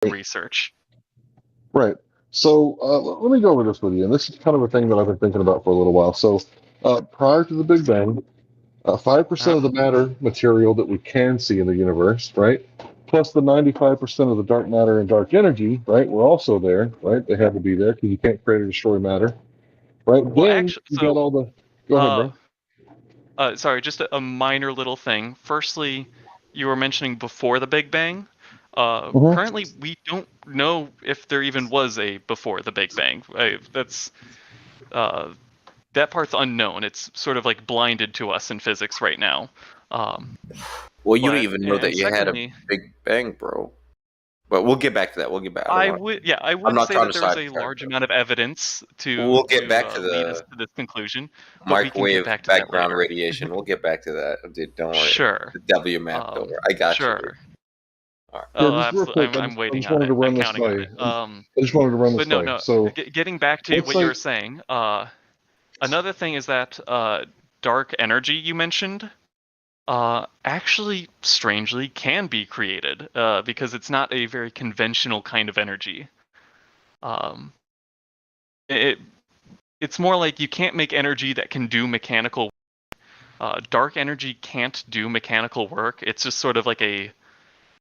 research. Right. So let me go over this with you. And this is kind of a thing that I've been thinking about for a little while. So prior to the Big Bang, 5% of the matter material that we can see in the universe, right? Plus the 95% of the dark matter and dark energy, right? Were also there, right? They had to be there because you can't create or destroy matter, right? Well, Then actually, you got all the. Go ahead, bro. sorry, just a minor little thing. Firstly, you were mentioning before the Big Bang. Mm-hmm. Currently, we don't know if there even was a before the Big Bang. That part's unknown. It's sort of like blinded to us in physics right now. Well, you don't even know that you had a secondly, Big Bang, bro. But we'll get back to that. We'll get back. I would I'm not say trying that to there's a sidetrack, large but amount of evidence we'll get back to lead us the to this conclusion, but we can get microwave back to that background later. radiation. We'll get back to that, dude. Don't worry. Sure. The W mapped over. I got you, dude. Sure. All right. Yeah, Oh, just real absolutely. quick, I'm I waiting just on wanted it. to run I'm this counting by. on it. I just wanted to run this But no, by. no. So Getting back to let's what you say, were saying, another thing is that dark energy you mentioned, actually, strangely, can be created because it's not a very conventional kind of energy. Um, it it's more like you can't make energy that can do mechanical. Dark energy can't do mechanical work. It's just sort of like a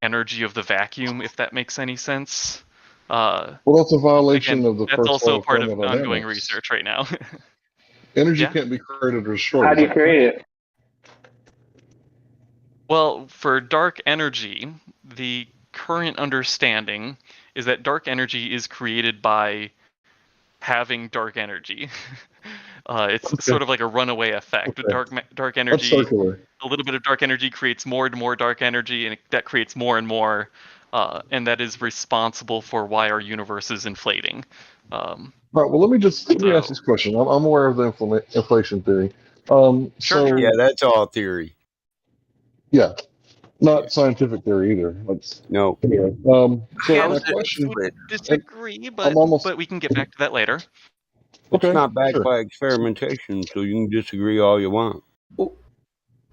energy of the vacuum, if that makes any sense. well, that's a violation Again, of the that's first law also of part of ongoing thermodynamics. research right now. Energy Yeah. can't be created or destroyed. How Is do you that correct? create it? Well, for dark energy, the current understanding is that dark energy is created by having dark energy. It's Okay. sort of like a runaway effect. Okay. Dark That's energy, circular. a little bit of dark energy creates more and more dark energy, and that creates more and more, and that is responsible for why our universe is inflating. All right. Well, let me ask So, this question. I'm aware of the inflation theory. sure. So Yeah, that's all theory. yeah, not Yeah. scientific theory either. No. Anyway, so Yeah, my I question, would and disagree, I'm almost but we can get back to that later. It's okay. not backed Sure. by experimentation, so you can disagree all you want. Well,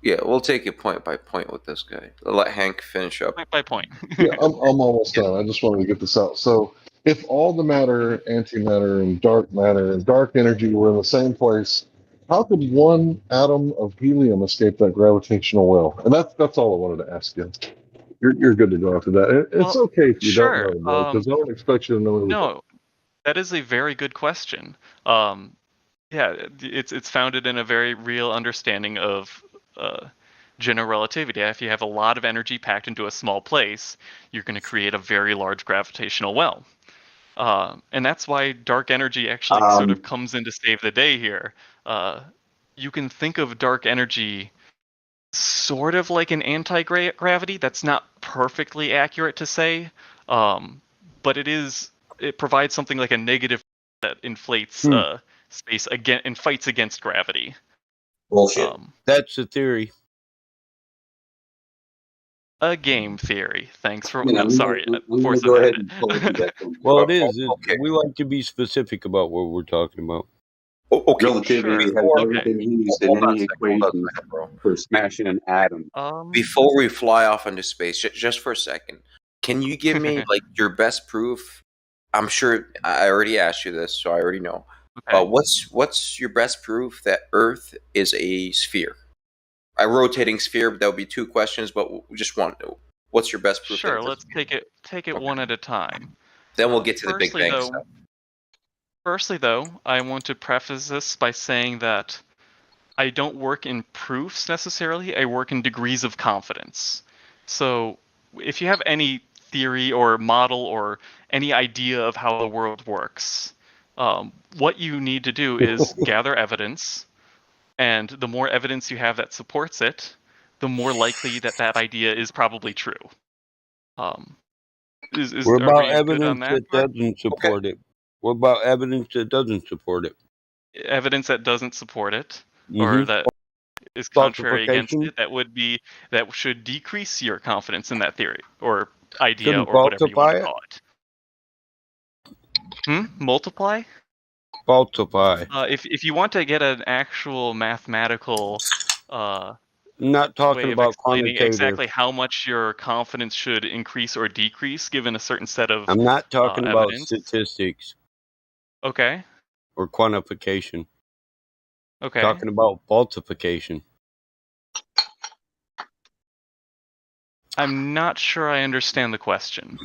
yeah, we'll take it point by point with this guy. Let Hank finish up. Point by point. Yeah, I'm almost done. I just wanted to get this out. So, if all the matter, antimatter, and dark energy were in the same place, how could one atom of helium escape that gravitational well? And that's all I wanted to ask you. You're good to go after that. It's Well, okay if you don't sure. know, bro, because I don't expect you to know everything. No, that is a very good question. Yeah, it's founded in a very real understanding of general relativity. If you have a lot of energy packed into a small place, you're going to create a very large gravitational well. And that's why dark energy actually sort of comes in to save the day here. You can think of dark energy sort of like an anti-gravity. That's not perfectly accurate to say, but it provides something like a negative that inflates space again and fights against gravity. Bullshit. That's the theory. A game theory. Thanks for Yeah, no, sorry, I'm gonna force go ahead offended. and pull you back from Well, it is. Okay. We like to be specific about what we're talking about. Okay. relativity Sure. has Okay. never been used in Hold on a any second, hold on a equation second, bro. for smashing an atom. Before we fly off into space, just for a second, can you give me like your best proof? I'm sure I already asked you this, so I already know. Okay. What's your best proof that Earth is a sphere? A rotating sphere. That would be two questions, but we just want to know. What's your best proof? Sure, that let's take it Okay. one at a time. Then we'll get to the Big Bang stuff. Firstly, though, I want to preface this by saying that I don't work in proofs necessarily. I work in degrees of confidence. So, if you have any theory or model or any idea of how the world works, what you need to do is gather evidence, and the more evidence you have that supports it, the more likely that idea is probably true. What Are about we good on evidence that that part? doesn't support it? What about evidence that doesn't support it? Evidence that doesn't support it, or that is contrary against Falsification? it, that should decrease your confidence in that theory or idea Shouldn't or whatever you want to falsify call it. Multiply? Falsify. If you want to get an actual mathematical I'm not talking way of about explaining quantitative. exactly how much your confidence should increase or decrease given a certain set of I'm not talking about evidence. statistics Okay. or quantification. Okay. Talking about falsification. I'm not sure I understand the question.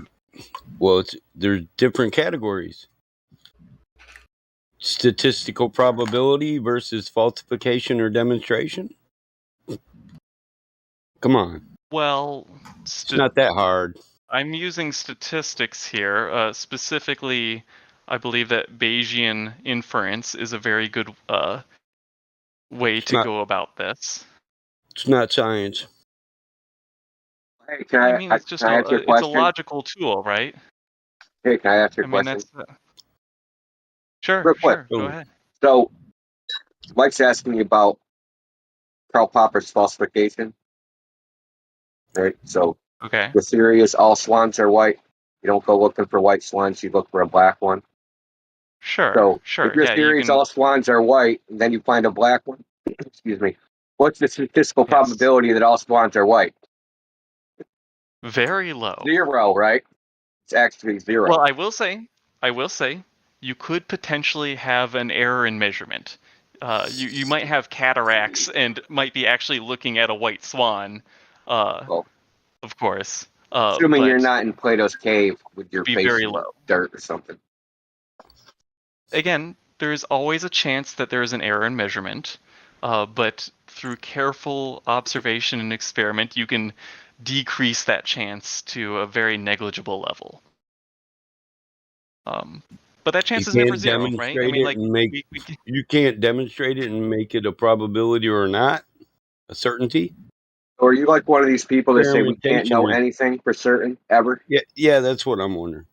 Well, there's different categories. Statistical probability versus falsification or demonstration. Come on, Well, it's not that hard. I'm using statistics here. Specifically, I believe that Bayesian inference is a very good way It's to not. go about this. It's not science. Hey, I mean, it's just can I ask you a it's a question? logical tool, right? Hey, can I ask you I a mean, question? that's sure, Real quick. sure. Go ahead. So, Mike's asking you about Karl Popper's falsification, right? So, Okay. the theory is all swans are white. You don't go looking for white swans, you look for a black one. Sure, So, sure. if your Yeah, you theory is can. all swans are white, and then you find a black one, excuse me, what's the statistical Yes. probability that all swans are white? Very low. 0, right? It's actually 0. Well, I will say, you could potentially have an error in measurement. You might have cataracts and might be actually looking at a white swan, Well, of course. assuming you're But not in Plato's cave with your be face very in the low. dirt or something. Again, there's always a chance that there is an error in measurement, but through careful observation and experiment, you can decrease that chance to a very negligible level. But that chance You is never can't 0, right? I demonstrate mean, it like and make. You can't demonstrate it and make it a probability or not, a certainty. Or are you like one of these people that say we can't know Experimentation is- anything for certain ever? Yeah, that's what I'm wondering.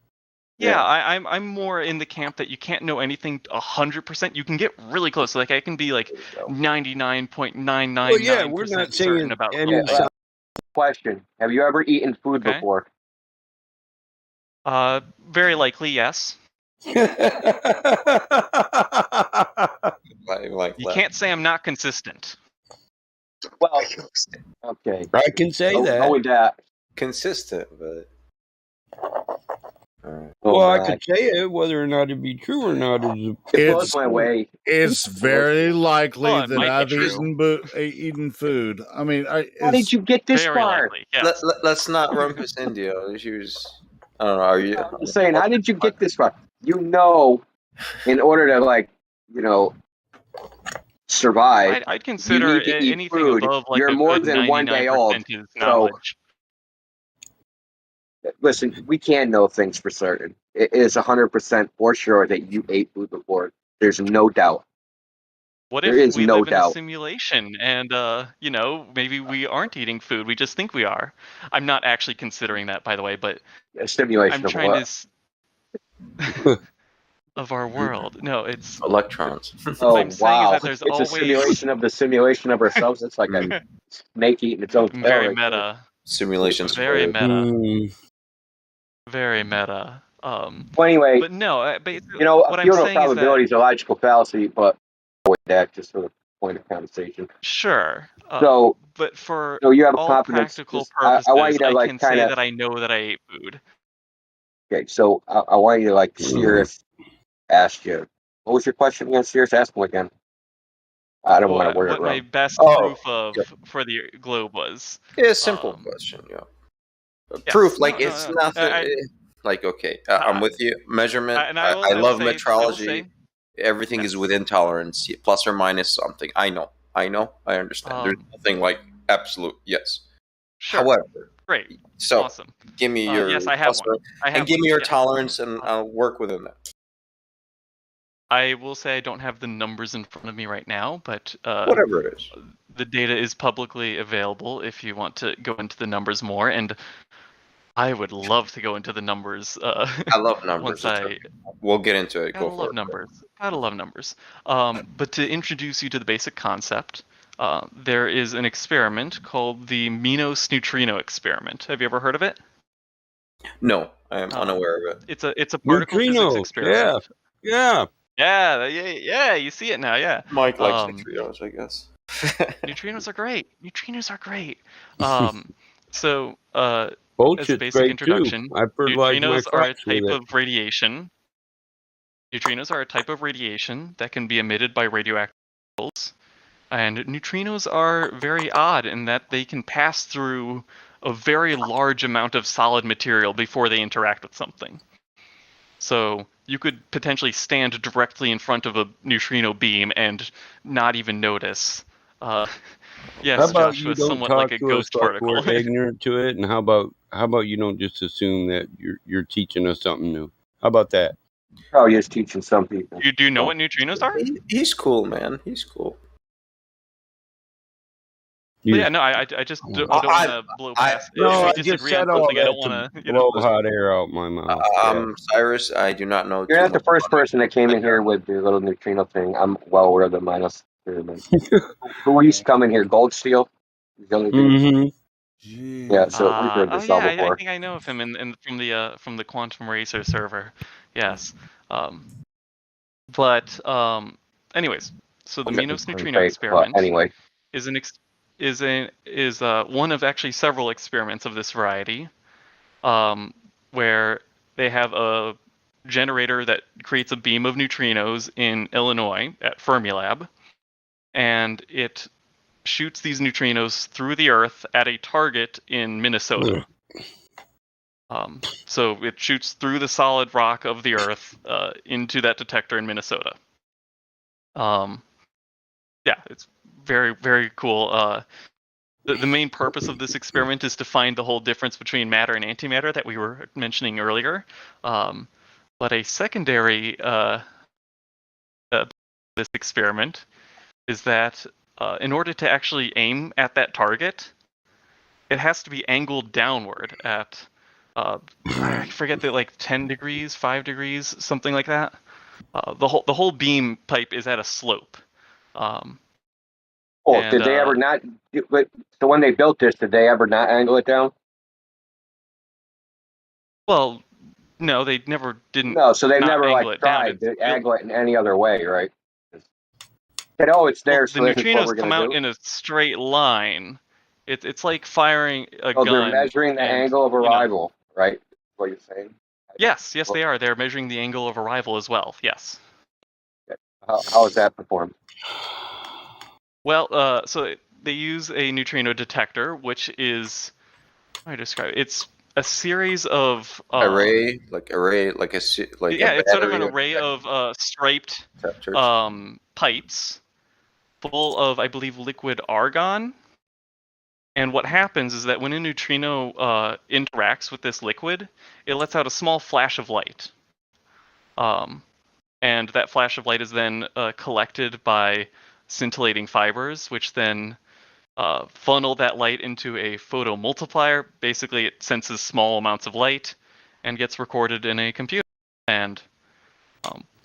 Yeah, I'm more in the camp that you can't know anything 100%. You can get really close. Like I can be like There you go. 99.999% Well, yeah, we're not certain saying about any something. Question: have you ever eaten food Okay. before? Very likely, yes. Like You that. can't say I'm not consistent. Well, okay. I can say Go that. with that. Consistent, but Well, I God. could say it, whether or not it'd be true or not is. It blows my way. It's very likely Well, it that might be I've true. eaten food. I mean, How did you get this Very far? likely, yes. let's not rumpus India. She was. I don't know. Are you? I'm saying, how did you get this far? You know, in order to survive, I'd consider need to eat anything food. above like You're a more good than 1 day old. 99% is So- knowledge. Listen, we can know things for certain. It is 100% for sure that you ate food before. There's no doubt. What There if is we no live in a doubt. simulation and maybe we aren't eating food, we just think we are. I'm not actually considering that, by the way, but A simulation I'm of trying what? to of our world. No, it's Electrons. Oh, I'm saying is wow. that there's It's always a simulation of the simulation of ourselves. It's like a snake eating its own tail. very right there. meta, Simulations. very meta, Mm, very meta. Well, anyway, But no, basically, a what I'm funeral saying is probability that is a logical fallacy, but with that just for the point of conversation. sure. So But for you have a all confidence. practical I purposes, want you to I can kind say of. that I know that I ate food. Okay, so I want you to Sirius asked you. What was your question again, Sirius? Ask him again. I don't want to word it What my wrong. best Oh, proof of yep. for the globe was. Yeah, simple Um, question. Yeah. yes, Proof, no, it's no. nothing. Okay, I'm with you. Measurement. And I I will love say, metrology. Everything is Yes. within tolerance, plus or minus something. I know. I understand. There's nothing like absolute. Yes. Sure. However, Great. so Awesome. give me your Yes, I have plus one. and give me your yeah. tolerance, and I'll work within that. I will say I don't have the numbers in front of me right now, but Whatever it is. the data is publicly available if you want to go into the numbers more, and I would love to go into the numbers. I love numbers. Once We'll get into it. gotta Go for love it. numbers. Gotta love numbers. But to introduce you to the basic concept, there is an experiment called the Minos neutrino experiment. Have you ever heard of it? No, I am unaware of it. It's a particle physics neutrinos. experiment. Yeah. Yeah. You see it now. Yeah. Mike likes Um, neutrinos, I guess. Neutrinos are great. Neutrinos are great. So, as a Bullshit's basic great too. introduction, I fertilize my neutrinos are a crops with type it. of radiation. Neutrinos are a type of radiation that can be emitted by radioactive particles. And neutrinos are very odd in that they can pass through a very large amount of solid material before they interact with something. So you could potentially stand directly in front of a neutrino beam and not even notice. How Yes, about you Joshua, don't somewhat like talk a to us ghost like particle. we're ignorant to it, and how about you don't just assume that you're teaching us something new? How about that? Probably is teaching some people. You do know what neutrinos are? He's cool, man. He's cool. You, Yeah, no, I just don't I- want to blow past. no, If we I just disagree on said all something, I that don't want to to, blow hot air out my mouth. Yeah. Cyrus, I do not know You're too not the much first about person that came in here with the little neutrino thing. I'm well aware of the minus pyramid. Who used to come in here? Gold Steel? The only dude? Mm-hmm. Yeah, so we've heard oh this all yeah, I before. think I know of him in from the Quantum Racer server. Yes. But anyways, so the Minos neutrino Fake, but experiment anyway. is one of actually several experiments of this variety, where they have a generator that creates a beam of neutrinos in Illinois at Fermilab, and it shoots these neutrinos through the Earth at a target in Minnesota. So it shoots through the solid rock of the Earth into that detector in Minnesota. Yeah, it's very, very cool. The main purpose of this experiment is to find the whole difference between matter and antimatter that we were mentioning earlier. But a secondary this experiment is that in order to actually aim at that target, it has to be angled downward at I forget that, like 10 degrees, 5 degrees, something like that. The whole beam pipe is at a slope. Did they ever not? But so when they built this, did they ever not angle it down? Well, no, they never didn't. No, so they not never angle like it down. tried to angle it in any other way, right? Said, oh, it's there, Well, the so this is what neutrinos we're come gonna out do. in a straight line. It's like firing a Oh, they're gun. measuring the and, angle of you know, arrival, right? What you're saying? Yes, they are. They're measuring the angle of arrival as well. Yes. How is that performed? Well, so they use a neutrino detector, which is, how do I describe it? It's a series of array, like yeah, it's sort of an battery array of striped detectors. pipes full of, I believe, liquid argon. And what happens is that when a neutrino interacts with this liquid, it lets out a small flash of light. And that flash of light is then collected by scintillating fibers, which then funnel that light into a photomultiplier. Basically, it senses small amounts of light and gets recorded in a computer. And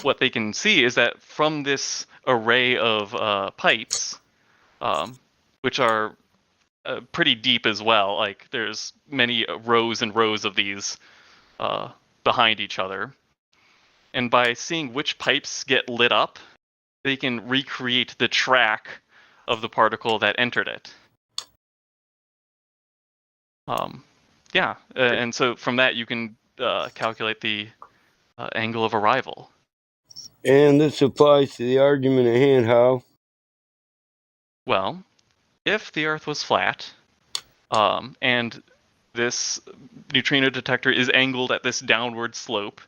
what they can see is that from this array of pipes, which are pretty deep as well, like there's many rows and rows of these behind each other. And by seeing which pipes get lit up, they can recreate the track of the particle that entered it. Yeah, and so from that you can calculate the angle of arrival. And this applies to the argument at hand. How? Well, if the Earth was flat, and this neutrino detector is angled at this downward slope,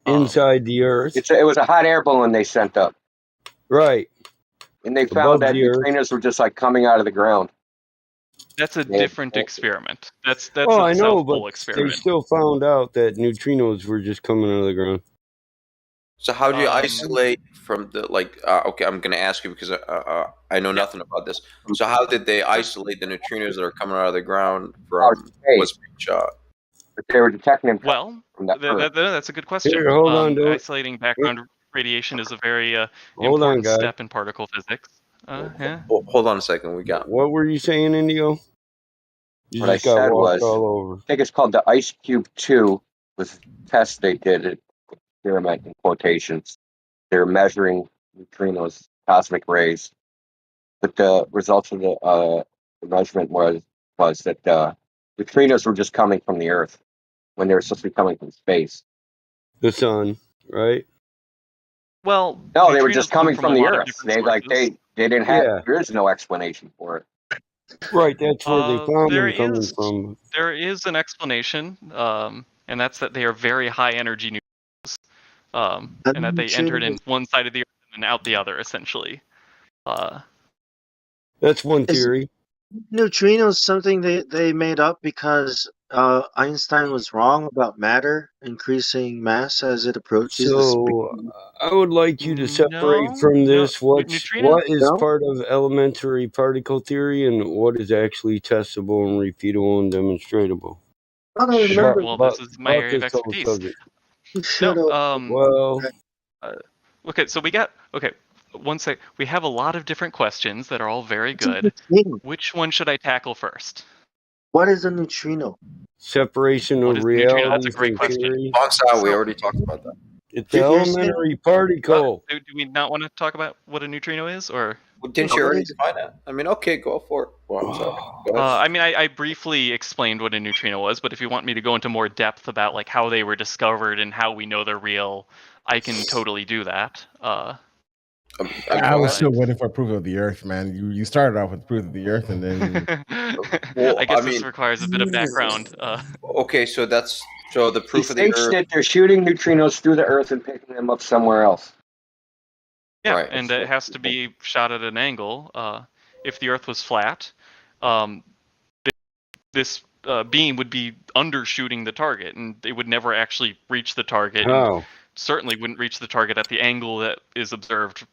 Inside the Earth. It was a hot air balloon they sent up, Right. and they Above found that the Earth. neutrinos were just like coming out of the ground. that's a different experiment. That's Oh, a I know, South but Pole experiment. they still found out that neutrinos were just coming out of the ground. So how do you isolate from the okay, I'm going to ask you because I know nothing about this. So how did they isolate the neutrinos that are coming out of the ground from what's being shot? But they were detecting them Well, from that Earth. that's a good question. Here, hold on, dude. Isolating background radiation is a very Hold on, important guy. step in particle physics. Yeah. Hold on a second. We got. What were you saying, Indigo? You What I just got said walked was, all over. I think it's called the Ice Cube 2 was a test they did at experiment in quotations. They were measuring neutrinos, cosmic rays, but the results of the measurement was that neutrinos were just coming from the Earth when they were supposed to be coming from space. The sun, right? Well, No, they were neutrinos just come coming from a from the lot of Earth. different They sources. didn't have. Yeah. There is no explanation for it. Right, that's where they found There them coming is from. there is an explanation, and that's that they are very high energy neutrinos, and that they entered in one side of the Earth and then out the other, essentially. That's one Is- theory. Neutrinos something they made up because Einstein was wrong about matter increasing mass as it approaches the speed. So I would like you to separate No, from no, this what neutrinos. is No? part of elementary particle theory and what is actually testable and repeatable and demonstratable. I don't Sure. remember. Well, this is my About area of this whole expertise. subject. You should No, have. Well, okay, so we got one sec. We have a lot of different questions that are all very good. Neutrino. Which one should I tackle first? What is a neutrino? separation What of is a neutrino? That's a realities great and question. theory. Bonsa, we So- already talked about that. It's an You're saying- elementary particle. Do we not want to talk about what a neutrino is, or? Well, didn't you No, already it is. define that? I mean, okay, go for it. Well, I'm sorry. Go ahead. I mean, I briefly explained what a neutrino was, but if you want me to go into more depth about like how they were discovered and how we know they're real, I can totally do that. I was still waiting for proof of the Earth, man. You started off with proof of the Earth, and then Well, I guess I this mean- requires a bit of background. Okay, so the He proof of the thinks Earth. that they're shooting neutrinos through the Earth and picking them up somewhere else. Yeah, Right. and it has to be shot at an angle. If the Earth was flat, this beam would be undershooting the target, and it would never actually reach the target. And How? certainly wouldn't reach the target at the angle that is observed.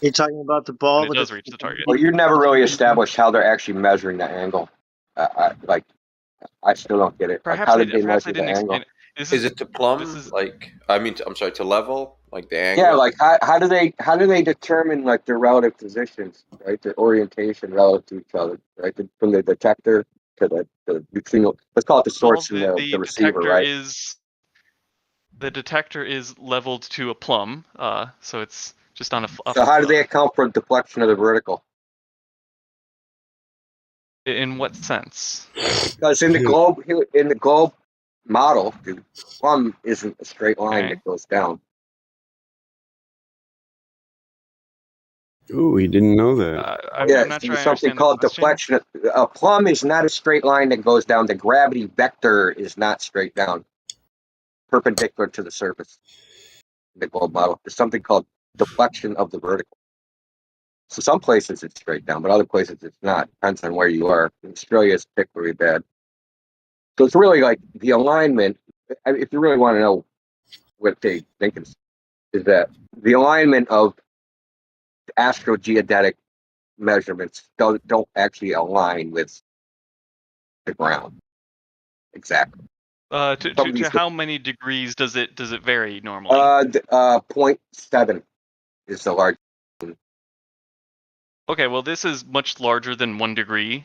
You're talking about the ball When it with does the reach the target. Well, you've never really established how they're actually measuring the angle. I still don't get it. Like, Perhaps how I, did they perhaps I measure the didn't angle? explain it. This Is it to plumb? this is- I'm sorry, to level, like the angle. Yeah, like how do they determine like their relative positions, right? Their orientation relative to each other, right? From the detector to the neutrino. Let's call it the source and the receiver, detector right? the detector is leveled to a plumb, so it's just on a. So how do they account for deflection of the vertical? In what sense? Because in the globe model, the plumb isn't a straight line Okay. that goes down. Ooh, we didn't know that. I'm Yeah, not sure there's I something understand called the question. deflection. A plumb is not a straight line that goes down. The gravity vector is not straight down, perpendicular to the surface. The globe model. There's something called deflection of the vertical. So some places it's straight down, but other places it's not. Depends on where you are. In Australia, it's particularly bad. So it's really like the alignment. If you really want to know what they think is that the alignment of astrogeodetic measurements don't actually align with the ground exactly. To how many degrees does it vary normally? 0.7 is the large. Okay, well this is much larger than 1 degree.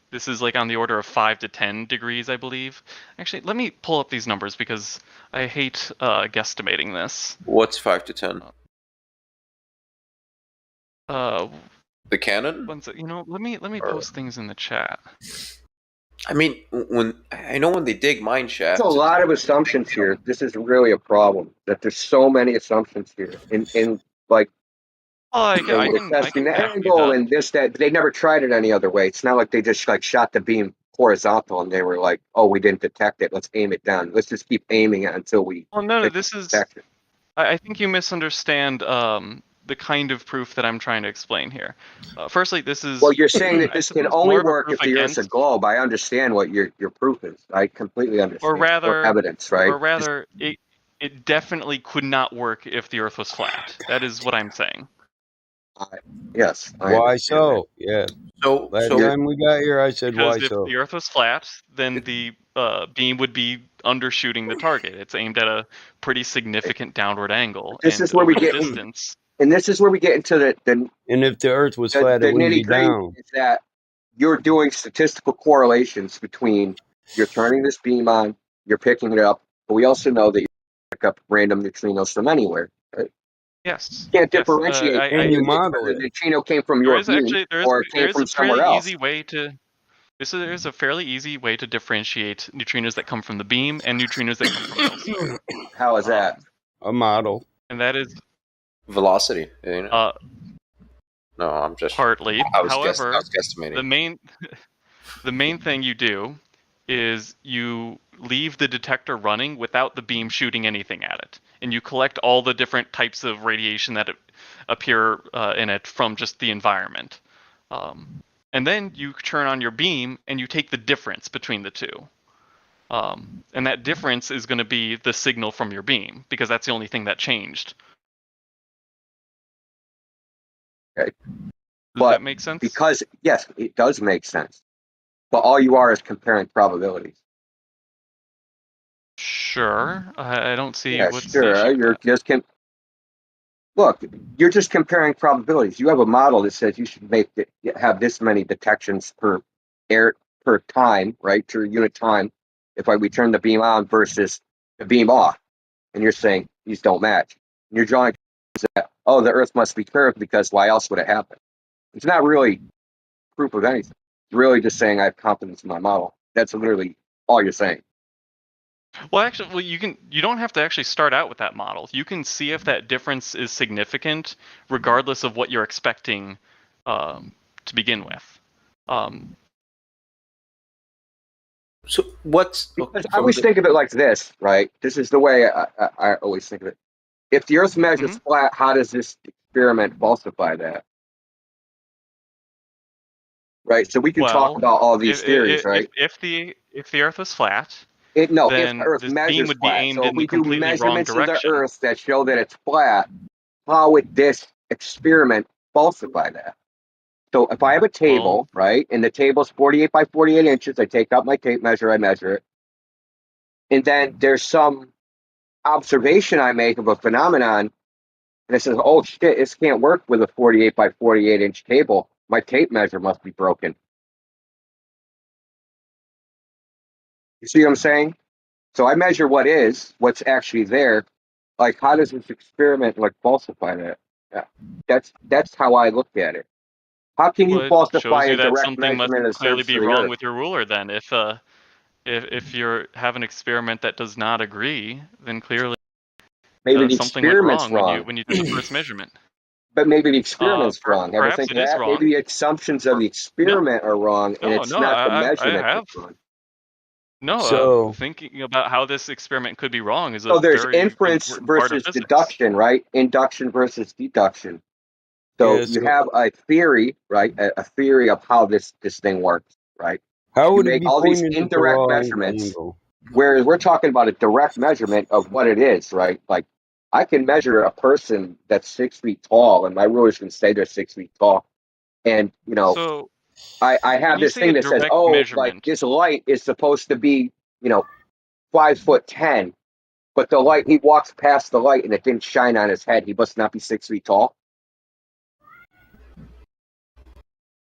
This is like on the order of 5 to 10 degrees, I believe. Actually, let me pull up these numbers because I hate guesstimating this. What's 5 to 10? The canon? Let me post things in the chat. I mean, when they dig mine shafts. There's a lot of assumptions here. This is really a problem. That there's so many assumptions here, in like. Oh, I can testing the back these angle up. and this, that. They never tried it any other way. It's not like they just like shot the beam horizontal and they were like, "Oh, we didn't detect it. Let's aim it down. Let's just keep aiming it until we." Well, no, this is. detect it." I think you misunderstand the kind of proof that I'm trying to explain here. Firstly, this is. Well, you're saying that I this can suppose only more of a work proof if the Earth's a against- globe. I understand what your proof is. I completely understand. Or rather, evidence, right? Or rather, it definitely could not work if the Earth was flat. That is what I'm saying. Yes. I Why understand so? Yeah. So Last time we got here, I said, Because why if so? the Earth was flat, then the beam would be undershooting the target. It's aimed at a pretty significant downward angle. This and is where we over the get- distance. And this is where we get into the And if the Earth was flat, it wouldn't be nitty-gritty down. is that you're doing statistical correlations between you're turning this beam on, you're picking it up, but we also know that you pick up random neutrinos from anywhere. Right? Yes. You can't Yes. differentiate And you model whether the it. neutrino came from There your is beam actually or it came there is from a somewhere fairly else. easy way to. There's a fairly easy way to differentiate neutrinos that come from the beam and neutrinos that come from elsewhere. How is that? A model. And that is Velocity. You know? No, I'm just. partly. I was However, guesstimating. the main thing you do is you leave the detector running without the beam shooting anything at it, and you collect all the different types of radiation that appear in it from just the environment. And then you turn on your beam and you take the difference between the two. And that difference is going to be the signal from your beam, because that's the only thing that changed. Okay. Does that make sense? Because, yes, it does make sense. But all you are is comparing probabilities. Sure. I don't see Yeah, what's the sure. issue with You're that. just look, you're just comparing probabilities. You have a model that says you should have this many detections per time, right? Per unit time. If we turn the beam on versus the beam off, and you're saying these don't match. And you're drawing that, oh, the Earth must be curved because why else would it happen? It's not really proof of anything. It's really just saying I have confidence in my model. That's literally all you're saying. Well, actually, you don't have to actually start out with that model. You can see if that difference is significant, regardless of what you're expecting to begin with. So what's Because I always think of it like this, right? This is the way I always think of it. If the Earth measures flat, how does this experiment falsify that? Right. So we can talk about all these theories, right? If the Earth was flat, if the then Earth this beam measures would be flat. aimed So if in the we do completely wrong measurements of the direction. Earth that show that it's flat, how would this experiment falsify that? So if I have a table, right, and the table's 48 by 48 inches, I take out my tape measure, I measure it, and then there's some observation I make of a phenomenon, and it says, oh shit, this can't work with a 48 by 48 inch table. My tape measure must be broken. You see what I'm saying? So I measure what's actually there. Like, how does this experiment falsify that? Yeah. That's how I look at it. How can you Well, it falsify shows you a that direct something must measurement of the clearly surface be of the wrong Earth? with your ruler. Then, if you have an experiment that does not agree, then clearly Maybe the something went experiment's wrong wrong. when you did the first measurement. But maybe the experiment's wrong. Ever Perhaps think it of is that? Maybe wrong. the assumptions of the experiment are wrong, and it's No, not the I measurement have. that's wrong. No, So thinking about how this experiment could be wrong is a So there's very inference important part of versus physics. deduction, right? Induction versus deduction. So you have a theory, right? A theory of how this thing works, right? How would You it make be all these pointed at the indirect wrong measurements, angle? whereas we're talking about a direct measurement of what it is, right? Like I can measure a person that's 6 feet tall, and my rulers can say they're 6 feet tall, and So I when have you this say a thing that says, direct oh, like measurement, this light is supposed to be, 5'10", but the light he walks past the light and it didn't shine on his head. He must not be 6 feet tall.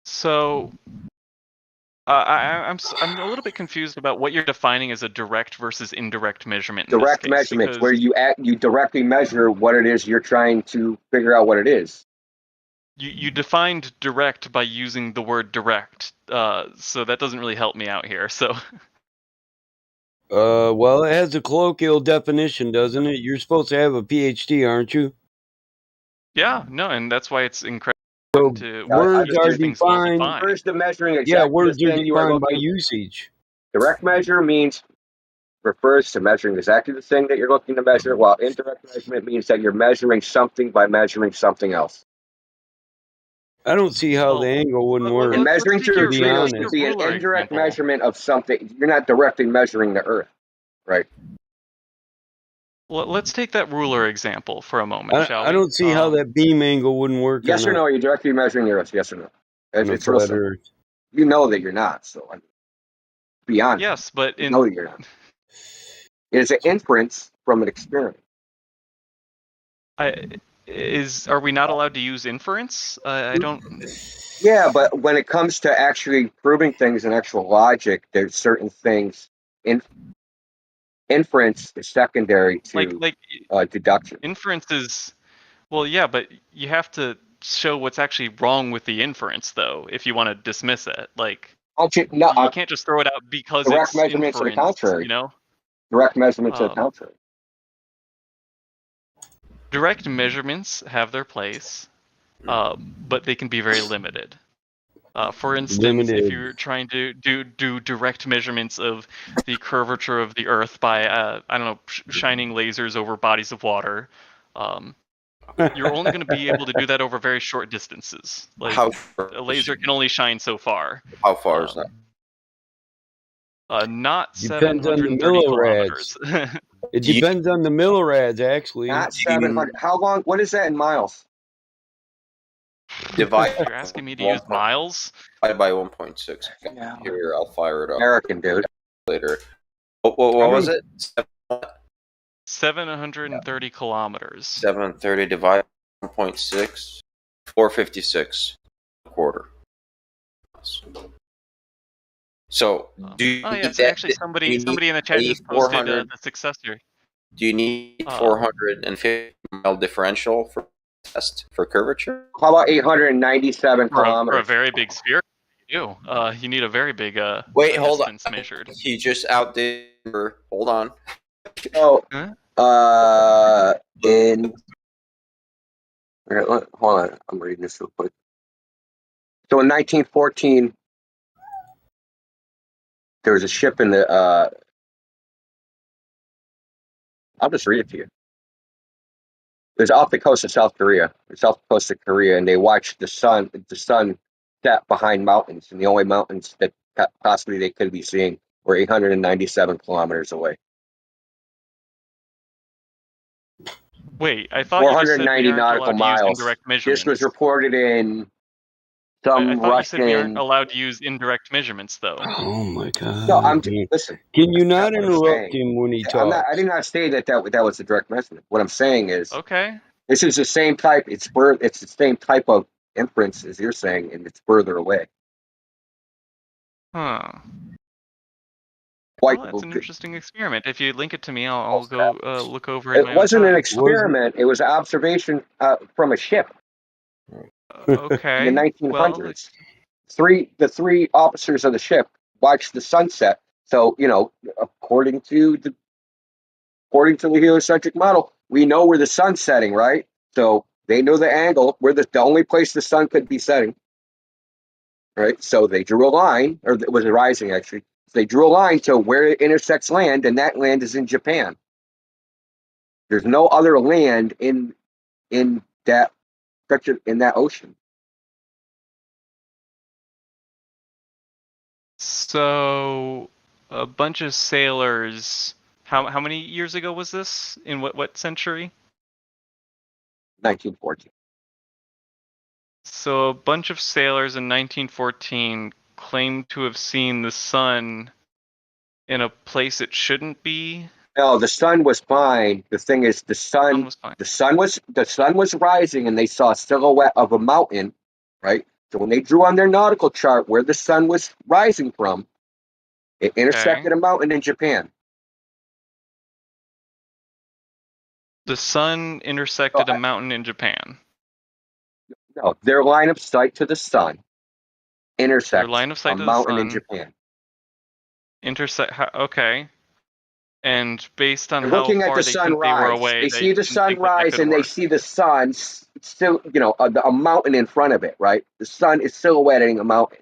so I'm a little bit confused about what you're defining as a direct versus indirect measurement in Direct this case, measurements, because where you directly measure what it is you're trying to figure out what it is. you defined direct by using the word direct, so that doesn't really help me out here. So Well, it has a colloquial definition, doesn't it? You're supposed to have a PhD, aren't you? yeah, no, and that's why it's incredible So to words keep are things well defined. defined. Refers to measuring Yeah, exactly words the are thing you are defined by looking. usage. Direct measure refers to measuring exactly the thing that you're looking to measure, while indirect measurement means that you're measuring something by measuring something else. I don't see how the angle wouldn't work. And measuring take to your neutrinos would be an ruler indirect example. measurement of something. You're not directly measuring the Earth, right? Well, let's take that ruler example for a moment, shall we? I don't see how that beam angle wouldn't work. Yes or no? You're directly measuring the Earth. Yes or no? It's real simple. Earth. You know that you're not. So be honest. Yes, but you know that you're not. It's an inference from an experiment. Are we not allowed to use inference? I don't. Yeah, but when it comes to actually proving things in actual logic, there's certain things. Inference is secondary to like deduction. inference is Well, yeah, but you have to show what's actually wrong with the inference, though, if you want to dismiss it. Like, No, you can't just throw it out because direct it's measurements to the inference, contrary. you know? Direct measurements to the contrary. Direct measurements have their place, but they can be very limited. For instance, if you're trying to do direct measurements of the curvature of the Earth by, I don't know, shining lasers over bodies of water, you're only going to be able to do that over very short distances. Like, How far a laser can only shine so far. How far is that? Not Depends on the 730 kilometers. It depends on the millirods, actually. Not 700. How long? What is that in miles? Divide. You're asking me to use miles? Divide by 1.6. Here, I'll fire it up. American, dude. Later. What was it? 730 kilometers. 730 divided by 1.6. 456. A quarter. So, do you yeah, so actually somebody in the chat just posted the successor. Do you need 450 mile differential for test for curvature? How about 897 kilometers? For a very big sphere, you need a very big Wait, hold on. Measured. He just outdid. Hold on. Oh, in hold on, I'm reading this real quick. So in 1914, there was a ship in the. I'll just read it to you. It was off the coast of South Korea. It's off the coast of Korea, and they watched the sun set behind mountains, and the only mountains that possibly they could be seeing were 897 kilometers away. Wait, I thought 490 you said we aren't nautical allowed to use miles. indirect measurements. This was reported in some I thought you said we aren't Russian. allowed to use indirect measurements, though. Oh my god! No, listen. Can you not interrupt him when he talks? I did not say that was a direct measurement. What I'm saying is, okay, this is the same type. It's the same type of inference as you're saying, and it's further away. Huh. Well, that's an interesting experiment. If you link it to me, I'll go look over it. It wasn't an experiment. It was an observation from a ship. Okay. In the 1900s, the three officers of the ship watched the sunset. So according to the heliocentric model, we know where the sun's setting, right? So they know the angle where the only place the sun could be setting, right? So they drew a line, or it was rising actually. They drew a line to where it intersects land, and that land is in Japan. There's no other land in that ocean. So a bunch of sailors. How many years ago was this? In what century? 1914. So a bunch of sailors in 1914 claimed to have seen the sun in a place it shouldn't be. No, the sun was fine. The thing is, the sun was rising, and they saw a silhouette of a mountain, right? So when they drew on their nautical chart where the sun was rising from, it intersected a mountain in Japan. The sun intersected a mountain in Japan. No, their line of sight to the sun intersects a mountain in Japan. Okay. And based on they're how looking far at the they sun think they were rise. away, They see the sun rise, and they see the sun still, a mountain in front of it, right? The sun is silhouetting a mountain.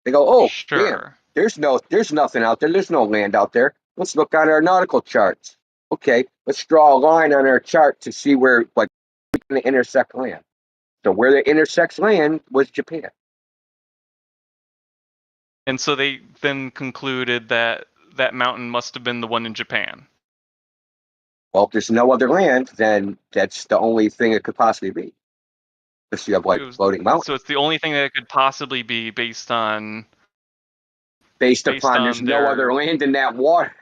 They go, oh, sure. Damn, there's nothing out there. There's no land out there. Let's look on our nautical charts. Okay, let's draw a line on our chart to see where, like, we can intersect land. So where it intersects land was Japan. And so they then concluded that that mountain must have been the one in Japan. Well, if there's no other land, then that's the only thing it could possibly be. Because you have floating mountains. So it's the only thing that it could possibly be based upon there's no other land in that water.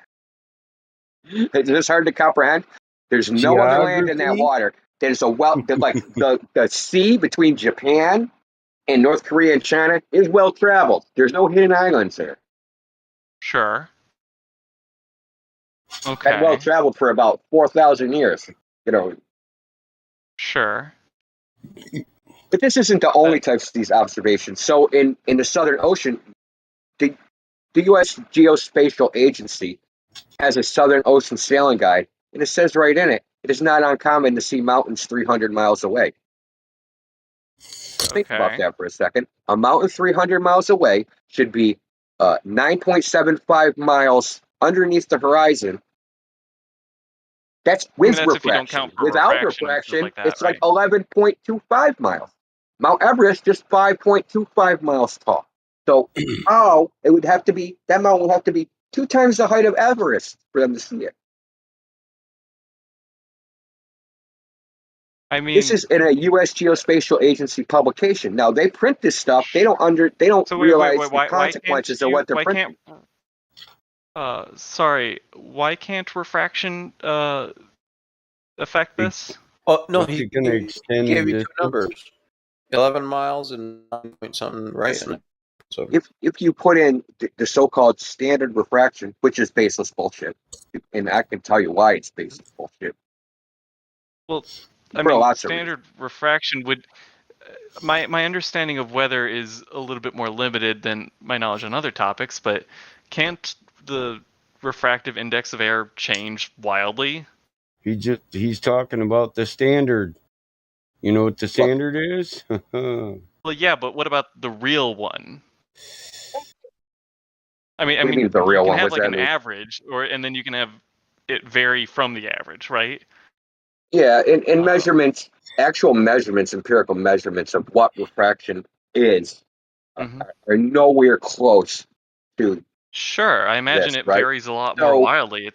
It's just hard to comprehend. There's no other land in that water. There's the sea between Japan and North Korea and China is well traveled. There's no hidden islands there. Sure. Okay. Been well traveled for about 4,000 years. Sure. But this isn't the only types of these observations. So in the Southern Ocean, the U.S. Geospatial Agency has a Southern Ocean sailing guide, and it says right in it, it is not uncommon to see mountains 300 miles away. Think about Okay. that for a second. A mountain 300 miles away should be 9.75 miles underneath the horizon. That's with that's if you don't refraction. count for Without refraction and stuff refraction, like that, it's like right? 11.25 miles. Mount Everest just 5.25 miles tall. So it would have to be, that mountain would have to be 2 times the height of Everest for them to see it. I This mean, is in a U.S. Geospatial Agency publication. Now they print this stuff. They don't so realize the why can't consequences of what they're why printing. can't sorry, why can't refraction affect this? Oh no, What's he it going to extend gave the you 2 distance? numbers: 11 miles and 9 point something, right? So If you put in the so-called standard refraction, which is baseless bullshit, and I can tell you why it's baseless bullshit. Well, I For mean, lots of reasons. standard refraction would. My understanding of weather is a little bit more limited than my knowledge on other topics, but can't the refractive index of air change wildly? He's talking about the standard. You know what the standard is? Well, yeah, but what about the real one? I What do you mean, mean the you real can one? have What's like that an mean? average, and then you can have it vary from the average, right? Yeah, in measurements, actual measurements, empirical measurements of what refraction is Mhm. are nowhere close to Sure, I imagine this, it right? varies a lot more So wildly.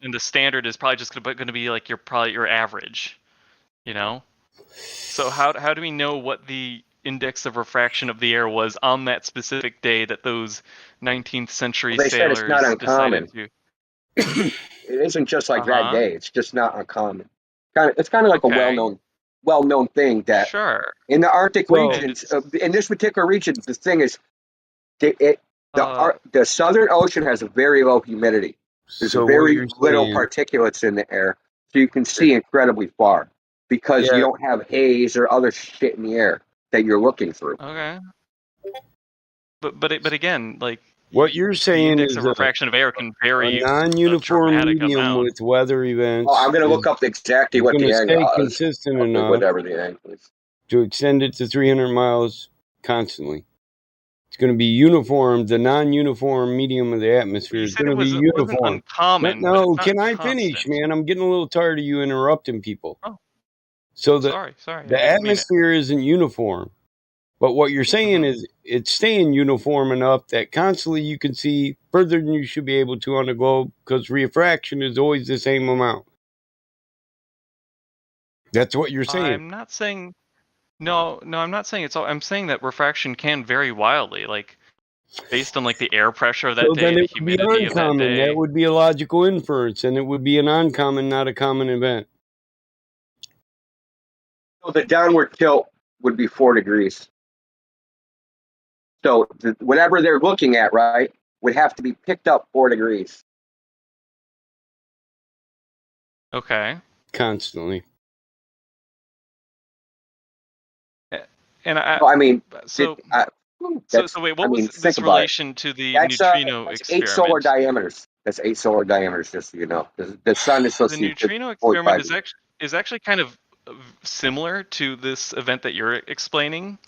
And the standard is probably just going to be like your average, you know? So how do we know what the index of refraction of the air was on that specific day that those 19th century they said it's not sailors decided uncommon. to? It isn't just like that Uh-huh. day. It's just not uncommon. It's kind of like a Okay. well-known thing that Sure. in the Arctic Well, And regions, in this particular region, the thing is, the uh the Southern Ocean has a very low humidity. There's so what very you're little saying, particulates in the air, so you can see incredibly far because you yeah, don't have haze or other shit in the air that you're looking through. okay. But again, like what you're the saying index is of refraction of air can a vary a non-uniform dramatic medium amount. with weather Oh, events I'm going to look up exactly is what going the to stay angle is. consistent Okay, enough whatever the angle is. to extend it to 300 miles constantly. It's going to be uniform. The non-uniform medium of the atmosphere You is said going to be it wasn't uniform. uncommon, but No, it's not can I finish, constant. man? I'm getting a little tired of you interrupting people. Oh, So sorry, I the didn't mean it. atmosphere isn't uniform. But what you're saying is it's staying uniform enough that constantly you can see further than you should be able to on the globe because refraction is always the same amount. That's what you're saying. I'm not saying no, I'm not saying it's all. I'm saying that refraction can vary wildly, like based on like the air pressure of that So day, then the it would be humidity of that uncommon. That day. would be a logical inference, and it would be an uncommon, not a common event. So the downward tilt would be 4 degrees. So whatever they're looking at, right, would have to be picked up 4 degrees. Okay. Constantly. And I mean, so wait, what was think this about it. relation to the neutrino That's 8 solar experiment? diameters. That's 8 solar diameters, just so you know. The sun is supposed The to be neutrino 45 experiment is actually kind of similar to this event that you're explaining,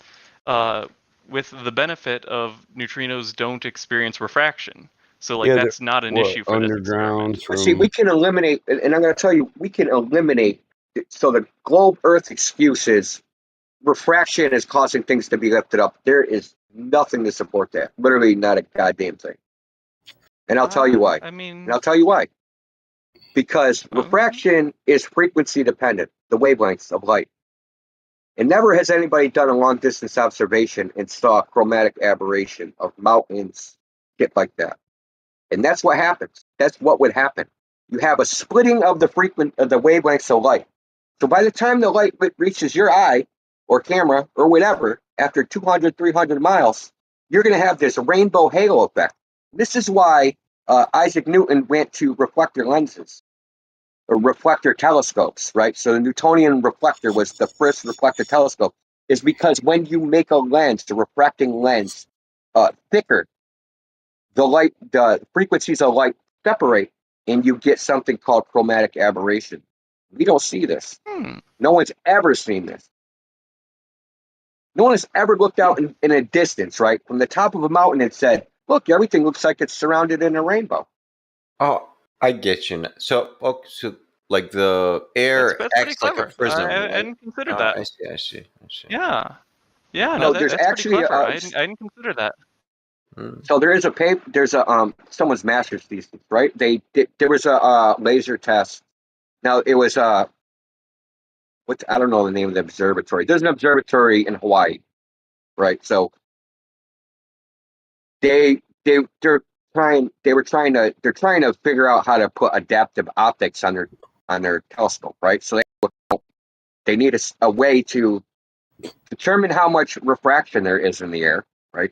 with the benefit of neutrinos don't experience refraction. So like Yeah, that's not an issue for this experiment. underground But see, we can eliminate, and I'm going to tell you, we can eliminate. So the globe Earth excuse is refraction is causing things to be lifted up. There is nothing to support that. Literally, not a goddamn thing. And I'll tell you why. I mean, And I'll tell you why. Because okay. refraction is frequency dependent, the wavelengths of light. And never has anybody done a long distance observation and saw a chromatic aberration of mountains, shit like that. And that's what happens. That's what would happen. You have a splitting of the wavelengths of light. So by the time the light reaches your eye or camera or whatever, after 200, 300 miles, you're going to have this rainbow halo effect. This is why Isaac Newton went to reflector lenses. reflector telescopes, right? So the Newtonian reflector was the first reflector telescope, is because when you make a lens, the refracting lens, thicker, the frequencies of light separate, and you get something called chromatic aberration. We don't see this. No one's ever seen this. No one has ever looked out in a distance, right, from the top of a mountain and said, "Look, everything looks like it's surrounded in a rainbow." Oh, I get you now. So like the air That's pretty acts like a clever. prism, I right? hadn't considered that. I see. Yeah. Yeah, no, So there's that's pretty actually clever. I didn't consider that. So there is a paper. There's a someone's master's thesis, right? There was a laser test. Now it was I don't know the name of the observatory. There's an observatory in Hawaii, right? So they're trying to figure out how to put adaptive optics on their telescope, right? So they need a way to determine how much refraction there is in the air, right?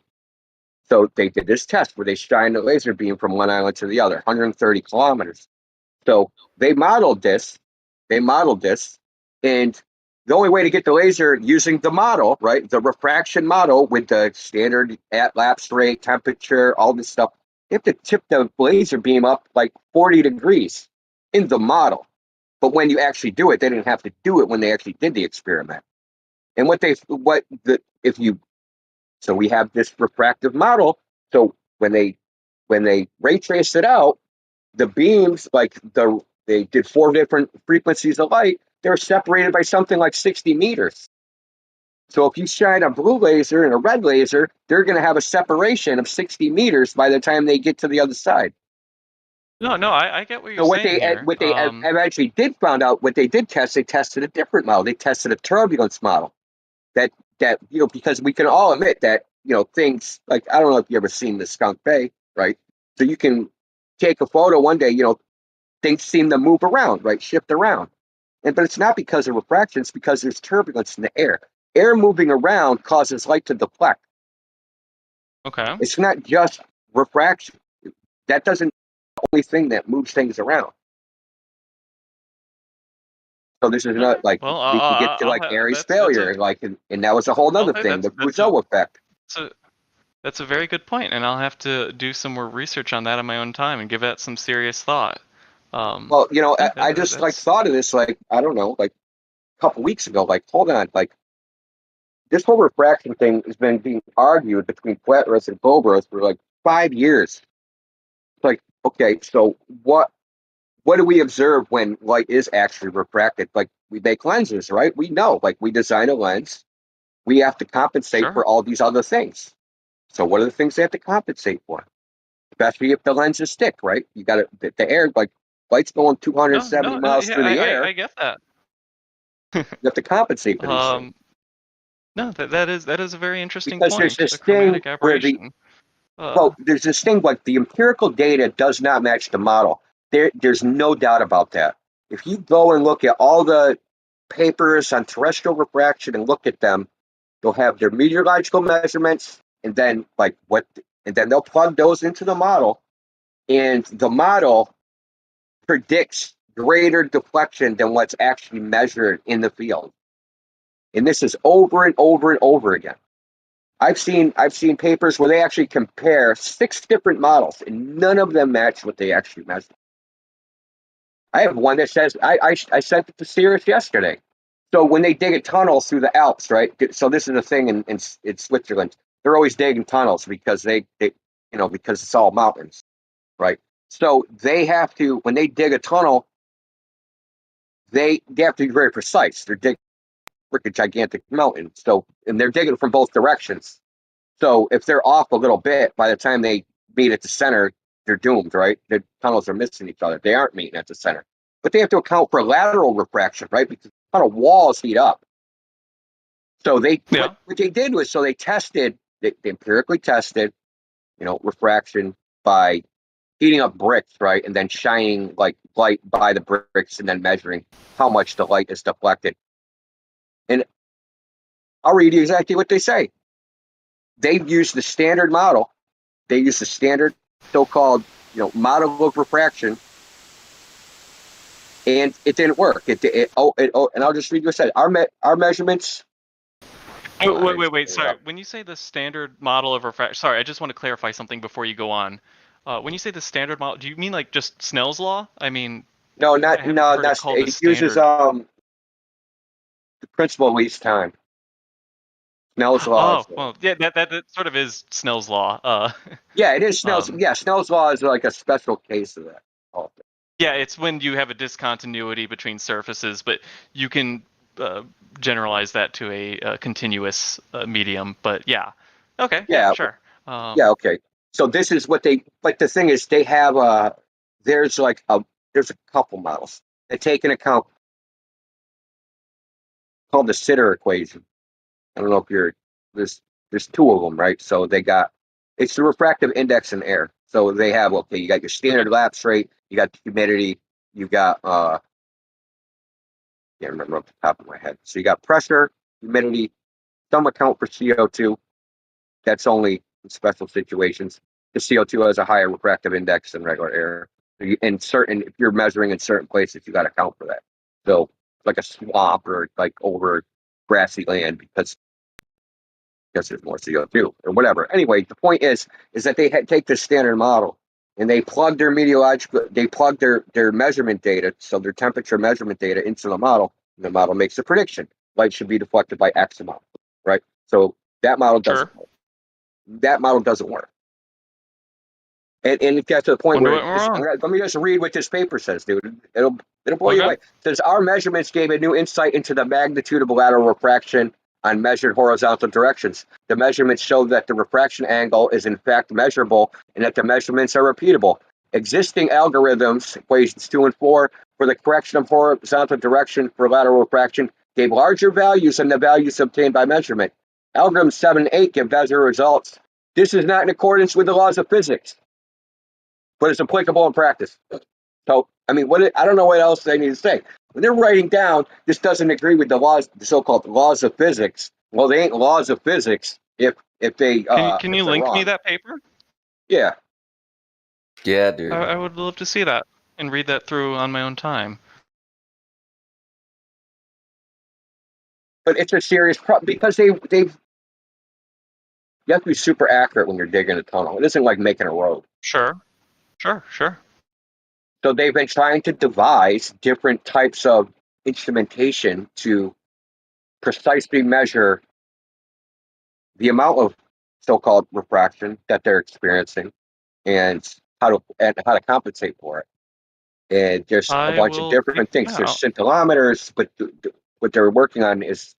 So they did this test where they shine a laser beam from one island to the other, 130 kilometers. So they modeled this, and the only way to get the laser using the model, right, the refraction model with the standard lapse rate, temperature, all this stuff, they have to tip the laser beam up like 40 degrees in the model. But when you actually do it, they didn't have to do it when they actually did the experiment. And so we have this refractive model. So when they ray trace it out, the beams, they did 4 different frequencies of light, they're separated by something like 60 meters. So if you shine a blue laser and a red laser, they're going to have a separation of 60 meters by the time they get to the other side. No, I get what you're So what saying here. they eventually did find out, what they did test, they tested a different model. They tested a turbulence model. That because we can all admit that things like, I don't know if you ever seen the Skunk Bay, right? So you can take a photo one day, things seem to move around, right? Shift around. But it's not because of refraction, it's because there's turbulence in the air. Air moving around causes light to deflect. Okay. It's not just refraction. That doesn't the only thing that moves things around. So this is not like Well, we can get to like Airy's failure, and that was a whole other thing, the Clouseau effect. That's a very good point, and I'll have to do some more research on that on my own time and give that some serious thought. Well, I just thought of this, I don't know, a couple weeks ago. Hold on, this whole refraction thing has been being argued between flat Earth and globe Earth for 5 years. It's okay, so what do we observe when light is actually refracted? We make lenses, right? We know, we design a lens, we have to compensate for all these other things. So what are the things they have to compensate for? Especially if the lenses stick, right? You got the air, light's going 270 miles through the air. I get that. You have to compensate for these things. No, that is a very interesting because point. There's this thing where there's this thing the empirical data does not match the model. There's no doubt about that. If you go and look at all the papers on terrestrial refraction and look at them, they'll have their meteorological measurements, and then then they'll plug those into the model, and the model predicts greater deflection than what's actually measured in the field. And this is over and over and over again. I've seen papers where they actually compare 6 different models, and none of them match what they actually measure. I have one that says, I sent it to Sirius yesterday. So when they dig a tunnel through the Alps, right? So this is a thing in Switzerland. They're always digging tunnels because because it's all mountains, right? So they have to, when they dig a tunnel, they have to be very precise. They're digging a gigantic mountain. So, and they're digging from both directions. So if they're off a little bit, by the time they meet at the center, they're doomed, right? The tunnels are missing each other. They aren't meeting at the center. But they have to account for lateral refraction, right? Because tunnel walls heat up. So what they did was, they empirically tested, refraction by heating up bricks, right? And then shining light by the bricks and then measuring how much the light is deflected. And I'll read you exactly what they say. They've used the standard model. They use the standard so-called, model of refraction. and it didn't work. And I'll just read what it said. Our measurements. Oh, wait. Sorry. When you say the standard model of refraction, sorry, I just want to clarify something before you go on. When you say the standard model, do you mean like just Snell's law? I mean, No, I haven't heard it called the it uses standard. the principle of least time. Snell's law. Oh, well, yeah, that sort of is Snell's law. Yeah, it is Snell's. Yeah, Snell's law is like a special case of that. Yeah, it's when you have a discontinuity between surfaces, but you can generalize that to a continuous medium. But yeah, okay, yeah, sure. Yeah, okay. So this is what they. But the thing is, they have there's a couple models that take into account called the Sitter equation. I don't know if there's two of them, right? So it's the refractive index in air. So they have, okay, you got your standard lapse rate, you got the humidity, you got can't remember off the top of my head. So you got pressure, humidity, some account for CO2. That's only in special situations. The CO2 has a higher refractive index than regular air. If you're measuring in certain places, you got to account for that. So like a swamp or like over grassy land because there's more CO2 or whatever. Anyway, the point is that they take this standard model and they plug their their measurement data, so their temperature measurement data into the model, and the model makes a prediction. Light should be deflected by X amount, right? So that model doesn't work. That model doesn't work. And it gets to the point where let me just read what this paper says, dude. It'll blow you away. It says our measurements gave a new insight into the magnitude of lateral refraction on measured horizontal directions. The measurements show that the refraction angle is in fact measurable and that the measurements are repeatable. Existing algorithms, equations 2 and 4, for the correction of horizontal direction for lateral refraction gave larger values than the values obtained by measurement. Algorithms 7 and 8 give better results. This is not in accordance with the laws of physics, but it's applicable in practice. So, I mean, I don't know what else they need to say. When they're writing down, this doesn't agree with the laws, the so-called laws of physics. Well, they ain't laws of physics if they. Can you link me that paper? Yeah. Yeah, dude. I would love to see that and read that through on my own time. But it's a serious problem because they've. You have to be super accurate when you're digging a tunnel. It isn't like making a road. Sure. So they've been trying to devise different types of instrumentation to precisely measure the amount of so-called refraction that they're experiencing and how to compensate for it. And there's a bunch of different things. There's scintillometers, but what they're working on is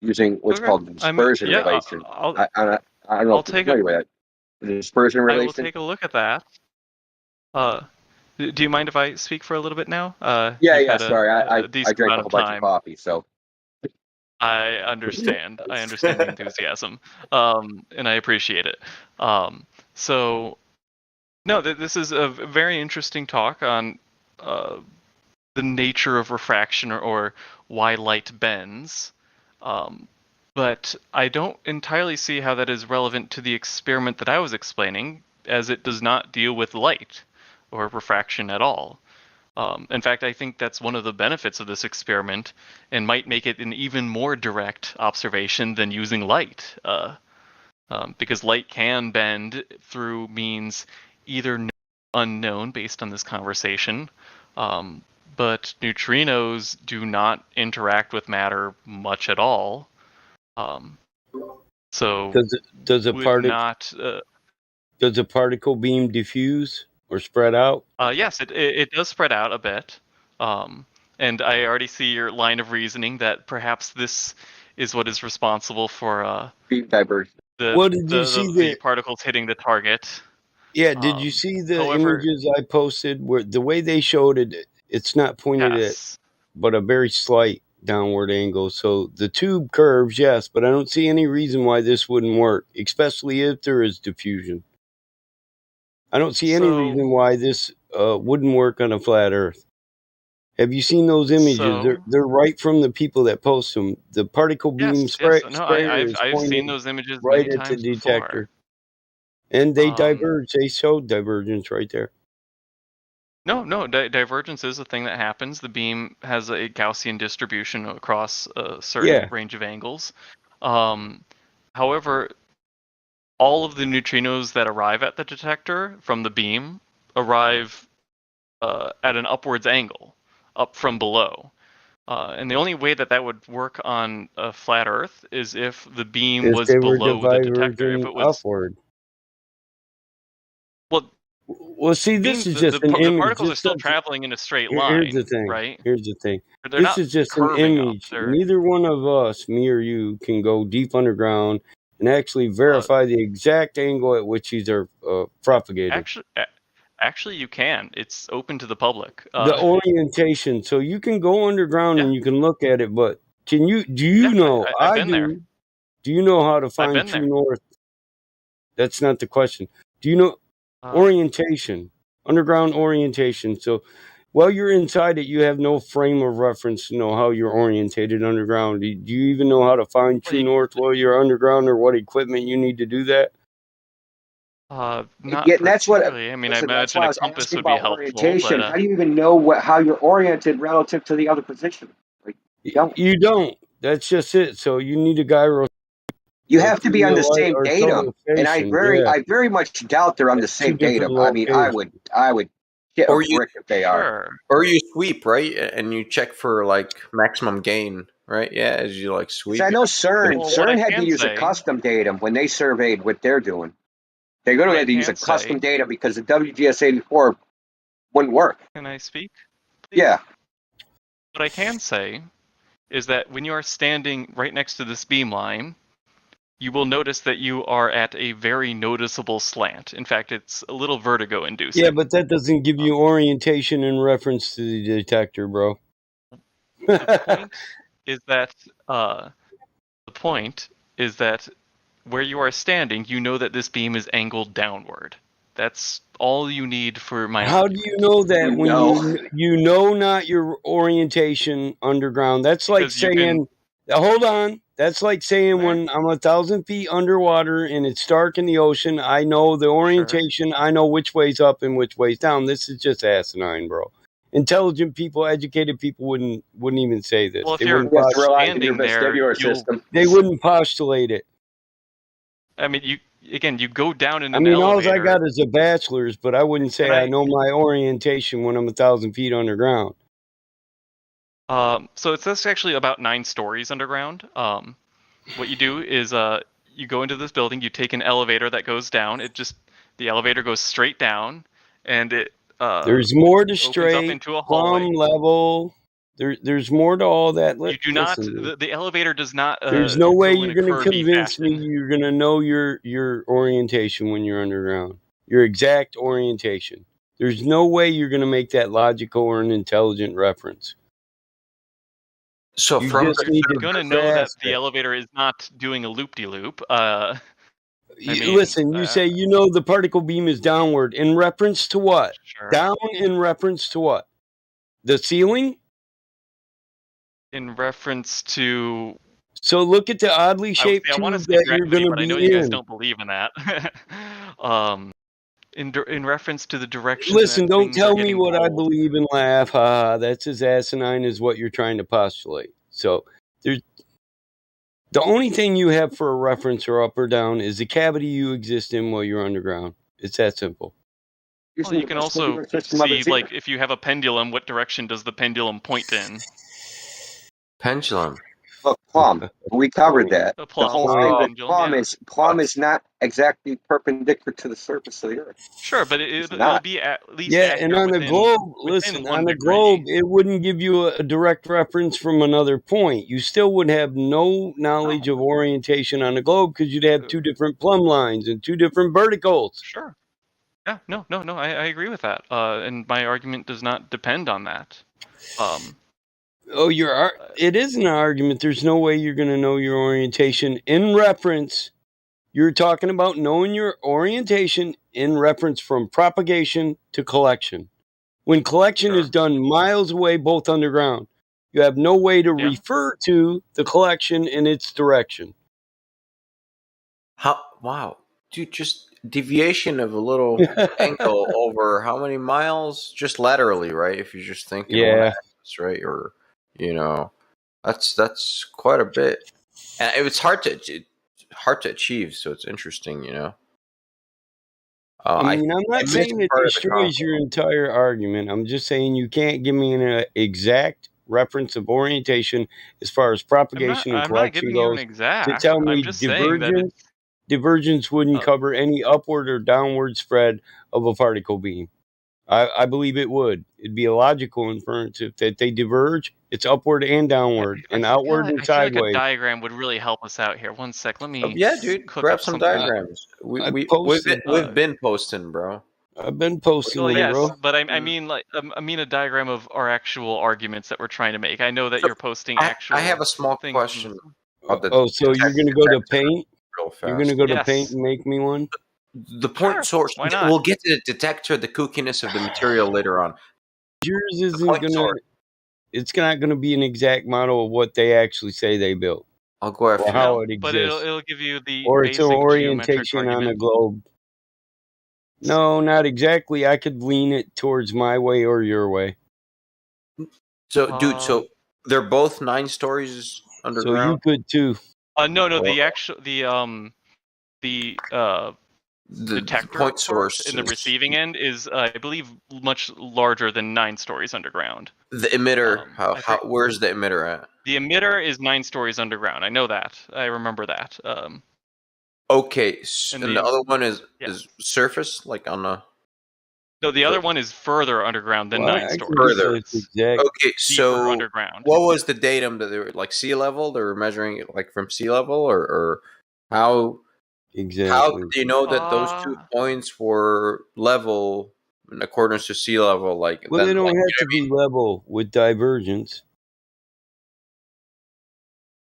using what's called the dispersion relation. I don't know if you're familiar with that. The dispersion relation. I will take a look at that. Do you mind if I speak for a little bit now? Sorry, I drank a whole bunch of coffee, so. I understand. I understand the enthusiasm, and I appreciate it. So, no, this is a very interesting talk on the nature of refraction or why light bends. But I don't entirely see how that is relevant to the experiment that I was explaining, as it does not deal with light or refraction at all. In fact, I think that's one of the benefits of this experiment and might make it an even more direct observation than using light. Because light can bend through means either known or unknown based on this conversation, but neutrinos do not interact with matter much at all. So does a particle beam diffuse or spread out? Yes, it does spread out a bit. And I already see your line of reasoning that perhaps this is what is responsible for beam diversion. The particles hitting the target. Yeah, did you see the images I posted where the way they showed it, it's not pointed at, but a very slight downward angle. So the tube curves, yes, but I don't see any reason why this wouldn't work, especially if there is diffusion. I don't see any reason why this wouldn't work on a flat Earth. Have you seen those images? They're right from the people that post them. The particle beam sprayer is I've seen those images right many at times the detector. Before. And they diverge. They showed divergence right there. No, divergence is a thing that happens. The beam has a Gaussian distribution across a certain range of angles. However, all of the neutrinos that arrive at the detector from the beam arrive at an upwards angle, up from below. And the only way that would work on a flat Earth is if the beam was below the detector. If it was upward. Well, see, this beam, is just an the image. particles are still traveling in a straight line. Here's the thing. Right? Here's the thing. They're This not is just an curving up. image. Neither one of us, me or you, can go deep underground and actually verify the exact angle at which these are propagated. Actually, you can. It's open to the public. The orientation. So you can go underground and you can look at it, but do you know? I've been there. Do you know how to find true north? That's not the question. Do you know orientation, underground orientation? So while you're inside it, you have no frame of reference to know how you're orientated underground. Do you even know how to find true north while you're underground, or what equipment you need to do that? Not that's what. I mean, I imagine a compass would be helpful. Orientation. But, how do you even know how you're oriented relative to the other position? You don't. That's just it. So you need a gyro. You have to be on the same datum, and I very much doubt they're on the same datum. I mean, I would get a brick if they are. Or you sweep, right, and you check for like maximum gain, right? Yeah, as you like sweep. I know CERN had to use a custom datum when they surveyed what they're doing. They're going to have to use a custom datum because the WGS-84 wouldn't work. Can I speak? Yeah. What I can say is that when you are standing right next to this beam line, you will notice that you are at a very noticeable slant. In fact, it's a little vertigo-inducing. Yeah, but that doesn't give you orientation in reference to the detector, bro. The point is that where you are standing, you know that this beam is angled downward. That's all you need for my How do you know that when you know not your orientation underground? That's like saying, hold on. That's like saying when I'm 1,000 feet underwater and it's dark in the ocean, I know the orientation, I know which way's up and which way's down. This is just asinine, bro. Intelligent people, educated people wouldn't even say this. Well, if they you're standing there, they wouldn't postulate it. I mean, you go down in an elevator. All I got is a bachelor's, but I wouldn't say I know my orientation when I'm 1,000 feet underground. So it's actually about 9 stories underground. What you do is you go into this building, you take an elevator that goes down. The elevator goes straight down, and it there's more to straight up into a hallway. Plumb level. There's more to all that. You do not. The elevator does not. There's no way you're going to convince me you're going to know your orientation when you're underground. Your exact orientation. There's no way you're going to make that logical or an intelligent reference. So you're going to know that the elevator is not doing a loop-de-loop. Listen, you say you know the particle beam is downward in reference to what? Sure. Down in reference to what? The ceiling? In reference to. So look at the oddly shaped tube that you're going to be in. I know you guys don't believe in that. In reference to the direction. Listen, don't tell me what I believe and laugh. That's as asinine as what you're trying to postulate. So there's the only thing you have for a reference or up or down is the cavity you exist in while you're underground. It's that simple. Well, you can also see, like, if you have a pendulum, what direction does the pendulum point in? Pendulum. Look, plumb. We covered that. The whole thing with plumb is not exactly perpendicular to the surface of the Earth. Sure, but it'll be at least. Yeah, and on the globe, listen, on the globe, it wouldn't give you a direct reference from another point. You still would have no knowledge of orientation on the globe because you'd have 2 different plumb lines and 2 different verticals. Sure. Yeah, no, I agree with that. And my argument does not depend on that. It is an argument. There's no way you're going to know your orientation in reference. You're talking about knowing your orientation in reference from propagation to collection. When collection is done miles away, both underground, you have no way to refer to the collection in its direction. Wow. Dude, just deviation of a little angle over how many miles? Just laterally, right? If you're just thinking one axis, right? Or that's quite a bit, and it's hard to achieve. So it's interesting, I mean, I'm not saying it destroys your entire argument. I'm just saying you can't give me an exact reference of orientation as far as propagation and collection goes to tell me divergence wouldn't cover any upward or downward spread of a particle beam. I believe it would. It'd be a logical inference if that they diverge. It's upward and downward, and outward and sideways. I feel like a diagram would really help us out here. One sec, let me. Dude, grab some diagrams. We've been posting, bro. I've been posting, bro. But I mean, a diagram of our actual arguments that we're trying to make. I know that you're posting actual. I have a small question. So you're gonna go to Paint? You're gonna go to Paint and make me one? The point source. Why not? We'll get to the detector, the kookiness of the material later on. Yours isn't gonna. It's not going to be an exact model of what they actually say they built. I'll go after how it exists. But it'll give you the or it's an orientation on a globe. No, not exactly. I could lean it towards my way or your way. So, dude, they're both 9 stories underground. So you could too. No. The detector point source in the receiving end is, I believe, much larger than 9 stories underground. The emitter, where's the emitter at? The emitter is 9 stories underground. I know that. I remember that. Okay, and the other one is surface, like on the. No, the other one is further underground than 9 stories. Further. Okay, so underground. What was the datum that they were like sea level? They were measuring it like from sea level, or how? Exactly. How did you know that those 2 points were level in accordance to sea level? Like, well, they don't have to be level with divergence.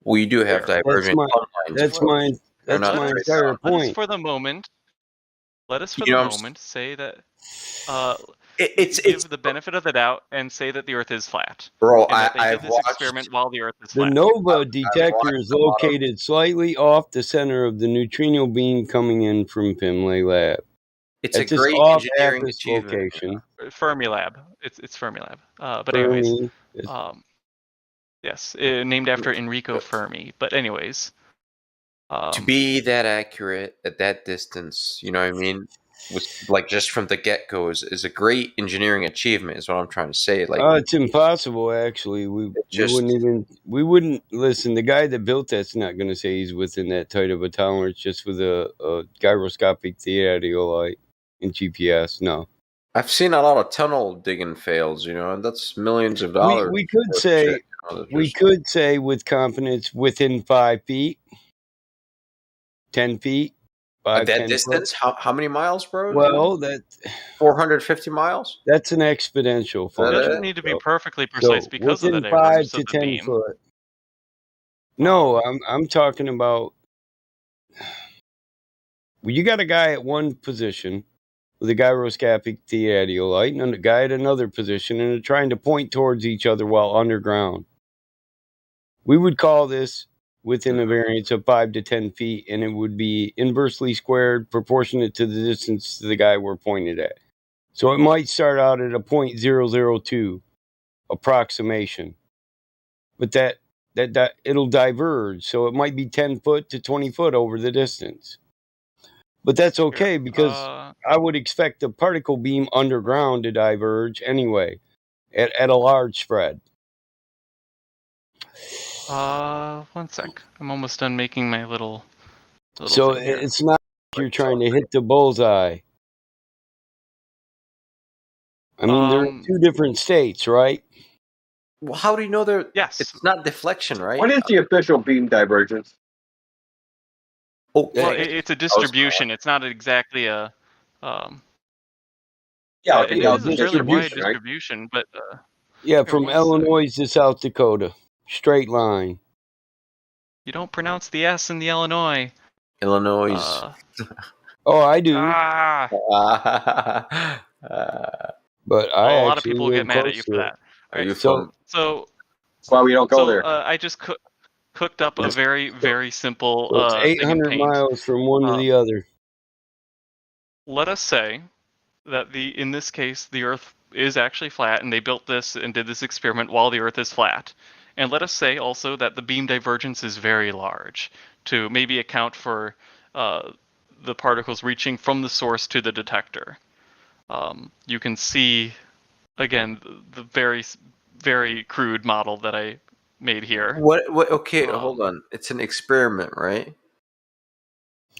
Well, you do have divergent plumb lines. That's my entire point. Let us for the moment say that it's the benefit of the doubt and say that the Earth is flat. Bro, I've watched this experiment while the Earth is flat. The NOVA detector is located slightly off the center of the neutrino beam coming in from Pimlay Lab. It's a great engineering location. Fermilab. It's Fermilab. But anyways, yes, named after Enrico Fermi. But anyways, to be that accurate at that distance, you know what I mean? Was like just from the get-go is a great engineering achievement is what I'm trying to say. Like, it's impossible actually. We wouldn't listen. The guy that built that's not going to say he's within that tight of a tolerance just with a gyroscopic theodolite and GPS. No, I've seen a lot of tunnel digging fails, and that's millions of dollars. We could say could say with confidence within 5 feet, 10 feet. At that distance, how many miles, bro? Well, that 450 miles. That's an exponential. It doesn't need to be perfectly precise because of the within 5 to 10 foot. No, I'm talking about. Well, you got a guy at one position with a gyroscopic theodolite, and a guy at another position, and they're trying to point towards each other while underground. We would call this within a variance of 5 to 10 feet, and it would be inversely squared proportionate to the distance to the guy we're pointed at. So it might start out at a 0.002 approximation, but that it'll diverge, so it might be 10 foot to 20 foot over the distance. But that's okay because I would expect the particle beam underground to diverge anyway at a large spread. 1 sec. I'm almost done making my little so it's not like you're trying to hit the bullseye. I mean, they're in 2 different states, right? Well, how do you know they're... Yes. It's not deflection, right? What is the official beam divergence? Well, it's a distribution. It's not exactly a... it is a fairly wide distribution, but... from Illinois to South Dakota. Straight line. You don't pronounce the S in the Illinois. Illinois. I do. But a lot of people will get mad at you for that. All right, so that's why we don't go there. I just cooked up a very, very simple. It's 800 miles from one to the other. let us say that in this case, the Earth is actually flat, and they built this and did this experiment while the Earth is flat. And let us say also that the beam divergence is very large to maybe account for the particles reaching from the source to the detector. You can see, again, the very, very crude model that I made here. What? Okay, hold on. It's an experiment, right?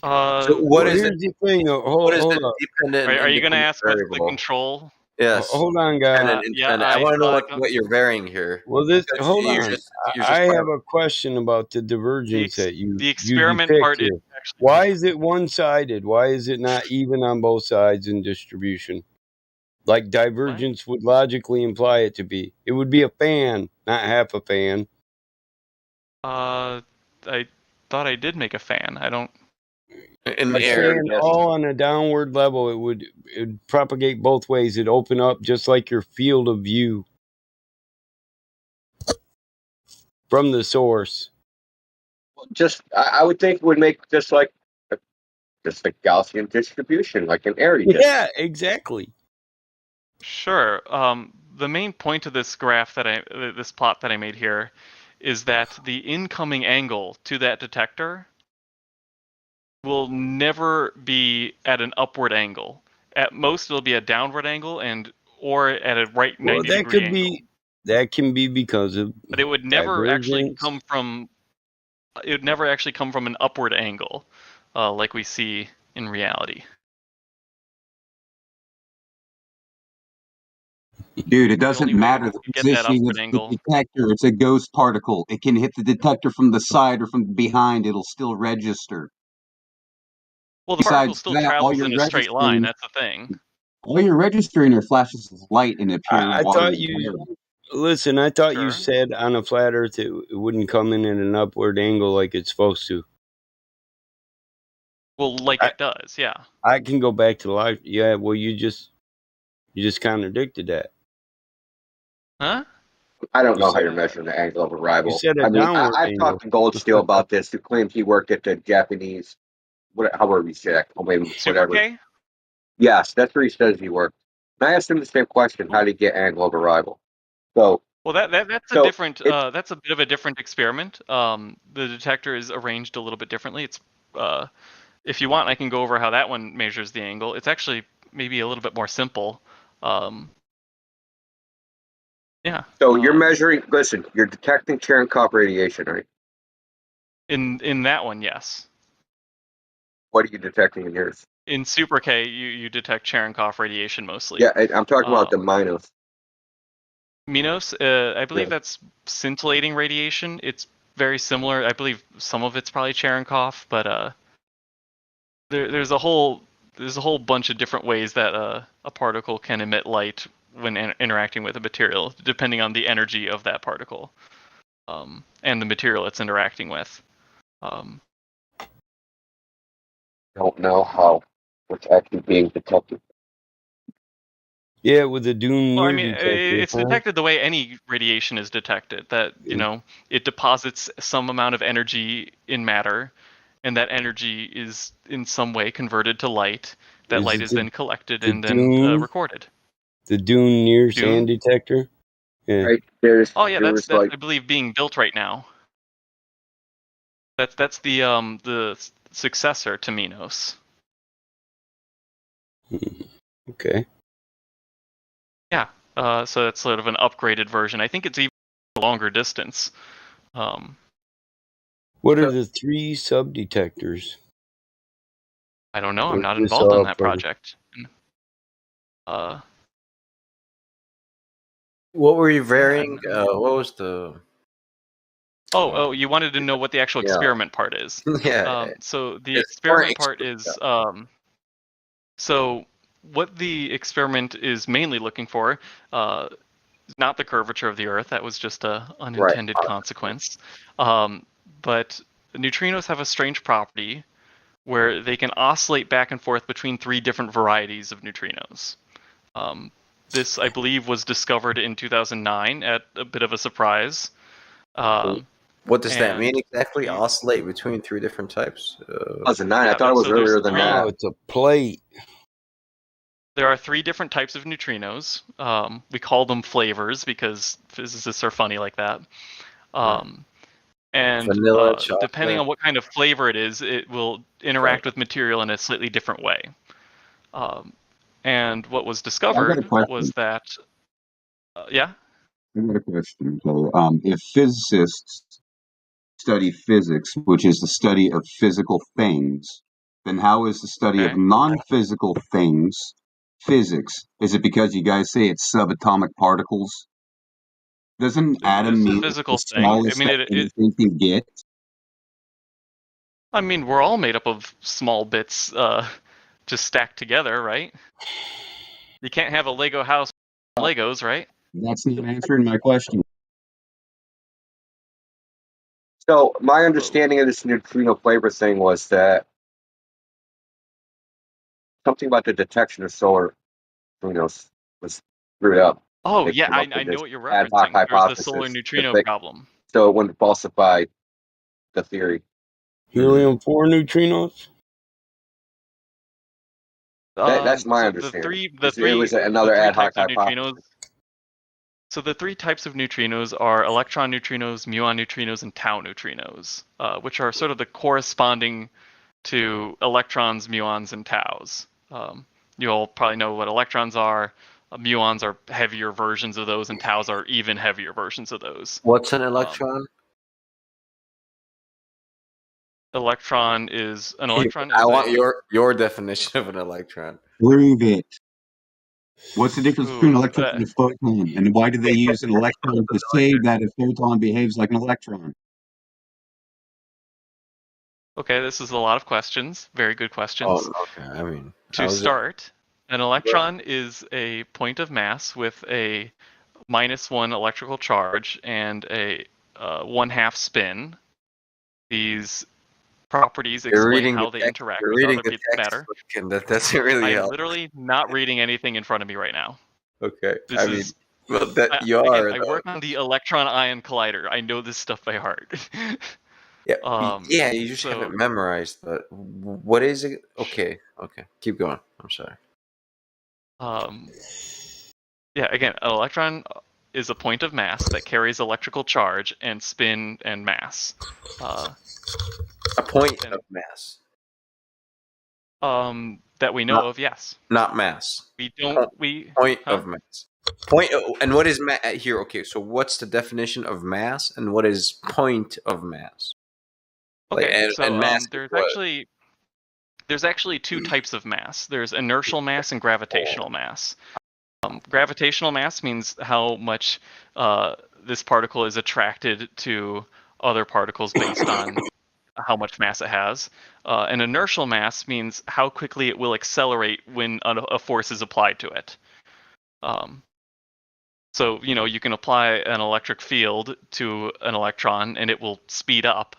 So what is here's the thing? What is the dependent? Are you going to ask variable? what's the control? Yes. Hold on, guys. I want to know what you're varying here. Well, hold on. I have a question about the divergence that the experiment you part here. is actually. Why is it one-sided? Why is it not even on both sides in distribution? Like divergence would logically imply it to be. It would be a fan, not half a fan. I thought I did make a fan. I don't. In the air, all on a downward level, it would propagate both ways. It'd open up just like your field of view from the source. I would think it would make just like Gaussian distribution, like an area. Yeah, exactly. Sure. The main point of this graph this plot that I made here, is that the incoming angle to that detector will never be at an upward angle. At most, it'll be a downward angle, or at a right 90-degree angle. That can be because of. But it would never actually come from. It would never actually come from an upward angle, like we see in reality. Dude, it doesn't matter the positioning of the detector. It's a ghost particle. It can hit the detector from the side or from behind. It'll still register. Well, the particle still travels in a straight line. That's the thing. All you're registering are flashes of light in a pure I thought you said on a flat Earth it wouldn't come in at an upward angle like it's supposed to. Well, it does, yeah. I can go back to life. Yeah, well, you just contradicted that. Huh? I don't know how you're measuring the angle of arrival. You said a downward I've angle. talked to Goldsteel about this, who claims he worked at the Japanese, however you say that, whatever. K? Yes, that's where he says he worked. And I asked him the same question: how do you get angle of arrival? So, well, that's a different. That's a bit of a different experiment. The detector is arranged a little bit differently. It's, if you want, I can go over how that one measures the angle. It's actually maybe a little bit more simple. Yeah. So you're measuring. Listen, you're detecting Cherenkov radiation, right? In that one, yes. What are you detecting in yours? In Super K, you detect Cherenkov radiation mostly. Yeah, I'm talking about the Minos. Minos, I believe that's scintillating radiation. It's very similar. I believe some of it's probably Cherenkov, but there's a whole bunch of different ways that a particle can emit light when interacting with a material, depending on the energy of that particle and the material it's interacting with. Don't know how it's actually being detected. Yeah, with the Dune. Well, I mean, it's detected the way any radiation is detected. That it deposits some amount of energy in matter, and that energy is in some way converted to light. That light is then collected and then recorded. The Dune near sand detector. Yeah. Right, that's I believe being built right now. That's the successor to Minos. Okay. Yeah. So that's sort of an upgraded version. I think it's even a longer distance. What are the 3 sub-detectors? I don't know. I'm not involved in that project. What were you varying? What was the... Oh, you wanted to know what the actual experiment part is. Yeah. So the experiment part is... So what the experiment is mainly looking for is not the curvature of the Earth. That was just an unintended consequence. But neutrinos have a strange property where they can oscillate back and forth between 3 different varieties of neutrinos. This, I believe, was discovered in 2009 at a bit of a surprise. What does that mean exactly? Oscillate between 3 different types? 2009. I thought it was earlier than that. Oh, it's a plate. There are 3 different types of neutrinos. We call them flavors because physicists are funny like that. And Vanilla, depending chocolate. on what kind of flavor it is, it will interact with material in a slightly different way. And what was discovered was that, yeah? I got a question. So, if physicists study physics, which is the study of physical things, then how is the study of non-physical things physics? Is it because you guys say it's subatomic particles? Doesn't atom mean It's a physical the thing. I smallest mean, that anything can get? I mean, we're all made up of small bits just stacked together, right? You can't have a Lego house with Legos, right? That's not answering my question. So my understanding of this neutrino flavor thing was that something about the detection of solar neutrinos was screwed up. Oh, They yeah, came up I with know this what you're ad hoc referencing. There's the solar hypothesis neutrino they- problem. so it wouldn't falsify the theory. Helium-4 neutrinos? That's my So understanding. it was another ad hoc of hypothesis. neutrinos. So the 3 types of neutrinos are electron neutrinos, muon neutrinos, and tau neutrinos, which are sort of the corresponding to electrons, muons, and taus. You all probably know what electrons are. Muons are heavier versions of those, and taus are even heavier versions of those. What's an electron? Electron is an electron. I want your definition of an electron. Prove it. What's the difference between an electron and a photon? And why do they use an electron to say that a photon behaves like an electron? Okay, this is a lot of questions. Very good questions. Oh, okay. I mean, to start, an electron is a point of mass with a -1 electrical charge and a 1/2 spin. These properties explain how they interact with other pieces of matter. That doesn't really help. I'm literally not reading anything in front of me right now. Okay, I mean, I work on the electron-ion collider. I know this stuff by heart. Yeah, you just haven't memorized. But what is it? Okay, keep going. I'm sorry. Yeah, again, an electron is a point of mass that carries electrical charge and spin and mass. A point of mass. That we know of, yes. Not mass. We don't. Point of mass. Point. And what is here? Okay, so what's the definition of mass, and what is point of mass? Okay, there's actually 2 types of mass. There's inertial mass and gravitational mass. Gravitational mass means how much this particle is attracted to other particles based on how much mass it has. And inertial mass means how quickly it will accelerate when a force is applied to it. So, you can apply an electric field to an electron and it will speed up.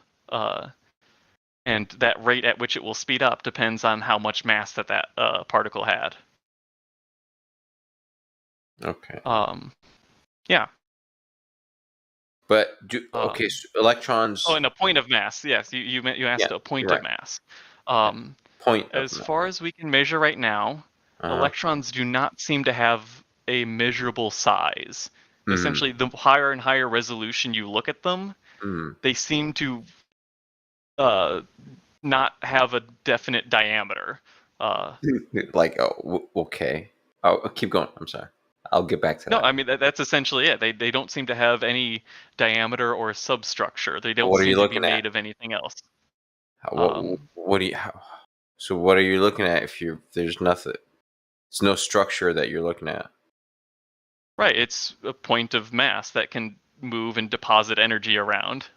And that rate at which it will speed up depends on how much mass that particle had. Okay. Yeah. But so electrons. Oh, and a point of mass. Yes, you asked a point of mass. As far as we can measure right now, electrons do not seem to have a measurable size. Essentially, the higher and higher resolution you look at them, they seem to not have a definite diameter. Okay. Oh, keep going. I'm sorry. I'll get back to that. No, I mean that's essentially it. They don't seem to have any diameter or substructure. They don't seem to be made of anything else. What do you? So what are you looking at? There's nothing, there's no structure that you're looking at. Right. It's a point of mass that can move and deposit energy around.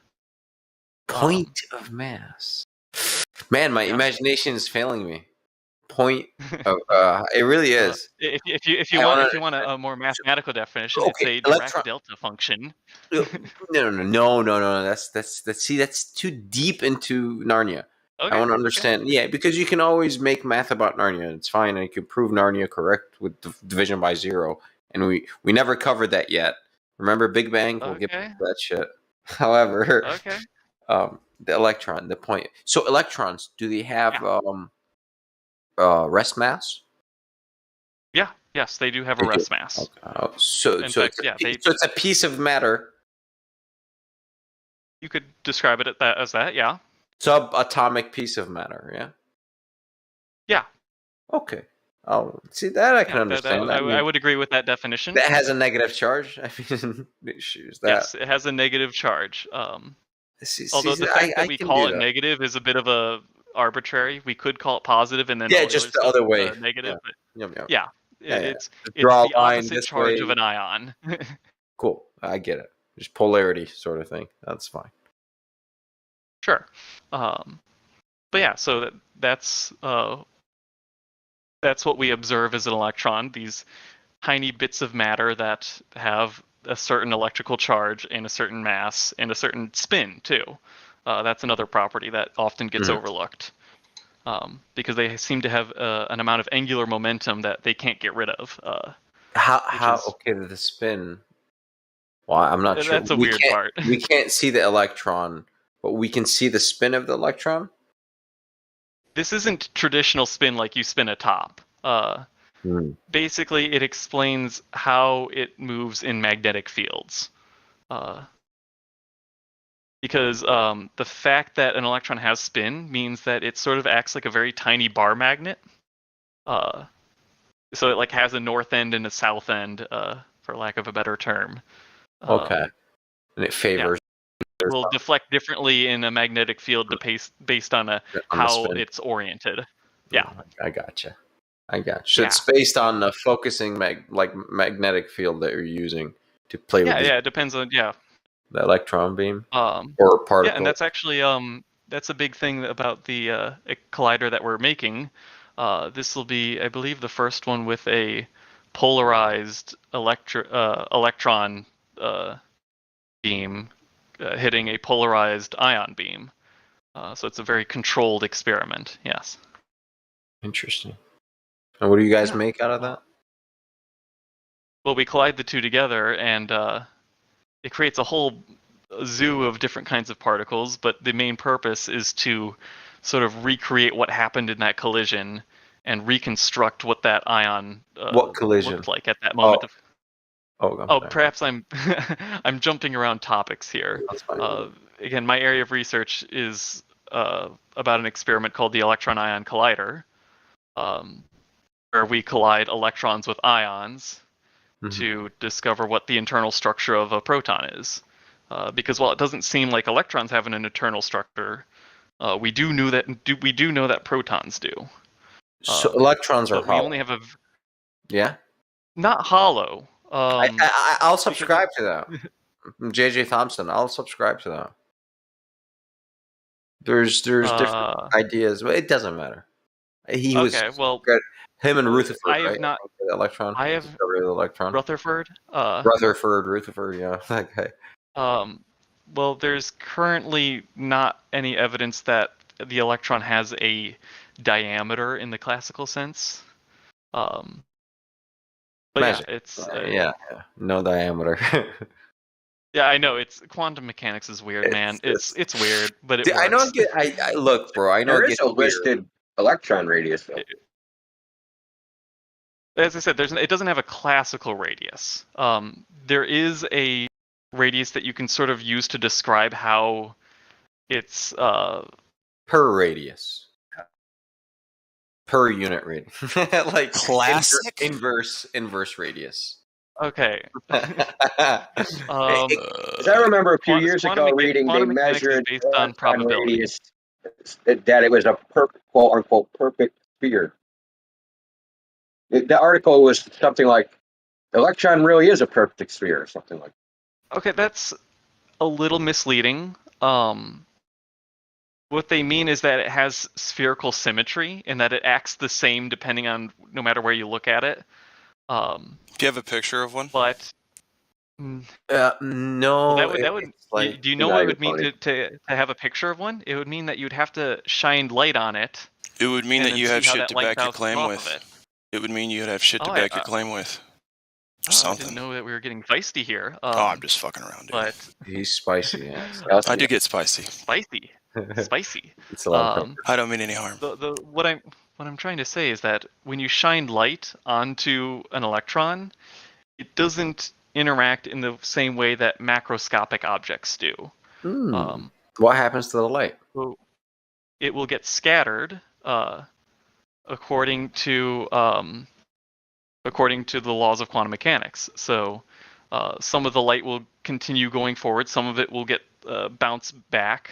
Point of mass. Man, my imagination is failing me. Point of it really is. If you want a more mathematical definition, it's a Dirac delta function. No. That's too deep into Narnia. I want to understand. Yeah, because you can always make math about Narnia. It's fine, and you can prove Narnia correct with division by 0. And we never covered that yet. Remember Big Bang? We'll get back to that shit. However, the electron, the point. So electrons, do they have rest mass? Yes, they do have a rest mass. Okay. So In fact, it's a piece of matter. You could describe it as that, yeah. Subatomic piece of matter, yeah? Yeah. Okay. Oh, see, that I can understand. I would agree with that definition. That has a negative charge. I mean, issues that. Yes, it has a negative charge. Although the fact that we call it negative is a bit of a arbitrary. We could call it positive and then all just the other way. negative. Yeah. But yeah. It's the opposite charge of an ion. Cool. I get it. Just polarity sort of thing. That's fine. Sure. But yeah, so that's what we observe as an electron. These tiny bits of matter that have a certain electrical charge and a certain mass and a certain spin too. That's another property that often gets overlooked because they seem to have an amount of angular momentum that they can't get rid of. Okay, the spin. Well, I'm not sure. That's a weird part. We can't see the electron, but we can see the spin of the electron? This isn't traditional spin like you spin a top. Basically, it explains how it moves in magnetic fields. Because the fact that an electron has spin means that it sort of acts like a very tiny bar magnet. So it like has a north end and a south end, for lack of a better term. Okay. And it favors. It will deflect differently in a magnetic field based on how it's oriented. Yeah. I gotcha. So it's based on the focusing magnetic field that you're using to play with. It depends on the electron beam or particle. Yeah, and that's actually that's a big thing about the collider that we're making. This will be, I believe, the first one with a polarized electron beam hitting a polarized ion beam. So it's a very controlled experiment. Yes. Interesting. And what do you guys make out of that? Well, we collide the two together, and it creates a whole zoo of different kinds of particles, but the main purpose is to sort of recreate what happened in that collision and reconstruct what that ion what collision looked like at that moment. Perhaps I'm I'm jumping around topics here. That's fine. Again, my area of research is about an experiment called the electron-ion collider, where we collide electrons with ions to discover what the internal structure of a proton is. Because while it doesn't seem like electrons have an internal structure, we do know that protons do. So electrons are hollow. We only have Yeah. Not hollow. I'll subscribe to that. JJ Thompson, I'll subscribe to that. There's different ideas, but it doesn't matter. He was him and Rutherford. I have not. The electron. I have the electron. Rutherford. Rutherford. Yeah, that guy. Well, there's currently not any evidence that the electron has a diameter in the classical sense. But Magic. Yeah, it's no diameter. Yeah, I know. It's quantum mechanics is weird, man. It's weird, but it works. I know. I look, bro. I know there is a listed electron radius, though. As I said, it doesn't have a classical radius. There is a radius that you can sort of use to describe how it's per radius, per unit radius, like classic inverse radius. Okay. As I remember a few years ago reading, they measured based on probability radius, that it was a quote unquote perfect sphere. The article was something like, "The electron really is a perfect sphere," or something like that. Okay, that's a little misleading. What they mean is that it has spherical symmetry and that it acts the same depending on no matter where you look at it. Do you have a picture of one? But no. That would. Like, do you know what it would mean to have a picture of one? It would mean that you'd have to shine light on it. It would mean that you have shit to back your claim with. It would mean you'd have shit to back your claim with. Something. I didn't know that we were getting feisty here. I'm just fucking around, dude. But he's spicy. Yeah. I do get spicy. Spicy. It's a lot. I don't mean any harm. What what I'm trying to say is that when you shine light onto an electron, it doesn't interact in the same way that macroscopic objects do. What happens to the light? So it will get scattered according to the laws of quantum mechanics. So some of the light will continue going forward, some of it will get bounced back,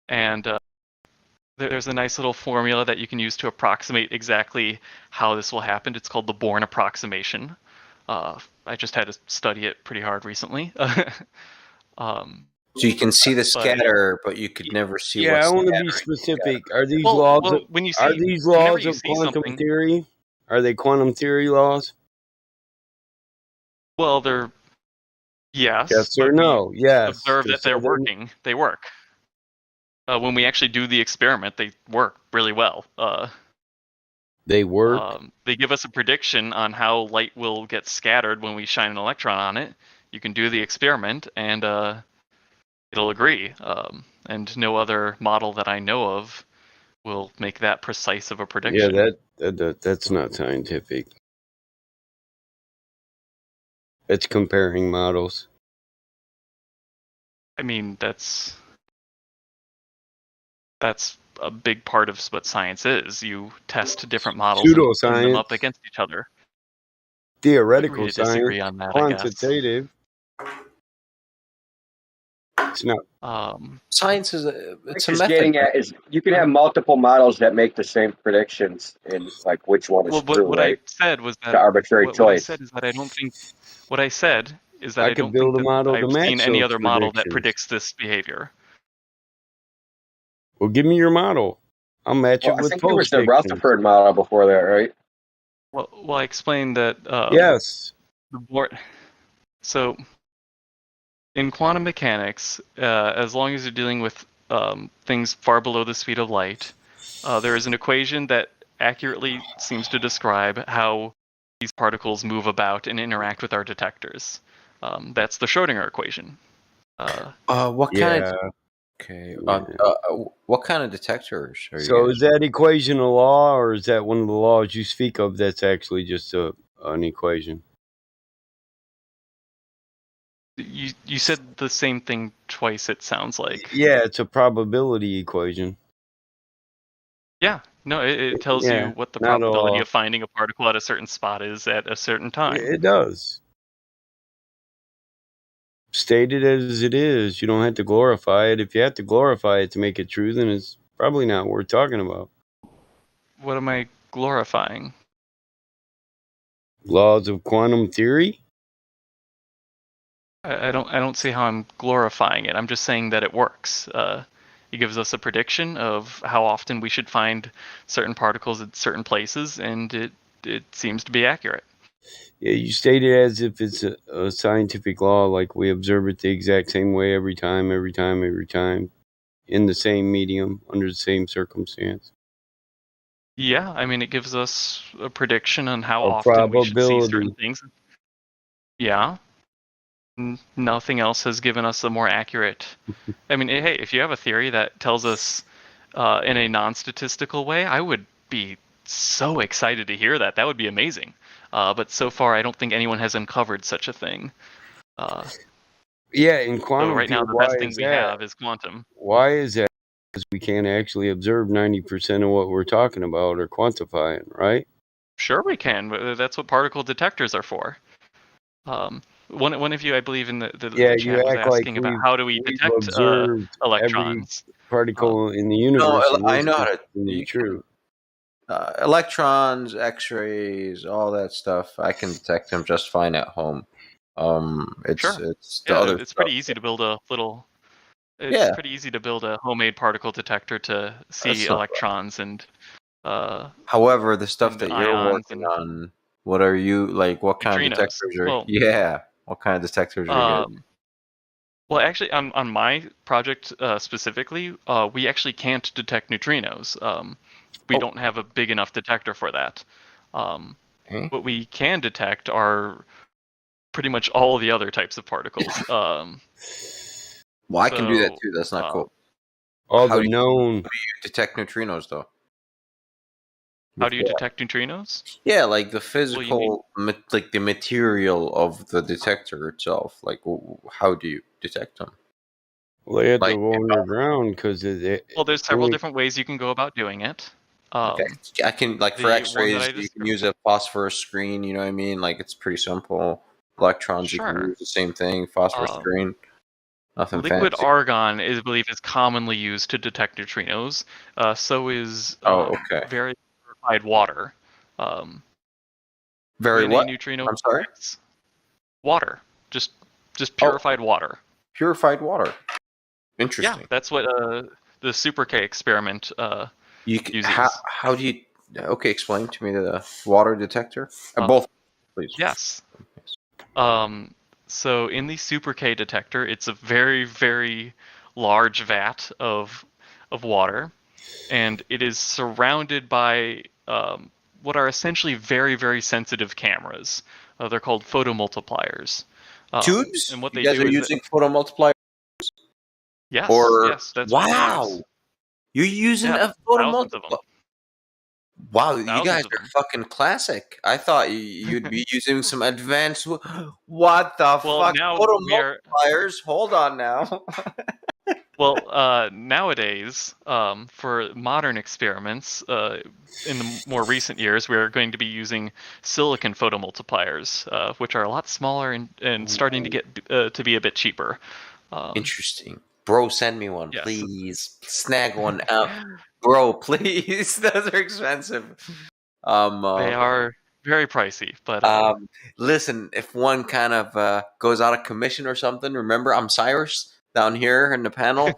and there's a nice little formula that you can use to approximate exactly how this will happen. It's called the Born approximation. I just had to study it pretty hard recently. So you can see the scatter, but you could never see. Yeah, I want to be specific. Are these laws? When you see, are these laws of quantum theory? Are they quantum theory laws? Well, they're yes. Yes or no? Yes. Observe that they're working. They work. When we actually do the experiment, they work really well. They work. They give us a prediction on how light will get scattered when we shine an electron on it. You can do the experiment, and it'll agree. And no other model that I know of will make that precise of a prediction. Yeah, that's not scientific. It's comparing models. I mean, that's a big part of what science is. You test different models and put them up against each other. Theoretical science, disagree on that, quantitative. It's not. Science is it's a method. Getting at is you can have multiple models that make the same predictions, and like which one is true. What right? I said was that the arbitrary choice. What I said is that I don't think. What I said is that I don't think that I've seen any other model that predicts this behavior. Well, give me your model. I'll match it with I think there was the Rutherford model before that, right? Well, I explained that. Yes. So, in quantum mechanics, as long as you're dealing with things far below the speed of light, there is an equation that accurately seems to describe how these particles move about and interact with our detectors. That's the Schrödinger equation. What kind of? Okay. What kind of detectors are you? So is that equation a law, or is that one of the laws you speak of that's actually just an equation? You said the same thing twice, it sounds like. Yeah, it's a probability equation. Yeah. No, it tells you what the probability of finding a particle at a certain spot is at a certain time. It does. Stated as it is, you don't have to glorify it. If you have to glorify it to make it true, then it's probably not worth talking about. What am I glorifying? Laws of quantum theory? I don't see how I'm glorifying it. I'm just saying that it works. It gives us a prediction of how often we should find certain particles at certain places, and it seems to be accurate. Yeah, you state it as if it's a scientific law, like we observe it the exact same way every time, in the same medium, under the same circumstance. Yeah, I mean, it gives us a prediction on how often we should see certain things. Yeah. Nothing else has given us a more accurate... I mean, hey, if you have a theory that tells us in a non-statistical way, I would be so excited to hear that. That would be amazing. But so far, I don't think anyone has uncovered such a thing. Yeah, in quantum. So right now, the best thing we have is quantum. Why is that? Because we can't actually observe 90% of what we're talking about or quantify it, right? Sure we can. That's what particle detectors are for. One of you, I believe, in the chat was asking about how do we detect electrons. Every particle in the universe. No, I know how to. Be true. Electrons, X-rays, all that stuff. I can detect them just fine at home. It's pretty easy to build a little. It's pretty easy to build a homemade particle detector to see electrons and. However, the stuff that you're working on, what are you like? What kind of detectors are? What kind of detectors are you getting? Well, actually, on my project specifically, we actually can't detect neutrinos. We don't have a big enough detector for that. What we can detect are pretty much all the other types of particles. Well, I can do that too. That's not cool. All the known. How do you detect neutrinos, though? How do you detect neutrinos? Yeah, like the physical, like the material of the detector itself. Like, how do you detect them? Well, they have to go underground because well, there's several different ways you can go about doing it. Okay. I can, like, for X-rays, you can use a phosphorus screen. You know what I mean? Like, it's pretty simple. Electrons, you can use the same thing. Phosphorus screen. Nothing Liquid fancy. argon is, I believe, is commonly used to detect neutrinos. So is very purified water. Very what? Neutrino I'm sorry? Water. Just purified water. Purified water. Interesting. Yeah, that's what the Super K experiment uses. How do you... Okay, explain to me the water detector. Both, please. Yes. So in the Super K detector, it's a very, very large vat of water, and it is surrounded by what are essentially very, very sensitive cameras. They're called photomultipliers. Tubes? And what you they guys do are using photomultipliers? Yes. Or, yes. That's wow. You're using a photomultiplier. Wow, you guys are fucking classic. I thought you'd be using some advanced... What the fuck? Now photomultipliers? Hold on now. Well, nowadays, for modern experiments, in the more recent years, we're going to be using silicon photomultipliers, which are a lot smaller and starting to get to be a bit cheaper. Interesting. Bro, send me one, please. Snag one out. Bro, please. Those are expensive. They are very pricey, but... listen, if one kind of goes out of commission or something, remember, I'm Cyrus down here in the panel.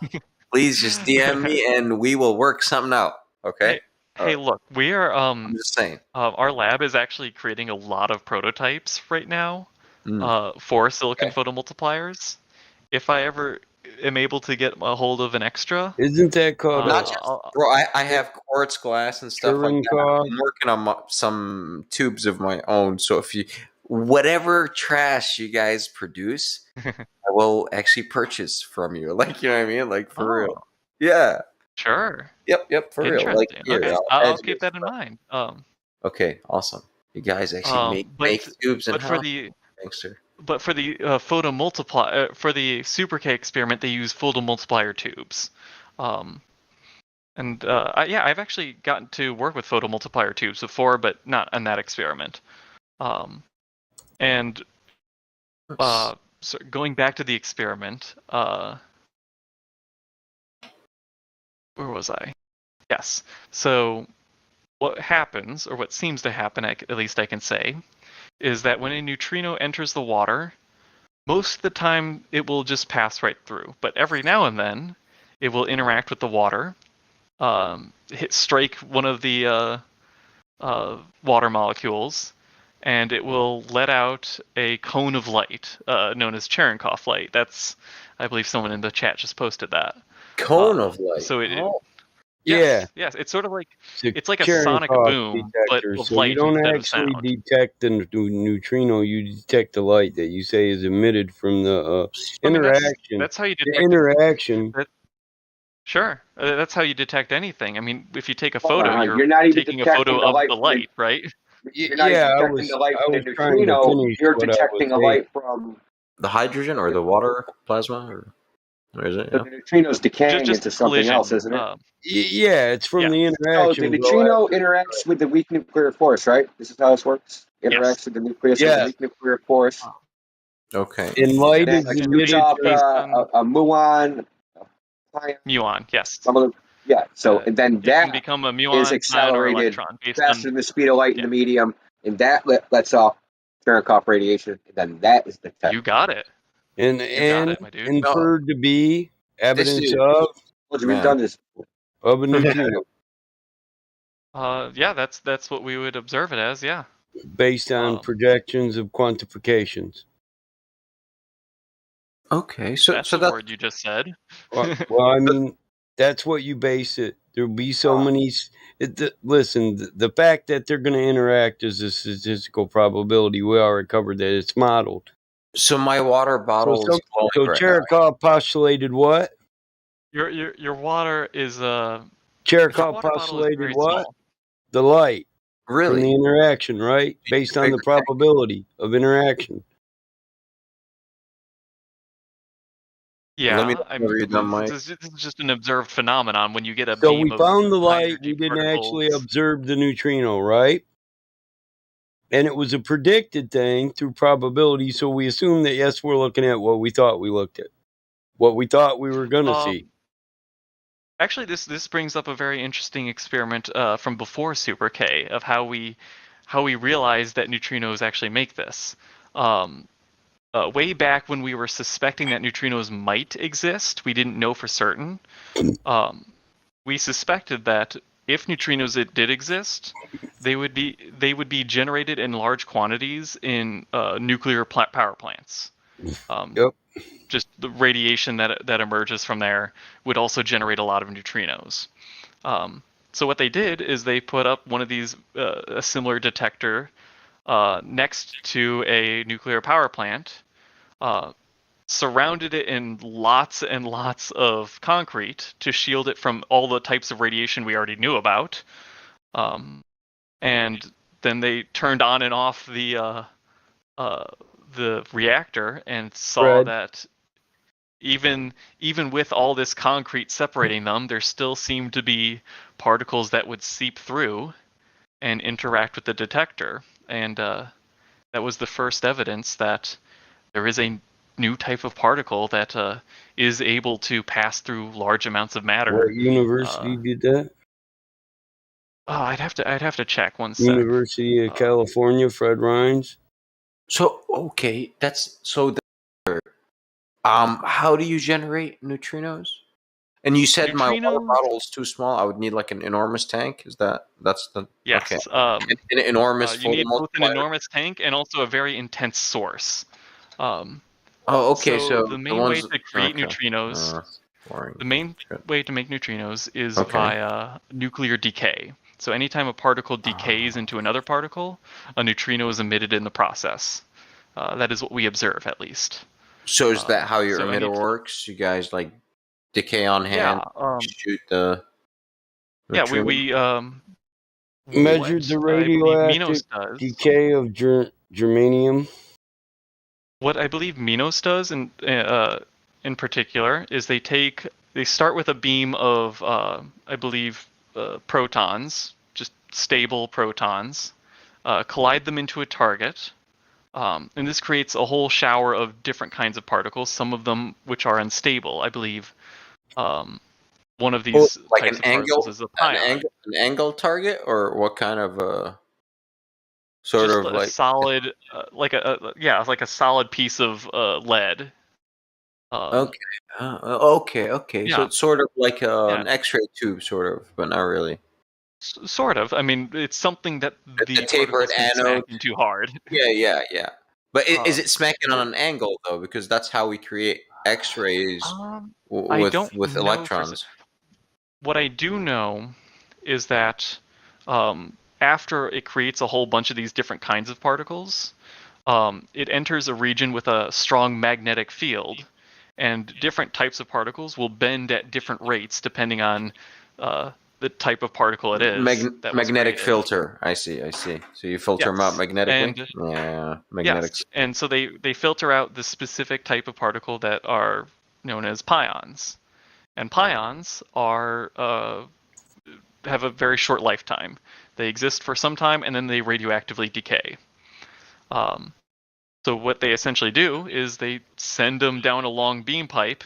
Please just DM me and we will work something out. Okay? Hey, look, we are... I'm just saying. Our lab is actually creating a lot of prototypes right now for silicon photomultipliers. If I ever am able to get a hold of an extra... Isn't that called... bro, I have quartz glass and stuff like that. I'm working on some tubes of my own. So if you... Whatever trash you guys produce, I will actually purchase from you. Like, you know what I mean? Like, for real. Yeah. Sure. Yep, for real. Like, here, okay, I'll keep that in mind. Okay, awesome. You guys actually make tubes and But for the photomultiplier, for the Super K experiment, they use photomultiplier tubes. I've actually gotten to work with photomultiplier tubes before, but not on that experiment. So going back to the experiment, where was I? Yes. So what happens, or what seems to happen, at least I can say, is that when a neutrino enters the water, most of the time it will just pass right through. But every now and then, it will interact with the water, strike one of the water molecules, and it will let out a cone of light, known as Cherenkov light. That's, I believe, someone in the chat just posted that. Cone of light. So yes, it's sort of like it's like a sonic boom, but of so light you don't instead actually of sound. detect the neutrino; you detect the light that you say is emitted from the interaction. That's how you detect the interaction. Sure, that's how you detect anything. I mean, if you take a photo, you're not even taking a photo of the light, right? You're not detecting the light from the neutrino. You're detecting a light from the hydrogen or the water plasma, or is it? The neutrino's decaying into something else, isn't it? Yeah, it's from the interaction. So the neutrino interacts with the weak nuclear force, right? This is how this works. Interacts with the nucleus of the weak nuclear force. Okay. And light is emitted off a muon. Muon, yes. Yeah. So and then that can become a muon, is accelerated faster than the speed of light in the medium, and that lets off Cherenkov radiation. And then that is detected. You got it. And inferred to be evidence we've done this of a neutrino. Yeah, that's what we would observe it as. Yeah, based on projections of quantifications. Okay, that's the word you just said. Well, I mean, that's what you base it. There'll be so many. Listen, the fact that they're going to interact is a statistical probability. We already covered that. It's modeled. So my water bottle is so Cherenkov postulated what? Your water is Cherenkov postulated what? Small. The light. Really? From the interaction, right? Based on the probability of interaction. Yeah, I mean, this is just an observed phenomenon when you get a So beam we of found the high light. energy We didn't particles. actually observe the neutrino, right? And it was a predicted thing through probability. So we assume that, yes, we're looking at what we thought we looked at, what we thought we were going to see. Actually, this brings up a very interesting experiment from before Super K of how we realized that neutrinos actually make this. Way back when we were suspecting that neutrinos might exist, we didn't know for certain. We suspected that if neutrinos did exist, they would be generated in large quantities in nuclear power plants. Yep. Just the radiation that emerges from there would also generate a lot of neutrinos. So what they did is they put up one of these a similar detector next to a nuclear power plant, surrounded it in lots and lots of concrete to shield it from all the types of radiation we already knew about, and then they turned on and off the reactor and saw that even with all this concrete separating them, there still seemed to be particles that would seep through and interact with the detector. And that was the first evidence that there is a new type of particle that is able to pass through large amounts of matter. What university did that? Oh, I'd have to check one sec. University of California, Fred Rines. So okay, how do you generate neutrinos? And you said my water bottle is too small. I would need like an enormous tank. That's the yes? Okay. An enormous. You need both an enormous tank and also a very intense source. Okay. So the main way to create neutrinos, the main way to make neutrinos is via nuclear decay. So anytime a particle decays into another particle, a neutrino is emitted in the process. That is what we observe, at least. So is that how your emitter works? You guys like decay on hand, shoot the neutrino? We measured the radioactive decay of germanium. What I believe Minos does in particular is they start with a beam of I believe protons, just stable protons, collide them into a target, and this creates a whole shower of different kinds of particles, some of them which are unstable. I believe one of these types of particles is a pion. An angle target, or what kind of sort of like solid, like a solid piece of lead. Okay. Yeah. So it's sort of like an X-ray tube, sort of, but not really. Sort of. I mean, it's something that the tapered anode too hard. Yeah. But is it smacking on an angle though? Because that's how we create X-rays with electrons. What I do know is that after it creates a whole bunch of these different kinds of particles, it enters a region with a strong magnetic field, and different types of particles will bend at different rates depending on the type of particle it is. Magnetic filter. I see. So you filter them out magnetically? Magnetics. Yes. And so they filter out the specific type of particle that are known as pions. And pions are have a very short lifetime. They exist for some time and then they radioactively decay. So what they essentially do is they send them down a long beam pipe,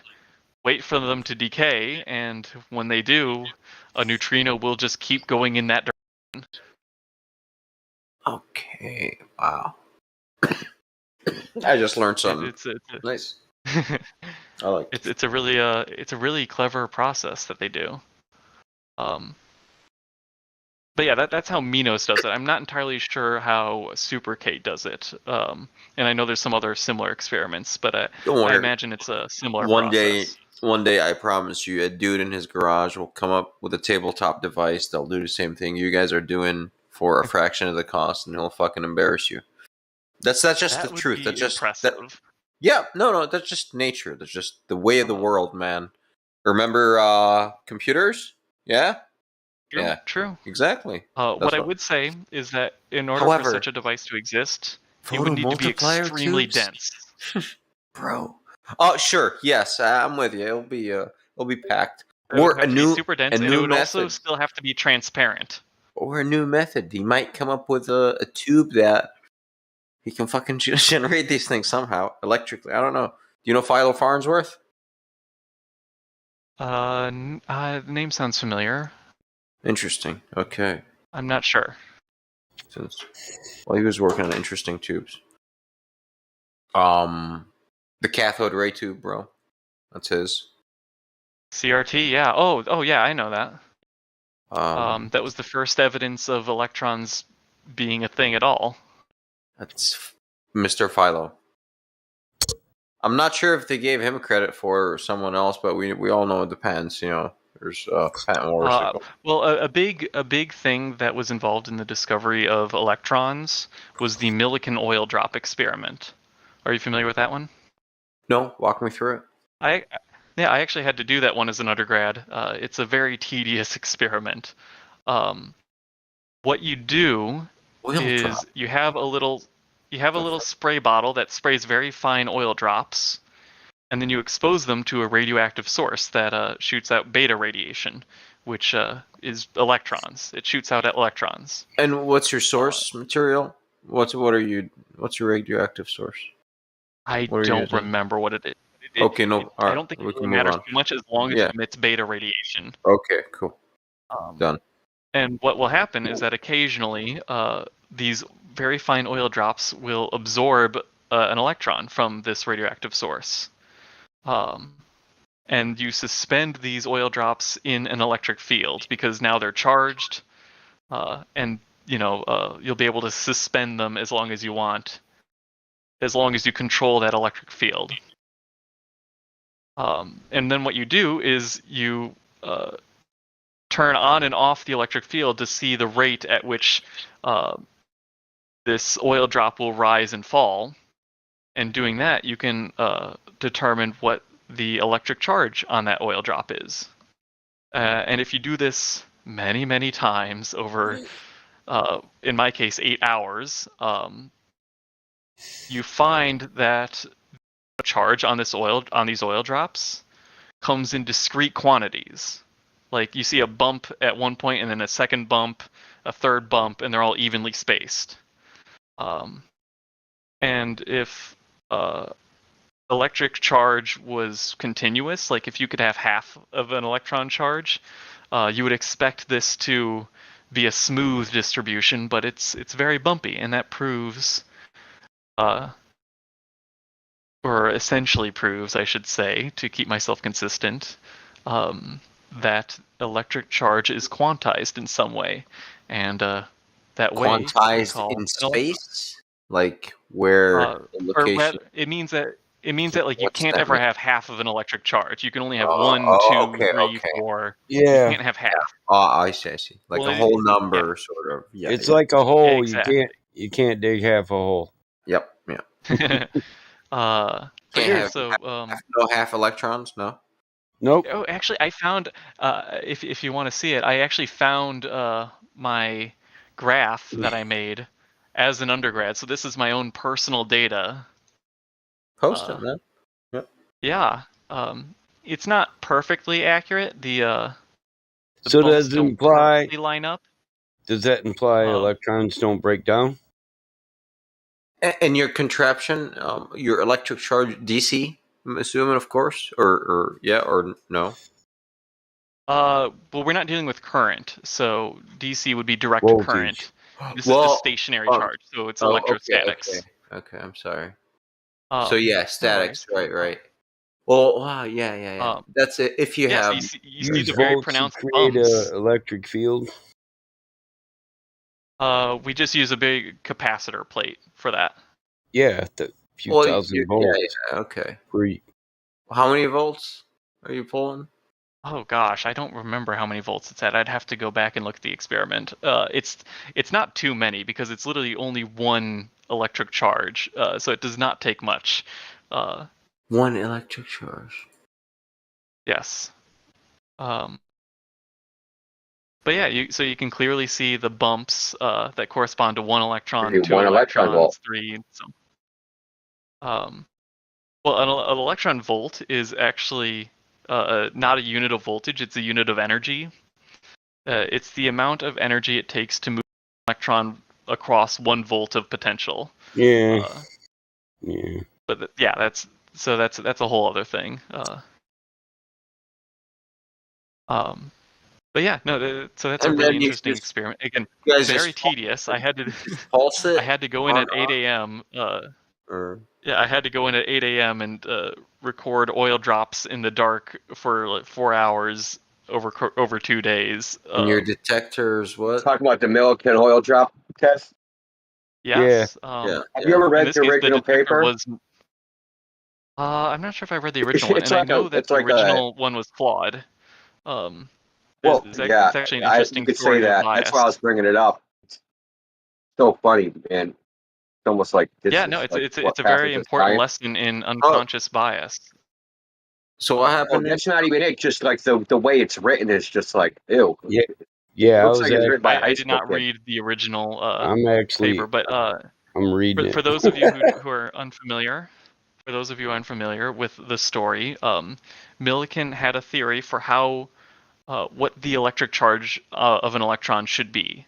wait for them to decay, and when they do, a neutrino will just keep going in that direction. Okay. Wow. I just learned something. It's nice. I like it. It's a really clever process that they do. But yeah, that's how Minos does it. I'm not entirely sure how Super K does it. And I know there's some other similar experiments, but I imagine it's a similar process. One day, I promise you, a dude in his garage will come up with a tabletop device. They'll do the same thing you guys are doing for a fraction of the cost, and he'll fucking embarrass you. That's just the truth. That's just impressive. No, that's just nature. That's just the way of the world, man. Remember computers? Yeah? True. Exactly. What I would say is that in order for such a device to exist, it would need to be extremely dense. Bro. Oh, sure. Yes, I'm with you. It'll be packed. Or a new super dense, and it would method. also still have to be transparent. Or a new method. He might come up with a tube that he can fucking generate these things somehow electrically. I don't know. Do you know Philo Farnsworth? The name sounds familiar. Interesting. Okay. I'm not sure. Well, he was working on interesting tubes. The cathode ray tube, bro. That's his. CRT, yeah. Oh, yeah. I know that. That was the first evidence of electrons being a thing at all. That's Mr. Philo. I'm not sure if they gave him credit for it or someone else, but we all know it depends. You know, there's patent wars. Well, a big thing that was involved in the discovery of electrons was the Millikan oil drop experiment. Are you familiar with that one? No, walk me through it. I actually had to do that one as an undergrad. It's a very tedious experiment. What you do is you have a little spray bottle that sprays very fine oil drops, and then you expose them to a radioactive source that shoots out beta radiation, which is electrons. It shoots out at electrons. And what's your source material? What's your radioactive source? I don't remember what it is. Okay, no. I don't think it really matters too much as long as it emits beta radiation. Okay, cool. Done. And what will happen is that occasionally these very fine oil drops will absorb an electron from this radioactive source. And you suspend these oil drops in an electric field because now they're charged, and you'll be able to suspend them as long as you want, as long as you control that electric field. And then what you do is you turn on and off the electric field to see the rate at which this oil drop will rise and fall. And doing that, you can determine what the electric charge on that oil drop is. And if you do this many, many times over, in my case, 8 hours, you find that the charge on these oil drops comes in discrete quantities. Like you see a bump at one point, and then a second bump, a third bump, and they're all evenly spaced. And if electric charge was continuous, like if you could have half of an electron charge, you would expect this to be a smooth distribution, but it's very bumpy, and that proves, or essentially proves, I should say, to keep myself consistent, that electric charge is quantized in some way, and that way quantized in space, like where the location. It means that like you can't ever have half of an electric charge. You can only have 1, 2, 3, 4. Yeah. You can't have half. I see. Like a whole number, sort of. Yeah. It's like a hole. Exactly. You can't dig half a hole. Yep. Yeah. No half electrons. No. Nope. Oh, actually, I found. If you want to see it, I actually found my graph that I made as an undergrad. So this is my own personal data. Post it, man. Yep. Yeah. It's not perfectly accurate. The so does it imply line up? Does that imply electrons don't break down? And your contraption, your electric charge, DC, I'm assuming, of course, or no? Well, we're not dealing with current, so DC would be direct current. This is just stationary charge, so it's electrostatics. Okay, I'm sorry. So yeah, statics, right. Well, wow, yeah. That's it. If you have so you see the very pronounced create an electric field. We just use a big capacitor plate for that. Yeah, the few thousand volts. Yeah, okay. How many volts are you pulling? Oh gosh, I don't remember how many volts it's at. I'd have to go back and look at the experiment. It's not too many because it's literally only one electric charge, so it does not take much. One electric charge. Yes. But yeah, so you can clearly see the bumps that correspond to 1 electron, 2 1 electron electrons, volt. 3. So, well, an electron volt is actually not a unit of voltage; it's a unit of energy. It's the amount of energy it takes to move an electron across 1 volt of potential. Yeah. Yeah. But yeah, that's a whole other thing. But yeah, no. So that's a really interesting experiment. Again, very tedious. I had to pulse it. I had to go in at 8 a.m. Yeah, I had to go in at 8 a.m. and record oil drops in the dark for like 4 hours over 2 days. And your detectors, what? Talking about the Millikan oil drop test? Yes. Have you ever read the original paper? I'm not sure if I read the original one, and I know that the like original one was flawed. Well, it's actually an interesting you could story say that. of bias. That's why I was bringing it up. It's so funny, man. It's almost like this. Yeah, no, it's a very important lesson in unconscious bias. So what happened? That's not even it. Just like the way it's written is just like ew. Yeah. It looks like it's written by a high I did not school kid. read the original paper, but I'm reading it. For those of you who are unfamiliar, with the story, Millikan had a theory for how what the electric charge of an electron should be.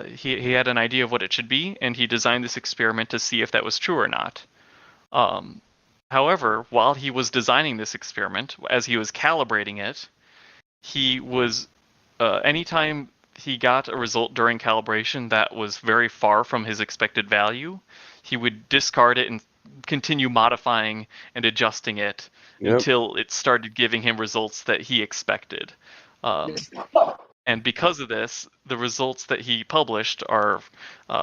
He had an idea of what it should be, and he designed this experiment to see if that was true or not. However, while he was designing this experiment, as he was calibrating it, he was anytime he got a result during calibration that was very far from his expected value, he would discard it and continue modifying and adjusting it until it started giving him results that he expected. And because of this, the results that he published are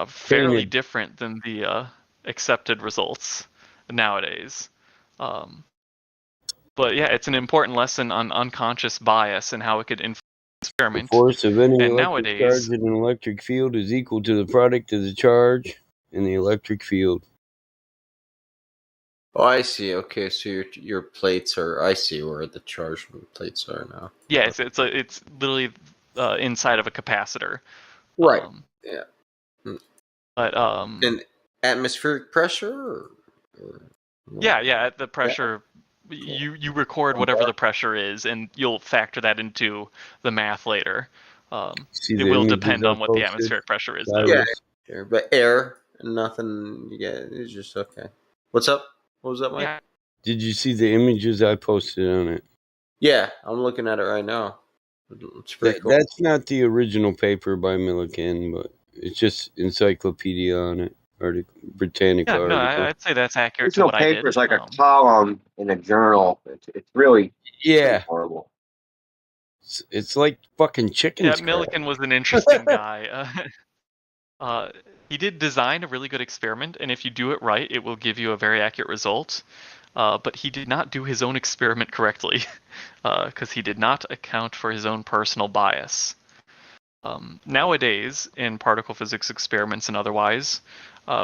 fairly different than the accepted results nowadays. But yeah, it's an important lesson on unconscious bias and how it could influence the experiment. The force of any and electric nowadays, charge in an electric field is equal to the product of the charge in the electric field. Oh, I see. Okay, so your plates are. I see where the charge plates are now. Yeah, it's literally inside of a capacitor. Right. Yeah. But and atmospheric pressure. Yeah, at the pressure. Yeah. You record whatever the pressure is, and you'll factor that into the math later. It will depend on what the atmospheric pressure is. Yeah, but air, nothing. Yeah, it's just okay. What's up? What was that, Mike? Yeah. Did you see the images I posted on it? Yeah, I'm looking at it right now. It's pretty cool. That's not the original paper by Millikan, but it's just encyclopedia on it, or Britannica article. I'd say that's accurate to what I did. Paper is like a column in a journal. It's really horrible. It's like fucking chicken. Yeah, Millikan was an interesting guy. He did design a really good experiment, and if you do it right, it will give you a very accurate result. But he did not do his own experiment correctly, because he did not account for his own personal bias. Nowadays, in particle physics experiments and otherwise,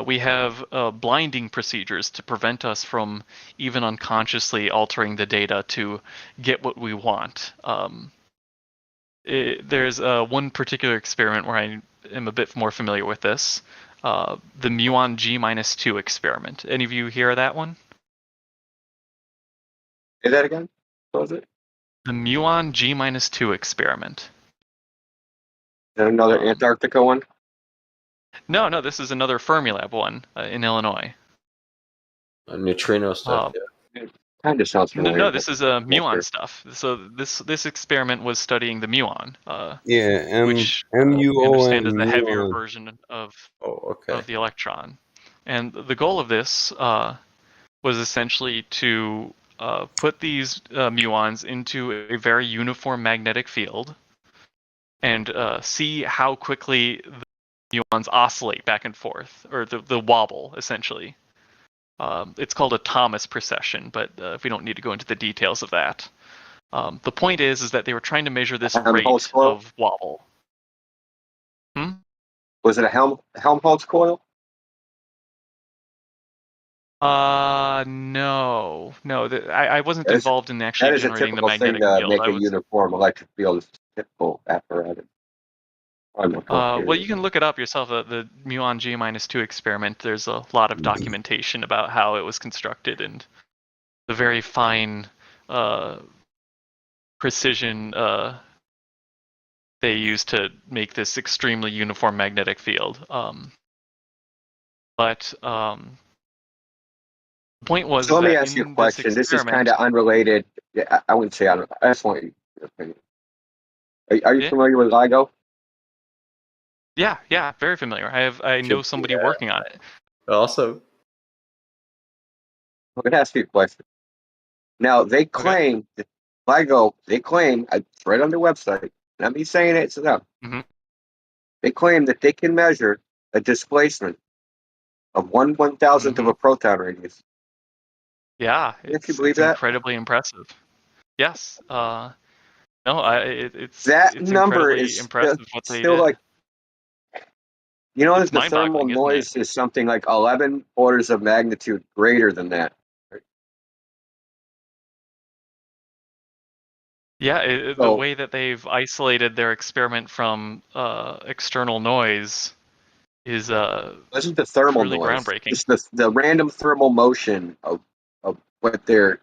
we have blinding procedures to prevent us from even unconsciously altering the data to get what we want. There's one particular experiment where I am a bit more familiar with this, the muon G-2 experiment. Any of you hear of that one? Say that again? What was it? The muon G-2 experiment. Is that another Antarctica one? No, this is another Fermilab one in Illinois. Neutrino stuff, yeah. Kind of sounds familiar. No, this is muon stuff. So this experiment was studying the muon. Which we understand is the heavier version of the electron. And the goal of this was essentially to put these muons into a very uniform magnetic field and see how quickly the muons oscillate back and forth, or the wobble, essentially. It's called a Thomas precession, but we don't need to go into the details of that. The point is that they were trying to measure this rate of wobble. Was it a Helmholtz coil? No. I wasn't involved in actually generating the magnetic field. That is a typical thing to make a uniform electric field. Is typical apparatus. Well, you can look it up yourself. The muon G-2 experiment. There's a lot of documentation about how it was constructed and the very fine precision they used to make this extremely uniform magnetic field. But the point was so let me that ask you a in question. This is kind of unrelated. Yeah, I wouldn't say I just want your opinion. Are you familiar with LIGO? Yeah, very familiar. I know somebody working on it. Awesome. I'm going to ask you a question. Now, they claim that LIGO, it's right on their website, not me saying it, it's them. Mm-hmm. They claim that they can measure a displacement of 1/1000th of a proton radius. Yeah, Can't you believe that? Incredibly impressive. Yes. No, it's number incredibly is impressive what they still did. like, you know, it's that the thermal noise is something like 11 orders of magnitude greater than that. Yeah, the way that they've isolated their experiment from external noise is wasn't the thermal truly noise, groundbreaking. just the random thermal motion of what they're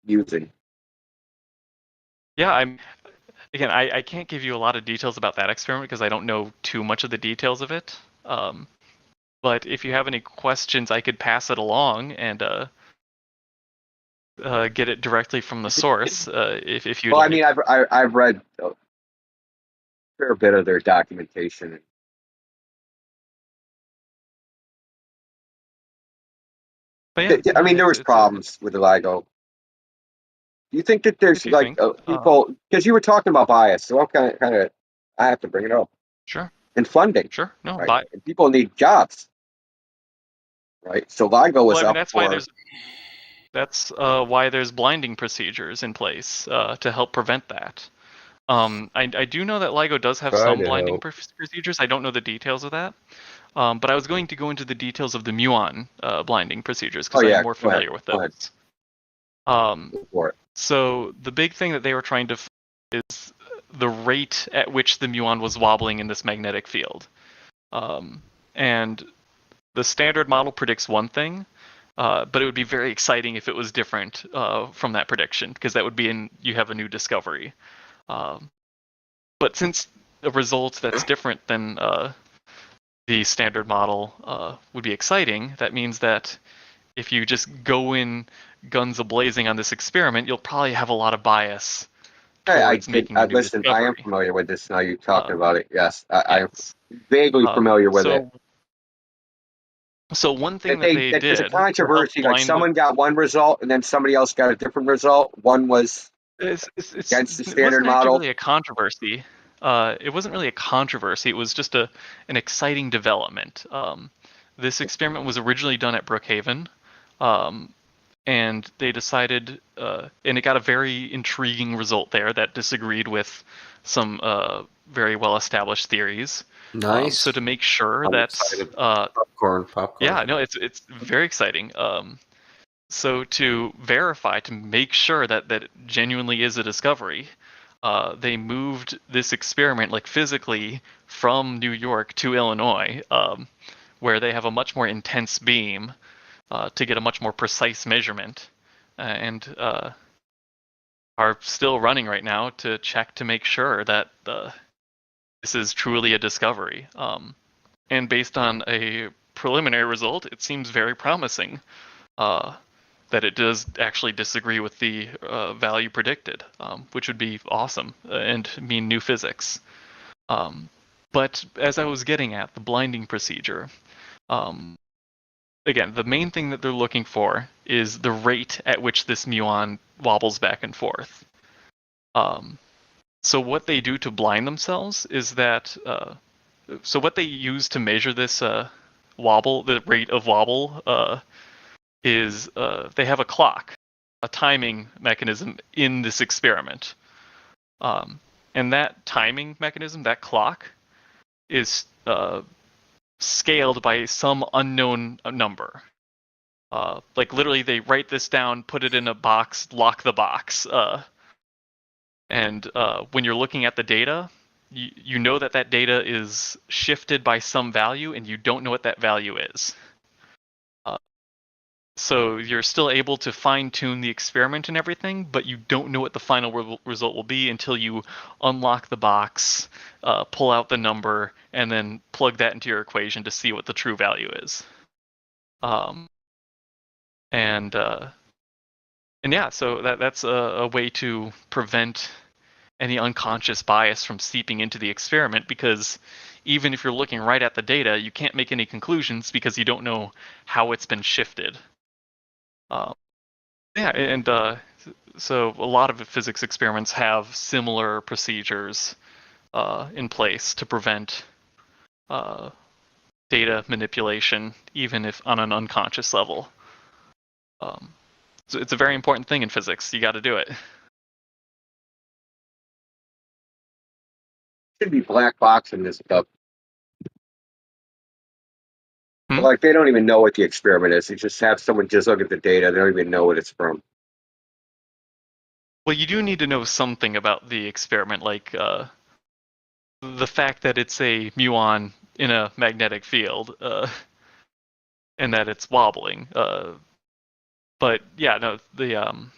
using. Yeah, I can't give you a lot of details about that experiment because I don't know too much of the details of it. But if you have any questions, I could pass it along and get it directly from the source. If you. Well, I mean, I've read a fair bit of their documentation. Yeah, I mean, there was problems with the LIGO. Do you think that there's like people, because you were talking about bias, so I'm kind of, I have to bring it up. Sure. And funding. Sure. No. Right? And people need jobs. Right. So LIGO was up for. That's why there's blinding procedures in place to help prevent that. I do know that LIGO does have some blinding procedures. I don't know the details of that. But I was going to go into the details of the muon blinding procedures because I'm more familiar with those. So the big thing that they were trying to find is the rate at which the muon was wobbling in this magnetic field. And the standard model predicts one thing, but it would be very exciting if it was different from that prediction, because that would be you have a new discovery. But since a result that's different than the standard model would be exciting, that means that if you just go in guns a-blazing on this experiment, you'll probably have a lot of bias towards making a new discovery. I am familiar with this now. You talked about it. Yes, I'm vaguely familiar with it. So one thing that they did. There's a controversy. Like someone got one result, and then somebody else got a different result. One was against the standard model. It wasn't really a controversy. It wasn't really a controversy. It was just an exciting development. This experiment was originally done at Brookhaven. And they decided, and it got a very intriguing result there that disagreed with some very well-established theories. Nice. So to make sure that popcorn. Yeah, no, it's very exciting. So to verify, to make sure that it genuinely is a discovery, they moved this experiment like physically from New York to Illinois, where they have a much more intense beam. To get a much more precise measurement, and are still running right now to check to make sure that this is truly a discovery. And based on a preliminary result, it seems very promising that it does actually disagree with the value predicted, which would be awesome and mean new physics. But as I was getting at, the blinding procedure. Again, the main thing that they're looking for is the rate at which this muon wobbles back and forth. So what they do to blind themselves is that, so what they use to measure this wobble, the rate of wobble, is they have a clock, a timing mechanism in this experiment. And that timing mechanism, that clock, is scaled by some unknown number. Like literally they write this down, put it in a box, lock the box. And when you're looking at the data, you know that data is shifted by some value, and you don't know what that value is. So you're still able to fine-tune the experiment and everything, but you don't know what the final result will be until you unlock the box, pull out the number, and then plug that into your equation to see what the true value is. And yeah, so that's a way to prevent any unconscious bias from seeping into the experiment, because even if you're looking right at the data, you can't make any conclusions because you don't know how it's been shifted. Yeah, and so a lot of physics experiments have similar procedures in place to prevent data manipulation, even if on an unconscious level. So it's a very important thing in physics. You got to do it. Should be black box in this stuff. Like, they don't even know what the experiment is. You just have someone just look at the data. They don't even know what it's from. Well, you do need to know something about the experiment, like the fact that it's a muon in a magnetic field, and that it's wobbling. But yeah, no, the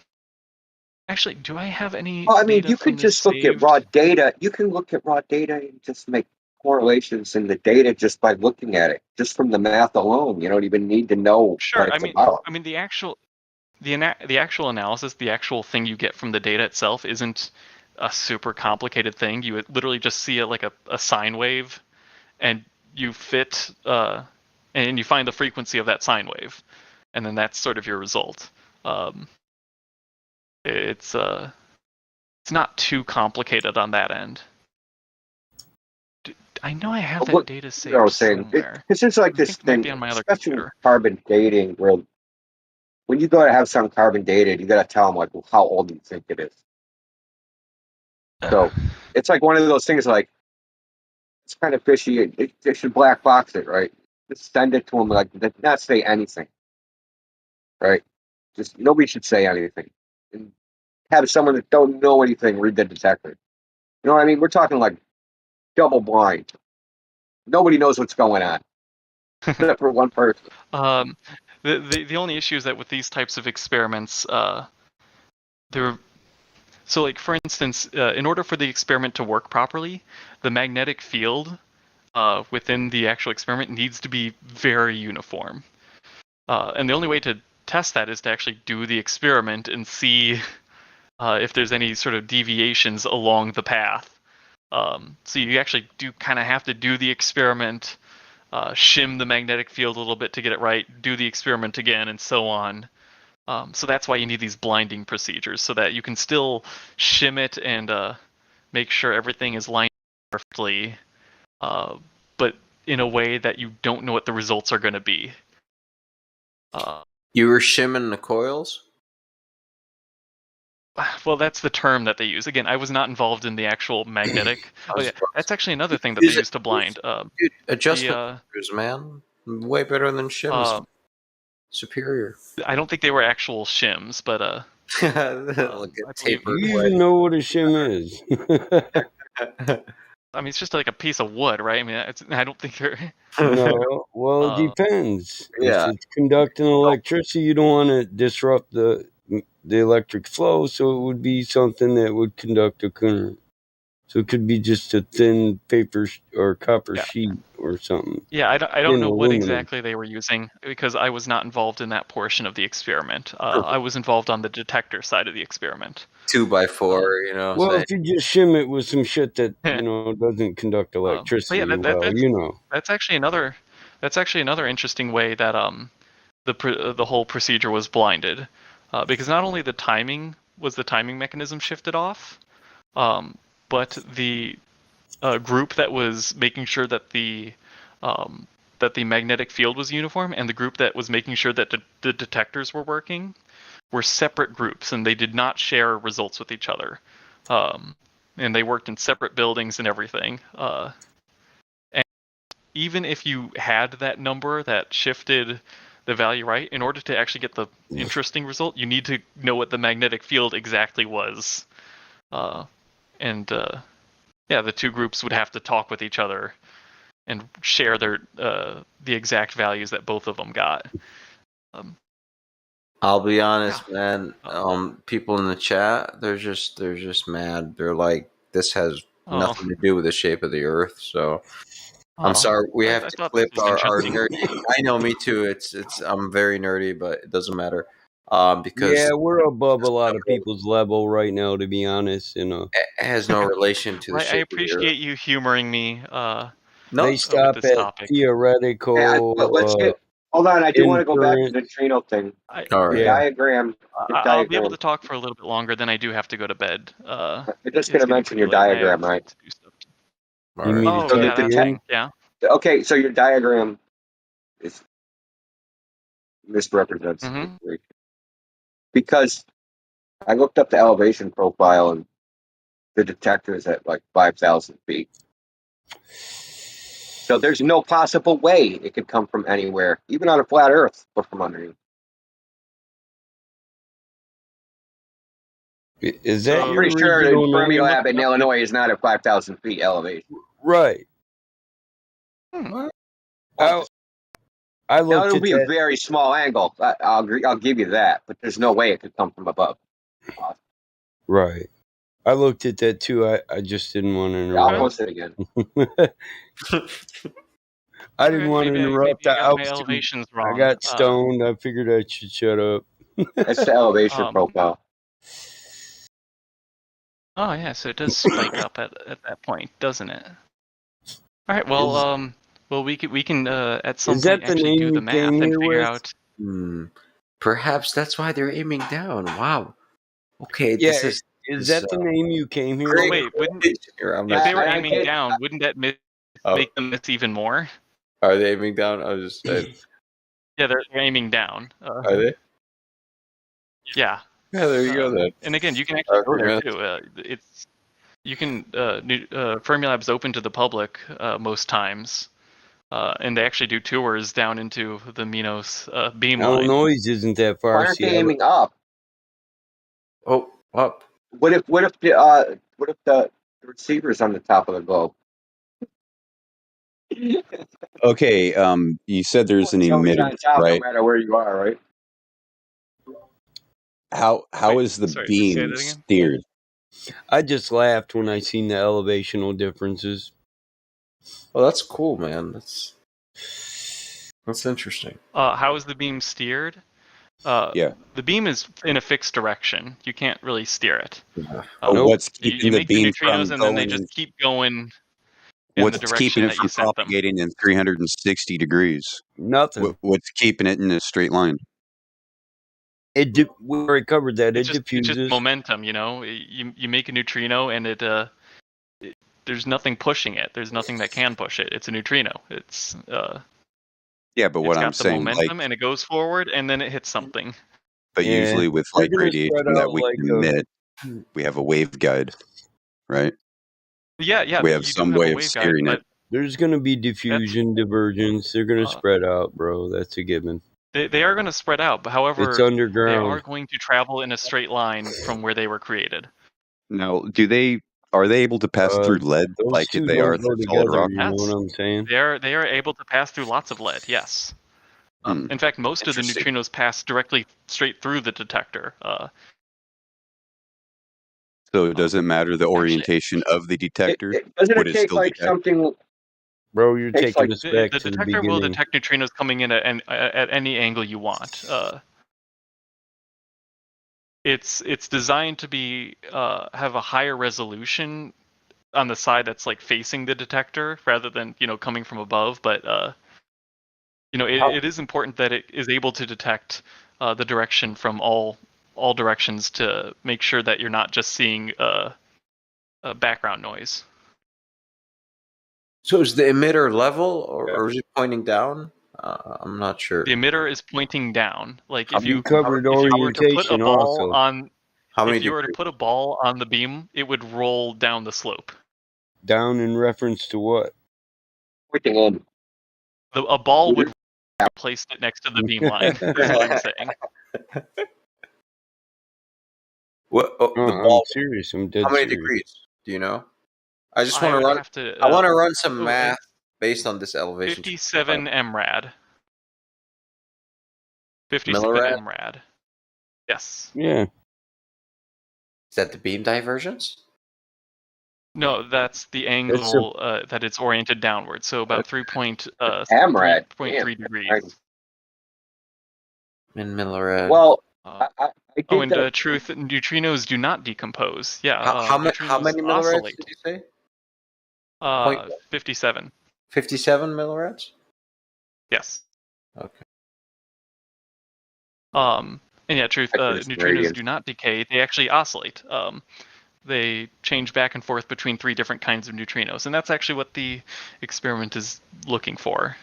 actually, do I have any? Well, I mean, data you from could this just look at saved? raw data. You can look at raw data and just make correlations in the data just by looking at it, just from the math alone. You don't even need to know what it's about. I mean, the actual analysis, the actual thing you get from the data itself isn't a super complicated thing. You would literally just see it like a sine wave, and you fit and you find the frequency of that sine wave, and then that's sort of your result. It's not too complicated on that end. I know I have that data saved I was saying, somewhere. it's just like this thing, Might be on my other especially computer. with carbon dating, where when you go to have some carbon dated, you got to tell them like how old you think it is. So it's like one of those things, like, it's kind of fishy. They should black box it, right? Just send it to them, like, not say anything, right? Just nobody should say anything. And have someone that don't know anything read the detector. You know what I mean? We're talking like double blind. Nobody knows what's going on, except for one person. The only issue is that with these types of experiments, so like for instance, in order for the experiment to work properly, the magnetic field within the actual experiment needs to be very uniform. And the only way to test that is to actually do the experiment and see if there's any sort of deviations along the path. So you actually do kind of have to do the experiment, shim the magnetic field a little bit to get it right, do the experiment again, and so on. So that's why you need these blinding procedures, so that you can still shim it and make sure everything is lined perfectly, but in a way that you don't know what the results are going to be. You were shimming the coils? Well, that's the term that they use. Again, I was not involved in the actual magnetic. Oh yeah, that's actually another thing that they use to blind. Dude, adjustment filters, man, way better than shims. Superior. I don't think they were actual shims, but like a tapered. You even know what a shim is? I mean, it's just like a piece of wood, right? I mean, I don't think they're. No, well, it depends. Yeah. If it's conducting electricity, you don't want to disrupt the electric flow, so it would be something that would conduct a current. So it could be just a thin paper or copper sheet or something. Yeah, I don't know what exactly they were using, because I was not involved in that portion of the experiment. I was involved on the detector side of the experiment. 2x4, you know. Well, if you just shim it with some shit that doesn't conduct electricity, that's actually another interesting way that the whole procedure was blinded, because not only the timing mechanism shifted off, but the group that was making sure that the magnetic field was uniform, and the group that was making sure that the detectors were working, were separate groups, and they did not share results with each other. And they worked in separate buildings and everything. And even if you had that number that shifted the value right, in order to actually get the interesting result, you need to know what the magnetic field exactly was. the two groups would have to talk with each other and share their the exact values that both of them got. I'll be honest, man. People in the chat, they're just mad. They're like, this has nothing to do with the shape of the Earth. So I'm sorry, we have to clip our nerdy. I know, me too. I'm very nerdy, but it doesn't matter. Because we're above a lot of people's level right now, to be honest. It has no relation to the shape. I appreciate you humoring me. They stop at theoretical. Let's get. Hold on, I do want to go back to the neutrino thing. Your diagram. I'll be able to talk for a little bit longer, then I do have to go to bed. I'm just going to mention your diagram, right? You mean to type in? Yeah. Okay, so your diagram is misrepresents the situation. Because I looked up the elevation profile and the detector is at like 5,000 feet. So there's no possible way it could come from anywhere, even on a flat Earth, but from underneath. Is that I'm pretty sure the Fermilab in Illinois is not at 5,000 feet elevation. Right. I looked now, it'll at be that. a very small angle. I'll give you that, but there's no way it could come from above. Right. I looked at that too. I just didn't want to interrupt. I'll post it again. I didn't want to interrupt. Elevations wrong. I got stoned. I figured I should shut up. That's the elevation profile. Oh yeah, so it does spike up at that point, doesn't it? All right. Well, we can at some point actually do the math and figure out. Perhaps that's why they're aiming down. Wow. Okay. Yeah. Is that the name you came here? Oh, wait, if they were aiming down, wouldn't that make them miss even more? Are they aiming down? I was just saying. Yeah, they're aiming down. Are they? Yeah. Yeah, there you go then. And again, you can actually go there too. Fermilab's open to the public most times, and they actually do tours down into the Minos beam line. Illinois isn't that far. Why aren't they aiming up? Oh, up. What if the receiver's on the top of the globe? Okay, you said there's an emitter, right? No matter where you are, right? How is the beam steered? I just laughed when I seen the elevational differences. Well, that's cool, man. That's interesting. How is the beam steered? The beam is in a fixed direction. You can't really steer it. What's keeping the beam from neutrinos, and then they going? just keep going. What's keeping it from propagating in 360 degrees? Nothing. What's keeping it in a straight line? We already covered that. It diffuses. It's just momentum, you know. You make a neutrino, and there's nothing pushing it. There's nothing that can push it. It's a neutrino. It's yeah, but what I'm saying, momentum, and it goes forward, and then it hits something. But usually with light radiation that we can emit, we have a waveguide, right? Yeah. We have some way of steering it. There's going to be diffusion, divergence. They're going to spread out, bro. That's a given. They are going to spread out, but however, it's underground. They are going to travel in a straight line from where they were created. Now, are they able to pass through lead like they are through solid rock? You know what I'm saying? They are able to pass through lots of lead. Yes. In fact, most of the neutrinos pass directly straight through the detector. So does it matter the orientation of the detector? Doesn't it take like something? Bro, you're taking us back the to the detector beginning. will detect neutrinos coming in at any angle you want. It's designed to be have a higher resolution on the side that's like facing the detector rather than coming from above. But it is important that it is able to detect the direction from all directions to make sure that you're not just seeing background noise. So is the emitter level, or is it pointing down? I'm not sure. The emitter is pointing down. Like if you covered orientation also. If you were to put a ball on the beam, it would roll down the slope. Down in reference to what? Pointing in. A ball would place it next to the beam line. Is what I'm saying. What? The I'm ball? serious. I'm dead How many serious. degrees? Do you know? I just want to run. I want to run some math based on this elevation. 57 mrad. 57 millirad? mrad. Yes. Yeah. Is that the beam divergence? No, that's the angle that it's oriented downward. So about 3.3 degrees. In millirad. Well, truth, neutrinos do not decompose. Yeah. How many millirads did you say? 57. 57 millirads? Yes. Okay. And yeah, truth. Neutrinos do not decay; they actually oscillate. They change back and forth between 3 different kinds of neutrinos, and that's actually what the experiment is looking for.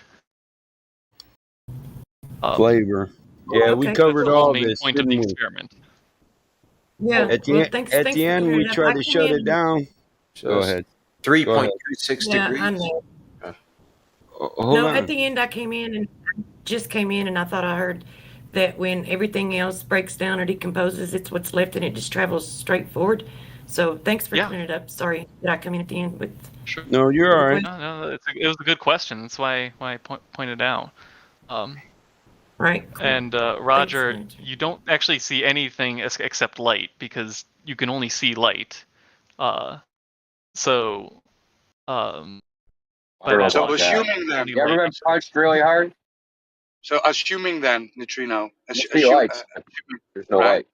Flavor. Yeah, we covered all this. Point of the experiment. Yeah. At the end, we try to shut it down. Go ahead. 3.26 degrees. I know. Hold on. At the end, I came in and I thought I heard that when everything else breaks down or decomposes, it's what's left and it just travels straight forward. So thanks for clearing it up. Sorry that I come in at the end with. Sure. No, you're all right. No, it was a good question. That's why I pointed out. Right. Cool. And Roger, you don't actually see anything except light because you can only see light. So assuming then, you ever been punched really hard? So assuming then, neutrino. There's no light.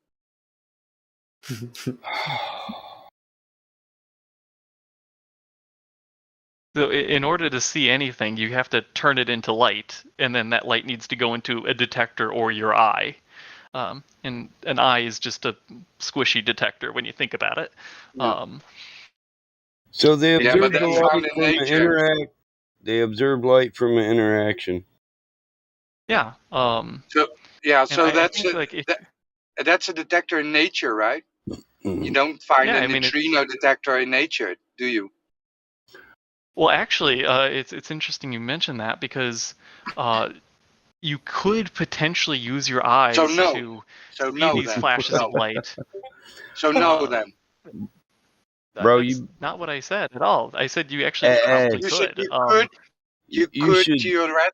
So in order to see anything, you have to turn it into light, and then that light needs to go into a detector or your eye. And an eye is just a squishy detector when you think about it. So they observe the light from an interact. They observe light from an interaction. Yeah. So that's a detector in nature, right? Mm-hmm. You don't find a neutrino detector in nature, do you? Well, actually, it's interesting you mentioned that because you could potentially use your eyes to see these flashes of light. So then. Bro, that's not what I said at all. I said you actually probably could. You should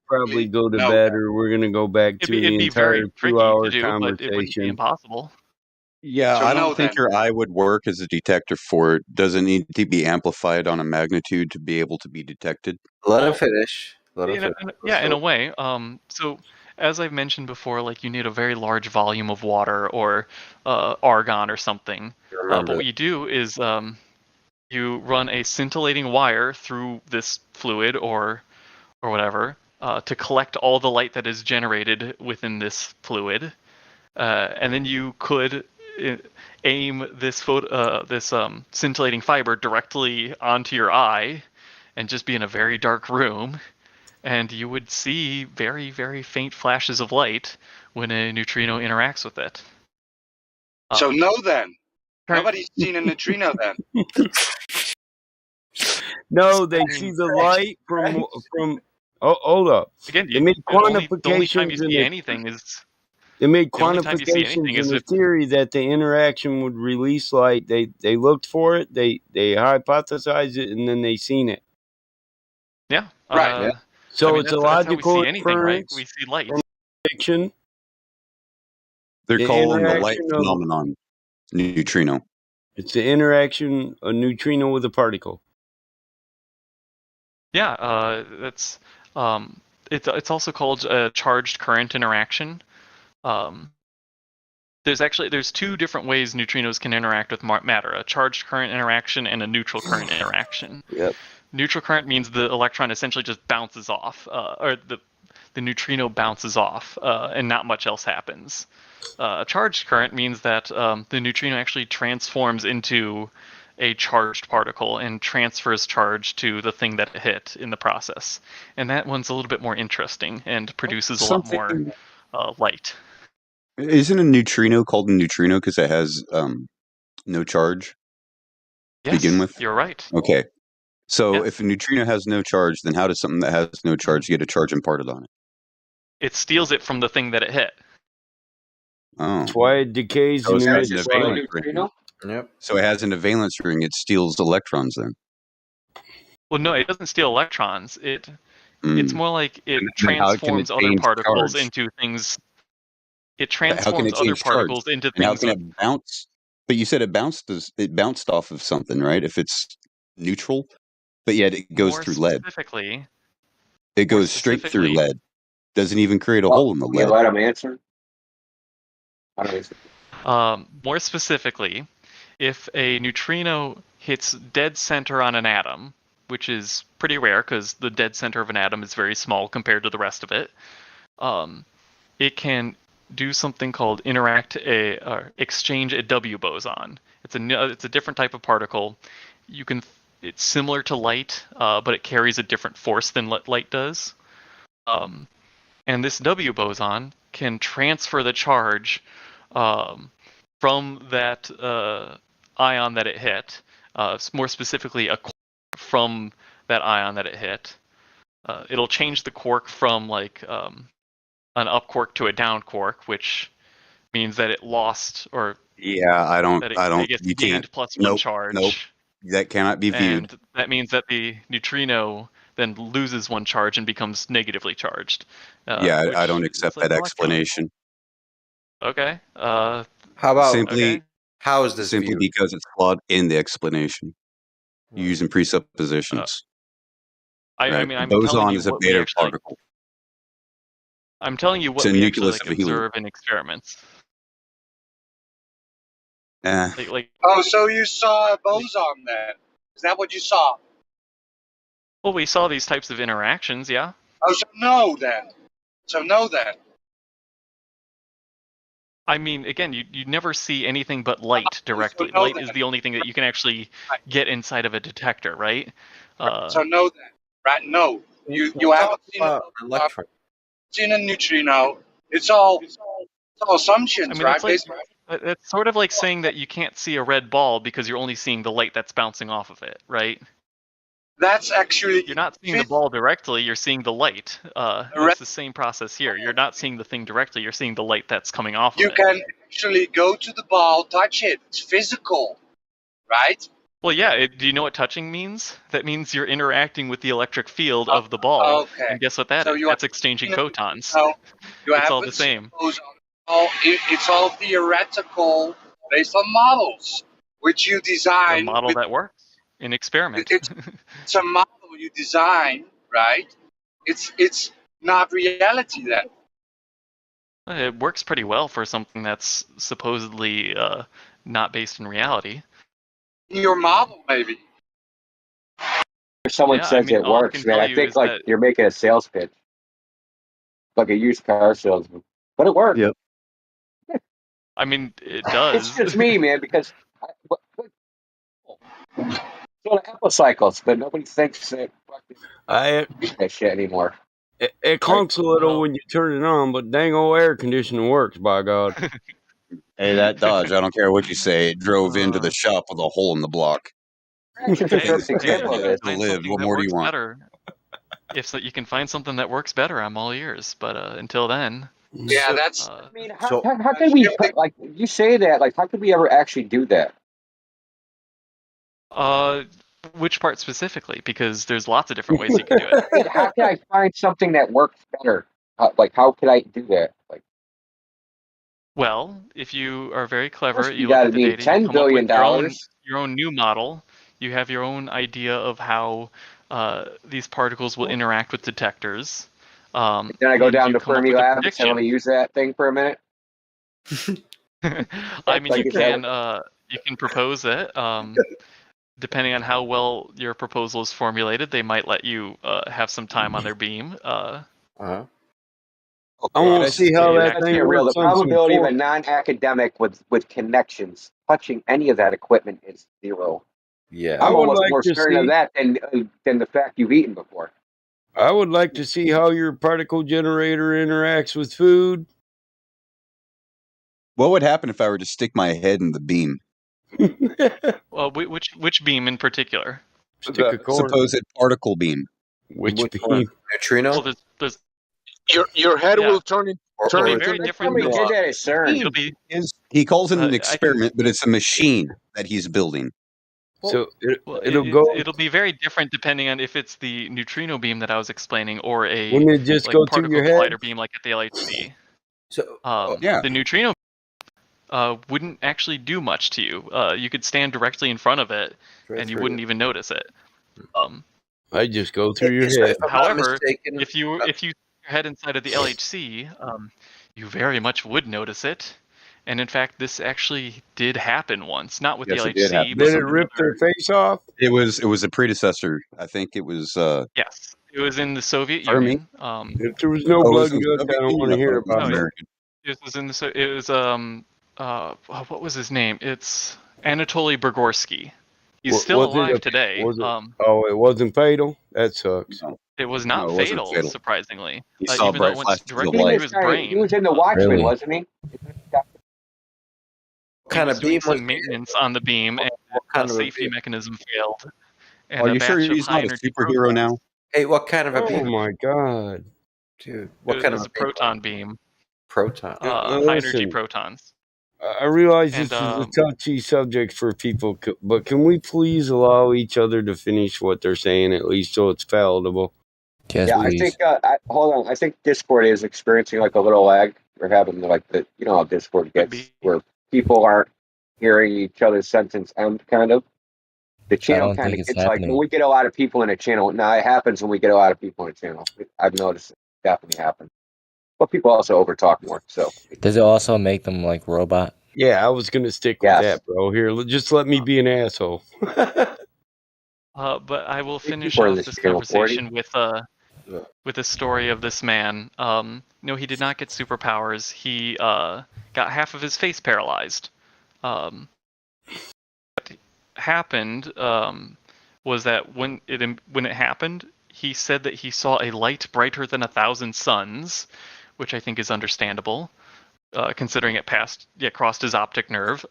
probably go to bed, or we're gonna go back to the entire 2-hour conversation. But it wouldn't be impossible. Yeah, I don't think your eye would work as a detector for it. Does it need to be amplified on a magnitude to be able to be detected? Let him finish. In a way. So as I've mentioned before, like you need a very large volume of water or argon or something. But what you do is you run a scintillating wire through this fluid or whatever to collect all the light that is generated within this fluid, and then you could aim this scintillating fiber directly onto your eye and just be in a very dark room, and you would see very, very faint flashes of light when a neutrino interacts with it. So then. Nobody's seen a neutrino then. No, they see the light from. Oh, hold up. Again, they made quantifications. The only time you see anything is. They made quantifications in the theory that the interaction would release light. They looked for it. They hypothesized it, and then they seen it. Yeah. Right. So it's a logical inference. Right? We see light. Fiction. They're calling the light phenomenon neutrino. It's the interaction of neutrino with a particle. Yeah, that's it's also called a charged current interaction. There's 2 different ways neutrinos can interact with matter: a charged current interaction and a neutral current interaction. Yep. Neutral current means the electron essentially just bounces off, or the neutrino bounces off, and not much else happens. A charged current means that the neutrino actually transforms into a charged particle and transfers charge to the thing that it hit in the process. And that one's a little bit more interesting and produces a lot more light. Isn't a neutrino called a neutrino because it has no charge to begin with? You're right. Okay. So if a neutrino has no charge, then how does something that has no charge get a charge imparted on it? It steals it from the thing that it hit. Oh. That's why it decays and emits light. Yep. So it has in a valence ring, it steals electrons then. Well, no, it doesn't steal electrons. It's more like it And transforms how can it other change particles charge? into things. It But how can transforms it other change charge? particles into And how things. can it bounce? But you said it bounced off of something, right? If it's neutral, but yet it goes through lead. It goes straight through lead. Doesn't even create a hole in the lead. You let him answer? More specifically, if a neutrino hits dead center on an atom, which is pretty rare because the dead center of an atom is very small compared to the rest of it, it can do something called exchange a W boson. It's a different type of particle. It's similar to light, but it carries a different force than light does. And this W boson can transfer the charge from that ion that it hit, more specifically a quark from that ion that it hit. It'll change the quark from like an up quark to a down quark, which means that it lost or it gets gained plus one charge. Nope. That cannot be viewed. And that means that the neutrino then loses one charge and becomes negatively charged. I don't accept that explanation. Okay. How about how is this simply viewed? Because it's flawed in the explanation? You're using presuppositions. I mean, I'm boson telling you is a what we beta actually. particle. I'm telling you what It's a we actually nucleus of a helium. observe in experiments. Oh, so you saw a boson then? Is that what you saw? Well, we saw these types of interactions, yeah. Oh, so no then. I mean, again, you never see anything but light directly. Light is the only thing that you can actually get inside of a detector, right? So no then, right? No. You haven't seen a neutrino. It's all assumptions, I mean, right? it's sort of like saying that you can't see a red ball because you're only seeing the light that's bouncing off of it, right? That's actually... You're not seeing the ball directly, you're seeing the light. It's the same process here. You're not seeing the thing directly, you're seeing the light that's coming off of it. You can actually go to the ball, touch it. It's physical, right? Well, yeah. Do you know what touching means? That means you're interacting with the electric field of the ball. Okay. And guess what that is? That's exchanging photons. It's all the same. It's all theoretical based on models, which you design. A model that works in experiment. It's a model you design, right? It's not reality then. It works pretty well for something that's supposedly not based in reality. Your model, maybe. If someone says it works, man, I think like you're making a sales pitch, like a used car salesman. But it works. Yep. I mean, it does. It's just me, man, because so the epicycles, but nobody thinks that that shit anymore. It clunks a little when you turn it on, but dang old air conditioning works, by God. Hey, that Dodge, I don't care what you say, it drove into the shop with a hole in the block. What more do you want? If so, you can find something that works better, I'm all ears. But until then, yeah, that's. I mean, how can we like you say that? Like, how could we ever actually do that? Which part specifically? Because there's lots of different ways you can do it. How can I find something that works better? How could I do that? Well, if you are very clever, you look at the need data, $10 you come billion. up with your own new model. You have your own idea of how these particles will interact with detectors. Then I go down to Fermi Labs and I want to use that thing for a minute. I mean, you can propose it. Depending on how well your proposal is formulated, they might let you have some time on their beam. I want to see how that thing works. The probability of a non-academic with connections touching any of that equipment is 0. Yeah, I'm almost more scared of that than the fact you've eaten before. I would like to see how your particle generator interacts with food. What would happen if I were to stick my head in the beam? Well, which beam in particular? Supposed particle beam. Which beam? Neutrino. Well, there's your head will turn into very different. He calls it an experiment, but it's a machine that he's building. So Well, it'll go. it'll be very different depending on if it's the neutrino beam that I was explaining or a Wouldn't it just go through particle your head? collider beam like at the LHC. So the neutrino wouldn't actually do much to you. You could stand directly in front of it, and you wouldn't even notice it. I just go through your So head. if I'm not However, mistaken, if you stick your head inside of the LHC, you very much would notice it. And in fact, this actually did happen once, not with Yes, the it did LHC, happen. but Did it rip their face off? It was a predecessor. I think it was. yes, it was in the Soviet Fermi? Union. If there was no Oh, it blood was and in the guts, I Soviet don't want to Union. I hear thought it was about it. American. It was in the it was what was his name? It's Anatoly Burgorsky. He's still Was it alive today. Oh, it wasn't fatal? That sucks. No. It was No, not it wasn't fatal, fatal. surprisingly. He saw Even though it bright went flashes of directly light. through his brain. He was in the Watchmen, Really? wasn't he? He kind was of doing beam was some maintenance on the beam, and kind the of a safety beam? mechanism failed. And Are a you sure batch of he's high not a energy superhero protons. now? Hey, what kind of a Oh beam, my god. dude? What It kind was of a a beam? proton beam. Proton. High energy Listen, protons. I realize And this is a touchy subject for people, but can we please allow each other to finish what they're saying, at least so it's palatable? Yes, Yeah, please. I think. Hold on. I think Discord is experiencing like a little lag. We're having like the, you know how Discord gets, where people aren't hearing each other's sentence end. Kind of. The I channel don't kind think of it's gets like when happening. we get a lot of people in a channel. Now it happens when we get a lot of people in a channel. I've noticed it definitely happens. But people also overtalk more. So Does it also make them like robot? Yeah, I was gonna stick with that, bro. Here, just let me be an asshole. but I will finish people are in off this this channel, 40. conversation with a story of this man. No, he did not get superpowers. He got half of his face paralyzed. What happened was that when it happened, he said that he saw a light brighter than 1,000 suns, which I think is understandable, considering it crossed his optic nerve.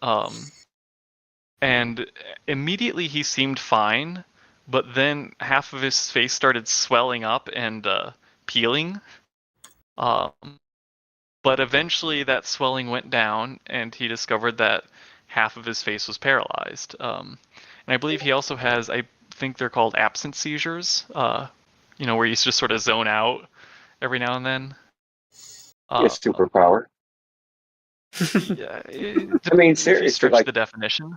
And immediately he seemed fine, but then half of his face started swelling up and peeling. But eventually that swelling went down, and he discovered that half of his face was paralyzed. And I believe he also has, I think they're called absent seizures, where you just sort of zone out every now and then. It's superpower. Yeah, I mean, if you seriously, stretch like the definition.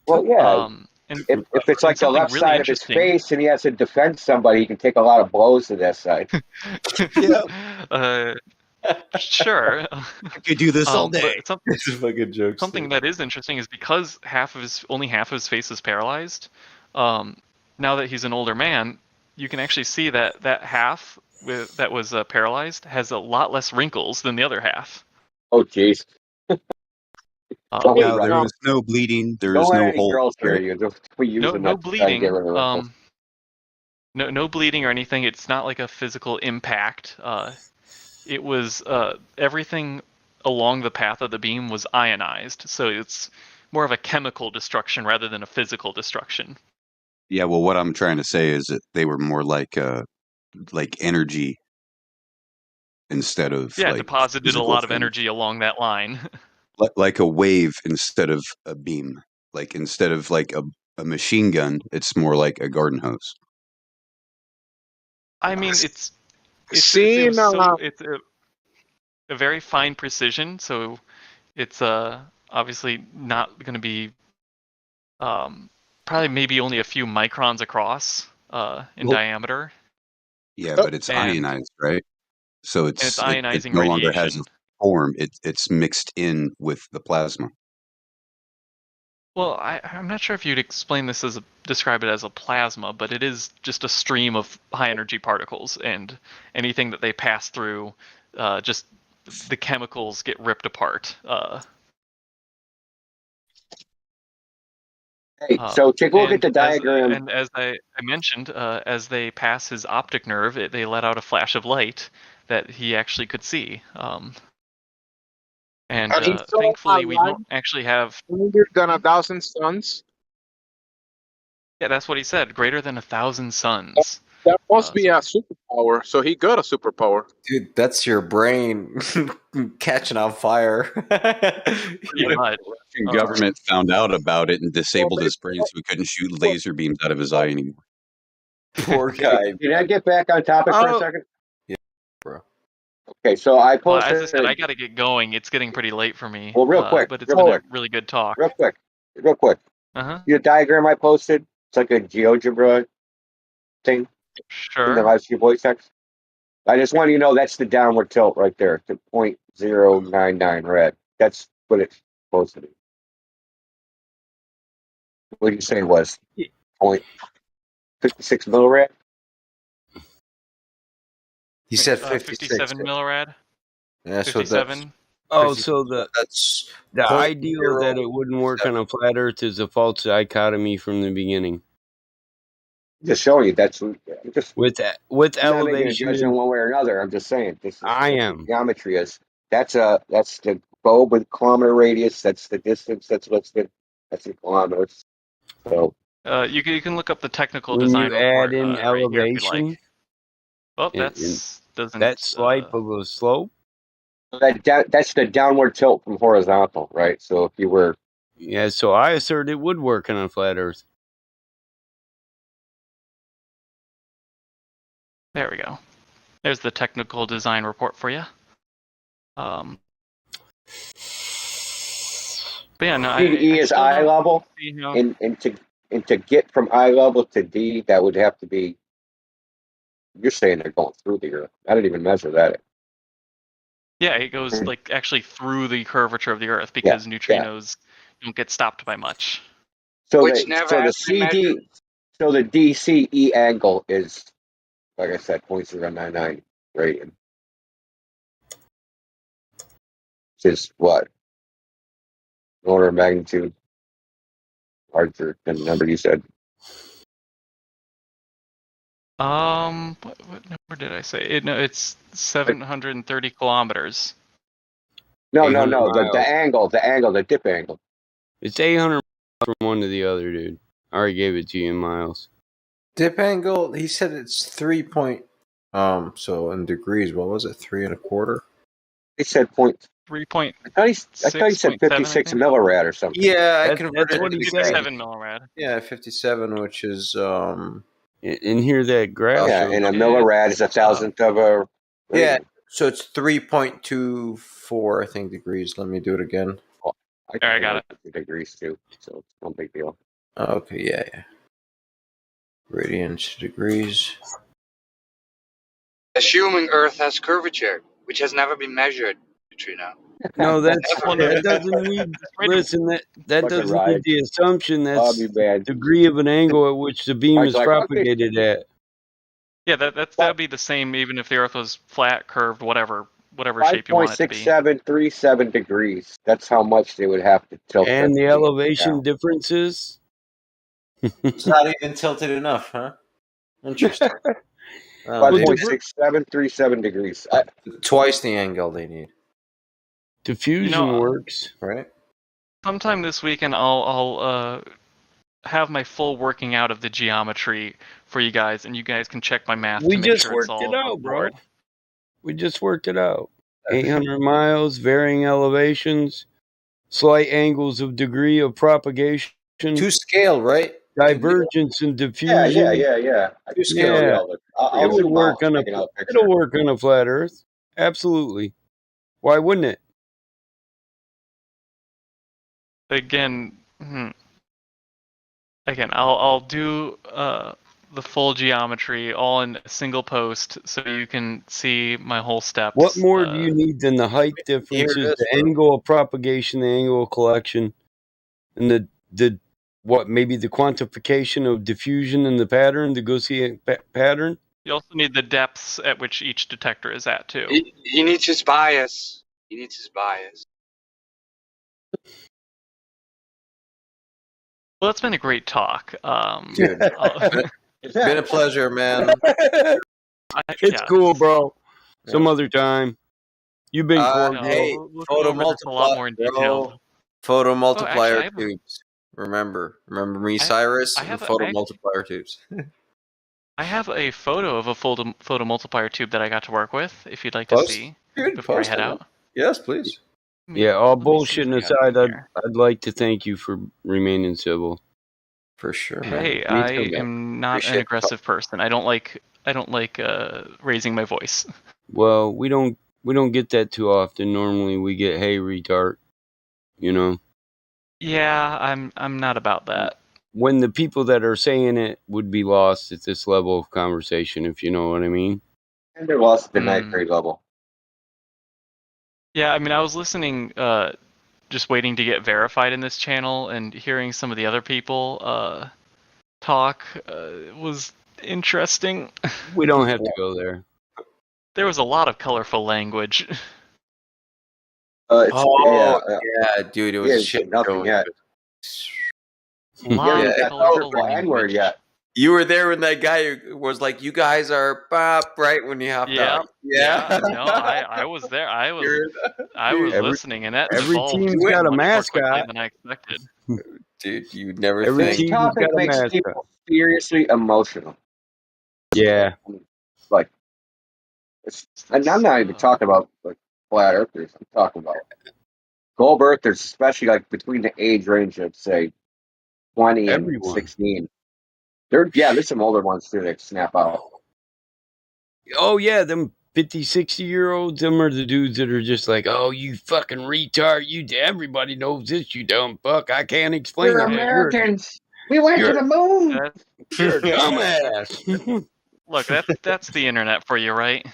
Well, yeah. And if it's like the left really side of his interesting. face and he has to defend somebody, he can take a lot of blows to that side. Sure. I could do this all day. This is fucking jokes. Something that is interesting is because only half of his face is paralyzed. Now that he's an older man, you can actually see that half that was paralyzed has a lot less wrinkles than the other half. Oh, jeez. Now there is no bleeding. There is no hole. No bleeding. No bleeding or anything. It's not like a physical impact. It was everything along the path of the beam was ionized, so it's more of a chemical destruction rather than a physical destruction. Yeah, well, what I'm trying to say is that they were more like energy instead of deposited a lot of energy along that line. like a wave instead of a beam. Like instead of like a machine gun, it's more like a garden hose. I mean, it's a very fine precision, so it's obviously not going to be probably maybe only a few microns across in diameter. Yeah, but it's ionized, right? So it's it ionizing no radiation. longer has a form. It's mixed in with the plasma. Well, I'm not sure if you'd describe it as a plasma, but it is just a stream of high energy particles, and anything that they pass through, just the chemicals get ripped apart. So take a look at the diagram. And as I mentioned, as they pass his optic nerve, they let out a flash of light that he actually could see. And thankfully, we don't actually have greater than 1,000 suns. Yeah, that's what he said. Greater than 1,000 suns. That must be a superpower. So he got a superpower. Dude, that's your brain catching on fire. Pretty much. The Russian government found out about it and disabled his brain so he couldn't shoot laser beams out of his eye anymore. Poor guy. Can I get back on topic for a second? Yeah, bro. Okay, so I Well, posted. as I said, I got to get going. It's getting pretty late for me. Well, real quick, but it's been a really good talk. Real quick. Uh-huh. The diagram I posted, it's like a GeoGebra thing. Sure. In the Livestream voice text. I just want you to know that's the downward tilt right there, to 0.099 rad. That's what it's supposed to be. What did you say it was? 0.56 millirad? He said 57 millirad. That's 57. So that's the idea that it wouldn't work on a flat Earth is a false dichotomy from the beginning. Just showing you that's just with I'm elevation. not making a judgment one way or another. I'm just saying this is am geometry is. That's the globe with kilometer radius. That's the distance. That's in kilometers. So you can look up the technical when design you report, add in right here if you'd elevation. like. Well, doesn't that slope of a slope. That's the downward tilt from horizontal, right? So if you were so I assert it would work on a flat Earth. There we go. There's the technical design report for you. But yeah, no. E is eye level, and to get from eye level to D, that would have to be. You're saying they're going through the Earth. I didn't even measure that. Yeah, it goes like actually through the curvature of the Earth because neutrinos don't get stopped by much. So the CD, so the DCE angle is, like I said, 0.099 radian. Which is what? An order of magnitude larger than the number you said. What number did I say? No, it's 730 kilometers. No. The angle, the dip angle. It's 800 miles from one to the other, dude. I already gave it to you in miles. Dip angle. He said it's 3 point. So in degrees, what was it? 3 1/4. He said 3 point. I thought he said 56 millirad or something. Yeah, I converted that's what he said. 57 millirad. Yeah, 57, which is In here, that graph. Yeah, and a millirad is a thousandth of a. Yeah, so it's 3.24, I think, degrees. Let me do it again. I got it. Degrees too, so it's no big deal. Okay, yeah. Radians to degrees. Assuming Earth has curvature, which has never been measured, neutrino. No, that doesn't need. Listen, that doesn't need the assumption that's the degree of an angle at which the beam is propagated at. Yeah, that'd be the same even if the Earth was flat, curved, whatever shape you want it to be. 5.6737 degrees. That's how much they would have to tilt. And the elevation differences. It's not even tilted enough, huh? Interesting. 5.6737 degrees. Twice the angle they need. Diffusion works, right? Sometime this weekend, I'll have my full working out of the geometry for you guys, and you guys can check my math. We to make just sure worked it's all it out, bro. board. We just worked it out. 800 miles, varying elevations, slight angles of degree of propagation. To scale, right? Divergence and diffusion. Yeah. To scale. It would work on it'll work on a flat Earth. Absolutely. Why wouldn't it? Again, I'll do the full geometry all in a single post, so you can see my whole steps. What more do you need than the height differences, the angle of propagation, the angle of collection, and the maybe the quantification of diffusion in the pattern to go see a pattern? You also need the depths at which each detector is at too. He needs his bias. Well, it's been a great talk. Dude, it's been a pleasure, man. It's cool, bro. Some other time. You've been cool. Hey, photo multiplier, photo multiplier tubes. Remember me, Cyrus, and photo multiplier tubes. I have a photo of a photo multiplier tube that I got to work with. If you'd like to see before I head out. Yes, please. Yeah, all bullshitting aside, I'd like to thank you for remaining civil. For sure, man. Hey, I am not an aggressive person. I don't like raising my voice. Well, we don't get that too often. Normally, we get "Hey, retard," you know. Yeah, I'm not about that. When the people that are saying it would be lost at this level of conversation, if you know what I mean. And they're lost at the ninth grade level. Yeah, I mean, I was listening, just waiting to get verified in this channel, and hearing some of the other people talk was interesting. We don't have to go there. There was a lot of colorful language. Yeah, dude, it was shit. Nothing yet. N-word yet. You were there when that guy was like, "You guys are bop," right when you hopped out. Yeah. No, I was there. I was listening, and that every evolved team's got a much more mascot quickly than I expected. Dude, you'd never Every think. team's Topic got a makes mascot. people seriously emotional. Yeah. Like, and I'm not even talking about like flat earthers. I'm talking about globe earthers, especially like between the age range of say 20 and 16. There's some older ones too that snap out. Oh yeah, them 50, 60-year-olds, them are the dudes that are just like, "Oh, you fucking retard! Everybody knows this, you dumb fuck. I can't explain We're it. Americans. We went to the moon. You're a dumbass." Look, that's the internet for you, right?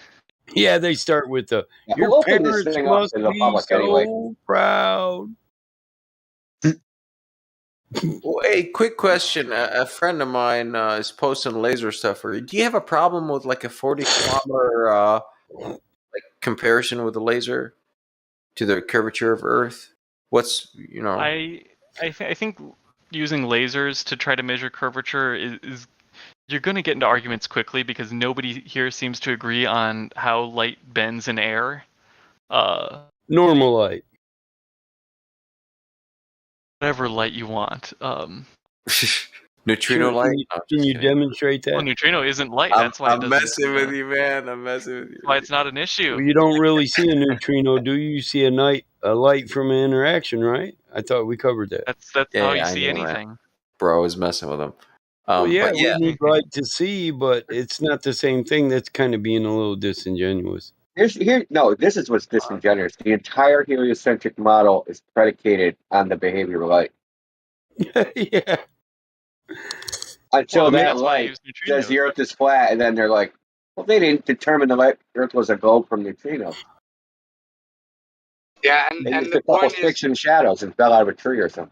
Yeah, they start with the We'll your open this parents thing up must to the be public so anyway. proud. Well, hey, quick question. A friend of mine is posting laser stuff. Do you have a problem with like a 40-kilometer like comparison with a laser to the curvature of Earth? What's I think using lasers to try to measure curvature is you're going to get into arguments quickly because nobody here seems to agree on how light bends in air. Normal light. Whatever light you want. Neutrino light? Can you demonstrate that? Well, neutrino isn't light. That's why I'm messing with you, man. I'm messing with you. Why it's not an issue. Well, you don't really see a neutrino, do you? You see a light from an interaction, right? I thought we covered that. That's how you see anything. That. Bro, I was messing with him. Well, we need light to see, but it's not the same thing. That's kind of being a little disingenuous. This is what's disingenuous. The entire heliocentric model is predicated on the behavior of light. Yeah. Until that light says the Earth is flat, and then they're like, well, they didn't determine the Earth was a globe from neutrinos. Yeah, they used a couple sticks and shadows and fell out of a tree or something.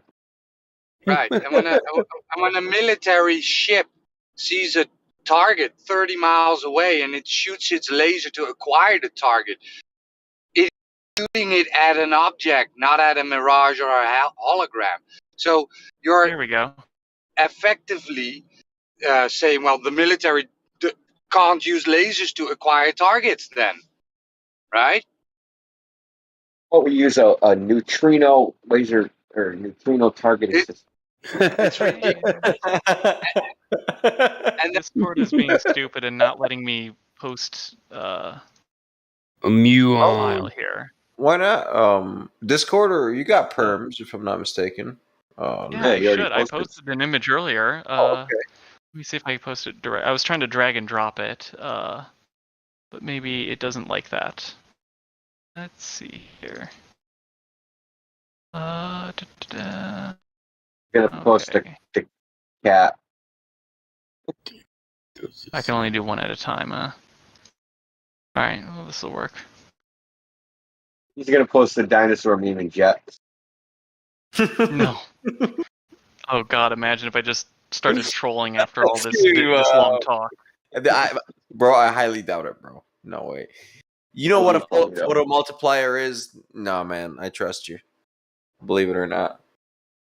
Right, and when a military ship sees a target 30 miles away and it shoots its laser to acquire the target, it's shooting it at an object, not at a mirage or a hologram. So you're there we go. Effectively saying, well, the military can't use lasers to acquire targets then, right? Well, we use a neutrino laser or neutrino targeting system. It's really and Discord is being stupid and not letting me post a muon here. Why not? Discord, or you got perms if I'm not mistaken. Yeah, you should. I posted an image earlier. Okay. Let me see if I posted direct. I was trying to drag and drop it, but maybe it doesn't like that. Let's see here. Gonna post the cat. I can only do one at a time. Alright, well, this will work. He's gonna post the dinosaur meme in jets. No. Oh god, imagine if I just started trolling after all this long talk. Bro, I highly doubt it, bro. No way. You know what a photo multiplier is? No, man, I trust you. Believe it or not.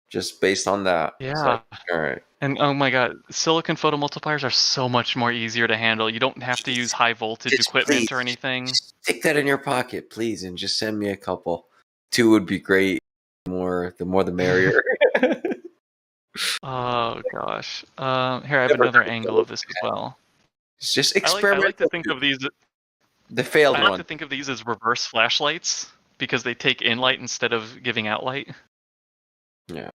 Just based on that. Yeah. All right. And oh my god, silicon photomultipliers are so much more easier to handle. You don't have to use high voltage equipment or anything. Stick that in your pocket, please, and just send me a couple. 2 would be great. The more the merrier. Oh gosh. Here, I have another angle of this as well. It's just I experimental. like to think of these. The failed I like one. to think of these as reverse flashlights because they take in light instead of giving out light. Yeah.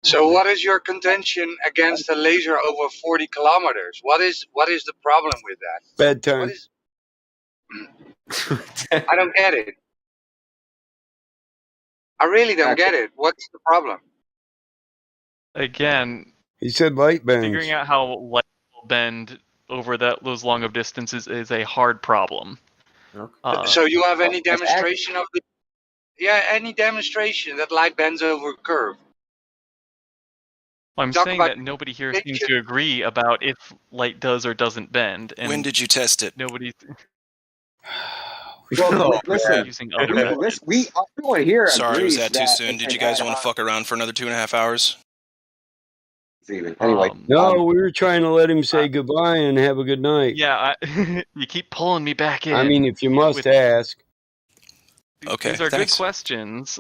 So what is your contention against a laser over 40 kilometers? What is the problem with that? Bedtime. I don't get it. I really don't get it. What's the problem? Again, he said light bends. Figuring out how light will bend over those long of distances is a hard problem. So you have any demonstration of the? Yeah, any demonstration that light bends over a curve? I'm saying that nobody here seems to agree about if light does or doesn't bend. And when did you test it? Nobody's. Well, listen, using other methods. everyone here Sorry, agrees was that too soon? Did you guys want to fuck around for another 2.5 hours? Anyway, no, we were trying to let him say goodbye and have a good night. Yeah, you keep pulling me back in. I mean, if you must ask. Okay, these are thanks. good questions.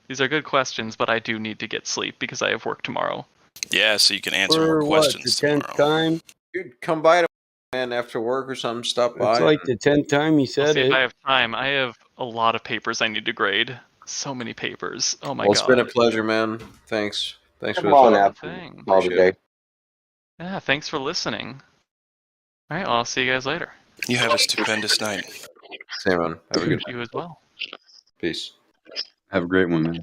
These are good questions, but I do need to get sleep because I have work tomorrow. Yeah, so you can answer For more questions the 10th time? Dude, come by man after work or something. Stop by. It's like the 10th time he said We'll see it. if I have time. I have a lot of papers I need to grade. So many papers. Oh my Well, god. it's been a pleasure, man. Thanks for the thing. Yeah, thanks for listening. All right, well, I'll see you guys later. You have a stupendous night. Same man. Have a good You as well. Peace. Have a great one, man.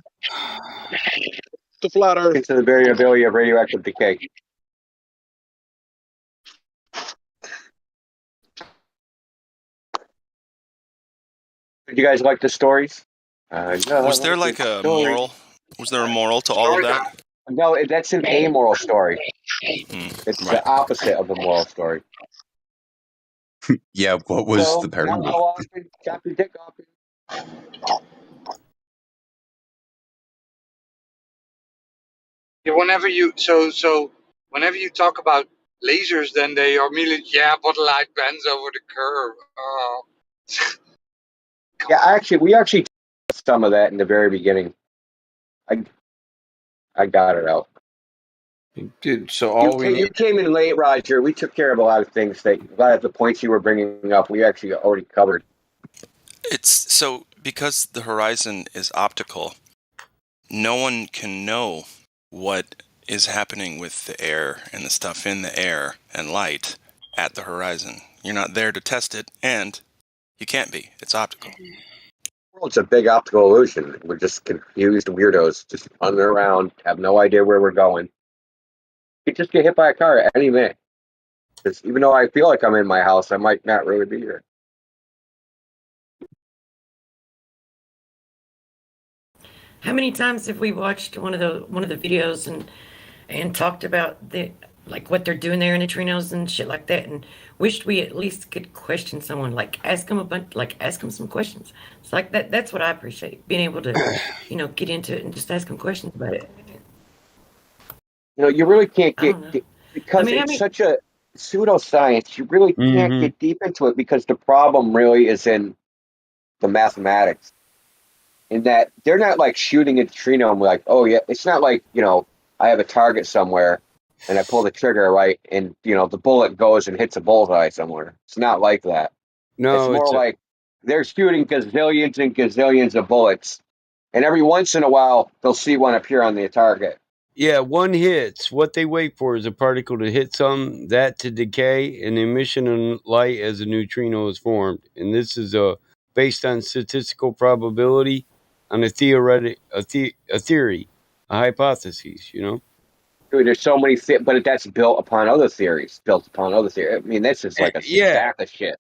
The flat Earth. Into the variability of radioactive decay. Did you guys like the stories? Was there like a moral? Was there a moral to all of that? No, that's an amoral story. It's the opposite of a moral story. Yeah, what was the parable? Chop your dick off. Yeah, whenever you whenever you talk about lasers, then they are immediately but light bends over the curve. Oh. Yeah, we actually some of that in the very beginning. I got it out. Dude, so you came in late, Roger. We took care of a lot of things a lot of the points you were bringing up. We actually already covered. It's so because the horizon is optical, no one can know what is happening with the air and the stuff in the air and light at the horizon. You're not there to test it, and you can't be. It's optical. Well, it's a big optical illusion. We're just confused weirdos, just running around, have no idea where we're going. You could just get hit by a car at any minute. Because even though I feel like I'm in my house, I might not really be here. How many times have we watched one of the videos and talked about what they're doing there in the neutrinos and shit like that, and wished we at least could question someone, ask them some questions. It's like that. That's what I appreciate, being able to, get into it and just ask them questions about it. You really can't get because it's such a pseudoscience. You really can't get deep into it because the problem really is in the mathematics. In that they're not shooting a neutrino and we're like, oh yeah, it's not like I have a target somewhere and I pull the trigger right and the bullet goes and hits a bullseye somewhere. It's not like that. No, it's more like they're shooting gazillions and gazillions of bullets, and every once in a while they'll see one appear on the target. Yeah, one hits. What they wait for is a particle to hit that to decay, and the emission of light as a neutrino is formed. And this is based on statistical probability, on a theory, a hypothesis. Dude, there's so many, but that's built upon other theories. I mean, this is like a stack of shit.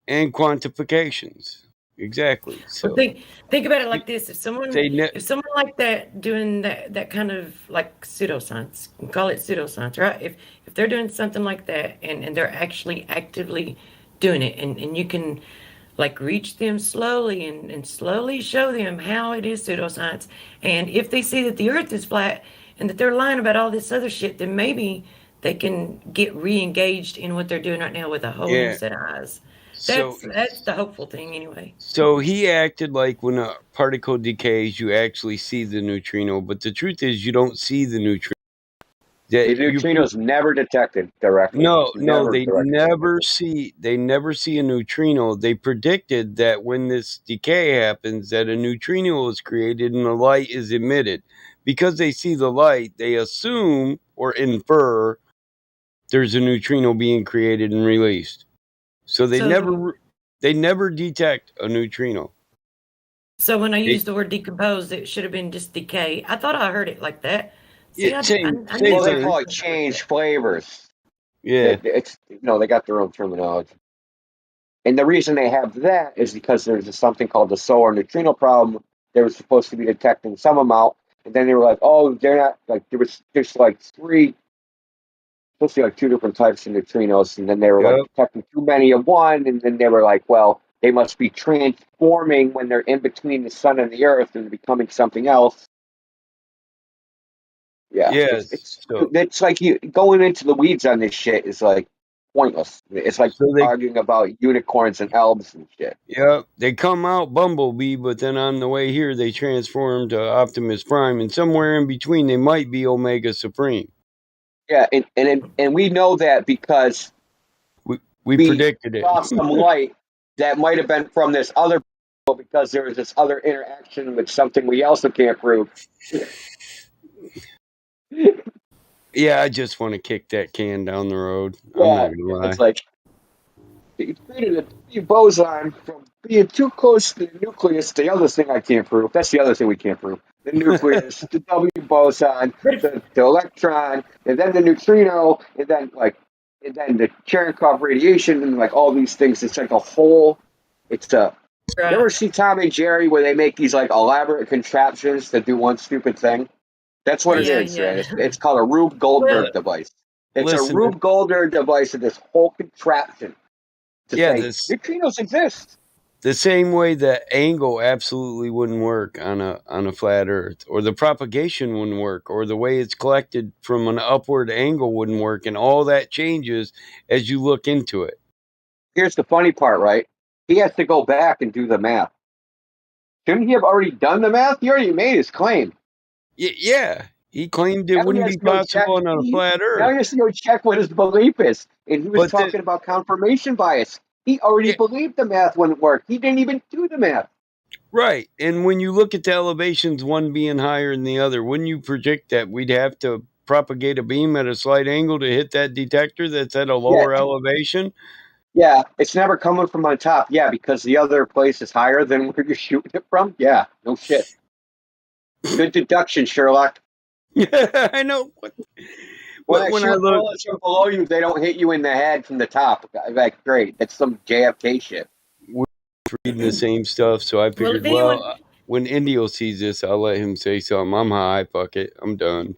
And quantifications. Exactly. So think about it like this: if someone like that doing that kind of pseudoscience, we call it pseudoscience, right? If they're doing something like that and they're actually actively doing it, and you can reach them slowly and slowly show them how it is pseudoscience, and if they see that the Earth is flat and that they're lying about all this other shit, then maybe they can get re-engaged in what they're doing right now with a whole new set of eyes. That's the hopeful thing, anyway. So he acted like when a particle decays, you actually see the neutrino, but the truth is you don't see the neutrino. The neutrinos never detected directly. No, they never detected. see a neutrino. They predicted that when this decay happens, that a neutrino is created and the light is emitted. Because they see the light, they assume or infer there's a neutrino being created and released. So they never detect a neutrino. So when I used the word decompose, it should have been just decay. I thought I heard it like that. See, Yeah, well, they call it change flavors. Yeah. It's they got their own terminology. And the reason they have that is because there's something called the solar neutrino problem. They were supposed to be detecting some amount, and then they were like, oh, they're not, like, there's like supposed to be like 2 different types of neutrinos, and then they were like detecting too many of one, and then they were like, well, they must be transforming when they're in between the sun and the earth and becoming something else. Yeah, it's like you going into the weeds on this shit is like pointless. It's like arguing about unicorns and elves and shit. Yeah, they come out Bumblebee, but then on the way here they transform to Optimus Prime, and somewhere in between they might be Omega Supreme. Yeah, and we know that because we predicted it. Saw some light that might have been from this other, because there was this other interaction with something we also can't prove. Yeah, I just want to kick that can down the road. Yeah, I'm not gonna lie. it's like you created a W boson from being too close to the nucleus. The other thing I can't prove. That's the other thing we can't prove. The nucleus, the W boson, the electron, and then the neutrino, and then the Cherenkov radiation, and like all these things. It's like a whole. You ever see Tom and Jerry where they make these like elaborate contraptions to do one stupid thing? That's what it is. Yeah. It's called a Rube Goldberg device. It's a Rube Goldberg device of this whole contraption. Neutrinos exist. The same way that angle absolutely wouldn't work on a flat Earth, or the propagation wouldn't work, or the way it's collected from an upward angle wouldn't work, and all that changes as you look into it. Here's the funny part, right? He has to go back and do the math. Shouldn't he have already done the math? He already made his claim. Yeah. He claimed it wouldn't be possible on a flat Earth. Now he has to go check what his belief is. And he was talking about confirmation bias. He already believed the math wouldn't work. He didn't even do the math. Right. And when you look at the elevations, one being higher than the other, wouldn't you predict that we'd have to propagate a beam at a slight angle to hit that detector that's at a lower elevation? Yeah, it's never coming from on top. Yeah, because the other place is higher than where you're shooting it from. Yeah, no shit. Good deduction, Sherlock. I know. When I shoot bullets from below you, they don't hit you in the head from the top. Like, great. That's some JFK shit. We're reading the same stuff, so I figured, when Indio sees this, I'll let him say something. I'm high. Fuck it. I'm done.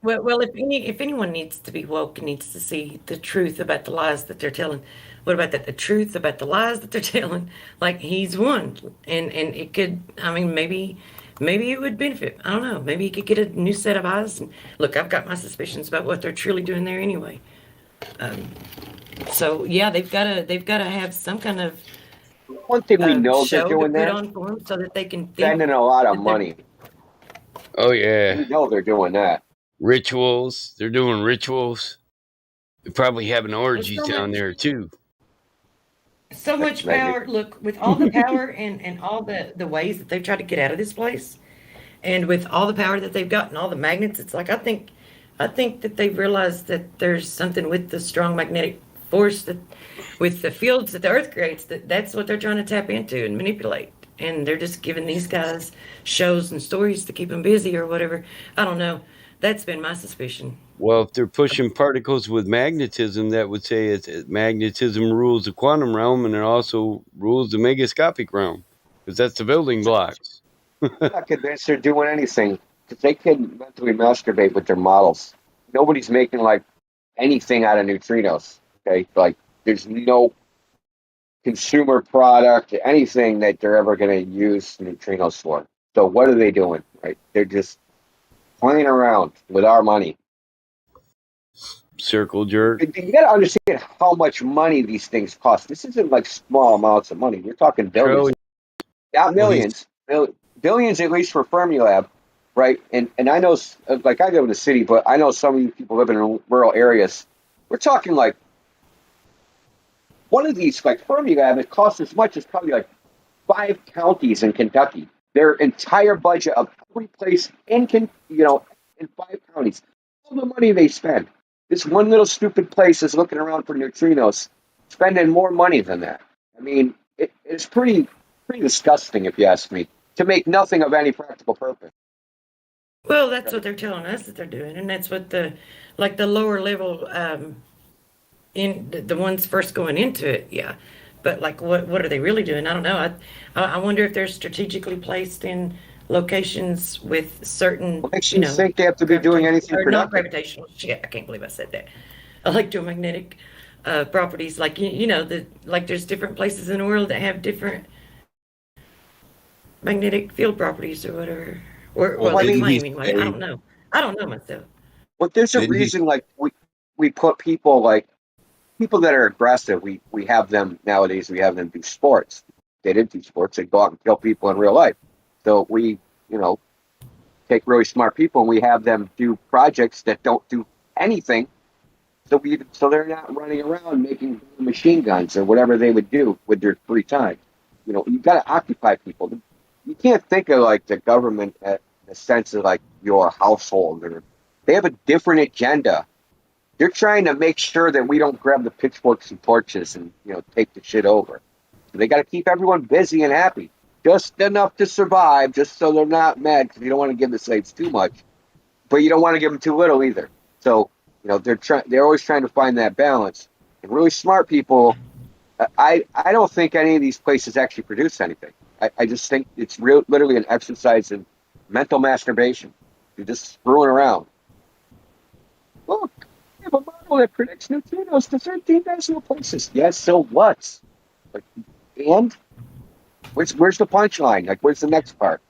Well, if anyone needs to be woke, needs to see the truth about the lies that they're telling. What about that? The truth about the lies that they're telling? Like, he's one, and it could. I mean, maybe it would benefit. I don't know. Maybe he could get a new set of eyes. And look, I've got my suspicions about what they're truly doing there anyway. So yeah, they've got to have some kind of. One thing we know they're doing there on for them so that they can spending a lot of money. Oh yeah, we know they're doing that. Rituals. They're doing rituals. They're probably having orgies down there too. So much power. Look, with all the power and all the ways that they've tried to get out of this place, and with all the power that they've got and all the magnets, it's like I think that they've realized that there's something with the strong magnetic force that with the fields that the Earth creates, that's what they're trying to tap into and manipulate. And they're just giving these guys shows and stories to keep them busy or whatever. I don't know. That's been my suspicion. Well, if they're pushing particles with magnetism, that would say magnetism rules the quantum realm, and it also rules the megascopic realm, because that's the building blocks. I'm not convinced they're doing anything, because they can mentally masturbate with their models. Nobody's making like anything out of neutrinos. Okay, like there's no consumer product, anything that they're ever going to use neutrinos for. So what are they doing? Right? They're just playing around with our money. Circle jerk. You got to understand how much money these things cost. This isn't like small amounts of money. We're talking billions. Not millions. Billions, at least for Fermilab, right? And I know, like, I live in the city, but I know some of you people living in rural areas. We're talking like one of these, like Fermilab, it costs as much as probably like 5 counties in Kentucky. Their entire budget of every place in in 5 counties, all the money they spend. This one little stupid place is looking around for neutrinos, spending more money than that. I mean, it's pretty disgusting, if you ask me, to make nothing of any practical purpose. Well, that's what they're telling us that they're doing, and that's what the lower level in the ones first going into it, yeah. But like, what are they really doing? I don't know. I wonder if they're strategically placed in locations with certain, What makes you think they have to be doing anything or not productive? gravitational. Shit, I can't believe I said that. Electromagnetic properties, like like there's different places in the world that have different magnetic field properties or whatever. Or Well, well, they didn't he claim anyway. I say? don't know. I don't know myself. But there's a Didn't he? reason, like we put people like people that are aggressive. We have them nowadays. We have them do sports. They didn't do sports. They go out and kill people in real life. So we, take really smart people and we have them do projects that don't do anything. So they're not running around making machine guns or whatever they would do with their free time. You got to occupy people. You can't think of like the government at the sense of like your household. They have a different agenda. They're trying to make sure that we don't grab the pitchforks and torches and take the shit over. So they got to keep everyone busy and happy, just enough to survive, just so they're not mad because you don't want to give the slaves too much, but you don't want to give them too little either. So they're always trying to find that balance. And really smart people, I don't think any of these places actually produce anything. I just think it's literally an exercise in mental masturbation. You're just screwing around. Look, we have a model that predicts neutrinos to 13 decimal places. Yes, so what? Like, and where's the punchline? Like, where's the next part?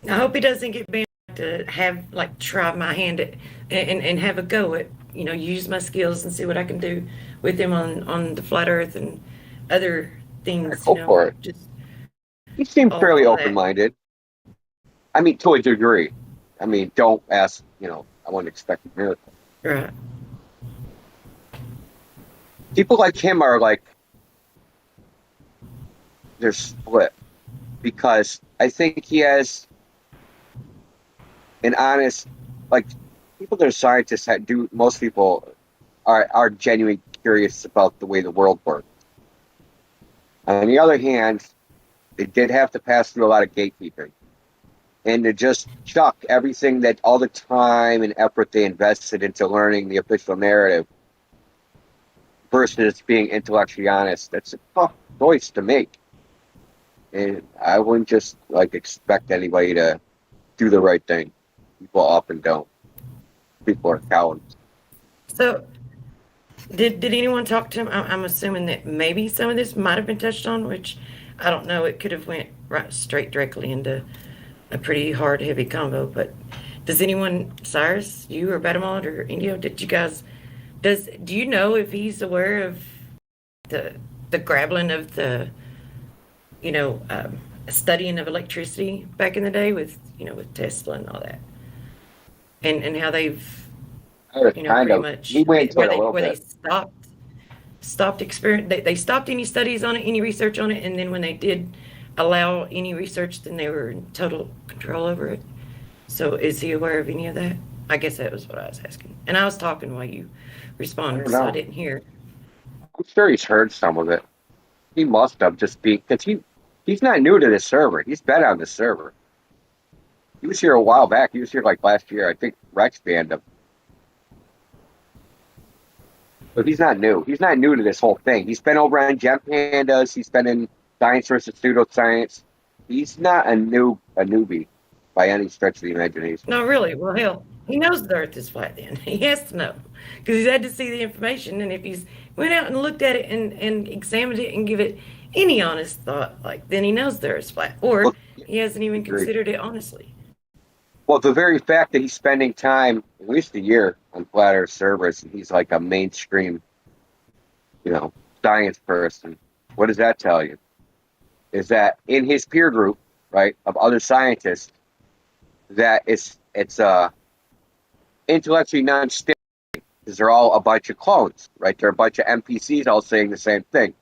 I hope he doesn't get banned to have try my hand at and have a go at use my skills and see what I can do with him on the flat Earth and other things. Go for it. Just He seemed fairly all that. open-minded. I mean, to a degree. I mean, don't ask. I wouldn't expect a miracle. Right. People like him are like they're split because I think he has an honest, people that are scientists most people are genuinely curious about the way the world works. On the other hand, they did have to pass through a lot of gatekeeping. And to just chuck everything all the time and effort they invested into learning the official narrative versus being intellectually honest, that's a tough choice to make. And I wouldn't just expect anybody to do the right thing. People often don't. People are cowards. So, did anyone talk to him? I'm assuming that maybe some of this might have been touched on, which I don't know. It could have went straight directly into a pretty hard, heavy combo. But does anyone, Cyrus, you or Batamont or Indio, did you guys? Do you know if he's aware of the grappling of the studying of electricity back in the day with with Tesla and all that, and how they've pretty much he went into it a little where bit. they stopped experiment. They stopped any studies on it, any research on it, and then when they did allow any research, then they were in total control over it. So is he aware of any of that? I guess that was what I was asking, and I was talking while you responded, so I didn't hear. I'm sure he's heard some of it. He must have just because he's not new to this server. He's been on this server. He was here a while back. He was here last year. I think Rex banned him. But he's not new. He's not new to this whole thing. He's been over on Gem Pandas. He's been in Science versus Pseudoscience. He's not a newbie by any stretch of the imagination. No, really. Well, hell, he knows the Earth is flat. Then he has to know because he's had to see the information. And if he's went out and looked at it and examined it and give it any honest thought, then he knows the Earth's flat, or he hasn't even considered it honestly. Well, the very fact that he's spending time, at least a year, on flat Earth servers, and he's like a mainstream, science person. What does that tell you? Is that in his peer group, right, of other scientists, that it's intellectually non-stimulating because they're all a bunch of clones, right? They're a bunch of NPCs all saying the same thing.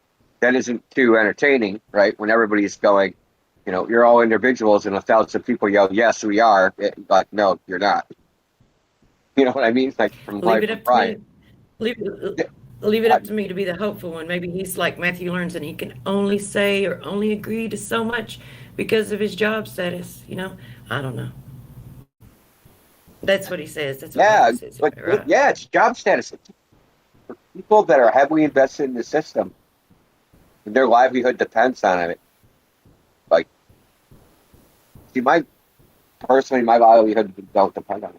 That isn't too entertaining, right? When everybody's going, you're all individuals and 1,000 people yell, "Yes, we are." Like, no, you're not. You know what I mean? Like from Leave Life it of up to Brian. me. Leave it up to me to be the hopeful one. Maybe he's like Matthew Learns and he can only say or only agree to so much because of his job status. I don't know. That's what he says. That's what Matthew says. Right? Yeah, it's job status. For people that are heavily invested in the system, their livelihood depends on it. Like, see, my livelihood don't depend on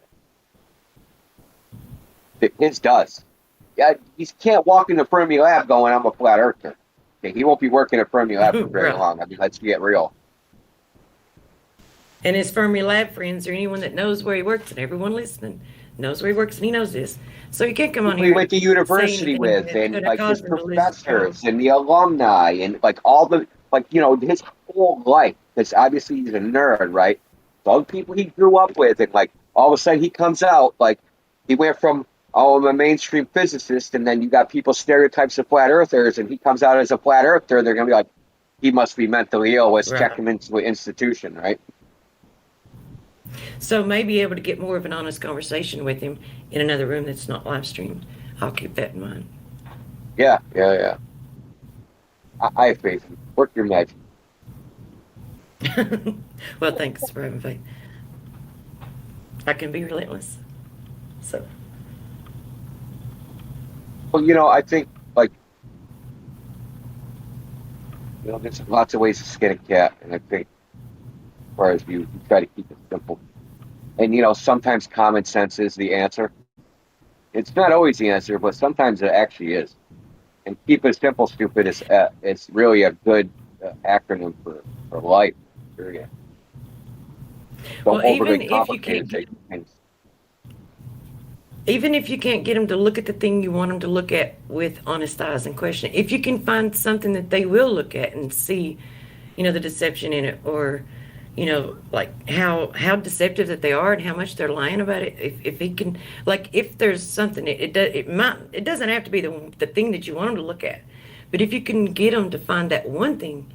it. His does. Yeah, he can't walk in the Fermi lab going, "I'm a flat earther." Okay, he won't be working at Fermi lab for very Right. long. I mean, let's get real. And his Fermi lab friends or anyone that knows where he works and everyone listening knows where he works and he knows this. So you can't come on here. He went to university with, and like his professors and the alumni, and like all the his whole life. Because obviously he's a nerd, right? So all the people he grew up with, and like all of a sudden he comes out like he went from I'm a mainstream physicist, and then you got people stereotypes of flat earthers, and he comes out as a flat earther. They're gonna be like, he must be mentally ill. Let's check him into an institution, right? So maybe able to get more of an honest conversation with him in another room that's not live streamed. I'll keep that in mind. Yeah. I have faith. Work your magic. Well, thanks for having faith. I can be relentless. So. Well, I think there's lots of ways to skin a cat, and I think as far as you try to keep it simple. And sometimes common sense is the answer. It's not always the answer, but sometimes it actually is. And keep it simple, stupid is it's really a good acronym for life. Period. Don't overly complicate things. Even if you can't get them to look at the thing you want them to look at with honest eyes and question it, if you can find something that they will look at and see, the deception in it, or like how deceptive that they are and how much they're lying about it. If he can, like, if there's something, it doesn't have to be the thing that you want them to look at, but if you can get them to find that one thing,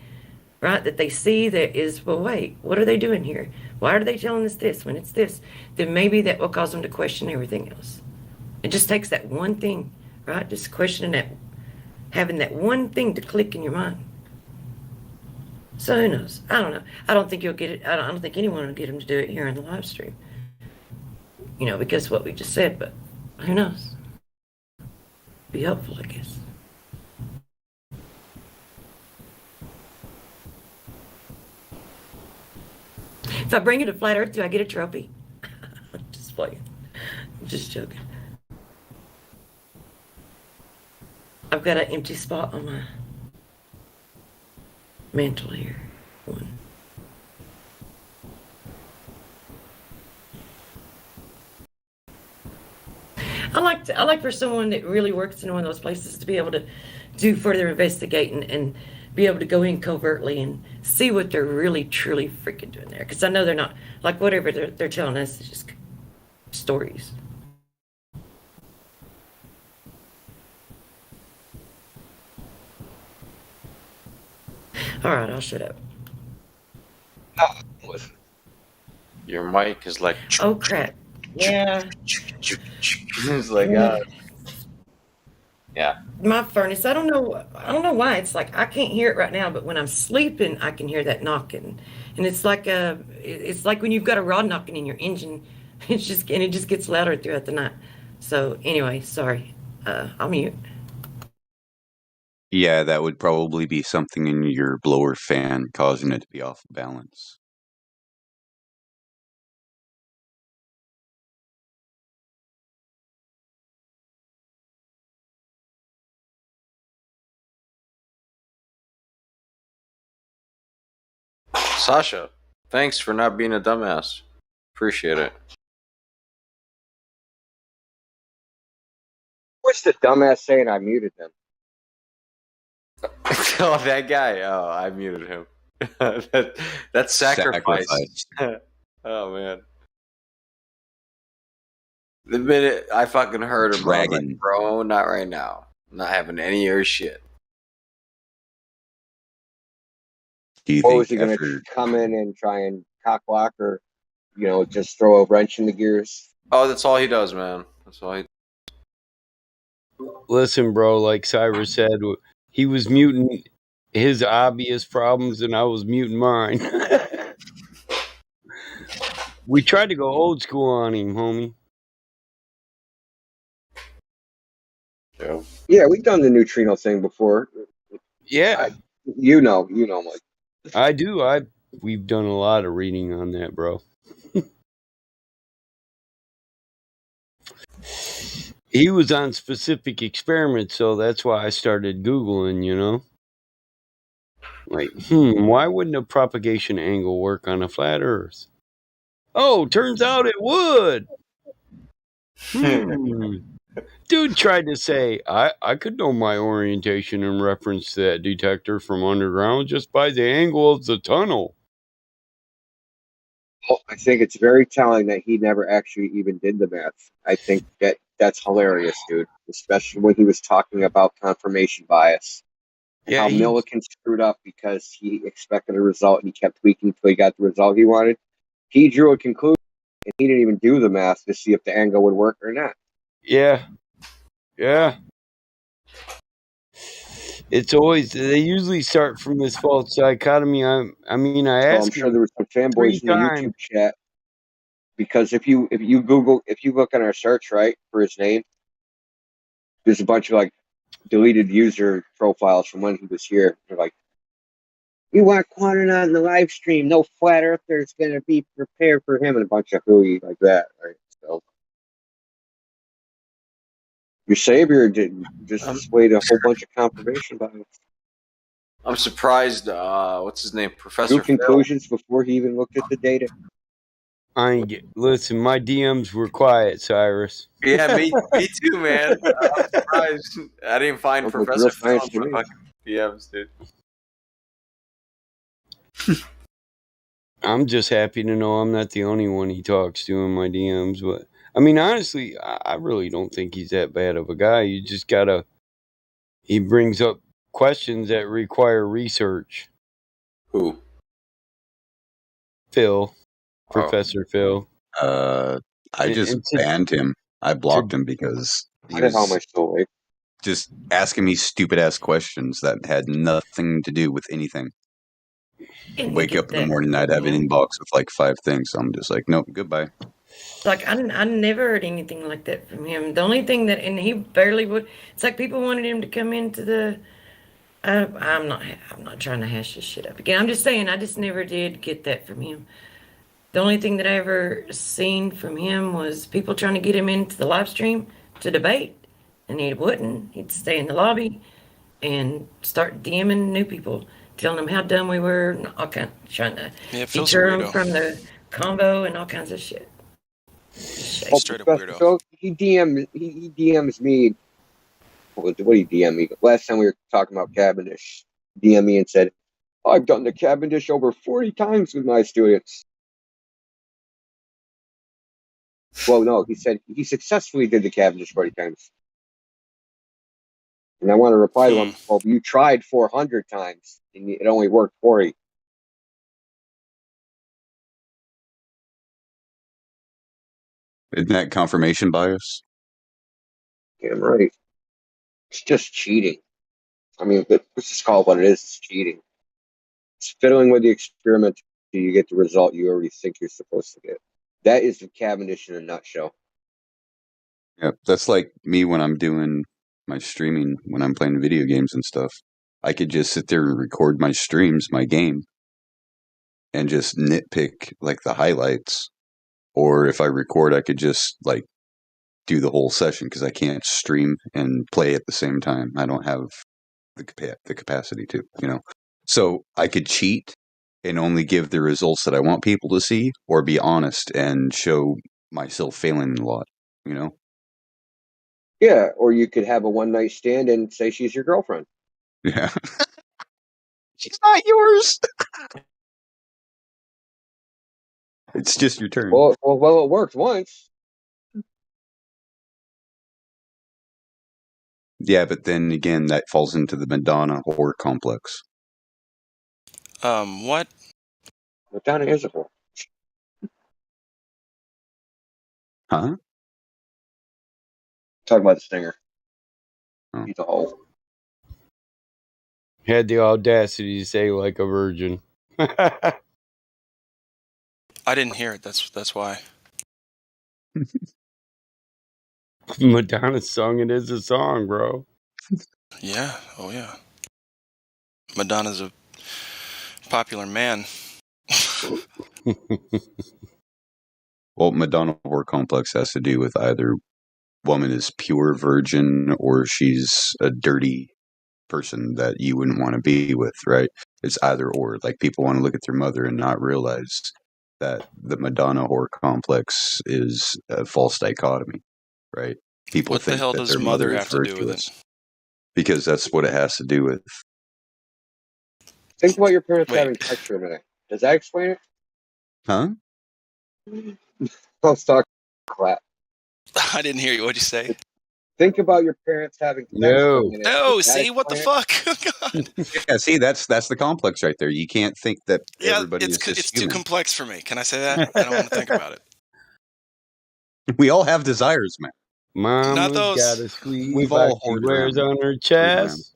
right, that they see that is, well, wait, what are they doing here? Why are they telling us this when it's this? Then maybe that will cause them to question everything else. It just takes that one thing, right? Just questioning that, having that one thing to click in your mind. So who knows? I don't know. I don't think you'll get it. I don't think anyone will get him to do it here in the live stream. Because of what we just said, but who knows? Be helpful, I guess. If I bring you to Flat Earth, do I get a trophy? Just playing. I'm just joking. I've got an empty spot on my mantle here. One. I like for someone that really works in one of those places to be able to do further investigating and be able to go in covertly and see what they're really truly freaking doing there. Because I know they're not, like, whatever they're telling us is just stories. All right, I'll shut up. Your mic is like. Oh crap! Yeah. It's like yeah. My furnace. I don't know why. It's like I can't hear it right now, but when I'm sleeping, I can hear that knocking, and it's like when you've got a rod knocking in your engine. It just gets louder throughout the night. So anyway, sorry. I'll mute. Yeah, that would probably be something in your blower fan causing it to be off balance. Sasha, thanks for not being a dumbass. Appreciate it. What's the dumbass saying? I muted them. Oh, that guy. Oh, I muted him. That's sacrifice. Oh man. The minute I fucking heard him, I was Dragon. like, bro, not right now. I'm not having any of your shit. Do you Or think was he going after to come in and try and cock block or, just throw a wrench in the gears? Oh, that's all he does, man. That's all he. Listen, bro, like Cyrus said, he was muting his obvious problems and I was muting mine. We tried to go old school on him, homie. Yeah, we've done the neutrino thing before. Yeah. You know, Mike. I do. We've done a lot of reading on that, bro. He was on specific experiments, so that's why I started Googling, Like, why wouldn't a propagation angle work on a flat Earth? Oh, turns out it would. Dude tried to say, I could know my orientation in reference to that detector from underground just by the angle of the tunnel. Well, I think it's very telling that he never actually even did the math. I think that's hilarious, dude. Especially when he was talking about confirmation bias. And how Millikan screwed up because he expected a result and he kept tweaking until he got the result he wanted. He drew a conclusion and he didn't even do the math to see if the angle would work or not. Yeah. It's always, they usually start from this false dichotomy. I asked I'm sure there were some fanboys in the YouTube chat, because if you look on our search, right, for his name, there's a bunch of deleted user profiles from when he was here. They're like, we want Quantum on the live stream. No flat earthers going to be prepared for him, and a bunch of hooey like that, right? So your savior just displayed a whole bunch of confirmation bias. I'm surprised. What's his name, Professor? Drew conclusions before he even looked at the data. Listen, my DMs were quiet, Cyrus. Yeah, me too, man. I'm surprised. I didn't find Professor Phil in my fucking DMs, dude. I'm just happy to know I'm not the only one he talks to in my DMs. But honestly, I really don't think he's that bad of a guy. You just gotta. He brings up questions that require research. Who? Phil, Professor Phil. I just banned him. I blocked him because he was just asking me stupid ass questions that had nothing to do with anything. Wake up in the morning, I'd have an inbox with 5 things. So I'm just like, nope, goodbye. I never heard anything like that from him. The only thing and he barely would. It's like people wanted him to come into the. I'm not trying to hash this shit up again. I'm just saying I just never did get that from him. The only thing that I ever seen from him was people trying to get him into the live stream to debate, and he wouldn't. He'd stay in the lobby and start DMing new people, telling them how dumb we were, and all kinds, trying to deter them from the combo and all kinds of shit. Straight up weirdo. So he DMs me. What did he DM me? Last time we were talking about Cavendish, DM me and said, I've done the Cavendish over 40 times with my students. Well, no, he said he successfully did the Cavendish 40 times. And I want to reply to him, well, you tried 400 times, and it only worked 40. Isn't that confirmation bias? Damn right. It's just cheating. Let's just call it what it is. It's cheating. It's fiddling with the experiment till you get the result you already think you're supposed to get. That is the Cavendish in a nutshell. Yeah, that's like me when I'm doing my streaming, when I'm playing video games and stuff. I could just sit there and record my streams, my game, and just nitpick the highlights. Or if I record, I could just do the whole session because I can't stream and play at the same time. I don't have the capacity to, So I could cheat and only give the results that I want people to see, or be honest and show myself failing a lot, Yeah, or you could have a one-night stand and say she's your girlfriend. Yeah. She's not yours. It's just your turn. Well, it worked once. Yeah, but then again, that falls into the Madonna whore complex. What? Madonna is a whore. Huh? Talking about the Stinger. Oh. He's a hoe. Had the audacity to say like a virgin. I didn't hear it. That's why. Madonna sung it as a song, bro. Yeah. Oh yeah. Madonna's a popular man. Well, Madonna whore complex has to do with either woman is pure virgin or she's a dirty person that you wouldn't want to be with, right? It's either or. Like, people want to look at their mother and not realize that the Madonna whore complex is a false dichotomy, right? People What the think hell that does their mother mother is have to do with virtuous it? because that's what it has to do with. Think about your parents Wait. having sex for a minute. Does that explain it? Huh? Let's talk crap. I didn't hear you. What'd you say? Think about your parents having sex for a minute. No, Does that see, what the explain fuck? God. Yeah, see, that's the complex right there. You can't think that Yeah, everybody is just it's too human. complex for me. Can I say that? I don't want to think about it. We all have desires, man. Mama's those. got a squeeze We've box all she hoarded wears around. on her chest.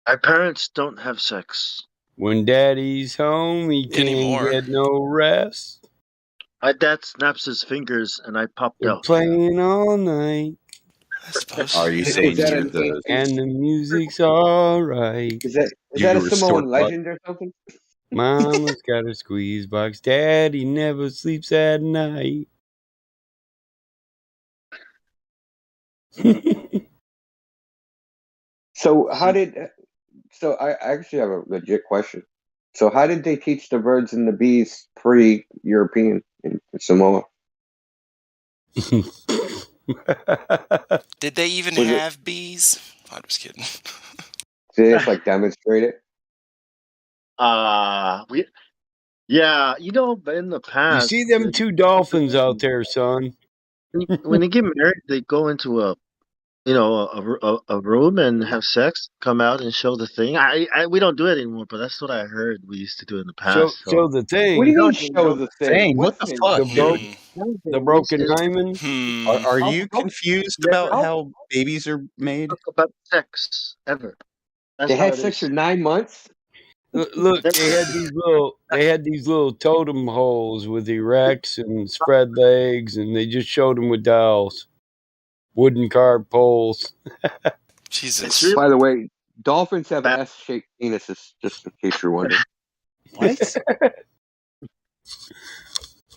My parents don't have sex. When daddy's home, he can't Anymore. get no rest. My dad snaps his fingers and I popped They're out. playing all night. I suppose. Are you saying that you're a- the And the music's alright. Is that you a were Samoan Stork legend or something? Mama's got a squeeze box. Daddy never sleeps at night. So I actually have a legit question. So how did they teach the birds and the bees pre-European in Samoa? Did they even Was it- have bees? I'm just kidding. Did they just like demonstrate it? Yeah, but in the You past, see them two dolphins out there, son? when they get married, they go into a room and have sex, come out and show the thing. We don't do it anymore, but that's what I heard we used to do in the past. Show the thing. What do you mean show the thing? What the fuck? The broken hymen? Are you confused about how babies are made? Talk about sex ever. That's They how had it sex is. for 9 months? Look, they had these little totem holes with erects and spread legs, and they just showed them with dowels, wooden carved poles. Jesus. By the way, dolphins have S-shaped penises, just in case you're wondering. What?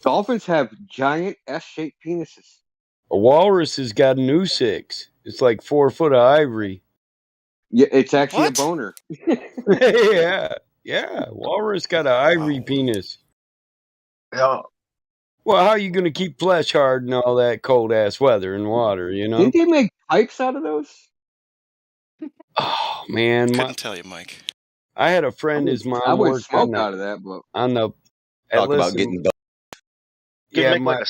Dolphins have giant S-shaped penises. A walrus has got an oosix. It's like 4 foot of ivory. Yeah, it's actually a boner. yeah. Walrus got an ivory penis. Yeah. Well, how are you going to keep flesh hard in all that cold ass weather and water? You know. Didn't they make pipes out of those? Oh man, Couldn't tell you, Mike. I had a friend. His I mom would worked smoke out of that, but Talk about getting buff. Yeah, make like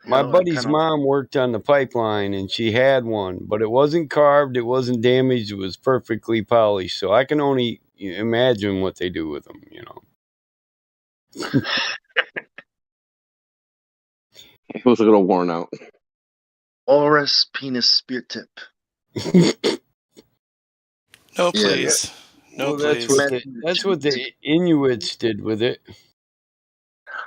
my buddy's mom worked on the pipeline, and she had one, but it wasn't carved, it wasn't damaged, it was perfectly polished. So I can only imagine what they do with them, you know. it was a little worn out. Walrus penis spear tip. No, please. No, well, please. That's what the Inuits did with it.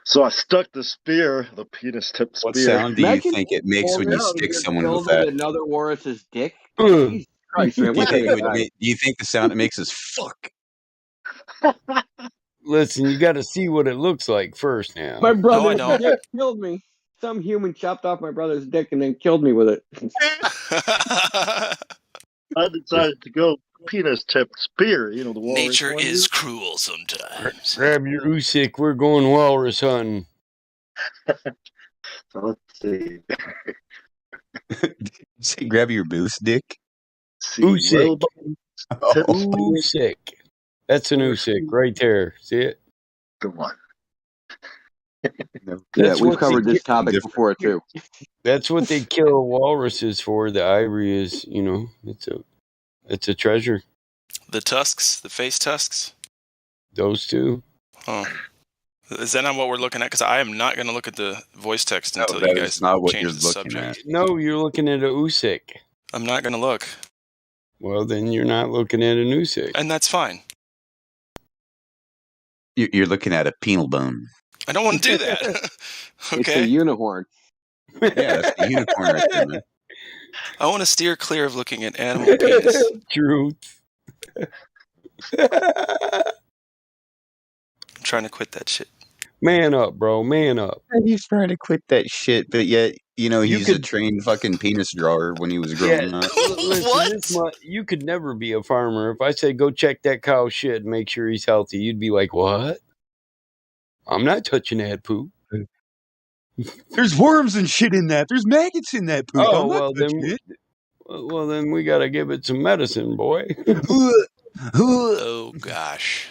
So I stuck the spear, the penis tip spear. What sound do you think it makes when you stick someone with that? Another walrus's dick. Jesus Christ, man! Do you think the sound it makes is fuck? Listen, you got to see what it looks like first now. My brother's dick killed me. Some human chopped off my brother's dick and then killed me with it. I decided to go penis tip spear. The walrus. Nature is cruel sometimes. Grab your oosik. We're going walrus hunting. So let's see. Say, grab your booth, dick. Oosik. Oh. Oosik. That's an oosik right there. See it? Good one. Yeah, we've covered this topic before too. That's what they kill walruses for. The ivory is, it's a treasure. The tusks, the face tusks. Those two. Huh. Is that not what we're looking at? Because I am not going to look at the voice text until that you is guys not what change you're the looking subject. at. No, you're looking at a Usyk. I'm not going to look. Well, then you're not looking at an Usyk. And that's fine. You're looking at a penal bone. I don't want to do that. Okay. It's a unicorn. Yeah, that's the unicorn right there, man. I want to steer clear of looking at animal penis. Truth. I'm trying to quit that shit. Man up, bro. Man up. He's trying to quit that shit, but yet, he's a trained fucking penis drawer when he was growing up. Listen, What? you could never be a farmer. If I said go check that cow shit and make sure he's healthy, you'd be like, what? I'm not touching that poop. There's worms and shit in that. There's maggots in that poop. Oh, well, then we got to give it some medicine, boy. Oh, gosh.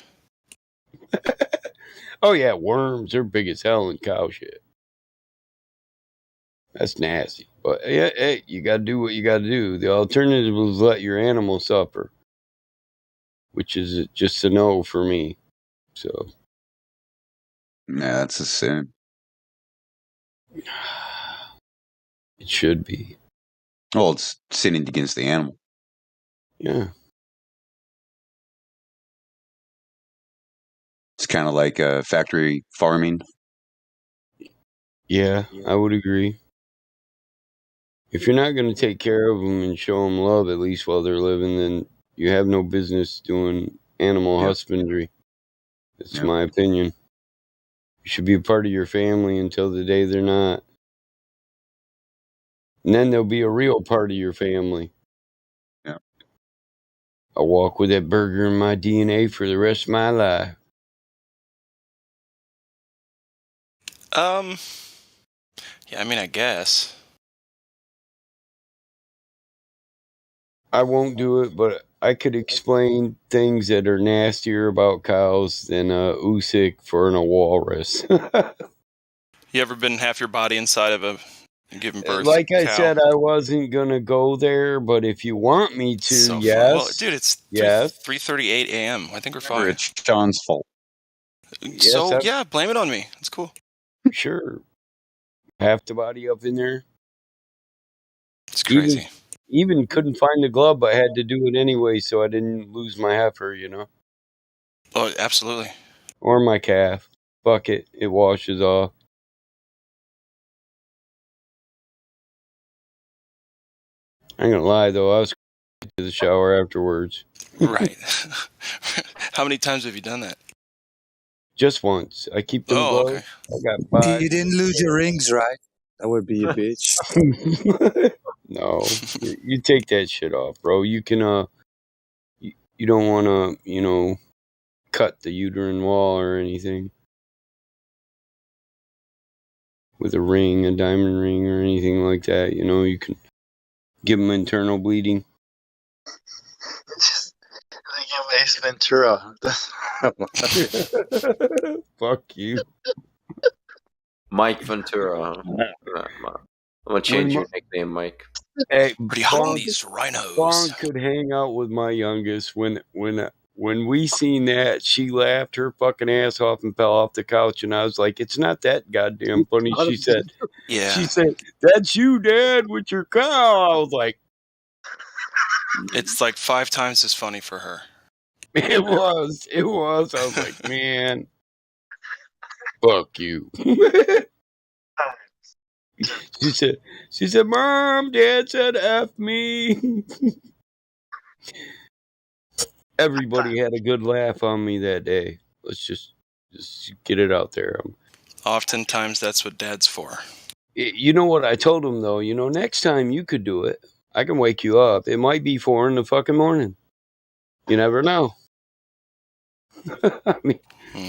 Oh, yeah, worms are big as hell in cow shit. That's nasty. But, yeah, hey, you got to do what you got to do. The alternative is let your animal suffer, which is just a no for me. So. Nah, that's a sin. It should be. Well, it's sinning against the animal. Yeah. It's kind of like factory farming. Yeah, I would agree. If you're not going to take care of them and show them love, at least while they're living, then you have no business doing animal husbandry. That's my opinion. You should be a part of your family until the day they're not. And then they'll be a real part of your family. Yeah. I'll walk with that burger in my DNA for the rest of my life. Yeah, I mean, I guess. I won't do it, but I could explain things that are nastier about cows than Usyk for a walrus. You ever been half your body inside of a giving birth Like I cow? said, I wasn't going to go there, but if you want me to, So yes. fun. Well, dude, it's 3:38 a.m. I think we're fine. It's Sean's fault. So, yeah, blame it on me. It's cool. Sure. Half the body up in there. It's crazy. Even couldn't find the glove, but I had to do it anyway so I didn't lose my heifer, Oh, absolutely. Or my calf. Fuck it. It washes off. I ain't gonna lie, though. I was to the shower afterwards. Right. How many times have you done that? Just once. I keep them gloves. Okay. I got 5. You didn't lose your rings, right? That would be a bitch. No. You take that shit off, bro. You can, you don't want to, cut the uterine wall or anything. With a ring, a diamond ring, or anything like that. You can give them internal bleeding. Like Ace Ventura. Fuck you. Mike Ventura. I'm gonna change your nickname, Mike. Hey, pretty hot on these rhinos. Fawn could hang out with my youngest. When we seen that, she laughed her fucking ass off and fell off the couch, and I was like, "It's not that goddamn funny." She said, "Yeah." She said, "That's you, Dad, with your cow." I was like, "It's like 5 times as funny for her." It was. I was like, man, fuck you. She said, Mom, Dad said F me. Everybody had a good laugh on me that day. Let's just get it out there. Oftentimes, that's what Dad's for. You know what I told him, though? Next time you could do it. I can wake you up. It might be 4 in the fucking morning. You never know. I mean,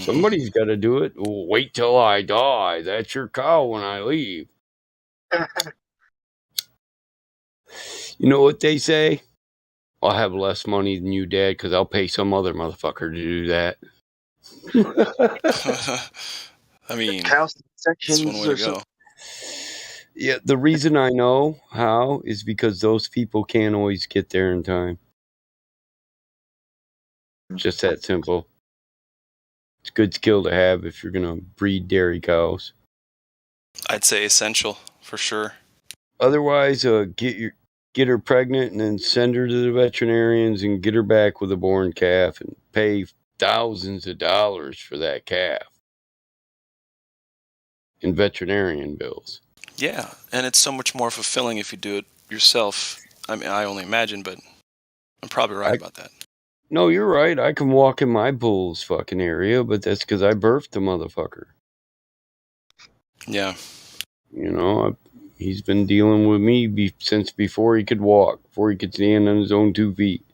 somebody's got to do it. Wait till I die. That's your cow when I leave. You know what they say? I'll have less money than you, Dad, because I'll pay some other motherfucker to do that. I mean, cows That's one way to go. Yeah, the reason I know how is because those people can't always get there in time. Just that simple. It's a good skill to have if you're gonna breed dairy cows. I'd say essential for sure. Otherwise, get her pregnant and then send her to the veterinarians and get her back with a born calf and pay thousands of dollars for that calf in veterinarian bills. Yeah, and it's so much more fulfilling if you do it yourself. I mean, I only imagine, but I'm probably right about that. No, you're right. I can walk in my bull's fucking area, but that's because I birthed the motherfucker. Yeah. You know, he's been dealing with me since before he could walk, before he could stand on his own 2 feet.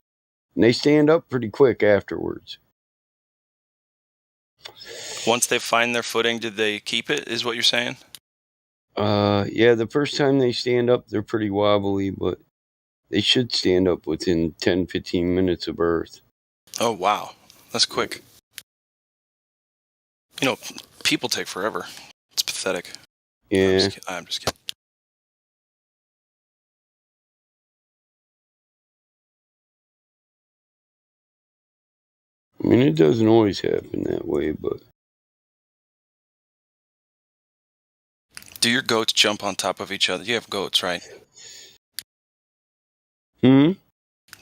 And they stand up pretty quick afterwards. Once they find their footing, did they keep it, is what you're saying? Yeah, the first time they stand up, they're pretty wobbly, but they should stand up within 10, 15 minutes of birth. Oh, wow. That's quick. You know, people take forever. It's pathetic. Yeah. I'm just kidding. I mean, it doesn't always happen that way, but... Do your goats jump on top of each other? You have goats, right? Hmm?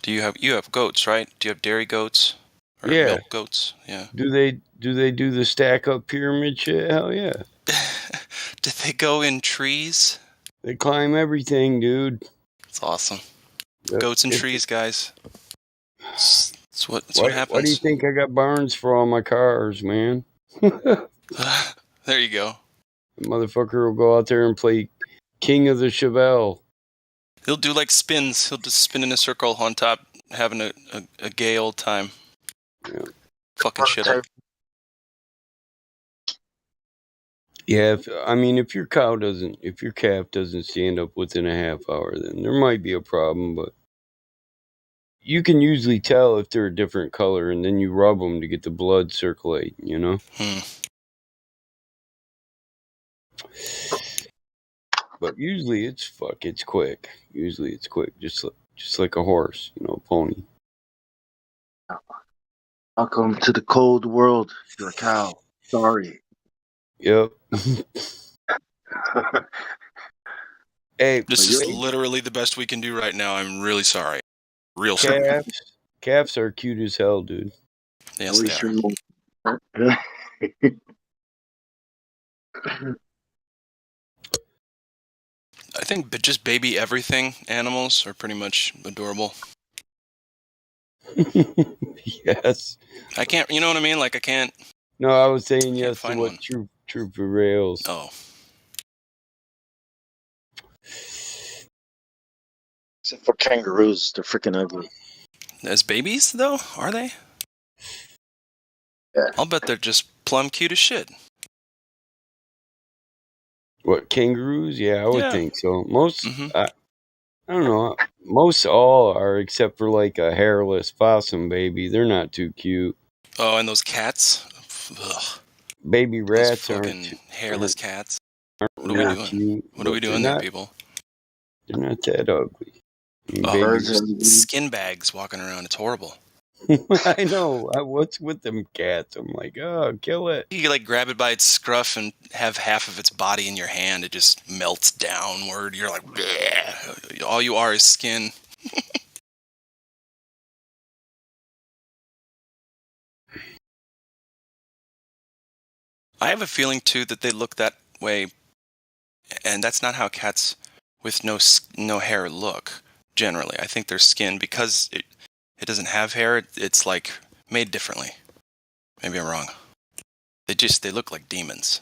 You have goats, right? Do you have dairy goats? Or Yeah. milk goats? Yeah. Do they do the stack up pyramid shit? Hell yeah. Did they go in trees? They climb everything, dude. It's awesome. Goats and trees, guys. That's what happens. Why do you think I got barns for all my cars, man? There you go. The motherfucker will go out there and play King of the Chevelle. He'll do like spins. He'll just spin in a circle on top, having a gay old time. Yeah. Fucking shit up. Yeah, if your calf doesn't stand up within a half hour, then there might be a problem, but you can usually tell if they're a different color, and then you rub them to get the blood circulating, you know? But usually it's quick. Usually it's quick, just like a horse, you know, a pony. Welcome to the cold world. You're a cow. Sorry. Yep. Hey, this is literally the best we can do right now. I'm really sorry. Real sorry. Calves are cute as hell, dude. Yes, they are. I think just baby everything animals are pretty much adorable. Yes. I can't, you know what I mean? Like I can't. No, I was saying yes to what True prevails. Oh. Except for kangaroos, they're freaking ugly. As babies, though, are they? Yeah. I'll bet they're just plumb cute as shit. What, kangaroos? Yeah, I would think so. Most, I don't know. Most all are, except for like a hairless possum baby. They're not too cute. Oh, and those cats? Ugh. Baby rats those aren't hairless cats. What are we doing? Cute, what are we doing there, people? They're not that ugly. Skin bags walking around. It's horrible. I know. What's with them cats? I'm like, oh, kill it. You like grab it by its scruff and have half of its body in your hand. It just melts downward. You're like, bleh. All you are is skin. I have a feeling too that they look that way, and that's not how cats with no hair look. Generally, I think their skin, because it doesn't have hair, it's like made differently. Maybe I'm wrong. They look like demons.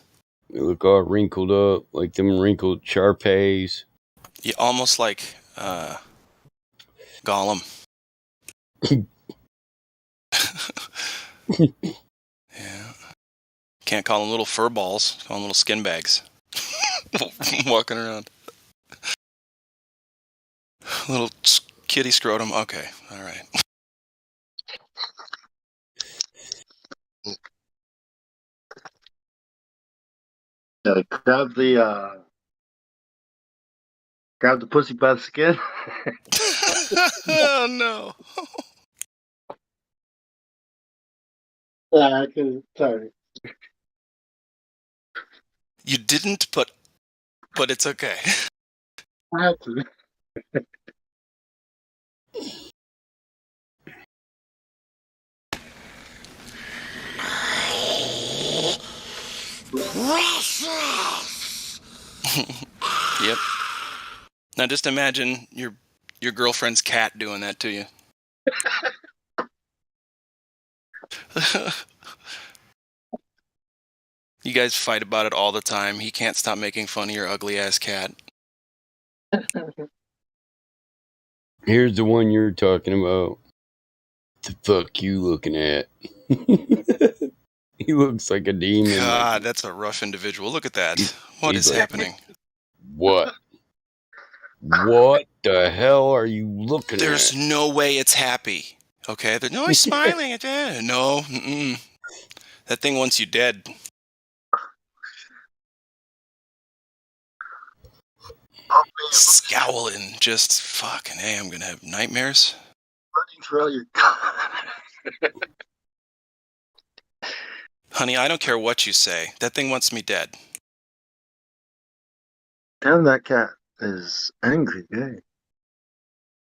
They look all wrinkled up, like them wrinkled Shar-Peis. Yeah, almost like Gollum. Yeah. Can't call them little fur balls. Call them little skin bags. Walking around. Little kitty scrotum. Okay. All right. Grab the pussy by the skin. Oh no. Yeah, sorry. You didn't, but it's okay. I have to. Yep. Now just imagine your girlfriend's cat doing that to you. You guys fight about it all the time. He can't stop making fun of your ugly ass cat. Here's the one you're talking about. The fuck you looking at? He looks like a demon. God, that's a rough individual. Look at that. What is happening? What? What the hell are you looking at? There's no way it's happy. Okay? No, he's smiling at that. No. Mm-mm. That thing wants you dead. Scowling. Just fucking, hey, I'm going to have nightmares. Running throughout your Honey, I don't care what you say. That thing wants me dead. Damn, that cat is angry, eh?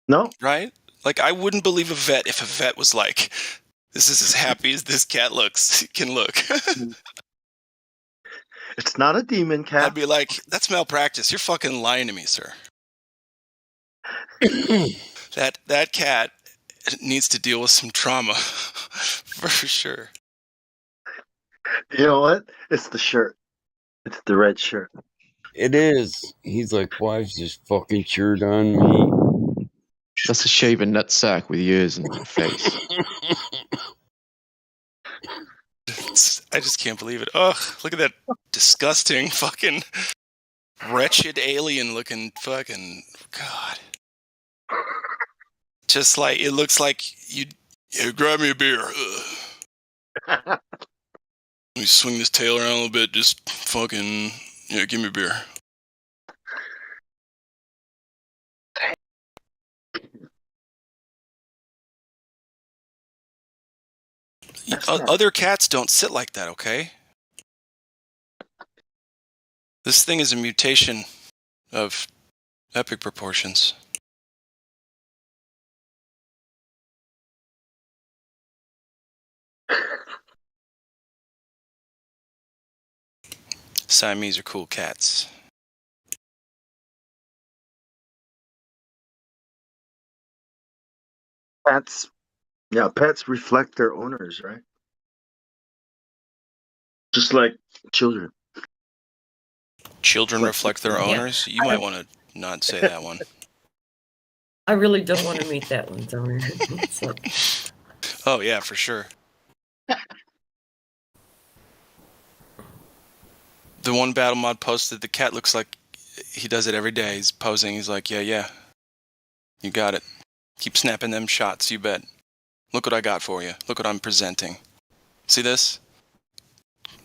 No? Right? Like, I wouldn't believe a vet if a vet was like, this is as happy as this cat can look. It's not a demon cat. I'd be like, that's malpractice. You're fucking lying to me, sir. That cat needs to deal with some trauma. For sure. You know what? It's the shirt. It's the red shirt. It is. He's like, why is this fucking shirt on me? That's a shaven nutsack with ears and face. I just can't believe it. Ugh, look at that disgusting fucking wretched alien looking fucking God. Just like it looks like you grab me a beer. Let me swing this tail around a little bit. Just fucking give me a beer. Other cats don't sit like that, okay? This thing is a mutation of epic proportions. Siamese are cool cats. Pets reflect their owners, right? Just like children. Children reflect their owners? You might want to not say that one. I really don't want to meet that one's owner. It's like... Oh, yeah, for sure. The one battle mod posted, the cat looks like he does it every day. He's posing. He's like, yeah. You got it. Keep snapping them shots, you bet. Look what I got for you. Look what I'm presenting. See this?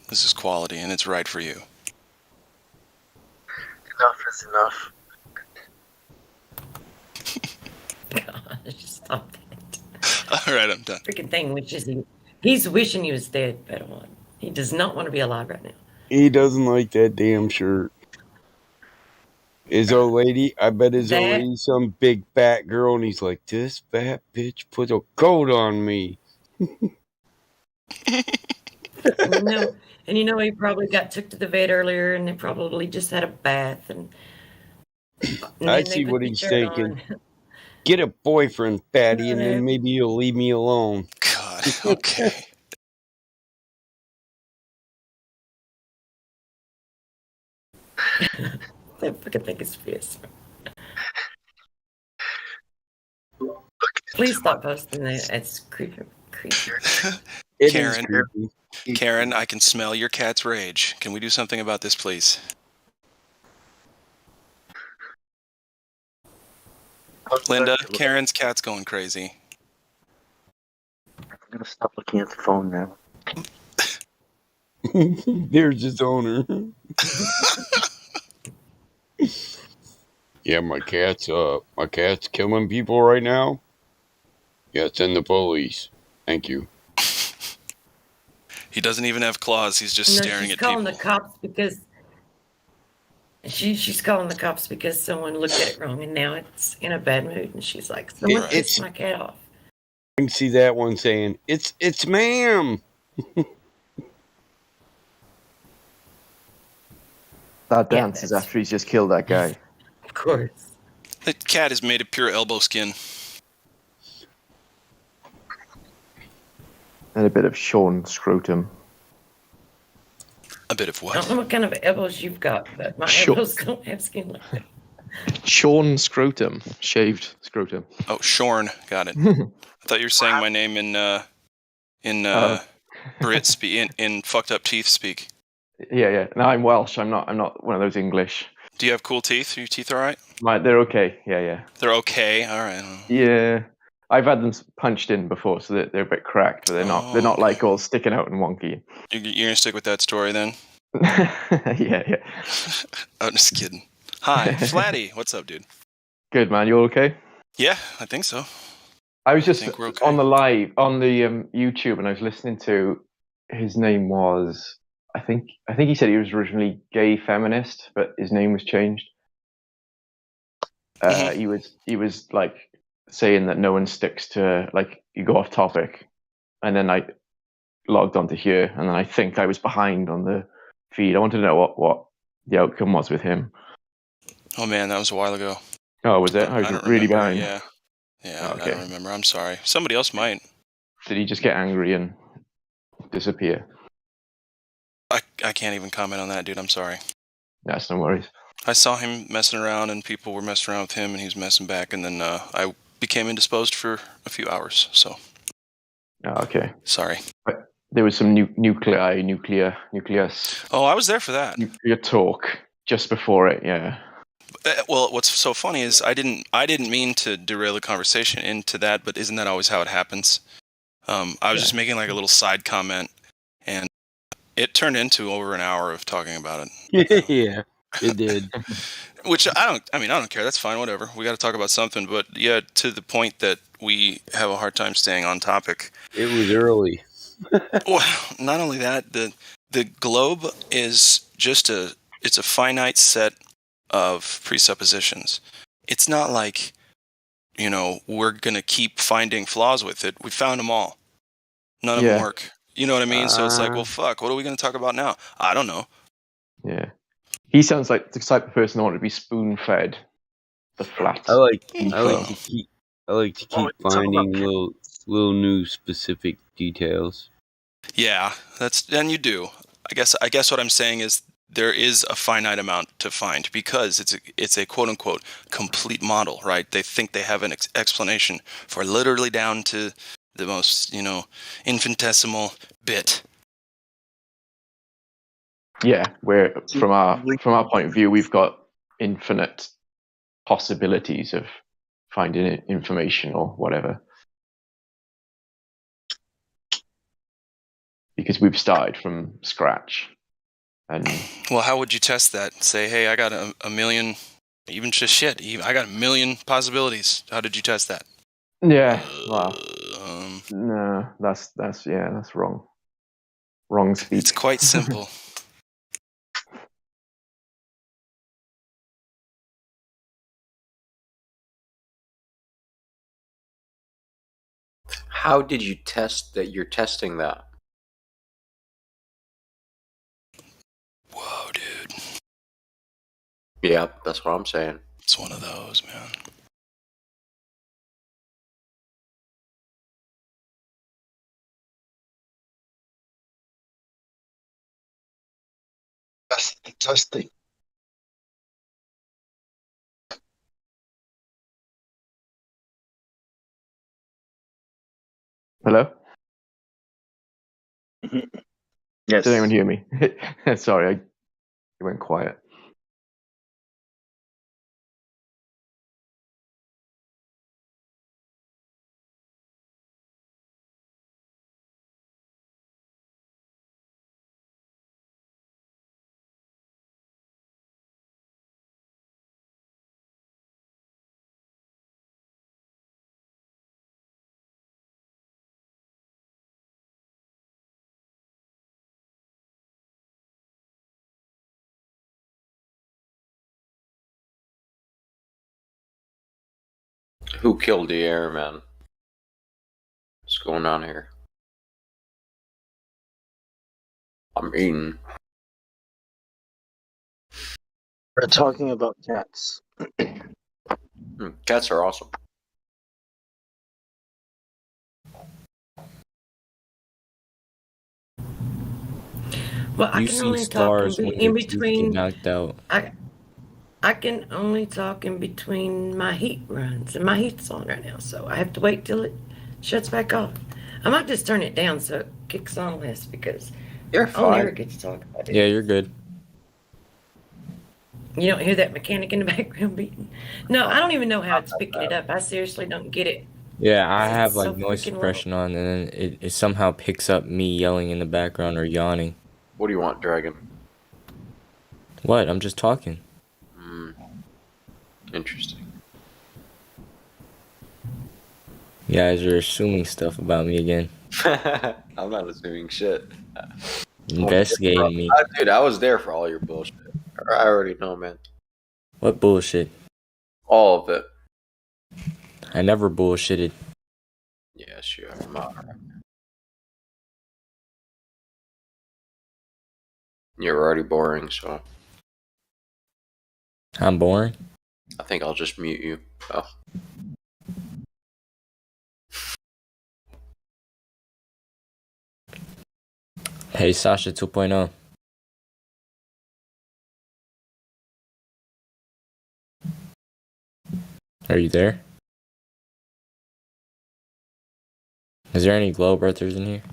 This is quality, and it's right for you. Enough is enough. Gosh, stop it. All right, I'm done. Freaking thing wishes he's wishing he was dead, Padawan. He does not want to be alive right now. He doesn't like that damn shirt. His old lady, I bet his old lady's some big fat girl, and he's like, this fat bitch put a coat on me. And he probably got took to the vet earlier, and they probably just had a bath, and I see what he's thinking. Get a boyfriend, fatty, and then maybe you'll leave me alone. God, okay. That fucking thing is fierce. Please stop posting that. It's creepy. Karen, I can smell your cat's rage. Can we do something about this, please? Linda, Karen's cat's going crazy. I'm gonna stop looking at the phone now. There's its owner. Yeah, my cat's killing people right now. Yeah, send the police. Thank you. He doesn't even have claws. He's just staring she's at calling people. the cops because she's calling the cops because someone looked at it wrong, and now it's in a bad mood, and she's like, "Someone pissed my cat off." I can see that one saying, "It's ma'am." That dances after he's just killed that guy. Of course. The cat is made of pure elbow skin. And a bit of Sean scrotum. A bit of I what? don't know what kind of elbows you've got, but my Sure. elbows don't have skin like that. Sean scrotum. Shaved scrotum. Oh, Shorn. Got it. I thought you were saying my name in Brit speak, in fucked up teeth speak. Yeah. No, I'm Welsh. I'm not one of those English. Do you have cool teeth? Are your teeth all right? They're okay. Yeah. They're okay. All right. Yeah. I've had them punched in before, so they're a bit cracked, but they're not. They're not like all sticking out and wonky. You're gonna stick with that story then? Yeah. I'm just kidding. Hi, Flatty. What's up, dude? Good man. You all okay? Yeah, I think so. I was just think we're okay. on the live on the YouTube, and I was listening to. His name was. I think he said he was originally gay feminist, but his name was changed. He was like saying that no one sticks to, like, you go off topic, and then I logged onto here, and then I think I was behind on the feed. I wanted to know what the outcome was with him. Oh man, that was a while ago. Oh, was it? I was really behind. Yeah. Oh, okay. I don't remember. I'm sorry. Somebody else might. Did he just get angry and disappear? I can't even comment on that, dude. I'm sorry. That's no worries. I saw him messing around, and people were messing around with him, and he was messing back, and then I became indisposed for a few hours. So. Oh, okay. Sorry. But there was some nucleus. Oh, I was there for that. Nuclear talk just before it. Yeah. Well, what's so funny is I didn't mean to derail the conversation into that, but isn't that always how it happens? I was just making like a little side comment, and it turned into over an hour of talking about it. Yeah, it did. Which I don't care. That's fine. Whatever. We got to talk about something. But yeah, to the point that we have a hard time staying on topic. It was early. Well, not only that, the globe is just it's a finite set of presuppositions. It's not like, we're going to keep finding flaws with it. We found them all. None of them work. You know what I mean? So it's like, well, fuck, what are we going to talk about now? I don't know. Yeah. He sounds like the type of person I want to be spoon-fed the flat. I like to keep finding little new specific details. Yeah, and you do. I guess what I'm saying is there is a finite amount to find because it's a quote unquote complete model, right? They think they have an explanation for literally down to the most, infinitesimal bit. Yeah, where from our point of view, we've got infinite possibilities of finding information or whatever, because we've started from scratch. And well, how would you test that? Say, hey, I got a million, even just shit. I got a million possibilities. How did you test that? Yeah, well, no, that's wrong. Wrong speech. It's quite simple. How did you test that you're testing that? Whoa, dude. Yeah, that's what I'm saying. It's one of those, man. That's fantastic. Hello? Yes. Did anyone hear me? Sorry, it went quiet. Who killed the airman? What's going on here? I'm eating. We're talking about cats. Cats are awesome. Well, I You can see only talk stars when in your teeth get between. knocked out. I can only talk in between my heat runs, and my heat's on right now, so I have to wait till it shuts back off. I might just turn it down so it kicks on less because I'll never get to talk about it. Yeah, you're good. You don't hear that mechanic in the background beating? No, I don't even know how it's picking it up. I seriously don't get it. Yeah, I have It's like so noise freaking low. suppression on, and then it somehow picks up me yelling in the background or yawning. What do you want, Dragon? What? I'm just talking. Interesting. You guys are assuming stuff about me again. I'm not assuming shit. Investigating me. Dude, I was there for all your bullshit. I already know, man. What bullshit? All of it. I never bullshitted. Yeah, sure. I'm alright. You're already boring, so I'm boring? I think I'll just mute you. Oh. Hey, Sasha 2.0. Are you there? Is there any globe earthers in here?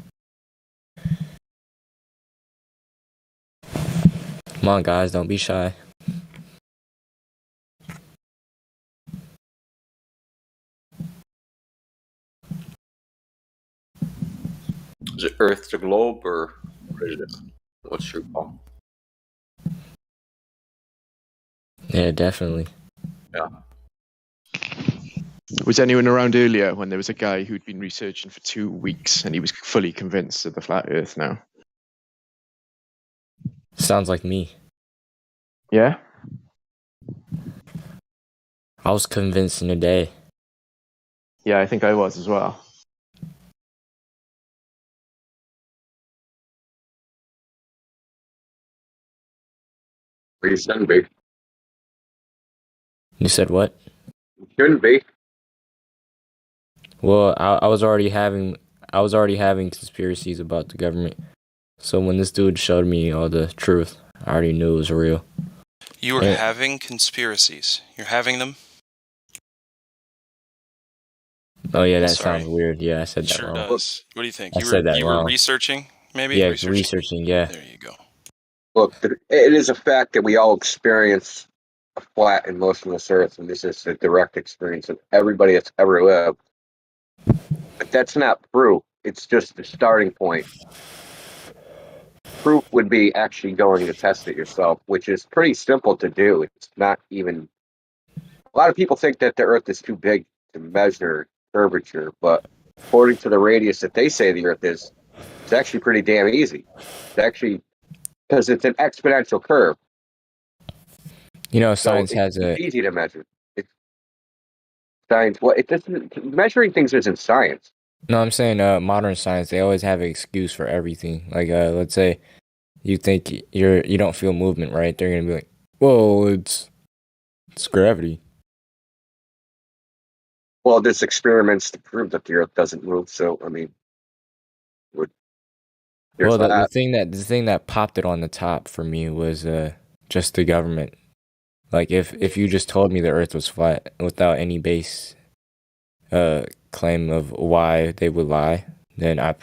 Come on, guys, don't be shy. Is it Earth to Globe or what is it? What's your call? Yeah, definitely. Yeah. Was anyone around earlier when there was a guy who'd been researching for 2 weeks and he was fully convinced of the flat Earth now? Sounds like me. Yeah? I was convinced in a day. Yeah, I think I was as well. Well, you shouldn't be. You said what? You shouldn't be. Well, I was already having conspiracies about the government. So when this dude showed me all the truth, I already knew it was real. You were having conspiracies. You're having them? Oh yeah, that sounds weird. Yeah, I said that Sure wrong. does. What do you think? I said that you wrong. were researching, maybe? Yeah, researching. Yeah. There you go. Look, it is a fact that we all experience a flat and motionless Earth, and this is a direct experience of everybody that's ever lived. But that's not proof. It's just the starting point. Proof would be actually going to test it yourself, which is pretty simple to do. It's not even. A lot of people think that the Earth is too big to measure curvature, but according to the radius that they say the Earth is, it's actually pretty damn easy. It's actually because it's an exponential curve. You know, science has it's easy to measure. It's science. Well, it doesn't. Measuring things isn't science. No, I'm saying modern science, they always have an excuse for everything. Like let's say you think you don't feel movement, right? They're gonna be like, "Whoa, it's gravity." Well, there's experiments to prove that the Earth doesn't move. So, I mean, well, the thing that popped it on the top for me was just the government. Like if you just told me the Earth was flat without any base claim of why they would lie, then I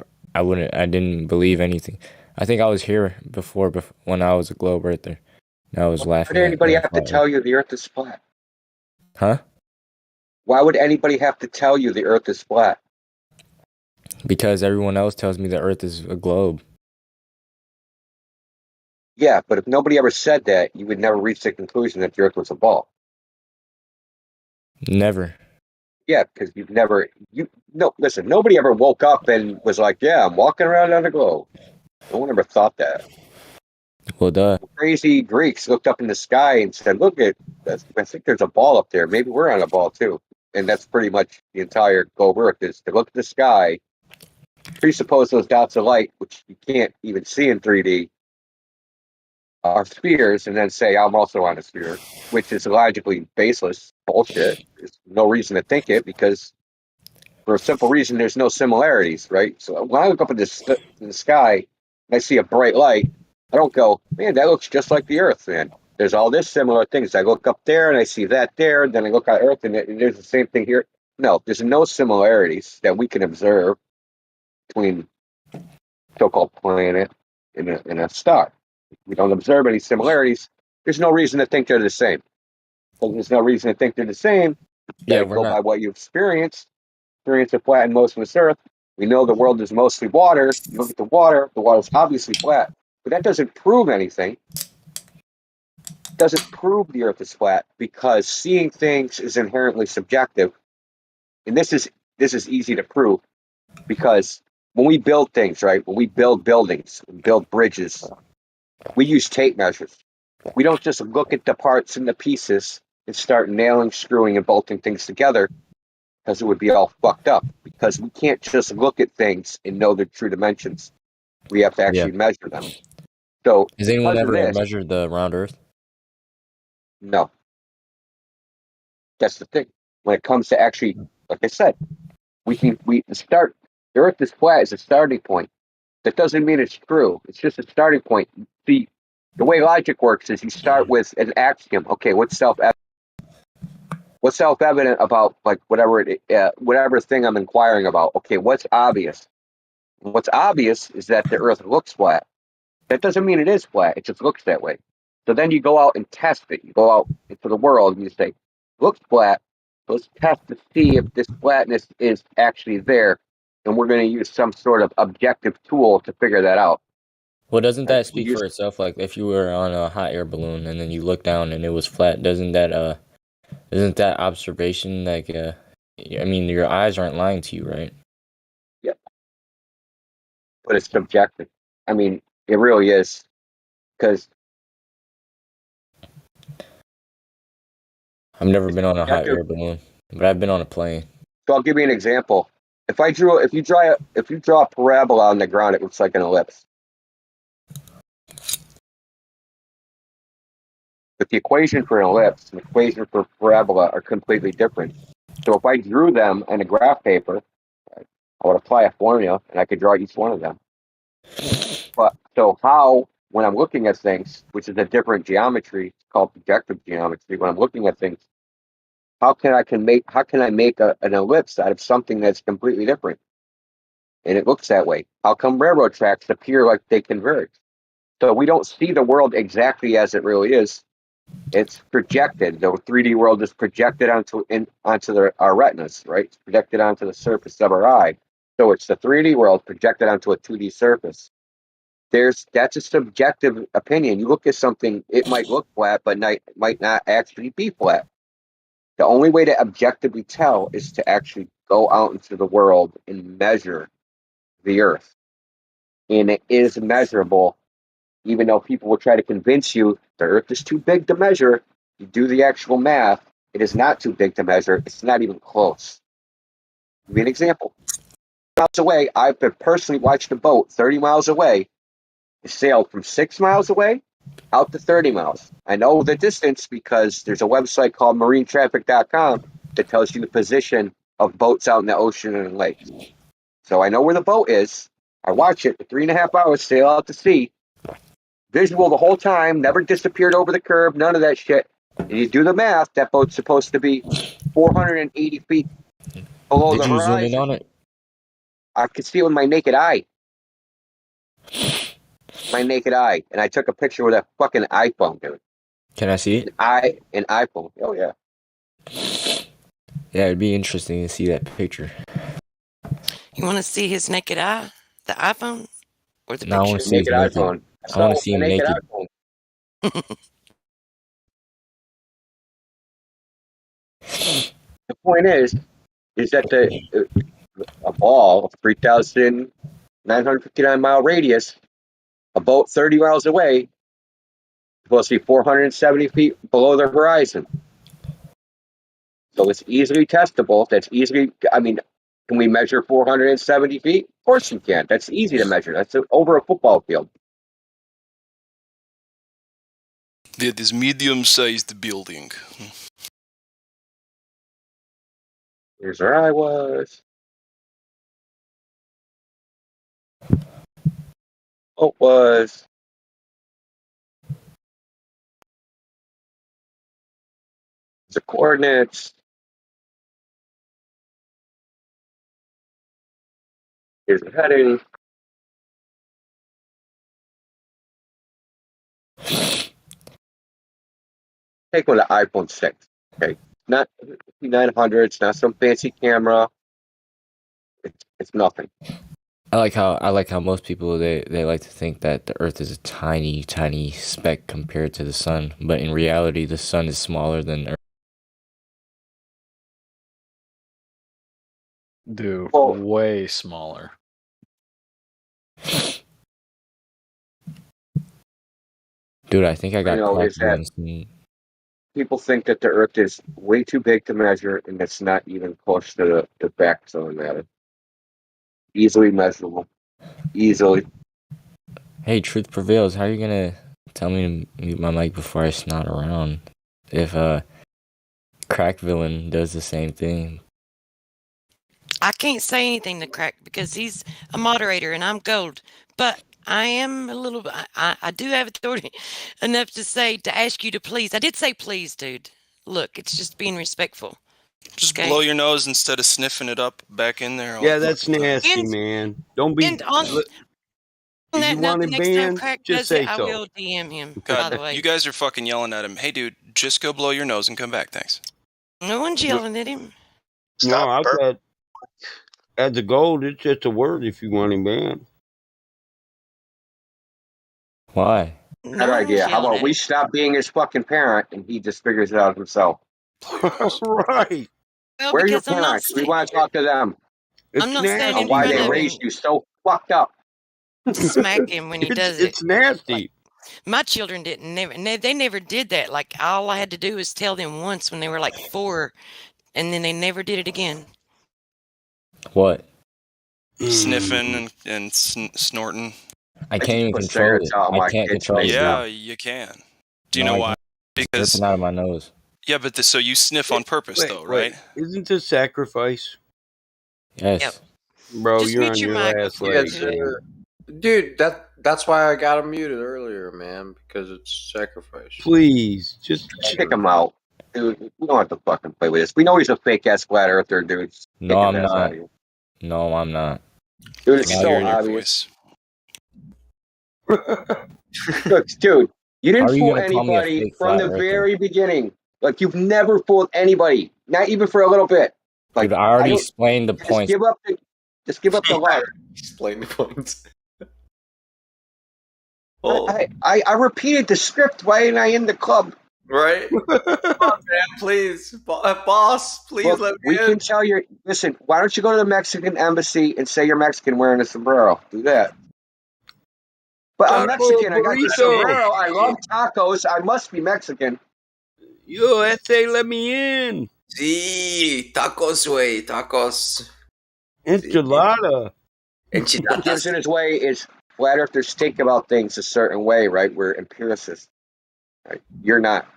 didn't believe anything. I think I was here before when I was a globe earther. And I was laughing. Why would anybody have to tell you the Earth is flat? Huh? Why would anybody have to tell you the Earth is flat? Because everyone else tells me the Earth is a globe. Yeah, but if nobody ever said that, you would never reach the conclusion that the Earth was a ball. Never. Yeah, because listen, nobody ever woke up and was like, yeah, I'm walking around on a globe. No one ever thought that. Well, duh. Crazy Greeks looked up in the sky and said, look, I think there's a ball up there. Maybe we're on a ball too. and that's pretty much the entire globe of Earth, is to look at the sky, presuppose those dots of light, which you can't even see in 3D, are spheres, and then say, I'm also on a sphere, which is logically baseless bullshit. There's no reason to think it, because for a simple reason, there's no similarities, right? So when I look up in the sky and I see a bright light, I don't go, man, that looks just like the Earth, man. There's all this similar things. I look up there and I see that there, and then I look at Earth and there's the same thing here. No, there's no similarities that we can observe between so-called planet and a star. We don't observe any similarities. There's no reason to think they're the same. So there's no reason to think they're the same. Yeah, we're go not. by what you experience of flat and most of this Earth. We know the world is mostly water. You look at the water's obviously flat, but that doesn't prove anything. It doesn't prove the Earth is flat, because seeing things is inherently subjective. And this is easy to prove, because when we build things, right? When we build buildings, we build bridges, we use tape measures. We don't just look at the parts and the pieces and start nailing, screwing, and bolting things together, because it would be all fucked up. Because we can't just look at things and know their true dimensions. We have to actually measure them. So, has anyone because of ever this, measured the round Earth? no. That's the thing. When it comes to actually, like I said, we start. The Earth is flat as a starting point. That doesn't mean it's true. It's just a starting point. The way logic works is you start with an axiom. Okay, what's self-evident? What's self-evident about, like, whatever thing I'm inquiring about? Okay, what's obvious? What's obvious is that the Earth looks flat. That doesn't mean it is flat. It just looks that way. So then you go out and test it. You go out into the world and you say, looks flat. Let's test to see if this flatness is actually there. And we're going to use some sort of objective tool to figure that out. Well, doesn't that speak for itself? Like, if you were on a hot air balloon and then you look down and it was flat, isn't that observation, like, I mean, your eyes aren't lying to you, right? Yep. But it's subjective. I mean, it really is. Because I've never been on a hot air balloon, but I've been on a plane. So I'll give you an example. If you draw a parabola on the ground, it looks like an ellipse. But the equation for an ellipse and the equation for parabola are completely different. So if I drew them on a graph paper, I would apply a formula and I could draw each one of them. But so how, when I'm looking at things, which is a different geometry, it's called projective geometry, when I'm looking at things, how can I make an ellipse out of something that's completely different? And it looks that way. How come railroad tracks appear like they converge? So we don't see the world exactly as it really is. It's projected. The 3D world is projected onto our retinas, right? It's projected onto the surface of our eye. So it's the 3D world projected onto a 2D surface. That's a subjective opinion. You look at something, it might look flat, but might not actually be flat. The only way to objectively tell is to actually go out into the world and measure the Earth. And it is measurable, even though people will try to convince you the Earth is too big to measure. You do the actual math, it is not too big to measure. It's not even close. Give me an example. Miles away, I've been personally watched a boat 30 miles away. It sailed from 6 miles away out to 30 miles. I know the distance because there's a website called marinetraffic.com that tells you the position of boats out in the ocean and lakes. So I know where the boat is. I watch it for 3.5 hours sail out to sea. Visual the whole time, never disappeared over the curve, none of that shit. And you do the math, that boat's supposed to be 480 feet below the horizon. Did you zoom in on it? I could see it with my naked eye. My naked eye. And I took a picture with a fucking iPhone, dude. Can I see it? An iPhone. Oh, yeah. Yeah, it'd be interesting to see that picture. You want to see his naked eye? The iPhone? Or the No, picture? I want to see his naked iPhone. I want to see him naked. The point is that a ball of 3,959 mile radius, a boat 30 miles away, supposed to be 470 feet below the horizon. So it's easily testable. That's easily, I mean, can we measure 470 feet? Of course you can. That's easy to measure. That's over a football field. That is medium-sized building. Here's where I was. Oh, was. The coordinates. Here's the heading. Take one of the iPhone 6. Okay. Not 900. It's not some fancy camera. It's nothing. I like how most people they like to think that the Earth is a tiny, tiny speck compared to the sun, but in reality, the sun is smaller than Earth. Dude, way smaller. Dude, I think I got is that people think that the Earth is way too big to measure, and it's not even close to the facts on the matter. Easily measurable. Easily. Hey, truth prevails. How are you gonna tell me to mute my mic before I snot around? If Crack Villain does the same thing. I can't say anything to Crack because he's a moderator and I'm gold. But I am a little. I do have authority enough to ask you to please. I did say please, dude. Look, it's just being respectful. Just blow your nose instead of sniffing it up back in there. Yeah, that's nasty, man. Don't be. And on if you want to next ban, time Crack just does say it, I so. will DM him. God, by the way, you guys are fucking yelling at him. Hey, dude, just go blow your nose and come back. Thanks. No one's yelling at him. No, I've got as a gold. It's just a word if you want him banned. Why? Good idea. How about we stop being his fucking parent and he just figures it out himself? Right. Well, Where are your because I'm not parents? We want to talk to them. I'm not standing in why front they of raised him. you so fucked up. Smack him when he does it. It's nasty. Like, my children they never did that. Like all I had to do was tell them once when they were like 4, and then they never did it again. What? Sniffing and snorting. I can't even control it. I can't control it. Yeah, you can. Do you No, know I why? can't. It's Because dripping out of my nose. yeah, but so you sniff on purpose, though, right? Isn't this sacrifice? Yes. Yep. Bro, Just you're mute on your your mic last before leg, you do it. man. Dude, that's why I got him muted earlier, man, because it's sacrifice. Please, just kick him out. Dude, we don't have to fucking play with this. We know he's a fake ass flat earther, dude. Just No, kick I'm his ass out not. of here. No, I'm not. Dude, it's I can so hear in your obvious. voice. Look, dude, you How didn't are you fool gonna call me a anybody fake from flat the earther? very beginning. Like you've never fooled anybody, not even for a little bit. Like Dude, I already explained the just points. just give up the luck. Explain the points. I repeated the script. Why ain't I in the club? Right? Come on, man, please. Boss, please Look, let me we in. can tell you. Listen, why don't you go to the Mexican embassy and say you're Mexican wearing a sombrero? Do that. But I'm Mexican. I got the sombrero. I love tacos. I must be Mexican. Yo, SA, let me in. Sí, tacos, güey, tacos. Enchilada. What gives it his way is flat earthers think about things a certain way, right? We're empiricists. Right? You're not.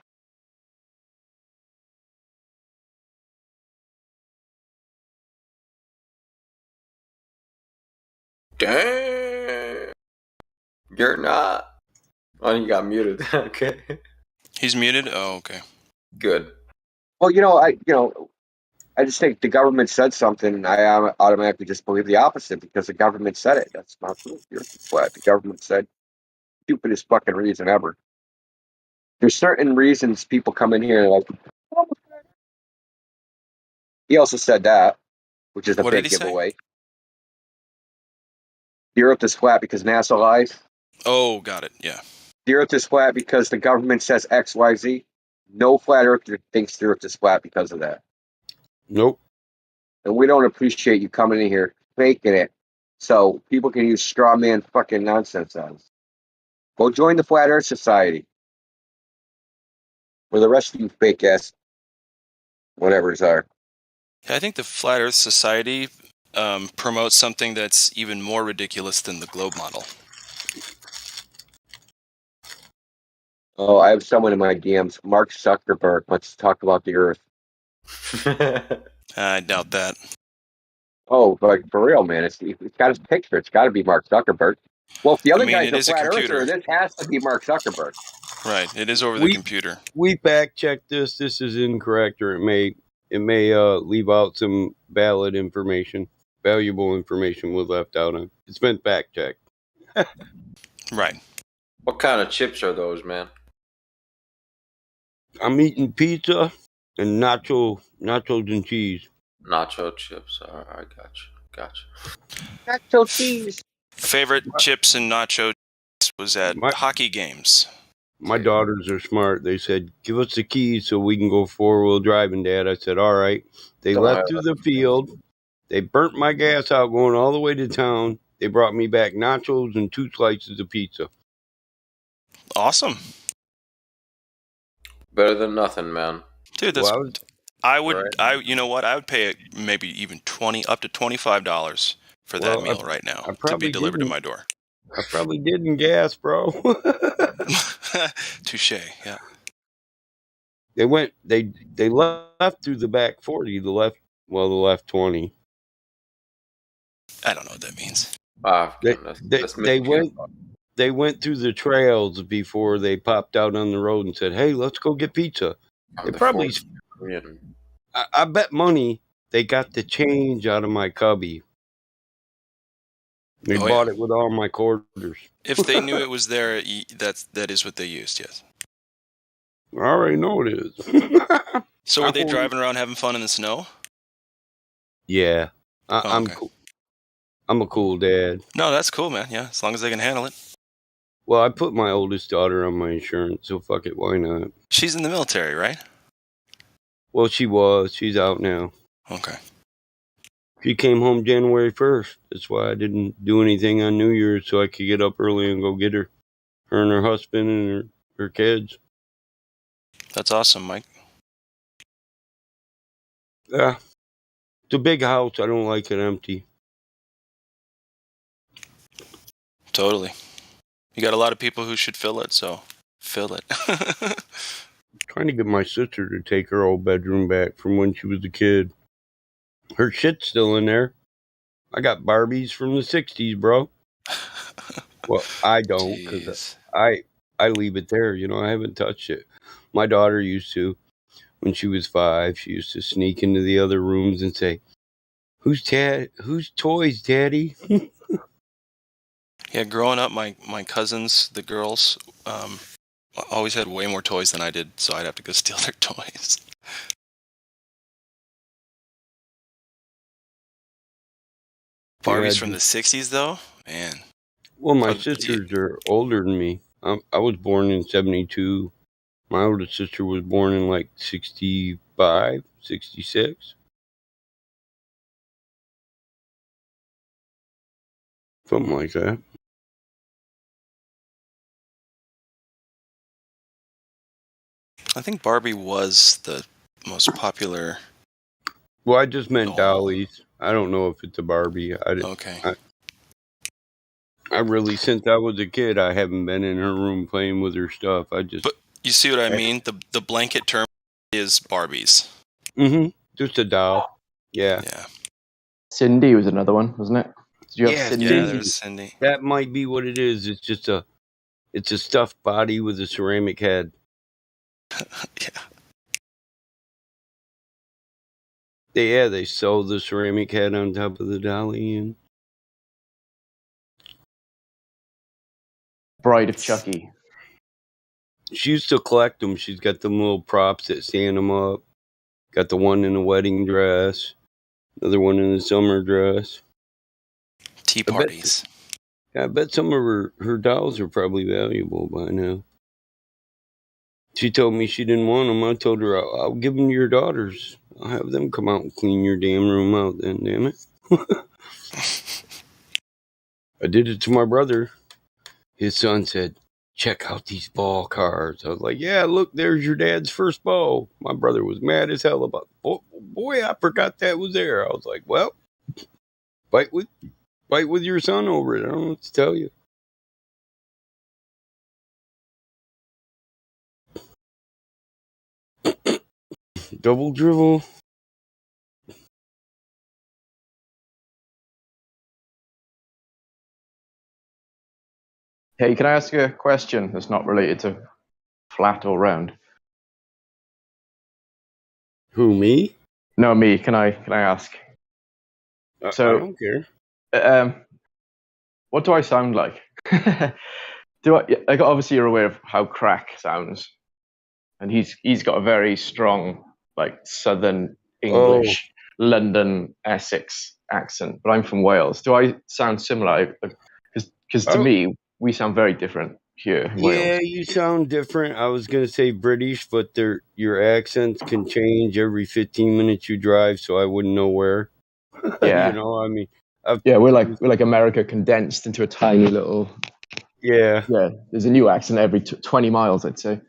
Damn. You're not. Oh, you got muted. Okay. He's muted? Oh, okay. Good. Well, I just think the government said something, and I automatically just believe the opposite because the government said it. That's not true. You're flat. The government said stupidest fucking reason ever. There's certain reasons people come in here and like. He also said that, which is a What did big he say? giveaway. The Earth is flat because NASA lies. Oh, got it. Yeah. The Earth is flat because the government says X, Y, Z. No flat earther thinks the Earth is flat because of that. Nope. And we don't appreciate you coming in here faking it so people can use straw man fucking nonsense on us. Go join the Flat Earth Society. For the rest of you fake ass whatever's are. I think the Flat Earth Society promotes something that's even more ridiculous than the globe model. Oh, I have someone in my DMs. Mark Zuckerberg wants to talk about the Earth. I doubt that. Oh, but for real, man, it's got his picture. It's got to be Mark Zuckerberg. Well, if the other guy's a flat earther, this has to be Mark Zuckerberg. Right, it is over the computer. We fact checked this. This is incorrect, or it may leave out some valid information, valuable information was left out on. It's been fact checked. Right. What kind of chips are those, man? I'm eating pizza and nachos and cheese. Nacho chips. All right, I got you. Nacho cheese. Favorite chips and nacho was at hockey games. My daughters are smart. They said, "Give us the keys so we can go 4-wheel driving, Dad." I said, "All right." They left through the field. They burnt my gas out going all the way to town. They brought me back nachos and 2 slices of pizza. Awesome. Better than nothing, man. Dude, that's. I would. You know what? I would pay maybe even up to $25 for that meal right now to be delivered to my door. I probably did in gas, bro. Touche. Yeah. They left through the back 40. The left 20. I don't know what that means. They went through the trails before they popped out on the road and said, "Hey, let's go get pizza." They probably, I bet money they got the change out of my cubby. They bought it with all my quarters. If they knew it was there, that is what they used. Yes. I already know it is. So were they driving around having fun in the snow? Yeah, I'm cool. I'm a cool dad. No, that's cool, man. Yeah, as long as they can handle it. Well, I put my oldest daughter on my insurance, so fuck it, why not? She's in the military, right? Well, she was. She's out now. Okay. She came home January 1st. That's why I didn't do anything on New Year's, so I could get up early and go get her. Her and her husband and her kids. That's awesome, Mike. Yeah. It's a big house. I don't like it empty. Totally. You got a lot of people who should fill it, so fill it. Trying to get my sister to take her old bedroom back from when she was a kid. Her shit's still in there. I got Barbies from the 60s, bro. Well, I don't, because I leave it there. You know, I haven't touched it. My daughter used to. When she was 5, she used to sneak into the other rooms and say, Whose toys, Daddy? Yeah, growing up, my cousins, the girls, always had way more toys than I did, so I'd have to go steal their toys. Barbies from the 60s, though? Man. Well, my sisters are older than me. I was born in 72. My older sister was born in like 65, 66. Something like that. I think Barbie was the most popular. Well, I just meant dollies. I don't know if it's a Barbie. Okay. I really, since I was a kid, I haven't been in her room playing with her stuff. But you see what I mean? The blanket term is Barbies. Mm-hmm. Just a doll. Yeah. Yeah. Cindy was another one, wasn't it? Did you have Cindy? Yeah, there's Cindy. That might be what it is. It's just it's a stuffed body with a ceramic head. Yeah. They sew the ceramic head on top of the dolly and. Bride of Chucky. She used to collect them. She's got them little props that stand them up. Got the one in a wedding dress. Another one in a summer dress. Tea parties. I bet some of her dolls are probably valuable by now. She told me she didn't want them. I told her, I'll give them to your daughters. I'll have them come out and clean your damn room out then, damn it. I did it to my brother. His son said, check out these ball cards. I was like, yeah, look, there's your dad's first ball. My brother was mad as hell about, boy, I forgot that was there. I was like, well, fight with your son over it. I don't know what to tell you. Double dribble. Hey, can I ask you a question that's not related to flat or round? Who, me? No, me. Can I ask? So I don't care. What do I sound like? Like obviously you're aware of how Crack sounds, and he's got a very strong like Southern English, London Essex accent. But I'm from Wales. Do I sound similar? Because to me, we sound very different here in Wales. Yeah, you sound different. I was gonna say British, but your accents can change every 15 minutes you drive, so I wouldn't know where. Yeah, you know, I mean, we're like America condensed into a tiny little. Yeah. There's a new accent every 20 miles, I'd say.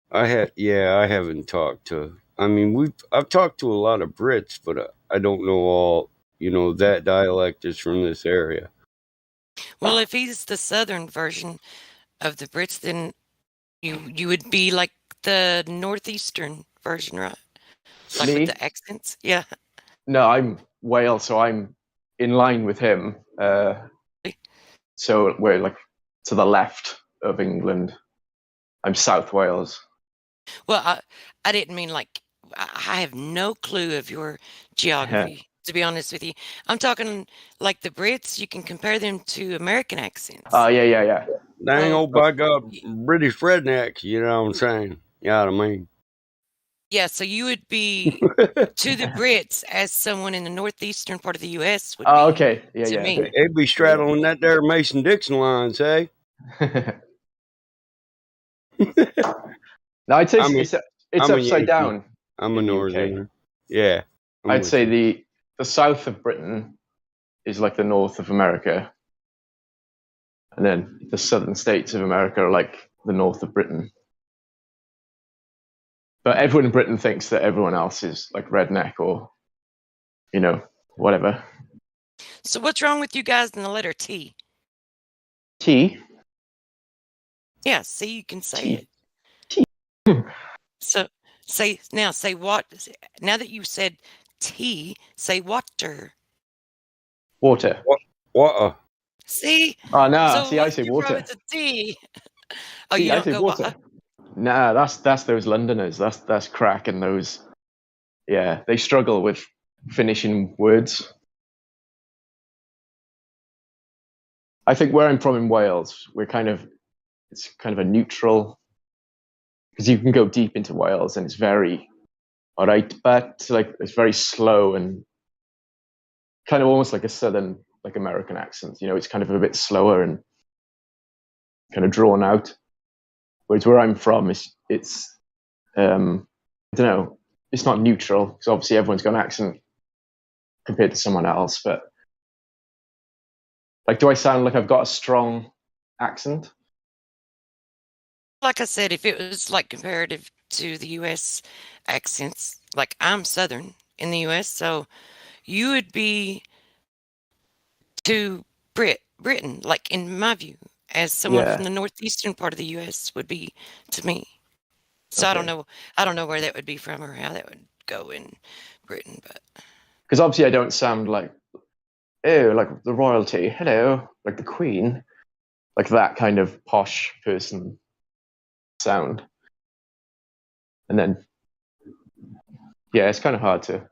I haven't talked to. I mean, I've talked to a lot of Brits, but I don't know all. That dialect is from this area. Well, if he's the southern version of the Brits, then you would be like the northeastern version, right? Like with the accents, yeah. No, I'm Wales, so I'm in line with him. So we're like to the left of England. I'm South Wales. Well, I didn't mean like I have no clue of your geography. To be honest with you, I'm talking like the Brits. You can compare them to American accents. Oh yeah. Dang old by God, British rednecks. You know what I'm saying? Yeah, I mean. Yeah, so you would be to the Brits as someone in the northeastern part of the U.S. would be. Okay. Yeah. To me. They'd be straddling that there Mason-Dixon line, say. No, I'd say it's upside down. I'm a northerner. Yeah. I'd say the south of Britain is like the north of America. And then the southern states of America are like the north of Britain. But everyone in Britain thinks that everyone else is like redneck or, whatever. So what's wrong with you guys in the letter T? T? Yeah, see, you can say it. T. So say what? Now that you said T, say water. Water. Water. See? Oh no! So see, I say water. It's a T. Oh, see, you don't I say go water. Nah, that's those Londoners. That's Crack and those. Yeah, they struggle with finishing words. I think where I'm from in Wales, it's kind of a neutral, because you can go deep into Wales and it's very all right, but like it's very slow and kind of almost like a southern, like American accent. It's kind of a bit slower and kind of drawn out. Whereas where I'm from, it's I don't know, it's not neutral because obviously everyone's got an accent compared to someone else. But like, do I sound like I've got a strong accent? Like I said, if it was like comparative to the U.S. accents, like I'm Southern in the U.S., so you would be to Britain, like in my view, as someone from the northeastern part of the U.S. would be to me. So okay. I don't know where that would be from or how that would go in Britain, but because obviously I don't sound like like the royalty, hello, like the Queen, like that kind of posh person sound. And then it's kind of hard to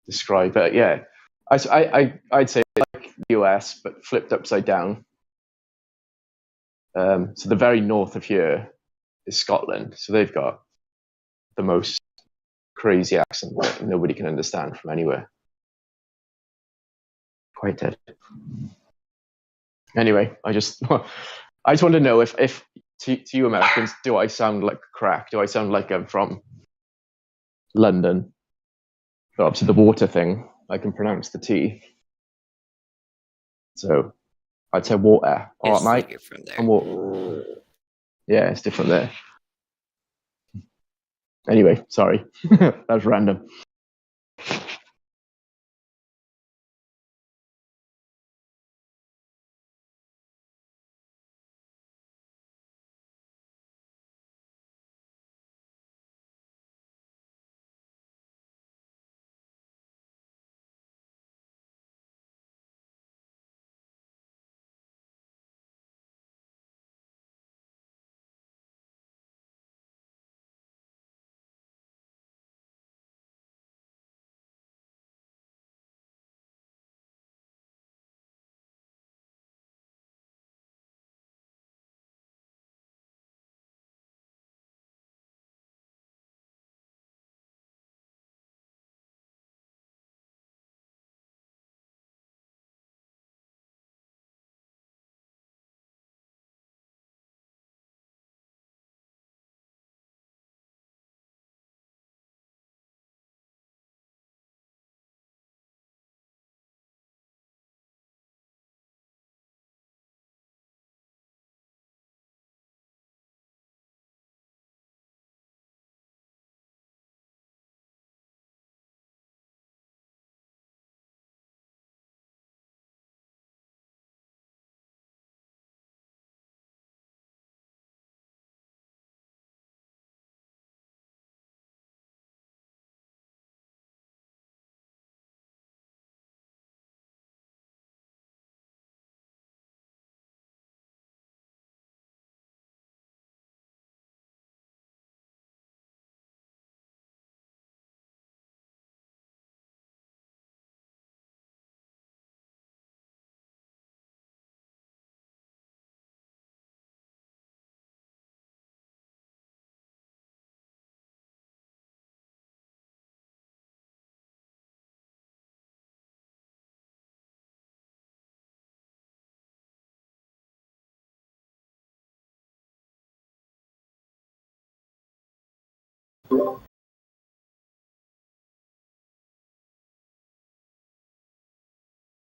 describe, but I'd say like the US but flipped upside down. So the very north of here is Scotland, so they've got the most crazy accent that nobody can understand from anywhere. Quite dead. Anyway, I just want to know if to you Americans, do I sound like Crack? Do I sound like I'm from London? But obviously the water thing, I can pronounce the T. So I'd say water. All It's right, slicker from there. and water. Yeah, it's different there. Anyway, sorry, that was random.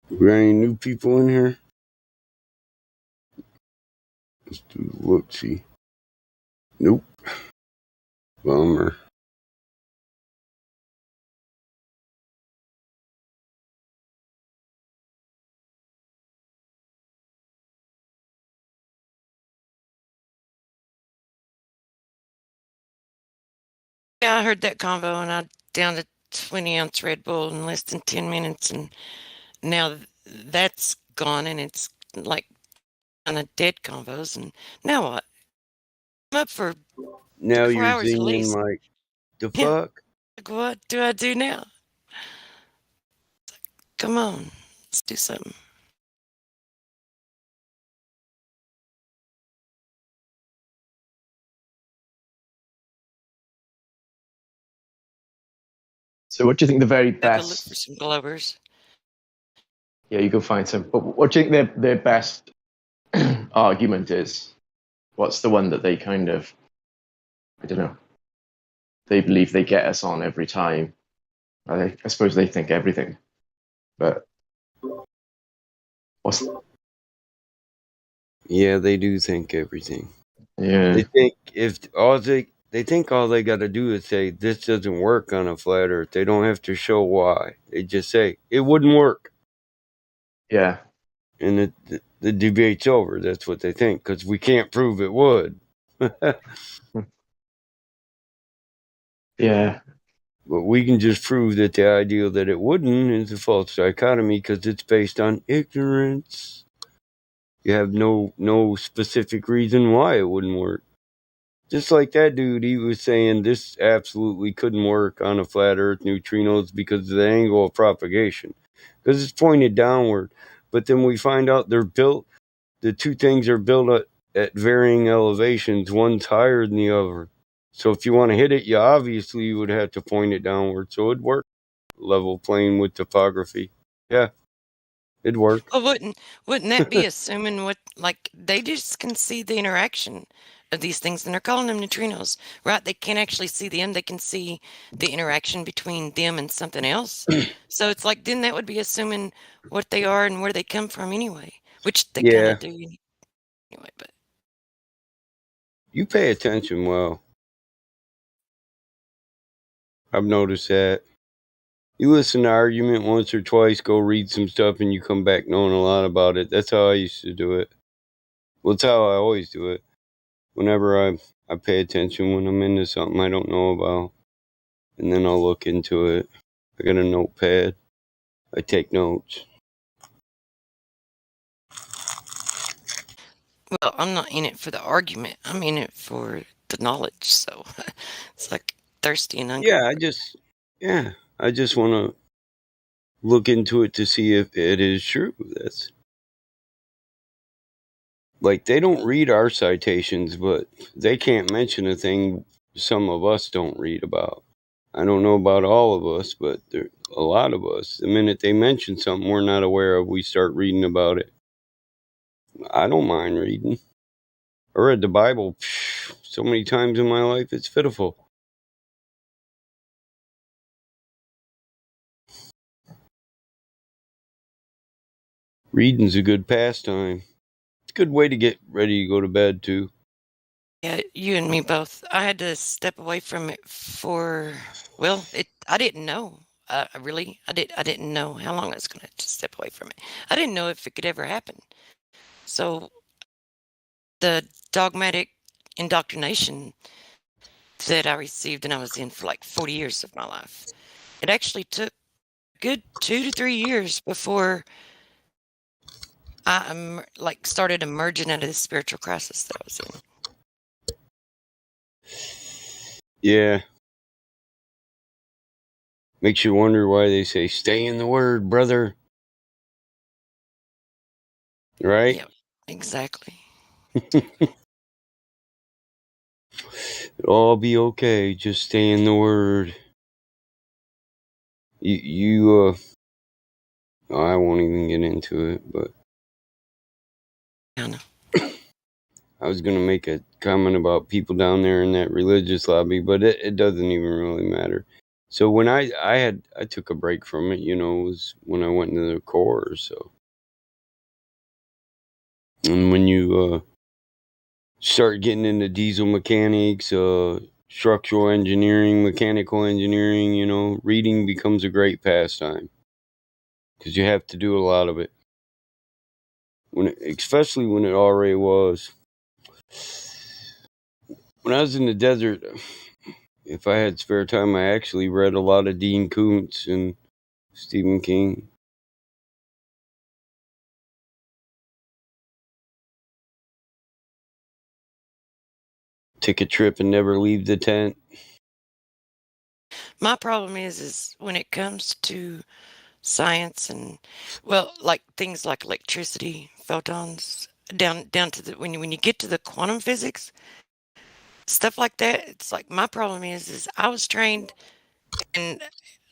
We got any new people in here? Let's do whoopsie. Nope. Bummer. Yeah, I heard that convo, and I downed a 20-ounce Red Bull in less than 10 minutes, and now that's gone, and it's like on a dead convos. And now what? I'm up for Now 4 you're hours at zinging least. like, the Yeah. fuck? Like, what do I do now? Come on, let's do something. So, what do you think the very I'll go look for best? some Globers. Yeah, you can find some. But what do you think their best argument is? What's the one that they kind of, I don't know, they believe they get us on every time? I suppose they think everything, but what's? Yeah, they do think everything. Yeah. They think they think all they got to do is say this doesn't work on a flat Earth. They don't have to show why. They just say it wouldn't work. Yeah. And the debate's over. That's what they think because we can't prove it would. Yeah. But we can just prove that the idea that it wouldn't is a false dichotomy because it's based on ignorance. You have no specific reason why it wouldn't work. Just like that dude, he was saying this absolutely couldn't work on a flat Earth neutrinos because of the angle of propagation. Because it's pointed downward. But then we find out the two things are built at varying elevations. One's higher than the other. So if you want to hit it, you would have to point it downward. So it'd work. Level plane with topography. Yeah, it'd work. Well, wouldn't that be assuming what, like, they just can see the interaction of these things, and they're calling them neutrinos, right? They can't actually see them. They can see the interaction between them and something else. So it's like, then that would be assuming what they are and where they come from anyway. which they kind of do anyway. But you pay attention well. I've noticed that. You listen to argument once or twice, go read some stuff, and you come back knowing a lot about it. That's how I used to do it. Well, it's how I always do it. Whenever I pay attention when I'm into something I don't know about, and then I'll look into it. I got a notepad. I take notes. well, I'm not in it for the argument. I'm in it for the knowledge. So it's like thirsty and hungry. Yeah, I just want to look into it to see if it is true. That's like they don't read our citations, but they can't mention a thing some of us don't read about. I don't know about all of us, but there a lot of us. The minute they mention something we're not aware of, we start reading about it. I don't mind reading. I read the Bible so many times in my life, it's pitiful. Reading's a good pastime. It's a good way to get ready to go to bed, too. Yeah, you and me both. I had to step away from it I didn't know. I didn't know how long I was going to step away from it. I didn't know if it could ever happen. So the dogmatic indoctrination that I received and I was in for like 40 years of my life, it actually took a good 2 to 3 years before I started emerging out of the spiritual crisis that I was in. Yeah. Makes you wonder why they say, stay in the Word, brother. Right? Yep, exactly. It'll all be okay. Just stay in the Word. I won't even get into it, but I know. I was going to make a comment about people down there in that religious lobby, but it doesn't even really matter. So when I took a break from it, it was when I went into the Corps, so. And when you start getting into diesel mechanics, structural engineering, mechanical engineering, reading becomes a great pastime. Because you have to do a lot of it. Especially when it already was. When I was in the desert, if I had spare time, I actually read a lot of Dean Koontz and Stephen King. Take a trip and never leave the tent. My problem is when it comes to science and like things like electricity, photons, down to when you get to the quantum physics, stuff like that, it's like my problem is I was trained and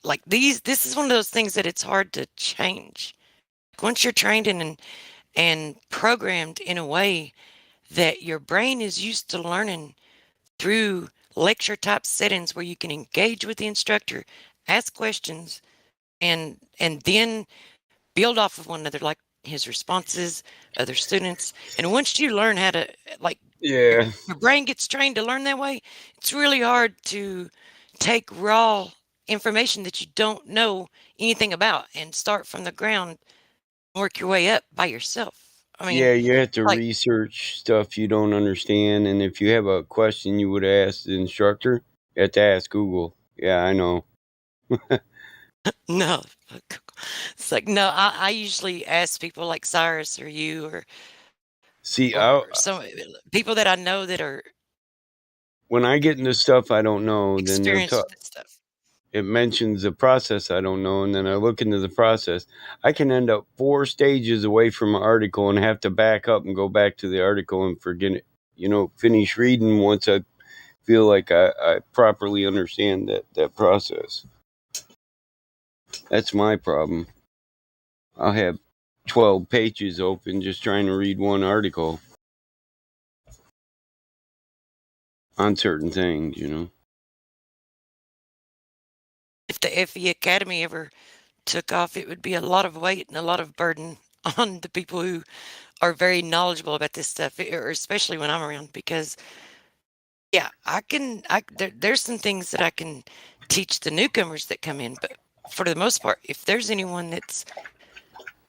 like this is one of those things that it's hard to change. Once you're trained in and programmed in a way that your brain is used to learning through lecture type settings where you can engage with the instructor, ask questions, and then build off of one another, like his responses, other students. And once you learn how to your brain gets trained to learn that way, it's really hard to take raw information that you don't know anything about and start from the ground, work your way up by yourself. I mean, you have to research stuff you don't understand, and if you have a question you would ask the instructor, you have to ask Google. Yeah, I know. No, it's like no. I usually ask people like Cyrus or you or some people that I know that are. When I get into stuff I don't know, then stuff. It mentions a process I don't know, and then I look into the process. I can end up 4 stages away from an article and have to back up and go back to the article and forget it. Finish reading once I feel like I properly understand that process. That's my problem. I'll have 12 pages open just trying to read one article on certain things, If the FE Academy ever took off, it would be a lot of weight and a lot of burden on the people who are very knowledgeable about this stuff, or especially when I'm around, because yeah, there's some things that I can teach the newcomers that come in, but for the most part, if there's anyone that's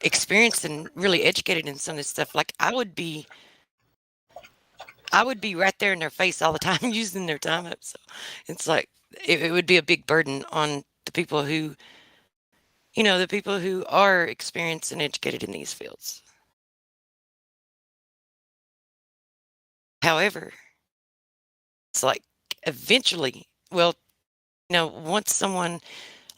experienced and really educated in some of this stuff, like I would be right there in their face all the time using their time up. So it's like it would be a big burden on the people who, the people who are experienced and educated in these fields. However, it's like eventually, well, once someone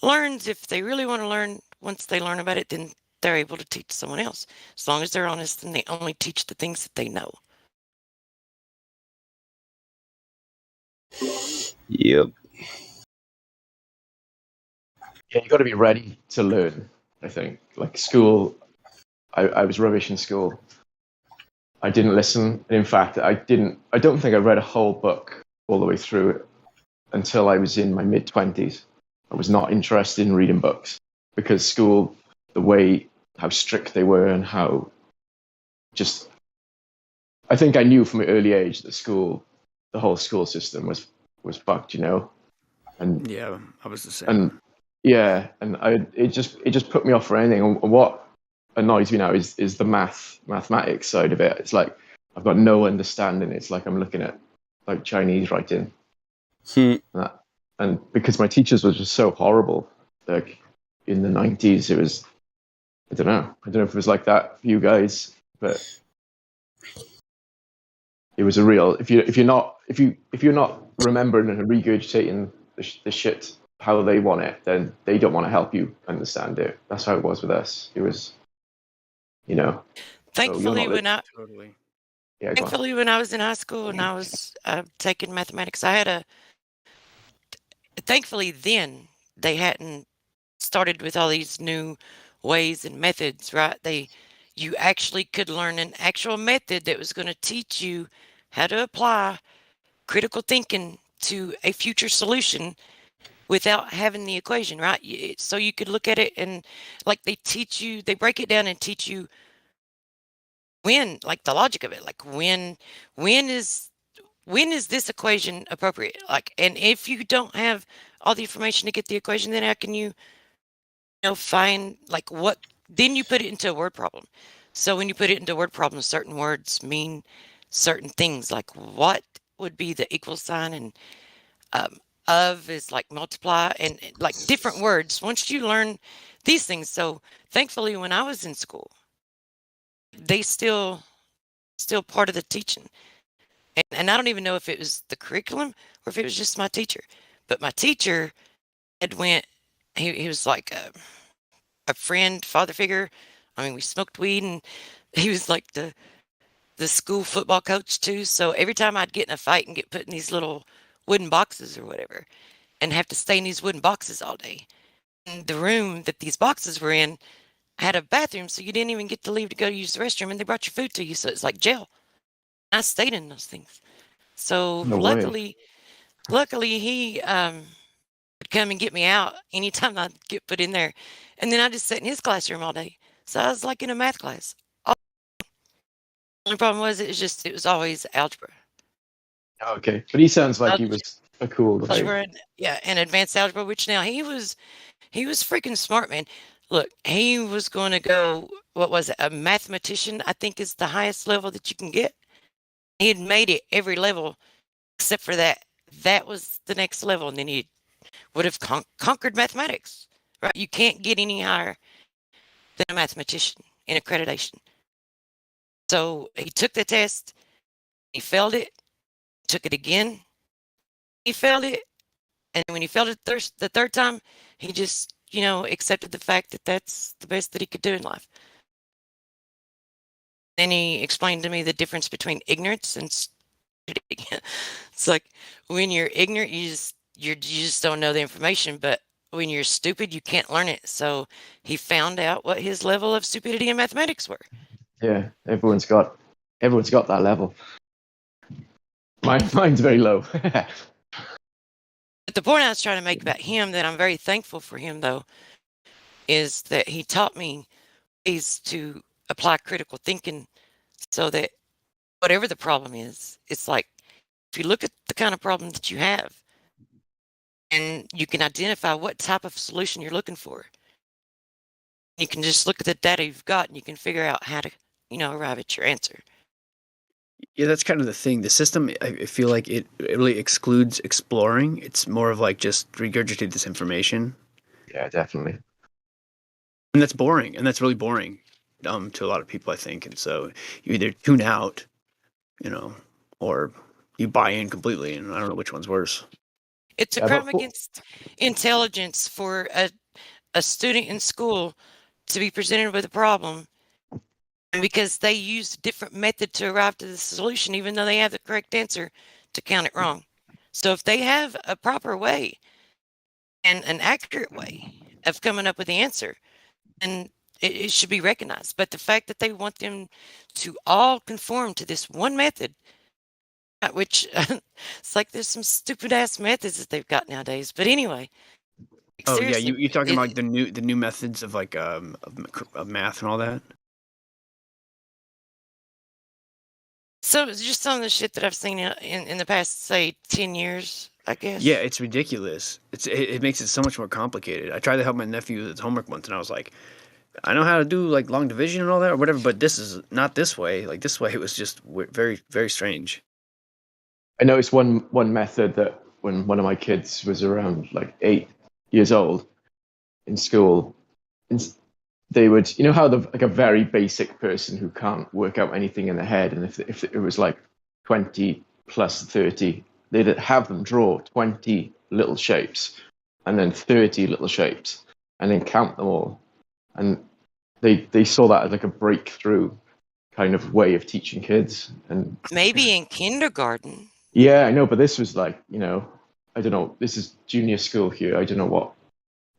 learns, if they really want to learn, once they learn about it, then they're able to teach someone else. As long as they're honest and they only teach the things that they know. Yep. Yeah, you got to be ready to learn. I think, like school, I was rubbish in school. I didn't listen. And in fact, I don't think I read a whole book all the way through it until I was in my mid-20s. I was not interested in reading books because school, how strict they were and how just, I think I knew from an early age that the whole school system was fucked, And yeah, I was the same. And yeah, and it just put me off for anything. And what annoys me now is the mathematics side of it. It's like I've got no understanding. It's like I'm looking at like Chinese writing. And because my teachers were just so horrible, like in the 90s, it was, I don't know if it was like that for you guys, but it was a real, if you're not remembering and regurgitating the shit how they want it, then they don't want to help you understand it. That's how it was with us. It was, Thankfully, so when I was in high school and I was taking mathematics, thankfully then they hadn't started with all these new ways and methods, right? You actually could learn an actual method that was going to teach you how to apply critical thinking to a future solution without having the equation, right? So you could look at it and like they break it down and teach you when, like the logic of it, like when is this equation appropriate? Like, and if you don't have all the information to get the equation, then how can you find like what, then you put it into a word problem. So when you put it into a word problem, certain words mean certain things, like what would be the equal sign, and of is like multiply, and like different words once you learn these things. So thankfully when I was in school, they still part of the teaching. And I don't even know if it was the curriculum or if it was just my teacher. But my teacher he was like a friend, father figure. I mean, we smoked weed, and he was like the school football coach too. So every time I'd get in a fight and get put in these little wooden boxes or whatever and have to stay in these wooden boxes all day, and the room that these boxes were in had a bathroom, so you didn't even get to leave to go use the restroom, and they brought your food to you. So it's like jail. I stayed in those things. So No luckily he would come and get me out anytime I'd get put in there. And then I just sat in his classroom all day. So I was like in a math class. The only problem was it was always algebra. Okay, but he sounds like he was a cool guy. Algebra, and advanced algebra, which now he was freaking smart, man. Look, he was going to go, what was it, a mathematician, I think is the highest level that you can get. He had made it every level except for that. That was the next level, and then he would have conquered mathematics, right? You can't get any higher than a mathematician in accreditation. So he took the test, he failed it, took it again, he failed it, and when he failed it the third time, he just, accepted the fact that that's the best that he could do in life. Then he explained to me the difference between ignorance and stupidity. It's like when you're ignorant, you just don't know the information, but when you're stupid, you can't learn it. So he found out what his level of stupidity in mathematics were. Yeah, everyone's got that level. Mine's very low. But the point I was trying to make about him, that I'm very thankful for him, though, is that he taught me ways to apply critical thinking so that whatever the problem is, it's like if you look at the kind of problem that you have and you can identify what type of solution you're looking for, you can just look at the data you've got and you can figure out how to, arrive at your answer. Yeah, that's kind of the thing. The system, I feel like it really excludes exploring. It's more of like just regurgitate this information. Yeah, definitely. And that's boring, and that's really boring to a lot of people, I think. And so you either tune out, or you buy in completely, and I don't know which one's worse. It's a crime against intelligence for a student in school to be presented with a problem, and because they use a different method to arrive to the solution, even though they have the correct answer, to count it wrong. So if they have a proper way and an accurate way of coming up with the answer, then it should be recognized. But the fact that they want them to all conform to this one method, which it's like there's some stupid ass methods that they've got nowadays. But anyway. Oh yeah, you're talking about the new methods of like of math and all that. So it's just some of the shit that I've seen in the past, say, 10 years, I guess. Yeah, it's ridiculous. It makes it so much more complicated. I tried to help my nephew with his homework once, and I was like, I know how to do like long division and all that or whatever, but this is not this way. Like this way, it was just very, very strange. I noticed one method that when one of my kids was around like 8 years old in school, they would, how like a very basic person who can't work out anything in their head, and if it was like 20 plus 30, they'd have them draw 20 little shapes and then 30 little shapes and then count them all. And they saw that as like a breakthrough kind of way of teaching kids. And maybe in kindergarten. Yeah, I know, but this was like, I don't know, this is junior school here. I don't know what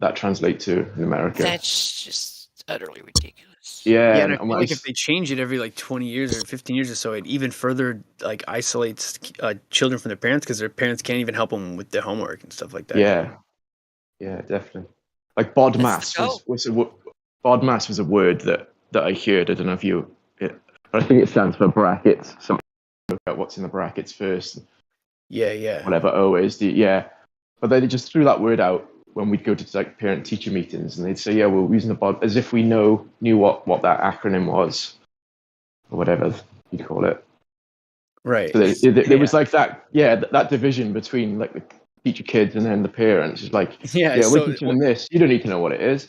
that translates to in America. That's just utterly ridiculous. Yeah, and I feel like if they change it every like 20 years or 15 years or so, it even further like isolates children from their parents because their parents can't even help them with their homework and stuff like that. Yeah, definitely. Like BODMAS was a word that I heard. I don't know if but I think it stands for brackets. Something look at what's in the brackets first. Yeah. Whatever O is, but they just threw that word out when we'd go to like parent-teacher meetings, and they'd say, "Yeah, we're using the BOD," as if we knew what that acronym was, or whatever you'd call it. Right. So there was like that, that division between like the teacher kids and then the parents. It's like, we're teaching them this. You don't need to know what it is.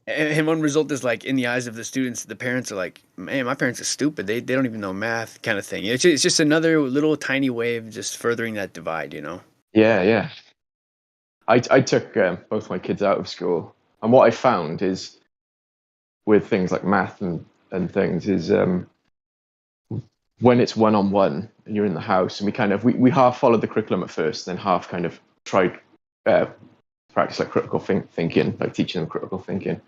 And one result is like in the eyes of the students, the parents are like, "Man, my parents are stupid. They don't even know math," kind of thing. It's just another little tiny way of just furthering that divide, Yeah. I took both my kids out of school, and what I found is with things like math and things is when it's one-on-one and you're in the house, and we half followed the curriculum at first, then half kind of tried practice like critical thinking, like teaching them critical thinking.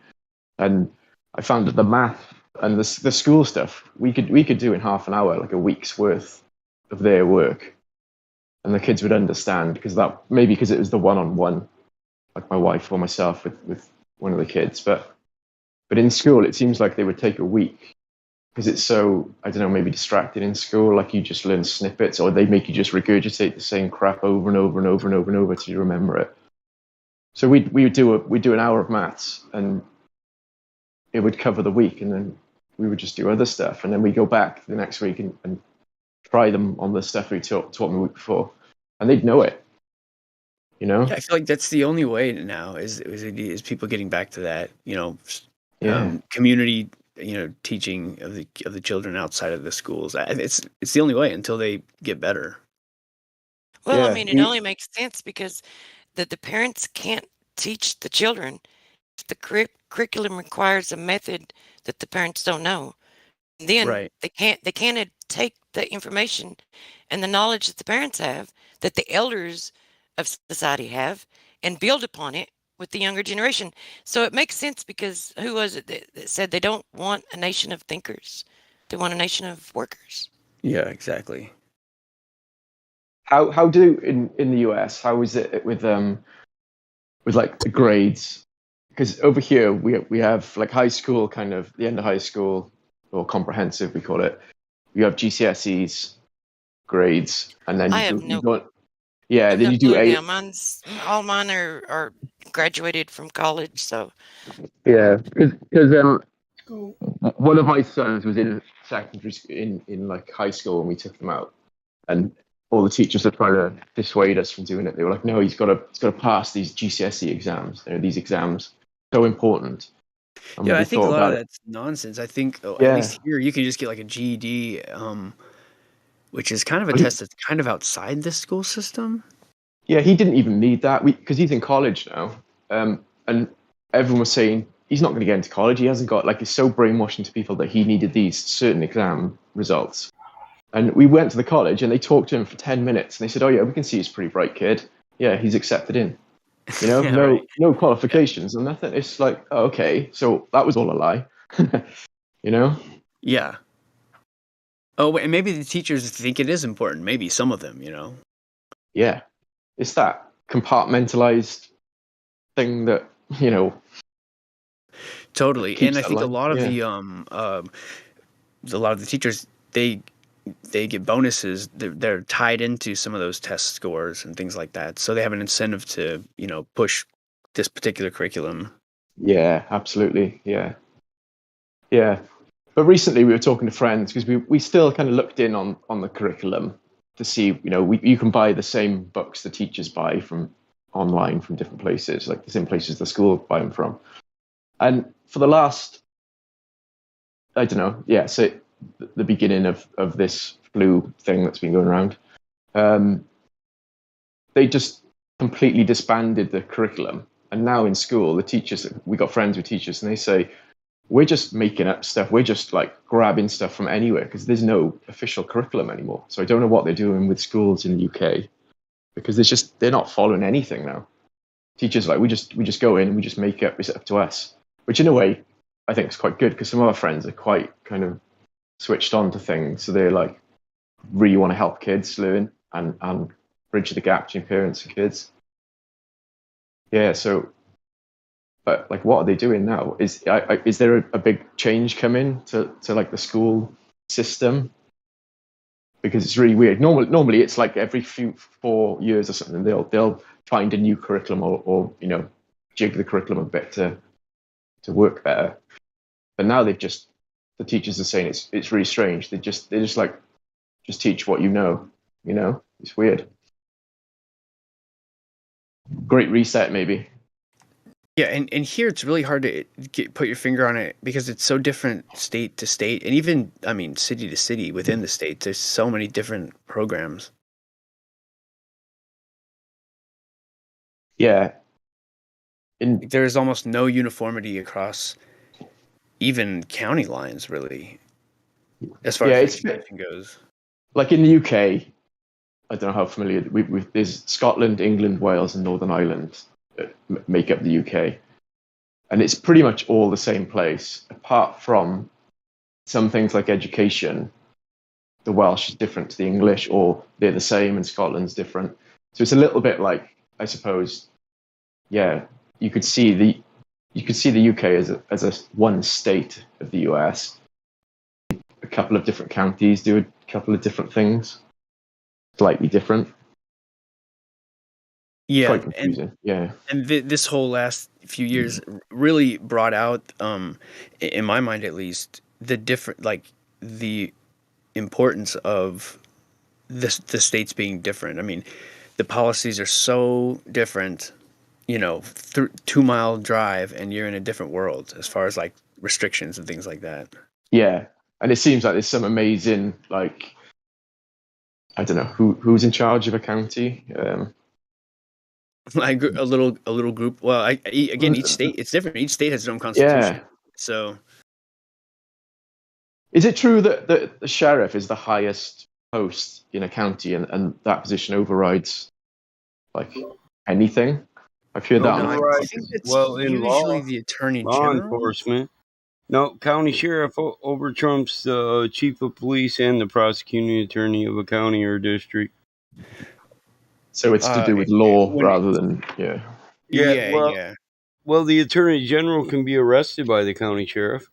And I found that the math and the school stuff we could do in half an hour, like a week's worth of their work. And the kids would understand because it was the one-on-one, like my wife or myself with one of the kids. But in school, it seems like they would take a week because it's so, I don't know, maybe distracted in school. Like you just learn snippets, or they make you just regurgitate the same crap over and over and over and over and over till you remember it. So we'd do an hour of maths, and it would cover the week, and then we would just do other stuff, and then we go back the next week and try them on the stuff we taught them the week before, and they'd know it. Yeah, I feel like that's the only way now is people getting back to that, community, teaching of the children outside of the schools. It's the only way until they get better. Well, I mean, it only makes sense because the parents can't teach the children if the curriculum requires a method that the parents don't know. And then they can't take the information and the knowledge that the parents have, that the elders of society have, and build upon it with the younger generation. So it makes sense because who was it that said they don't want a nation of thinkers? They want a nation of workers. Yeah, exactly. How do in the US? How is it with like the grades? Because over here we have like high school, kind of the end of high school, or comprehensive, we call it. You have GCSEs, grades, and then you go. Yeah, then you do A. All mine are graduated from college, so. Yeah, because one of my sons was in secondary in like high school when we took them out, and all the teachers are trying to dissuade us from doing it. They were like, "No, he's got to pass these GCSE exams. These exams so important." And Yeah, we I think a thought lot of about that's nonsense. I think at Yeah. least here you can just get like a GED, which is kind of a test that's kind of outside the school system. Yeah, he didn't even need that because he's in college now, and everyone was saying he's not going to get into college. He hasn't got like it's so brainwashed into people that he needed these certain exam results. And we went to the college and they talked to him for 10 minutes and they said, "Oh yeah, we can see he's a pretty bright kid. Yeah, he's accepted in. You know, Yeah, no right. no qualifications and nothing." It's like, oh, okay, so that was all a lie. You know? Yeah. Oh, and maybe the teachers think it is important. Maybe some of them, you know. Yeah. It's that compartmentalized thing that, you know. Totally. keeps And I that think a line. lot of Yeah. a lot of the teachers they get bonuses. They're tied into some of those test scores and things like that. So they have an incentive to, you know, push this particular curriculum. Yeah, absolutely. Yeah. Yeah. But recently we were talking to friends because we still kind of looked in on the curriculum to see, you know, you can buy the same books the teachers buy from online from different places, like the same places the school buy them from. And for the last, I don't know, yeah, so the beginning of this flu thing that's been going around, they just completely disbanded the curriculum. And now in school, the teachers, we got friends with teachers, and they say, we're just making up stuff. We're just like grabbing stuff from anywhere because there's no official curriculum anymore. So I don't know what they're doing with schools in the UK because they're not following anything now. Teachers we just go in and we just make up. It's up to us, which in a way I think is quite good because some of our friends are quite kind of switched on to things. So they're like really want to help kids learn and bridge the gap between parents and kids. Yeah. So. But like, what are they doing now? Is there a big change coming to like the school system? Because it's really weird. Normally it's like every 4 years or something they'll find a new curriculum or you know jig the curriculum a bit to work better. But now the teachers are saying it's really strange. They just like just teach what you know. You know, it's weird. Great reset, maybe. Yeah, and here it's really hard to put your finger on it because it's so different state to state, and even, I mean, city to city within the state. There's so many different programs. Yeah. There's almost no uniformity across even county lines, really, as far as education goes. Like in the UK, I don't know how familiar with there's Scotland, England, Wales, and Northern Ireland make up the UK, and it's pretty much all the same place, apart from some things like education. The Welsh is different to the English, or they're the same, and Scotland's different. So it's a little bit like, I suppose, yeah, you could see the UK as a one state of the US. A couple of different counties do a couple of different things, slightly different. Yeah, quite confusing. And this whole last few years really brought out, in my mind at least, the importance of the states being different. I mean, the policies are so different. You know, 2 mile drive and you're in a different world as far as like restrictions and things like that. Yeah, and it seems like there's some amazing like, I don't know who's in charge of a county. Like a little group. Well, again, each state it's different. Each state has its own constitution. Yeah. So, is it true that the sheriff is the highest post in a county, and that position overrides like anything? I've heard that. I think it's in usually the attorney law general. enforcement. No, county sheriff over trumps the chief of police and the prosecuting attorney of a county or district. So it's to do with law rather than Well, the attorney general can be arrested by the county sheriff.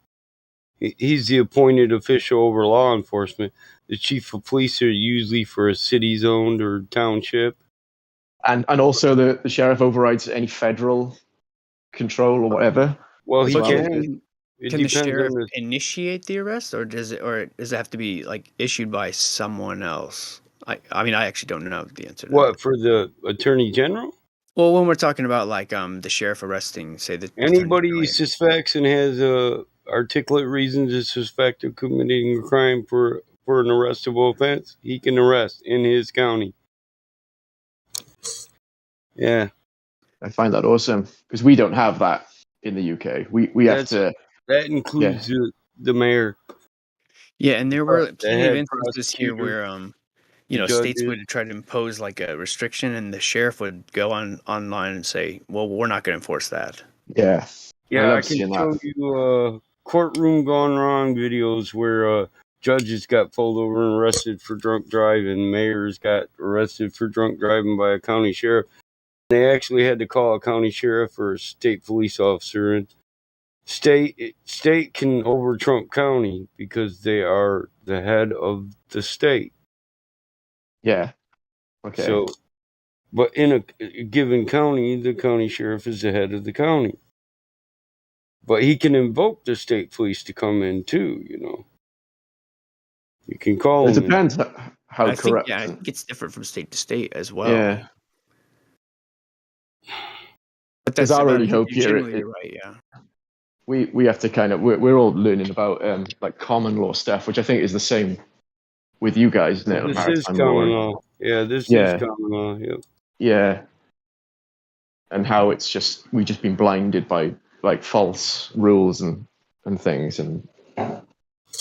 He's the appointed official over law enforcement. The chief of police are usually for a city zoned or township. And also the sheriff overrides any federal control or whatever. Well, he But can. Can the sheriff initiate the arrest, or does it have to be like issued by someone else? I mean, I actually don't know the answer to What, for the attorney general? Well, when we're talking about like the sheriff arresting, say the Anybody he suspects and has articulate reason to suspect of committing a crime for an arrestable offense, he can arrest in his county. Yeah, I find that awesome because we don't have that in the UK. We have to. That includes the mayor. Yeah, and there were plenty of head instances here where states would try to impose like a restriction, and the sheriff would go online and say, "Well, we're not going to enforce that." Yeah, yeah, I can show you courtroom gone wrong videos where judges got pulled over and arrested for drunk driving, mayors got arrested for drunk driving by a county sheriff. They actually had to call a county sheriff or a state police officer, and state can over-trump county because they are the head of the state. Yeah. Okay. So, but in a given county, the county sheriff is the head of the county. But he can invoke the state police to come in too, You can call them. It depends how corrupt. I think it's different from state to state as well. Yeah. But that's our only hope here. You're right, yeah. We have to kind of we're all learning about like common law stuff, which I think is the same with you guys, isn't it? This is common law. Yeah, this is common law. Yep. Yeah. And how we've just been blinded by like false rules and things and.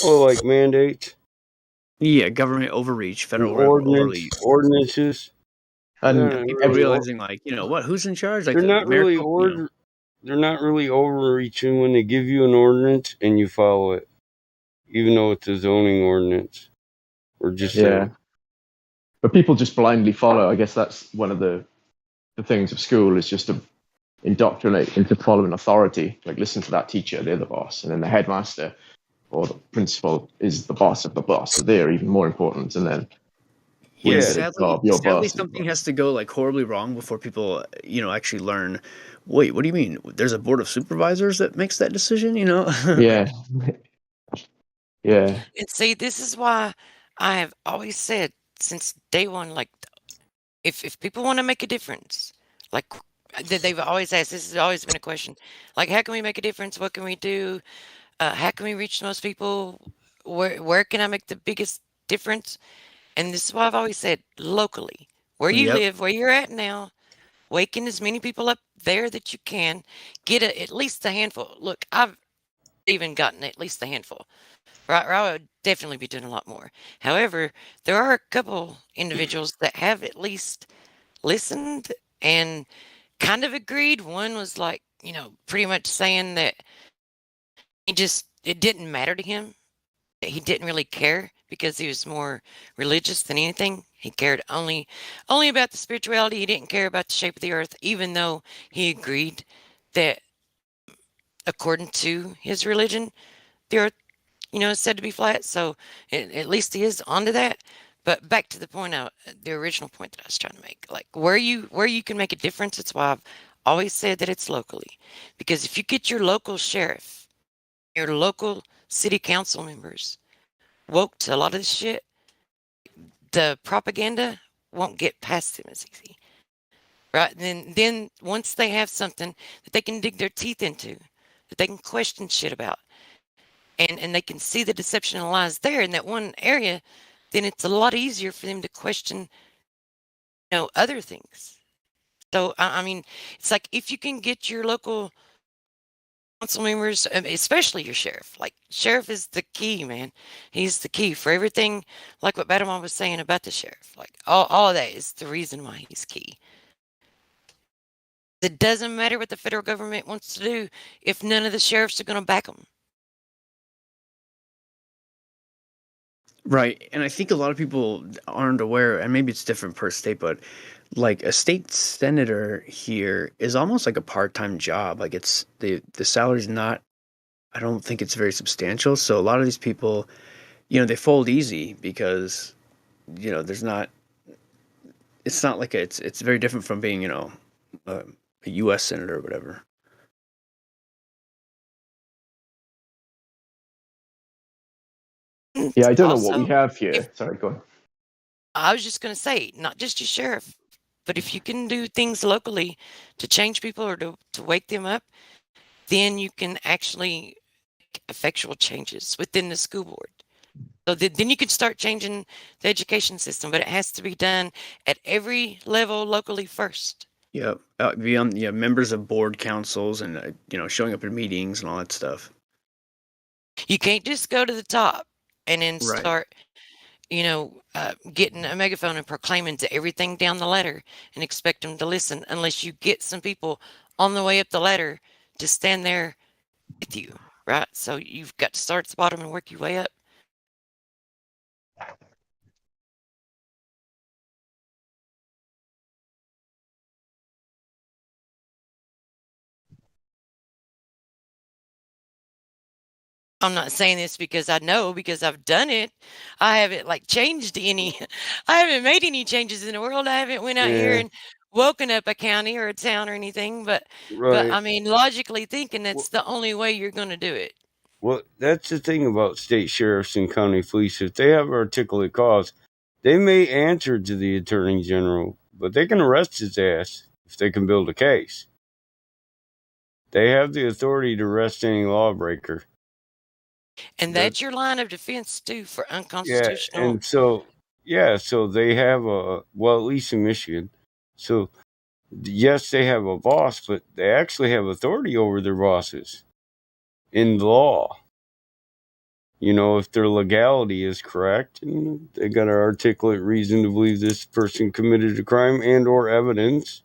Like mandates. Yeah, government overreach, federal overreach, ordinances, and people realizing like who's in charge? Like they're not really they're not really overreaching when they give you an ordinance and you follow it, even though it's a zoning ordinance, or just But people just blindly follow. I guess that's one of the things of school is just to indoctrinate into following authority. Like listen to that teacher, they're the boss, and then the headmaster or the principal is the boss of the boss. So they're even more important. And then sadly something has to go like horribly wrong before people actually learn. Wait, what do you mean? There's a board of supervisors that makes that decision, Yeah. Yeah. And see, this is why I have always said since day one, like, if people want to make a difference, like they've always asked, this has always been a question, like, how can we make a difference? What can we do? How can we reach the most people? Where can I make the biggest difference? And this is why I've always said, locally, where you live, where you're at now, waking as many people up there that you can, get at least a handful. Look, I've even gotten at least a handful. Right, I would definitely be doing a lot more. However, there are a couple individuals that have at least listened and kind of agreed. One was like, pretty much saying that it didn't matter to him. He didn't really care because he was more religious than anything. He cared only about the spirituality. He didn't care about the shape of the earth, even though he agreed that according to his religion, the earth, is said to be flat. So at least he is onto that. But back to the original point that I was trying to make, like where you can make a difference. That's why I've always said that it's locally, because if you get your local sheriff, your local city council members woke to a lot of this shit, the propaganda won't get past them as easy. Right? Then once they have something that they can dig their teeth into, that they can question shit about, and they can see the deception and lies there in that one area, then it's a lot easier for them to question, other things. So, I mean, it's like if you can get your local council members, especially your sheriff. Like, sheriff is the key, man. He's the key for everything, like what Batman was saying about the sheriff. Like, all of that is the reason why he's key. It doesn't matter what the federal government wants to do if none of the sheriffs are going to back them. Right. And I think a lot of people aren't aware, and maybe it's different per state, but like a state senator here is almost like a part-time job. Like the salary's not I don't think it's very substantial. So a lot of these people, they fold easy because, there's not. It's not like it's very different from being, a U.S. senator or whatever. Yeah, I don't know Also, what we have here. Sorry, go on. I was just going to say, not just your sheriff, but if you can do things locally to change people or to wake them up, then you can actually make effectual changes within the school board. So then you can start changing the education system, but it has to be done at every level locally first. Yeah, beyond members of board councils and showing up at meetings and all that stuff. You can't just go to the top and then Right. start, getting a megaphone and proclaiming to everything down the ladder and expect them to listen, unless you get some people on the way up the ladder to stand there with you, right? So you've got to start at the bottom and work your way up. I'm not saying this because I know, because I've done it. I haven't changed any. I haven't made any changes in the world. I haven't went out here and woken up a county or a town or anything. But I mean, logically thinking, that's the only way you're going to do it. Well, that's the thing about state sheriffs and county police. If they have articulate cause, they may answer to the attorney general, but they can arrest his ass if they can build a case. They have the authority to arrest any lawbreaker. And that's your line of defense too for unconstitutional. Yeah, and so they have at least in Michigan. So yes, they have a boss, but they actually have authority over their bosses in law. If their legality is correct, and they got an articulate reason to believe this person committed a crime and or evidence,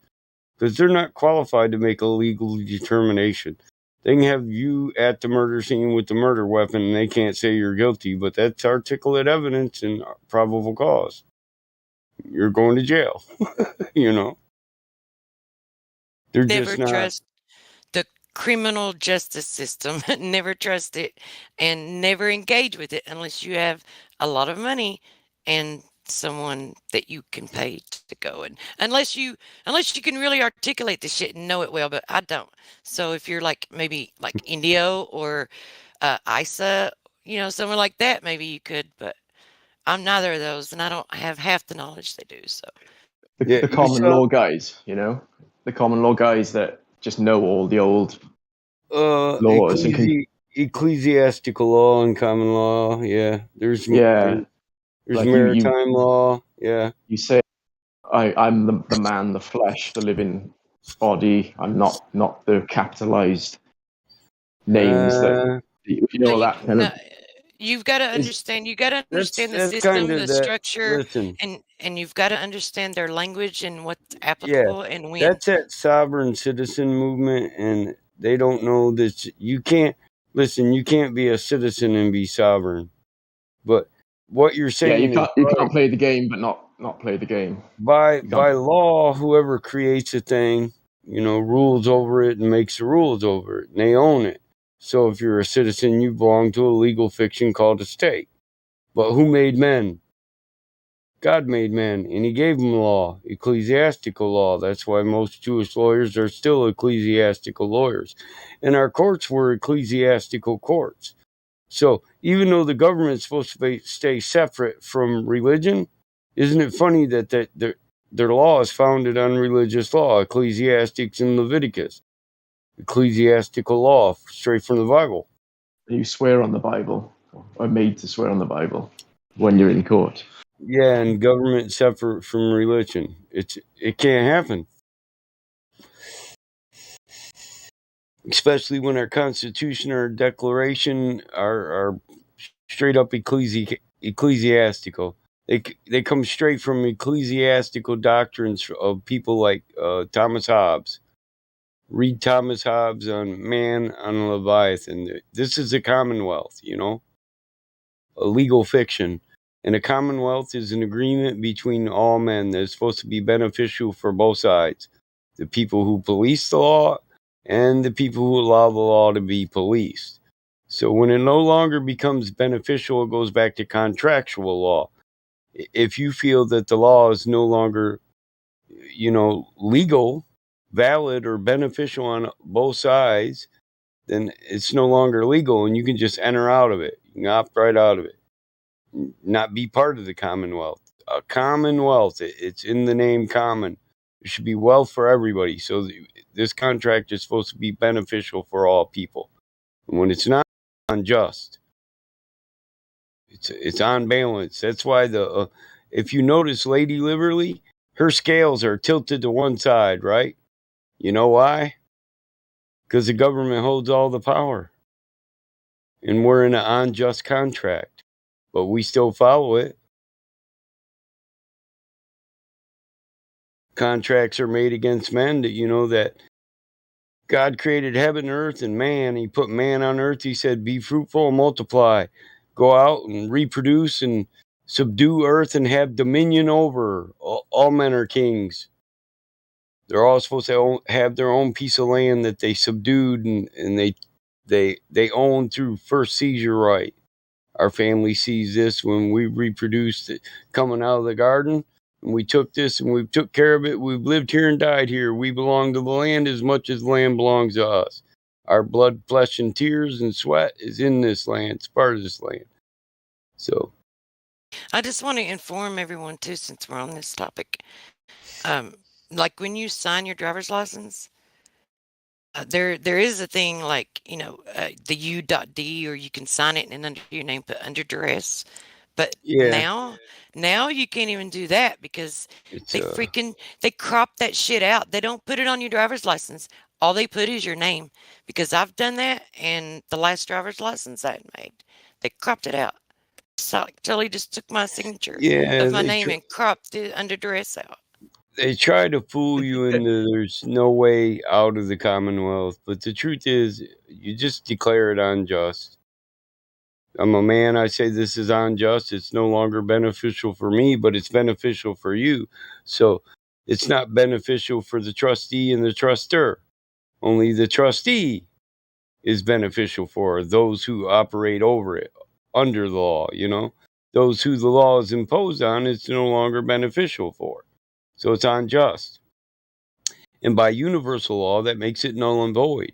because they're not qualified to make a legal determination. They can have you at the murder scene with the murder weapon, and they can't say you're guilty, but that's articulate evidence and probable cause. You're going to jail. They're Never just not. trust the criminal justice system. Never trust it, and never engage with it unless you have a lot of money and someone that you can pay to go. And unless you can really articulate the shit and know it well, but I don't. So if you're maybe Indio or ISA, someone like that, maybe you could, but I'm neither of those, and I don't have half the knowledge they do. So the common law guys, the common law guys that just know all the old laws and ecclesiastical law and common law. Yeah, there's maritime law. Yeah, you say I'm the man, the flesh, the living body. I'm not the capitalized names that that kind of. You've got to understand. You got to understand the system, the structure, and you've got to understand their language and what's applicable and when. That's that sovereign citizen movement, and they don't know that you can't listen. You can't be a citizen and be sovereign. But what you're saying, you can't play the game, but not play the game. By law, whoever creates a thing, rules over it and makes the rules over it, and they own it. So if you're a citizen, you belong to a legal fiction called a state. But who made men? God made men, and he gave them law, ecclesiastical law. That's why most Jewish lawyers are still ecclesiastical lawyers. And our courts were ecclesiastical courts. So even though the government's supposed to stay separate from religion, isn't it funny that their law is founded on religious law, Ecclesiastics and Leviticus? Ecclesiastical law, straight from the Bible. You swear on the Bible, or made to swear on the Bible when you're in court. Yeah, and government separate from religion. It can't happen. Especially when our Constitution or Declaration are straight up ecclesiastical. They come straight from ecclesiastical doctrines of people like Thomas Hobbes. Read Thomas Hobbes on Man on Leviathan. This is a commonwealth, a legal fiction. And a commonwealth is an agreement between all men that is supposed to be beneficial for both sides. The people who police the law and the people who allow the law to be policed. So when it no longer becomes beneficial, it goes back to contractual law. If you feel that the law is no longer, legal, valid, or beneficial on both sides, then it's no longer legal and you can just enter out of it. You can opt right out of it. Not be part of the Commonwealth. A Commonwealth, it's in the name common. There should be wealth for everybody. So this contract is supposed to be beneficial for all people. And when it's not unjust, it's on balance. That's why if you notice Lady Liberty, her scales are tilted to one side, right? You know why? Because the government holds all the power. And we're in an unjust contract. But we still follow it. Contracts are made against men that God created heaven and earth and man. He put man on earth. He said, be fruitful and multiply. Go out and reproduce and subdue earth and have dominion over. All men are kings. They're all supposed to have their own piece of land that they subdued and they own through first seizure right. Our family sees this when we reproduced it coming out of the garden. And we took this and we took care of it. We've lived here and died here. We belong to the land as much as the land belongs to us. Our blood, flesh, and tears and sweat is in this land. It's part of this land. So I just want to inform everyone too, since we're on this topic. Like when you sign your driver's license, there is a thing like, the U.D, or you can sign it and under your name, put under duress. But yeah. now you can't even do that because they crop that shit out. They don't put it on your driver's license. All they put is your name. Because I've done that, and the last driver's license I made, they cropped it out. So totally just took my signature of my name and cropped it under duress out. They try to fool you into there's no way out of the Commonwealth, but the truth is, you just declare it unjust. I'm a man, I say this is unjust. It's no longer beneficial for me, but it's beneficial for you. So it's not beneficial for the trustee and the trustor. Only the trustee is beneficial for those who operate over it, under the law, Those who the law is imposed on, it's no longer beneficial for. So it's unjust. And by universal law, that makes it null and void.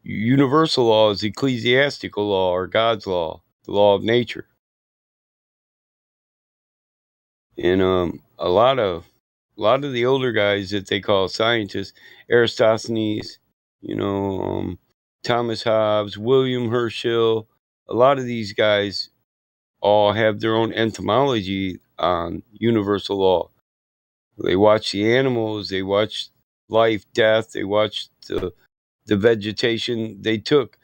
Universal law is ecclesiastical law or God's law, the law of nature. And a lot of the older guys that they call scientists, Eratosthenes, Thomas Hobbes, William Herschel, a lot of these guys all have their own entomology on universal law. They watch the animals, they watch life, death, they watch the vegetation. They took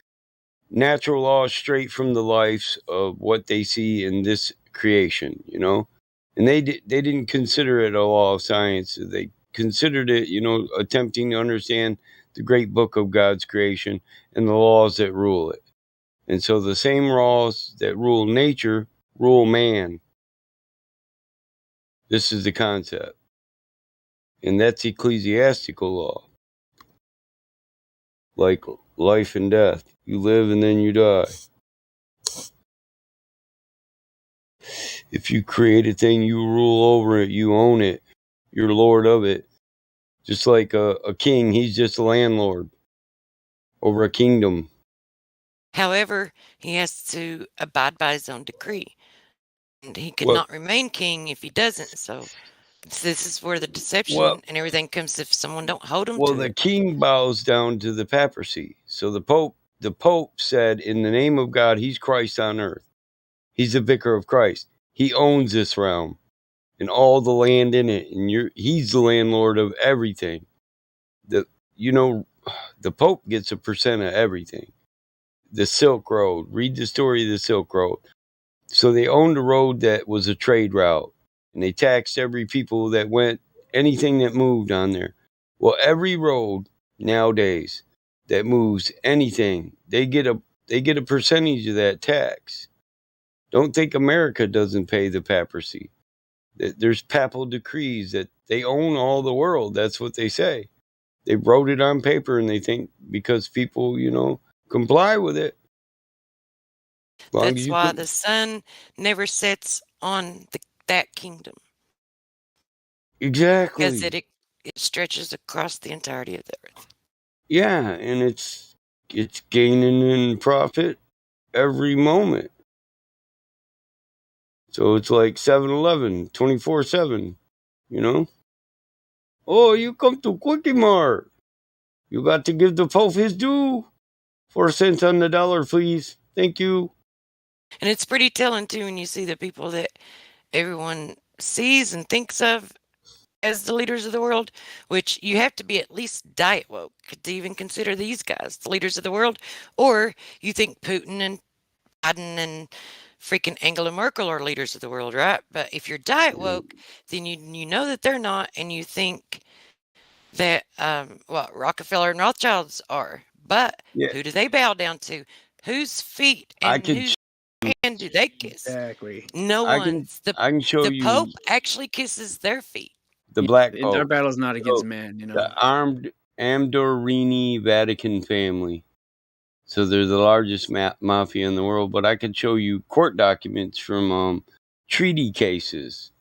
natural law straight from the lives of what they see in this creation, and they didn't consider it a law of science. They considered it, attempting to understand the great book of God's creation and the laws that rule it. And so the same laws that rule nature rule man. This is the concept. And that's ecclesiastical law. Like life and death. You live and then you die. If you create a thing, you rule over it, you own it, you're lord of it. Just like a king, he's just a landlord over a kingdom. However, he has to abide by his own decree. And he could not remain king if he doesn't. So this is where the deception and everything comes if someone don't hold him to it. Well, the king bows down to the papacy. So the Pope said, in the name of God, he's Christ on earth. He's the vicar of Christ. He owns this realm and all the land in it. And he's the landlord of everything. The Pope gets a percent of everything. The Silk Road. Read the story of the Silk Road. So they owned a road that was a trade route. And they taxed every people that went, anything that moved on there. Well, every road nowadays that moves anything, they get a percentage of that tax. Don't think America doesn't pay the papacy. There's papal decrees that they own all the world. That's what they say. They wrote it on paper and they think because people, comply with it, That's why the sun never sets on that kingdom. Exactly. Because it stretches across the entirety of the earth. Yeah, and it's gaining in profit every moment. So it's like 7-Eleven, 24/7, you know? Oh, you come to Quickie Mart. You got to give the Pope his due. 4 cents on the dollar, please. Thank you. And it's pretty telling, too, when you see the people that everyone sees and thinks of as the leaders of the world, which you have to be at least diet woke to even consider these guys the leaders of the world, or you think Putin and Biden and freaking Angela Merkel are leaders of the world, right? But if you're diet woke, then you know that they're not, and you think that Rockefeller and Rothschilds are. But who do they bow down to? Whose feet and whose hand do they kiss? Exactly. No one's. I can show the you Pope actually kisses their feet. the Black Our Pope. battle's not against man, you know. The armed Amdorini Vatican family. So they're the largest mafia in the world. But I could show you court documents from treaty cases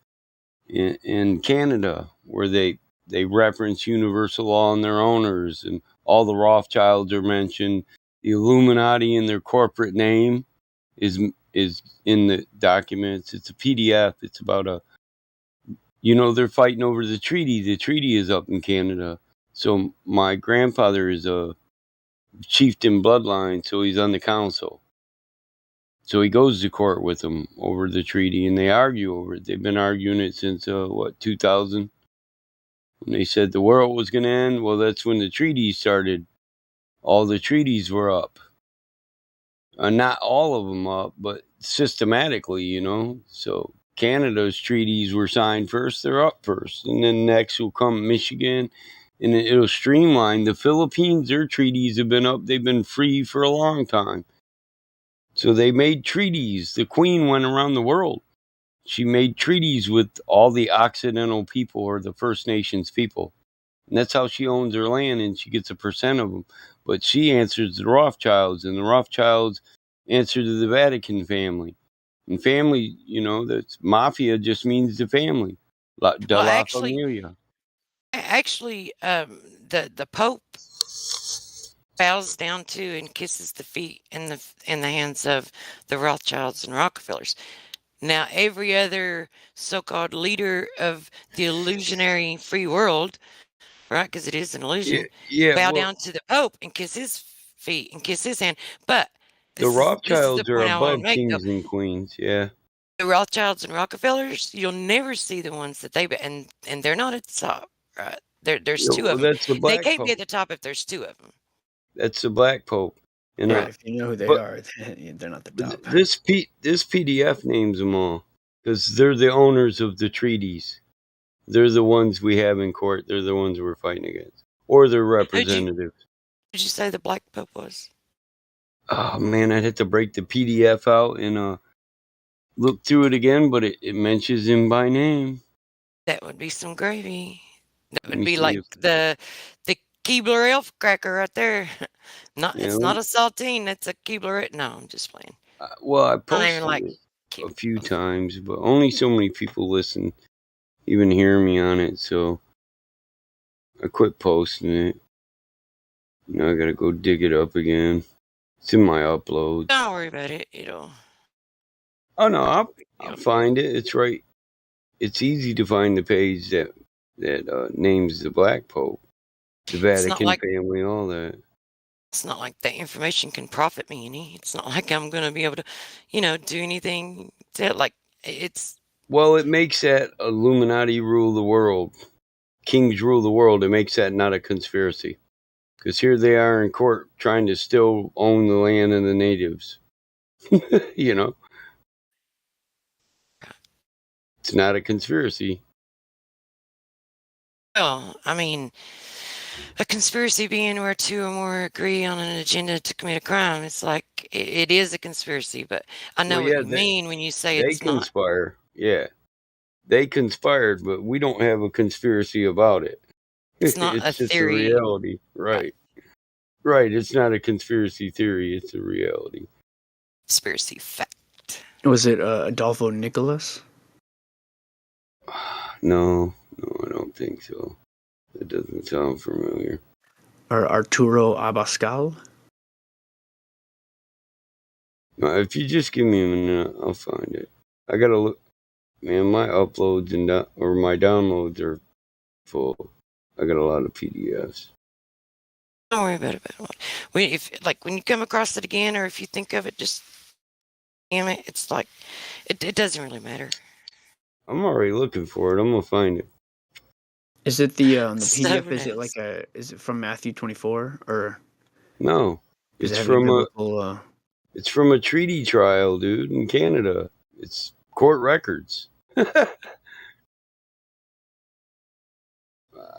in Canada where they reference universal law and their owners, and all the Rothschilds are mentioned. The Illuminati in their corporate name is in the documents. It's a PDF. It's about they're fighting over the treaty. The treaty is up in Canada. So my grandfather is a chieftain bloodline, so he's on the council. So he goes to court with them over the treaty, and they argue over it. They've been arguing it since 2000. When they said the world was going to end, well, that's when the treaties started. All the treaties were up. Not all of them up, but systematically, So Canada's treaties were signed first, they're up first. And then next will come Michigan, and it'll streamline. The Philippines, their treaties have been up. They've been free for a long time. So they made treaties. The Queen went around the world. She made treaties with all the Occidental people, or the First Nations people. And that's how she owns her land, and she gets a percent of them. But she answers to the Rothschilds, and the Rothschilds answer to the Vatican family. And family, that's mafia just means the family. La Familia. Actually, the Pope bows down to and kisses the feet in the hands of the Rothschilds and Rockefellers. Now, every other so-called leader of the illusionary free world, right? Because it is an illusion. Bow down to the Pope and kiss his feet and kiss his hand. But the Rothschilds are above kings and queens. Yeah. The Rothschilds and Rockefellers, you'll never see the ones that and they're not at the top, right? There's two of them. That's the Black They can't Pope. be at the top if there's two of them. That's the Black Pope. If you know who they are, they're not the top. This PDF names them all because they're the owners of the treaties. They're the ones we have in court. They're the ones we're fighting against, or their representatives. Did you say the Black Pope was? Oh man, I'd have to break the PDF out and look through it again, but it mentions him by name. That would be some gravy. That would be like the Keebler elf cracker right there. It's not a saltine. That's a Keebler. No, I'm just playing. Well, I posted it a few times, but only so many people listen, even hear me on it. So I quit posting it. Now I gotta go dig it up again. It's in my uploads. Don't worry about it. Oh no, I'll find it. It's right. It's easy to find the page that names the Black Pope, the Vatican family, all that. It's not like that information can profit me any. It's not like I'm going to be able to, do anything it's. Well, it makes that Illuminati rule the world. Kings rule the world. It makes that not a conspiracy. Because here they are in court trying to still own the land of the natives. It's not a conspiracy. Well, I mean, a conspiracy being where two or more agree on an agenda to commit a crime. It's like it is a conspiracy, but I know what you mean when you say it's not. They conspire. Yeah. They conspired, but we don't have a conspiracy about it. It's not a just theory. A reality. Right. Right. It's not a conspiracy theory. It's a reality. conspiracy fact. Was it Adolfo Nicholas? No, I don't think so. It doesn't sound familiar. Or Arturo Abascal? No, if you just give me a minute, I'll find it. I gotta look. Man, my uploads and my downloads are full. I got a lot of PDFs. Don't worry about it. When you come across it again, or if you think of it, just damn it. It's like it doesn't really matter. I'm already looking for it. I'm gonna find it. Is it the PDF? Is it from Matthew 24 or no? It's from it's from a treaty trial, dude, in Canada. It's court records.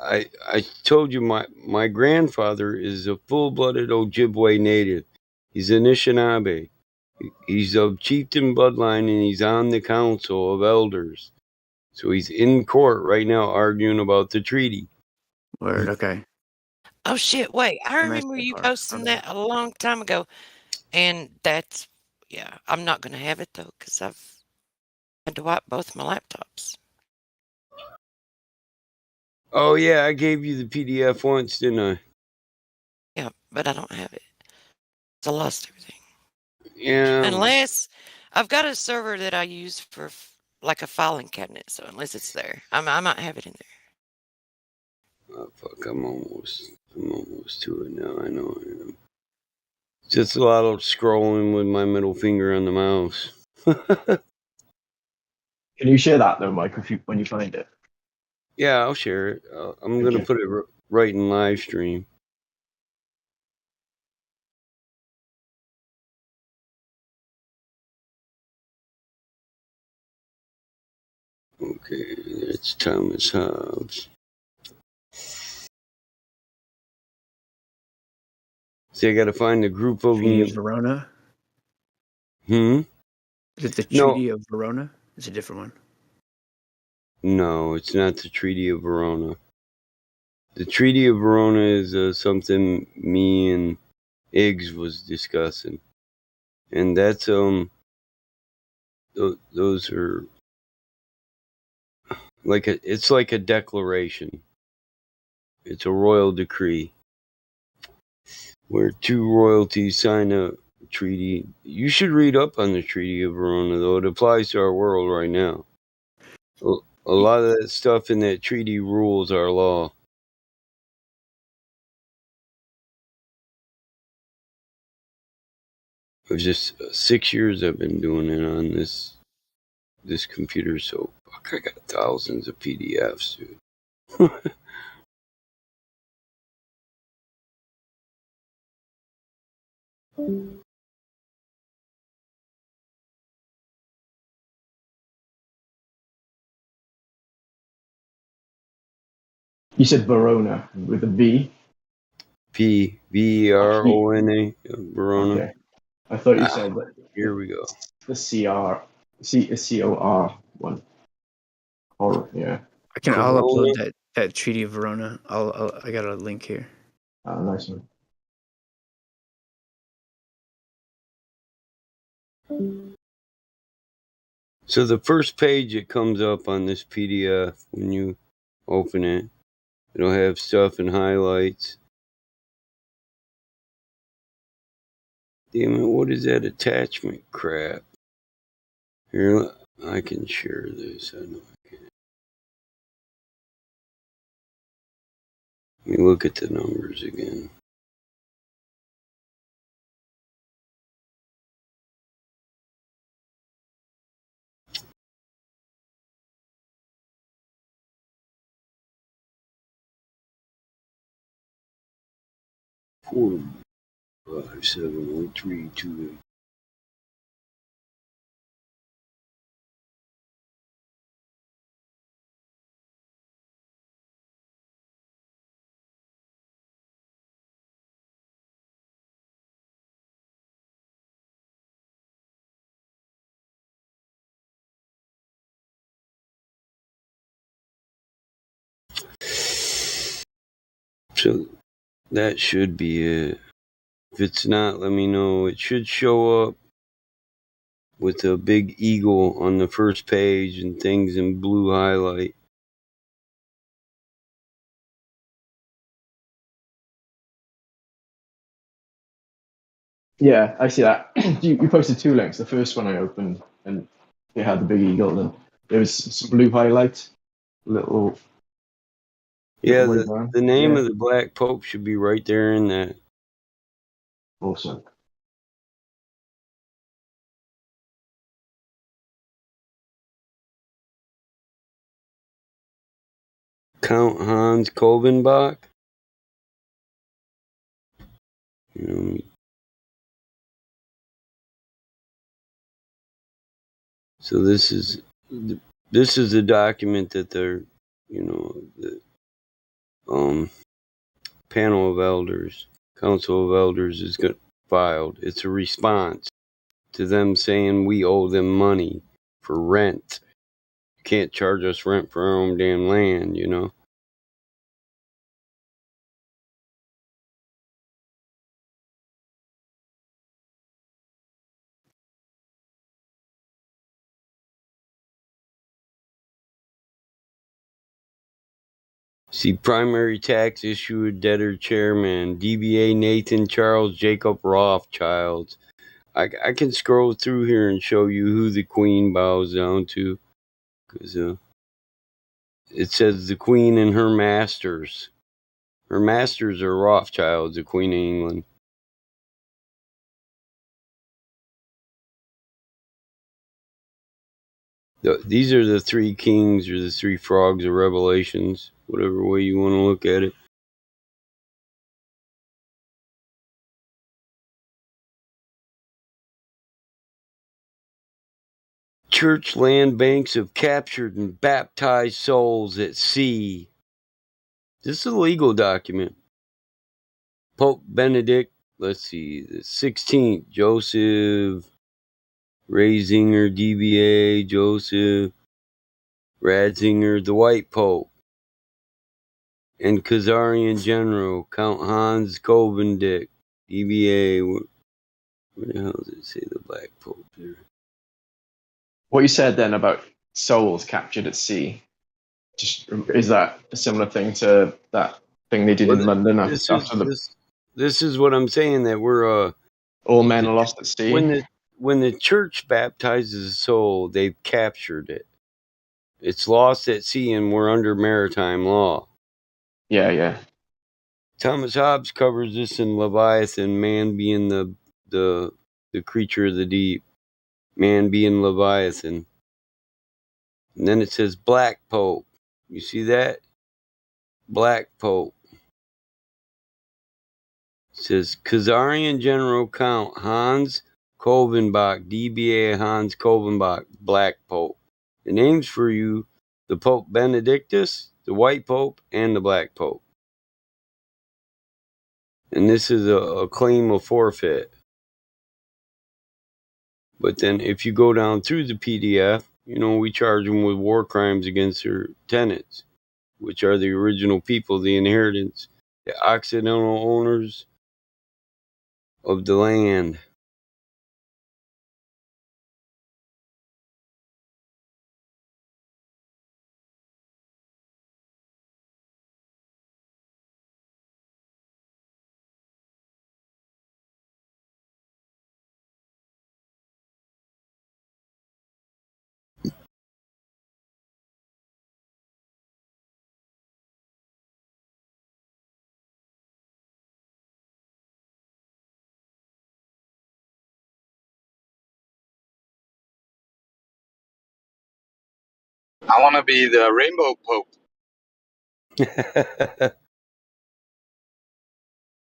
I told you my grandfather is a full-blooded Ojibwe native. He's Anishinaabe. He's of chieftain bloodline, and he's on the council of elders. So he's in court right now arguing about the treaty. Word, okay. Oh shit! Wait, I remember you posting that a long time ago, and I'm not gonna have it though because I've had to wipe both my laptops. Oh yeah, I gave you the PDF once, didn't I? Yeah, but I don't have it. I lost everything. Yeah. Unless I've got a server that I use for like a filing cabinet, so unless it's there, I might have it in there. Oh, fuck, I'm almost to it now. I know I am. Just a lot of scrolling with my middle finger on the mouse. Can you share that though, Mike, when you find it? Yeah, I'll share it. I'm going to put it right in Livestream. Okay, that's Thomas Hobbes. See, I got to find the group of Treaty of Verona. Is it the Treaty of Verona? It's a different one. No, it's not the Treaty of Verona. The Treaty of Verona is something me and Iggs was discussing, and that's those are it's like a declaration. It's a royal decree where two royalties sign a treaty. You should read up on the Treaty of Verona, though. It applies to our world right now. A lot of that stuff in that treaty rules our law. It was just 6 years I've been doing it on this computer, so fuck, I got thousands of PDFs, dude. You said Verona with a V? Verona, Verona. Okay. I thought you said that. Here we go. The COR one. Or yeah. I'll upload that Treaty of Verona. I got a link here. Oh, nice one. So the first page that comes up on this PDF when you open it, it'll have stuff and highlights. Damn it, what is that attachment crap? Here, I can share this. I know I can. Let me look at the numbers again. Four, 5, 7, 1, 3, 2, 8. So that should be it. If it's not, let me know. It should show up with a big eagle on the first page and things in blue highlight. Yeah, I see that. You posted 2 links. The first one I opened, and it had the big eagle, and there was some blue highlight, little. Yeah, the name of the Black Pope should be right there in that. Awesome. Count Hans Kolbenbach. So this is the document that they're, the panel of elders, council of elders is filed. It's a response to them saying we owe them money for rent. You can't charge us rent for our own damn land, See, primary tax issuer debtor chairman, DBA Nathan Charles Jacob Rothschild. I can scroll through here and show you who the Queen bows down to, because it says the Queen and her masters. Her masters are Rothschilds, the Queen of England. These are the 3 kings or the 3 frogs of Revelations, whatever way you want to look at it. Church land banks of captured and baptized souls at sea. This is a legal document. Pope Benedict, let's see, the 16th, Joseph Ratzinger, DBA, Joseph Ratzinger, the White Pope, and Khazarian General, Count Hans Kolbendick, DBA. Where the hell does it say the Black Pope there? What you said then about souls captured at sea, is that a similar thing to that thing they did in London This is what I'm saying, that we're all men are lost at sea. When the church baptizes a soul, they've captured it. It's lost at sea, and we're under maritime law. Yeah. Thomas Hobbes covers this in Leviathan, man being the creature of the deep, man being Leviathan. And then it says Black Pope. You see that? Black Pope. It says Khazarian General Count Hans Kolbenbach, DBA Hans Kolbenbach, Black Pope. The names for you, the Pope Benedictus, the White Pope, and the Black Pope. And this is a claim of forfeit. But then if you go down through the PDF, we charge them with war crimes against their tenants, which are the original people, the inheritance, the accidental owners of the land. I want to be the Rainbow Pope.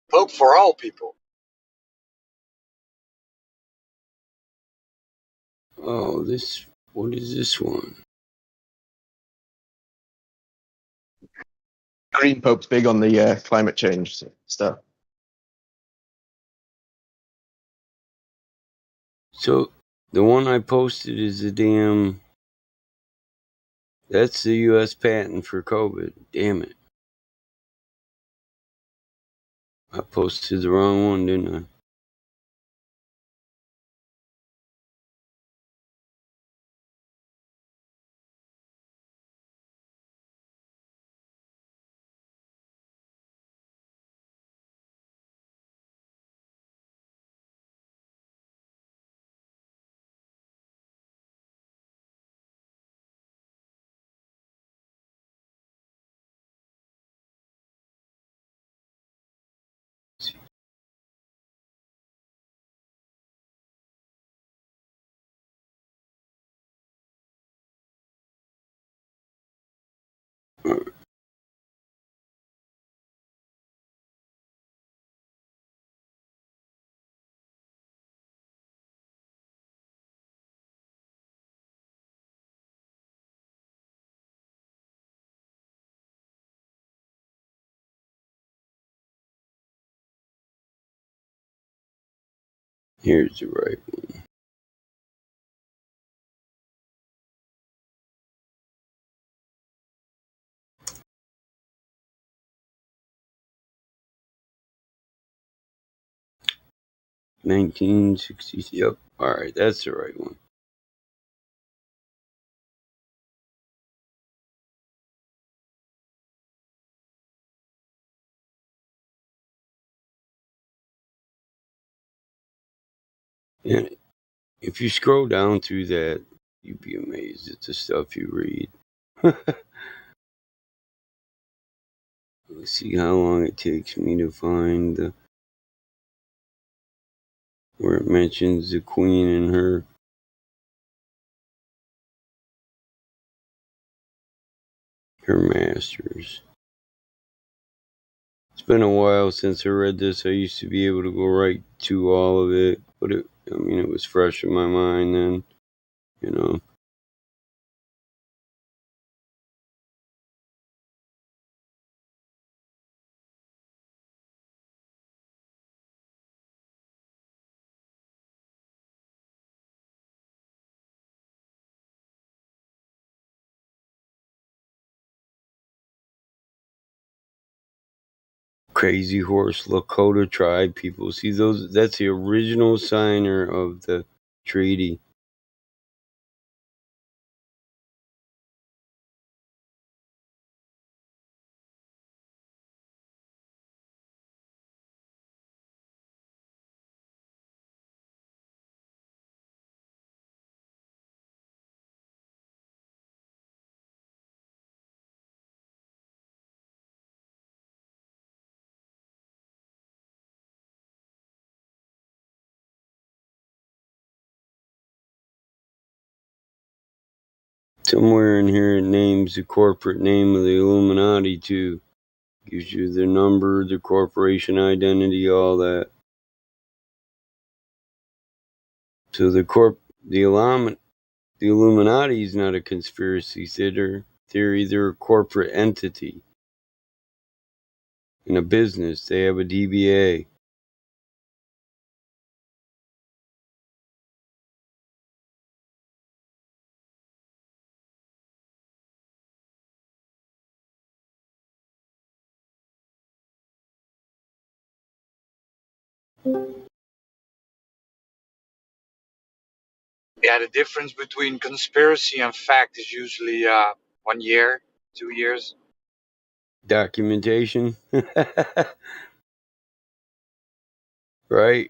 Pope for all people. Oh, what is this one? Green Pope's big on the climate change stuff. So the one I posted is that's the U.S. patent for COVID. Damn it. I posted the wrong one, didn't I? Here's the right one. $19.60. Yep. All right, that's the right one. And if you scroll down through that, you'd be amazed at the stuff you read. Let's see how long it takes me to find where it mentions the queen and her masters. It's been a while since I read this. I used to be able to go right to all of it, but it was fresh in my mind then, you know. Crazy Horse Lakota tribe people. See those? That's the original signer of the treaty. Somewhere in here it names the corporate name of the Illuminati too. Gives you the number, the corporation identity, all that. So the Illuminati is not a conspiracy theory. They're a corporate entity. In a business, they have a DBA. Yeah, the difference between conspiracy and fact is usually 1 year, 2 years. Documentation. Right?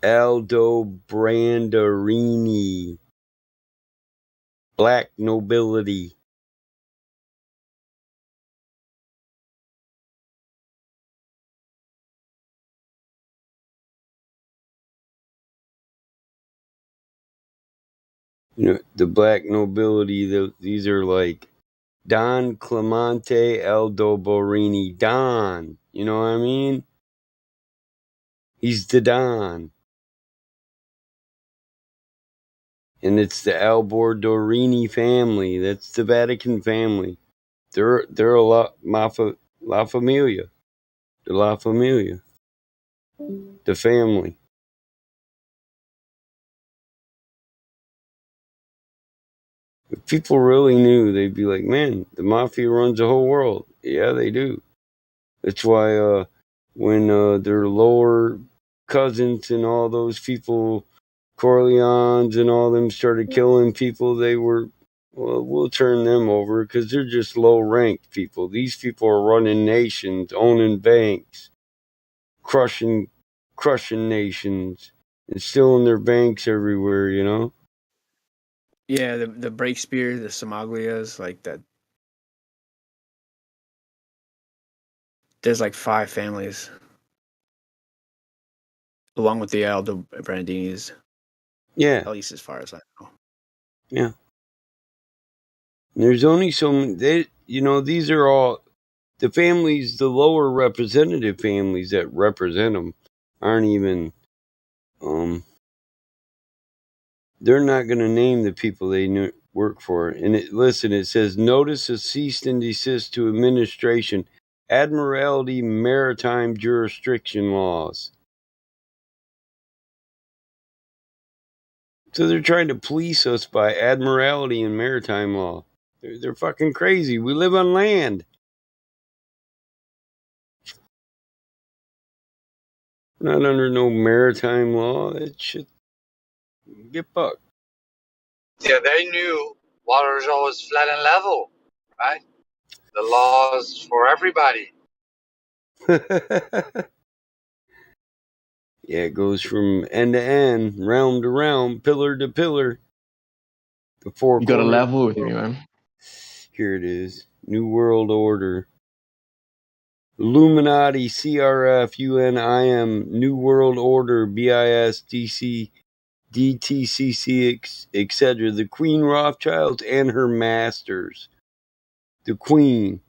Aldo Brandarini. Black nobility. You know, the black nobility, these are like Don Clemente Aldoborini. Don. You know what I mean? He's the Don. And it's the Albordorini family. That's the Vatican family. They're a lot La Familia. The La Familia. The family. If people really knew, they'd be like, man, the mafia runs the whole world. Yeah, they do. That's why when their lower cousins and all those people, Corleones and all them started killing people, they were, well, we'll turn them over because they're just low-ranked people. These people are running nations, owning banks, crushing nations, and stealing their banks everywhere, you know? Yeah, the Breakspear, the Somaglias, like that. There's like 5 families. along with the Aldo Brandinis. Yeah. At least as far as I know. Yeah. There's only so many. These are all the families, the lower representative families that represent them, aren't even. They're not going to name the people they work for. And it says notice of cease and desist to administration, Admiralty Maritime Jurisdiction laws. So they're trying to police us by Admiralty and Maritime law. They're fucking crazy. We live on land. We're not under no maritime law. That shit. Get fucked. Yeah, they knew water is always flat and level, right? The laws for everybody. Yeah, it goes from end to end, realm to realm, pillar to pillar. The four You got to corners. level with me, man. Here it is. New World Order. Illuminati, CRF, UNIM, New World Order, BIS, DC, DTCC, etc. The Queen Rothschild and her masters. The Queen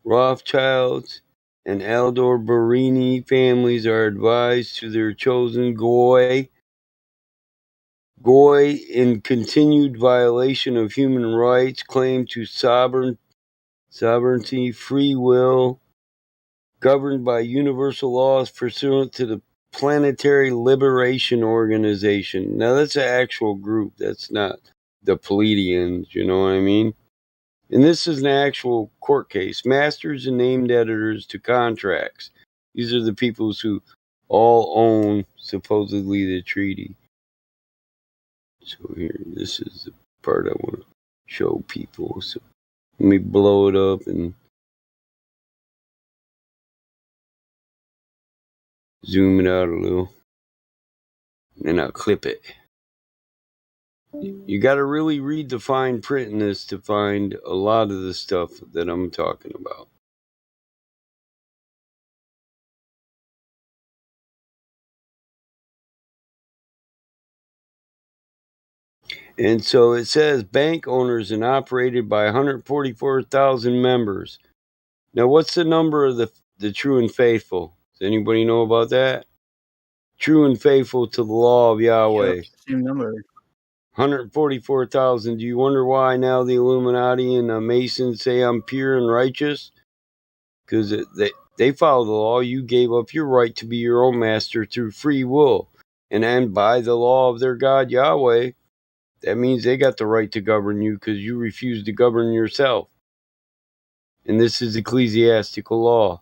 Rothschilds and Eldor Barini families are advised to their chosen Goy in continued violation of human rights, claim to sovereignty, free will, governed by universal laws pursuant to the Planetary Liberation Organization. Now, that's an actual group. That's not the Pleiadians, you know what I mean? And this is an actual court case. Masters and named editors to contracts. These are the people who all own, supposedly, the treaty. So here, this is the part I want to show people. So let me blow it up and zoom it out a little. And I'll clip it. You got to really read the fine print in this to find a lot of the stuff that I'm talking about. And so it says bank owners and operated by 144,000 members. Now, what's the number of the true and faithful? Does anybody know about that? True and faithful to the law of Yahweh. Same number. 144,000. Do you wonder why now the Illuminati and the Masons say I'm pure and righteous? Because they follow the law. You gave up your right to be your own master through free will. And by the law of their God, Yahweh, that means they got the right to govern you because you refuse to govern yourself. And this is ecclesiastical law.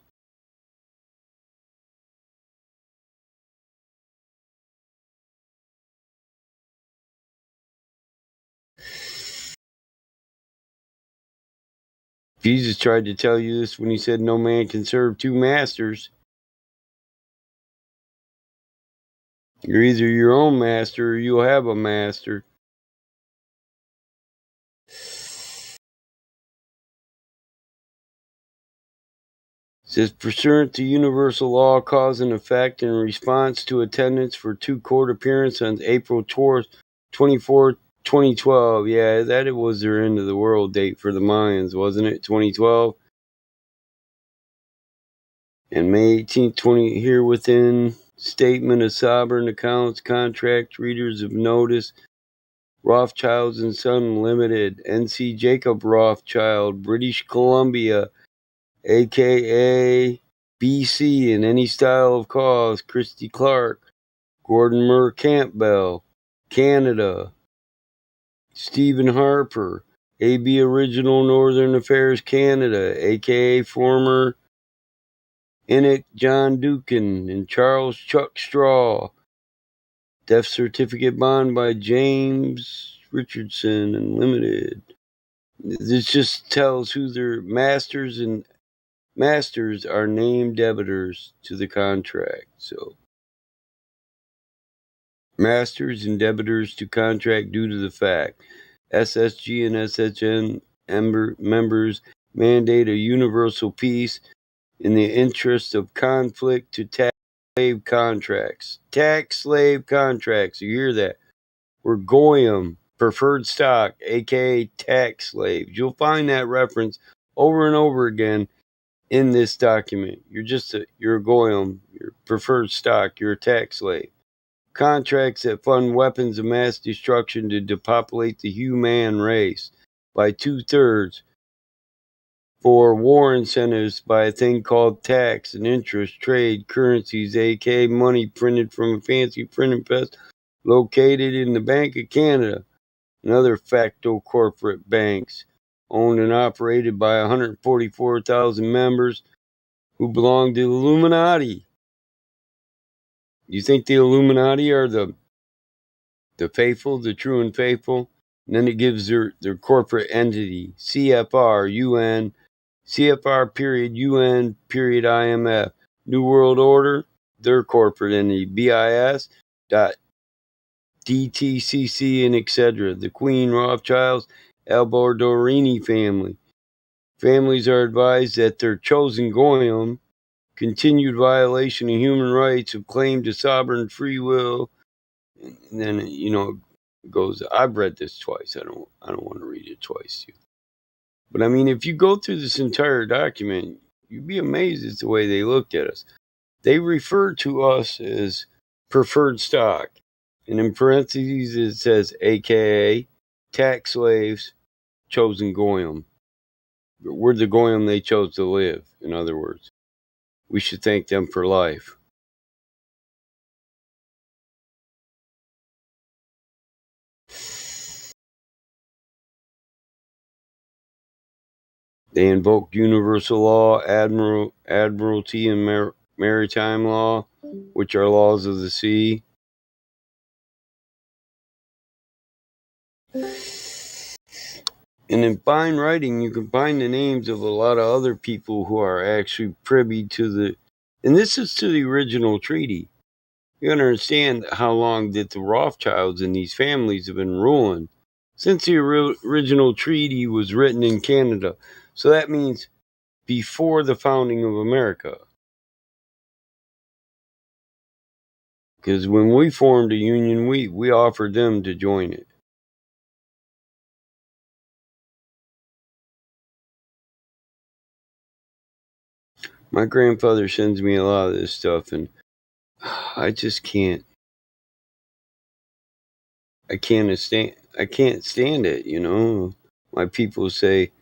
Jesus tried to tell you this when he said no man can serve two masters. You're either your own master or you'll have a master. It says, pursuant to universal law, cause and effect, in response to attendance for two court appearances on April 24, 2012. Yeah, that it was their end of the world date for the Mayans, wasn't it? 2012. And May 18, 20, here within statement of sovereign accounts, contract readers of notice, Rothschilds and Son Limited, NC Jacob Rothschild, British Columbia, aka BC in any style of cause, Christy Clark, Gordon Murr Campbell, Canada, Stephen Harper, AB Original Northern Affairs Canada, aka former Enoch John Dukin and Charles Chuck Straw, death certificate bond by James Richardson and Limited. This just tells who their masters are named debitors to the contract. So, masters and debitors to contract due to the fact SSG and SHN members mandate a universal peace in the interest of conflict to tax slave contracts. Tax slave contracts. You hear that? We're goyim, preferred stock, aka tax slaves. You'll find that reference over and over again in this document. You're a goyim, you're preferred stock, you're a tax slave. Contracts that fund weapons of mass destruction to depopulate the human race by 2/3 for war incentives by a thing called tax and interest, trade, currencies, aka money printed from a fancy printing press located in the Bank of Canada and other facto corporate banks, owned and operated by 144,000 members who belong to the Illuminati. You think the Illuminati are the faithful, the true and faithful? And then it gives their corporate entity, CFR, UN, CFR period, UN period, IMF. New World Order, their corporate entity, BIS, DTCC, and etc. The Queen, Rothschilds, Alberdorini family. Families are advised that their chosen goyim, continued violation of human rights, have claimed to sovereign free will. And then it goes. I've read this twice. I don't want to read it twice. But I mean, if you go through this entire document, you'd be amazed at the way they looked at us. They refer to us as preferred stock. And in parentheses, it says AKA tax slaves, chosen goyim. We're the goyim they chose to live, in other words. We should thank them for life. They invoked universal law, admiralty, and maritime law, which are laws of the sea. And in fine writing, you can find the names of a lot of other people who are actually privy to the... And this is to the original treaty. You understand how long that the Rothschilds and these families have been ruling since the original treaty was written in Canada. So that means before the founding of America. Because when we formed a union, we offered them to join it. My grandfather sends me a lot of this stuff, and I just can't. I can't stand it, you know. My people say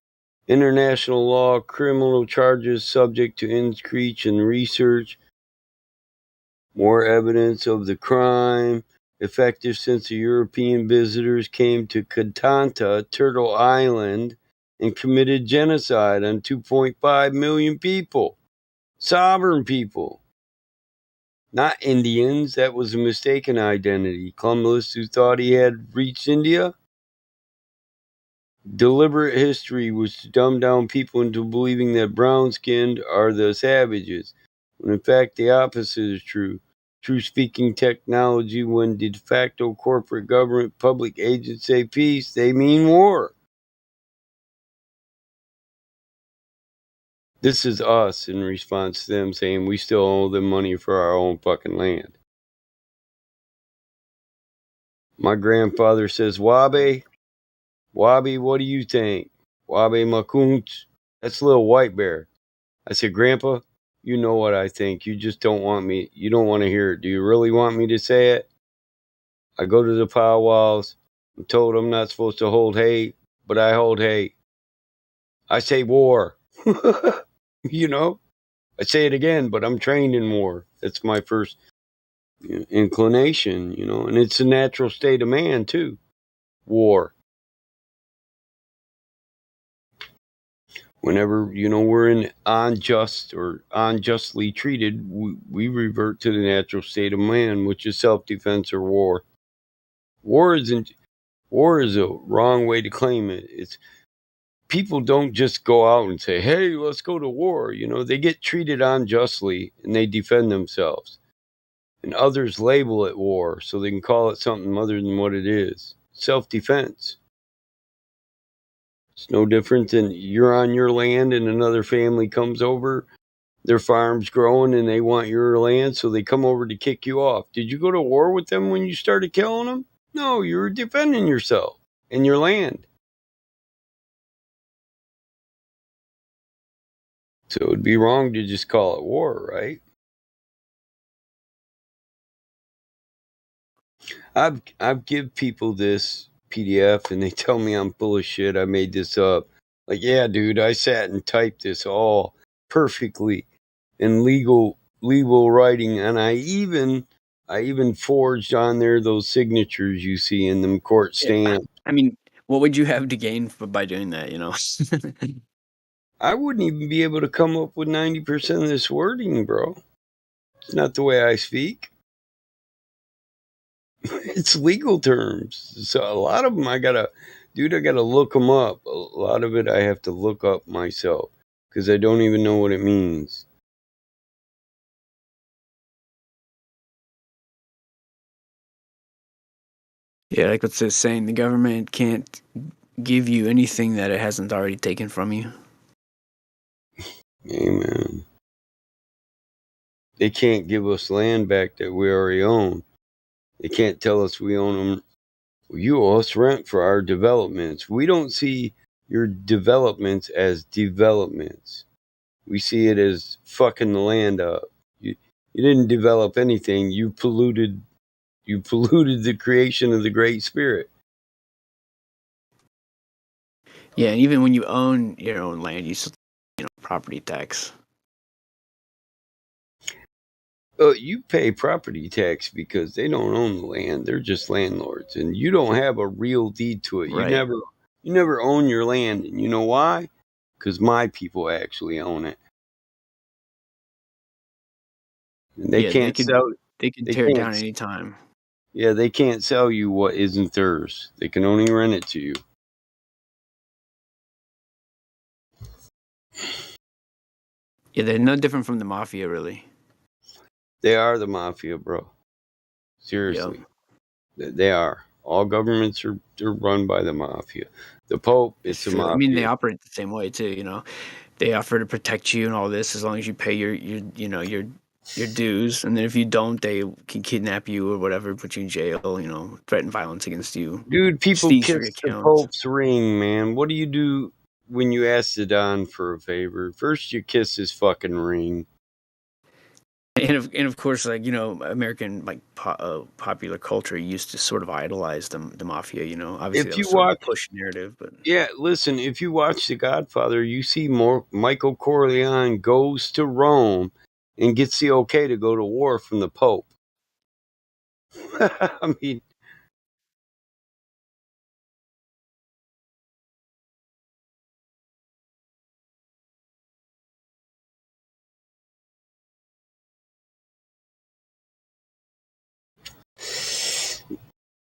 international law, criminal charges subject to increase in research, more evidence of the crime, effective since the European visitors came to Katanta, Turtle Island, and committed genocide on 2.5 million people. Sovereign people. Not Indians. That was a mistaken identity. Columbus, who thought he had reached India. Deliberate history was to dumb down people into believing that brown-skinned are the savages, when in fact the opposite is true. True-speaking technology, when de facto corporate government public agents say peace, they mean war. This is us in response to them saying we still owe them money for our own fucking land. My grandfather says, Wabe, what do you think? Wabe Makunt, that's little white bear. I said, Grandpa, you know what I think. You just don't want me. You don't want to hear it. Do you really want me to say it? I go to the powwows. I'm told I'm not supposed to hold hate, but I hold hate. I say war. You know? I say it again, but I'm trained in war. That's my first inclination, you know, and it's a natural state of man, too. War. Whenever, we're unjust or unjustly treated, we revert to the natural state of man, which is self-defense or war. War is a wrong way to claim it. It's people don't just go out and say, hey, let's go to war. They get treated unjustly and they defend themselves. And others label it war so they can call it something other than what it is. Self-defense. It's no different than you're on your land and another family comes over their farm's growing and they want your land, so they come over to kick you off. Did you go to war with them when you started killing them? No, you were defending yourself and your land. So it would be wrong to just call it war, right? I've give people this PDF and they tell me I'm full of shit. I made this up. Like, yeah, dude, I sat and typed this all perfectly in legal writing, and I even forged on there those signatures you see in them court stamps. I mean, what would you have to gain by doing that? You know, I wouldn't even be able to come up with 90% of this wording, bro. It's not the way I speak. It's legal terms. So a lot of them I gotta look them up. A lot of it I have to look up myself because I don't even know what it means. yeah, like what's this saying? The government can't give you anything that it hasn't already taken from you. Amen. They can't give us land back that we already own. They can't tell us we own them. You owe us rent for our developments. We don't see your developments as developments. We see it as fucking the land up. You didn't develop anything. You polluted the creation of the Great Spirit. Yeah, and even when you own your own land, you still, property tax. You pay property tax because they don't own the land. They're just landlords, and you don't have a real deed to it. Right. You never own your land, and you know why? Because my people actually own it, and they can't sell. They can tear it down anytime. Yeah, they can't sell you what isn't theirs. They can only rent it to you. Yeah, they're no different from the mafia, really. They are the mafia, bro. Seriously. Yep. They are. All governments are run by the mafia. The Pope, it's a mafia. I mean, they operate the same way too. You know, they offer to protect you and all this as long as you pay your dues, and then if you don't, they can kidnap you or whatever, put you in jail. You know, threaten violence against you. Dude, people kiss the Pope's ring, man. What do you do when you ask the Don for a favor? First, you kiss his fucking ring. And of course, like, American popular culture used to sort of idolize the mafia. You know, obviously if that you was watch sort of a push narrative, but yeah, listen, if you watch The Godfather, you see more Michael Corleone goes to Rome and gets the okay to go to war from the Pope. I mean,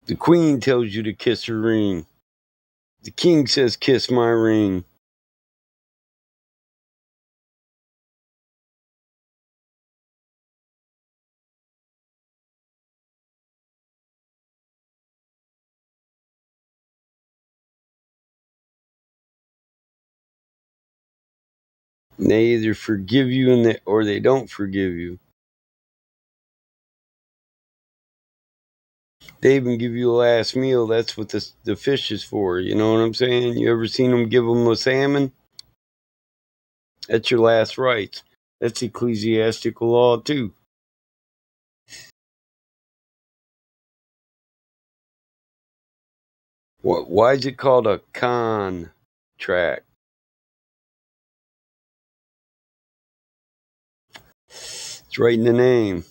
the Queen tells you to kiss her ring. The King says, kiss my ring. And they either forgive you or they don't forgive you. They even give you a last meal. That's what the fish is for. You know what I'm saying? You ever seen them give them a salmon? That's your last rites. That's ecclesiastical law too. Why is it called a contract? It's right in the name.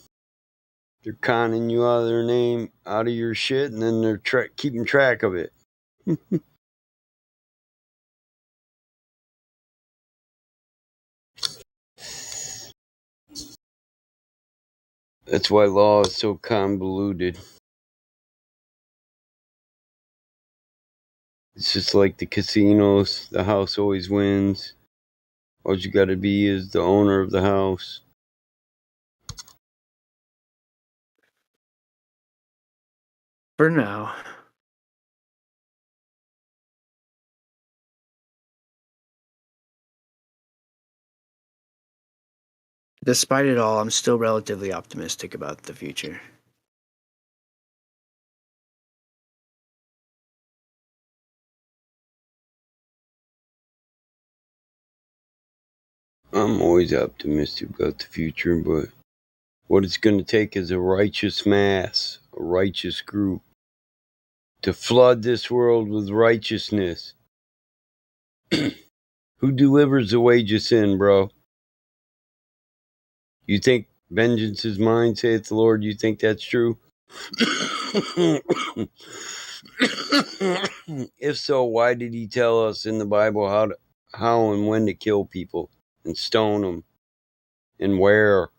They're conning you out of their name, out of your shit, and then they're keeping track of it. That's why law is so convoluted. It's just like the casinos. The house always wins. All you gotta be is the owner of the house. for now. Despite it all, I'm still relatively optimistic about the future. I'm always optimistic about the future, but what it's going to take is a righteous mass, a righteous group, to flood this world with righteousness. Who delivers the wage of sin, bro? You think vengeance is mine, saith the Lord? You think that's true? If so, why did he tell us in the Bible how and when to kill people and stone them and where?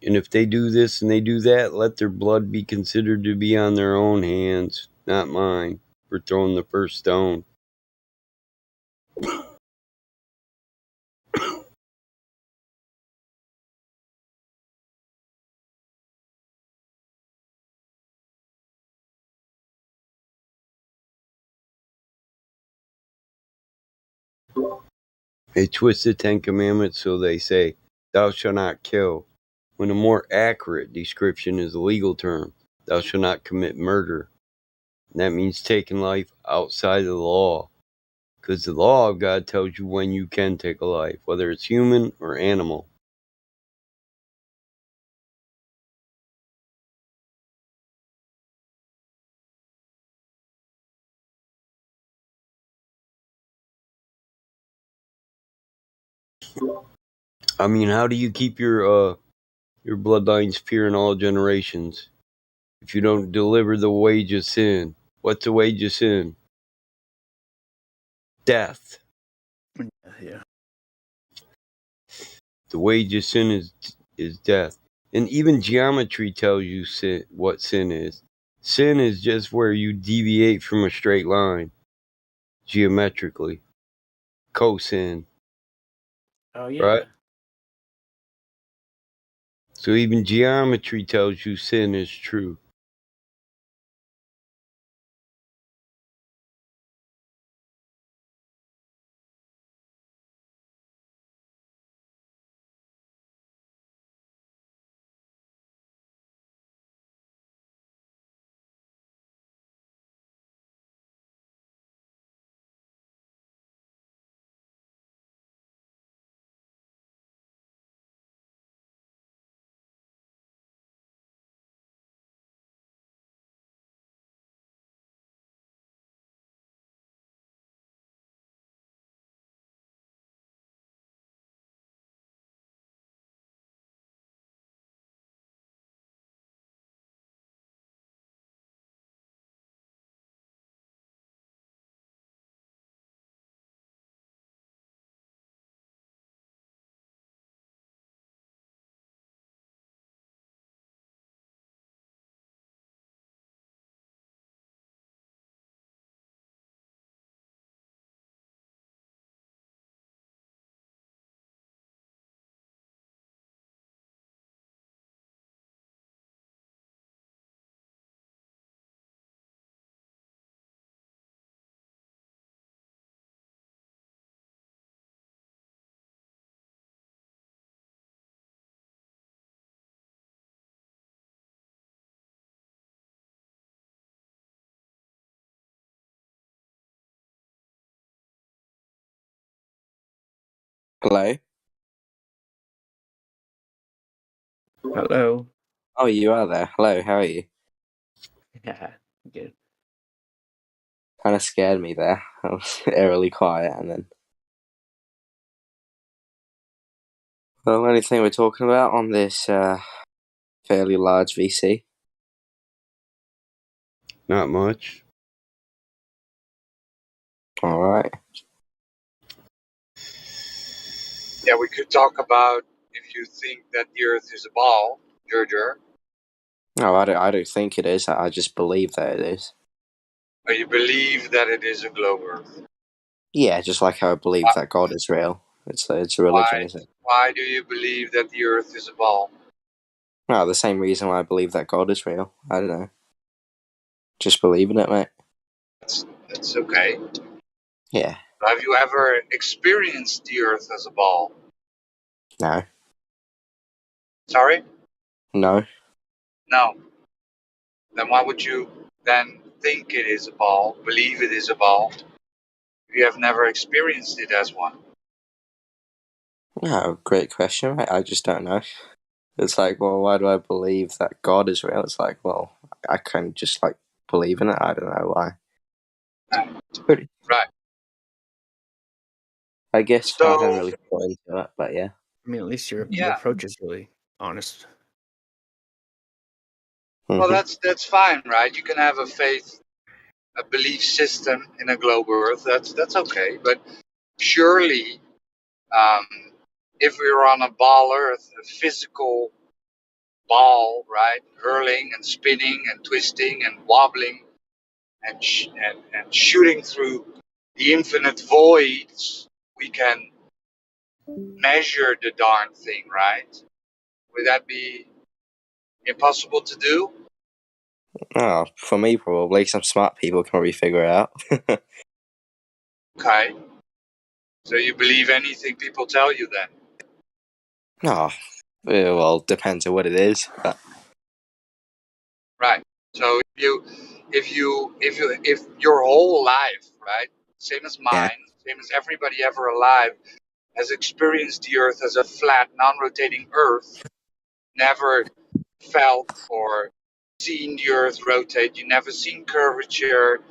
And if they do this and they do that, let their blood be considered to be on their own hands, not mine, for throwing the first stone. They twist the Ten Commandments so they say, thou shalt not kill, when a more accurate description is a legal term, thou shalt not commit murder. And that means taking life outside of the law. Because the law of God tells you when you can take a life, whether it's human or animal. I mean, how do you keep your bloodlines pure in all generations if you don't deliver the wage of sin? What's the wage of sin? Death. Yeah. The wage of sin is death. And even geometry tells you what sin is. Sin is just where you deviate from a straight line, geometrically. Cosin. Oh, yeah. Right? So even geometry tells you sin is true. Hello? Hello. Oh, you are there. Hello, how are you? Yeah, good. Kind of scared me there. I was eerily quiet and then... Well, anything we're talking about on this fairly large VC? Not much. Alright. Yeah, we could talk about if you think that the Earth is a ball, Georgia. No, I don't think it is. I just believe that it is. Or you believe that it is a globe Earth. Yeah, just like how I believe that God is real. It's a religion, isn't it? Why do you believe that the Earth is a ball? No, the same reason why I believe that God is real. I don't know. Just believe in it, mate. That's okay. Yeah. Have you ever experienced the Earth as a ball? No. Sorry? No. No. Then why would you then think it is a ball, believe it is a ball, if you have never experienced it as one? No, great question. I just don't know. It's like, well, why do I believe that God is real? It's like, well, I can just like believe in it. I don't know why. Right. I guess I So, haven't really thought into that, but yeah. I mean, at least your yeah. approach is really honest. Well, that's fine, right? You can have a faith, a belief system in a globe Earth. That's okay. But surely, if we were on a ball Earth, a physical ball, right, hurling and spinning and twisting and wobbling and shooting through the infinite voids, we can measure the darn thing, right? Would that be impossible to do? Oh, for me, probably. Some smart people can probably figure it out. Okay. So you believe anything people tell you then? No, well, depends on what it is. But Right. So if your whole life, right, same as yeah, mine, same as everybody ever alive, has experienced the Earth as a flat, non-rotating Earth, never felt or seen the Earth rotate, you never seen curvature,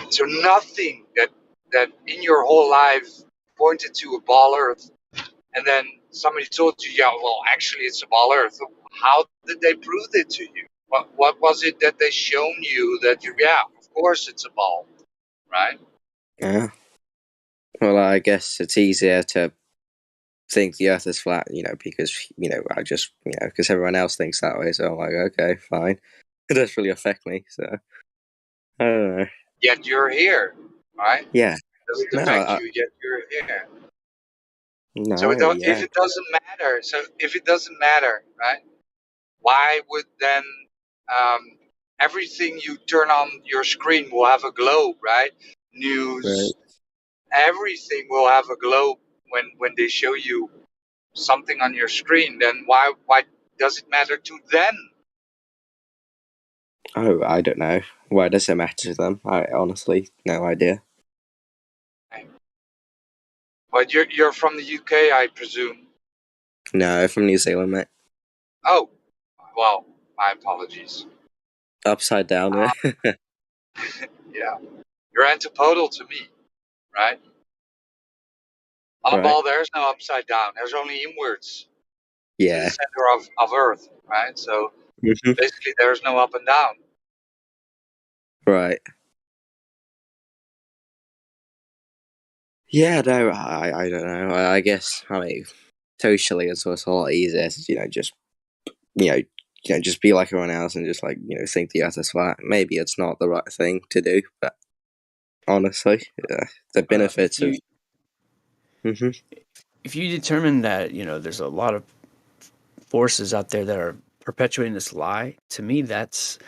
so nothing that in your whole life pointed to a ball Earth, and then somebody told you, yeah, well, actually it's a ball Earth. How did they prove it to you? What was it that they shown you that you? Yeah, of course it's a ball, right? yeah. Well, I guess it's easier to think the Earth is flat, because I just because everyone else thinks that way. So I'm like, okay, fine. It doesn't really affect me. So I don't know. Yet you're here, right? Yeah. Doesn't No. affect you, yet you're here. So No. if Yeah. it doesn't matter, right? Why would then everything you turn on your screen will have a globe, right? News, Right. everything will have a globe when they show you something on your screen. Then why does it matter to them? Oh, I don't know. Why does it matter to them? I honestly no idea. But you're from the UK, I presume. No, from New Zealand, mate. Oh, well, my apologies. Upside down, yeah. Yeah, you're antipodal to me, right? On a Right. ball, there's no upside down. There's only inwards to the Yeah. center of Earth, right? So Mhm. basically, there's no up and down. Right. Yeah, no, I don't know. I guess socially it's also a lot easier to just just be like everyone else and just think the Earth is flat. Maybe it's not the right thing to do, but honestly, the benefits of. If you determine that there's a lot of forces out there that are perpetuating this lie, to me that's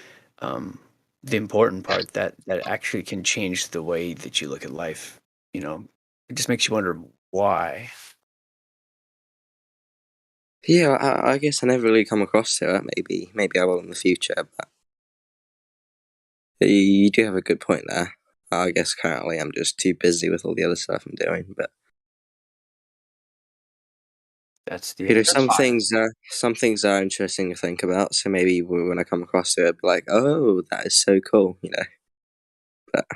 the important part that actually can change the way that you look at life. It just makes you wonder why. Yeah, I guess I never really come across it. Maybe I will in the future, but you do have a good point there. I guess currently I'm just too busy with all the other stuff I'm doing, but that's the some things are interesting to think about. So maybe when I come across it, I'll be like, "Oh, that is so cool," But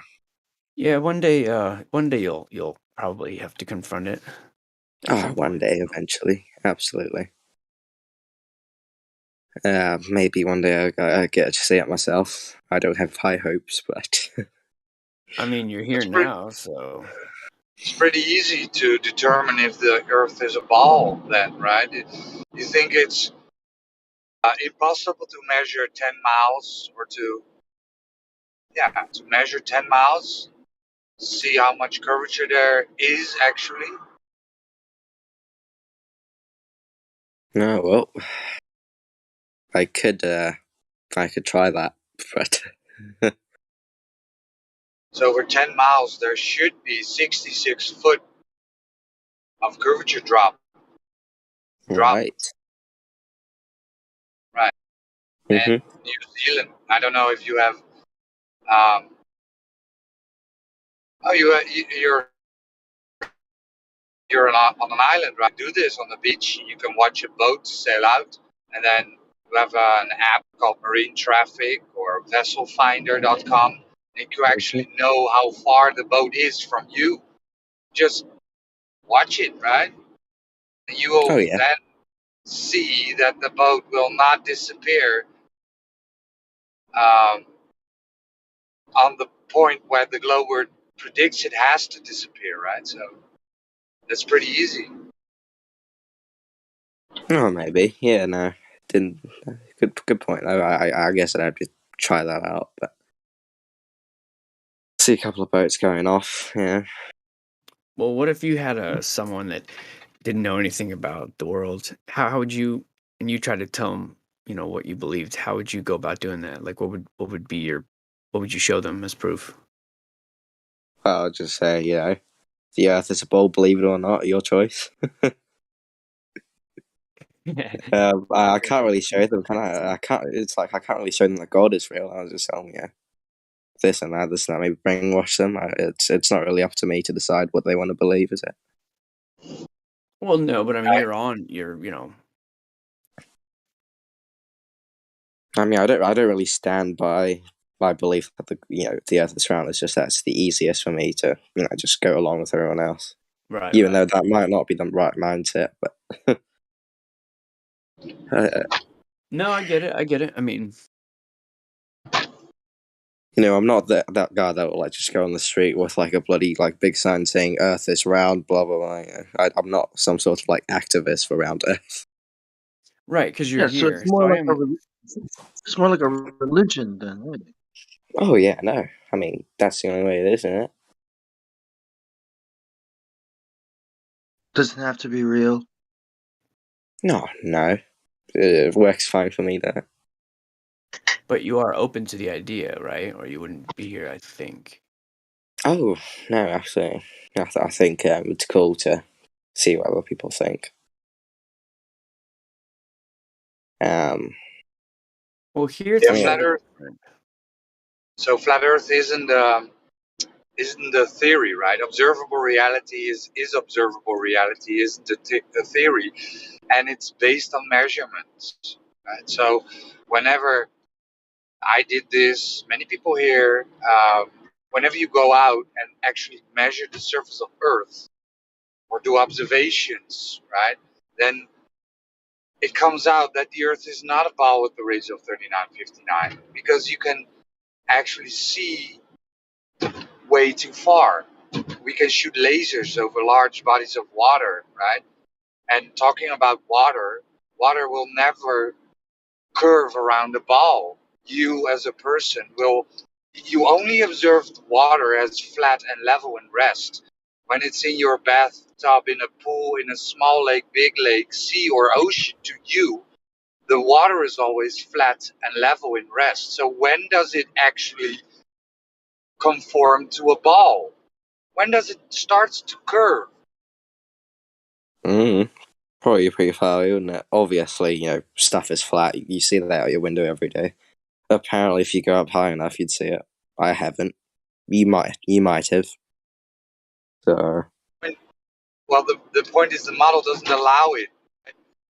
yeah, one day you'll probably have to confront it. One day eventually, absolutely. Maybe one day I get to see it myself. I don't have high hopes, but I mean, you're here now, so It's pretty easy to determine if the Earth is a ball, then, right? You think it's impossible to measure 10 miles or to measure 10 miles, see how much curvature there is actually? no. Well, I could try that, but So over 10 miles, there should be 66 foot of curvature drop. Right. Right. Mm-hmm. And New Zealand. I don't know if you have. You're on an island, right? Do this on the beach. You can watch a boat sail out, and then you have an app called Marine Traffic or VesselFinder.com, and you actually know how far the boat is from you. Just watch it, right? And you will then see that the boat will not disappear on the point where the globe predicts it has to disappear, right? So that's pretty easy. Oh, maybe. Yeah, no. Didn't. Good point. I guess I'd have to try that out, but see a couple of boats going off, yeah. Well, what if you had someone that didn't know anything about the world? How would you, and you tried to tell them, what you believed? How would you go about doing that? Like, what would you show them as proof? Well, I'll just say, the Earth is a ball. Believe it or not, your choice. I can't really show them, can I? I can't. It's like I can't really show them that God is real. I was just telling this and that, maybe brainwash them. It's not really up to me to decide what they want to believe, is it? Well, no, but I mean, I mean, I don't really stand by my belief that the Earth is round. It's just that's the easiest for me to just go along with everyone else. Right. Even though that might not be the right mindset, but no, I get it. I mean, I'm not that guy that will just go on the street with a bloody big sign saying Earth is round, blah blah blah. I'm not some sort of activist for round Earth. Right, because you're here. So it's more like a religion then, right? Oh yeah, no. I mean, that's the only way it is, isn't it? Doesn't have to be real. No. It works fine for me though. But you are open to the idea, right? Or you wouldn't be here, I think. Oh no, actually, I think it's cool to see what other people think. Well, here it's flat Earth. So flat Earth isn't a theory, right? Observable reality is observable reality, isn't a theory, and it's based on measurements, right? So whenever I did this, many people here, whenever you go out and actually measure the surface of Earth or do observations, right, then it comes out that the Earth is not a ball with the radius of 3959 because you can actually see way too far. We can shoot lasers over large bodies of water, right? And talking about water will never curve around a ball. You as a person you only observe water as flat and level and rest. When it's in your bathtub, in a pool, in a small lake, big lake, sea or ocean, to you, the water is always flat and level in rest. So when does it actually conform to a ball? When does it start to curve? Probably pretty far, isn't it? Obviously, stuff is flat. You see that out your window every day. Apparently, if you go up high enough, you'd see it. I haven't. You might have. So. Well, the point is the model doesn't allow it.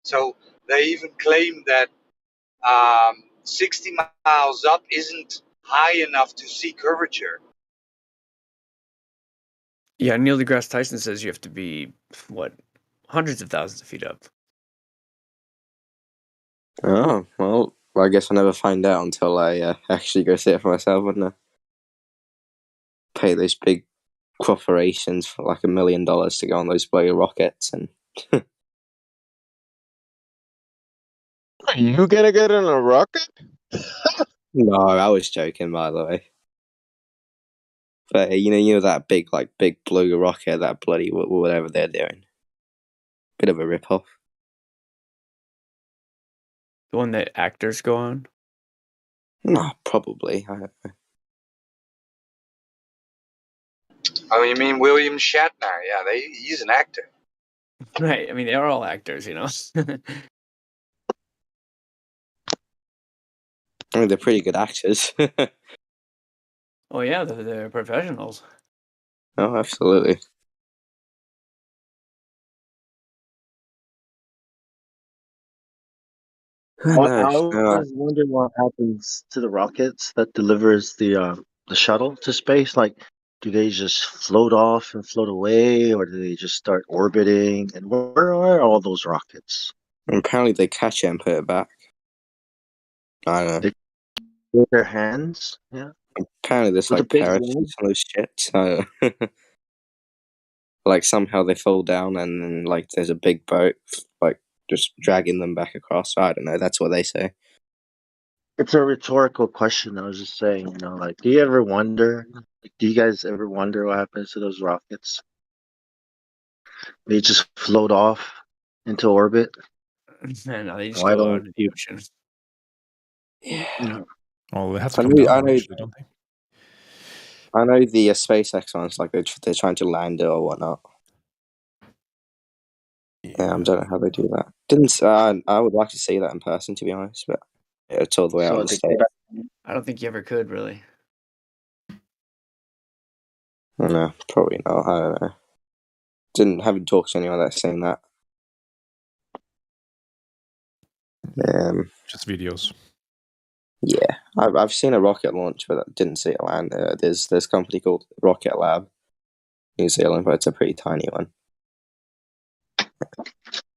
So they even claim that 60 miles up isn't high enough to see curvature. Yeah, Neil deGrasse Tyson says you have to be, hundreds of thousands of feet up. Oh, well, I guess I'll never find out until I actually go see it for myself, wouldn't I? Pay those big corporations for $1 million to go on those bloody rockets and... Are you gonna get on a rocket? No, I was joking, by the way. But, you know that big blue rocket, that bloody whatever they're doing. Bit of a rip-off. The one that actors go on? No, probably. Oh, you mean William Shatner? Yeah, he's an actor. Right. I mean, they're all actors, you know. I mean, they're pretty good actors. Oh yeah, they're professionals. Oh, absolutely. I always wonder what happens to the rockets that delivers the shuttle to space. Like, do they just float off and float away, or do they just start orbiting? And where are all those rockets? Apparently, they catch it and put it back. I don't know. They with their hands, yeah. Apparently, there's With a like big parachutes on those shits. So, like somehow they fall down, and then like there's a big boat like just dragging them back across. I don't know. That's what they say. It's a rhetorical question. I was just saying, like, do you ever wonder? Do you guys ever wonder what happens to those rockets? They just float off into orbit. No, they just Why go out don't into the ocean. Yeah. Well, they have to I come know, down eventually, don't they? I know the SpaceX ones, like they're trying to land it or whatnot. Yeah, I don't know how they do that. Didn't I would like to see that in person, to be honest, but it's all the way out in the States. I don't think you ever could really. No, probably not. I don't know. Haven't talked to anyone that's seen that. Just videos. Yeah, I've seen a rocket launch, but I didn't see it land. There's a company called Rocket Lab, New Zealand, but it's a pretty tiny one.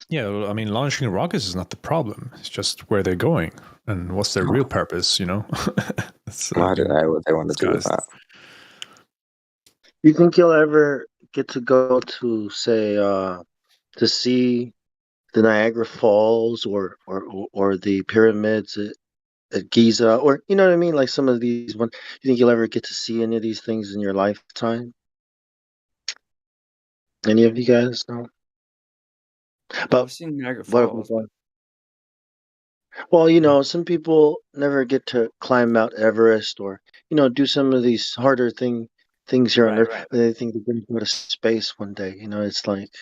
Yeah, well, I mean, launching rockets is not the problem. It's just where they're going and what's their real purpose, you know? I don't know what they want to do with that. You think you'll ever get to go to, say, to see the Niagara Falls or the pyramids at Giza, or you know what I mean? Like some of these ones. You think you'll ever get to see any of these things in your lifetime? Any of you guys know? Well, I've seen Niagara Falls. Well, some people never get to climb Mount Everest or, do some of these harder things here on Earth. Right. But they think they're going to go to space one day. It's like,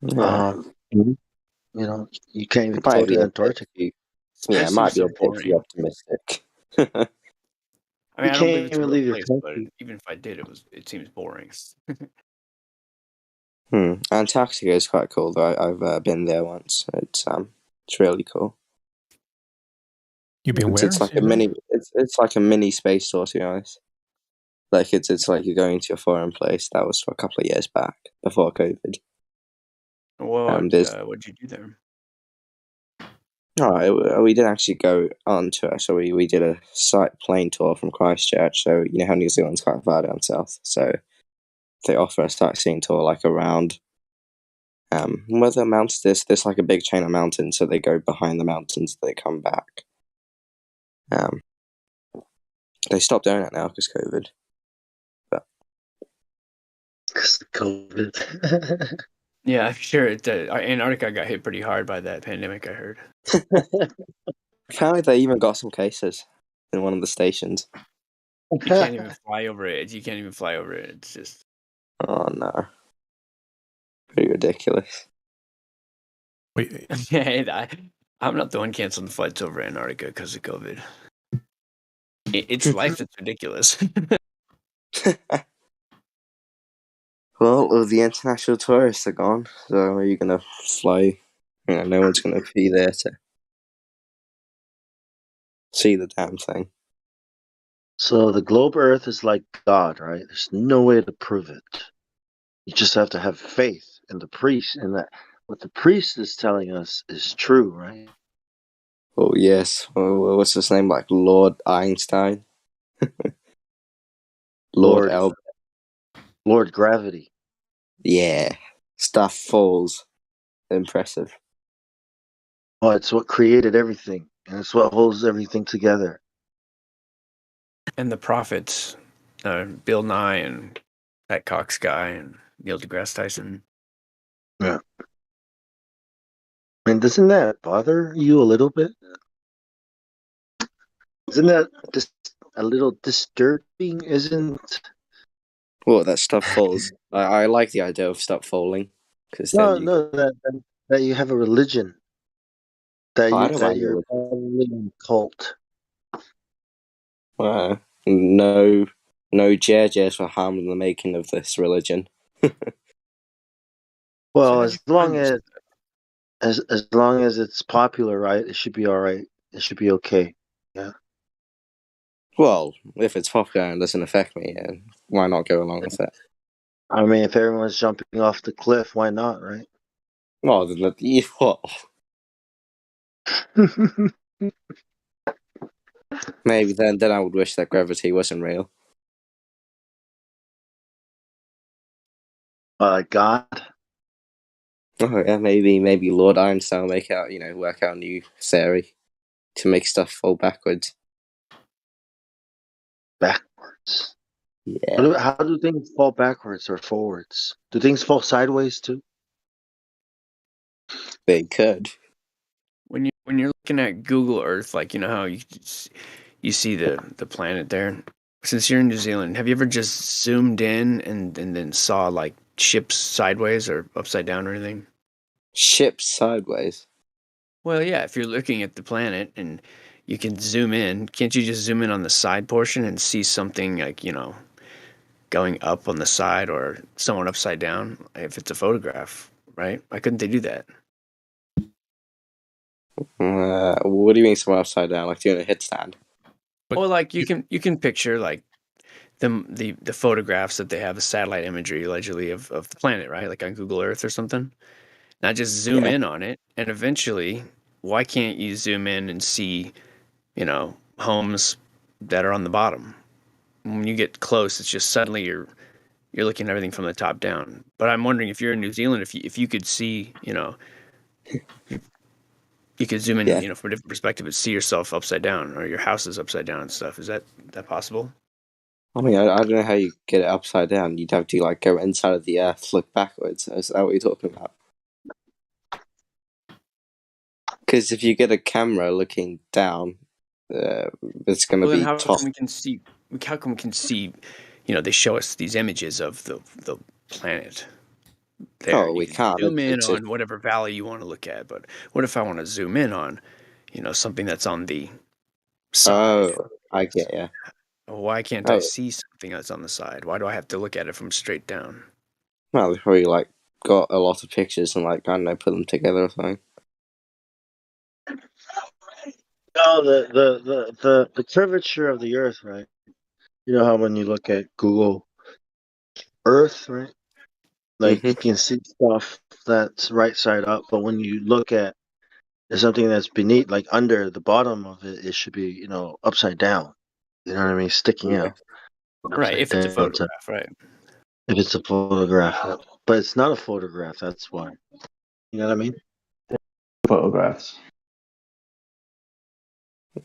Yeah. you can't even It might go be to a Antarctica. bit it might be a bit too optimistic. I mean, I don't believe can't it's a even real leave your place, but country. even if I did, it seems boring. Antarctica is quite cool though. I've been there once. It's really cool. You've been where? It's like a mini. It's like a mini space tour, to be honest. Like it's like you're going to a foreign place. That was for a couple of years back before COVID. What'd you do there? Oh, we didn't actually go on to it. So we did a site plane tour from Christchurch. So you know how New Zealand's quite far down south. So they offer a sightseeing tour like around where the mountains. There's like a big chain of mountains. So they go behind the mountains. They come back. They stopped doing it now because COVID. But COVID. Yeah, I'm sure Antarctica got hit pretty hard by that pandemic, I heard. Apparently they even got some cases in one of the stations. You can't even fly over it. You can't even fly over it. It's just... Oh, no. Pretty ridiculous. Wait. I'm not the one canceling the flights over Antarctica because of COVID. It's life that's ridiculous. Well, the international tourists are gone, so are you going to fly? No one's going to be there to see the damn thing. So the globe Earth is like God, right? There's no way to prove it. You just have to have faith in the priest, and that what the priest is telling us is true, right? Oh, yes. What's his name? Like Lord Einstein? Lord Albert. Lord Gravity. Yeah. Stuff falls. Impressive. Oh, it's what created everything, and it's what holds everything together. And the prophets, Bill Nye and Pat Cox guy and Neil deGrasse Tyson. Yeah. And doesn't that bother you a little bit? Isn't that just a little disturbing? Isn't? Well, that stuff falls. I like the idea of stuff falling. Because No, then you no, that you have a religion. That I don't have a you're religion. probably in a cult. No JJs were harmed in the making of this religion. Well, as long as it's popular, right? It should be all right. It should be okay. Yeah. Well, if it's popular and doesn't affect me, why not go along with it? I mean, if everyone's jumping off the cliff, why not, right? Well, what? Maybe then I would wish that gravity wasn't real. God. Oh yeah, maybe Lord Einstein will work out a new theory to make stuff fall backwards. Backwards. Yeah. How do things fall backwards or forwards? Do things fall sideways too? They could. When you're looking at Google Earth, like you know how you see the planet there. Since you're in New Zealand, have you ever just zoomed in and then saw like ships sideways or upside down or anything? Ships sideways? Well, yeah, if you're looking at the planet and you can zoom in, can't you just zoom in on the side portion and see something like, going up on the side or someone upside down if it's a photograph, right? Why couldn't they do that? What do you mean someone upside down, like doing a headstand? Or like you can picture like the photographs that they have, the satellite imagery allegedly of the planet, right? Like on Google Earth or something. Now just zoom in on it, and eventually, why can't you zoom in and see, homes that are on the bottom? When you get close, it's just suddenly you're looking at everything from the top down. But I'm wondering if you're in New Zealand, if you could see, you could zoom in, from a different perspective and see yourself upside down or your house is upside down and stuff. Is that possible? I mean, I don't know how you get it upside down. You'd have to go inside of the earth, look backwards. Is that what you're talking about? Because if you get a camera looking down, it's going to be how top. come we can see? How come we can see? They show us these images of the planet. There, Oh, we can't. Zoom in on whatever valley you want to look at, but what if I want to zoom in on, something that's on the side? Oh, I get you. Why can't I see something that's on the side? Why do I have to look at it from straight down? Well, they probably got a lot of pictures and I don't know, put them together or something. No, the curvature of the Earth, right? You know how when you look at Google Earth, right? Like you can see stuff that's right side up, but when you look at something that's beneath, like under the bottom of it, it should be upside down. You know what I mean? Sticking out. Right, if it's a photograph, right? If it's a photograph, but it's not a photograph. That's why. You know what I mean? Photographs.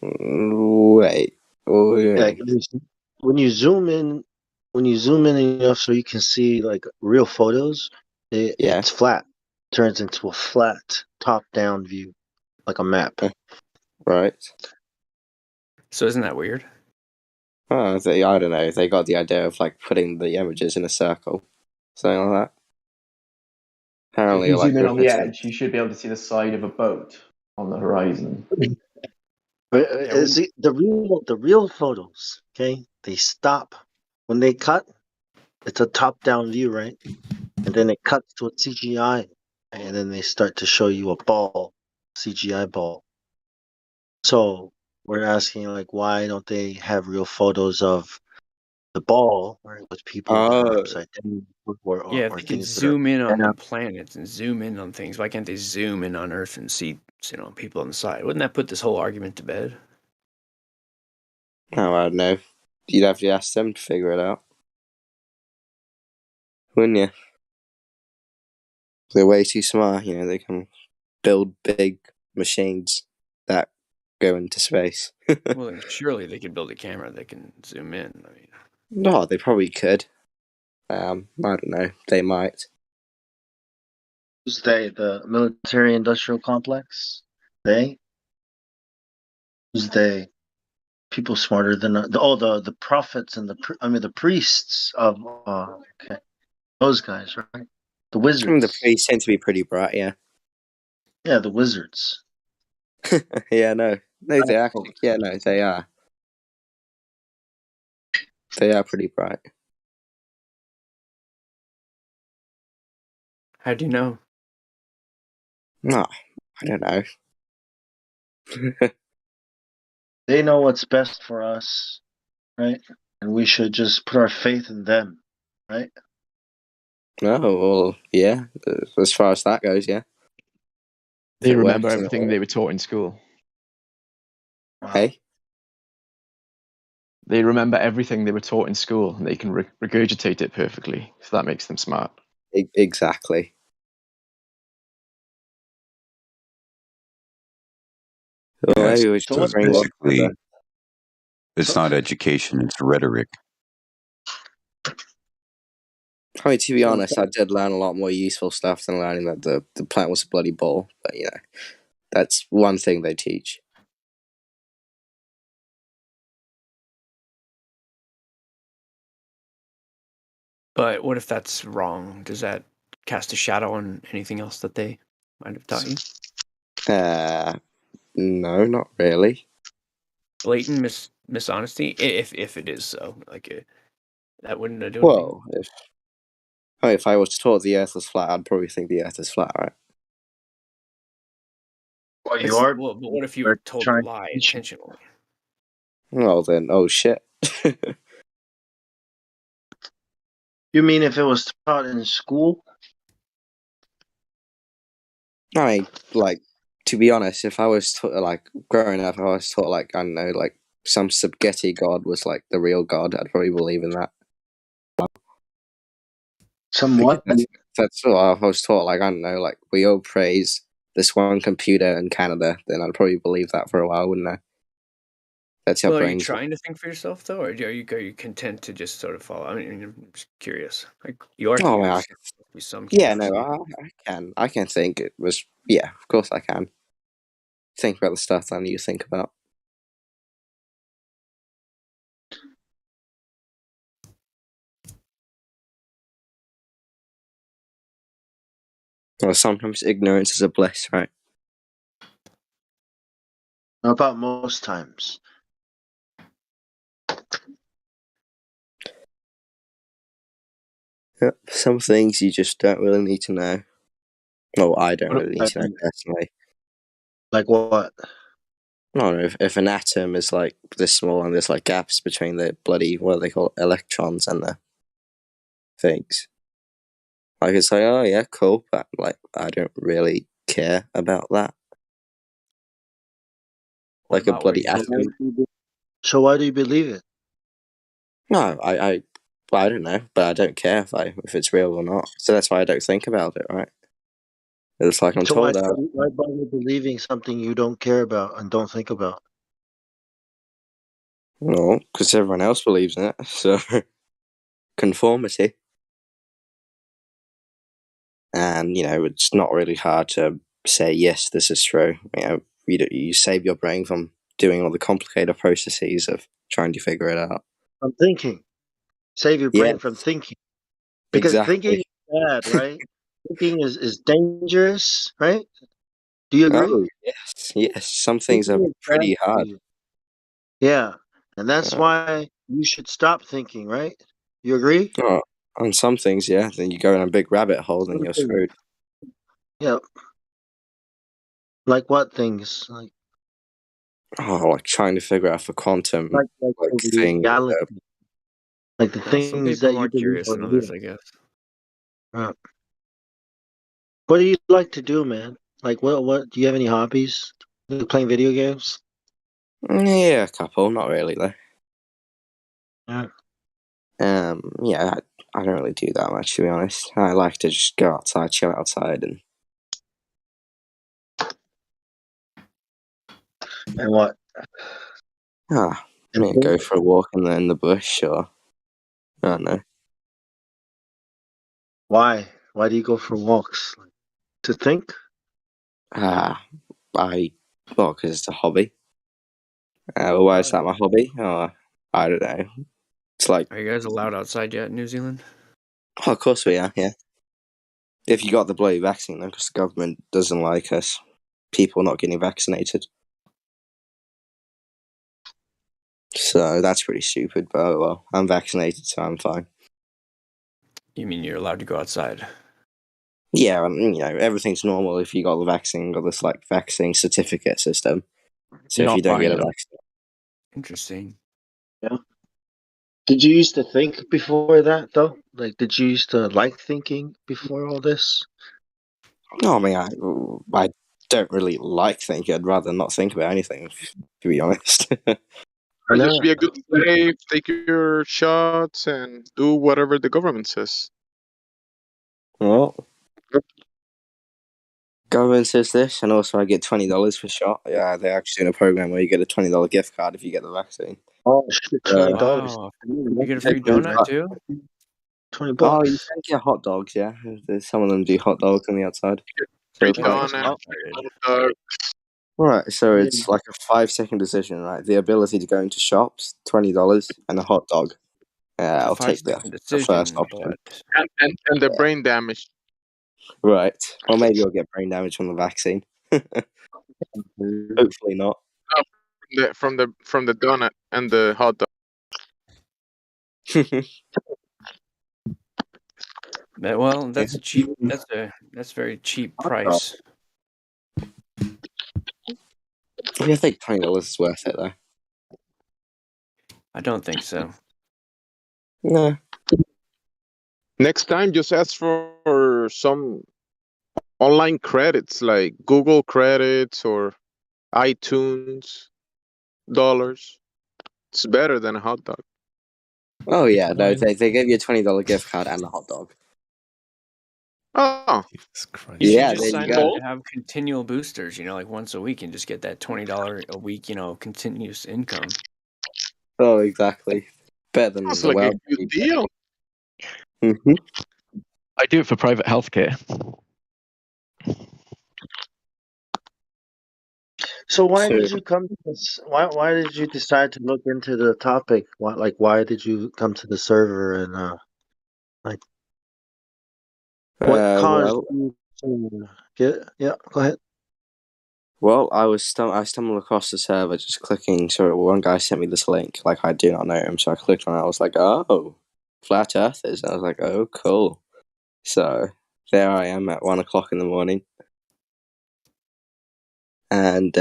Wait. Like when you zoom in enough so you can see like real photos, it's flat. Turns into a flat top-down view, like a map. Right. So isn't that weird? Oh, I don't know. They got the idea of putting the images in a circle, something like that. Apparently, if you zoom in on the edge, you should be able to see the side of a boat on the horizon. But the real photos, okay? They stop when they cut. It's a top-down view, right? And then it cuts to a CGI, and then they start to show you a ball, CGI ball. So we're asking, why don't they have real photos of the ball, right, with people that are upside down, or Yeah, if they can things zoom in on the down? planets and zoom in on things, why can't they zoom in on Earth and see, people on the side? Wouldn't that put this whole argument to bed? Oh, I don't know. You'd have to ask them to figure it out, wouldn't you? They're way too smart. They can build big machines that go into space. Well, then surely they could build a camera that can zoom in. I mean, No, they probably could. I don't know. They might. Who's they? The military-industrial complex? They? Who's they? People smarter than the prophets and the priests of okay, those guys, right? The wizards. The priests seem to be pretty bright, yeah. Yeah, the wizards. Yeah, no, they actually, yeah, no, they are. They are pretty bright. How do you know? No, I don't know. They know what's best for us, right? And we should just put our faith in them, right? No, well, yeah. As far as that goes, yeah. They remember everything they were taught in school. Hey? They remember everything they were taught in school, and they can regurgitate it perfectly. So that makes them smart. Exactly. Well, maybe we should bring basically, it's not education; it's rhetoric. I mean, to be honest, I did learn a lot more useful stuff than learning that the planet was a bloody ball. But, you know, that's one thing they teach. But what if that's wrong? Does that cast a shadow on anything else that they might have taught you? No, not really. Blatant mishonesty, if it is so, like that wouldn't do anything. Well, if I was taught the Earth was flat, I'd probably think the Earth is flat, right? Well, you are. Well, but what if you were told a lie intentionally? Well, then, oh shit. You mean if it was taught in school? I mean, like, to be honest, if I was like growing up, I was taught like, I don't know, like some spaghetti god was like the real god, I'd probably believe in that. Somewhat. That's what I was taught. Like, I don't know, like we all praise this one computer in Canada, then I'd probably believe that for a while, wouldn't I? That's how Well, are you brains. trying to think for yourself though, or are you content to just sort of follow? I mean, I'm just curious. Like you are. Oh, man, be some. Yeah, no, I can think. It was, yeah, of course I can think about the stuff that you think about. Well, sometimes ignorance is a bliss, right? How about most times? Yep, some things you just don't really need to know. Well, I don't really need to know personally. Like what? No, if an atom is like this small and there's like gaps between the bloody, what do they call it, electrons and the things. Like it's like, oh yeah, cool, but like I don't really care about that. Like a bloody atom. So why do you believe it? No, I don't know, but I don't care if it's real or not. So that's why I don't think about it, right? It's like I'm So told why bother believing something you don't care about and don't think about? No, because everyone else believes in it. So conformity. And, you know, it's not really hard to say, yes, this is true. You know, you save your brain from doing all the complicated processes of trying to figure it out. From thinking. Save your brain from thinking. Because thinking is bad, right? Thinking is dangerous, right? Do you agree? Oh, yes. Some things are pretty hard. Yeah. And that's why you should stop thinking, right? You agree? Oh, on some things, yeah. Then you go in a big rabbit hole and you're screwed. Yeah. Like what things? Like trying to figure out the quantum like thing. reality. Like the things some people that are more you believe curious are than others, real. I guess. What do you like to do, man? Like what do you have any hobbies? You playing video games? Yeah, a couple, not really though. Yeah. Yeah, I don't really do that much, to be honest. I like to just go outside, chill outside, and what? Go for a walk in the bush, or I don't know. Why? Why do you go for walks? To think? Because it's a hobby. Why is that my hobby? I don't know. It's like, are you guys allowed outside yet in New Zealand? Oh, of course we are. Yeah. If you got the bloody vaccine, though, because the government doesn't like us people not getting vaccinated. So that's pretty stupid, but oh well. I'm vaccinated, so I'm fine. You mean you're allowed to go outside? Yeah, everything's normal if you got the vaccine, got this like vaccine certificate system. So You're if not you don't get a buying them. vaccine, Interesting. Yeah. Did you used to think before that though? Like, did you used to like thinking before all this? no, I mean, I don't really like thinking. I'd rather not think about anything, to be honest. Just be a good slave, take your shots, and do whatever the government says. Well, government says this, and also I get $20 per shot. Yeah, they're actually doing a program where you get a $20 gift card if you get the vaccine. Oh shit, $20. Wow. You get a free donut too? $20. Oh, you can get hot dogs, yeah. There's some of them do hot dogs on the outside. So Free donut, free hot dog. right, so it's like a 5-second decision, right? The ability to go into shops, $20, and a hot dog. I'll take the first option. And the brain damage. Right. Or maybe you'll get brain damage from the vaccine. Hopefully not. From the donut and the hot dog. Well, that's a cheap. That's very cheap price. I think $20 is worth it though. I don't think so. No. Next time, just ask for some online credits like Google credits or iTunes dollars. It's better than a hot dog. Oh yeah, no, they gave you a $20 gift card and a hot dog. Oh, You yeah, should just there sign you up go. to have continual boosters. Like once a week, and just get that $20 a week. Continuous income. Oh, exactly. Better than That's the like well. a good deal. Mm-hmm. I do it for private healthcare. So why did you come to this? Why did you decide to look into the topic? Why did you come to the server and what caused you to get? Yeah, go ahead. Well, I stumbled across the server just clicking. So one guy sent me this link. Like I do not know him, so I clicked on it. I was like, oh, flat earthers. And I was like, oh, cool. So there I am at 1:00 in the morning, and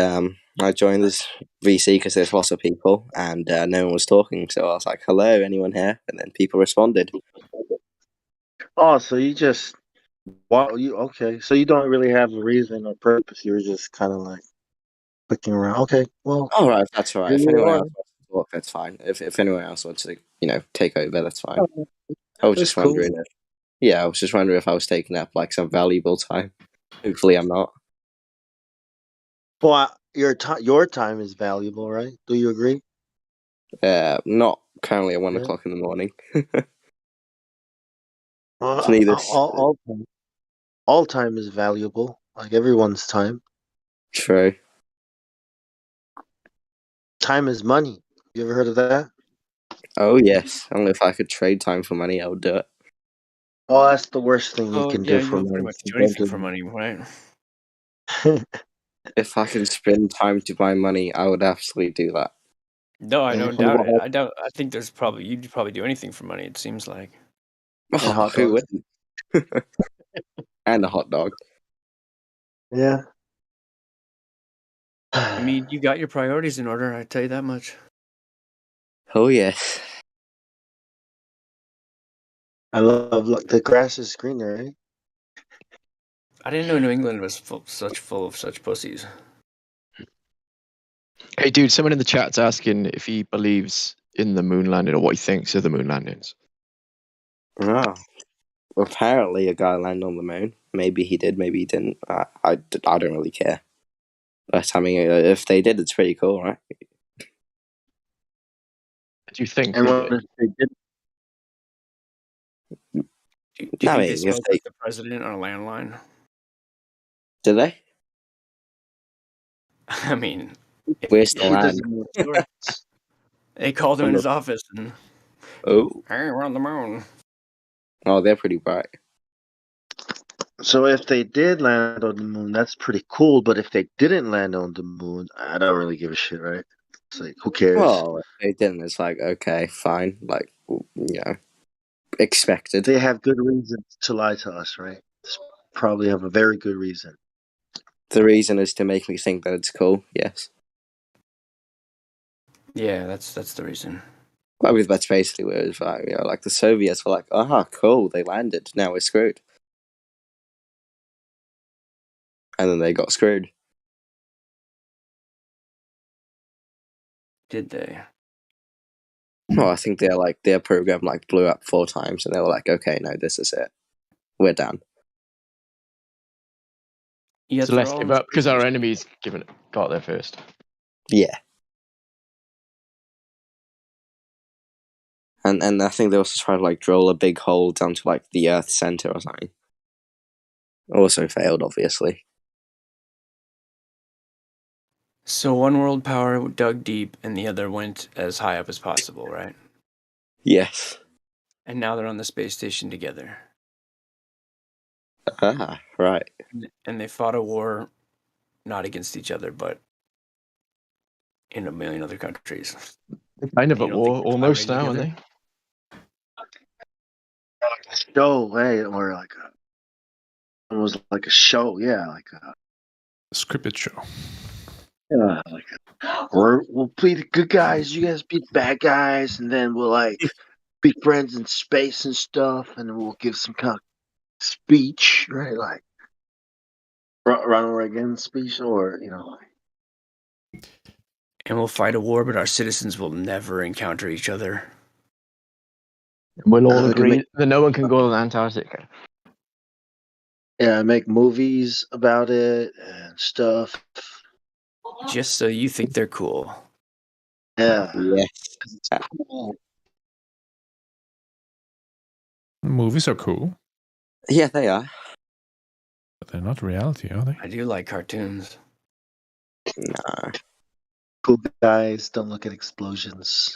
I joined this VC because there's lots of people, and no one was talking. So I was like, hello, anyone here? And then people responded. Oh, so you just okay? So you don't really have a reason or purpose. You were just kind of like clicking around. Okay, well, All right, that's all right. here If you anyone are. else wants to talk, that's fine. If anyone else wants to, take over, that's fine. Oh, I was that's just wondering cool. I was just wondering if I was taking up like some valuable time. Hopefully, I'm not. Well, your time is valuable, right? Do you agree? Not currently at 1:00 Yeah. in the morning. Well, Neither. all time is valuable. Like everyone's time. True. Time is money. You ever heard of that? Oh yes. I don't know if I could trade time for money. I would do it. Oh, that's the worst thing you Oh can yeah, do you for don't pretty money. much do anything for money, right? If I can spend time to buy money, I would absolutely do that. No, I And don't doubt it. I think you'd probably do anything for money. It seems like. Oh, who wouldn't? And a hot dog. Yeah. I mean, you got your priorities in order. I tell you that much. Oh yes. I love the grass is greener, right? I didn't know New England was full of such pussies. Hey, dude, someone in the chat's asking if he believes in the moon landing or what he thinks of the moon landings. Oh. Apparently, a guy landed on the moon. Maybe he did, maybe he didn't. I don't really care. But I mean, if they did, it's pretty cool, right? Do you think? And what if they did? Do you think they spoke with the president on a landline? Did they? I mean, where's the land? They called him in his office and. Oh. Hey, we're on the moon. Oh, they're pretty bright. So if they did land on the moon, that's pretty cool. But if they didn't land on the moon, I don't really give a shit, right? It's like, who cares? Well, if they didn't, it's like, okay, fine. Like, expected. They have good reasons to lie to us, right? Probably have a very good reason. The reason is to make me think that it's cool, yes. Yeah, that's the reason. I mean, that's basically what it was like. Like the Soviets were like, "Aha, cool, they landed. Now we're screwed," and then they got screwed. Did they? Well, I think their program blew up 4 times, and they were like, "Okay, no, this is it. We're done." Yeah, so let's give up because our enemies got there first. Yeah. And I think they also tried to drill a big hole down to the Earth's center or something. Also failed, obviously. So one world power dug deep, and the other went as high up as possible, right? Yes. And now they're on the space station together. Ah, right. And they fought a war, not against each other, but in a million other countries. Kind of at war almost now, aren't they? Show, hey, or almost like a show, yeah, like a scripted show. Yeah, we'll be the good guys, you guys be the bad guys, and then we'll be friends in space and stuff, and then we'll give some kind of speech, right? Like Ronald Reagan speech, or And we'll fight a war, but our citizens will never encounter each other. We'll all agree that no one can go to Antarctica. Yeah, make movies about it and stuff. Just so you think they're cool. Yeah. Yes. It's cool. Movies are cool. Yeah, they are. But they're not reality, are they? I do like cartoons. Nah. Cool guys don't look at explosions.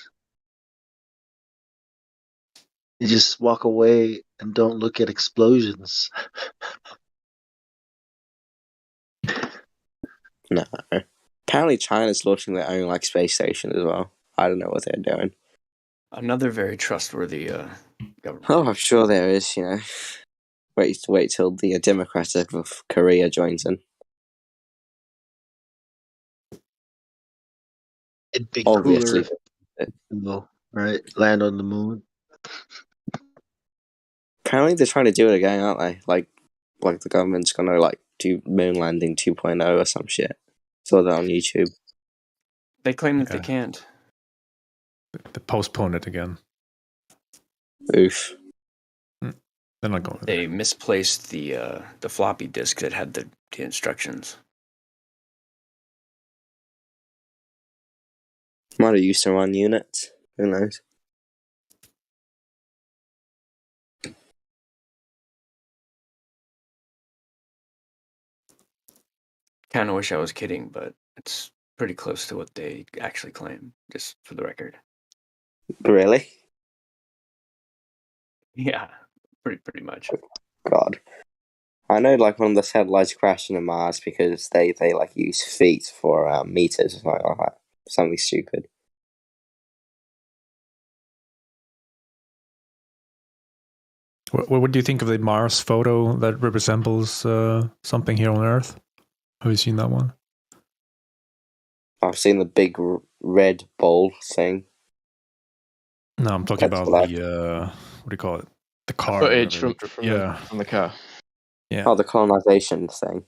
You just walk away and don't look at explosions. No. Apparently China's launching their own space station as well. I don't know what they're doing. Another very trustworthy government. Oh, I'm sure there is, Wait till the Democratic of Korea joins in. It'd be Obviously. cooler, right? Land on the moon. Apparently they're trying to do it again, aren't they? Like the government's gonna do moon landing 2.0 or some shit. Saw that on YouTube. They claim that they can't. They postpone it again. Oof. They're not going. They misplaced the floppy disk that had the instructions. Might have used the wrong units. Who knows? Kind of wish I was kidding, but it's pretty close to what they actually claim, just for the record. Really? Yeah, pretty much. God. I know one of the satellites crashed into Mars because they use feet for meters or something like that. Something stupid. What do you think of the Mars photo that resembles something here on Earth? Have you seen that one? I've seen the big red ball thing. No, I'm talking about the what do you call it? The car footage from the car. Yeah. Oh, the colonization thing.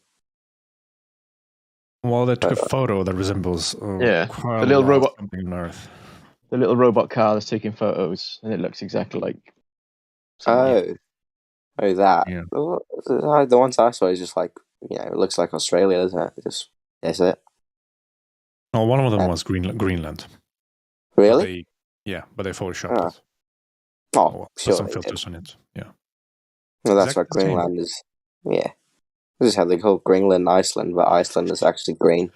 Well, they took a photo that resembles the little robot something on Earth. The little robot car that's taking photos, and it looks exactly like. Oh, that. Yeah. The ones I saw is just it looks like Australia, doesn't it? That's it. No, one of them was Greenland. Really? But they photoshopped it. Oh, put some filters on it. Yeah. Well, that's what Greenland is. Yeah. This is how they call Greenland Iceland, but Iceland is actually green.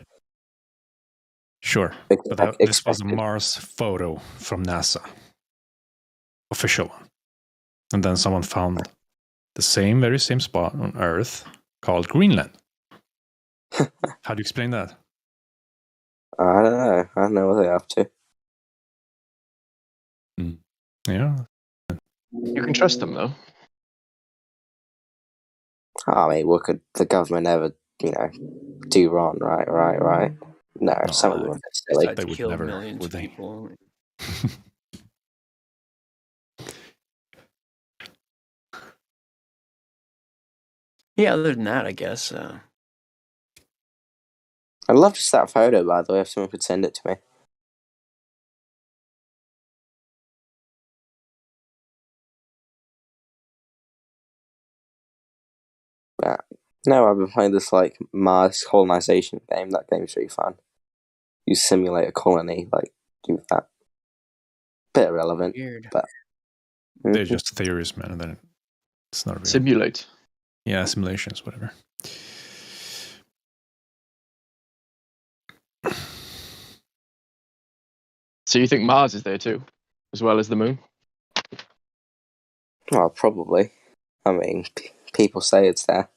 Sure. But this was a Mars photo from NASA. Official one. And then someone found the very same spot on Earth called Greenland. How do you explain that? I don't know. I don't know what they're up to. Yeah. You can trust them, though. I mean, what could the government ever, do wrong? Right. No, some of them are silly. They would never, millions of people. Yeah, other than that, I guess. I'd love just that photo, by the way, if someone could send it to me. But no, I've been playing this Mars colonization game. That game's really fun. You simulate a colony, do that. Bit irrelevant, Weird. But they're just theories, man. And then it's not real. Simulate. Yeah, simulations, whatever. So you think Mars is there too, as well as the moon? Well, probably. I mean, people say it's there.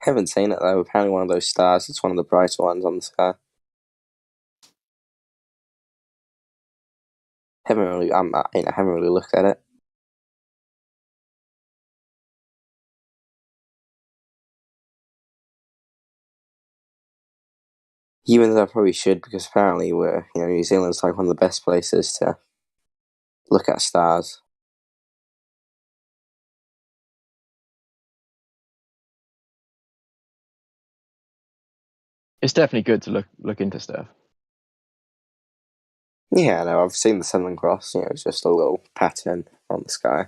Haven't seen it though. Apparently, one of those stars. It's one of the brighter ones on the sky. Haven't really looked at it. Even though I probably should, because apparently New Zealand's one of the best places to look at stars. It's definitely good to look into stuff. Yeah, no, I've seen the Southern Cross. It's just a little pattern on the sky.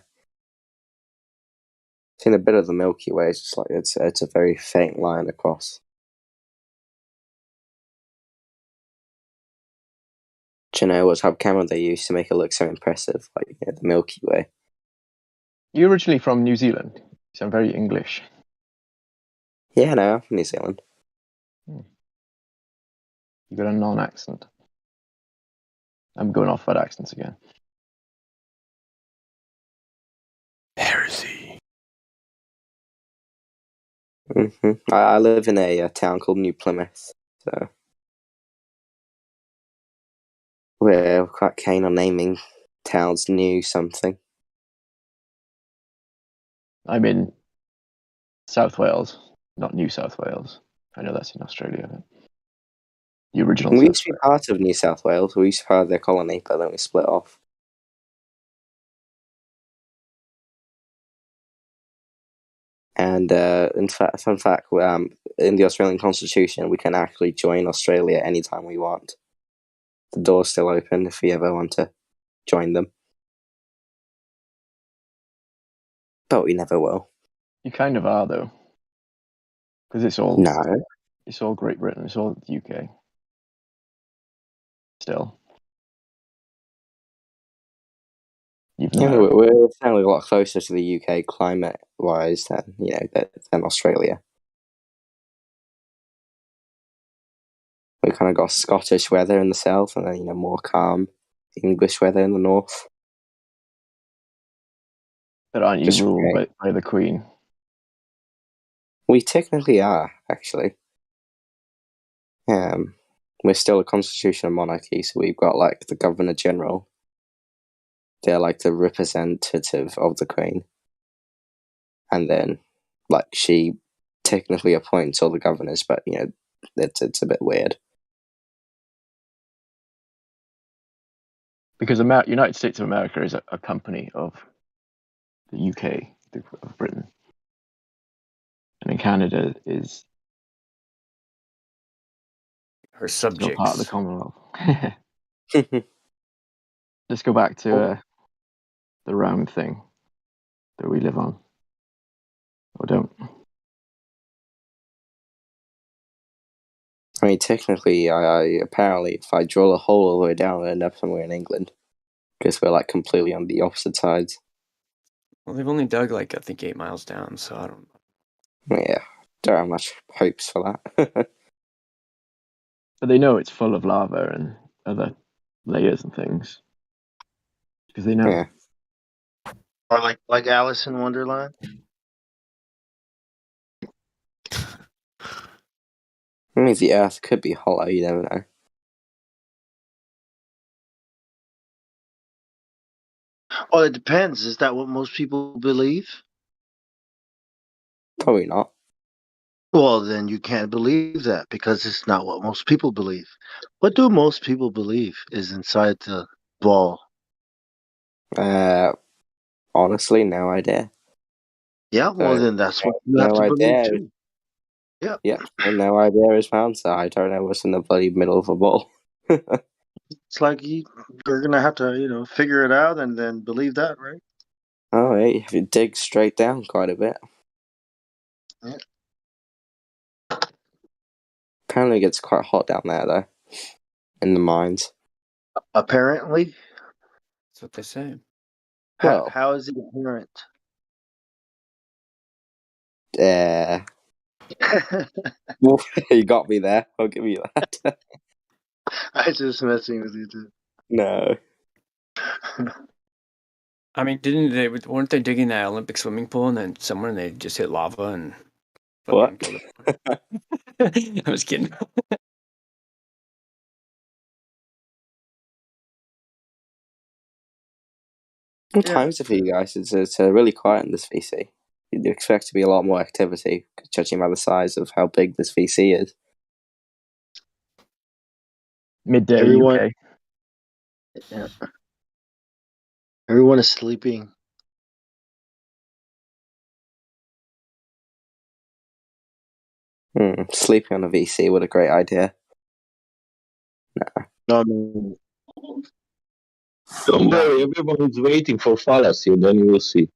Seen a bit of the Milky Way. It's just it's a very faint line across. Do you know what type of camera they use to make it look so impressive, the Milky Way? You're originally from New Zealand. You sound very English. Yeah, no, I'm from New Zealand. You got a non-accent. I'm going off that accents again. Heresy. I live in a town called New Plymouth, so we're quite keen on naming towns New something. I'm in South Wales, not New South Wales. I know that's in Australia, but the original. We used to be part of New South Wales. We used to be part of their colony, but then we split off. And fun fact, in the Australian Constitution, we can actually join Australia anytime we want. The door's still open if we ever want to join them. But we never will. You kind of are, though. Because it's all... No. It's all Great Britain. It's all the UK. Still. We're certainly a lot closer to the UK climate-wise than Australia. We kind of got Scottish weather in the south, and then more calm English weather in the north. But aren't you ruled by the Queen? We technically are, actually. We're still a constitutional monarchy, so we've got the Governor General. They're the representative of the Queen. And then she technically appoints all the governors, but it's a bit weird. Because United States of America is a company of the UK, of Britain. And in Canada is her subjects. Still part of the Commonwealth. Let's go back to the round thing that we live on. Or don't. I mean, technically, I apparently, if I drill a hole all the way down, I end up somewhere in England. Because we're completely on the opposite sides. Well, they've only dug I think 8 miles down, so I don't know. Yeah, don't have much hopes for that. But they know it's full of lava and other layers and things. Because they know. Yeah. Or like Alice in Wonderland? That means the Earth could be hollow. You never know. Well, it depends. Is that what most people believe? Probably not. Well, then you can't believe that because it's not what most people believe. What do most people believe is inside the ball? Honestly, no idea. Yeah, well, So, then that's what you have to believe idea. too. Yeah. Yeah, and no idea is my answer. I don't know what's in the bloody middle of a ball. It's like you're gonna have to, figure it out and then believe that, right? Oh, yeah, you have to dig straight down quite a bit. Yeah. Apparently, it gets quite hot down there, though, in the mines. Apparently. That's what they say. Well, how is it apparent? Well, you got me there. I'll give you that. I'm just messing with you too. No. I mean, weren't they digging that Olympic swimming pool and then somewhere they just hit lava and fucking killed it? I was kidding. What time is it for you guys? It's really quiet in this VC. You'd expect to be a lot more activity, judging by the size of how big this VC is. Midday Everyone, UK. yeah. Everyone is sleeping. Sleeping on a VC, what a great idea. No. Don't worry, everybody's waiting for fallacy, and then you will see.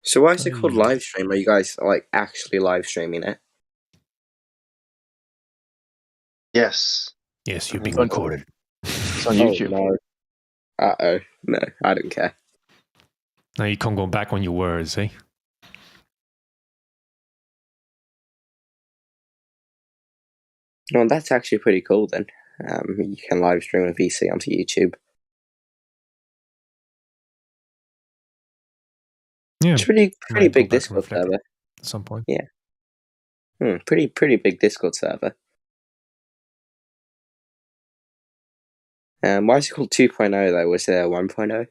So why is it called live stream? Are you guys actually live streaming it? Yes, you're being recorded. It's on YouTube. Oh, no. Uh-oh. No, I don't care. Now you can't go back on your words, eh? Well, that's actually pretty cool then. You can live stream a VC onto YouTube. Yeah, it's pretty big Discord server. At some point. Yeah. Pretty big Discord server. Why is it called 2.0 though? Was there 1.0?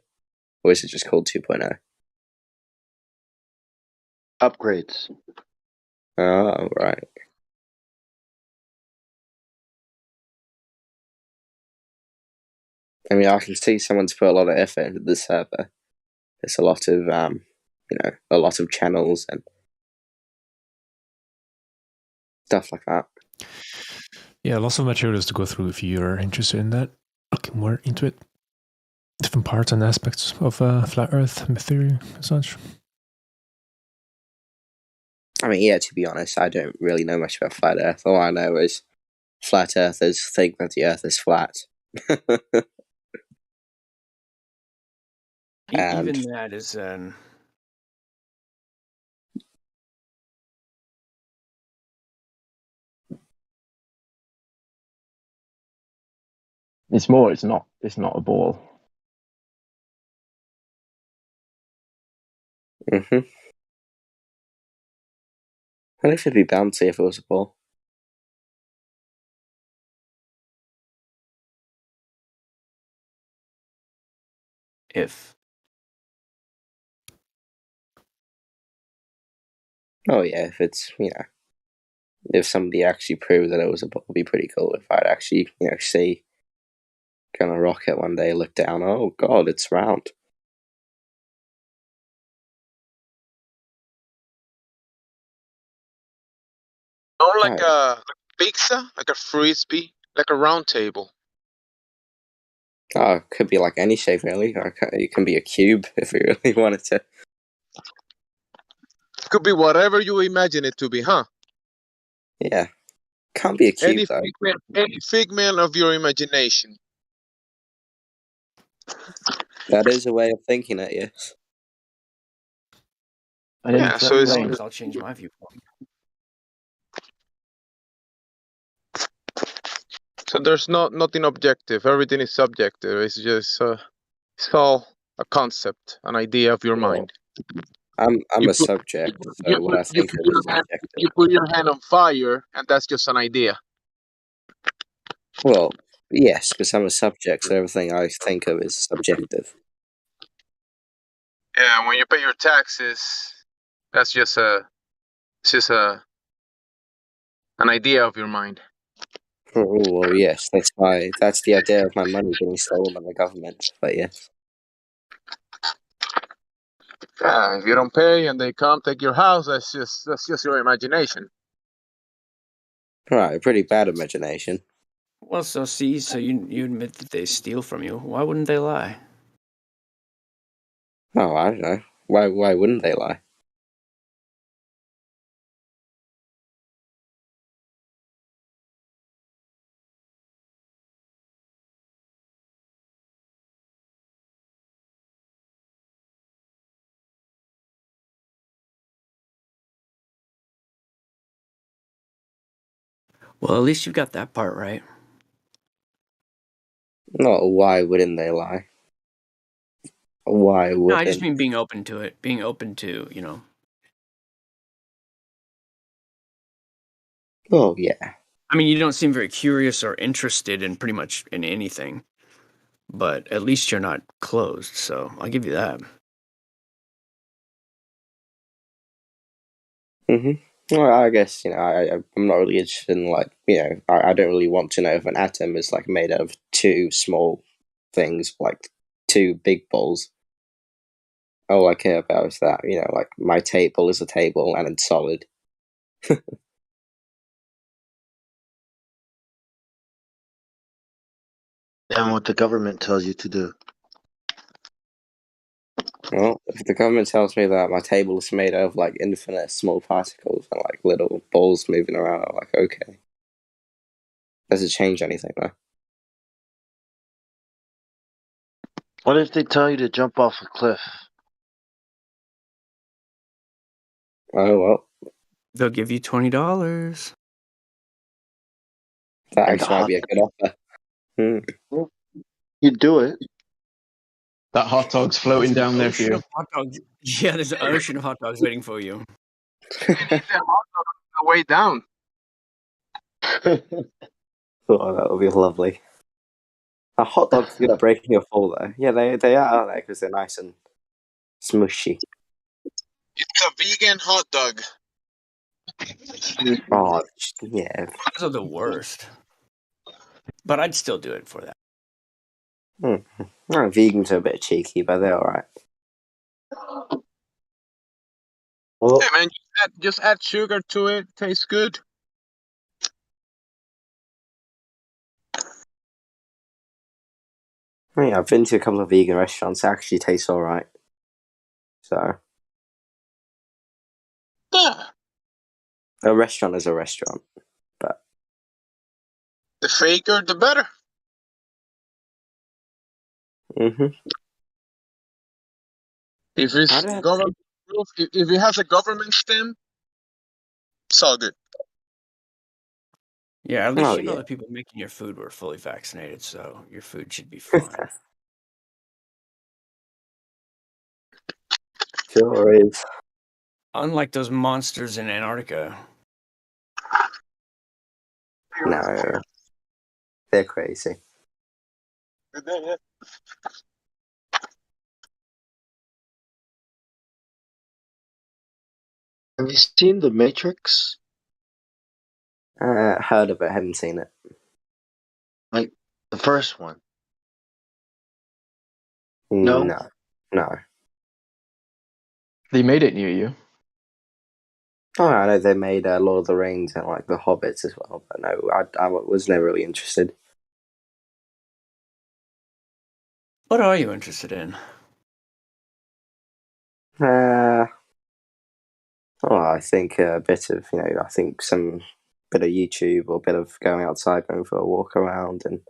Or is it just called 2.0? Upgrades. Oh, right. I mean, I can see someone's put a lot of effort into the server. There's a lot of, a lot of channels and stuff like that. Yeah, lots of materials to go through if you're interested in that. Looking more into it. Different parts and aspects of flat Earth theory and such. I mean, yeah, to be honest, I don't really know much about flat Earth. All I know is flat earthers think that the Earth is flat. Even that is It's more. It's not a ball. Mm-hmm. Well, it should be bouncy if it was a ball. If. Oh yeah, if it's if somebody actually proved that it was a ball, it'd be pretty cool. If I'd actually see kind of rocket one day, look down, oh god, it's round. Not like a pizza, like a frisbee, like a round table. Oh, it could be like any shape really. It can be a cube if you really wanted to. Could be whatever you imagine it to be, huh? Yeah. Can't be a cube though. Any figment of your imagination. That is a way of thinking it, yes. Yeah, so I'll change my viewpoint. So there's nothing objective. Everything is subjective. It's just So a concept, an idea of your mind. I'm You a put- subject, you so what put- I think of is subjective. you put your hand on fire, and that's just an idea. Well, yes, because I'm a subject, so everything I think of is subjective. Yeah, when you pay your taxes, that's just an idea of your mind. Oh, well, yes, that's the idea of my money getting stolen by the government. But yes, Yeah, if you don't pay and they come take your house, that's just your imagination. right, pretty bad imagination. Well, so you admit that they steal from you. Why wouldn't they lie? Oh, I don't know. Why wouldn't they lie? Well, at least you got that part right. No, why wouldn't they lie? Why wouldn't? No, I just mean being open to it. Being open to, Oh, yeah. I mean, you don't seem very curious or interested in pretty much in anything, but at least you're not closed, so I'll give you that. Well, I guess, I'm not really interested in, I don't really want to know if an atom is, made out of two small things, two big balls. All I care about is that, my table is a table and it's solid. And what the government tells you to do. Well, if the government tells me that my table is made of, infinite small particles and, little balls moving around, I'm like, okay. Does it change anything, though? What if they tell you to jump off a cliff? Oh, well. They'll give you $20. That actually might be a good offer. You do it. That hot dog's floating down there for you. Hot dogs. Yeah, there's an ocean of hot dogs waiting for you. The way down. Oh, that would be lovely. A hot dog's good at breaking your fall, though. Yeah, they are, aren't they? Because they're nice and smushy. It's a vegan hot dog. Oh, yeah. Those are the worst. But I'd still do it for that. Vegans are a bit cheeky, but they're alright. Well, hey man, just add sugar to it. Tastes good. Yeah, I've been to a couple of vegan restaurants. It actually tastes alright. So. Yeah. A restaurant is a restaurant. But. The faker, the better. If it's government proof, if it has a government stamp, it's all good. Yeah, at least you know that people making your food were fully vaccinated, so your food should be fine. Sure is. Unlike those monsters in Antarctica. No. They're crazy. Have you seen The Matrix? Heard of it, haven't seen it. Like the first one? No. They made it near you. Oh, I know they made Lord of the Rings and The Hobbits as well, but no, I was never really interested. What are you interested in? I think a bit of, I think some bit of YouTube or a bit of going outside, going for a walk around and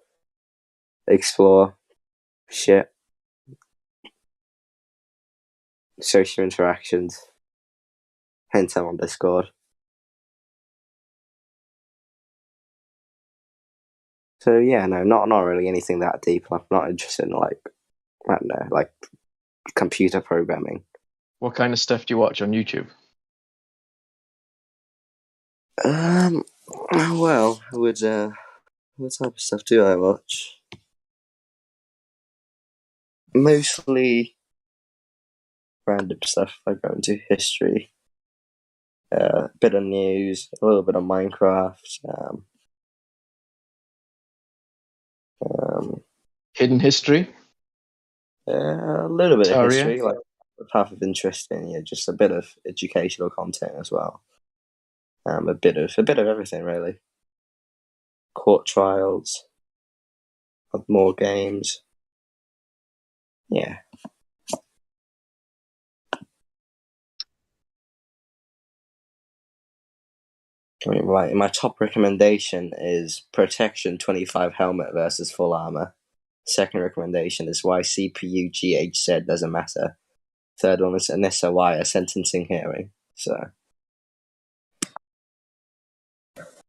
explore shit. Social interactions. Hence I'm on Discord. So yeah, no, not really anything that deep. I'm not interested in I don't know, like computer programming. What kind of stuff do you watch on YouTube? Well, what type of stuff do I watch? Mostly random stuff. I go into history, a bit of news, a little bit of Minecraft. Hidden history? A little bit of Taria? history, like half of interesting, just a bit of educational content as well. A bit of everything really. Court trials, more games. Yeah. I mean, right. My top recommendation is Protection 25 helmet versus full armor. Second recommendation is why CPU GHZ doesn't matter. Third one is Anissa Why a sentencing hearing. So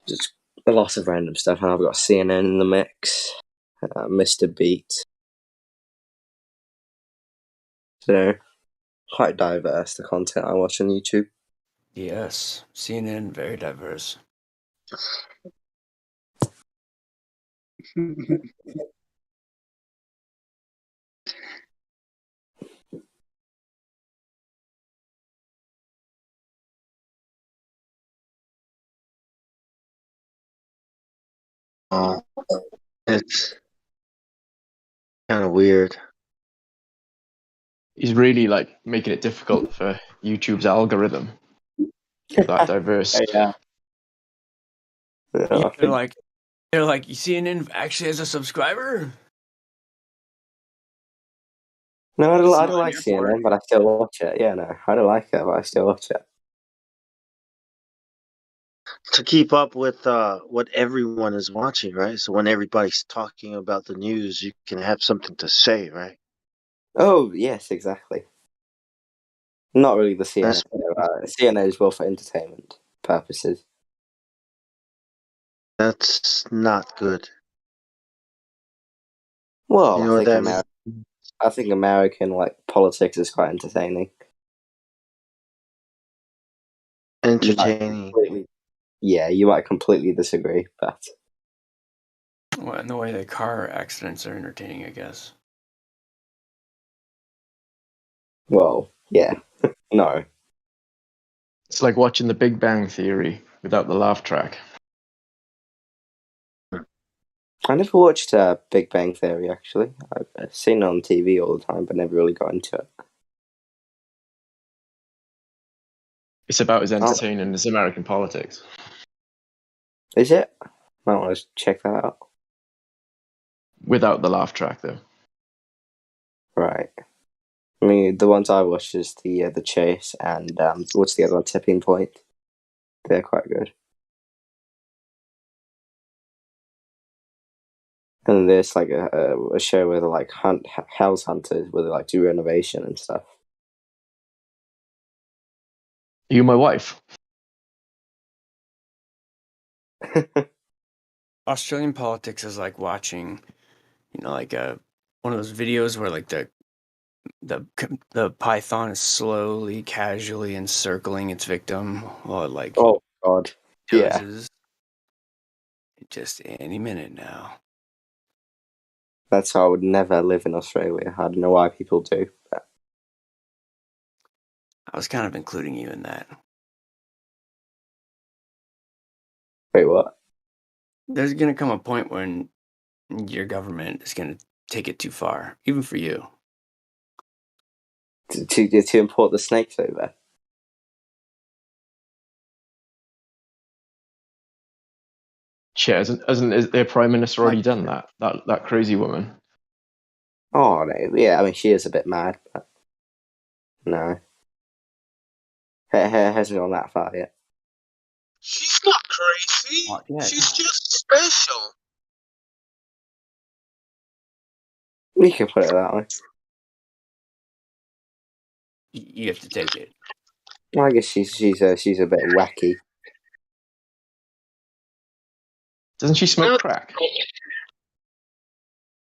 just a lot of random stuff. And I've got CNN in the mix, Mr. Beat. So quite diverse, the content I watch on YouTube. Yes, CNN, very diverse. It's kind of weird. He's really like making it difficult for YouTube's algorithm. That diverse. Yeah. They're like, CNN actually has a subscriber? No, I don't like CNN, but I still watch it. Yeah, no, I don't like it, but I still watch it. To keep up with what everyone is watching, right? So when everybody's talking about the news, you can have something to say, right? Oh, yes, exactly. Not really the CNN. CNN is well for entertainment purposes. That's not good. Well, You know what that means? I think American like politics is quite entertaining. Entertaining. Yeah, you might completely disagree, but Well, and the way the car accidents are entertaining, I guess. well, yeah, no. It's like watching The Big Bang Theory without the laugh track. I never watched Big Bang Theory, actually. I've seen it on TV all the time, but never really got into it. It's about as entertaining as American politics. Is it? I want to check that out. Without the laugh track, though. Right. I mean, the ones I watched is the Chase and what's the other one? Tipping Point. They're quite good. And there's like a show where they like hunt house hunters, where they like do renovation and stuff. You, my wife. Australian politics is like watching, like one of those videos where like the python is slowly, casually encircling its victim while it like oh god, dozes. Just any minute now. That's how I would never live in Australia. I don't know why people do. But I was kind of including you in that. Wait, what? There's gonna come a point when your government is gonna take it too far, even for you. To import the snakes over. Yeah, hasn't their prime minister already done that? That crazy woman. Oh no, yeah. I mean, she is a bit mad, but no, her hasn't gone that far yet. She's not crazy. Yeah. She's just special. You can put it that way. You have to take it. Well, I guess she's a bit wacky. Doesn't she smoke crack?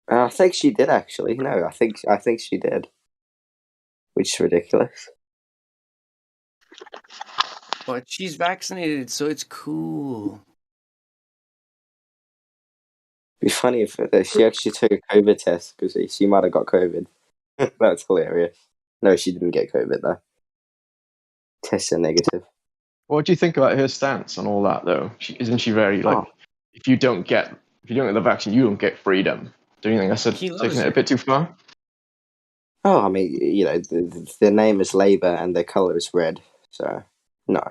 I think she did actually. No, I think she did, which is ridiculous. But she's vaccinated, so it's cool. It'd be funny if she actually took a COVID test because she might have got COVID. That's hilarious. No, she didn't get COVID though. Tests are negative. What do you think about her stance on all that, though? Isn't she very like, if you don't get the vaccine, you don't get freedom? Don't you think that's taking it a bit too far? Oh, I mean, you know, their name is Labour and their colour is red, so no.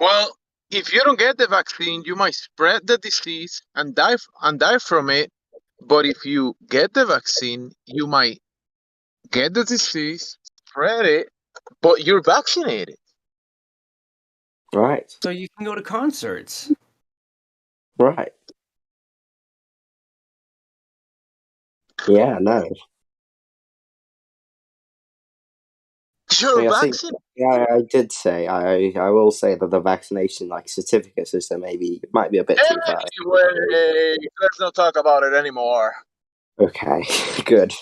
Well, if you don't get the vaccine, you might spread the disease and die from it. But if you get the vaccine, you might get the disease, spread it, but you're vaccinated. Right. So you can go to concerts. Right. Yeah, no. You're vaccinated. Yeah, I did say. I will say that the vaccination certificate system might be a bit too far. Anyway, let's not talk about it anymore. Okay, good.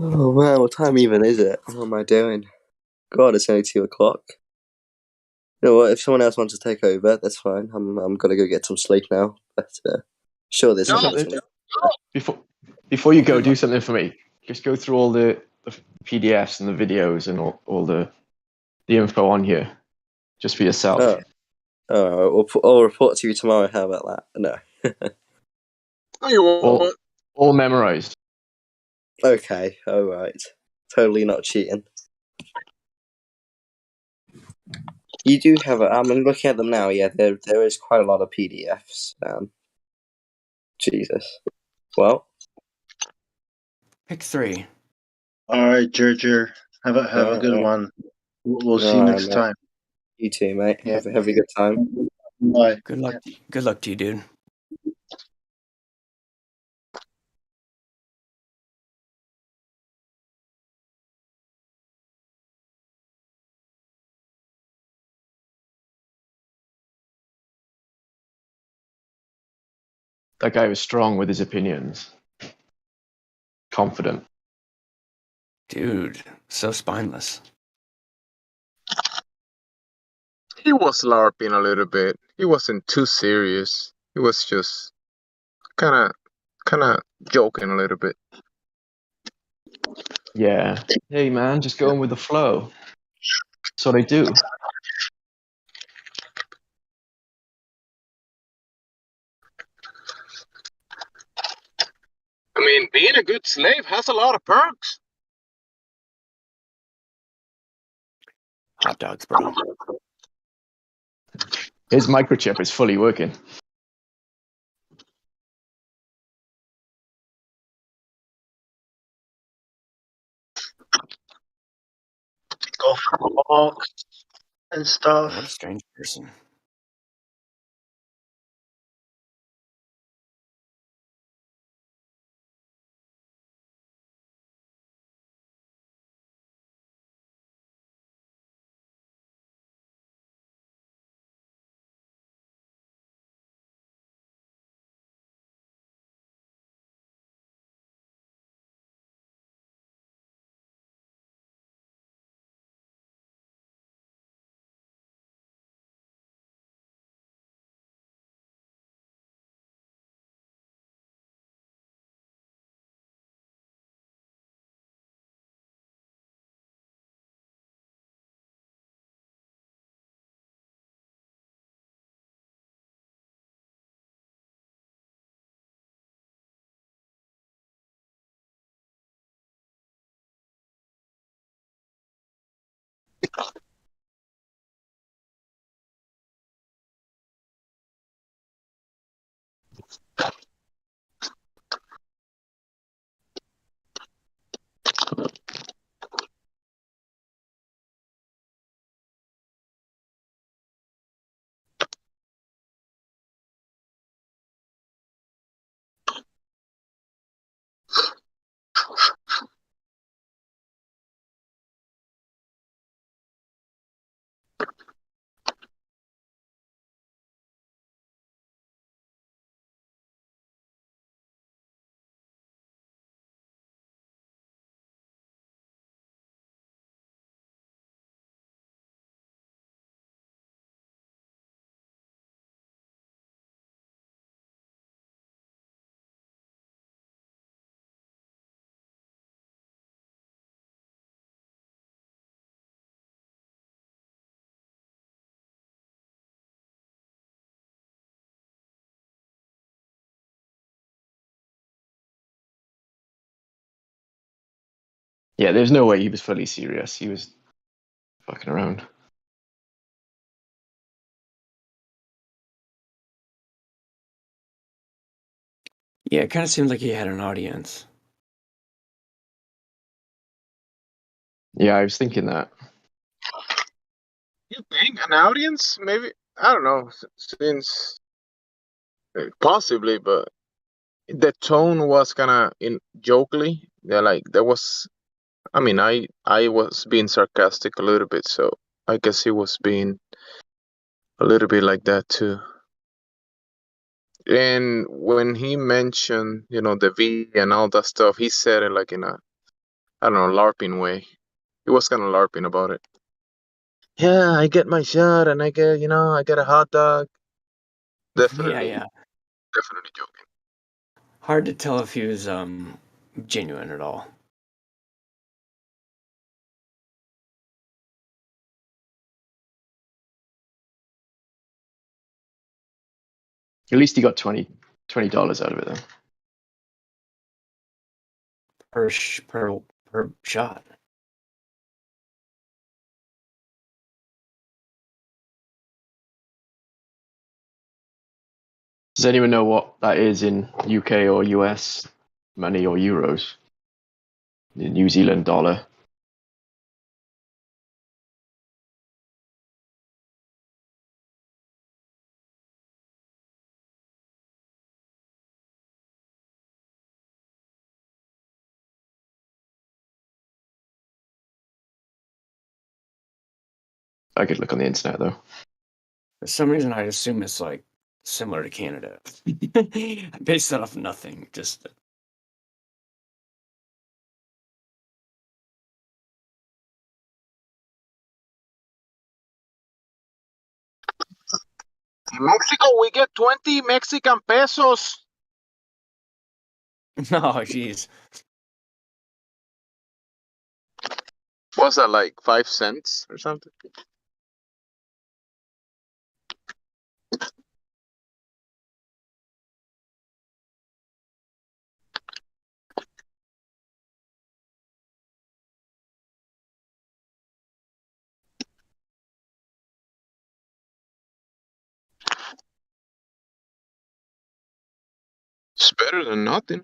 Oh man, what time even is it? What am I doing? God, it's only 2 o'clock. You know what? If someone else wants to take over, that's fine. I'm gonna go get some sleep now. But sure, there's something. Before you go, do something for me. Just go through all the PDFs and the videos and all the info on here, just for yourself. I'll report to you tomorrow. How about that? No. You won't. All memorized. Okay, alright. Totally not cheating. You do have I'm looking at them now, yeah, there is quite a lot of PDFs. Jesus. Well. Pick 3. Alright, Gerger. Have a good one. We'll see you next mate. time. You too, mate. Yeah. Have a good time. Bye. Good luck to you, dude. That guy was strong with his opinions. Confident. Dude, so spineless. He was LARPing a little bit. He wasn't too serious. He was just kind of joking a little bit. Yeah. Hey man, just going with the flow. That's what I do. I mean, being a good slave has a lot of perks. Hot dogs, bro. His microchip is fully working. Go for walks and stuff. What a strange person. Yeah, there's no way he was fully serious. He was fucking around. Yeah, it kind of seems like he had an audience. Yeah, I was thinking that. You think an audience? Maybe, I don't know. Since possibly, but the tone was kind of in jokely. Yeah, like there was. I mean, I was being sarcastic a little bit, so I guess he was being a little bit like that too. And when he mentioned, the V and all that stuff, he said it like in a, I don't know, LARPing way. He was kind of LARPing about it. Yeah, I get my shot and I get a hot dog. Definitely. Yeah. Definitely joking. Hard to tell if he was genuine at all. At least he got $20 out of it, though. Per shot. Does anyone know what that is in UK or US money or euros? The New Zealand dollar. I could look on the internet though. For some reason, I assume it's like similar to Canada. Based off nothing, just. In Mexico, we get 20 Mexican pesos. Oh, jeez. What's that, like 5 cents or something? It's better than nothing.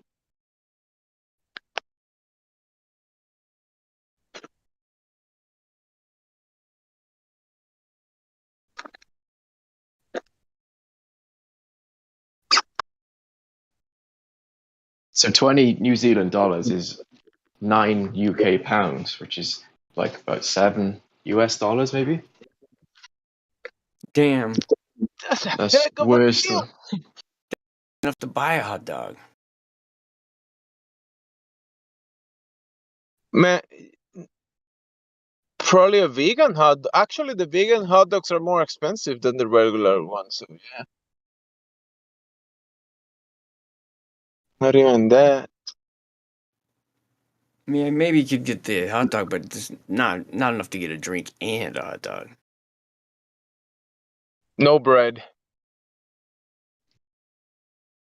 So 20 New Zealand dollars is 9 UK pounds, which is like about 7 US dollars, maybe. Damn. That's worse than. Enough to buy a hot dog. Man, probably a vegan hot. Actually, the vegan hot dogs are more expensive than the regular ones. So yeah, not even that. I mean, maybe you could get the hot dog, but just not enough to get a drink and a hot dog. No bread.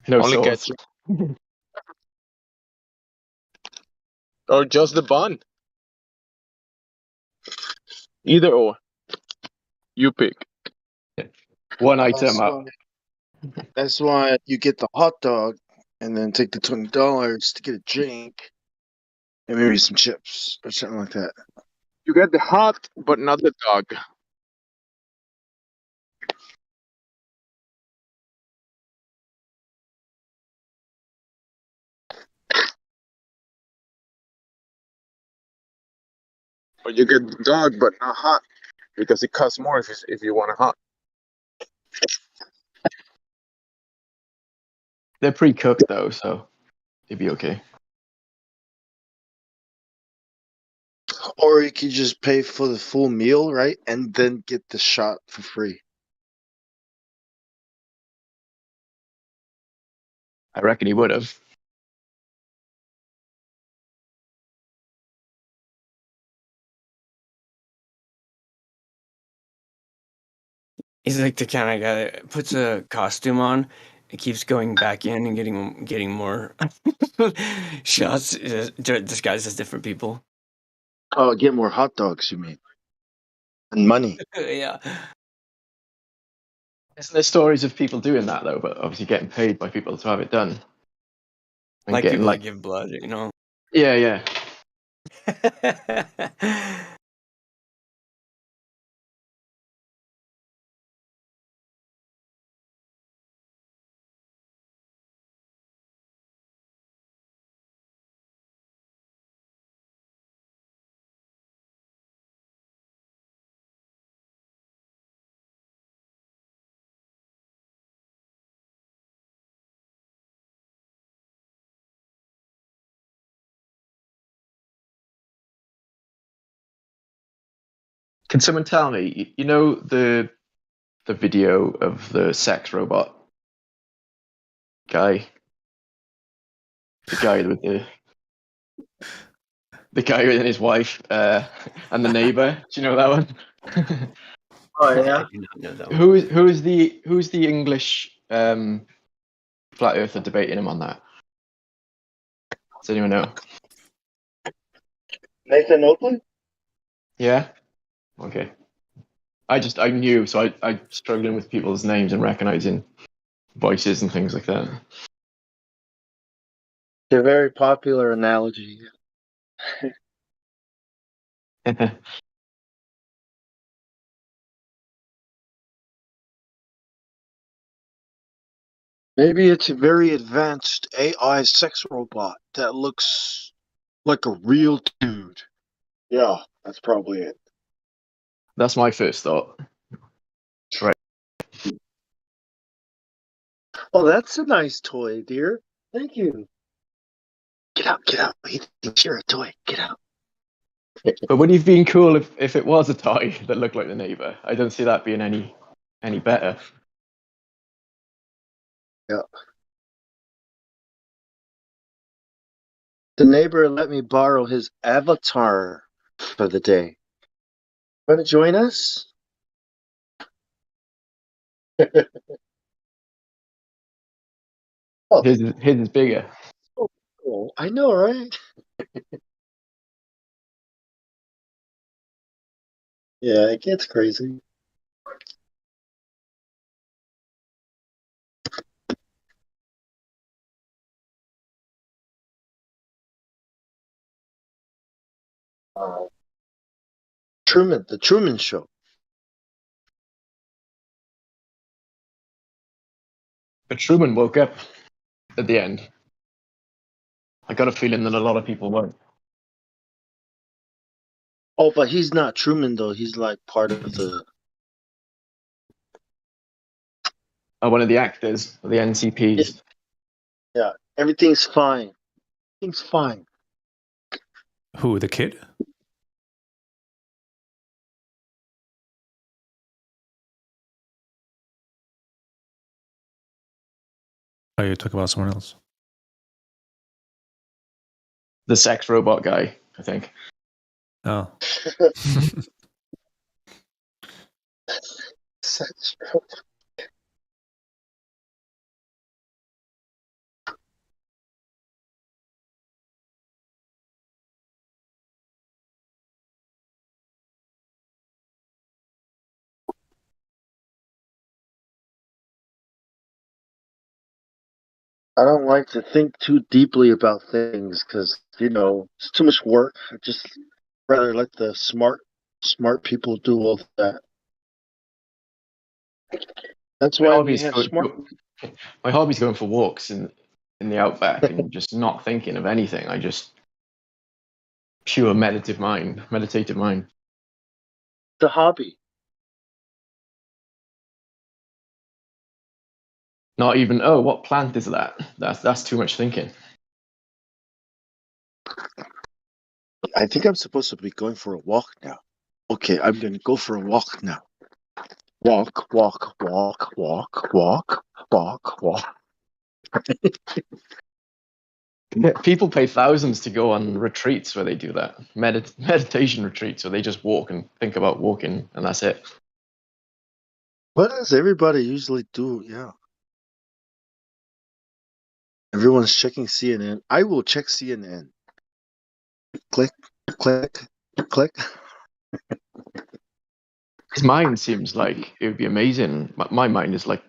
No Only sauce. ketchup. Or just the bun. Either or. You pick. One item up. That's why you get the hot dog and then take the $20 to get a drink and maybe some chips or something like that. You get the hot, but not the dog. Or you get the dog, but not hot, because it costs more if you want a hot. They're pre-cooked though, so it'd be okay. Or you could just pay for the full meal, right? And then get the shot for free. I reckon he would have. He's like the kind of guy that puts a costume on and keeps going back in and getting more shots disguised as different people. Oh, get more hot dogs, you mean? And money. Yeah. Isn't there stories of people doing that though, but obviously getting paid by people to have it done? And Like getting people that give blood, you know. Yeah, yeah. Can someone tell me? You know the video of the sex robot guy, the guy with the guy and his wife, and the neighbor. Do you know that one? Oh yeah. I do not know that one. Who's the English flat earther debating him on that? Does anyone know? Nathan Oakley? Yeah. Okay. I'm new, so I'm struggling with people's names and recognizing voices and things like that. It's a very popular analogy. Maybe it's a very advanced AI sex robot that looks like a real dude. Yeah, that's probably it. That's my first thought. Right. Oh, that's a nice toy, dear. Thank you. Get out, get out. He thinks you're a toy. Get out. But would it have been cool if it was a toy that looked like the neighbor? I don't see that being any better. Yeah. The neighbor let me borrow his avatar for the day. Want to join us? Oh. His is bigger. Oh, I know, right? Yeah, it gets crazy. The Truman Show. But Truman woke up at the end. I got a feeling that a lot of people won't. Oh, but he's not Truman though. He's like part of the. One of the actors, the NCPs. Yeah, everything's fine. Everything's fine. Who, the kid? Oh, you're talking about someone else. The sex robot guy, I think. Oh. Sex robot. I don't like to think too deeply about things because it's too much work. I just rather let the smart people do all that. That's why we have smart. My hobby's going for walks in the outback and just not thinking of anything. I just pure meditative mind. The hobby. Not even, what plant is that? That's too much thinking. I think I'm supposed to be going for a walk now. Okay, I'm going to go for a walk now. Walk, walk, walk, walk, walk, walk, walk. People pay thousands to go on retreats where they do that. Meditation retreats where they just walk and think about walking, and that's it. What does everybody usually do? Yeah. Everyone's checking CNN. I will check CNN. Click, click. Click. His mind seems like it would be amazing. My mind is like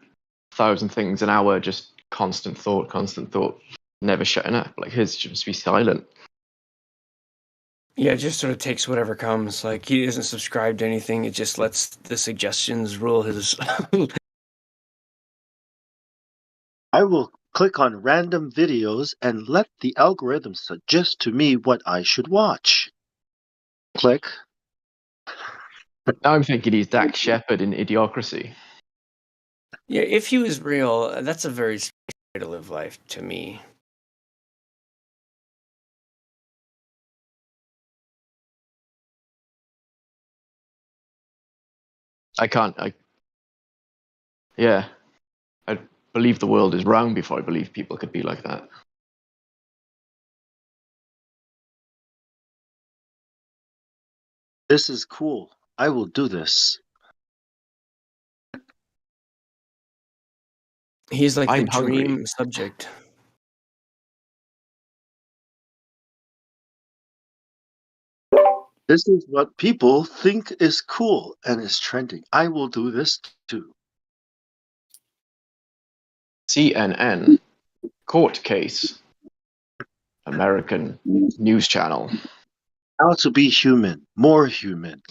1,000 things an hour, just constant thought, never shutting up. Like his should just be silent. Yeah, it just sort of takes whatever comes. Like he doesn't subscribe to anything. It just lets the suggestions rule his. I will click on random videos and let the algorithm suggest to me what I should watch. Click. Now I'm thinking he's Dax Shepard in Idiocracy. Yeah, if he was real, that's a very strange way to live life to me. Yeah. I believe the world is round before I believe people could be like that. This is cool. I will do this. He's like I'm the hungry. dream subject. This is what people think is cool and is trending. I will do this too. CNN court case. American news channel. How to be human, more human.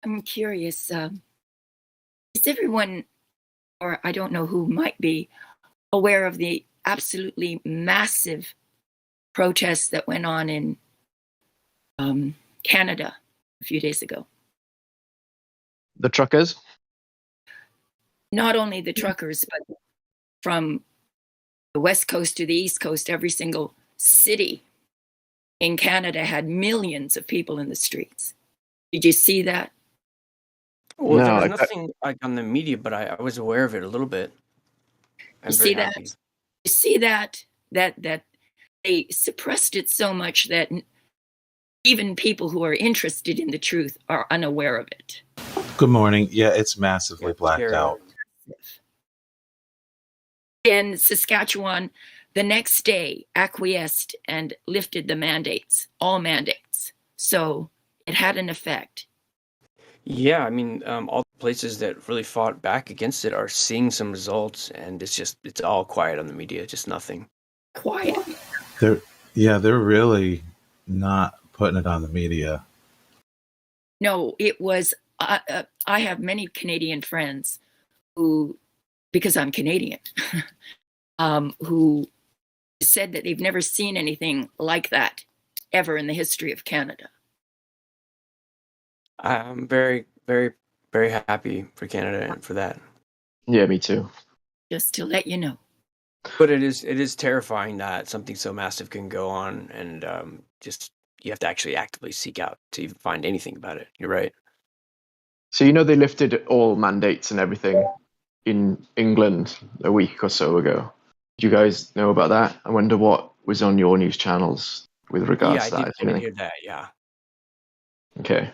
I'm curious. Is everyone, or I don't know who might be, aware of the absolutely massive protests that went on in Canada a few days ago? The truckers? Not only the truckers, but from the West Coast to the East Coast, every single city in Canada had millions of people in the streets. Did you see that? Well, there was nothing like on the media, but I was aware of it a little bit. I'm You very see happy. that? You see that they suppressed it so much that even people who are interested in the truth are unaware of it. Good morning. Yeah, it's massively blacked out. In Saskatchewan, the next day acquiesced and lifted the mandates, all mandates. So it had an effect. Yeah, I mean, all the places that really fought back against it are seeing some results, and it's all quiet on the media, just nothing. Quiet. They're really not putting it on the media. No, it was, I have many Canadian friends who, because I'm Canadian, who said that they've never seen anything like that ever in the history of Canada. I'm very, very, very happy for Canada and for that. Yeah, me too. Just to let you know. But it is terrifying that something so massive can go on, and just you have to actually actively seek out to even find anything about it. You're right. So they lifted all mandates and everything in England a week or so ago. Do you guys know about that? I wonder what was on your news channels with regards to that. I did hear that. Yeah. Okay.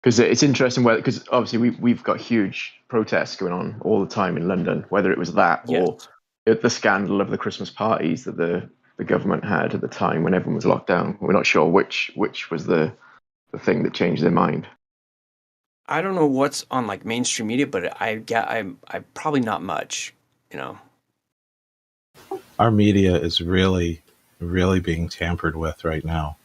Because it's interesting because obviously we've got huge protests going on all the time in London, whether it was that or the scandal of the Christmas parties that the government had at the time when everyone was locked down. We're not sure which was the thing that changed their mind. I don't know what's on like mainstream media, but I'm probably not much, Our media is really, really being tampered with right now.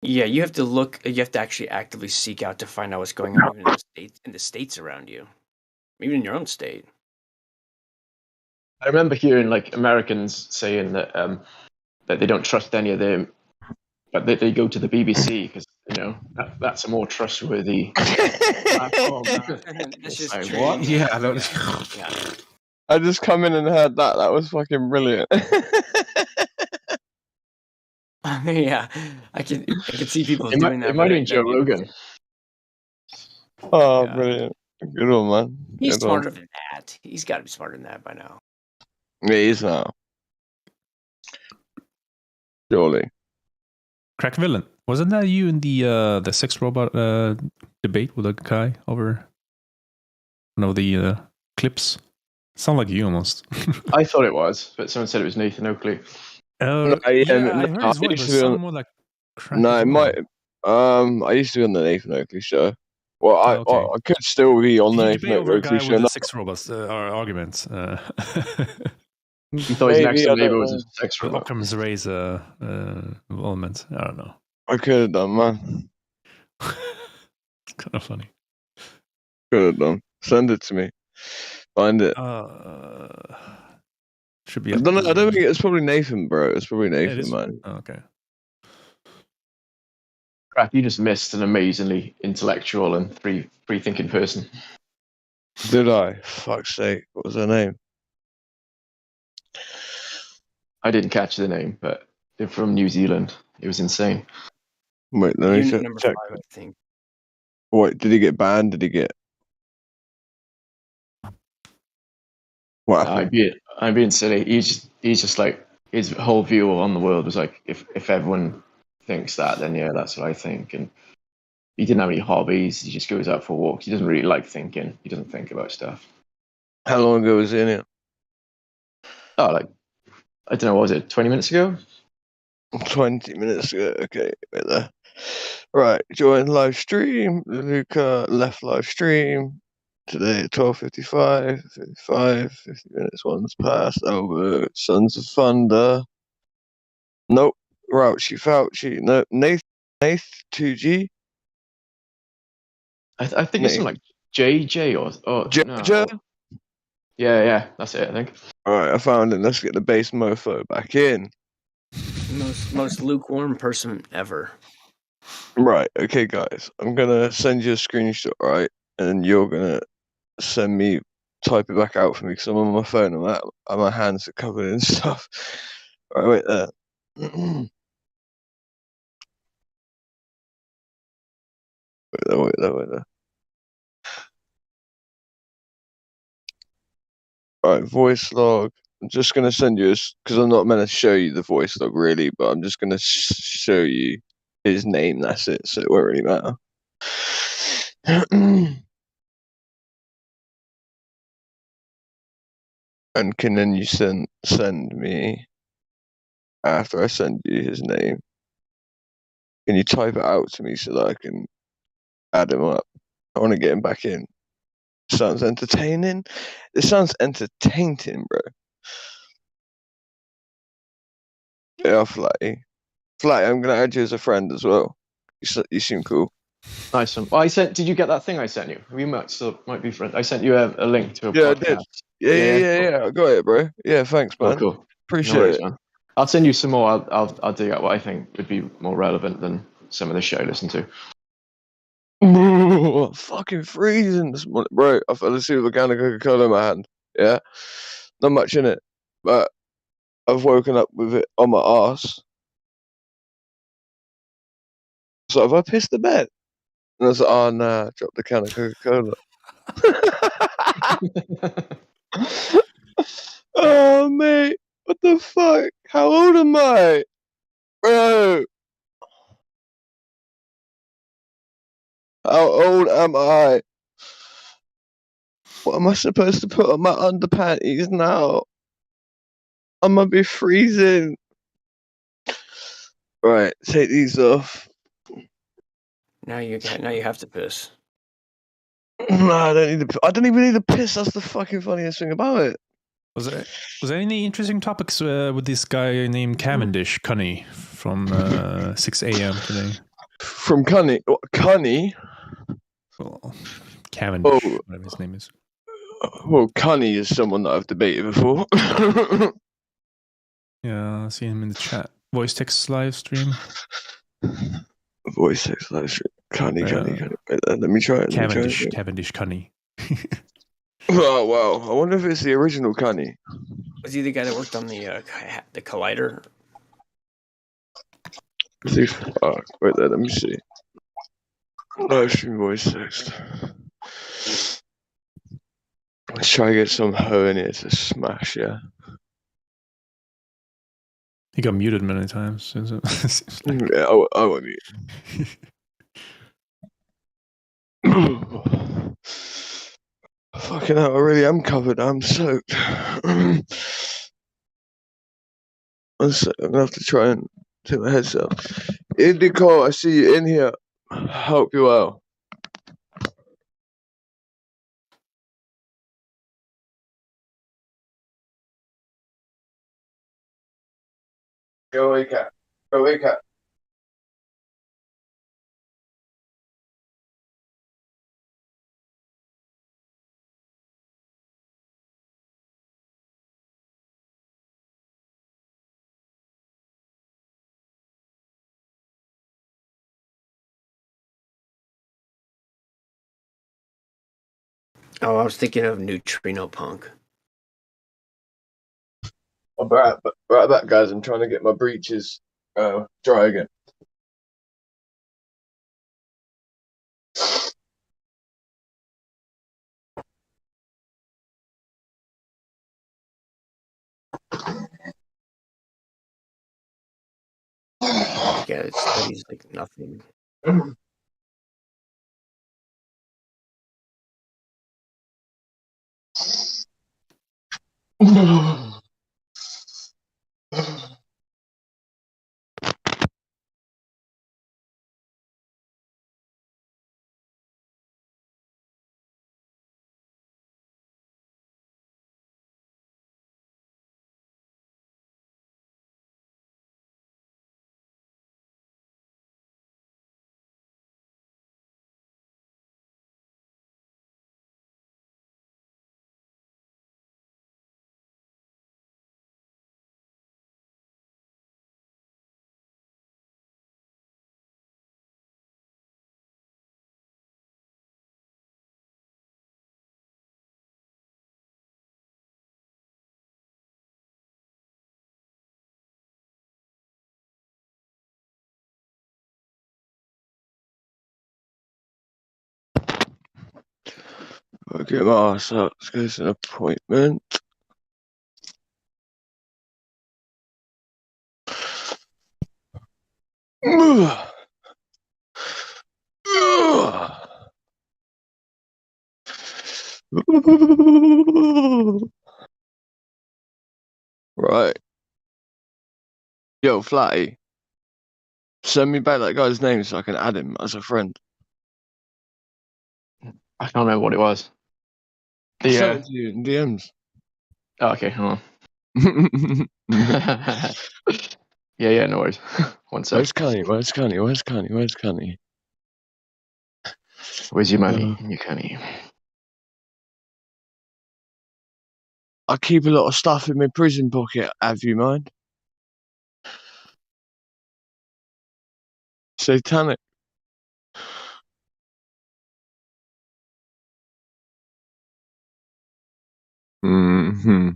Yeah, you have to actually actively seek out to find out what's going on even in the states around you, even in your own state. I remember hearing like Americans saying that that they don't trust any of them, but they go to the BBC because that's a more trustworthy platform. That's just Like, true. what? Yeah, I don't. Yeah. I just come in and heard that. That was fucking brilliant. Yeah, I can see people doing that. It might be Joe Rogan. Oh, brilliant! Good one, man. He's Good one. smarter than that. He's got to be smarter than that by now. Yeah, he's not. Surely. Crack Villain, wasn't that you in the sex robot debate with a guy over one of the clips? Sound like you almost. I thought it was, but someone said it was Nathan Oakley. Oh, I heard his voice, but it sounded more like Crack as it well. might. I used to be on the Nathan Oakley show. Well, okay. I could still be on the Did you Nathan debate over a Oakley guy show. with now. a sex robot argument? You thought his next door I neighbor don't was a know. sex robot. Occam's razor involvement. I don't know. I could have done, man. It's kind of funny. Could have done. Send it to me. Find it. Should be. I don't know. I don't think it's probably Nathan, bro. It's probably Nathan, is? man. Oh, okay. Crap, you just missed an amazingly intellectual and free-thinking person. Did I? Fuck's sake. What was her name? I didn't catch the name, but they're from New Zealand. It was insane. Wait, let me Unit number check. 5, I think. What, did he get banned? Did he get... What happened? I'm being silly. He's just like, his whole view on the world was like, if everyone thinks that, then yeah, that's what I think. And he didn't have any hobbies. He just goes out for walks. He doesn't really like thinking. He doesn't think about stuff. How long ago was he in it? Oh, like, I don't know, what was it, 20 minutes ago? 20 minutes ago. Okay, wait there. Right, join live stream. Luca left live stream today at 12:55. 50 minutes. One's past. Over. Sons of Thunder. Nope. Fauci. No. Nath 2G. I think it's something like JJ or JJ. No. Yeah, that's it, I think. Alright, I found him. Let's get the base mofo back in. Most lukewarm person ever. Right, okay, guys. I'm gonna send you a screenshot, right? And you're gonna send me, type it back out for me because I'm on my phone and my hands are covered in stuff. Right, wait there. Wait there. Alright, voice log. I'm just gonna send you because I'm not meant to show you the voice log really, but I'm just gonna show you his name. That's it. So it won't really matter. And can then you send me after I send you his name? Can you type it out to me so that I can add him up? I want to get him back in. Sounds entertaining. This sounds entertaining, bro. Yeah, Flatty. Flatty, I'm gonna add you as a friend as well. You seem cool. Nice one. Well, did you get that thing I sent you? We might be friends. I sent you a link to a Yeah, podcast. I did. Yeah. I got it, bro. Yeah, thanks, man. Oh, cool. Appreciate No worries, it. man. I'll send you some more. I'll dig out what I think would be more relevant than some of the shit I listen to. Fucking freezing this morning, bro. I fell asleep with a can of Coca-Cola in my hand. Yeah, not much in it, but I've woken up with it on my ass. So have I pissed the bed? And I was like, oh nah, dropped the can of Coca-Cola. Oh mate, what the fuck? How old am I, bro? How old am I? What am I supposed to put on my underpanties now? I'm gonna be freezing. Right, take these off. Now you have to piss. No, I don't need to. I don't even need to piss. That's the fucking funniest thing about it. Was there any interesting topics with this guy named Cavendish, Cunny, from 6 a.m. today? From Cunny? What, Cunny? Well, Cavendish, whatever his name is. Well, Cunny is someone that I've debated before. Yeah, I see him in the chat. Voice text live stream. Voice text live stream. Cunny. Wait, let me try it. Cavendish Cunny. Oh, wow. I wonder if it's the original Cunny. Was he the guy that worked on the collider? Wait there, let me see. Live stream voice text. Let's try to get some hoe in here to smash, yeah. He got muted many times. Yeah, I won't mute. Fucking hell, I really am covered. I'm soaked. I'm gonna have to try and take my head out. Indico, I see you in here. Hope you well. Go away, cat. Go away, cat. Oh, I was thinking of Neutrino Punk. I'll be right back, guys. I'm trying to get my breeches dry again. Yeah, it studies like nothing. I'll get my ass up. Let's go to an appointment. Right. Yo, Flatty. Send me back that guy's name so I can add him as a friend. I can't remember what it was. I sent it to you in DMs. Oh, okay, hold on. yeah, no worries. One sec. Where's Connie? Where's Connie? Where's Connie? Where's Connie? Where's your money? Your Connie. I keep a lot of stuff in my prison pocket. Have you mind? Satanic. Mm-hmm.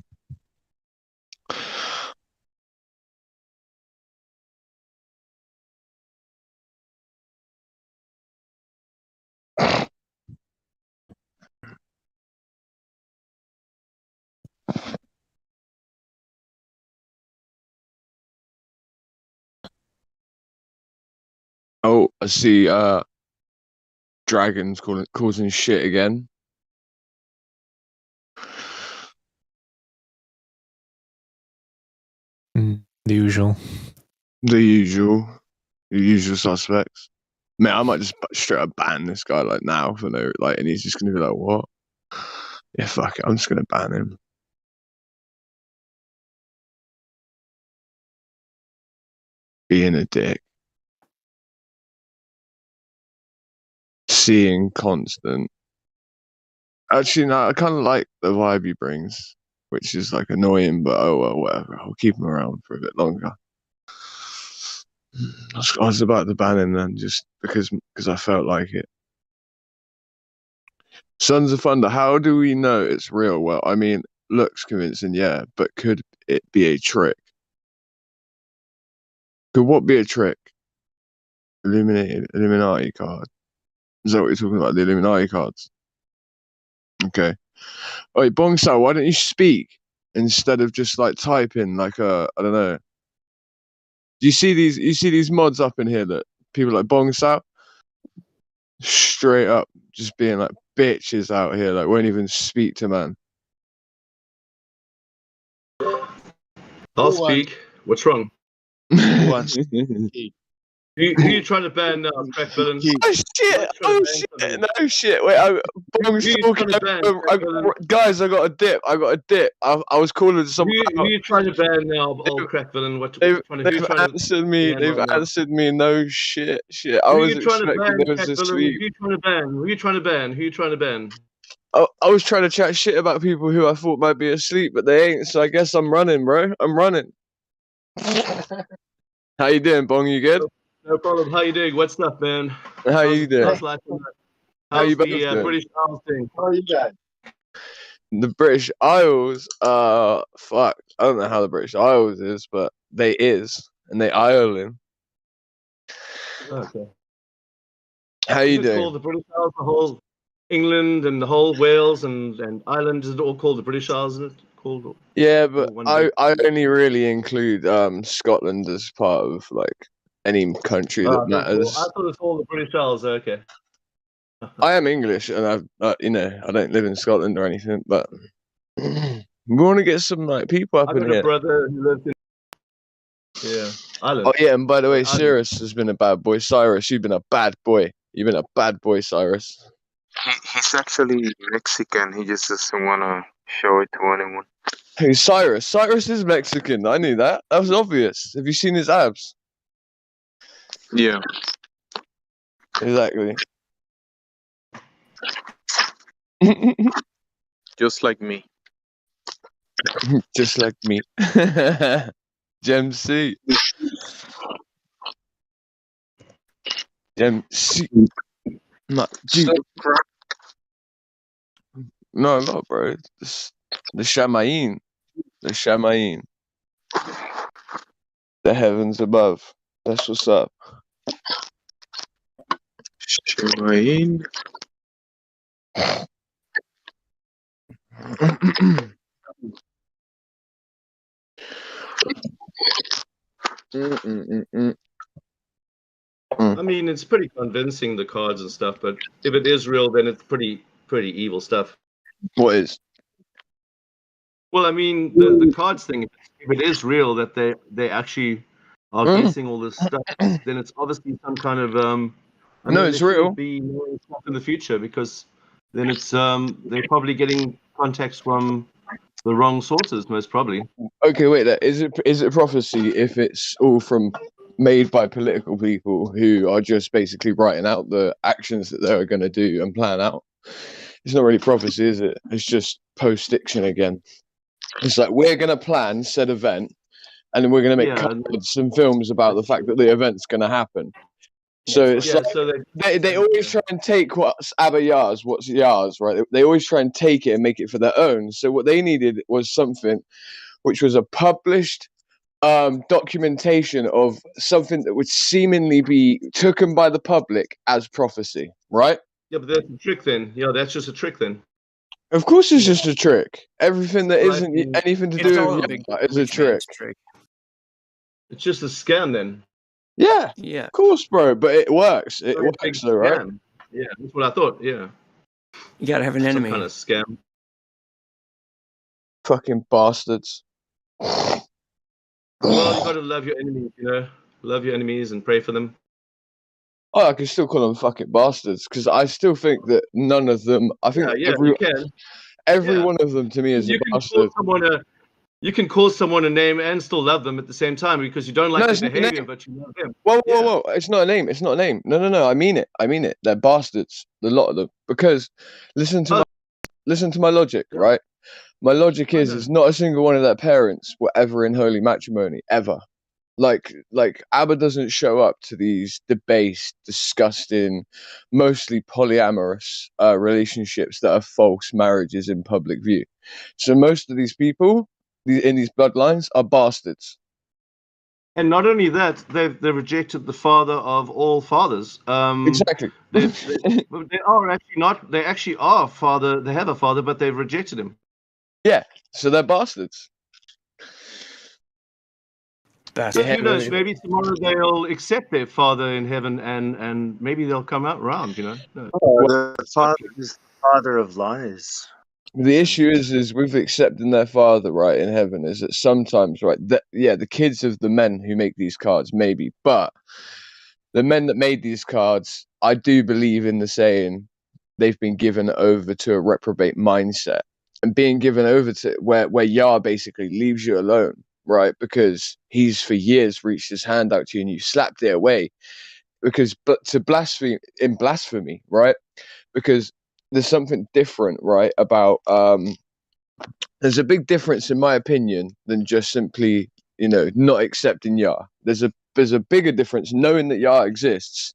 Oh, I see. Dragons causing shit again. The usual. The usual suspects. Man, I might just straight up ban this guy like now for no like, and he's just gonna be like, "What? Yeah, fuck it. I'm just gonna ban him." Being a dick. Seeing constant. Actually, no, I kind of like the vibe he brings, which is like annoying, but oh well, whatever. I'll keep him around for a bit longer. I was about to ban him then, just because I felt like it. Sons of Thunder. How do we know it's real? Well, I mean, looks convincing, yeah, but could it be a trick? Could what be a trick? Illuminati card. Is that what you're talking about? The Illuminati cards. Okay. Wait, Bongsao, why don't you speak instead of just like typing like I don't know. Do you see these? You see these mods up in here that people like Bongsao, straight up just being like bitches out here. Like, won't even speak to man. I'll speak. What's wrong? Who wants Who you trying to ban now, crack villain? Oh shit! Oh shit! No shit! Wait, Bong's talking. Guys, I got a dip. I was calling someone. Who you trying to ban now, old crack villain? They've answered me. They've answered me. No shit. Shit. I was expecting there was a sleep. Who you trying to ban? Who you trying to ban? Who you trying to ban? I was trying to chat shit about people who I thought might be asleep, but they ain't. So I guess I'm running, bro. I'm running. How you doing, Bong? You good? No problem. How you doing? What's up, man? How you doing? How's life? How you both the doing? British Isles doing? How are you guys? The British Isles, fuck. I don't know how the British Isles is, but they is, and they island. Okay. How you Is it doing? called the British Isles, the whole England and the whole Wales and Ireland? Is it all called the British Isles? Isn't it called? Yeah, but I only really include Scotland as part of like any country that matters. I thought it's all the British Isles. Okay. I am English, and I don't live in Scotland or anything, but we want to get some like people up I in got a here. brother who lives in Ireland. Oh yeah, and by the way, Cyrus has been a bad boy. Cyrus, you've been a bad boy. You've been a bad boy, Cyrus. He's actually Mexican. He just doesn't want to show it to anyone. Who's Cyrus? Cyrus is Mexican. I knew that. That was obvious. Have you seen his abs? Yeah. Exactly. Just like me. Just like me. Gem C. Gem C. No, G. No, bro. The Shamayin. The Shamayin. The heavens above. That's what's up. Shamayin. I mean, it's pretty convincing, the cards and stuff, but if it is real, then it's pretty evil stuff. What is? Well, I mean, the cards thing, if it is real that they actually are guessing all this stuff, then it's obviously some kind of it's real. Be knowing stuff in the future, because then it's they're probably getting contacts from the wrong sources, most probably. Okay, wait. Is it prophecy if it's all from made by political people who are just basically writing out the actions that they're going to do and plan out? It's not really prophecy, is it? It's just post-diction again. It's like, we're going to plan said event, and then we're going to make some films about the fact that the event's going to happen. So it's they always try and take what's what's Yars, right? They always try and take it and make it for their own. So what they needed was something which was a published documentation of something that would seemingly be taken by the public as prophecy, right? Yeah, but that's a trick then. Yeah, that's just a trick then. Of course it's just a trick. Everything that isn't anything to do with it is a trick. It's just a scam then. Yeah. Yeah. Of course, bro. But it works. It works though, right? Scam. Yeah, that's what I thought. Yeah. You gotta have an enemy. Some kind of scam. Fucking bastards. Well, you gotta love your enemies, you know. Love your enemies and pray for them. Oh, I can still call them fucking bastards because I still think that none of them. I think every one of them to me is a bastard. You can call someone a name and still love them at the same time because you don't like their behavior, but you love them. Whoa! It's not a name. It's not a name. No. I mean it. They're bastards. A lot of them. Because listen to my logic, right? My logic is not a single one of their parents were ever in holy matrimony ever. Like Abba doesn't show up to these debased, disgusting, mostly polyamorous relationships that are false marriages in public view. So most of these people in these bloodlines are bastards. And not only that, they've rejected the father of all fathers. Exactly. They are actually not. They actually are father. They have a father, but they've rejected him. Yeah. So they're bastards. Who knows? Maybe tomorrow they'll accept their father in heaven, and maybe they'll come out round. You know. No. The father is father of lies. The issue is with accepting their father, right, in heaven, is that sometimes, right, the kids of the men who make these cards, maybe, but the men that made these cards, I do believe in the saying, they've been given over to a reprobate mindset. And being given over to where Yah basically leaves you alone, right, because he's for years reached his hand out to you and you slapped it away. But to blasphemy, right, because there's something different, right, about there's a big difference in my opinion than just simply, not accepting Yah. There's a bigger difference knowing that Yah exists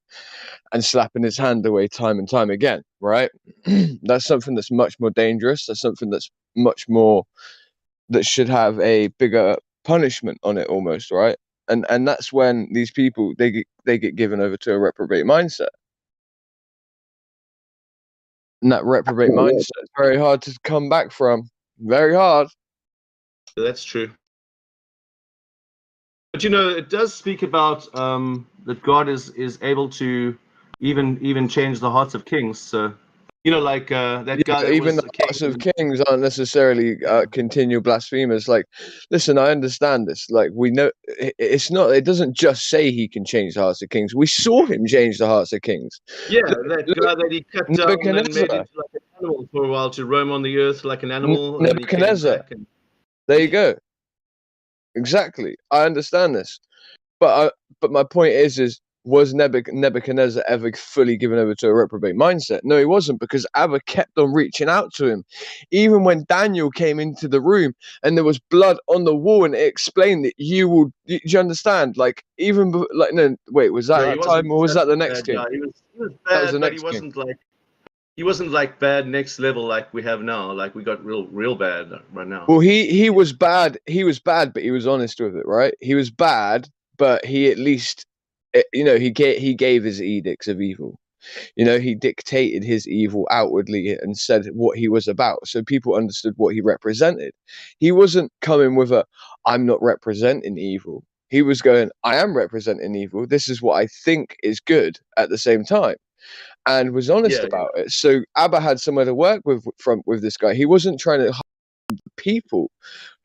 and slapping his hand away time and time again, right? That's something that's much more dangerous. That's something that's much more, that should have a bigger punishment on it almost, right? And that's when these people they get given over to a reprobate mindset. And that reprobate mindset is very hard to come back from. Very hard. That's true. But it does speak about that God is able to even change the hearts of kings. So like that guy that even was the hearts of kings aren't necessarily continual blasphemers. Like, listen, I understand this. Like, we know it's not. It doesn't just say he can change the hearts of kings. We saw him change the hearts of kings. Yeah, that guy that he cut down and made into like an animal for a while to roam on the earth like an animal. And then he came back and... There you go. Exactly. I understand this, but my point is was Nebuchadnezzar ever fully given over to a reprobate mindset? No, he wasn't, because Abba kept on reaching out to him. Even when Daniel came into the room and there was blood on the wall and it explained that do you understand? Like, even, like, no, wait, was that that time or was that the next king? He was bad, that was the but next he wasn't like bad next level like we have now. Like, we got real bad right now. Well, he was bad. He was bad, but he was honest with it, right? He was bad, but he at least, he gave his edicts of evil. He dictated his evil outwardly and said what he was about, so people understood what he represented. He wasn't coming with I'm not representing evil. He was going, I am representing evil. This is what I think is good at the same time, and was honest about it. So Abba had somewhere to work with this guy. He wasn't trying to hide people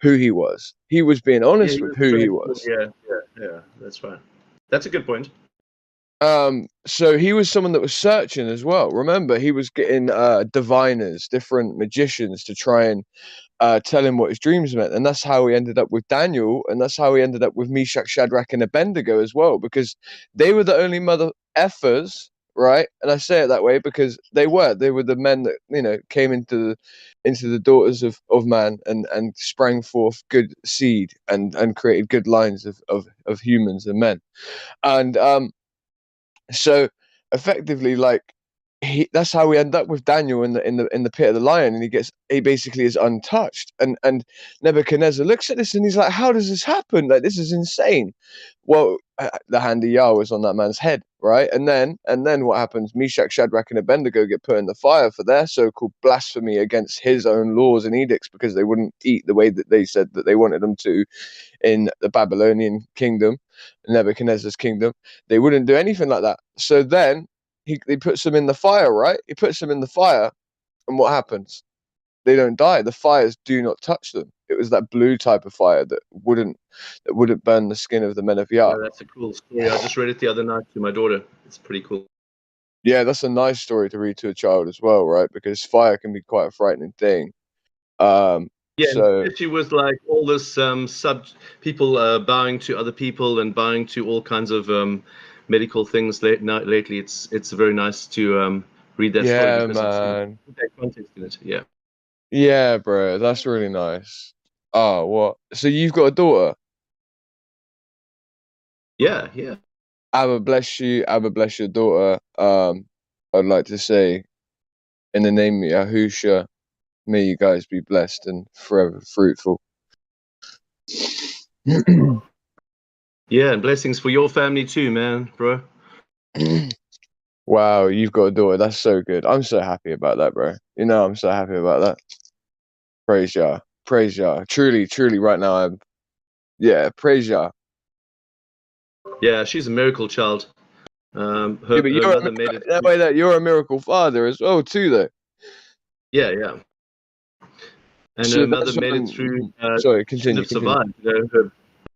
who he was. He was being honest with who he was. Yeah, that's right. That's a good point. So he was someone that was searching as well. Remember, he was getting diviners, different magicians, to try and tell him what his dreams meant. And that's how he ended up with Daniel, and that's how he ended up with Meshach, Shadrach, and Abednego as well, because they were the only mother effers, right? And I say it that way because they were the men that came into the daughters of man and sprang forth good seed and created good lines of humans and men. And so effectively, like, that's how we end up with Daniel in the pit of the lion, and he basically is untouched. And Nebuchadnezzar looks at this and he's like, how does this happen? Like, this is insane. Well, the hand of Yah was on that man's head, right? And then what happens? Meshach, Shadrach, and Abednego get put in the fire for their so-called blasphemy against his own laws and edicts, because they wouldn't eat the way that they said that they wanted them to in the Babylonian kingdom, Nebuchadnezzar's kingdom. They wouldn't do anything like that. So then he puts them in the fire, right? He puts them in the fire, and what happens? They don't die. The fires do not touch them. It was that blue type of fire that wouldn't burn the skin of the men of Yah. Yeah, that's a cool story. I just read it the other night to my daughter. It's pretty cool. Yeah, that's a nice story to read to a child as well, right? Because fire can be quite a frightening thing. Yeah, so especially with like all this people bowing to other people and bowing to all kinds of medical things lately. It's very nice to read that story because man. it's that context in it. Yeah. Yeah, bro, that's really nice. Oh, what? So you've got a daughter? Yeah. Abba bless you. Abba bless your daughter. I'd like to say, in the name of Yahusha, may you guys be blessed and forever fruitful. Yeah, and blessings for your family too, man, bro. Wow, you've got a daughter. That's so good. I'm so happy about that, bro. I'm so happy about that. Praise Yah. Praise Yah. Truly, truly, right now, praise Yah. Yeah, she's a miracle child. Her But mother made it. that way that you're a miracle father as well, too, though. Yeah, yeah. And So her mother that's made it when. through. Sorry, She shouldn't continue. have survived. The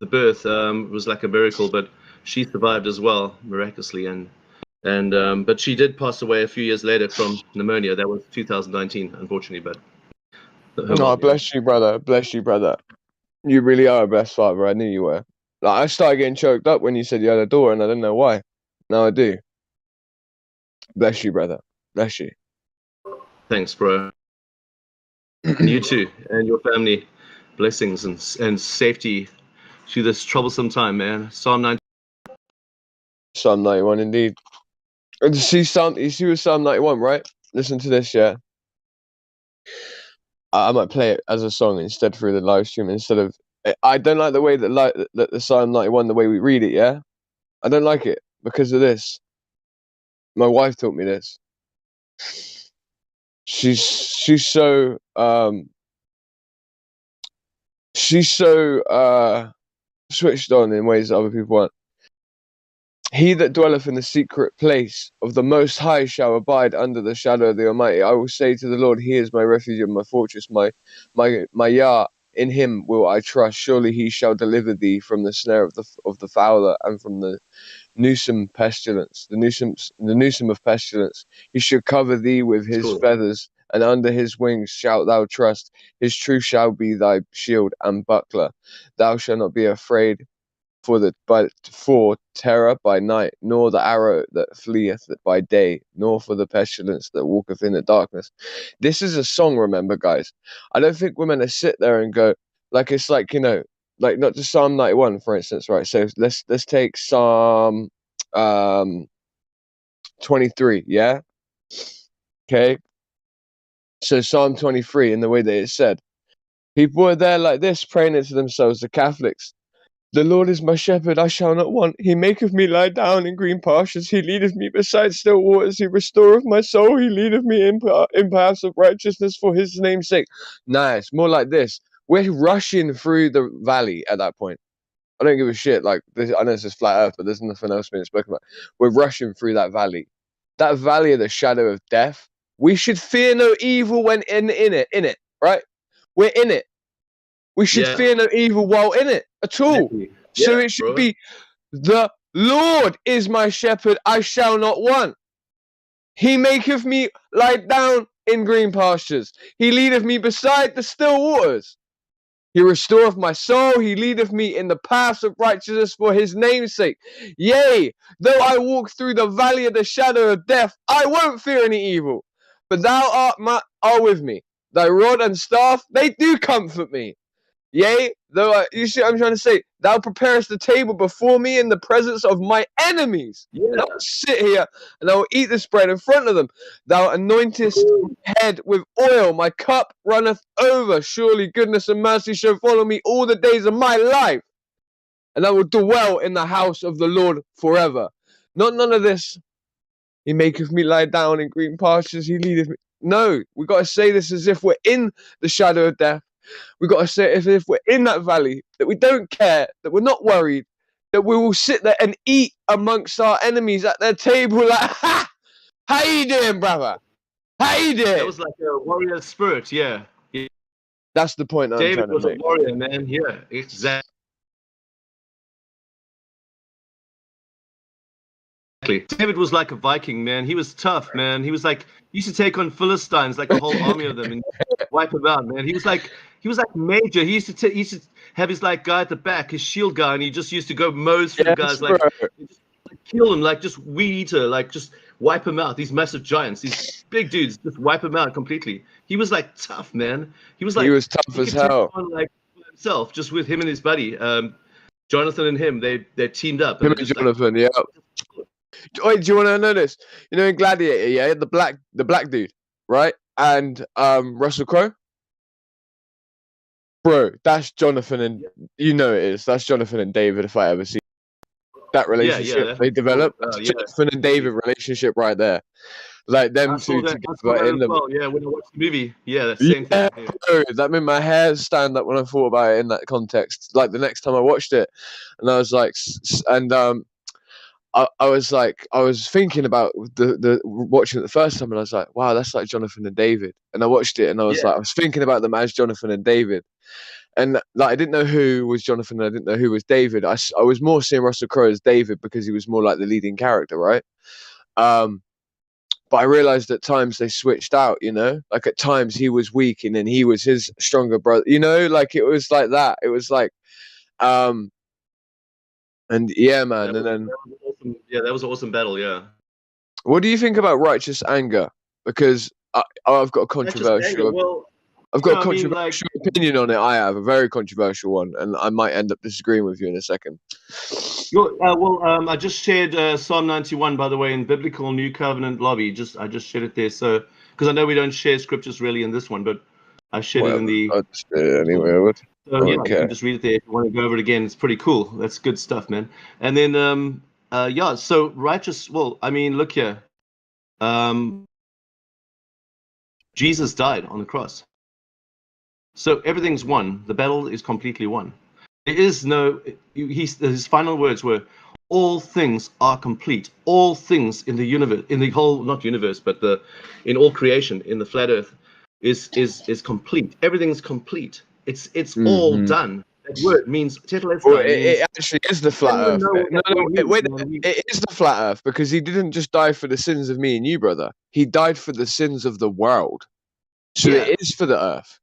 birth was like a miracle, but she survived as well, miraculously. But she did pass away a few years later from pneumonia. That was 2019, unfortunately. But Oh, bless you, brother. Bless you, brother. You really are a blessed father. I knew you were. Like, I started getting choked up when you said you had a daughter, and I didn't know why. Now I do. Bless you, brother. Bless you. Thanks, bro. And you too, and your family. Blessings and safety through this troublesome time, man. Psalm 90. Psalm 91, indeed. And you see with Psalm 91, right? Listen to this, yeah. I might play it as a song instead through the live stream instead of. I don't like the way that the Psalm 91, the way we read it, yeah. I don't like it because of this. My wife taught me this. She's so switched on in ways that other people aren't. He that dwelleth in the secret place of the Most High shall abide under the shadow of the Almighty. I will say to the Lord, He is my refuge and my fortress, my Yah. In Him will I trust. Surely He shall deliver thee from the snare of the fowler and from the noosome pestilence. The noosome of pestilence. He shall cover thee with His feathers, and under His wings shalt thou trust. His truth shall be thy shield and buckler. Thou shalt not be afraid for terror by night, nor the arrow that fleeth by day, nor for the pestilence that walketh in the darkness. This is a song, remember, guys. I don't think we're meant to sit there and go, like, it's like, you know, like not just Psalm 91, for instance, right? So let's take Psalm 23, yeah? Okay. So Psalm 23, in the way that it's said, people are there like this, praying it to themselves, the Catholics. The Lord is my shepherd, I shall not want. He maketh me lie down in green pastures. He leadeth me beside still waters. He restoreth my soul. He leadeth me in paths of righteousness for His name's sake. Nice. More like this. We're rushing through the valley at that point. I don't give a shit. Like this, I know this is flat earth, but there's nothing else being spoken about. We're rushing through that valley. That valley of the shadow of death. We should fear no evil when in it, right? We're in it. We should fear no evil while in it at all. So it should be, the Lord is my shepherd, I shall not want. He maketh me lie down in green pastures. He leadeth me beside the still waters. He restoreth my soul. He leadeth me in the paths of righteousness for His name's sake. Yea, though I walk through the valley of the shadow of death, I won't fear any evil. But thou art with me. Thy rod and staff, they do comfort me. Yea, though you see what I'm trying to say, thou preparest the table before me in the presence of my enemies. Yeah. And I will sit here and I will eat this bread in front of them. Thou anointest my head with oil, my cup runneth over. Surely goodness and mercy shall follow me all the days of my life. And I will dwell in the house of the Lord forever. Not none of this. He maketh me lie down in green pastures. He leadeth me. No, we got to say this as if we're in the shadow of death. We got to say it as if we're in that valley, that we don't care, that we're not worried, that we will sit there and eat amongst our enemies at their table like, ha! How you doing, brother? How you doing? That was like a warrior spirit, yeah. That's the point I'm David trying to make. David was a warrior, man, yeah, exactly. David was like a Viking, man. He was tough, man. He was like, he used to take on Philistines, like a whole army of them, and wipe them out, man. He was like major. He used to have his like guy at the back, his shield guy, and he just used to go mows through guys, like just kill them, like just weed eater, like just wipe them out. These massive giants, these big dudes, just wipe them out completely. He was like tough, man. He was tough as hell. On, like himself, just with him and his buddy, Jonathan and him, they teamed up. Him and Jonathan, yeah. Wait, do you want to know this? You know, in Gladiator, yeah, the black dude, right? And Russell Crowe. Bro, that's Jonathan and you know it is. That's Jonathan and David. If I ever see that relationship they developed, Jonathan and David relationship right there. Like them two together in the yeah. When I watched the movie, that same thing. Yeah. Bro, that made my hair stand up when I thought about it in that context. Like the next time I watched it, and I was like, and I was like, I was thinking about the watching it the first time, and I was like, wow, that's like Jonathan and David. And I watched it, and I was like, I was thinking about them as Jonathan and David, and like I didn't know who was Jonathan, and I didn't know who was David. I was more seeing Russell Crowe as David because he was more like the leading character, right? But I realized at times they switched out, you know, like at times he was weak and then he was his stronger brother, you know, like it was like that. It was like, and yeah, man. And then, that was awesome. Yeah, that was an awesome battle. Yeah. what do you think about righteous anger? Because I've got a controversial, I've got a controversial opinion on it. I have a very controversial one, and I might end up disagreeing with you in a second. I just shared Psalm 91, by the way, in Biblical New Covenant lobby. I just shared it there. So, because I know we don't share scriptures really in this one, but I shared it in the. I'll just anyway, I would. So yeah, you can just read it there if you want to go over it again. It's pretty cool. That's good stuff, man. And then yeah, so righteous. Well, I mean, look here. Jesus died on the cross. So everything's won. The battle is completely won. There is no. His final words were, "All things are complete. All things in the universe, in the whole, not universe, but in all creation, in the flat Earth, is complete. Everything's complete. It's all done." That word means tetelestai. Well, it actually is the flat Earth. No, wait, it is the flat Earth because he didn't just die for the sins of me and you, brother. He died for the sins of the world. So it is for the Earth.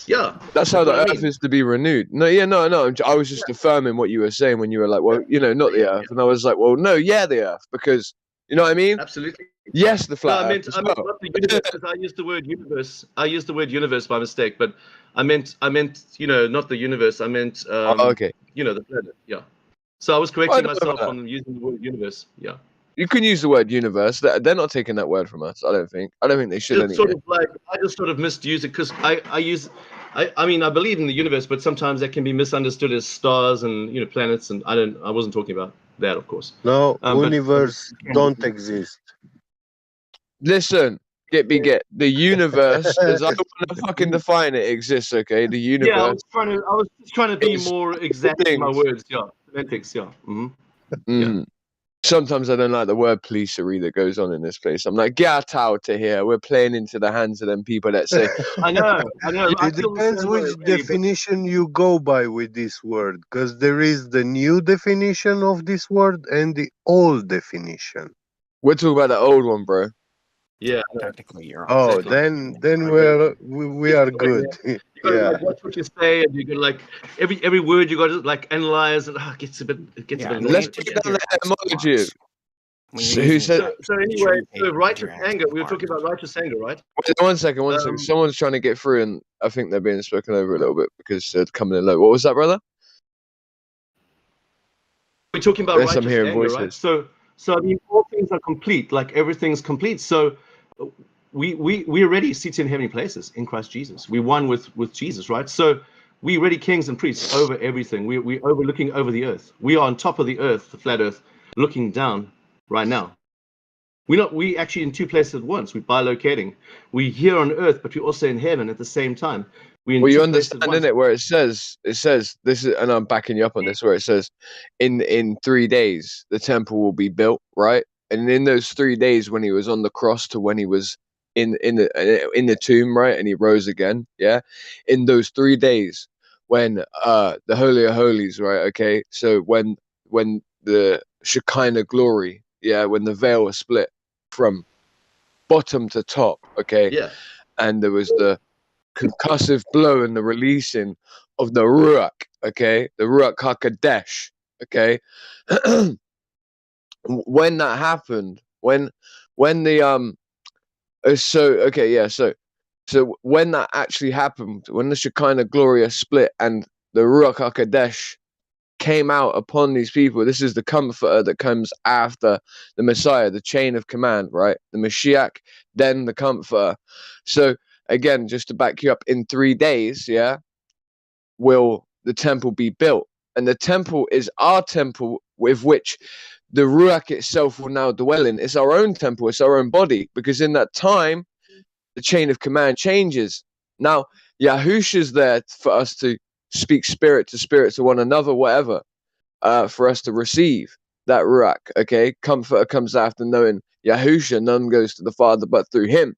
Yeah, that's how the Earth is to be renewed. No. I was just affirming what you were saying when you were like, well, you know, not the Earth, and I was like, well, no, the Earth, because you know what I mean. Absolutely. Yes, the flat Earth. I meant not the universe, because I used the word universe. I used the word universe by mistake, but I meant you know, not the universe. I meant okay. You know, the planet. Yeah. So I was correcting myself on using the word universe. Yeah. You can use the word universe. They're not taking that word from us. I don't think they should. It's sort of like I just sort of misused it because I mean I believe in the universe, but sometimes that can be misunderstood as stars and, you know, planets, and I wasn't talking about that, of course. No, universe don't exist. Listen, get the universe as I want to fucking define it exists. Okay, the universe. Yeah, I was just trying to be more exact in my words. Yeah, semantics. Yeah. Yeah. Sometimes I don't like the word policery that goes on in this place. I'm like, get out of here. We're playing into the hands of them people that say. I know. It depends which definition you go by with this word, because there is the new definition of this word and the old definition. We're talking about the old one, bro. Yeah, technically you're. Oh, then we are good. You gotta like watch what you say, and you gotta like every word you gotta like analyze, and it gets a bit annoying. Let's put down the etymology. Who said? So anyway, so righteous anger. We were talking about righteous anger, right? One second. Someone's trying to get through, and I think they're being spoken over a little bit because they're coming in low. What was that, brother? We're talking about righteous anger, voices. right? So I mean, all things are complete. Like everything's complete. So we already sit in heavenly places in Christ Jesus. We won with Jesus, right? So we already kings and priests over everything. We overlooking over the earth. We are on top of the earth, the flat earth, looking down right now. We actually in two places at once. We're bilocating. We're here on earth, but we're also in heaven at the same time. Well, you understand, isn't it? Where it says this is, and I'm backing you up on this, where it says, in 3 days the temple will be built, right? And in those 3 days, when he was on the cross to when he was in the tomb, right, and he rose again, yeah. In those 3 days, when the Holy of Holies, right, okay. So when the Shekinah glory, yeah, when the veil was split from bottom to top, okay, yeah, and there was the concussive blow and the releasing of the Ruach, okay, the Ruach HaKodesh, okay. When that happened, when the so when that actually happened, when the Shekinah Gloria split and the Ruach HaKodesh came out upon these people, this is the comforter that comes after the Messiah, the chain of command, right? The Mashiach, then the comforter. So again, just to back you up, in 3 days, yeah, will the temple be built. And the temple is our temple with which the Ruach itself will now dwell in. It's our own temple, it's our own body, because in that time, the chain of command changes. Now, Yahusha's there for us to speak spirit to one another, whatever, for us to receive. that ruach, okay? Comforter comes after knowing Yahusha. None goes to the Father but through him.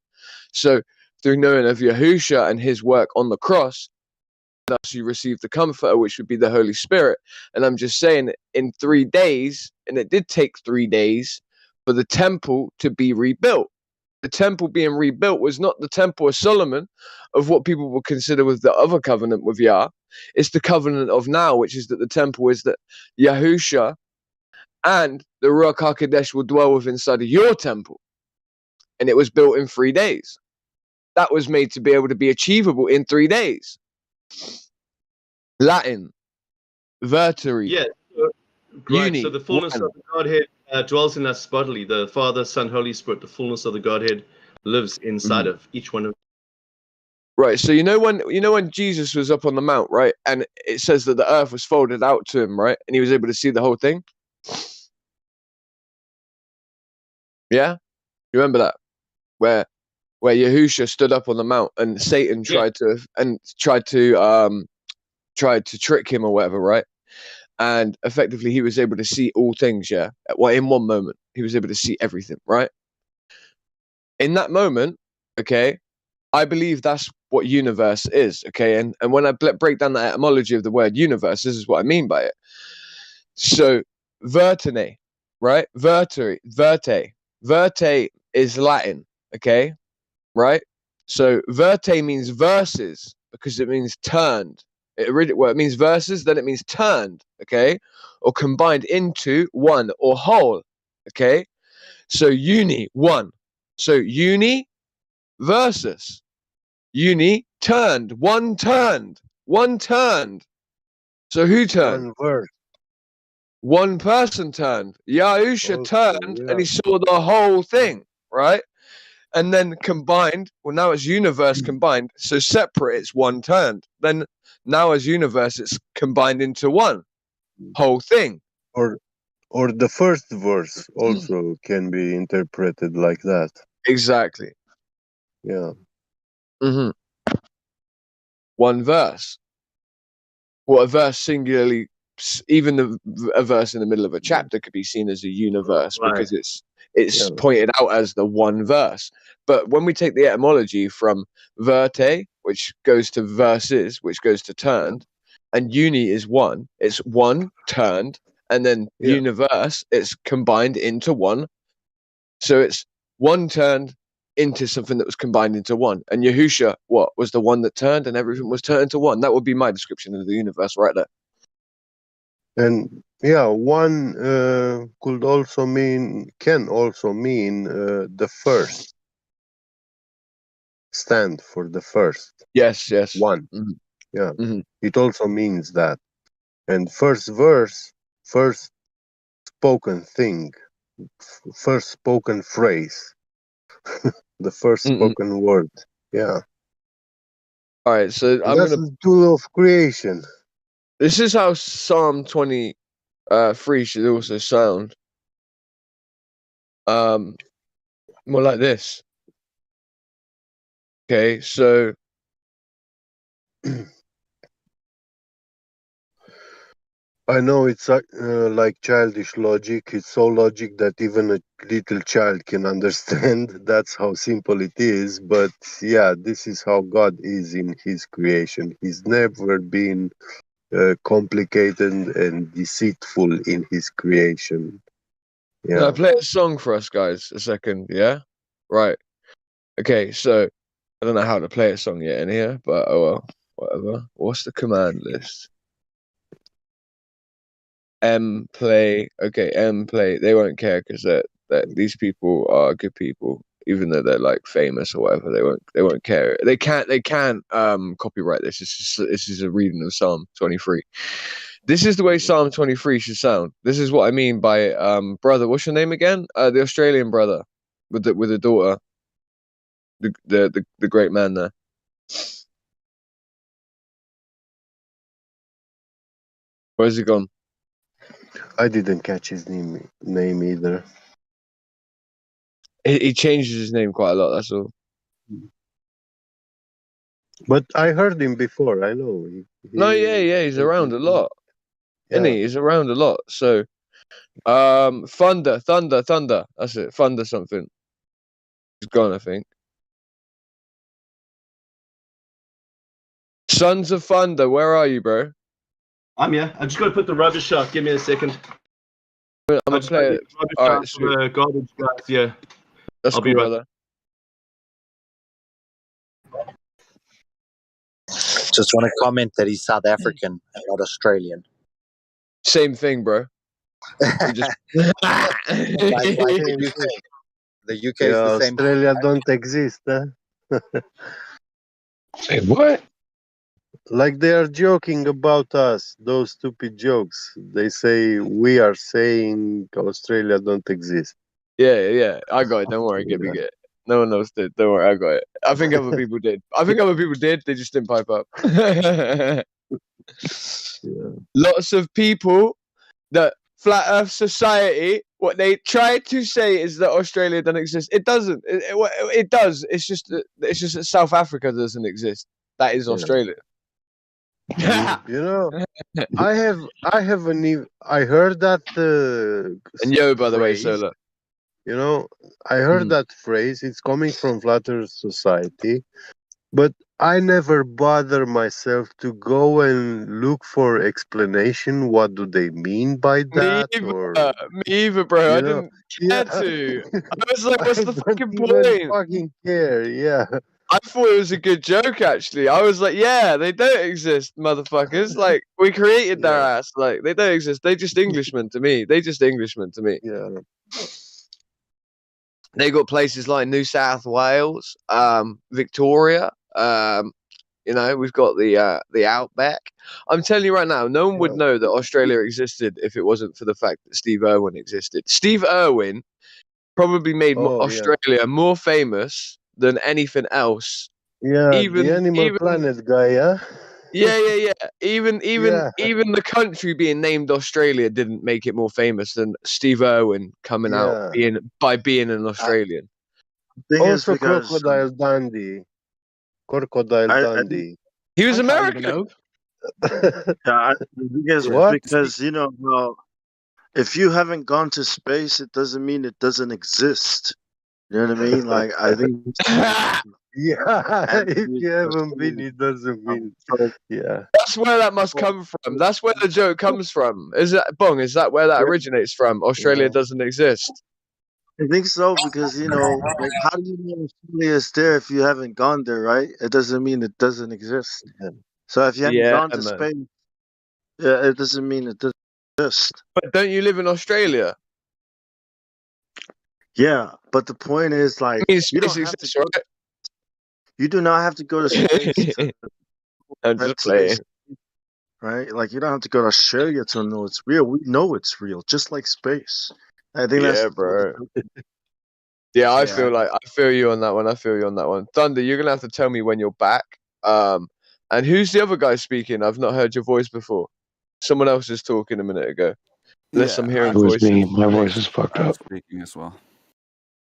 So through knowing of Yahusha and his work on the cross, thus you receive the Comforter, which would be the Holy Spirit. And I'm just saying, in 3 days, and it did take 3 days for the temple to be rebuilt. The temple being rebuilt was not the temple of Solomon, of what people would consider with the other covenant with Yah. It's the covenant of now, which is that the temple is that Yahusha and the Ruach HaKodesh will dwell within inside of your temple. And it was built in 3 days. That was made to be able to be achievable in 3 days. Latin, Verteri, Yeah. Right. So the fullness of the Godhead dwells in us bodily. The Father, Son, Holy Spirit, the fullness of the Godhead lives inside of each one of us. Right. So you know when Jesus was up on the mount, right? And it says that the earth was folded out to him, right? And he was able to see the whole thing. Yeah? You remember that? Where Yahusha stood up on the mount and Satan tried to trick him or whatever, right? And effectively he was able to see all things, yeah. Well, in one moment, he was able to see everything, right? In that moment, okay, I believe that's what universe is, okay? And when I break down the etymology of the word universe, this is what I mean by it. So, vertine, right? Verte is Latin, okay? Right? So, verte means verses because it means turned. It means verses, then it means turned, okay? Or combined into one or whole, okay? So, uni, one. So, uni versus. Uni turned. One turned. So who turned? One verse. One person turned. Yahusha turned and he saw the whole thing, right? And then combined, well, now it's universe combined. So separate, it's one turned. Then now as universe, it's combined into one whole thing. Or the first verse also can be interpreted like that. Exactly. Yeah. Mm-hmm. One verse. Well, a verse singularly, even a verse in the middle of a chapter could be seen as a universe because it's pointed out as the one verse. But when we take the etymology from verte, which goes to verses, which goes to turned, and uni is one, it's one turned, and then universe, it's combined into one. So it's one turned into something that was combined into one. And Yahusha, what, was the one that turned and everything was turned into one? That would be my description of the universe right there. And yeah, one can also mean the first. Stand for the first. Yes. One. Mm-hmm. Yeah. Mm-hmm. It also means that. And first verse, first spoken thing, first spoken phrase, the first spoken word. Yeah. All right, so that's the tool of creation. This is how Psalm 23 should also sound. More like this. Okay, so I know it's like childish logic. It's so logic that even a little child can understand. That's how simple it is. But yeah, this is how God is in his creation. He's never been complicated and deceitful in his creation. Yeah. Can I play a song for us, guys? A second, yeah? Right. Okay, so I don't know how to play a song yet in here, but oh well, whatever. What's the command list? Play. Okay, play. They won't care because that these people are good people, even though they're like famous or whatever. They won't care. They can't copyright this. This is a reading of Psalm 23. This is the way Psalm 23 should sound. This is what I mean by brother. What's your name again? The Australian brother with the daughter. The great man there. Where's he gone? I didn't catch his name either. He changes his name quite a lot. That's all. But I heard him before. I know. No, yeah, he's around a lot. Isn't he? He's around a lot. So Thunder. That's it. Thunder something. He's gone, I think. Sons of Thunder, where are you, bro? I'm here. I just got to put the rubbish out. Give me a second. I'm gonna play it. All right, for the garbage guys. Yeah, that's I'll cool, be right. brother. Just want to comment that he's South African and not Australian. Same thing, bro. Just... like the UK. The UK is the same. Australia don't exist, huh? Say what? Like they are joking about us, those stupid jokes. They say we are saying Australia don't exist. Yeah. I got it. Don't worry, get me it. No one else did. Don't worry, I got it. I think other people did. They just didn't pipe up. Lots of people that Flat Earth Society, what they try to say is that Australia doesn't exist. It doesn't. It does. It's just that South Africa doesn't exist. That is Australia. You know, I heard that. And yo, by the way, Solar. You know, I heard that phrase. It's coming from Flat Earth Society, but I never bother myself to go and look for explanation. What do they mean by that? Me either, bro. I didn't care to. I was like, what's the fucking point? Fucking care, yeah. I thought it was a good joke, actually. I was like, yeah, they don't exist, motherfuckers. Like, we created their ass. Like, they don't exist. They just Englishmen to me. Yeah. They got places like New South Wales, Victoria. You know, we've got the Outback. I'm telling you right now, no one would know that Australia existed if it wasn't for the fact that Steve Irwin existed. Steve Irwin probably made Australia more famous than anything else. Yeah, the Animal Planet guy, yeah? Yeah. Even the country being named Australia didn't make it more famous than Steve Irwin coming out being an Australian. Also, Crocodile Dundee. Dundee. He was American. Because you know, if you haven't gone to space, it doesn't mean it doesn't exist. You know what I mean? Like I think. If you haven't been, it doesn't mean. Yeah. That's where that must come from. That's where the joke comes from. Is that where that originates from? Australia doesn't exist. I think so because you know, like, how do you know Australia is there if you haven't gone there, right? It doesn't mean it doesn't exist. So if you haven't gone to space, it doesn't mean it doesn't exist. But don't you live in Australia? Yeah, but the point is, like, you don't have to, right? You do not have to go to space. I'm just playing. Right? Like, you don't have to go to Australia to know it's real. We know it's real, just like space. I think that's bro. Yeah, I feel you on that one. Thunder, you're gonna have to tell me when you're back. And who's the other guy speaking? I've not heard your voice before. Someone else is talking a minute ago. Unless I'm hearing voices. Me. My voice is fucked up. Speaking as well.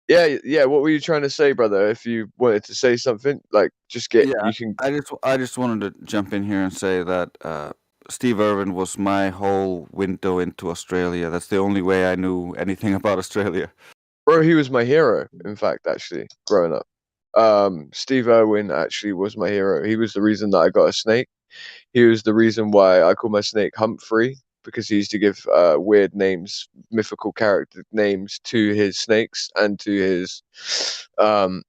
Yeah. What were you trying to say, brother? If you wanted to say something, like just get. Yeah, you can. I just wanted to jump in here and say that Steve Irwin was my whole window into Australia. That's the only way I knew anything about Australia. Bro, he was my hero. In fact, actually, growing up, Steve Irwin actually was my hero. He was the reason that I got a snake. He was the reason why I call my snake Humphrey, because he used to give weird names, mythical character names to his snakes and to his and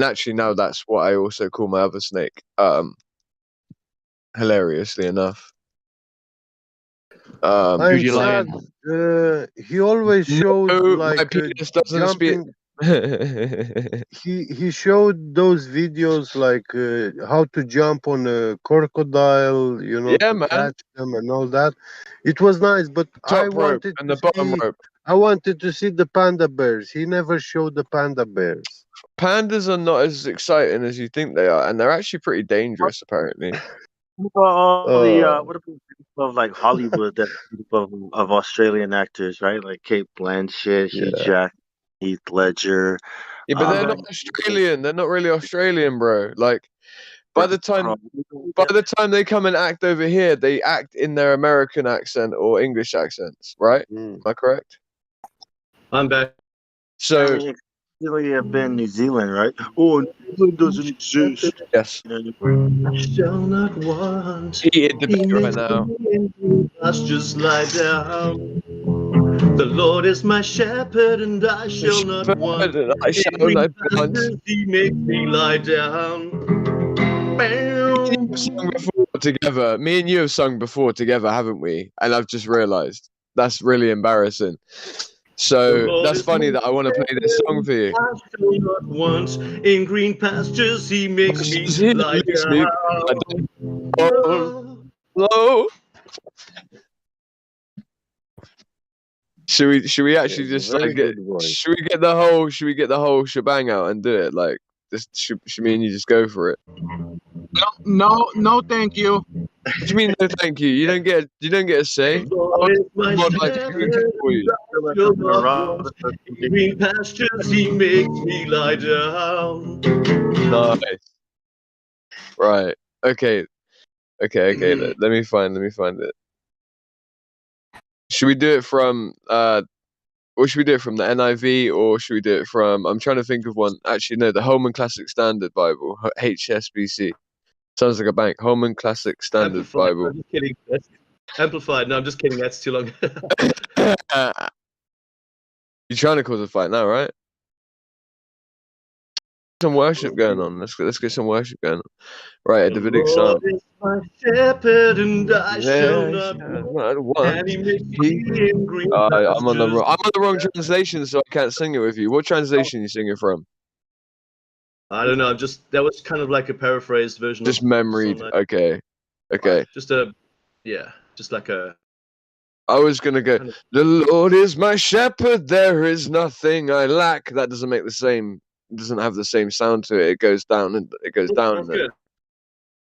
actually now that's what I also call my other snake, hilariously enough. I'm sad. He always showed like my penis doesn't jumping. He showed those videos like how to jump on a crocodile, you know, to catch them and all that. It was nice, but I wanted to see the panda bears. He never showed the panda bears. Pandas are not as exciting as you think they are, and they're actually pretty dangerous, apparently. What about of like Hollywood of Australian actors, right? Like Kate Blanchett, Hugh Jackman, Heath Ledger. Yeah, but they're not Australian. They're not really Australian, bro. Like By the time they come and act over here, they act in their American accent or English accents, right? Am I correct? I'm back. So it really have been New Zealand, right? Oh, New Zealand doesn't exist. Yes. I shall not want. Heated debate right now. Just lie down. The Lord is my shepherd, and I shall not want. I shall not want. He makes me lie down. Together, me and you have sung before together, haven't we? And I've just realised that's really embarrassing. So that's funny that I want to play this song for you. I shall not want. In green pastures, He makes me lie down. Hello. Should we actually just like should we get the whole shebang out and do it? Like this should me and you just go for it? No, thank you. What do you mean no thank you? You don't get a say. Green pastures, He makes me lie down. Nice. Right. Okay. Let me find it. Should we do it from or should we do it from the NIV, or should we do it from? I'm trying to think of one. Actually, no, the Holman Classic Standard Bible, HSBC. Sounds like a bank. Holman Classic Standard Amplified. Bible. I'm just kidding. Amplified. No, I'm just kidding. That's too long. You're trying to cause a fight now, right? Some worship going on. Let's get some worship going on. Right, a Davidic psalm. My shepherd, and I shall not want. And He makes me in green I'm on the wrong translation, so I can't sing it with you. What translation are you singing from? I don't know. That was kind of like a paraphrased version. Just memory. Okay. Just like a. I was gonna go. The Lord is my shepherd; there is nothing I lack. That doesn't make the same. Doesn't have the same sound to it. It goes down and it goes down.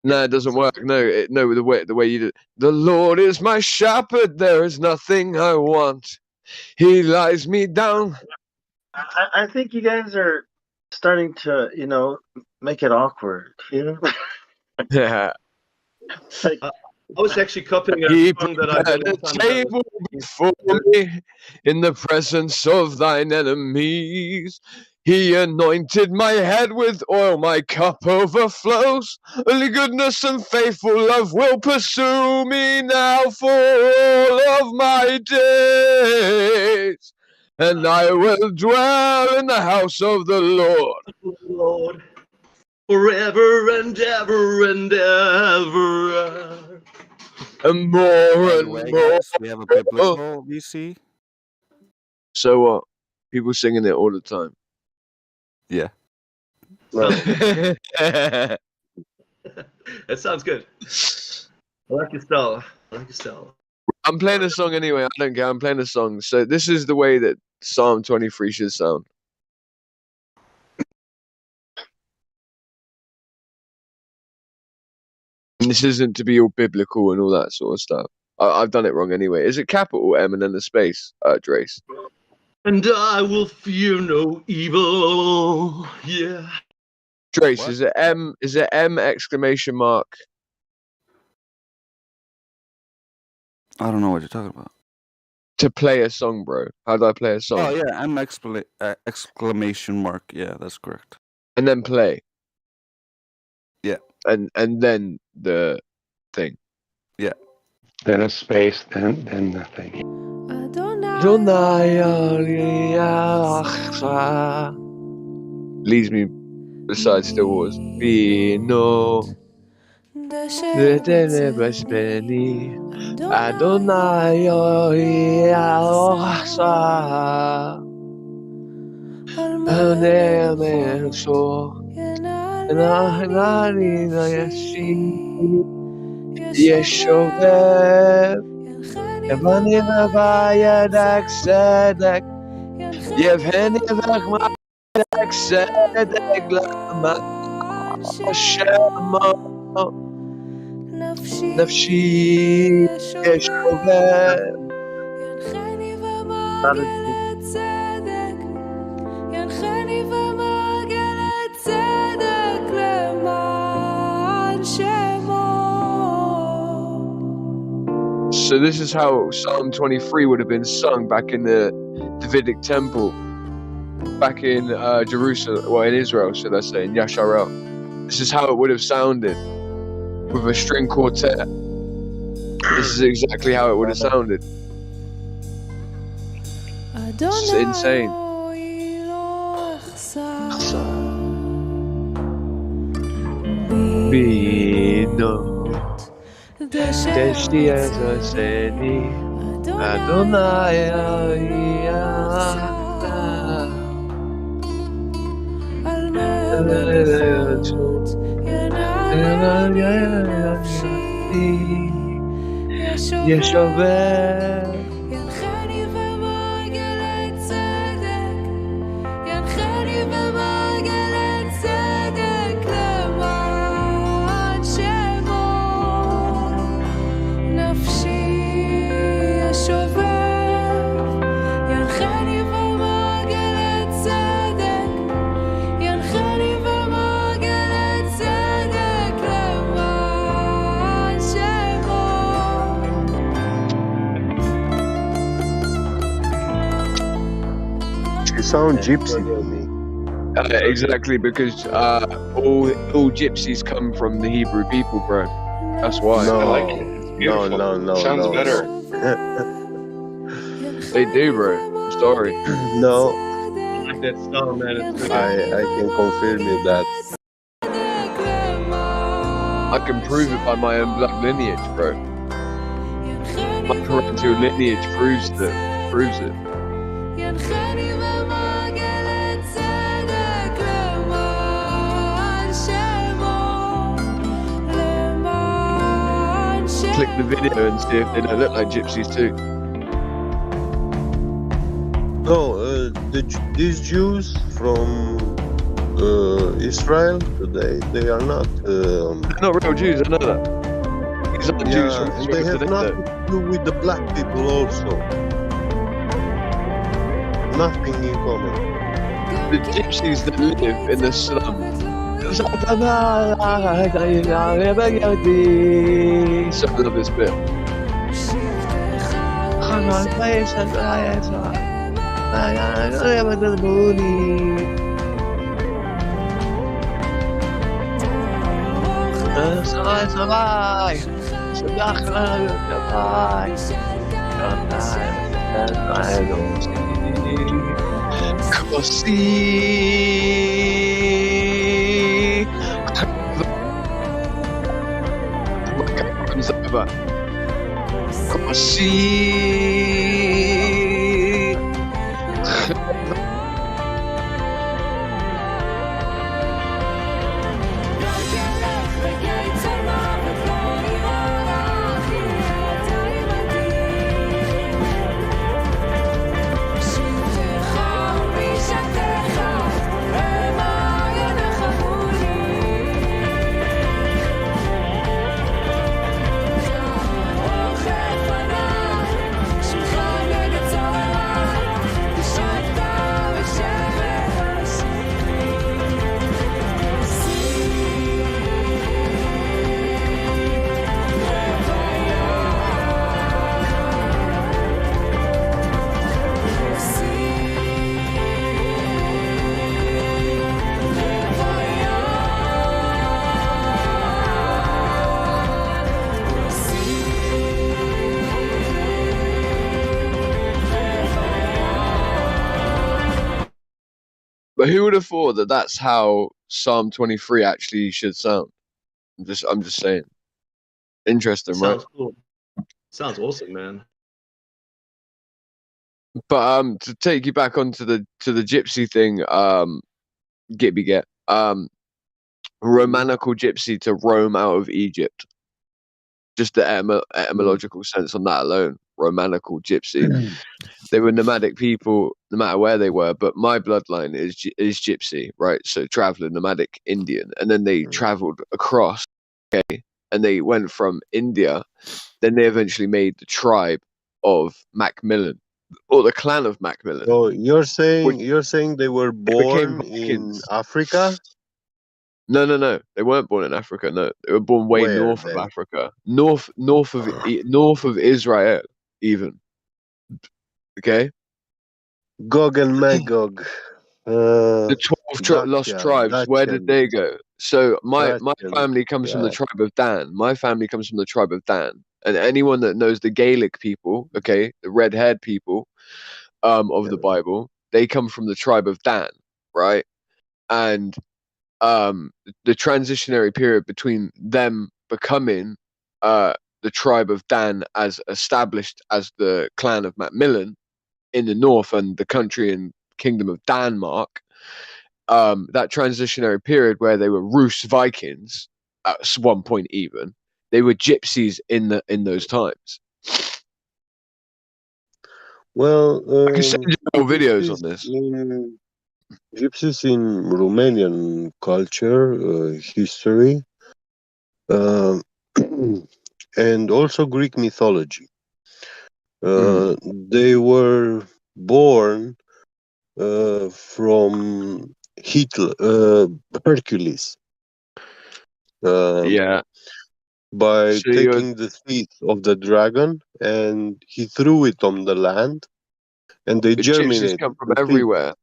No, it doesn't work. No, the way you did. The Lord is my shepherd; there is nothing I want. He lies me down. I think you guys are starting to, make it awkward. Yeah. Like, I was actually copying a He song that I heard prepared a a long time ago. table before me in the presence of thine enemies. He anointed my head with oil, my cup overflows. Only goodness and faithful love will pursue me now for all of my days. And I will dwell in the house of the Lord. Forever and ever and ever. And more and Anyway, more. guys, we have a biblical VC. So what? People singing it all the time. Yeah. That sounds good. I like your style. I'm playing a song anyway. I don't care. I'm playing a song. So this is the way that Psalm 23 should sound. And this isn't to be all biblical and all that sort of stuff. I've done it wrong anyway. Is it capital M and then the space, Drace? And I will fear no evil. Yeah. Drace, is it M? Is it M exclamation mark? I don't know what you're talking about. To play a song, bro. How do I play a song? Oh yeah, M exclamation mark. Yeah, that's correct. And then play. Yeah. And then the thing. Yeah. Then a space, then nothing. Leads me beside still waters. Bino. Adonai Yeshobeb Yevani Vayadak Sedek Yevheni Vayadak Sedek Lama Shema Nafshi Yeshobeb So this is how Psalm 23 would have been sung back in the Davidic temple, back in Jerusalem, well, in Israel, should I say, in Yasharel. This is how it would have sounded with a string quartet. This is exactly how it would have sounded. It's insane. Bino Deshti Ezoseni Adonai Yeshover ינחני במעגלי צדק, ינחני במעגלי צדק למען שמו. נפשי השובב, ינחני במעגלי צדק, ינחני במעגלי צדק למען שמו. You sound gypsy to me. Exactly, because all gypsies come from the Hebrew people, bro. That's why. No, I like it. no. Sounds better. They do, bro. I'm sorry. No, I like that song, man. It's good. I can confirm you that. I can prove it by my own blood lineage, bro. My parental lineage proves it. ינחני במעגלי צדק למען שמו, למען שמו. Click the video and see if they don't look like gypsies too. No, these Jews from Israel today, they are not. They're not real Jews, I know that. These aren't Jews from and they Israel have today, nothing to do with the black people also. Nothing in common. The gypsies that live in the slums. So I love this bit. But who would have thought that that's how Psalm 23 actually should sound? I'm just saying. Interesting, Sounds right? cool. Sounds awesome, man. But to take you back onto the gypsy thing, Gibby get Romanical gypsy to roam out of Egypt. Just the etymological sense on that alone. Romanical gypsy. They were nomadic people, no matter where they were. But my bloodline is gypsy, right? So traveler, nomadic Indian, and then they traveled across. Okay, and they went from India. Then they eventually made the tribe of Macmillan, or the clan of Macmillan. So you're saying they were born in Africa? No. They weren't born in Africa. No, they were born way Where north of then? Africa, north of Israel, even. Okay. Gog and Magog. The 12 lost tribes. Where did they Dacians, go? So my Dacians. family comes from the Yeah. tribe of Dan. My family comes from the tribe of Dan. And anyone that knows the Gaelic people, okay, the red-haired people, of the Bible, they come from the tribe of Dan, right? And the transitionary period between them becoming the tribe of Dan as established as the clan of Macmillan in the north and the country and kingdom of Denmark, that transitionary period where they were Rus Vikings at one point, even they were gypsies in those times. Well, I can send you more videos on this. Gypsies in Romanian culture, history, uh, and also Greek mythology. They were born from Hercules. Yeah. By So taking the teeth of the dragon and he threw it on the land, and they But gypsies germinated. come from The teeth. everywhere.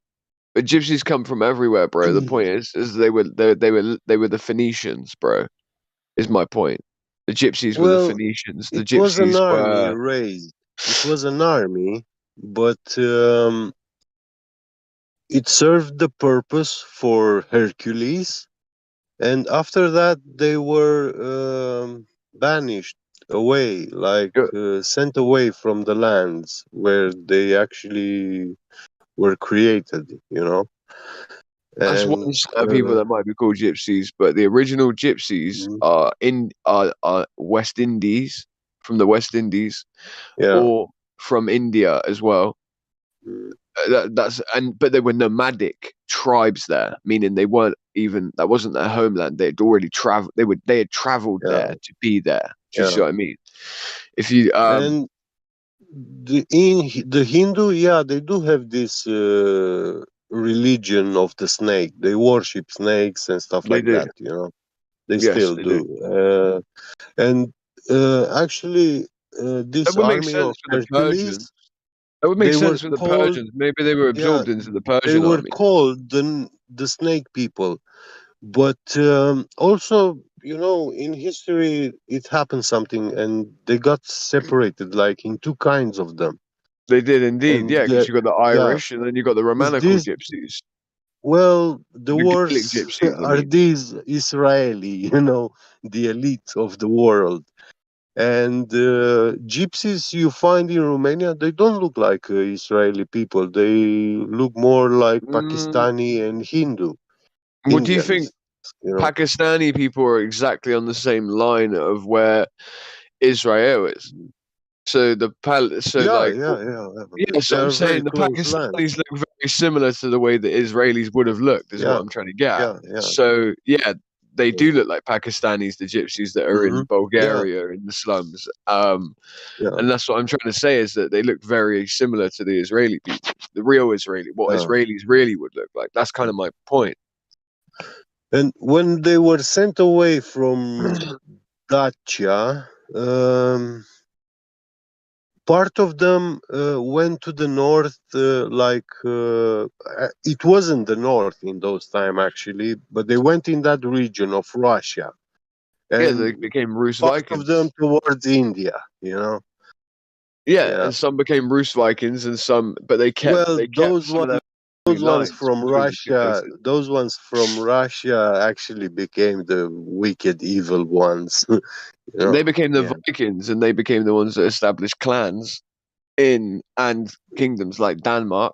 But gypsies come from everywhere, bro. The point is they were the Phoenicians, bro. Is my point. The gypsies were the Well, Phoenicians. The it was an gypsies army were raised. It was an army, but it served the purpose for Hercules, and after that they were banished away, like sent away from the lands where they actually were created. that's And one set of people that might be called gypsies, but the original gypsies are West Indies, from the West Indies, or from India as well. But they were nomadic tribes there, meaning they weren't even, that wasn't their homeland. They had already traveled. They had traveled there to be there. Do you see what I mean? If you and in the Hindu, they do have this religion of the snake. They worship snakes and stuff They like do. that. They Yes, still they do. And actually, this that would make army of sense for the Hercules, Persians. That would make they were sense for the called, Persians. Maybe they were absorbed into the they Persian were army. called the snake people. But also, in history, it happened something, and they got separated, like in two kinds of them. They did indeed, And because you got the Irish and then you got the Romanical this, gypsies. well, the The Gaelic worst gypsies, I are mean. these Israeli, the elite of the world. And gypsies you find in Romania, they don't look like Israeli people. They look more like Pakistani and Hindu. What do you think? Indians. Pakistani people are exactly on the same line of where Israel is. So so They I'm are very saying the close lands. Pakistanis look very similar to the way the Israelis would have looked, is what I'm trying to get at. So they do look like Pakistanis, the gypsies that are in Bulgaria in the slums. And that's what I'm trying to say, is that they look very similar to the Israeli people, the real Israeli, what Israelis really would look like. That's kind of my point. And when they were sent away from Dacia, part of them went to the north, it wasn't the north in those time actually, but they went in that region of Russia. And they became Rus part Vikings. of them towards India, and some became Rus Vikings, and some, but they kept those some of their ones lines from between the two Russia, places. those ones from Russia actually became the wicked, evil ones. They became the Vikings, and they became the ones that established clans and kingdoms like Denmark,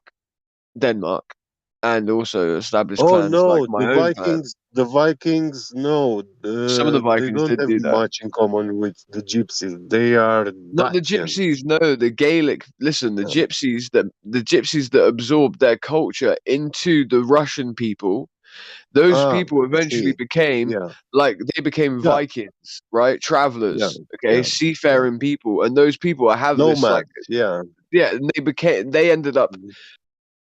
and also established clans like my own clan. The Vikings, no, Some of the they Vikings don't did have do that. much in common with the Gypsies. They are Not the Dacians. gypsies, no, the Gaelic. Listen, the gypsies that absorbed their culture into the Russian people. Those people eventually became Vikings, right? Travelers, seafaring people, and those people have this nomads. and they ended up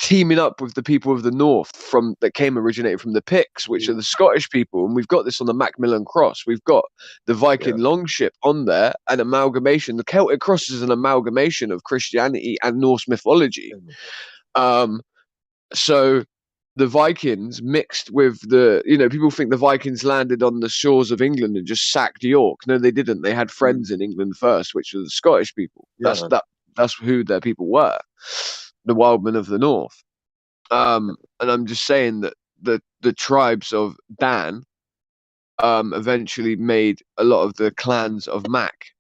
teaming up with the people of the north that originated from the Picts, which are the Scottish people, and we've got this on the Macmillan Cross. We've got the Viking longship on there, an amalgamation. The Celtic Cross is an amalgamation of Christianity and Norse mythology. So the Vikings mixed with people think the Vikings landed on the shores of England and just sacked York. No, they didn't. They had friends in England first, which were the Scottish people. That's who their people were, the wildmen of the north. And I'm just saying that the tribes of Dan eventually made a lot of the clans of Mac.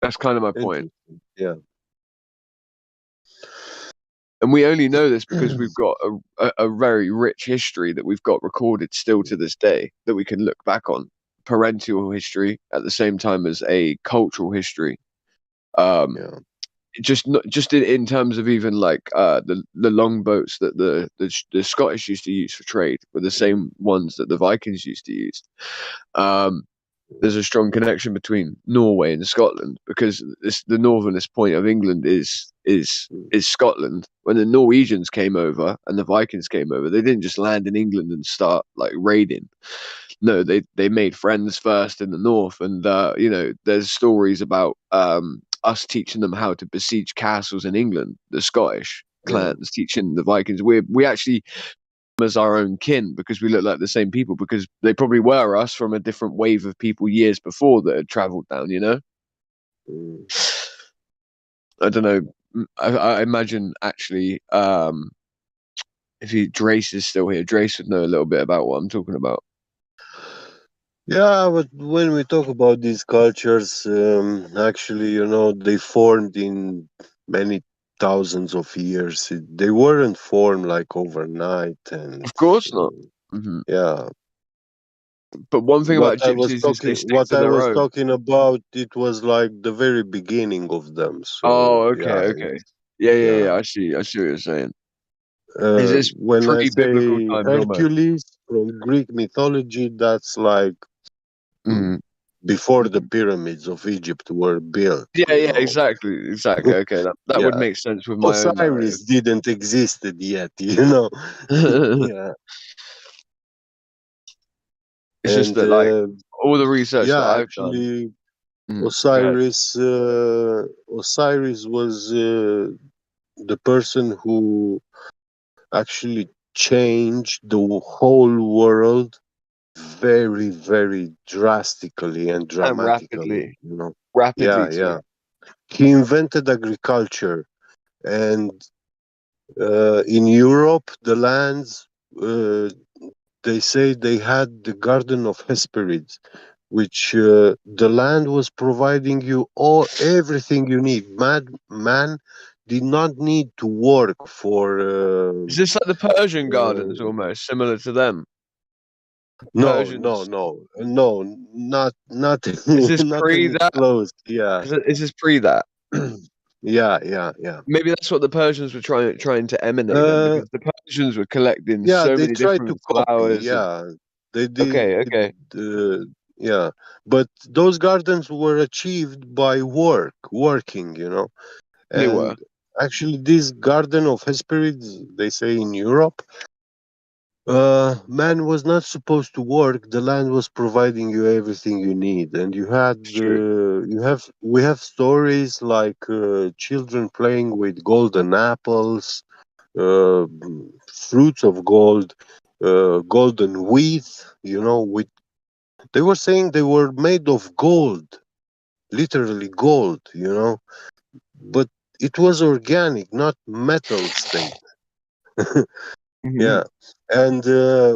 That's kind of my point. Yeah. And we only know this because we've got a very rich history that we've got recorded still to this day that we can look back on. Parental history at the same time as a cultural history. Just in terms of even like the longboats that the Scottish used to use for trade were the same ones that the Vikings used to use. There's a strong connection between Norway and Scotland because the northernest point of England is Scotland. When the Norwegians came over and the Vikings came over, they didn't just land in England and start like raiding. No, they made friends first in the north, and there's stories about us teaching them how to besiege castles in England. The Scottish clans teaching the Vikings. We actually as our own kin because we look like the same people because they probably were us from a different wave of people years before that had traveled down. I don't know. I imagine actually if Drace is still here, Drace would know a little bit about what I'm talking about. Yeah, but when we talk about these cultures, actually, they formed in many thousands of years. They weren't formed like overnight, and of course not. Yeah. But one thing about gypsies is they stick to their own. Talking about, it was like the very beginning of them. So okay. Yeah. I see what you're saying. Is this when I pre-biblical say times Hercules from Greek mythology, that's like before the pyramids of Egypt were built. Yeah, exactly. Okay, that would make sense with my Osiris didn't existed yet, Yeah. It's just that like all the research that I've actually, done. Osiris was the person who actually changed the whole world very, very drastically and dramatically. Rapidly. Yeah. He invented agriculture, and in Europe, the lands they say they had the Garden of Hesperides, which the land was providing you everything you need. Man did not need to work for. Is this like the Persian gardens almost similar to them? No, not Is this nothing that? close. Yeah. Is this pre that? Yeah. Maybe that's what the Persians were trying to emanate then, because the Persians were collecting so they many tried different to copy. flowers. Yeah, they did. Okay. Yeah, but those gardens were achieved by working. They were. Actually, this Garden of Hesperides, they say in Europe, man was not supposed to work. The land was providing you everything you need, and we have stories like children playing with golden apples, fruits of gold, golden wheat. They were saying they were made of gold, literally gold. But it was organic, not metal state. Yeah. And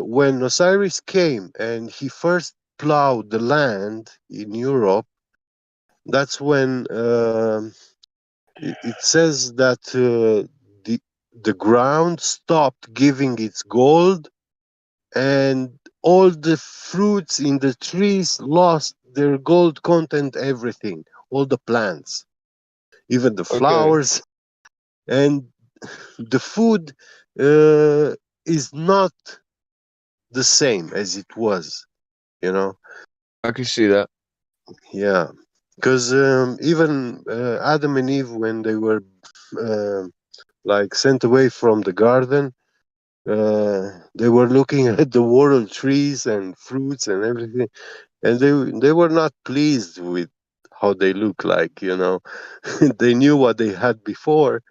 when Osiris came and he first plowed the land in Europe, that's when it says that the ground stopped giving its gold, and all the fruits in the trees lost their gold content, everything, all the plants, even the flowers. And the food is not the same as it was. I can see that. Yeah, because even Adam and Eve, when they were like sent away from the garden. They were looking at the world trees and fruits and everything, and they were not pleased with how they look like. They knew what they had before,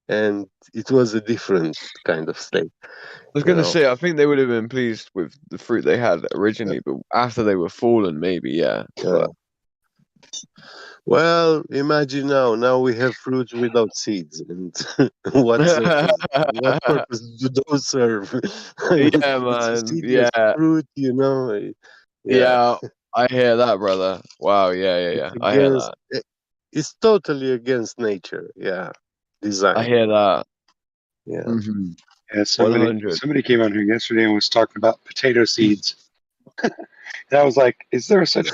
and it was a different kind of state. I was going to say, I think they would have been pleased with the fruit they had originally, but after they were fallen, maybe, yeah. But Well, imagine now. Now we have fruits without seeds, and what purpose do those serve? I mean, yeah, it's a man. seedless Yeah. fruit, Yeah, I hear that, brother. Wow, yeah. It's I hear against. that. It's totally against nature. Yeah, design. I hear that. Yeah. Mm-hmm. Yeah, somebody came on here yesterday and was talking about potato seeds. And I was like, is there such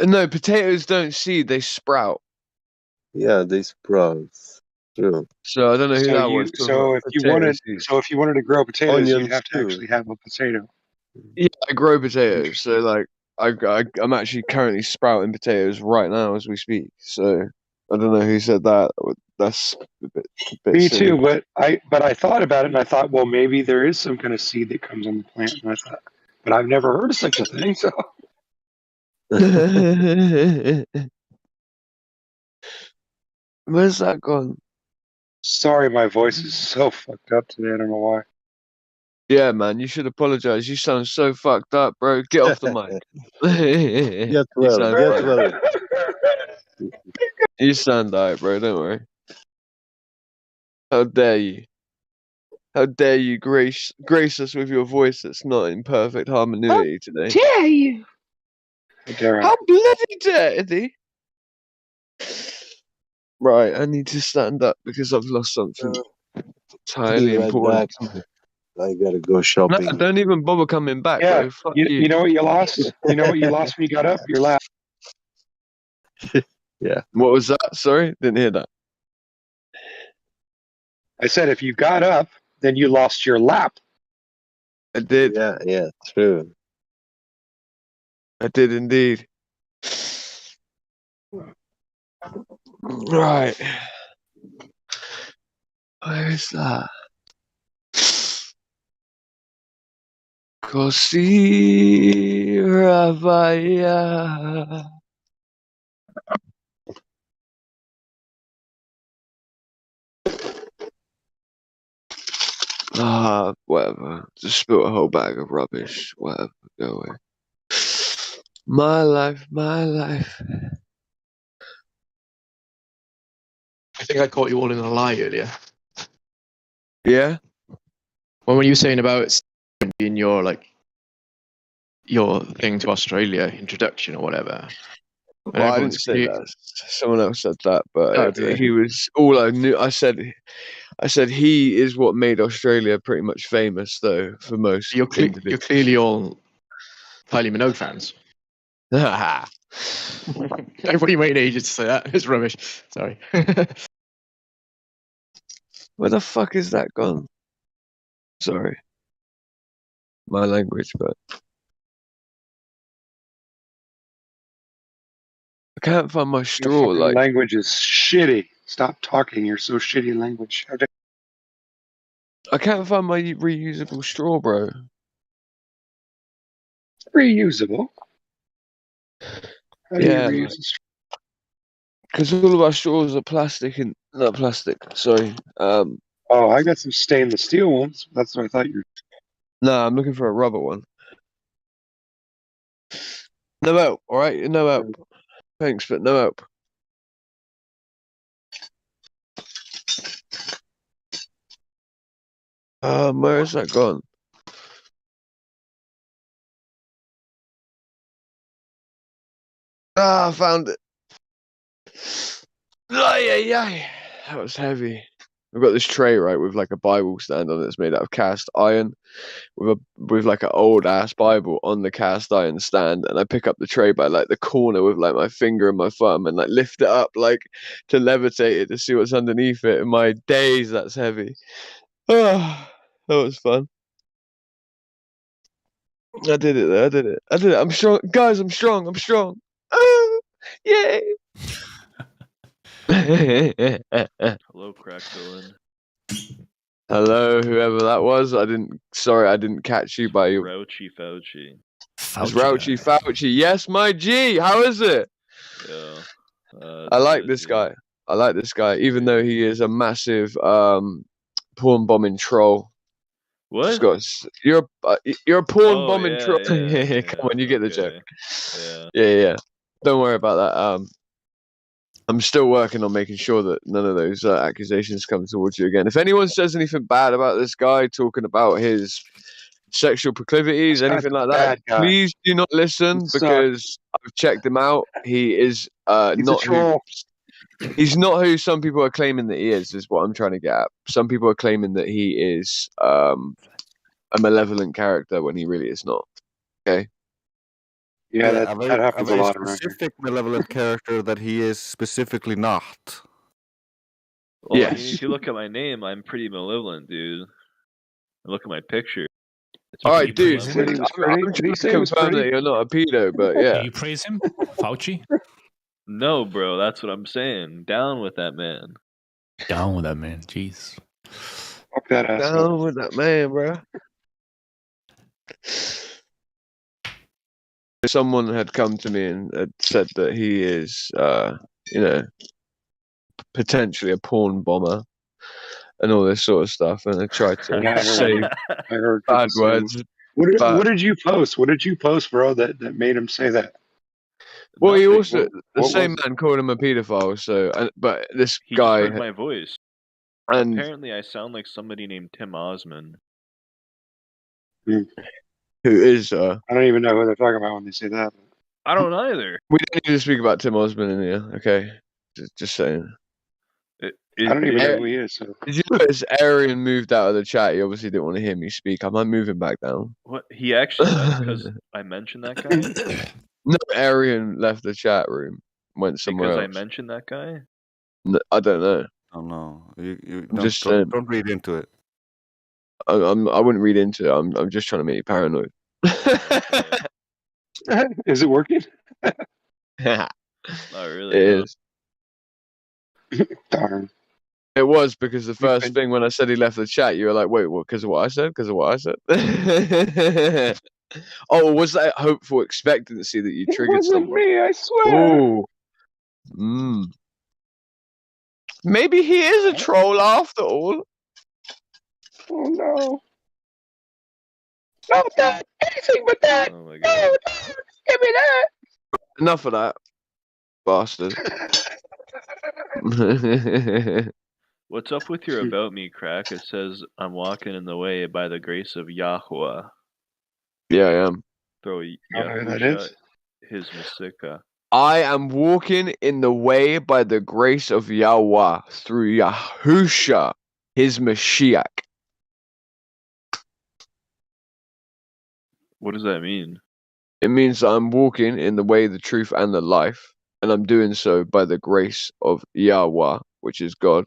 No, potatoes don't seed, they sprout. Yeah, they sprout. True. So I don't know who that was. if you wanted to grow potatoes, you'd have to actually have a potato. Yeah, I grow potatoes. So like I'm actually currently sprouting potatoes right now as we speak. So I don't know who said that. That's a bit Me silly. too, but I thought about it and I thought, well, maybe there is some kind of seed that comes on the plant. And I thought, but I've never heard of such a thing. So Where's that gone? sorry, my voice is so fucked up today. I don't know why. Yeah, man, you should apologize. You sound so fucked up, bro. Get off the mic. Get You well. sound Get fine. well. You sound alright, bro. Don't worry. How dare you? How dare you grace us with your voice that's not in perfect harmony today? Dare you? How bloody dare thee? Right, I need to stand up because I've lost something entirely Be right important. back. I gotta go No, shopping. don't even bother coming back, Yeah, bro. Fuck you know what you lost? You know what you lost when you got up? Your lap. Yeah. What was that? Sorry, didn't hear that. I said if you got up, then you lost your lap. I did. Yeah, true. I did indeed. Right. Where is that? Così Ravaya. Whatever. Just spilt a whole bag of rubbish. Whatever. Go away. My life, my life. I think I caught you all in a lie earlier. Yeah? When were you saying about being your thing to Australia introduction or whatever? Well, I didn't say that. Someone else said that, but Oh, did they? he was all I knew. I said he is what made Australia pretty much famous, though, for most. You're clearly all Kylie Minogue fans. Everybody waited ages to say that. It's rubbish. Sorry. Where the fuck is that gone? Sorry. My language, but I can't find my Your straw. fucking Like, language is shitty. Stop talking. You're so shitty language. How dare- I can't find my reusable straw, bro. Reusable. How do you reuse a straw? Because all of our straws are plastic and not plastic. Sorry. Oh, I got some stainless steel ones. That's what I thought you were. No, I'm looking for a rubber one. No help, all right? No help. Thanks, but no help. Where is that gone? I found it. That was heavy. I've got this tray, right, with like a Bible stand on it. It's made out of cast iron, with like an old ass Bible on the cast iron stand, and I pick up the tray by like the corner with like my finger and my thumb, and like lift it up like to levitate it to see what's underneath it. And my days, that's heavy. That was fun. I did it though. I did it. I'm strong, guys. I'm strong. Yay! Hello, crack villain. Hello, whoever that was. I didn't catch you by your. Fauci. It's Rouchy Fauci. Yes, my G. How is it? Yeah. I like this guy. I like this guy, even though he is a massive porn bombing troll. What? You're a porn Oh, bombing yeah, troll. yeah, Come on, you get the joke. Yeah. Yeah. Don't worry about that. I'm still working on making sure that none of those accusations come towards you again. If anyone says anything bad about this guy, talking about his sexual proclivities, anything like that, bad guy. please do not listen because I've checked him out. He is He's not a troll. he's not who some people are claiming that he is what I'm trying to get at. Some people are claiming that he is a malevolent character when he really is not. Okay. Yeah, a that very, happens a very lot around here. specific malevolent character that he is specifically not. Well, Yes. I mean, if you look at my name, I'm pretty malevolent, dude. Look at my picture. It's All right, pretty dude. malevolent. I'm trying to confirm that you're not a pedo, but Do yeah. you praise him, Fauci? No, bro, that's what I'm saying. Down with that man. Down with that man. Jeez. Fuck that asshole. Down with that man, bro. Someone had come to me and had said that he is, potentially a porn bomber and all this sort of stuff, and I tried to Yeah, say I heard bad people say that. words. What did you post? What did you post, bro? That made him say that? Well, he Nothing. also the What same was man called him a pedophile. So, but this He guy just heard my voice. and Apparently, I sound like somebody named Tim Osmond. who is I don't even know who they're talking about when they say that. I don't either. we don't need to speak about Tim Osmond in here, okay? Just saying. I don't even know who he is. So. Did you notice Arian moved out of the chat? He obviously didn't want to hear me speak. I might move him back down. What? He actually left because I mentioned that guy? No, Arian left the chat room, went somewhere Because I else. mentioned that guy? No, I don't know. Oh no, you I'm just saying. don't read into it. I wouldn't read into it. I'm just trying to make you paranoid. Is it working? Not really. It is. Darn. It was because the first thing when I said he left the chat, you were like, "Wait, what? Because of what I said? Because of what I said?" Oh, was that hopeful expectancy that you triggered wasn't someone? me, I swear. Oh, maybe he is a troll after all. Oh no! No, not anything but that. Oh my No, god. no, give me that. Enough of that, bastard. What's up with your about me, crack? It says, I'm walking in the way by the grace of Yahweh. Yeah, I am. Throw I don't know who that Yahusha, is. his Masika. I am walking in the way by the grace of Yahweh through Yahusha, his Mashiach. What does that mean? It means that I'm walking in the way, the truth, and the life, and I'm doing so by the grace of Yahweh, which is God,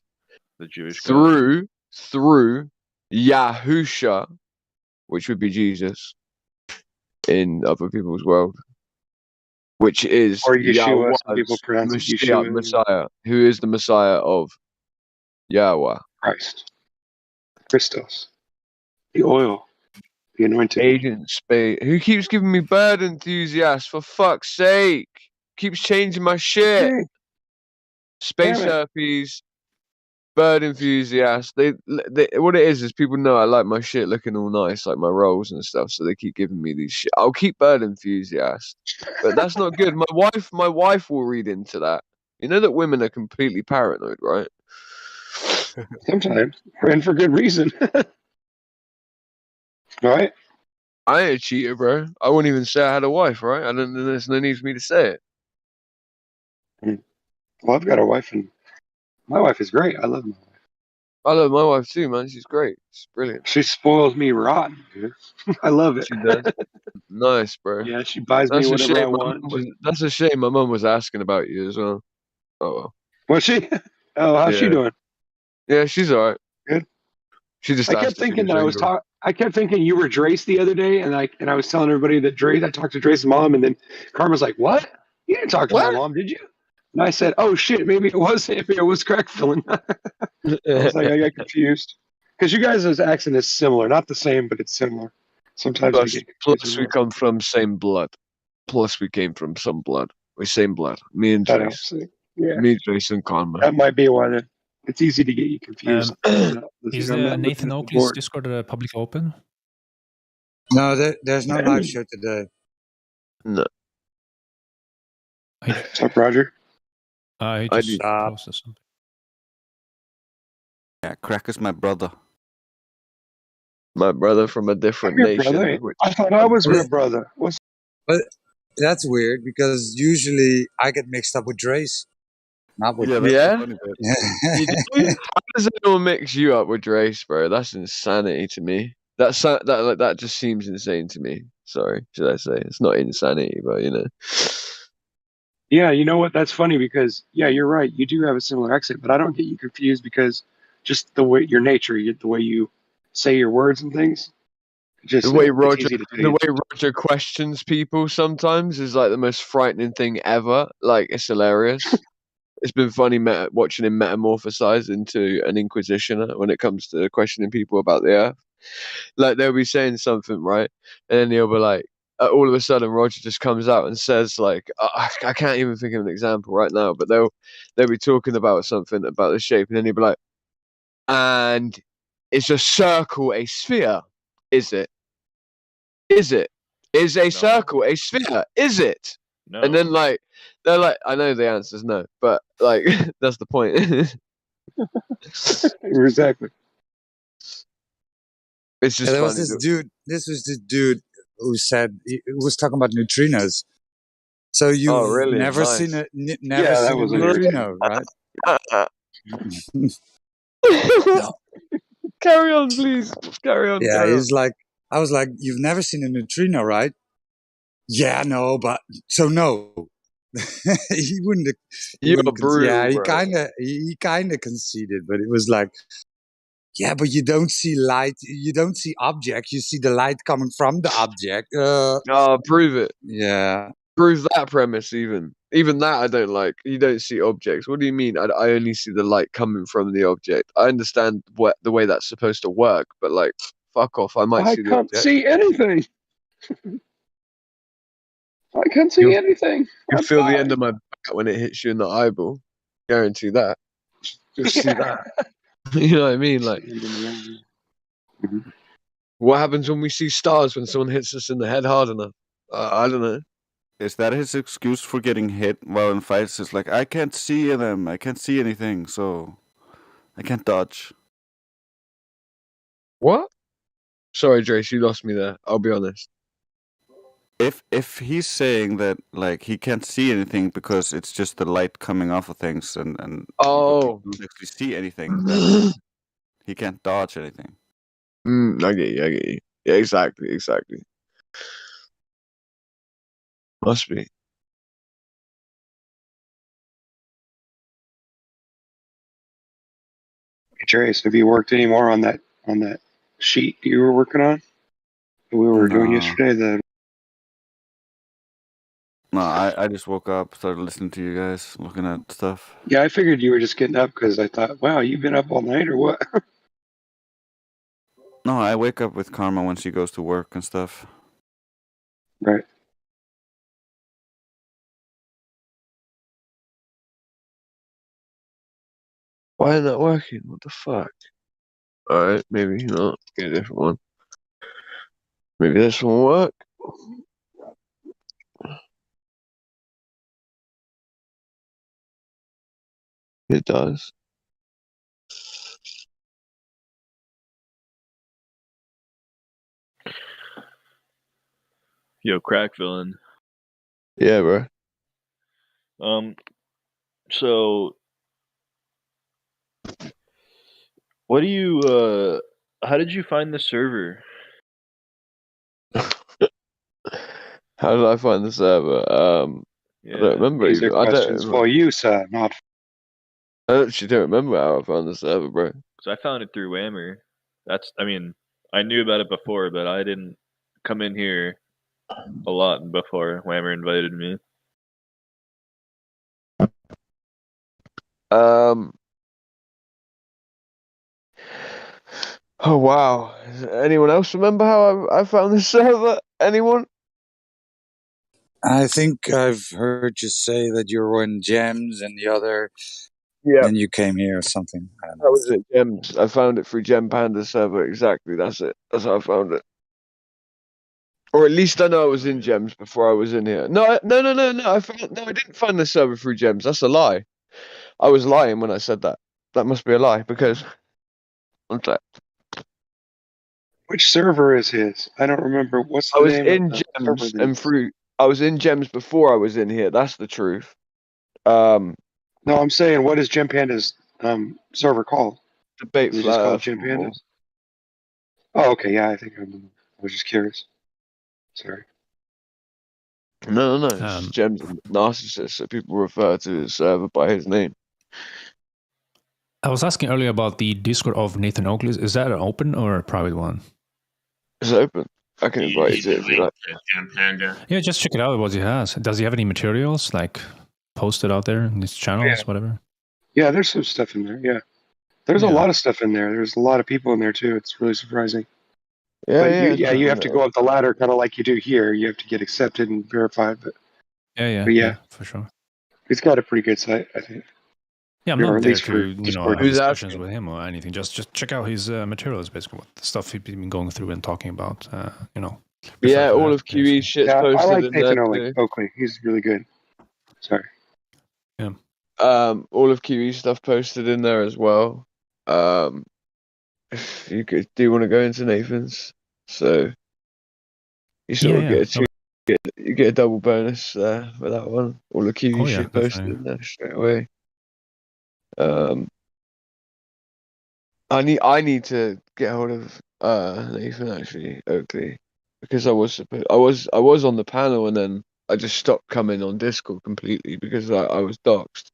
The Jewish God? through Yahusha, which would be Jesus in other people's world, which is Or Yeshua. Some people Yahweh's pronounce it Mashiach, Yeshua. Messiah, who is the Messiah of Yahweh. Christ. Christos. The oil. The anointing. Agent Spade. Who keeps giving me bird enthusiast? For fuck's sake. Keeps changing my shit. Okay. Space Damn it. herpes. Bird enthusiast. They what it is people know I like my shit looking all nice, like my rolls and stuff, so they keep giving me these shit. I'll keep bird enthusiast. But that's not good. My wife will read into that. You know that women are completely paranoid, right? Sometimes. And for good reason. Right? I ain't a cheater, bro. I wouldn't even say I had a wife, right? I don't. There's no need for me to say it. Well, I've got a wife, and my wife is great. I love my wife. I love my wife too, man. She's great. She's brilliant. She spoils me rotten, dude. I love it. She does. Nice, bro. Yeah, she buys That's me a whatever I shame. want. That's a shame. My mum was asking about you as well. Oh well. Was she? Oh, how's she Yeah. doing? Yeah, she's alright. Good. She just I asked kept if she thinking that I was younger. I kept thinking you were Drace the other day, and I was telling everybody that Drace. I talked to Drace's mom, and then Karma's like, "What? You didn't talk to my mom, did you?" And I said, "Oh shit, maybe it was crack filling." I was like, I got confused because you guys' accent is similar, not the same, but it's similar. Sometimes I get confused. Plus we come from same blood. Plus we came from some blood. We same blood. Me and That Trace. helps. Yeah, Me, Trace, and Karma. that might be why it's easy to get you confused. Is I'm not Nathan looking at the Oakley's board. Discord public open? No, there's no live show today. No. What's up, Roger? I I just did. posted something. Yeah, Crack is my brother. My brother from a different Your nation. brother? Which I thought I was your brother. What's But that's weird because usually I get mixed up with Drace, not with. Yeah, that's Yeah? the funny bit. You do? How does anyone mix you up with Drace, bro? That's insanity to me. That just seems insane to me. Sorry, should I say? It's not insanity, but you know. Yeah, you know what? That's funny because yeah, you're right. You do have a similar accent, but I don't get you confused because just the way your nature, the way you say your words and things. Just The way it's Roger, easy to the change. way Roger questions people sometimes is like the most frightening thing ever. Like it's hilarious. It's been funny watching him metamorphosize into an inquisitioner when it comes to questioning people about the Earth. Like they'll be saying something, right, and then he'll be like, all of a sudden Roger just comes out and says like, I can't even think of an example right now, but they'll be talking about something about the shape, and then he'll be like, and is a circle a sphere? Is it? Is it? Is a circle a sphere? Is it? No. And then like they're like, I know the answer's no, but like that's the point. Exactly. It's just There was funny. this dude. This was this dude who said he was talking about neutrinos. So you've Oh, really? never Nice. seen never Yeah, that seen a was weird. neutrino, right? Carry on, please. Carry on. Yeah, Carry he on. was like, I was like, you've never seen a neutrino, right? Yeah, no, but so no. he wouldn't. You're brutal, yeah, he bro. kind of conceded, but it was like, yeah, but you don't see light. You don't see object. You see the light coming from the object. Oh, prove it. Yeah. Prove that premise. Even that I don't like. You don't see objects. What do you mean? I only see the light coming from the object. I understand the way that's supposed to work, but like, fuck off. I might I see the can't object. see anything. I can't see anything. You I'm feel the blind. end of my back when it hits you in the eyeball. Guarantee that. Just see that. You know what I mean? Like, what happens when we see stars when someone hits us in the head hard enough? I don't know. Is that his excuse for getting hit while in fights? It's like, I can't see them. I can't see anything, so I can't dodge. What? Sorry, Drace, you lost me there. I'll be honest. If he's saying that like he can't see anything because it's just the light coming off of things and he don't actually see anything, then he can't dodge anything. I get you. Yeah, exactly. Must be. Hey, Trace, have you worked any more on that sheet you were working on? That we were doing No. yesterday. No, I just woke up, started listening to you guys, looking at stuff. Yeah, I figured you were just getting up because I thought, wow, you've been up all night or what? No, I wake up with Karma when she goes to work and stuff. Right. Why isn't that working? What the fuck? Alright, maybe not. Get a different one. Maybe this one will work. It does. Yo, crack villain. Yeah, bro. So what do you how did you find the server? How did I find the server? I don't remember. These are I questions for you, sir, not. I actually don't remember how I found the server, bro. Because I found it through Whammer. I knew about it before, but I didn't come in here a lot before Whammer invited me. Um. Oh wow! Does anyone else remember how I found this server? Anyone? I think I've heard you say that you were in Gems and the other, Yeah, and you came here or something. I don't know. that was it. Gems. I found it through Gem Panda server. Exactly. That's it. That's how I found it. Or at least I know I was in Gems before I was in here. No, no. I didn't find the server through Gems. That's a lie. I was lying when I said that. That must be a lie because. One sec. Which server is his? I don't remember. What's I the was name of in the server Gems that and he's- through. I was in Gems before I was in here. That's the truth. Um, No, I'm saying, what is Gem Panda's server called? Debate Is it Flat just called Earth Gem more. Pandas? Oh, okay. Yeah, I think I remember. I was just curious. Sorry. No. It's Gems and Narcissist, so people refer to his server by his name. I was asking earlier about the Discord of Nathan Oakley. Is that an open or a private one? It's open. I can invite you to it if you like. Yeah, just check it out. What he has. Does he have any materials like posted out there in his channels, whatever? Yeah, there's some stuff in there. Yeah. There's a lot of stuff in there. There's a lot of people in there too. It's really surprising. Yeah, But yeah. you have to go up the ladder kind of like you do here. You have to get accepted and verified. But Yeah, for sure. it's got a pretty good site, I think. Yeah, I'm Or not at there least for to Discord. have discussions with him or anything. Just check out his materials, basically, what the stuff he's been going through and talking about. Yeah, for all that, of QE's shit's Yeah, I posted like in there Nathan too. Oakley. He's really good. Sorry. Yeah. All of QE's stuff posted in there as well. If you do want to go into Nathan's, so you sort of get a double bonus there for that one. All the QE shit posted in there straight away. I need to get hold of Nathan actually Oakley because I was on the panel and then I just stopped coming on Discord completely because I was doxxed.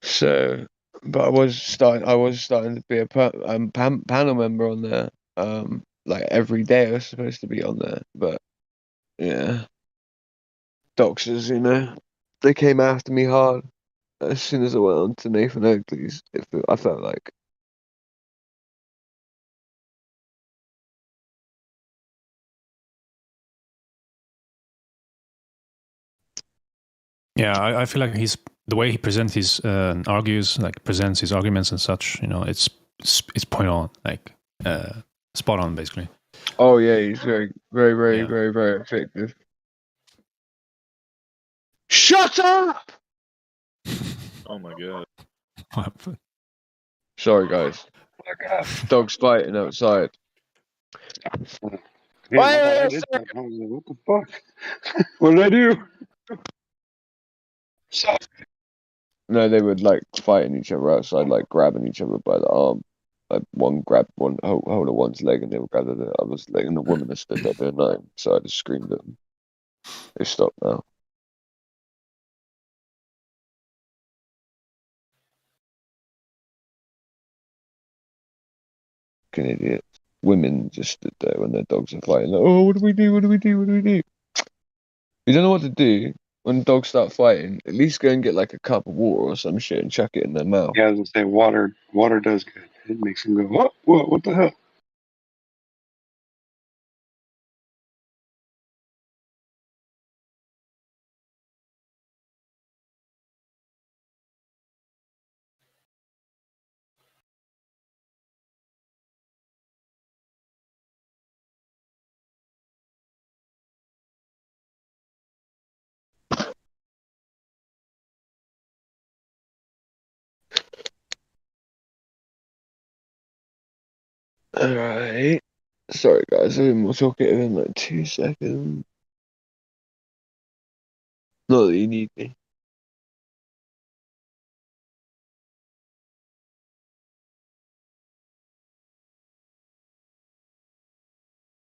So, but I was starting to be a panel member on there. Like every day I was supposed to be on there, but yeah, doxers, they came after me hard as soon as I went on to Nathan Oakley's. I felt like. Yeah, I feel like the way he presents his presents his arguments and such. It's point on, like spot on, basically. Oh yeah, he's very effective. Shut up! Oh my god. Sorry, guys. Dogs fighting outside. Man, I thought I did something. I was like, what the fuck? What did I do? No, they would like fighting each other outside, like grabbing each other by the arm. Like one grabbed hold of one's leg and they would grab the other's leg, and the woman that stood there doing nothing. So I just screamed at them. They stopped now. Fucking idiot. Women just stood there when their dogs are fighting. Like, oh, what do we do? What do we do? What do we do? You don't know what to do when dogs start fighting. At least go and get like a cup of water or some shit and chuck it in their mouth. Yeah, I was gonna say water does good. It makes them go, what the hell? Alright. Sorry guys, I'll be more talkative in like 2 seconds. Not that you need me.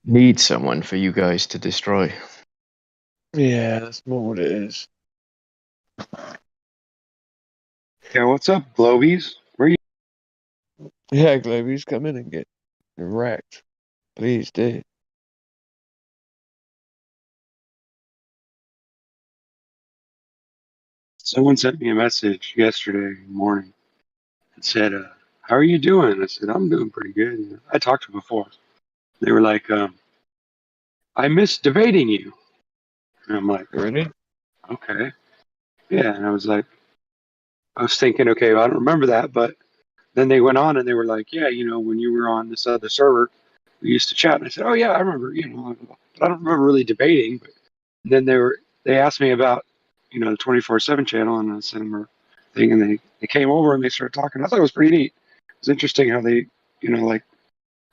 Need someone for you guys to destroy. Yeah, that's more what it is. Yeah, what's up, Globies? Where you? Yeah, Globies, come in and get wrecked. Please do. Someone sent me a message yesterday morning and said, "How are you doing?" I said, "I'm doing pretty good." I talked to them before. They were like, "I miss debating you," and I'm like, Really? "Okay, yeah." And I was thinking, okay, well, I don't remember that, but then they went on and they were like, "Yeah, when you were on this other server, we used to chat." And I said, "Oh yeah, I remember." But I don't remember really debating. But then they asked me about the 24/7 channel, and I sent them a thing, and they came over and they started talking. I thought it was pretty neat. It's interesting how they like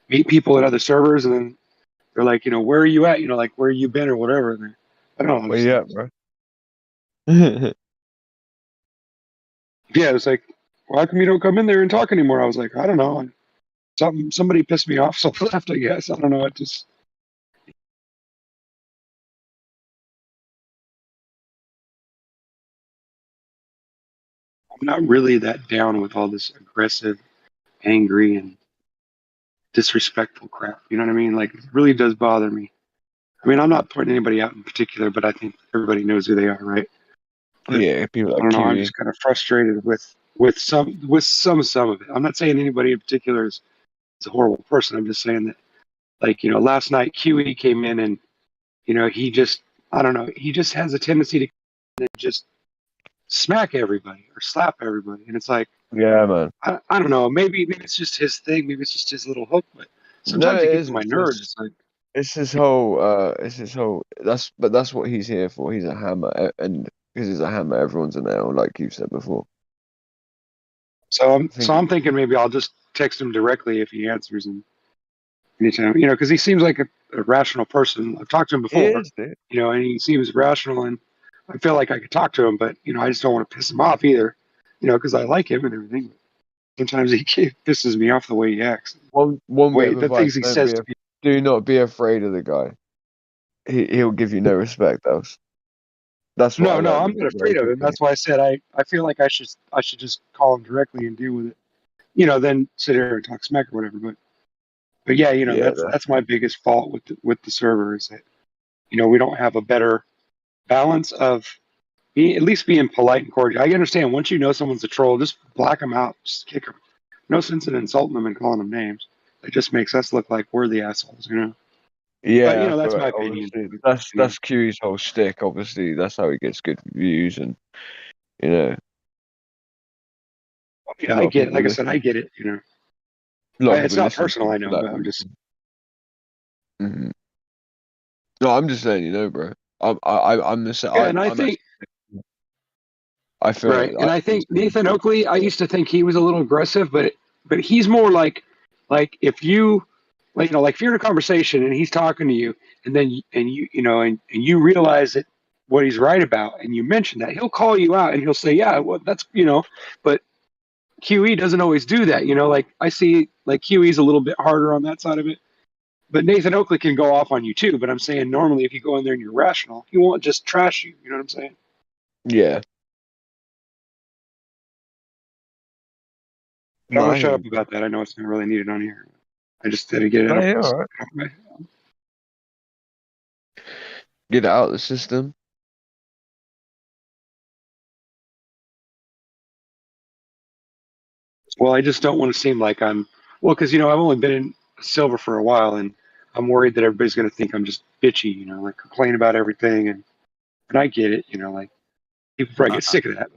meet people at other servers, and then they're like, "Where are you at?" Like where you been or whatever. And I don't know. Where you at, bro? Yeah, it was like, "Well, how come you don't come in there and talk anymore?" I was like, "I don't know. Somebody pissed me off, so I left. I guess I don't know. It just." I'm not really that down with all this aggressive, angry, and disrespectful crap. You know what I mean? Like, it really does bother me. I mean, I'm not pointing anybody out in particular, but I think everybody knows who they are, right? But Yeah, people I like don't know. I'm Kiwi. just kind of frustrated with some of it. I'm not saying anybody in particular is a horrible person. I'm just saying that, like, last night QE came in and he just, I don't know, he just has a tendency to just smack everybody or slap everybody, and it's like, Yeah, man. I don't know. Maybe it's just his thing. Maybe it's just his little hook. But No, sometimes it it gets on my isn't. nerves. It's like, It's his whole. It's his whole. That's what he's here for. He's a hammer, and because he's a hammer, everyone's a nail, like you've said before. so I think I'm thinking maybe I'll just text him directly if he answers, and anytime, because he seems like a rational person. I've talked to him he before, is, dude. and he seems rational, and I feel like I could talk to him, but I just don't want to piss him off either, because I like him and everything. Sometimes he pisses me off the way he acts. One bit of The advice: things he says to people. do not be afraid of the guy. He'll give you no respect, else. That's what I No, learned I'm in not the very afraid of him. beginning. That's why I said I feel like I should just call him directly and deal with it. Then sit here and talk smack or whatever. But yeah, Yeah, that's my biggest fault with the server is that we don't have a better balance of at least being polite and cordial. I understand once you know someone's a troll, just black them out, just kick them. No sense in insulting them and calling them names. It just makes us look like we're the assholes. But yeah, that's but my opinion. obviously that's Q's whole shtick. Obviously, that's how he gets good reviews, and you know, a Yeah, lot I of get it. people Like I said, listen. I get it. A lot of It's people not listen to personal, him I for know, that but I'm just reason. No, I'm just letting you know, bro. I'm the same. yeah, and I I'm think. actually. I feel Right, and I feel the think same. Nathan Oakley. I used to think he was a little aggressive, but he's more like if you like if you're in a conversation and he's talking to you, and then and you realize that what he's right about, and you mention that, he'll call you out and he'll say, yeah, well that's but QE doesn't always do that. Like I see like QE's a little bit harder on that side of it, but Nathan Oakley can go off on you too. But I'm saying normally if you go in there and you're rational, he won't just trash you. You know what I'm saying? Yeah. But I'm No, gonna I hear shut you. up about that. I know it's not really needed on here. I just had to get it No, out. you're all right. Get it out of the system. Well, I just don't want to seem like I'm because I've only been in silver for a while, and I'm worried that everybody's gonna think I'm just bitchy, like complain about everything, and I get it, like people probably I, get sick of that.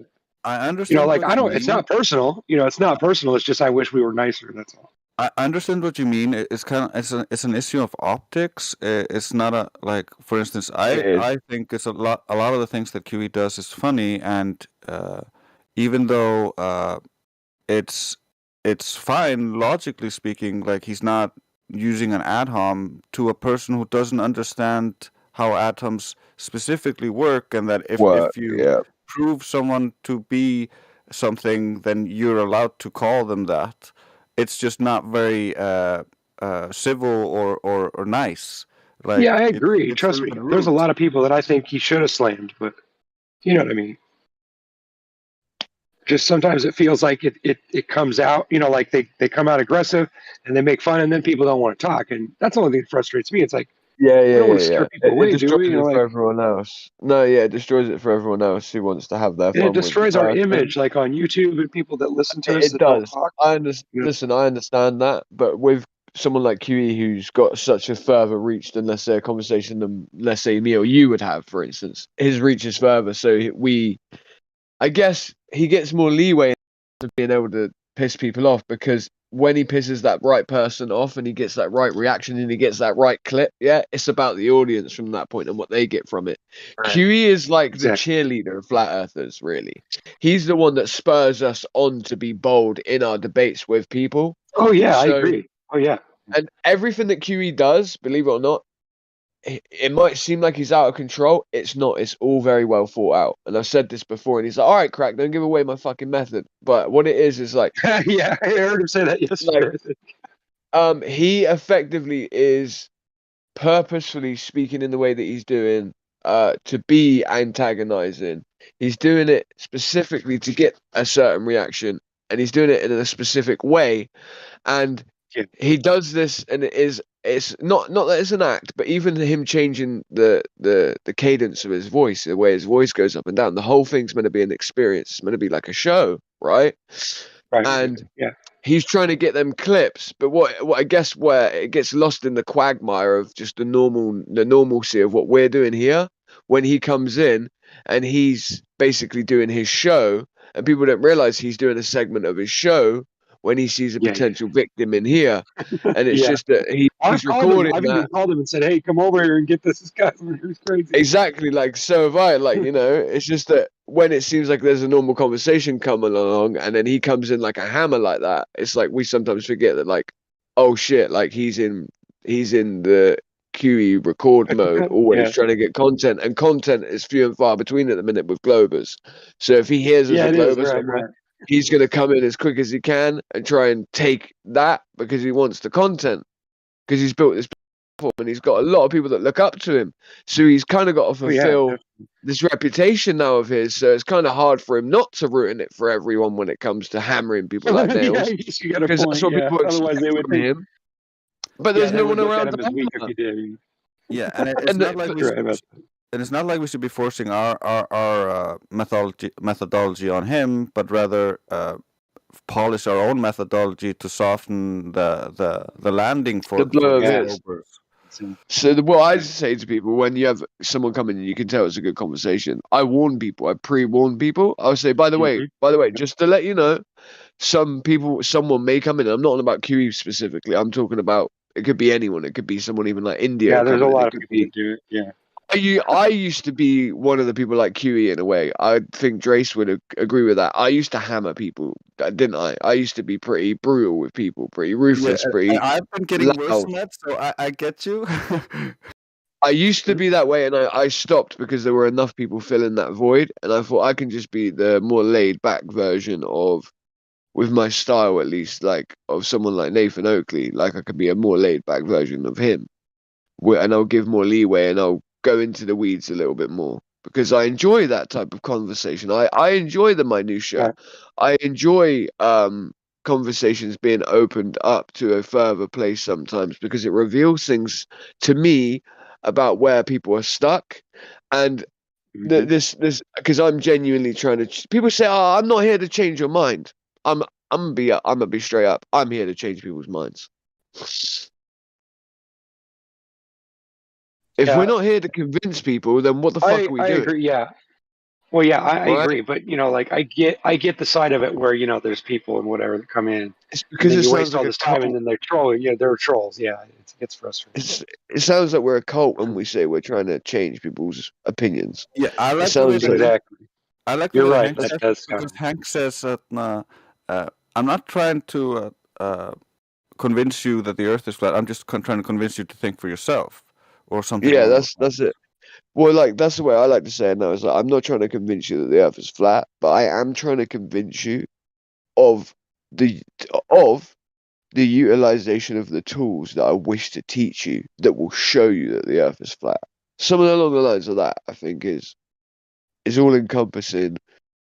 I understand Like what I you don't. It's mean. not personal. It's not personal. It's just I wish we were nicer. That's all. I understand what you mean. It's kind of it's an issue of optics. It's not a like, for instance, It is. I think it's a lot of the things that QE does is funny, and even though it's fine logically speaking, like he's not using an ad-hom to a person who doesn't understand how ad-homs specifically work, and that Work. if you Yeah. prove someone to be something, then you're allowed to call them that. It's just not very civil or nice. Yeah, I Like agree. it's a Trust little me. bit There's a rude. lot of people that I think he should have slammed, but you know what I mean. Just sometimes it feels like it comes out, like they come out aggressive and they make fun, and then people don't want to talk, and that's the only thing that frustrates me. It's like, Yeah, We yeah, don't want yeah, to scare yeah. people It away, do destroys we? it for Like, everyone else. No, yeah, it destroys it for everyone else who wants to have their and it fun with the destroys our person. image, like on YouTube and people that listen to us It that don't does. talk. I understand. You know? Listen, I understand that, but with someone like QE who's got such a further reach than, let's say, a conversation than, let's say, me or you would have, for instance, his reach is further. So I guess, he gets more leeway of being able to piss people off because when he pisses that right person off and he gets that right reaction and he gets that right clip, yeah, it's about the audience from that point and what they get from it. Right. QE is like the Exactly. cheerleader of flat earthers, really. He's the one that spurs us on to be bold in our debates with people. Oh yeah, I So, agree. Oh yeah. and everything that QE does, believe it or not, it might seem like he's out of control. It's not. It's all very well thought out. And I've said this before, and he's like, "All right, crack, don't give away my fucking method." But what it is like, Yeah, I heard him say that yesterday. like, I think. he effectively is purposefully speaking in the way that he's doing, to be antagonizing. He's doing it specifically to get a certain reaction, and he's doing it in a specific way. And Yeah. he does this, and it's not that it's an act, but even him changing the cadence of his voice, the way his voice goes up and down, the whole thing's meant to be an experience. It's meant to be like a show, right? Right. And Yeah. he's trying to get them clips, but what I guess where it gets lost in the quagmire of just the normalcy of what we're doing here, when he comes in and he's basically doing his show, and people don't realize he's doing a segment of his show when he sees a Yeah. potential victim in here, and it's Yeah. just that he's recording I've that. even called him and said, "Hey, come over here and get this guy who's crazy." Exactly, like so have I. Like, it's just that when it seems like there's a normal conversation coming along, and then he comes in like a hammer like that, it's like we sometimes forget that, like, oh shit, like he's in the QE record mode, always Yeah. trying to get content, and content is few and far between at the minute with Globers. So if he hears there's Yeah, a it is. Glober Right. somewhere, Right. he's gonna come in as quick as he can and try and take that because he wants the content, because he's built this platform and he's got a lot of people that look up to him. So he's kind of got to Oh yeah. fulfill this reputation now of his. So it's kind of hard for him not to ruin it for everyone when it comes to hammering people like Yeah, nails, I guess you got a because that's point. what Yeah. people Otherwise, expect they would from think. him. But Yeah, there's they no would one look at around him to as weak if hammer. he did. Yeah, and it's And not like we You're right about that. and it's not like we should be forcing our methodology on him, but rather polish our own methodology to soften the landing the blow of these his. Globers. So what I say to people when you have someone come in and you can tell it's a good conversation, I warn people, I pre-warn people. I'll say, by the way, just to let you know, someone may come in. I'm not on about QE specifically. I'm talking about, it could be anyone. It could be someone even like India Yeah, there's a coming in. lot It of could people be. that do it. Yeah. I used to be one of the people like QE in a way. I think Drace would agree with that. I used to hammer people, didn't I? I used to be pretty brutal with people, pretty ruthless, pretty I've been getting worse loud. than that, so I get you. I used to be that way, and I stopped because there were enough people filling that void, and I thought I can just be the more laid back version of, with my style at least, like of someone like Nathan Oakley. Like I could be a more laid back version of him, and I'll give more leeway, and I'll go into the weeds a little bit more because I enjoy that type of conversation. I enjoy the minutia. Right. I enjoy conversations being opened up to a further place sometimes because it reveals things to me about where people are stuck, and this because I'm genuinely trying to. People say, "Oh, I'm not here to change your mind." I'm gonna be straight up. I'm here to change people's minds. If we're Yeah. not here to convince people, then what the fuck are we I doing? agree. Yeah. Well, yeah, I Right? agree. But like I get the side of it where there's people and whatever that come in, It's and because then it you sounds waste all like a this time, and cult. then they're trolling. Yeah, they're trolls. Yeah, it's frustrating. It sounds like we're a cult when we say we're trying to change people's opinions. Yeah, I It like the way sounds like Exactly. I like the You're way right. Hank That says it, does because sound. Hank says that I'm not trying to convince you that the Earth is flat. I'm just trying to convince you to think for yourself, or something yeah, along that's it. Well, like that's the way I like to say it now. Is like I'm not trying to convince you that the Earth is flat, but I am trying to convince you of the utilization of the tools that I wish to teach you that will show you that the Earth is flat. Something along the lines of that, I think, is all encompassing.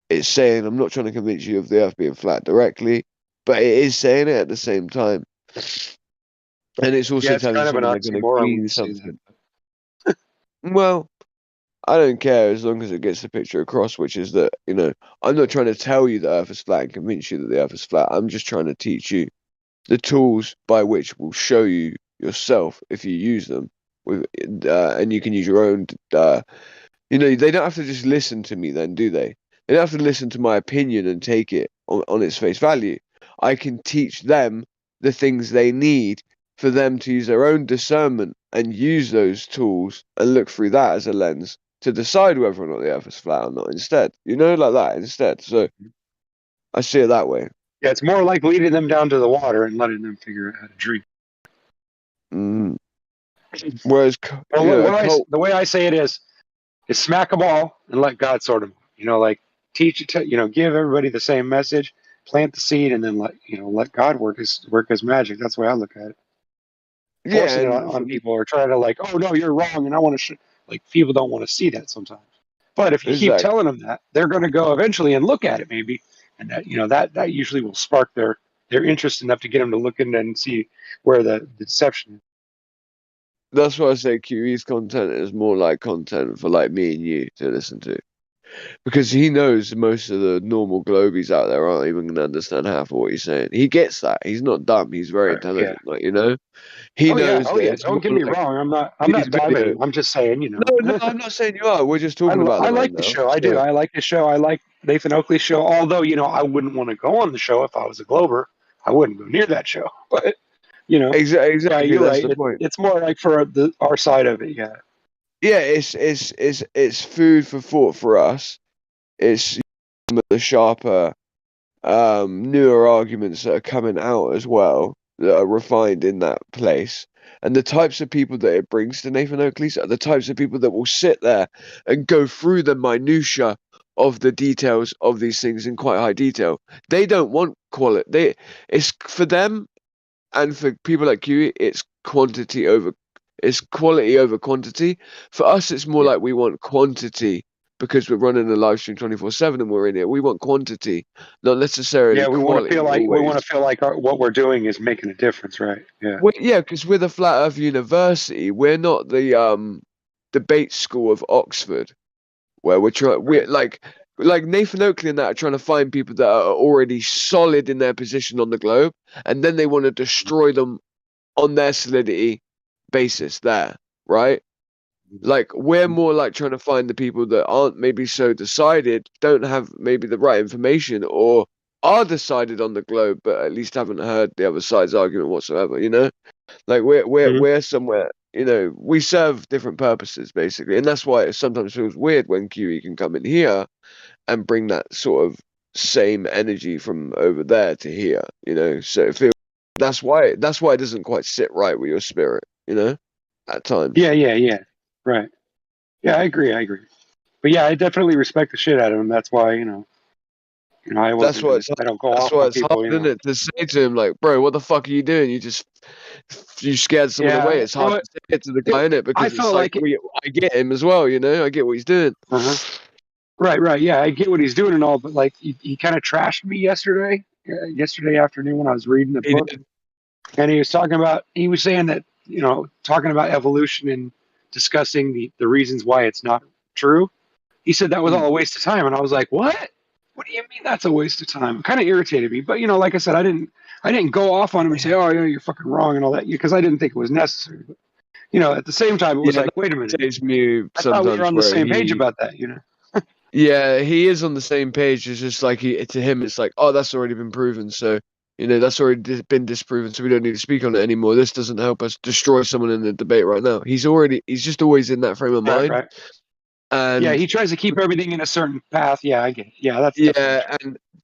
It's saying I'm not trying to convince you of the Earth being flat directly, but it is saying it at the same time. And it's also Yeah, it's telling kind of an someone they're going to oxymoron when glean you say that. something. Well, I don't care as long as it gets the picture across, which is that, I'm not trying to tell you the Earth is flat and convince you that the Earth is flat. I'm just trying to teach you the tools by which will show you yourself if you use them. And you can use your own. They don't have to just listen to me then, do they? They don't have to listen to my opinion and take it on its face value. I can teach them the things they need for them to use their own discernment and use those tools and look through that as a lens to decide whether or not the Earth is flat or not instead. Like that instead. So I see it that way. Yeah, it's more like leading them down to the water and letting them figure out how to drink. Whereas, the way I say it is smack them all and let God sort them. Like teach it to, give everybody the same message, plant the seed, and then let God work his magic. That's the way I look at it. Forcing it on people or trying to oh no, you're wrong, and I want to people don't want to see that sometimes. But if you keep telling them that, they're going to go eventually and look at it maybe, and that usually will spark their interest enough to get them to look in and see where the deception is. That's why I say QE's content is more like content for me and you to listen to. Because he knows most of the normal globies out there aren't even going to understand half of what he's saying. He gets that. He's not dumb. He's very intelligent. He knows. Don't get me wrong. I'm not diving. I'm just saying. No, I'm not saying you are. We're just talking about. I like the show. I do. I like the show. I like Nathan Oakley's show. Although I wouldn't want to go on the show if I was a Glober. I wouldn't go near that show. But exactly. Yeah, you're That's right. the point. It's more like for our side of it. Yeah. Yeah, it's food for thought for us. It's the sharper, newer arguments that are coming out as well that are refined in that place. And the types of people that it brings to Nathan Oakley's are the types of people that will sit there and go through the minutiae of the details of these things in quite high detail. They don't want quality. It's for them, and for people like you, it's quality over quantity. For us, it's more like we want quantity because we're running a live stream 24/7 and we're in it. We want quantity, not necessarily Yeah, we want to feel like what we're doing is making a difference, right? Yeah. Because we're the Flat Earth University. We're not the debate school of Oxford, where we're like Nathan Oakley and that are trying to find people that are already solid in their position on the globe, and then they want to destroy them on their solidity basis there, right? We're more trying to find the people that aren't maybe so decided, don't have maybe the right information, or are decided on the globe but at least haven't heard the other side's argument whatsoever. We're somewhere, we serve different purposes basically, and that's why it sometimes feels weird when QE can come in here and bring that sort of same energy from over there to here, so it feels that's why it doesn't quite sit right with your spirit, at times. Yeah. Right. Yeah, I agree. But yeah, I definitely respect the shit out of him. That's why, I don't go off on people. Hard, isn't it, to say to him bro, what the fuck are you doing? You scared someone away. It's hard to say it to the guy, in it, because it's I get him as well. I get what he's doing. Right. Yeah, I get what he's doing and all, but he kind of trashed me yesterday afternoon when I was reading the book, and he was saying that talking about evolution and discussing the reasons why it's not true. He said that was all a waste of time, and I was like, what? What do you mean that's a waste of time? It kind of irritated me, but like I said, I didn't go off on him and say, oh, you're fucking wrong and all that, because I didn't think it was necessary. But at the same time, it was wait a minute, I thought we were on the same page about that. Yeah, he is on the same page. It's just to him, it's oh, that's already been proven. So, that's already been disproven. So we don't need to speak on it anymore. This doesn't help us destroy someone in the debate right now. He's just always in that frame of mind. Right. And yeah, he tries to keep everything in a certain path. Yeah, I get it. Yeah,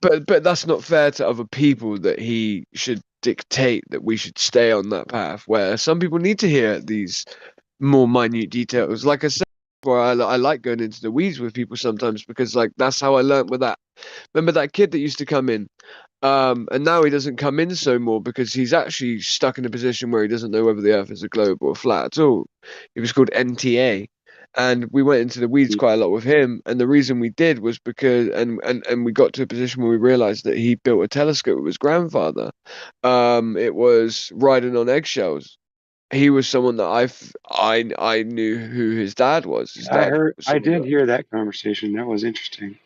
but that's not fair to other people that he should dictate that we should stay on that path, where some people need to hear these more minute details. Like I said, where I like going into the weeds with people sometimes, because that's how I learned with that. Remember that kid that used to come in, and now he doesn't come in so more because he's actually stuck in a position where he doesn't know whether the Earth is a globe or a flat at all. He was called NTA, and we went into the weeds quite a lot with him. And the reason we did was because, and we got to a position where we realized that he built a telescope with his grandfather. It was riding on eggshells. he was someone that I knew who his dad was. His dad was I someone did that, hear that conversation. That was interesting.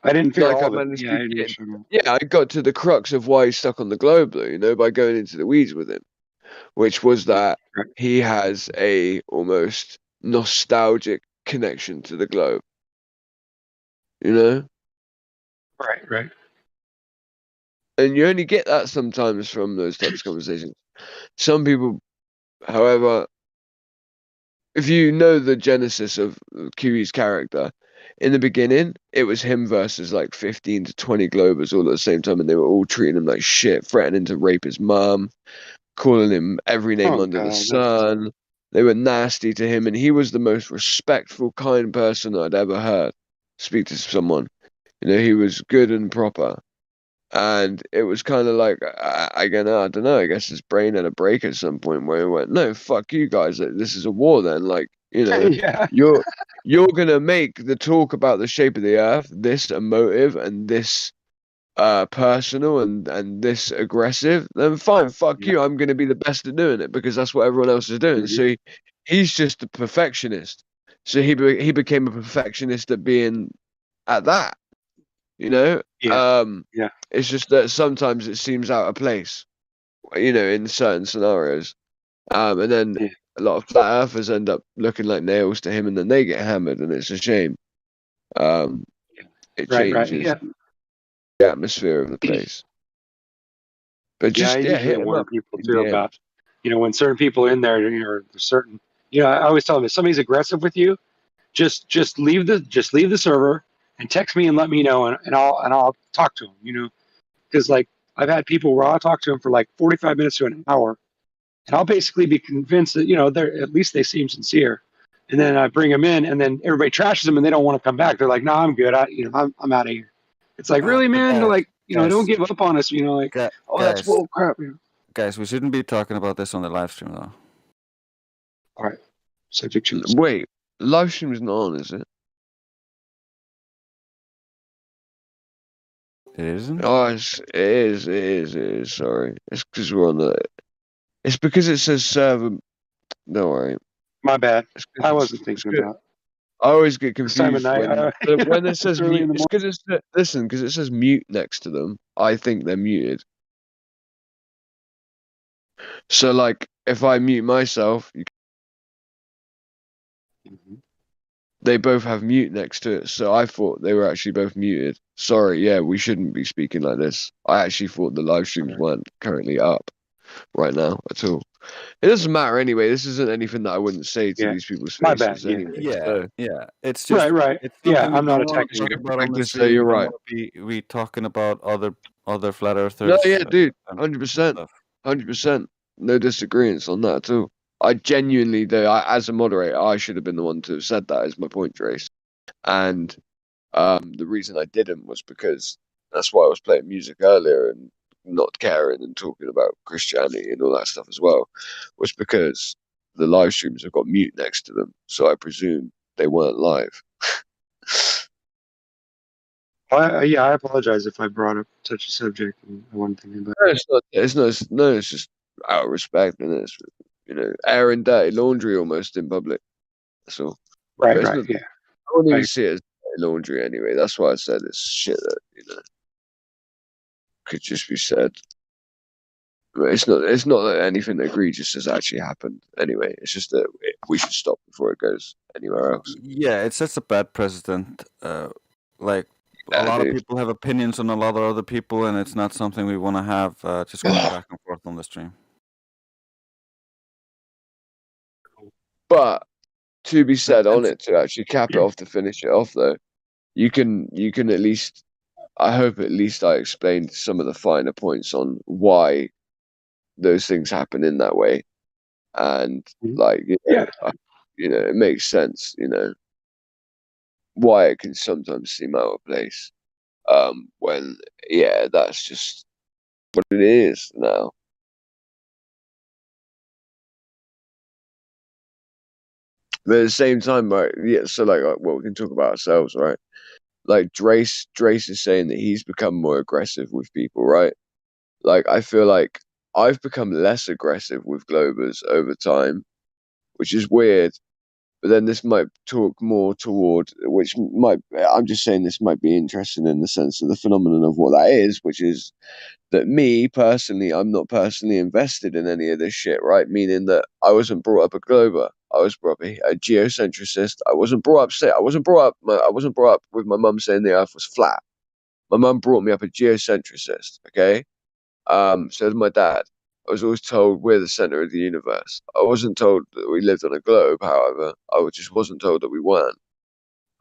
I didn't figure like, all I of it. managed Yeah, to I didn't get, understand all. yeah, I got to the crux of why he's stuck on the globe, though, you know, by going into the weeds with him, which was that he has a almost nostalgic connection to the globe, you know? Right. And you only get that sometimes from those types of conversations. Some people, however, if you know the genesis of Kiwi's character, in the beginning, it was him versus like 15 to 20 Globers all at the same time, and they were all treating him like shit, threatening to rape his mum, calling him every name Oh under the God, sun. They were nasty to him, and he was the most respectful, kind person I'd ever heard speak to someone. You know, he was good and proper. And it was kind of like, I don't know, I guess his brain had a break at some point where he went, no, fuck you guys, this is a war then. Like, you know, yeah. you're going to make the talk about the shape of the earth this emotive and this personal and this aggressive, then fine, fuck you, I'm going to be the best at doing it because that's what everyone else is doing. So he's just a perfectionist. So he became a perfectionist at being at that. You know, Yeah. it's just that sometimes it seems out of place, you know, in certain scenarios. And then a lot of flat earthers end up looking like nails to him, and then they get hammered, and it's a shame. It Right. changes Yeah. the atmosphere of the place. But Yeah, I just usually hit him warn up people in too the end. about, when certain people in there, are certain. I always tell them if somebody's aggressive with you, just leave the server and text me and let me know, and I'll talk to them. Because like I've had people where I'll talk to them for like 45 minutes to an hour, and I'll basically be convinced that they're at least they seem sincere, and then I bring them in, and then everybody trashes them, and they don't want to come back. They're like, "No, I'm good. I'm out of here." It's like, really, man? They're like, don't give up on us. Like, oh, that's bull crap. Guys, we shouldn't be talking about this on the live stream though. All right, subject to Wait, live stream is not on, is it? It isn't? Oh, it is. Sorry, it's because we're on the. It's because it says server. Don't worry. My bad. I wasn't It's thinking good. about. I always get This time of confused night, when it says it's early in mute. the It's because it says mute next to them. I think they're muted. So like, if I mute myself, they both have mute next to it. So I thought they were actually both muted. Sorry, yeah, we shouldn't be speaking like this. I actually thought the live streams weren't currently up right now at all. It doesn't matter anyway. This isn't anything that I wouldn't say to these people's My bad, faces anyway. Yeah, So. yeah. It's just Right. It's Yeah, something we I'm not don't want to attacking talk you. about on the Just say stream. you're We don't right. want to be talking about other flat No, earthers. yeah, dude, and 100%, stuff. 100%. No disagreements on that at all. I genuinely, though, as a moderator, I should have been the one to have said that. Is my point, Trace. And the reason I didn't was because that's why I was playing music earlier and not caring and talking about Christianity and all that stuff as well, was because the live streams have got mute next to them, so I presume they weren't live. I apologize if I brought up such a subject and I wasn't thinking about. No, it's not. It's just out of respect, and it's airing dirty laundry almost in public. That's all. But it's not. Yeah. I wouldn't even see it as dirty laundry anyway. That's why I said it's shit that could just be said. But it's not. It's not that anything egregious has actually happened. Anyway, it's just that we should stop before it goes anywhere else. Yeah, it sets a bad precedent. Like Yeah, a lot of dude. people have opinions on a lot of other people, and it's not something we want to have just going back and forth on the stream. But to be said on it, to actually cap it off, to finish it off though, you can at least, I hope at least I explained some of the finer points on why those things happen in that way, and like it makes sense, why it can sometimes seem out of place, when that's just what it is now. But at the same time, right? Yeah, so like well, we can talk about ourselves, right? Like Drace is saying that he's become more aggressive with people, right? Like I feel like I've become less aggressive with Globers over time, which is weird. But then this might talk more toward, which might, I'm just saying this might be interesting in the sense of the phenomenon of what that is, which is that me personally, I'm not personally invested in any of this shit, right? Meaning that I wasn't brought up a Glober. I was brought up a geocentricist. I wasn't brought up with my mum saying the earth was flat. My mum brought me up a geocentricist, okay? So did my dad. I was always told we're the center of the universe. I wasn't told that we lived on a globe, however. I just wasn't told that we weren't.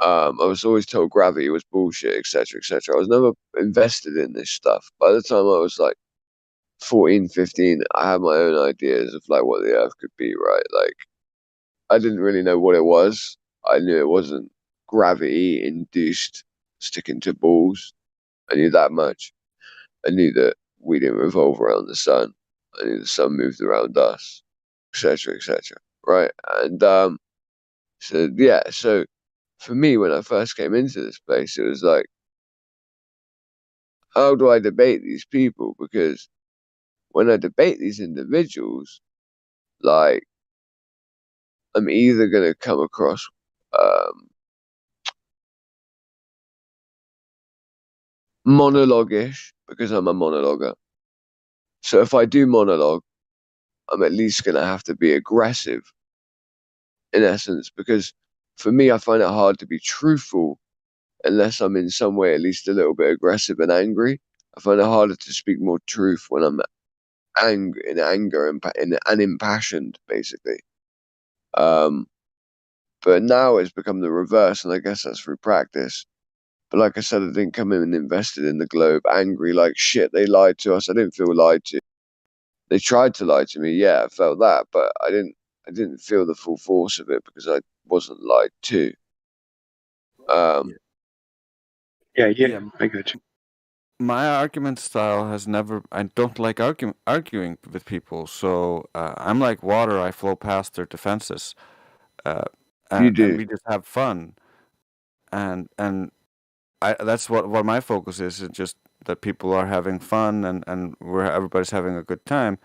I was always told gravity was bullshit, etc., etc. I was never invested in this stuff. By the time I was like 14, 15, I had my own ideas of like what the Earth could be, right? Like, I didn't really know what it was. I knew it wasn't gravity induced sticking to balls. I knew that much. I knew that we didn't revolve around the sun. I knew the sun moved around us, etc., etc. Right? And so yeah, so for me, when I first came into this place, it was like, how do I debate these people? Because when I debate these individuals, like, I'm either gonna come across monologue-ish because I'm a monologuer. So if I do monologue, I'm at least gonna have to be aggressive in essence, because for me, I find it hard to be truthful unless I'm in some way at least a little bit aggressive and angry. I find it harder to speak more truth when I'm in anger and impassioned, basically. But now it's become the reverse, and I guess that's through practice. But like I said, I didn't come in and invested in the globe angry like shit. They lied to us. I didn't feel lied to. They tried to lie to me. Yeah, I felt that, but I didn't feel the full force of it because I wasn't lied to. Yeah, I got you. My argument style has never. I don't like arguing with people, so I'm like water. I flow past their defenses, You do. and we just have fun, and that's what my focus is just that people are having fun and everybody's having a good time.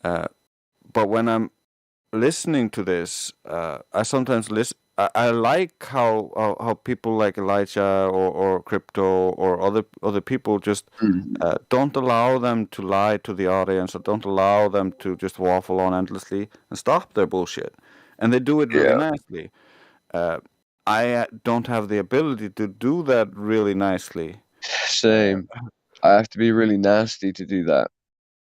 But when I'm listening to this, I sometimes listen. I like how people like Elijah or Crypto or other people just don't allow them to lie to the audience or don't allow them to just waffle on endlessly and stop their bullshit, and they do it really nicely. I don't have the ability to do that really nicely. Same. I have to be really nasty to do that.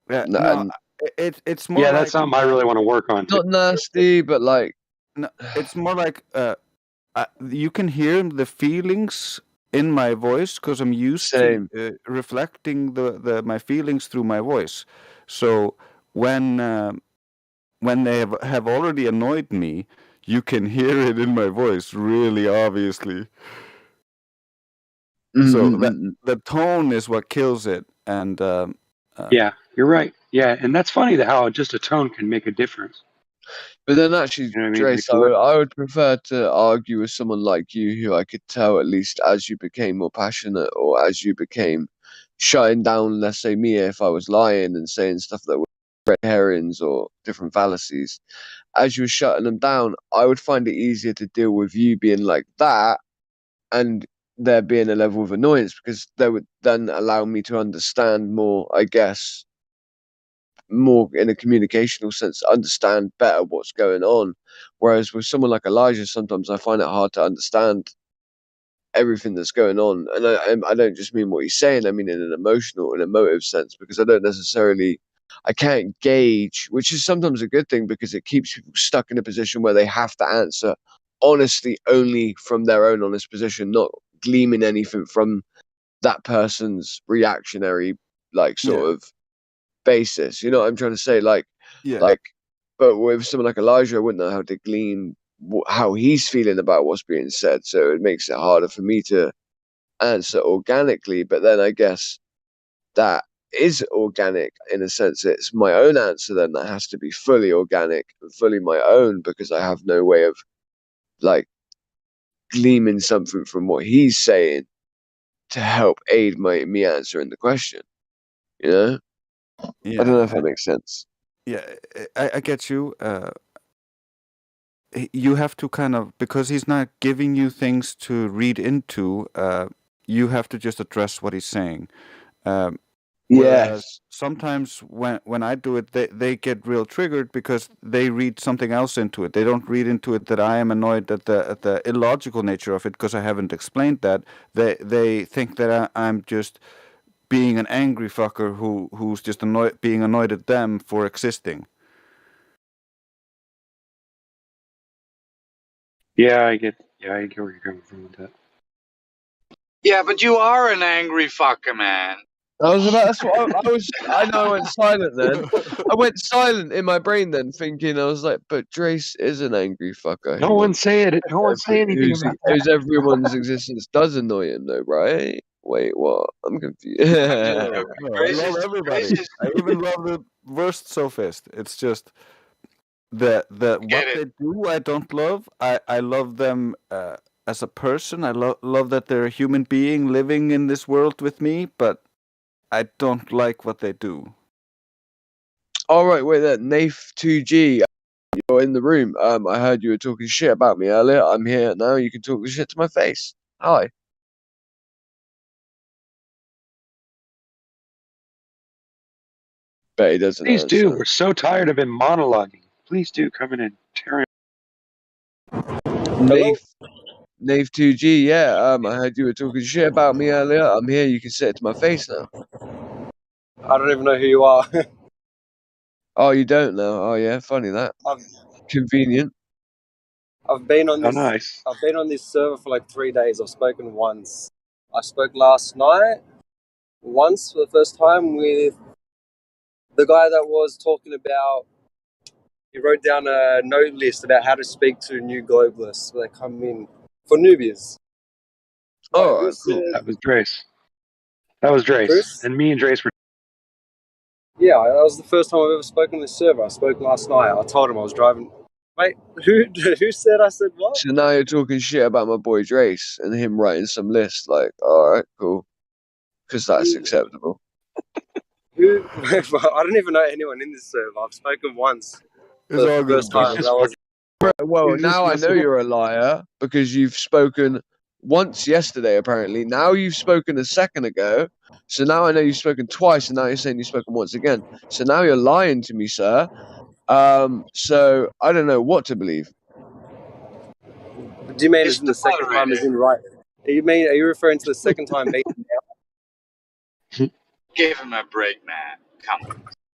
Yeah, no, it's more Yeah, like that's something I really want to work on too. not nasty, but like no, it's more like you can hear the feelings in my voice because I'm used to reflecting my feelings through my voice. So when they have already annoyed me, you can hear it in my voice really obviously. So the tone is what kills it, and yeah, you're right. Yeah, and that's funny how just a tone can make a difference. But then actually, You know what I mean? Trace, Like, I would prefer to argue with someone like you who I could tell at least as you became more passionate or as you became shutting down, let's say, me if I was lying and saying stuff that were red herrings or different fallacies. As you were shutting them down, I would find it easier to deal with you being like that and there being a level of annoyance because they would then allow me to understand more, I guess, more in a communicational sense, understand better what's going on. Whereas with someone like Elijah, sometimes I find it hard to understand everything that's going on. And I don't just mean what he's saying, I mean in an emotional and emotive sense, because I can't gauge, which is sometimes a good thing because it keeps people stuck in a position where they have to answer honestly only from their own honest position, not gleaming anything from that person's reactionary, like, sort of basis. You know what I'm trying to say? Like, but with someone like Elijah, I wouldn't know how to glean how he's feeling about what's being said. So it makes it harder for me to answer organically. But then I guess that is organic in a sense. It's my own answer then that has to be fully organic and fully my own because I have no way of like gleaming something from what he's saying to help aid me answering the question. You know? Yeah, I don't know if that makes sense. Yeah, I get you. You have to kind of, because he's not giving you things to read into, you have to just address what he's saying. Whereas Yes. sometimes when I do it, they get real triggered because they read something else into it. They don't read into it that I am annoyed at the illogical nature of it because I haven't explained that. They think that I'm just being an angry fucker who's just being annoyed at them for existing. Yeah, I get where you're coming from with that. Yeah, but you are an angry fucker, man. That's what I was. I know I went silent then. I went silent in my brain then, thinking I was like, but Drace is an angry fucker. No one say it. No one say anything about that. Whose everyone's existence does annoy him though, right? Wait, what? I'm confused. No, I love everybody. I even love the worst sophist. It's just what they do I don't love. I love them as a person. I love that they're a human being living in this world with me, but I don't like what they do. All right, wait there, Nath2G. You're in the room. I heard you were talking shit about me earlier. I'm here now. You can talk shit to my face. Hi. Bet he doesn't Please answer. do. We're so tired of him monologuing. Please do come in and tear him. Nath2G, yeah. I heard you were talking shit about me earlier. I'm here. You can say it to my face now. I don't even know who you are. Oh, you don't know? Oh, yeah. Funny that. Convenient. I've been on Oh, this. nice. I've been on this server for like 3 days. I've spoken once. I spoke last night, once for the first time with the guy that was talking about. He wrote down a note list about how to speak to new globalists when they come in for newbies. Oh, right, cool. That was Drace. That was Drace. Chris? And me and Drace were. Yeah, that was the first time I've ever spoken on this server. I spoke last night. I told him I was driving. Wait, who said I said what? So now you're talking shit about my boy Drace and him writing some list. Like, all right, cool. Because that's acceptable. Who? I don't even know anyone in this server. I've spoken once for the first time. That was Well, now I know you're a liar because you've spoken once yesterday, apparently. Now you've spoken a second ago. So now I know you've spoken twice, and now you're saying you've spoken once again. So now you're lying to me, sir. So I don't know what to believe. Do you mean as in the second time as in right? Are you referring to the second time being now? Give him a break, man.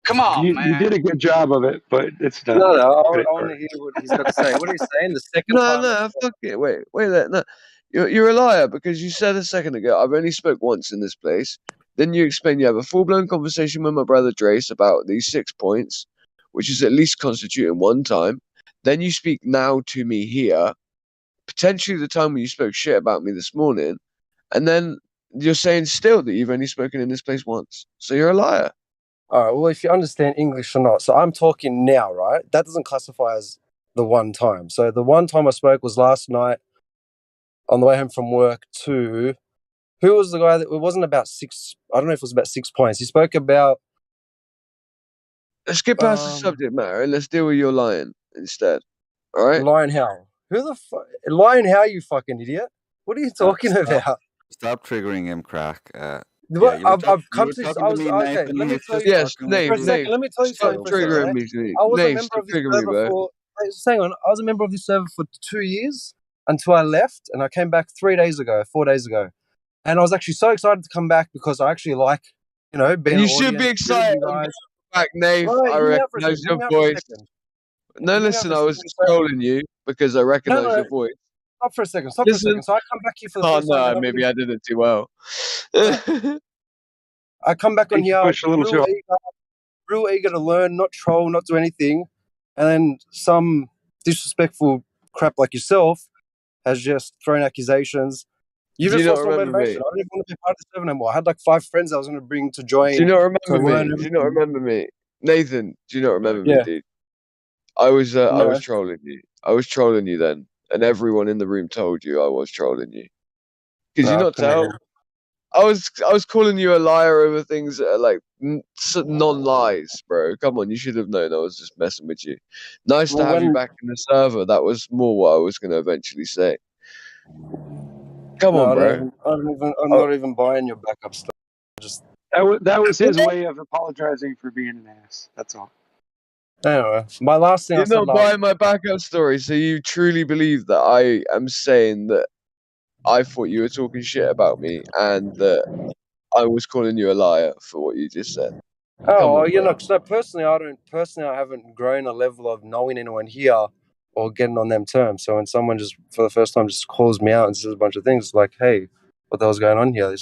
Come on, You man. did a good job of it, but it's done. No, I want to hear what he's got to say. What are you saying? The second time? No, fuck it. Wait there. No, you're a liar because you said a second ago I've only spoke once in this place. Then you explain you have a full-blown conversation with my brother Drace about these 6 points, which is at least constituting one time. Then you speak now to me here, potentially the time when you spoke shit about me this morning, and then you're saying still that you've only spoken in this place once. So you're a liar. All right. Well, if you understand English or not, so I'm talking now, right? That doesn't classify as the one time. So the one time I spoke was last night on the way home from work to. Who was the guy that it wasn't about 6? I don't know if it was about 6 points. He spoke about. Let's get past the subject matter and let's deal with your lying instead. All right? Lying how? Who the fuck? Lying how, you fucking idiot? What are you talking about? Stop triggering him, Crack. I've come to. I was me, okay. Nathan, Let me he's tell just you. Yes, fucking Nave, For a second, Nave. let me tell you Stop something. For a second, triggering right? me, Nave. I was a Nave, member stop of this triggering me, server bro. for. Just hang on. I was a member of this server for 2 years until I left, and I came back 4 days ago, and I was actually so excited to come back because I actually like, being And an you should be audience, excited you guys. back, Nave. Right, I hear me out for a recognize second. your Hear me out for a voice. second. No, Hear me out listen, for a I was second. just trolling you because I recognize No. your voice. Stop for a second. Listen. So I come back here for the Oh, first time. no, And maybe I did it too well. I come back on think you here pushed a little too real eager to learn, not troll, not do anything. And then some disrespectful crap like yourself has just thrown accusations. You Do you just not lost all remember motivation. me? I don't even want to be part of the server anymore. I had like 5 friends I was going to bring to join. Do you not remember to learn me? Do you not everything. remember me? Nathan, do you not remember me, Yeah. dude? I was No. trolling you. I was trolling you then. And everyone in the room told you I was trolling you. Could you No, I not couldn't tell? hear. was calling you a liar over things that are like non-lies, bro. Come on, you should have known I was just messing with you. Nice to Well, have you when back in the server. That was more what I was going to eventually say. Come no, on, bro. I'm Oh, not even buying your backup stuff. Just That was his way of apologizing for being an ass. That's all. anyway, my last thing I you're said not last. buying my backup story, so you truly believe that I am saying that I thought you were talking shit about me and that I was calling you a liar for what you just said. Come Oh, on, you bro. know, so personally, I haven't grown a level of knowing anyone here or getting on them terms. So when someone just for the first time just calls me out and says a bunch of things like, "Hey, what the hell's going on here?"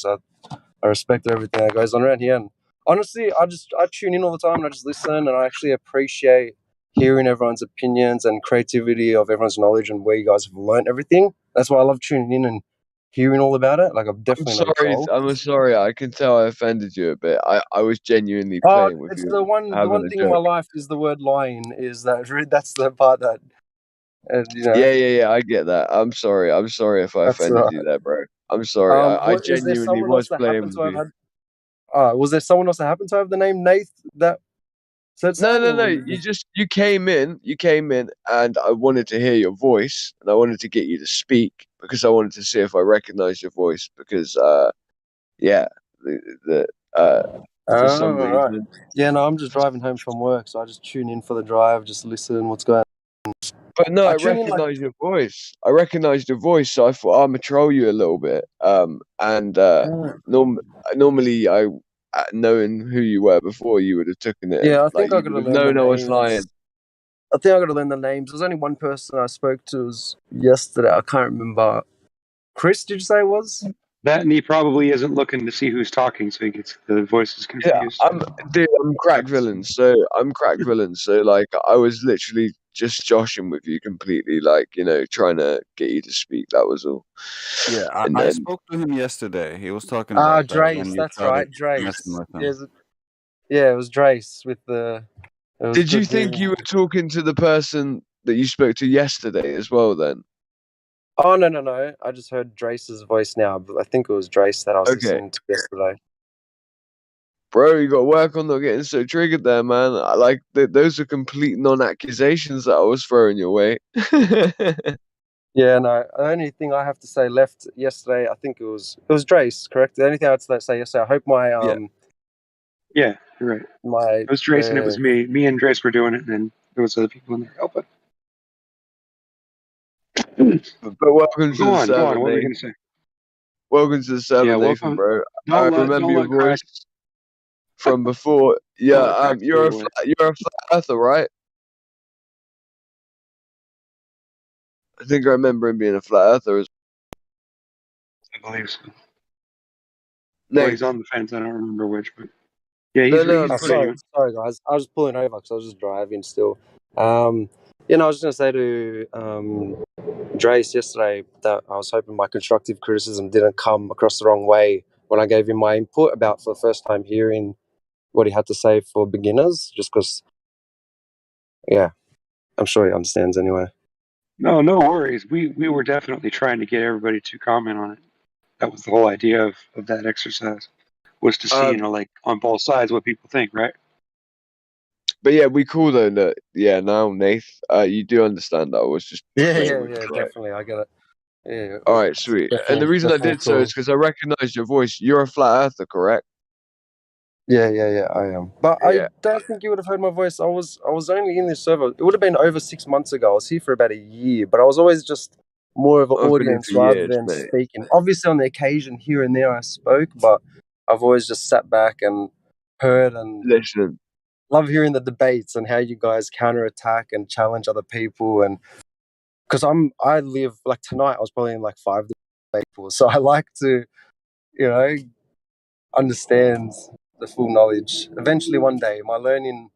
I respect everything that goes on around here. And honestly, I tune in all the time and I just listen and I actually appreciate hearing everyone's opinions and creativity of everyone's knowledge and where you guys have learned everything. That's why I love tuning in and hearing all about it. Like I'm I'm definitely not a sorry. troll. I'm sorry. I can tell I offended you a bit. I was genuinely Oh, playing with it's you, the and one having a thing in my joke. life is the word lying. Is that that's the part that you know. Yeah. I get that. I'm sorry. I'm sorry if I That's offended you there, bro. I'm sorry. I what is there genuinely someone else was that playing happened with to have you. had? Was there someone else that happened to have the name Nath that said something? No. Or was it You came in. You came in, and I wanted to hear your voice, and I wanted to get you to speak because I wanted to see if I recognized your voice. Because yeah, the for oh, some right. reason. Yeah, no, I'm just driving home from work, so I just tune in for the drive, just listen what's going on. But no, I I tune in like recognise your voice. I recognise your voice, so I thought I'm gonna troll you a little bit. And normally knowing who you were before, you would have taken it, and yeah, I like think I you gotta would have learn the known I was lying. names. I think I gotta learn the names. There's only one person I spoke to was yesterday. I can't remember. Chris, did you say it was? That and he probably isn't looking to see who's talking, so he gets the voices Yeah, confused. I'm crack villain, so like I was literally just joshing with you completely, like trying to get you to speak. That was all. Yeah, And I then spoke to him yesterday. He was talking about that when Drace, you that's started right, messing Drace. with him. Yeah, it was Drace with the. It was did you good think hearing. you were talking to the person that you spoke to yesterday as well? Then Oh no! I just heard Drace's voice now, but I think it was Drace that I was okay. listening to yesterday. Bro, you got to work on not getting so triggered there, man. I like those are complete non-accusations that I was throwing your way. Yeah, no. The only thing I have to say left yesterday, I think it was Drace, correct? The only thing I had to say yesterday, I hope my Yeah. Yeah, you're right. my It was Trace and it was me. Me and Trace were doing it, and then there was other people in there helping. But welcome to Go the on. server, What were we Nathan. gonna say? Welcome to the server, Yeah, Nathan, welcome. bro. I remember Don't your let crack. voice from before. Don't Yeah, let crack you're scare a you away. you're a flat earther, right? I think I remember him being a flat earther. I believe so. Well, Nate. he's on the fence. I don't remember which, but yeah, No, he's I'm pretty new. sorry guys. I was pulling over because I was just driving still. You know, I was just gonna say to Drace yesterday that I was hoping my constructive criticism didn't come across the wrong way when I gave him my input about for the first time hearing what he had to say for beginners. Just because, yeah, I'm sure he understands anyway. No worries. We were definitely trying to get everybody to comment on it. That was the whole idea of that exercise, was to see, like on both sides what people think, right? But yeah, we call though that. Yeah, now Nath, you do understand that I was just Yeah, playing with you, right? definitely. I get it. Yeah, All right, sweet. And the reason I definitely did so is because I recognized your voice. You're a flat earther, correct? Yeah, I am. But I Yeah. don't think you would have heard my voice. I was only in this server. It would have been over 6 months ago. I was here for about a year, but I was always just more of an I've been here audience for rather years, than mate. speaking. Obviously, on the occasion here and there, I spoke, but I've always just sat back and heard and Listen. love hearing the debates and how you guys counterattack and challenge other people. And because I live like tonight, I was probably in like 5 people, so I like to, you know, understand the full knowledge. Eventually, one day, my learning,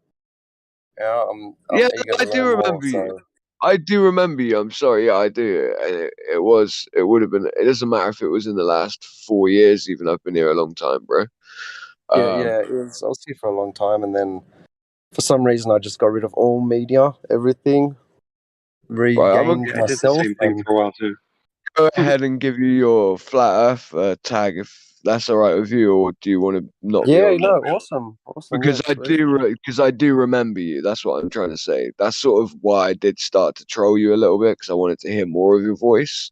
I'm Yeah, eager I to do learn more. remember you. So I do remember you. I'm sorry. Yeah, I do. And it would have been. It doesn't matter if it was in the last 4 years. Even I've been here a long time, bro. yeah, I was here for a long time, and then for some reason, I just got rid of all media, everything, Right, regained Yeah, I did the myself, same thing and for a while too. go ahead and give you your flat Earth tag if that's all right with you, or do you want to not be Yeah, on no, there? awesome. Because Yeah, sweet. I do remember you. That's what I'm trying to say. That's sort of why I did start to troll you a little bit because I wanted to hear more of your voice.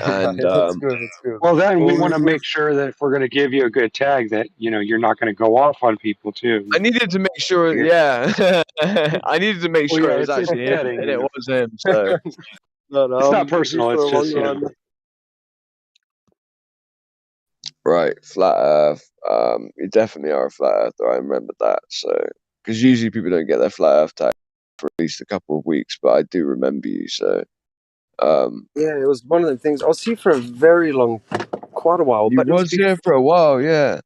And That's good. That's good. Well, then we Well, want to make sure that if we're going to give you a good tag, that you're not going to go off on people too. I needed to make sure. Yeah. Yeah, I needed to make Well, sure yeah, it was it's actually him, getting and it you. was him. So no, It's not I'm just personal. for It's the long just run. right, flat Earth. You definitely are a flat earther. I remember that. So because usually people don't get their flat Earth tag for at least a couple of weeks, but I do remember you. So Yeah, it was one of the things. I was here for a very long, quite a while, you but it was was here for a while, yeah.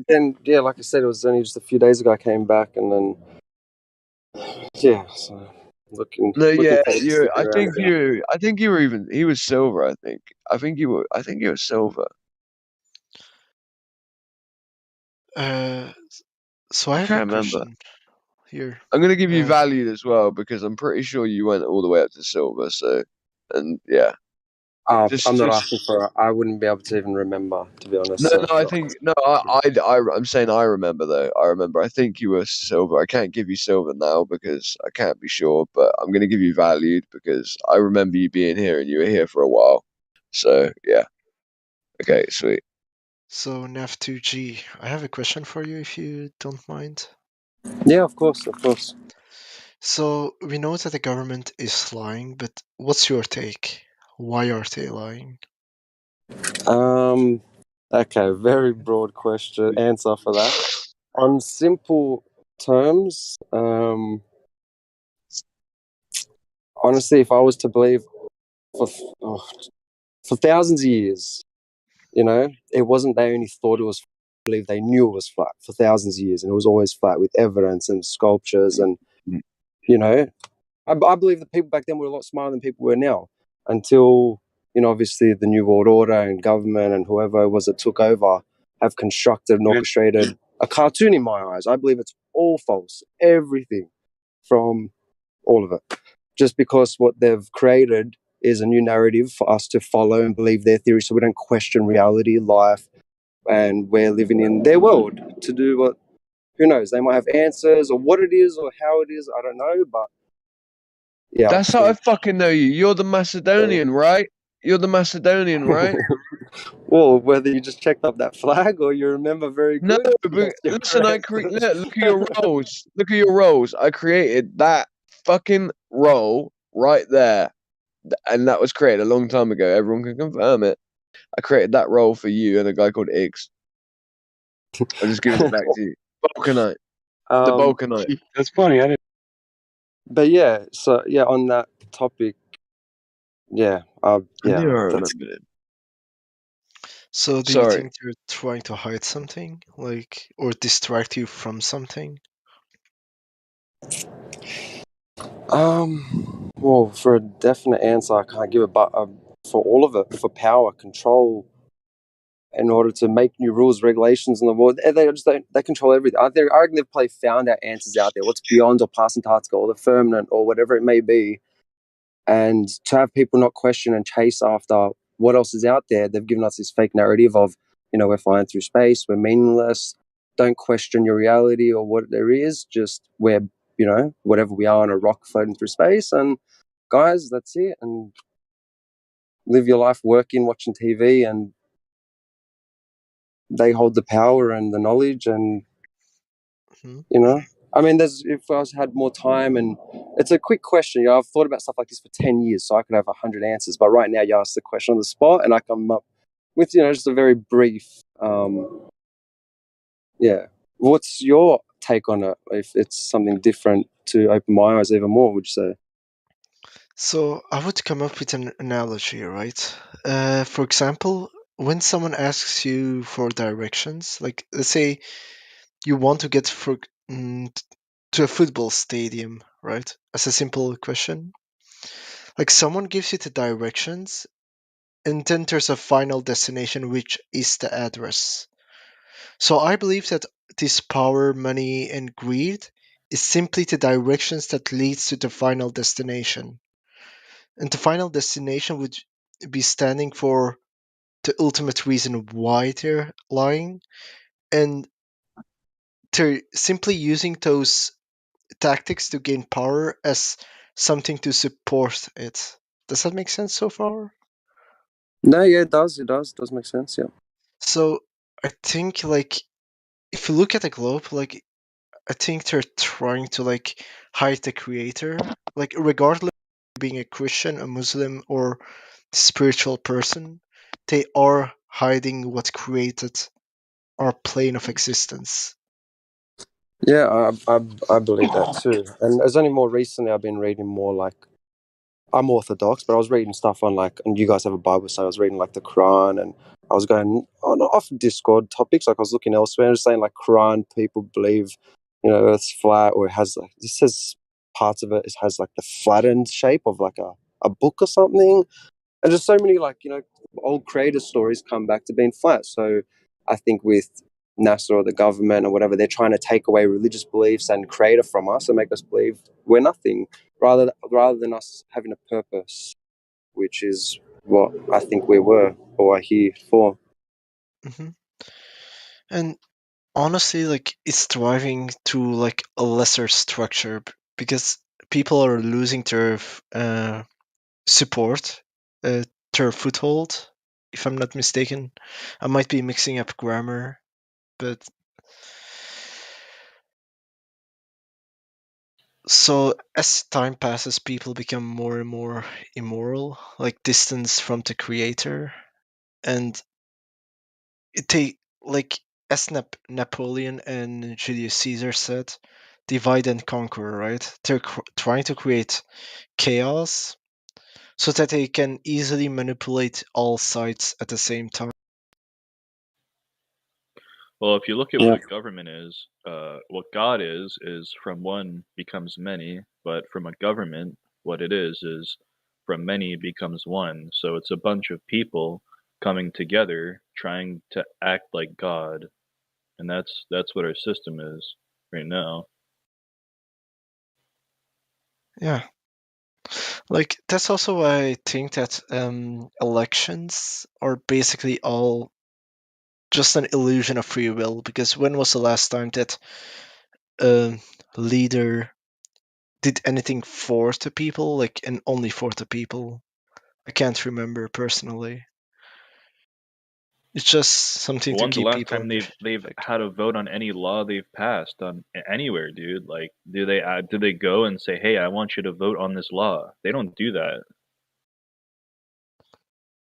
then, yeah, like I said, it was only just a few days ago I came back, and then, yeah, so looking No, forward yeah, to you. sticking around a bit. I think you were even. He was silver. I think. I think you were. I think you were silver. So I I have a can't remember. question here. I'm gonna give you Uh, valued as well because I'm pretty sure you went all the way up to silver. So, and yeah, I'm not just asking for it. I wouldn't be able to even remember, to be honest. no, So. no. I think no. I'm saying I remember though. I remember. I think you were silver. I can't give you silver now because I can't be sure. But I'm gonna give you valued because I remember you being here and you were here for a while. So yeah. Okay, sweet. so Nav2G, I have a question for you if you don't mind. Yeah, of course, of course. So we know that the government is lying, but what's your take? Why are they lying? Okay, very broad question answer for that. On simple terms, honestly, if I was to believe for oh, for thousands of years, it wasn't they only thought it was. I believe they knew it was flat for thousands of years, and it was always flat with evidence and sculptures, and you know, I believe the people back then were a lot smarter than people were now until, obviously the New World Order and government and whoever it was that took over have constructed and orchestrated a cartoon in my eyes. I believe it's all false. Everything from all of it. Just because what they've created is a new narrative for us to follow and believe their theory so we don't question reality, life, and we're living in their world to do what, who knows, they might have answers or what it is or how it is, I don't know, but yeah, That's how I fucking know you. You're the Macedonian, right? You're the Macedonian, right? Well, whether you just checked up that flag or you remember very No, good. but That's listen, different. look at your roles. Look at your roles. I created that fucking role right there. And that was created a long time ago. Everyone can confirm it. I created that role for you and a guy called Iggs. I'm just giving it back to you. Balkanite. The Balkanite. That's funny. I didn't. But yeah, so yeah, on that topic, yeah, I yeah, knew I that's remembered it. So do you Sorry. think they're trying to hide something, like, or distract you from something? well, for a definite answer, I can't give it, but for all of it, for power, control, in order to make new rules, regulations in the world, they just they control everything. I reckon they've probably found out answers out there, what's beyond or past Antarctica or the firmament or whatever it may be, and to have people not question and chase after what else is out there, they've given us this fake narrative of, we're flying through space, we're meaningless, don't question your reality or what there is, just we're, whatever we are on a rock floating through space, and guys, that's it, and live your life working, watching TV, and they hold the power and the knowledge, and I mean, if I had more time, and it's a quick question. I've thought about stuff like this for 10 years, so I could have 100 answers. But right now, you ask the question on the spot, and I come up with, just a very brief. Yeah. What's your take on it? If it's something different to open my eyes even more, would you say? So I would come up with an analogy, right? For example, when someone asks you for directions, like let's say you want to get to a football stadium, right? As a simple question. Like someone gives you the directions, and then there's a final destination, which is the address. So I believe that this power, money, and greed is simply the directions that leads to the final destination. And the final destination be standing for the ultimate reason why they're lying, and they're simply using those tactics to gain power as something to support it. Does that make sense so far? No, yeah, it does. It does make sense. Yeah. So I think like if you look at the globe, like I think they're trying to like hide the creator, like regardless of being a Christian, a Muslim, or spiritual person, they are hiding what created our plane of existence. Yeah, I believe that too. And it's only more recently I've been reading more like I'm Orthodox, but I was reading stuff on like, and you guys have a Bible, so I was reading like the Quran, and I was going on off Discord topics. Like I was looking elsewhere, and just saying like Quran people believe, Earth's flat, or it has like this says parts of it has like the flattened shape of like a book or something, and just so many like old creator stories come back to being flat. So I think with NASA or the government or whatever, they're trying to take away religious beliefs and creator from us and make us believe we're nothing, rather than us having a purpose, which is what I think we were or are here for. hmm And honestly, like it's thriving to like a lesser structure because people are losing their support, their foothold. If I'm not mistaken, I might be mixing up grammar, but so as time passes, people become more and more immoral, like distance from the creator, and they like as Napoleon and Julius Caesar said, divide and conquer. Right? They're trying to create chaos so that they can easily manipulate all sides at the same time. Well, if you look at Yeah. what a government is, what God is from one becomes many, but from a government, what it is from many becomes one. So it's a bunch of people coming together trying to act like God, and that's what our system is right now. Yeah. Like that's also why I think that elections are basically all just an illusion of free will. Because when was the last time that a leader did anything for the people, like and only for the people? I can't remember personally. It's just something to When's the keep last people time in they've like. had a vote on any law they've passed on anywhere, dude? Like, do they go and say, "Hey, I want you to vote on this law"? They don't do that.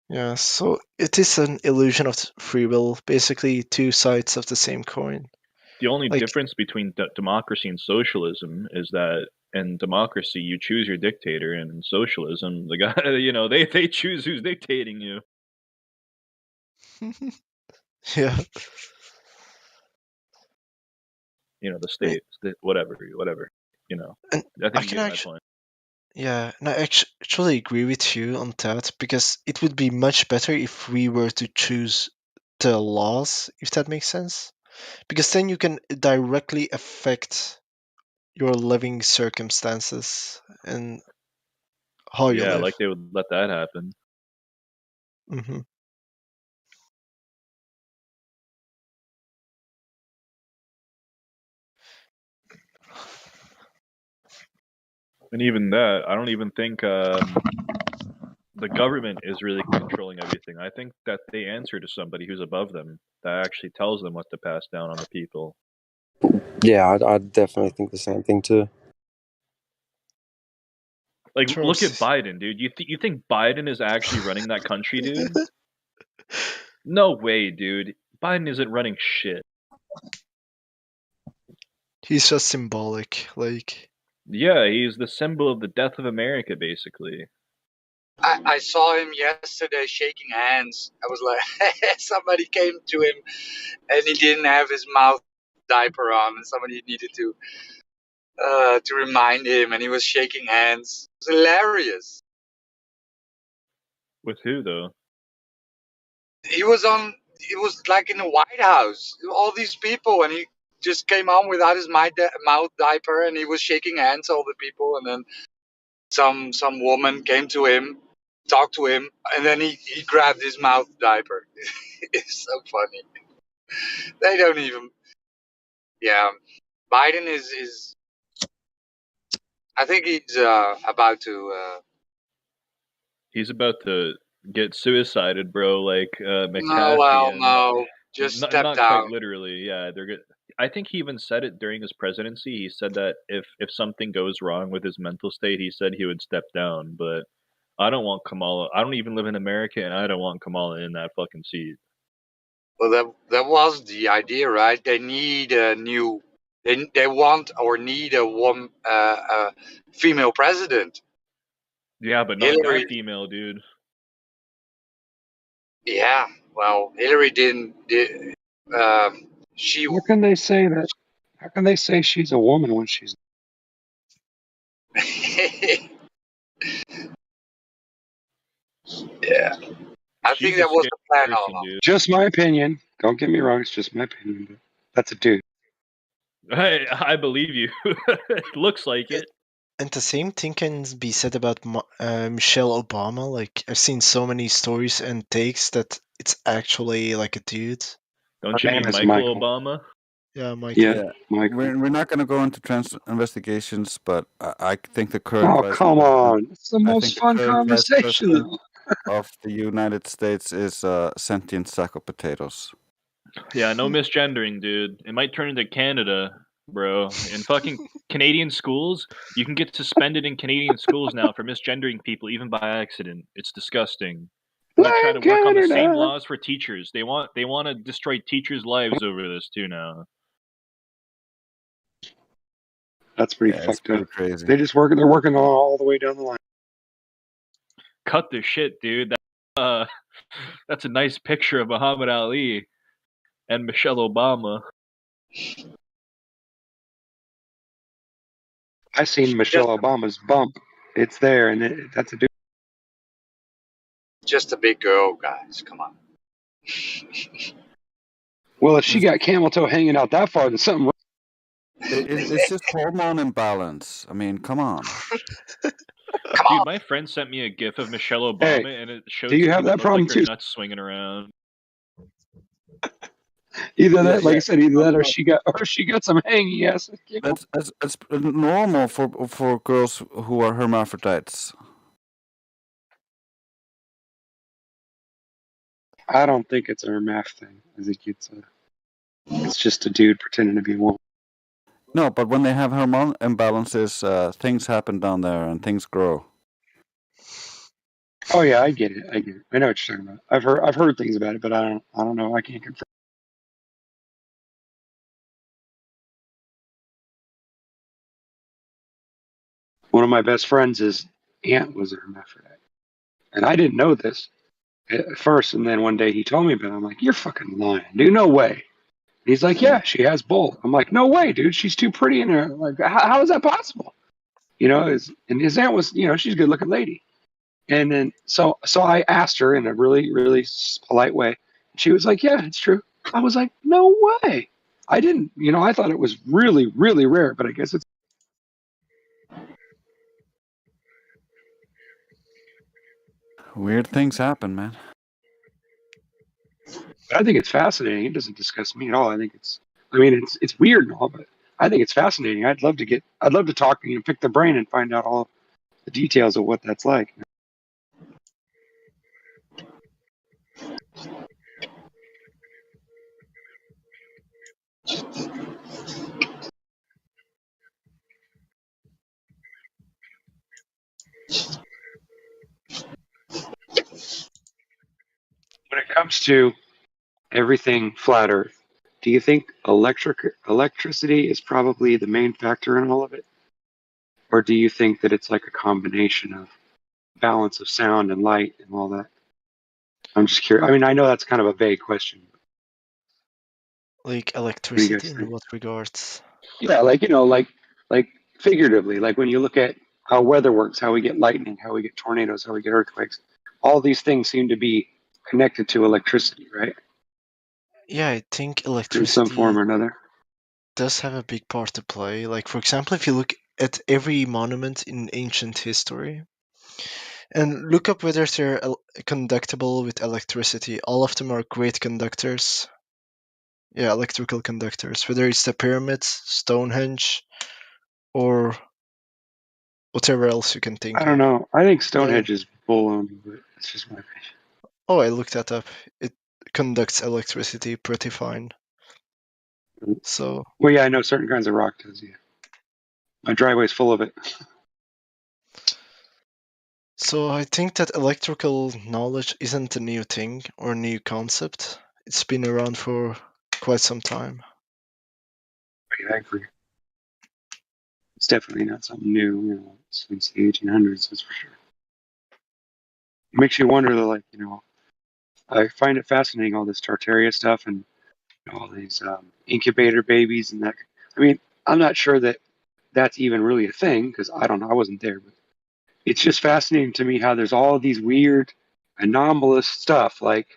Yeah, so it is an illusion of free will, basically two sides of the same coin. The only Like, difference between democracy and socialism is that in democracy you choose your dictator, and in socialism, the guy, they choose who's dictating you. yeah. The state, whatever. And I I think you can get my actually, point. yeah, and I actually agree with you on that because it would be much better if we were to choose the laws, if that makes sense. Because then you can directly affect your living circumstances and how you Yeah, live. like they would let that happen. hmm And even that, I don't even think the government is really controlling everything. I think that they answer to somebody who's above them that actually tells them what to pass down on the people. Yeah, I definitely think the same thing too. Like, look at Trust. Biden, dude. You think Biden is actually running that country, dude? No way, dude. Biden isn't running shit. He's just symbolic, like. Yeah, he's the symbol of the death of America, basically. I saw him yesterday shaking hands. I was like, somebody came to him and he didn't have his mouth diaper on, and somebody needed to remind him, and he was shaking hands. It was hilarious. With who, though? He was like in the White House, all these people, and he just came on without his mouth diaper, and he was shaking hands all the people, and then some woman came to him talk to him, and then he grabbed his mouth diaper. It's so funny. They don't even. Yeah, Biden is. I think he's about to. He's about to get suicided, bro. Like No, McAfee well, and no, just step not quite down. literally. Yeah, they're good. I think he even said it during his presidency. He said that if something goes wrong with his mental state, he said he would step down. But I don't want Kamala. I don't even live in America, and I don't want Kamala in that fucking seat. Well, that was the idea, right? They need a new. They want or need a female president. Yeah, but not Hillary. that female, dude. Yeah, well, Hillary didn't. She. How can they say that? How can they say she's a woman when she's? Yeah, I She's think a that was scary the plan all person, along. dude. Just my opinion. Don't get me wrong. It's just my opinion. But that's a dude. I believe you. It looks like it. And the same thing can be said about Michelle Obama. Like, I've seen so many stories and takes that it's actually like a dude. Don't Her you name mean is Michael Michael. Obama? Yeah, Michael. Yeah, Yeah, Michael. we're not going to go into trans investigations, but I think the current Oh, vice come president, on. It's the I most think the fun current vice conversation, president though. of the United States is a sentient sack of potatoes. Yeah, no misgendering, dude. It might turn into Canada, bro. In fucking Canadian schools, you can get suspended in Canadian schools now for misgendering people, even by accident. It's disgusting. And they're trying to work on the same Canada. laws for teachers. They want to destroy teachers' lives over this too now. That's pretty Yeah, it's fucked up. pretty crazy. They're working all the way down the line. Cut the shit, dude. That's a nice picture of Muhammad Ali and Michelle Obama. I seen Michelle Obama's bump. It's there, and that's a dude. Just a big girl, guys. Come on. Well, if she got camel toe hanging out that far, then something. It's just hormone imbalance. I mean, come on. Dude, my friend sent me a gif of Michelle Obama, Hey, and it showed do you have something that that looked problem like her too? nuts swinging around. Either that, Yeah, like I said, either that, or she got some hanging ass. It's normal for girls who are hermaphrodites. I don't think it's a hermaph thing. I think it's just a dude pretending to be a woman. No, but when they have hormone imbalances, things happen down there and things grow. Oh yeah, I get it. I know what you're talking about. I've heard things about it, but I don't know. I can't confirm. One of my best friends' aunt was a hermaphrodite, and I didn't know this at first. And then one day he told me about it. I'm like, "You're fucking lying, dude. No way." And he's like, "Yeah, she has both." I'm like, "No way, dude. She's too pretty in her. Like, how is that possible?" You know, and his aunt was, she's a good looking lady. And then so I asked her in a really, really polite way. She was like, "Yeah, it's true." I was like, "No way." I didn't, I thought it was really, really rare, but I guess it's. Weird things happen, man. I think it's fascinating. It doesn't disgust me at all. It's weird and all, but I think it's fascinating. I'd love to talk and pick the brain and find out all the details of what that's like. When it comes to everything flat Earth, do you think electricity is probably the main factor in all of it? Or do you think that it's like a combination of balance of sound and light and all that? I'm just curious. I mean, I know that's kind of a vague question. Like What do you electricity guys in think? what regards? Yeah, like figuratively, like when you look at how weather works, how we get lightning, how we get tornadoes, how we get earthquakes, all these things seem to be connected to electricity, right? Yeah, I think In some form electricity or another. does have a big part to play. Like, for example, if you look at every monument in ancient history, And look up whether they're conductible with electricity. All of them are great conductors. Yeah, electrical conductors. Whether it's the pyramids, Stonehenge, or whatever else you can think I don't of. know. I think Stonehenge is baloney, but it's just my opinion. Oh, I looked that up. It conducts electricity pretty fine. So Well, yeah, I know certain kinds of rock does. Yeah, my driveway's full of it. So I think that electrical knowledge isn't a new thing or a new concept. It's been around for quite some time. I agree. It's definitely not something new, you know, since the 1800s, that's for sure. It makes you wonder, though, like, you know, I find it fascinating, all this Tartaria stuff and you know, all these incubator babies and that. I mean, I'm not sure that that's even really a thing because I don't know, I wasn't there, but it's just fascinating to me how there's all these weird, anomalous stuff like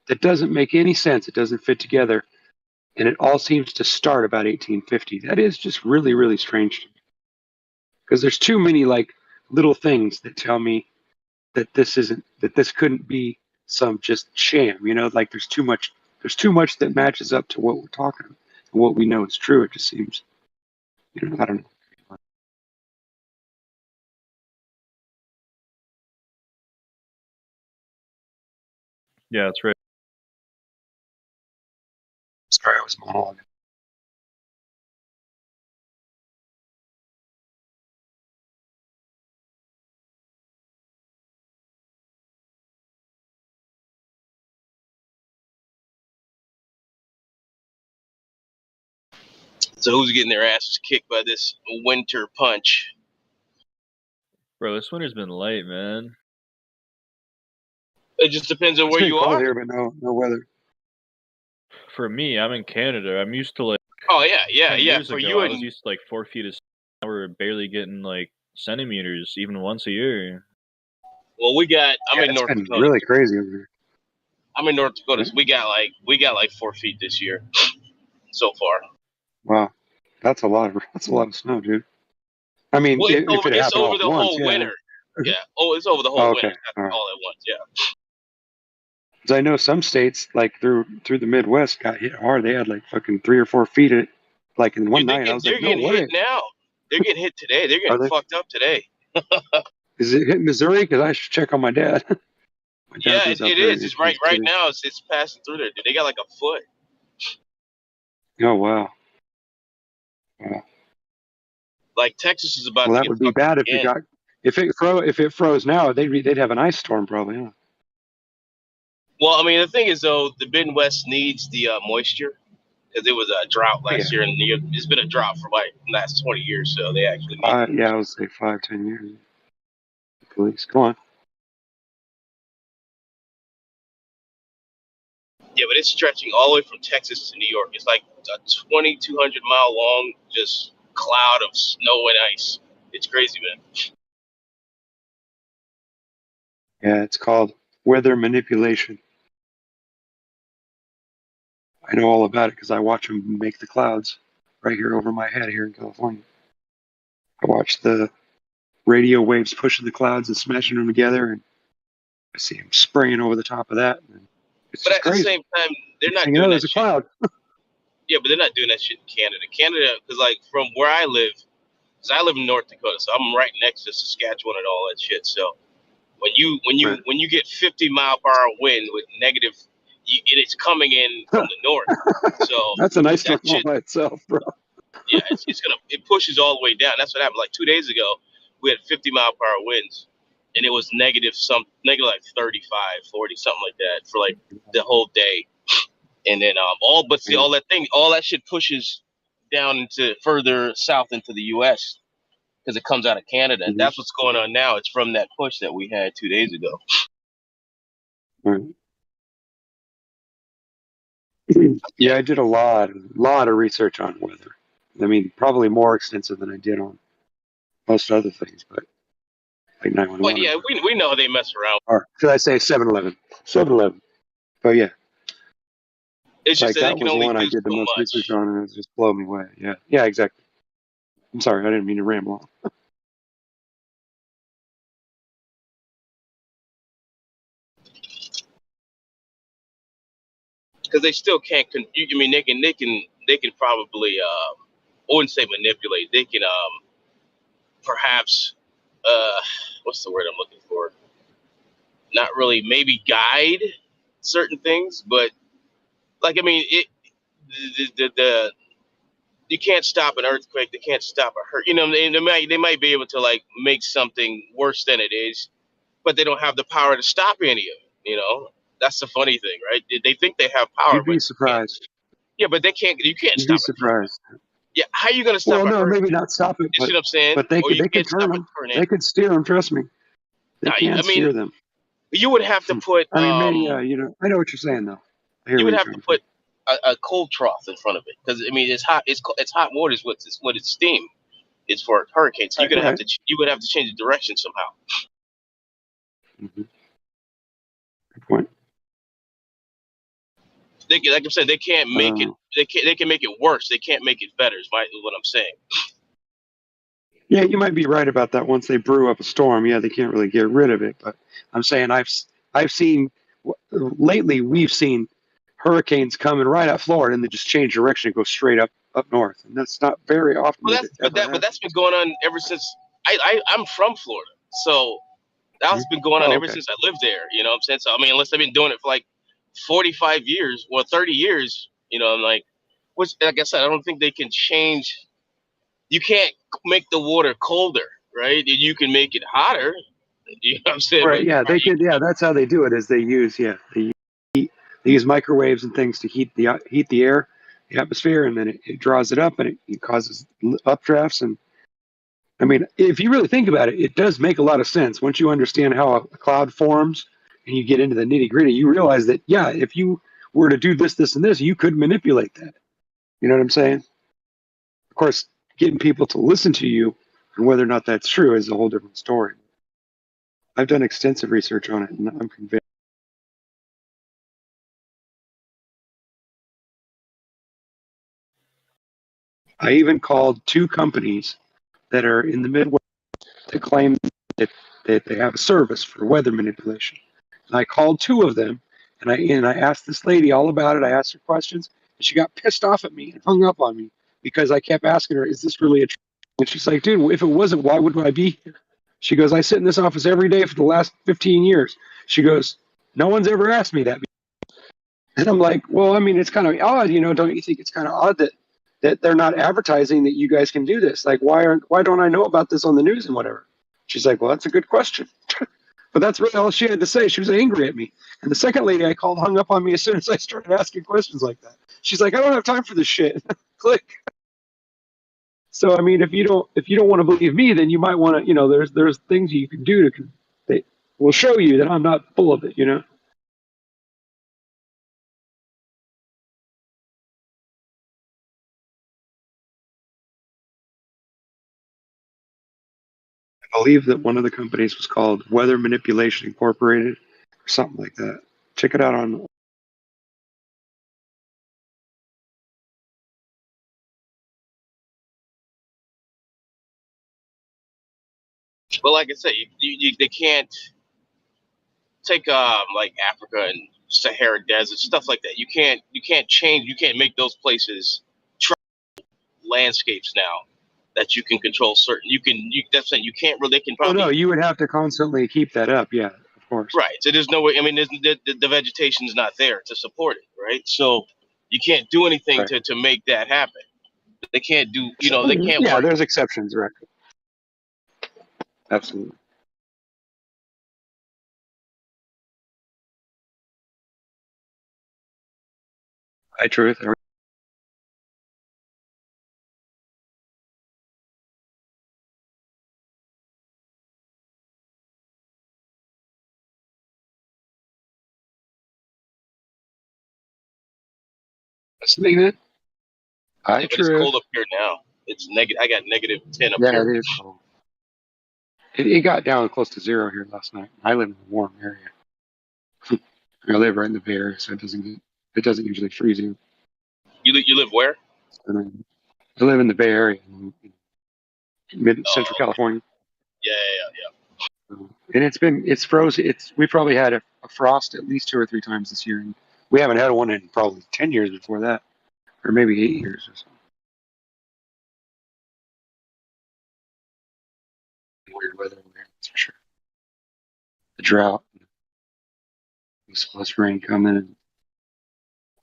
that doesn't make any sense. It doesn't fit together. And it all seems to start about 1850. That is just really, really strange to me because there's too many like little things that tell me that this couldn't be some just sham. You know, like there's too much that matches up to what we're talking about and what we know is true. It just seems, you know, I don't know. Yeah, that's right. Sorry, I was monologuing. So who's getting their asses kicked by this winter punch? Bro, this winter's been light, man. It just depends on It's where been you cold are. here, but no weather. For me, I'm in Canada. I'm used to like Oh yeah. 10 years For ago, you I was and used to like 4 feet of snow. Now we're barely getting like centimeters even once a year. well, I'm Yeah, in it's North been Dakota. really crazy over here. I'm in North Dakota. So we got like 4 feet this year so far. Wow, that's a lot of snow, dude. I mean, Well, if it it's happened all over at the once, whole yeah. winter. Yeah. Oh, it's over the Oh, whole winter, okay, all not right. all at once. Yeah. 'Cause I know some states, like through the Midwest, got hit hard. They had like fucking 3 or 4 feet at, like in one Dude, night. I was like, they're no getting hit way. now. They're getting hit today. They're Are getting they? fucked up today. Is it hitting Missouri? Because I should check on my dad. My dad Yeah, lives out it there is. in It's right Kansas City. now. It's passing through there. Dude, they got like a foot. Oh wow. Wow. Like Texas is about Well, to that get would be fucked up bad if it again. got if it froze now. They'd have an ice storm probably. Huh? Well, I mean, the thing is though, the Midwest needs the moisture because it was a drought Oh, yeah. last year, and it's been a drought for like the last 20 years. So they actually need. Yeah, I would say 5-10 years. Please, come on. Yeah, but it's stretching all the way from Texas to New York. It's like a 2,200-mile long just cloud of snow and ice. It's crazy, man. Yeah, it's called weather manipulation. I know all about it because I watch them make the clouds right here over my head here in California. I watch the radio waves pushing the clouds and smashing them together, and I see them spraying over the top of that. And it's But just at the crazy. same time, they're Next not thing you know, doing there's that a shit. cloud. Yeah, but they're not doing that shit in Canada. Canada, because like from where I live, because I live in North Dakota, so I'm right next to Saskatchewan and all that shit. So Right. when you get 50-mile-per-hour wind with negative, and it's coming in from the north, so That's a nice storm that all shit, by itself, bro. yeah, it pushes all the way down. That's what happened. Like 2 days ago, we had 50-mile-per-hour winds, and it was negative like 35, 40, something like that for like the whole day. And then Yeah. all that shit pushes down into further south into the U.S. because it comes out of Canada, and Mhm. that's what's going on now. It's from that push that we had 2 days ago. Right. Yeah, I did a lot of research on weather. I mean, probably more extensive than I did on most other things, but like Well, 911 or yeah, whatever. we know they mess around. Or should I say 7-Eleven? 7-Eleven. But yeah, It's just like that they that can was the only one I do did the so most research much. on, and it just blew me away. Yeah. Yeah, exactly. I'm sorry, I didn't mean to ramble on. because they still can't. I mean, they can probably. I wouldn't say manipulate. They can perhaps what's the word I'm looking for? Not really, maybe guide certain things, but like I mean, the you can't stop an earthquake. They can't stop a hurt. You know, they might be able to like make something worse than it is, but they don't have the power to stop any of it. You know, that's the funny thing, right? They think they have power, You'd but be surprised. yeah, but they can't. You can't You'd be stop it. surprised. Yeah, how you gonna stop Well, a no, hurricane? maybe not stop it, You see what I'm saying? but they Or you could can't turn stop a them. tornado. They could steer them. Trust me, they Now, can I mean, steer them. you would have to put I mean, maybe you know. I know what you're saying though. I hear you where would you're have to coming from. put a cold trough in front of it because I mean it's hot. It's hot water is what it's steam. It's for hurricanes. So you're Right, gonna have right. to you would have to change the direction somehow. Mm-hmm. Good point. They can, like I said, they can't make it. They can make it worse. They can't make it better. Is what I'm saying. Yeah, you might be right about that. Once they brew up a storm, yeah, they can't really get rid of it. But I'm saying I've seen lately we've seen hurricanes coming right at Florida and they just change direction and go straight up north, and that's not very often Well, that it ever happens. that's been going on ever since I'm from Florida, so that's been going on Oh, ever okay. since I lived there. You know what I'm saying? So I mean, unless they've been doing it for like 45 years or 30 years, you know, I'm like, which like I said, I don't think they can change. You can't make the water colder, right? You can make it hotter. You know what I'm saying? Right. But Yeah, they could. Yeah, that's how they do it. Is they use they use microwaves and things to heat the air, the atmosphere, and then it draws it up and it causes updrafts. And I mean, if you really think about it, it does make a lot of sense. Once you understand how a cloud forms and you get into the nitty gritty, you realize that yeah, if you were to do this, this, and this, you could manipulate that. You know what I'm saying? Of course, getting people to listen to you and whether or not that's true is a whole different story. I've done extensive research on it, and I'm convinced. I even called two companies that are in the Midwest that claim that they have a service for weather manipulation. And I called two of them, and I asked this lady all about it. I asked her questions, and she got pissed off at me and hung up on me because I kept asking her, "Is this really a?" And she's like, "Dude, if it wasn't, why would I be here?" She goes, "I sit in this office every day for the last 15 years." She goes, "No one's ever asked me that." And I'm like, "Well, I mean, it's kind of odd, you know. Don't you think it's kind of odd that they're not advertising that you guys can do this? Like, why don't I know about this on the news and whatever?" She's like, "Well, that's a good question." But that's really all she had to say. She was angry at me. And the second lady I called hung up on me as soon as I started asking questions like that. She's like, "I don't have time for this shit." Click. So I mean, if you don't want to believe me, then you might want to, you know, there's things you can do that will show you that I'm not full of it, you know. I believe that one of the companies was called Weather Manipulation Incorporated or something like that. Check it out on. But like I said, they can't take like Africa and Sahara Desert stuff like that. You can't change. You can't make those places landscapes now that you can control certain. That's saying you can't really. They can Oh probably no, you would have to constantly keep that up. Yeah, of course. right. So there's no way. I mean, the vegetation is not there to support it, right? So you can't do anything Right. to make that happen. They can't do. You know, they can't Yeah, work. there's exceptions, right? Absolutely. Hi, Truth. Listening in? Hi, Yeah, but it's Truth. cold up here now. It's negative. I got -10 up Yeah, here. it is cold. It got down close to zero here last night. I live in a warm area. I live right in the Bay Area, so it doesn't usually freeze you. You live where? I live in the Bay Area, mid Central Oh, California, yeah. and it's frozen. We probably had a frost at least 2 or 3 times this year, and We haven't had one in probably 10 years before that, or maybe 8 years or something. Weird weather in there, that's for sure. The drought, this less rain coming and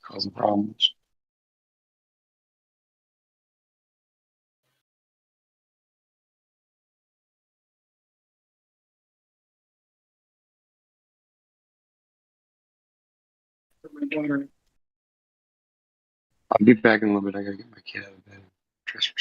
causing problems. I'll be back in a little bit. I gotta get my kid out of bed. Dress for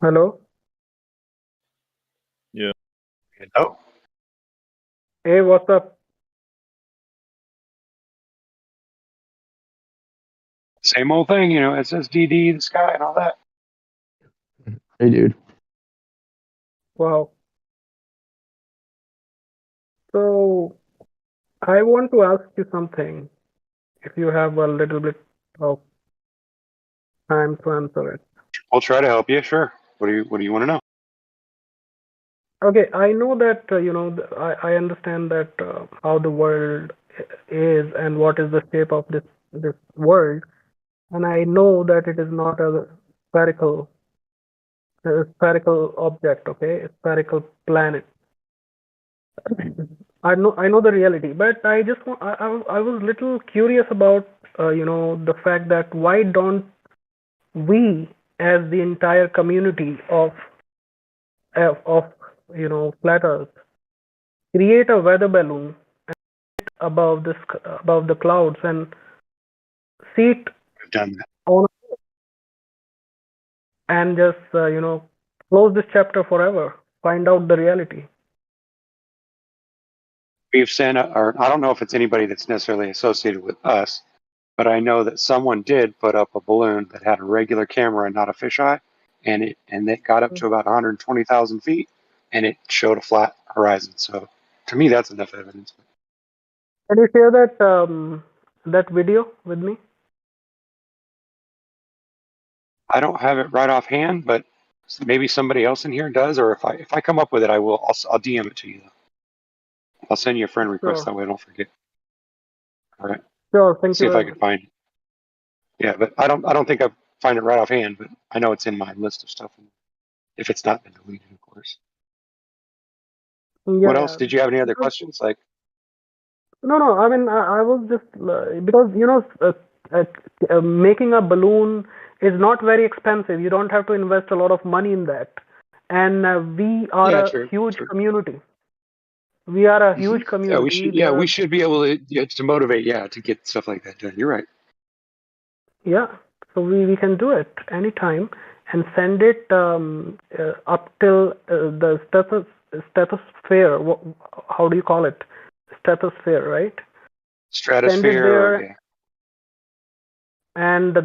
Hello. Yeah. Hello. Hey, what's up? same old thing, you know, SSDD, the sky, and all that. Hey, dude. Wow. So I want to ask you something. If you have a little bit of time to answer it. I'll try to help you. Sure. What do you want to know? Okay, I know that I understand that how the world is and what is the shape of this world, and I know that it is not spherical a spherical object, okay, a spherical planet. I know the reality, but I just I was little curious about the fact that why don't we, as the entire community of flat Earth, create a weather balloon above the clouds and see it I've done that. on and just close this chapter forever, find out the reality. We've sent, or I don't know if it's anybody that's necessarily associated with us, but I know that someone did put up a balloon that had a regular camera and not a fisheye, and it got up to about 120,000 feet, and it showed a flat horizon. So to me, that's enough evidence. Can you share that video with me? I don't have it right offhand, but maybe somebody else in here does, or if I come up with it, I will. I'll DM it to you. I'll send you a friend request. Sure. That way I don't forget. All right. Sure. Thank See you if very I can much. find it. Yeah, but I don't think I find it right offhand, but I know it's in my list of stuff. If it's not been deleted, of course. What else? Yeah. Did you have any other Because, questions? Like, no. I mean, I was just because making a balloon is not very expensive. You don't have to invest a lot of money in that, and we are yeah, a true, huge true. community. We are a huge Yeah, community. we should be able to motivate, to get stuff like that done. You're right. Yeah, so we can do it anytime and send it up till the stratosphere. How do you call it? Stratosphere, right? Send it Stratosphere, there, yeah. and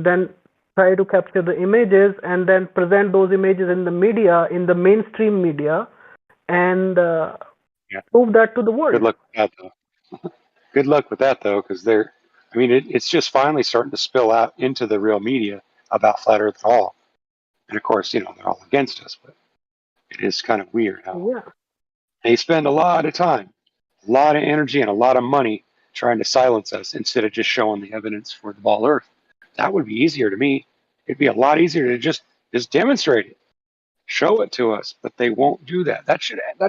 then try to capture the images and then present those images in the media, in the mainstream media, and prove that to the world. Good luck with that, though. Good luck with that, though, because it's just finally starting to spill out into the real media about flat Earth at all. And of course, they're all against us, but it is kind of weird how Yeah. they spend a lot of time, a lot of energy, and a lot of money trying to silence us instead of just showing the evidence for the ball Earth. That would be easier to me. It'd be a lot easier to just demonstrate it, show it to us, but they won't do that. That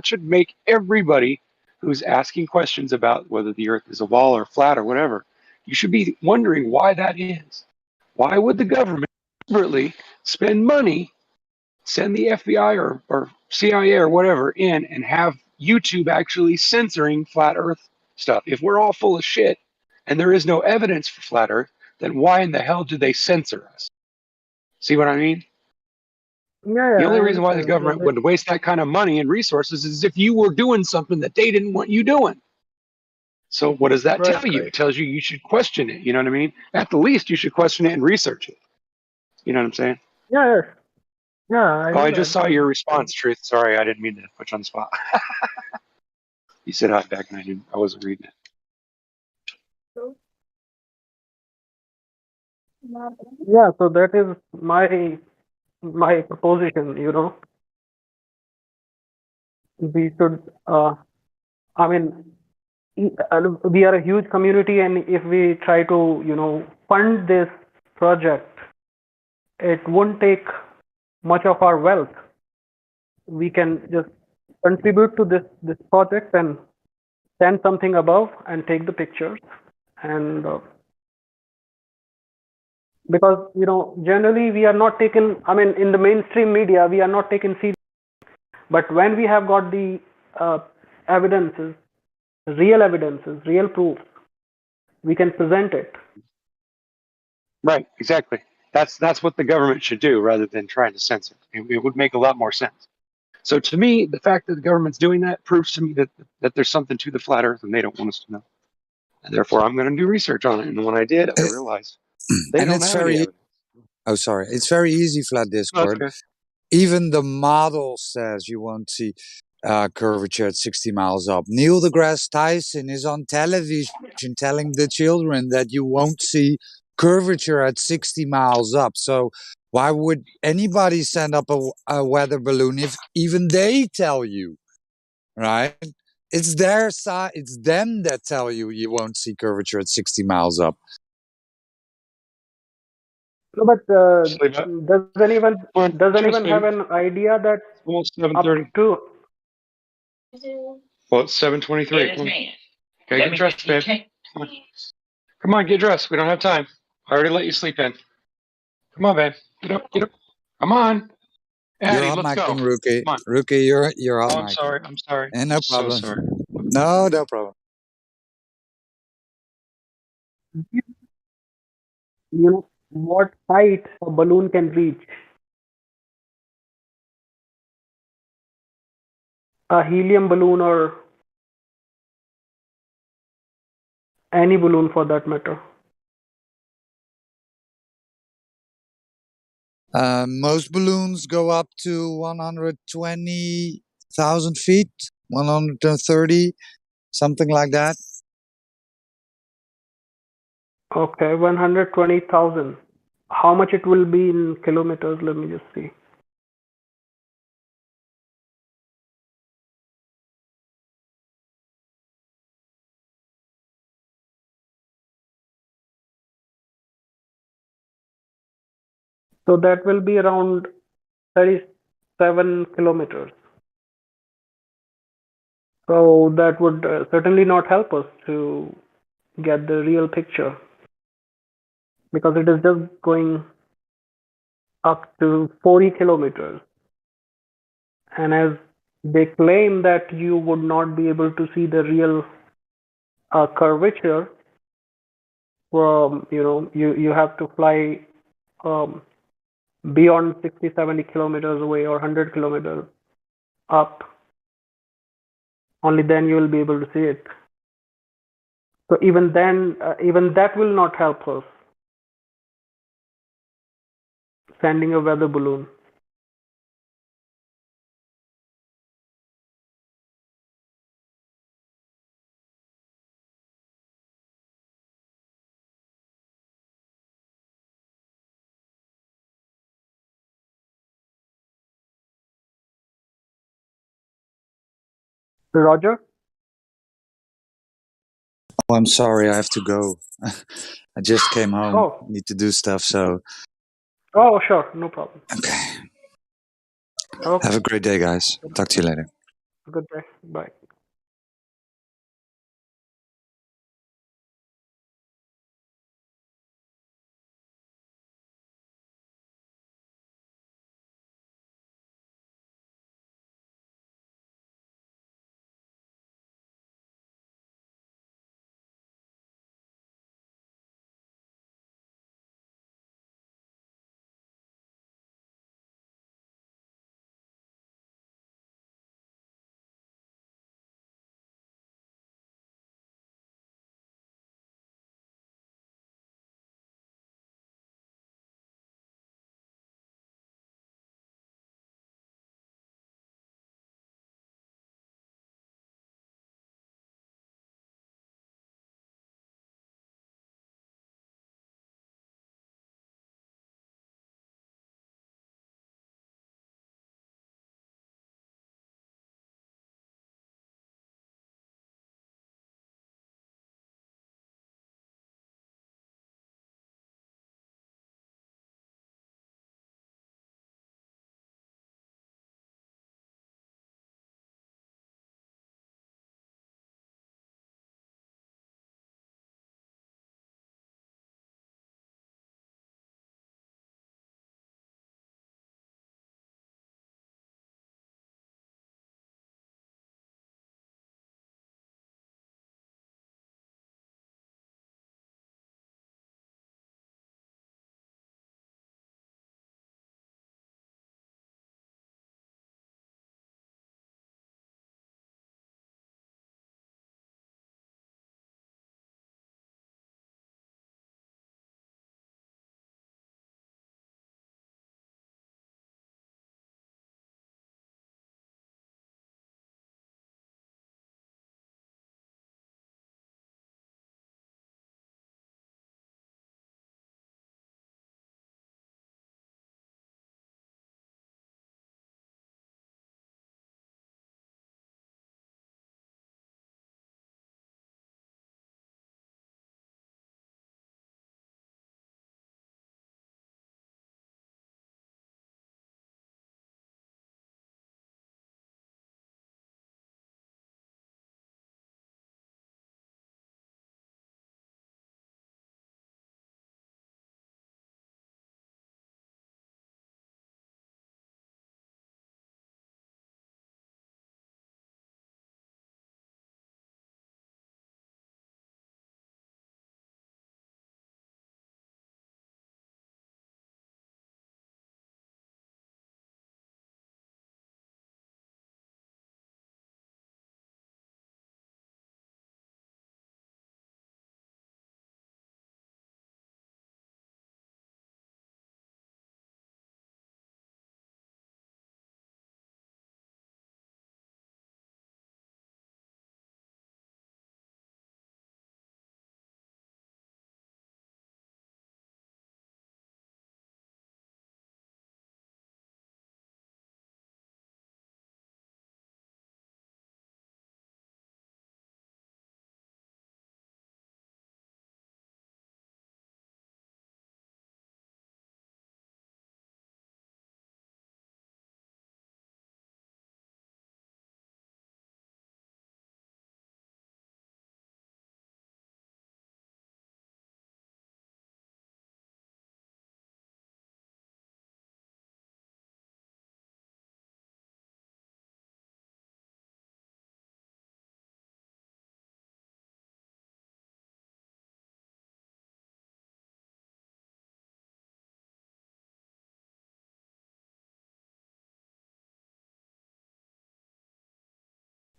should make everybody who's asking questions about whether the Earth is a ball or flat or whatever, you should be wondering why that is. Why would the government deliberately spend money, send the FBI or CIA or whatever in and have YouTube actually censoring flat Earth stuff? If we're all full of shit and there is no evidence for flat Earth, then why in the hell do they censor us? See what I mean? Yeah, The yeah, only I reason why the understand. government would waste that kind of money and resources is if you were doing something that they didn't want you doing. So what does that Right, tell you? right. It tells you should question it. You know what I mean? At the least, you should question it and research it. You know what I'm saying? Yeah, yes. Yeah, I Oh, know I just that. saw your response, Truth. Sorry, I didn't mean to put you on the spot. You said hi back and I wasn't reading it. Yeah, so that is my proposition, We should, I mean, we are a huge community, and if we try to, fund this project, it won't take much of our wealth. We can just contribute to this project and send something above and take the pictures. And because, generally we are not taken, I mean, in the mainstream media, we are not taken seriously. But when we have got the evidences, real proof, we can present it. Right, exactly. That's what the government should do rather than trying to censor. It would make a lot more sense. So to me, the fact that the government's doing that proves to me that there's something to the flat Earth and they don't want us to know. And therefore, I'm going to do research on it. And when I did, I realized they And don't it's have any very, evidence. oh, sorry. It's very easy, Flat No, that's Discord. okay. Even the model says you won't see curvature at 60 miles up. Neil deGrasse Tyson is on television telling the children that you won't see curvature at 60 miles up. So why would anybody send up a weather balloon if even they tell you, right? It's their side. It's them that tell you you won't see curvature at 60 miles up. No, but Sleep up. does anyone Come on, does dress, anyone have baby. an idea that It's almost up 7:30. to Well, it's 7:23. Come on. Okay, get dressed, babe. Come on. Come on, get dressed. We don't have time. I already let you sleep in. Come on, babe. Get up, get up. Come on. You're Addie, hot let's go. micing, Rookie. Come on. Rookie, you're hot Oh, I'm micing. sorry. I'm sorry. And no So problem. sorry. No, no problem. what height a balloon can reach? A helium balloon or any balloon for that matter. Most balloons go up to 120,000 feet, 130, something like that. Okay, 120,000. How much it will be in kilometers? Let me just see. So that will be around 37 kilometers. So that would certainly not help us to get the real picture because it is just going up to 40 kilometers. And as they claim that you would not be able to see the real curvature from, you have to fly beyond 60, 70 kilometers away or 100 kilometers up. Only then you will be able to see it. So even then, even that will not help us sending a weather balloon. Roger? Oh, I'm sorry, I have to go. I just came home. Oh. Need to do stuff, so. Oh, sure, no problem. Okay. Okay. Have a great day, guys. Talk to you later. Good day. Bye.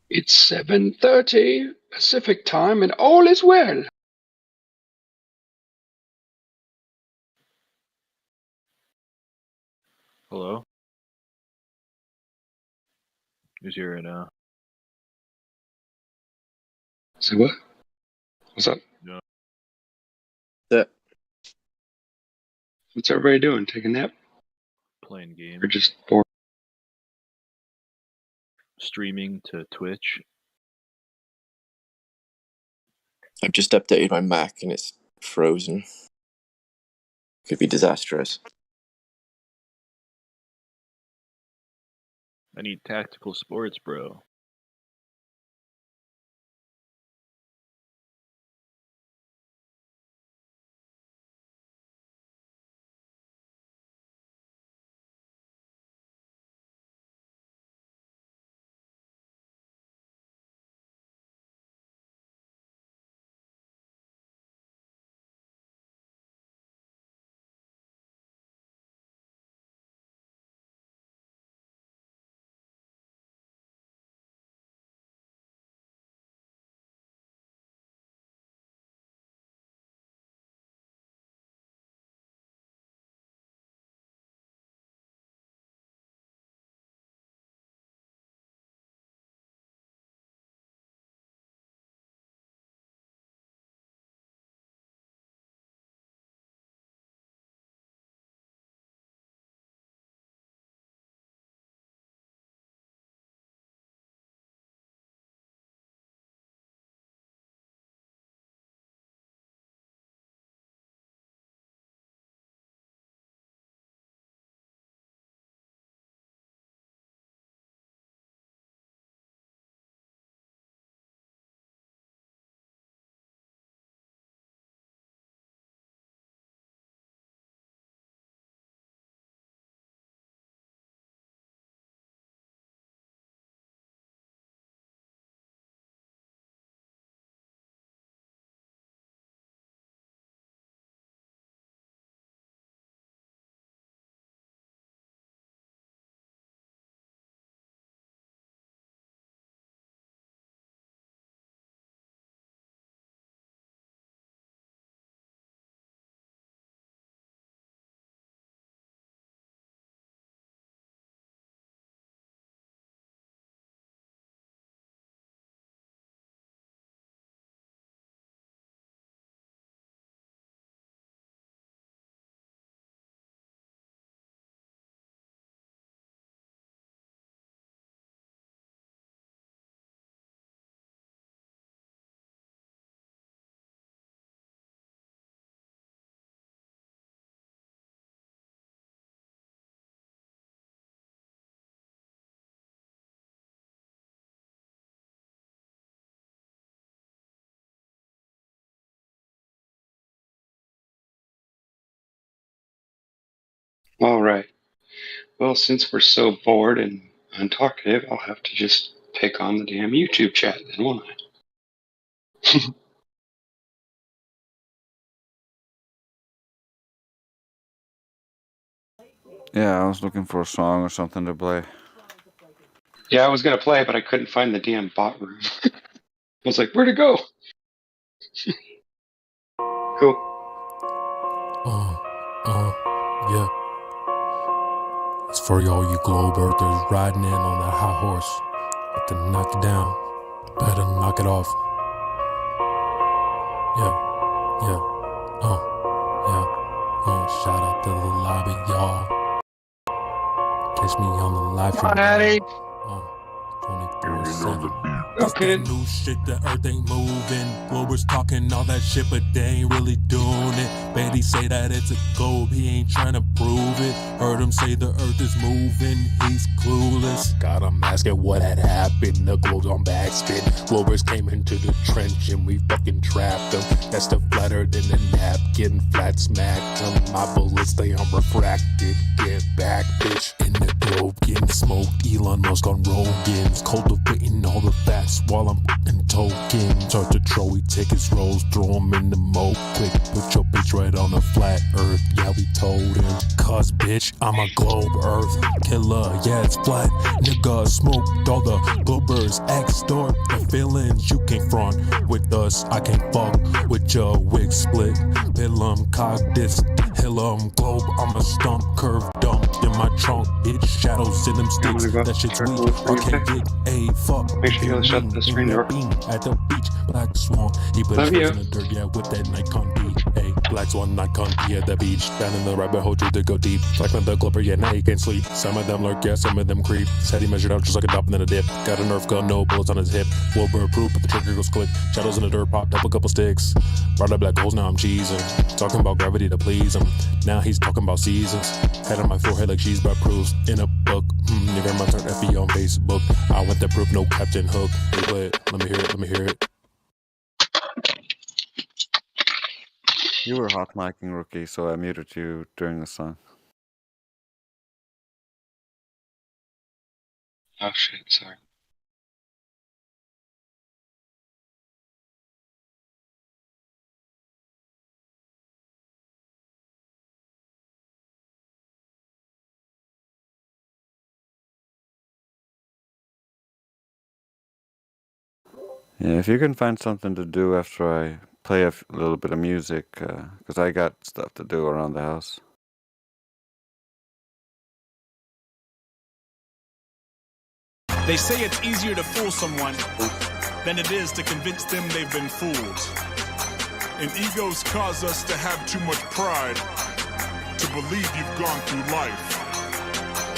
It's 7:30 Pacific time, and all is well. Hello? Who's here right now? Say what? What's up? No. What's everybody doing? Taking a nap? Playing games. Or just bored? Streaming to Twitch. I've just updated my Mac and it's frozen. Could be disastrous. I need tactical sports, bro. All right. Well, since we're so bored and untalkative, I'll have to just pick on the damn YouTube chat then, won't I? Yeah, I was looking for a song or something to play. Yeah, I was gonna play, but I couldn't find the damn bot room. I was like, where'd it go? Cool. Yeah. It's for y'all you globe earthers riding in on that high horse. But to knock it down, better knock it off. Yeah. Shout out to the lobby, y'all. Catch me on the live stream. Daddy. 24/7. It's that new shit, the earth ain't moving. Globers talking all that shit, but they ain't really doing it. Betty say that it's a globe, he ain't trying to prove it. Heard him say the earth is moving, he's clueless. Got him asking what had happened, the globe's on backspin. Globers came into the trench and we fucking trapped them. That's the flatter than a napkin, flat smacked them. My bullets stay unrefracted, get back, bitch. In the globe, getting smoked, Elon Musk on Rogan's, cultivating all the fat relax while I'm fucking talking. Start to throw, we take his rolls, throw him in the mo quick. Put your bitch right on the flat earth, yeah, we told him. Cause bitch, I'm a globe earth killer, yeah, it's flat. Nigga, smoked all the globers, extort the feelings you can't front with us. I can't fuck with your wig split. Pillum, cock this, hillum, globe, I'm a stump, curve dumped in my trunk, bitch. Shadows in them sticks, that shit's weak. I can't get a fuck. Make sure you shut the screen door. At the beach, Black Swan, he put his face in the dirt, yeah, with that Nikon B. Hey, Black Swan, Nikon B at the beach. Down in the rabbit hole, to go deep. Like with the glipper, yeah, now you can't sleep. Some of them lurk, yeah, some of them creep. Said he measured out just like a dolphin in a dip. Got a Nerf gun, no bullets on his hip. Wilbur proof, but the trigger goes click. Shadows in the dirt, popped up a couple sticks. Brought up black holes, now I'm cheesing. Talking about gravity to please him. Now he's talking about seasons. Head on my forehead like she's about proofs. In a book, your grandma turned FE on Facebook. I want that proof, no Captain Hook. Hey, play it, let me hear it, let me hear it. You were hot micing, Rookie, so I muted you during the song. Oh shit, sorry. Yeah, if you can find something to do after I play a little bit of music, because I got stuff to do around the house. They say it's easier to fool someone than it is to convince them they've been fooled. And egos cause us to have too much pride, to believe you've gone through life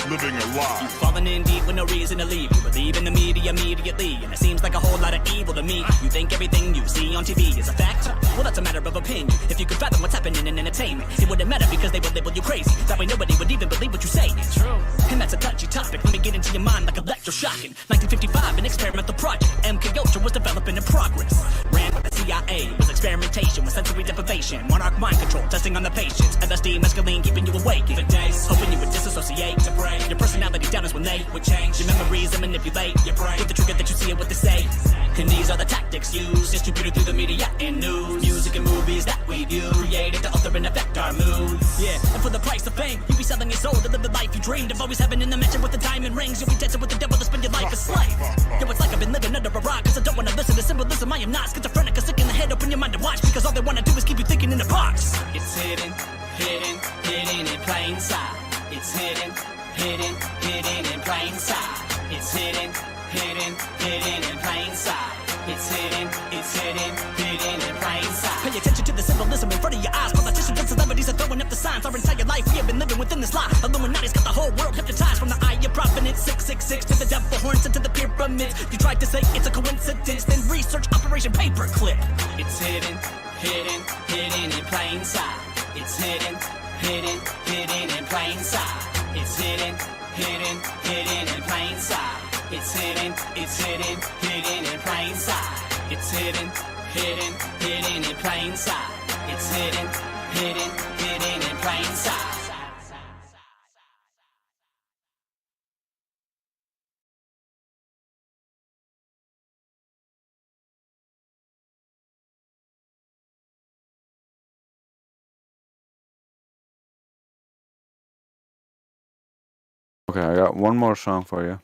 living a lie. You've fallen in deep with no reason to leave. You believe in the media immediately, and it seems like a whole lot of evil to me. You think everything you see on TV is a fact? Well, that's a matter of opinion. If you could fathom what's happening in entertainment, it wouldn't matter because they would label you crazy. That way nobody would even believe what you say. True. And that's a touchy topic. Let me get into your mind like electroshocking. 1955, an experimental project. MK Ultra was developing in progress. Ran by the CIA, was experimentation with sensory deprivation. Monarch mind control, testing on the patients. LSD, mescaline, keeping you awake. For days, hoping you would disassociate. To break your personality down is when they would change your memories and manipulate your brain with the trigger that you see and what they say. And these are the tactics used, distributed through the media and news, music and movies that we view, created to alter and affect our moods. Yeah, and for the price of fame, you'll be selling your soul to live the life you dreamed of. Always having in the mansion with the diamond rings. You'll be dancing with the devil to spend your life as slave. Yo, it's like I've been living under a rock, cause I don't wanna listen to symbolism. I am not schizophrenic or sick in the head. Open your mind to watch, because all they wanna do is keep you thinking in the box. It's hidden, hidden, hidden in plain sight. It's hidden, hidden, hidden in plain sight. It's hidden, hidden, hidden in plain sight. It's hidden, hidden in plain sight. Pay attention to the symbolism in front of your eyes. Politicians and celebrities are throwing up the signs. Our entire life we have been living within this lie. Illuminati's got the whole world hypnotized. From the eye of providence, 666 to the devil horns and to the pyramids. You tried to say it's a coincidence, then research Operation Paperclip. It's hidden, hidden, hidden in plain sight. It's hidden, hidden, hidden in plain sight. It's hidden, hidden, hidden in plain sight. It's hidden, hidden in plain sight. It's hidden, hidden, hidden in plain sight. It's hidden, hidden, hidden in plain sight. Okay, I got one more song for you.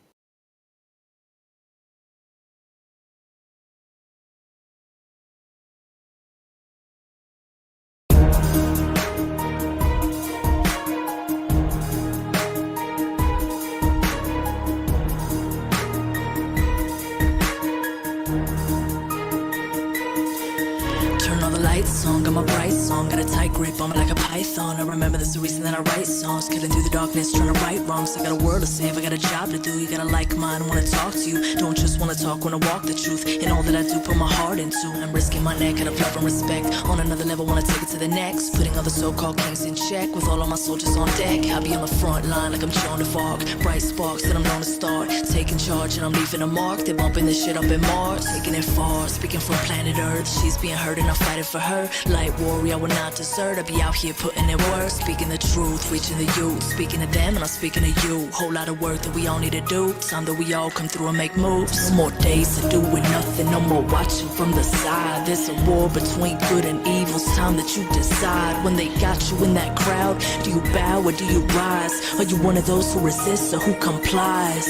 Turn all the lights on, got my bright song. Got a tight grip on me like a python. I remember there's a reason that I write songs. Cutting through the darkness, trying to right wrongs. I got a world to save, I got a job to do. You gotta like mine, wanna talk to you. Don't just wanna talk, wanna walk the truth. And all that I do, put my heart into. I'm risking my neck out of love and respect. On another level, wanna take it to the next. Putting all the so-called kings in check. With all of my soldiers on deck. I'll be on the front line like I'm Joan of Arc. Bright sparks that I'm known to start. Taking charge and I'm leaving a mark. They're bumping this shit up in Mars. Taking it far, speaking from planet Earth. She's being hurt and I'm fighting for her. Light warrior, I will not desert. I be out here putting in work, speaking the truth, reaching the youth. Speaking to them and I'm speaking to you. Whole lot of work that we all need to do. Time that we all come through and make moves. No more days of doing nothing, no more watching from the side. There's a war between good and evil. It's time that you decide. When they got you in that crowd, do you bow or do you rise? Are you one of those who resists or who complies?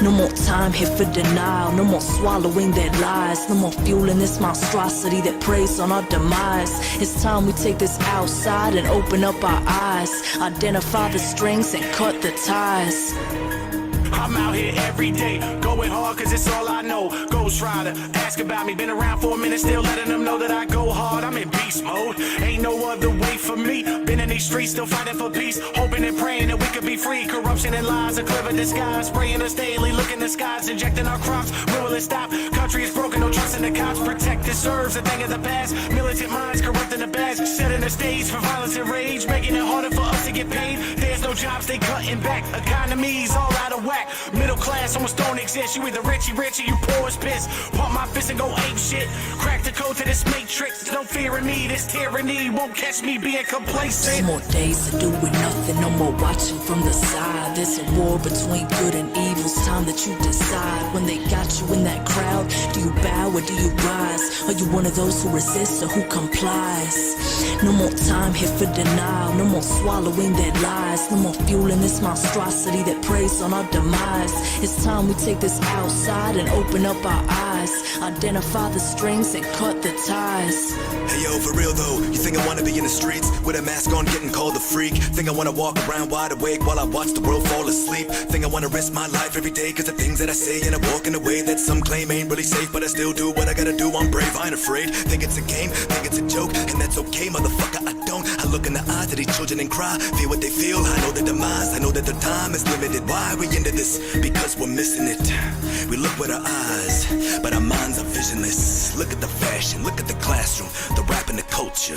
No more time here for denial. No more swallowing their lies. No more fueling this monstrosity that preys on our demise. It's time we take this outside and open up our eyes. Identify the strings and cut the ties. I'm out here every day, going hard cause it's all I know. Ghost Rider, ask about me, been around for a minute, still letting them know that I go hard. I'm in beast mode, ain't no other way for me. Been in these streets, still fighting for peace, hoping and praying that we could be free. Corruption and lies, a clever disguise, spraying us daily, look in the skies, injecting our crops. When will it stop? Country is broken, no trust in the cops. Protect the serves, a thing of the past. Militant minds corrupting the badge, setting the stage for violence and rage, making it harder for us to get paid. There's no jobs, they cutting back, economy's all out of whack. Middle class almost don't exist. You either rich or you poor as piss. Pump my fist and go ape shit. Crack the code to this matrix. No fear in me, this tyranny won't catch me being complacent. No more days of doing nothing, no more watching from the side. There's a war between good and evil. It's time that you decide. When they got you in that crowd, do you bow or do you rise? Are you one of those who resists or who complies? No more time here for denial. No more swallowing their lies. No more fueling this monstrosity that preys on our demise. It's time we take this outside and open up our eyes. Identify the strings and cut the ties. Hey yo, for real though, you think I wanna be in the streets with a mask on getting called a freak? Think I wanna walk around wide awake while I watch the world fall asleep? Think I wanna risk my life every day cause the things that I say and I walk in a way that some claim ain't really safe, but I still do what I gotta do, I'm brave, I ain't afraid. Think it's a game, think it's a joke, and that's okay motherfucker, I don't. I look in the eyes of these children and cry, feel what they feel, I know the demise, I know that the time is limited. Why are we into this? Because we're missing it. We look with our eyes, but our minds are visionless. Look at the fashion, look at the classroom, the rap and the culture.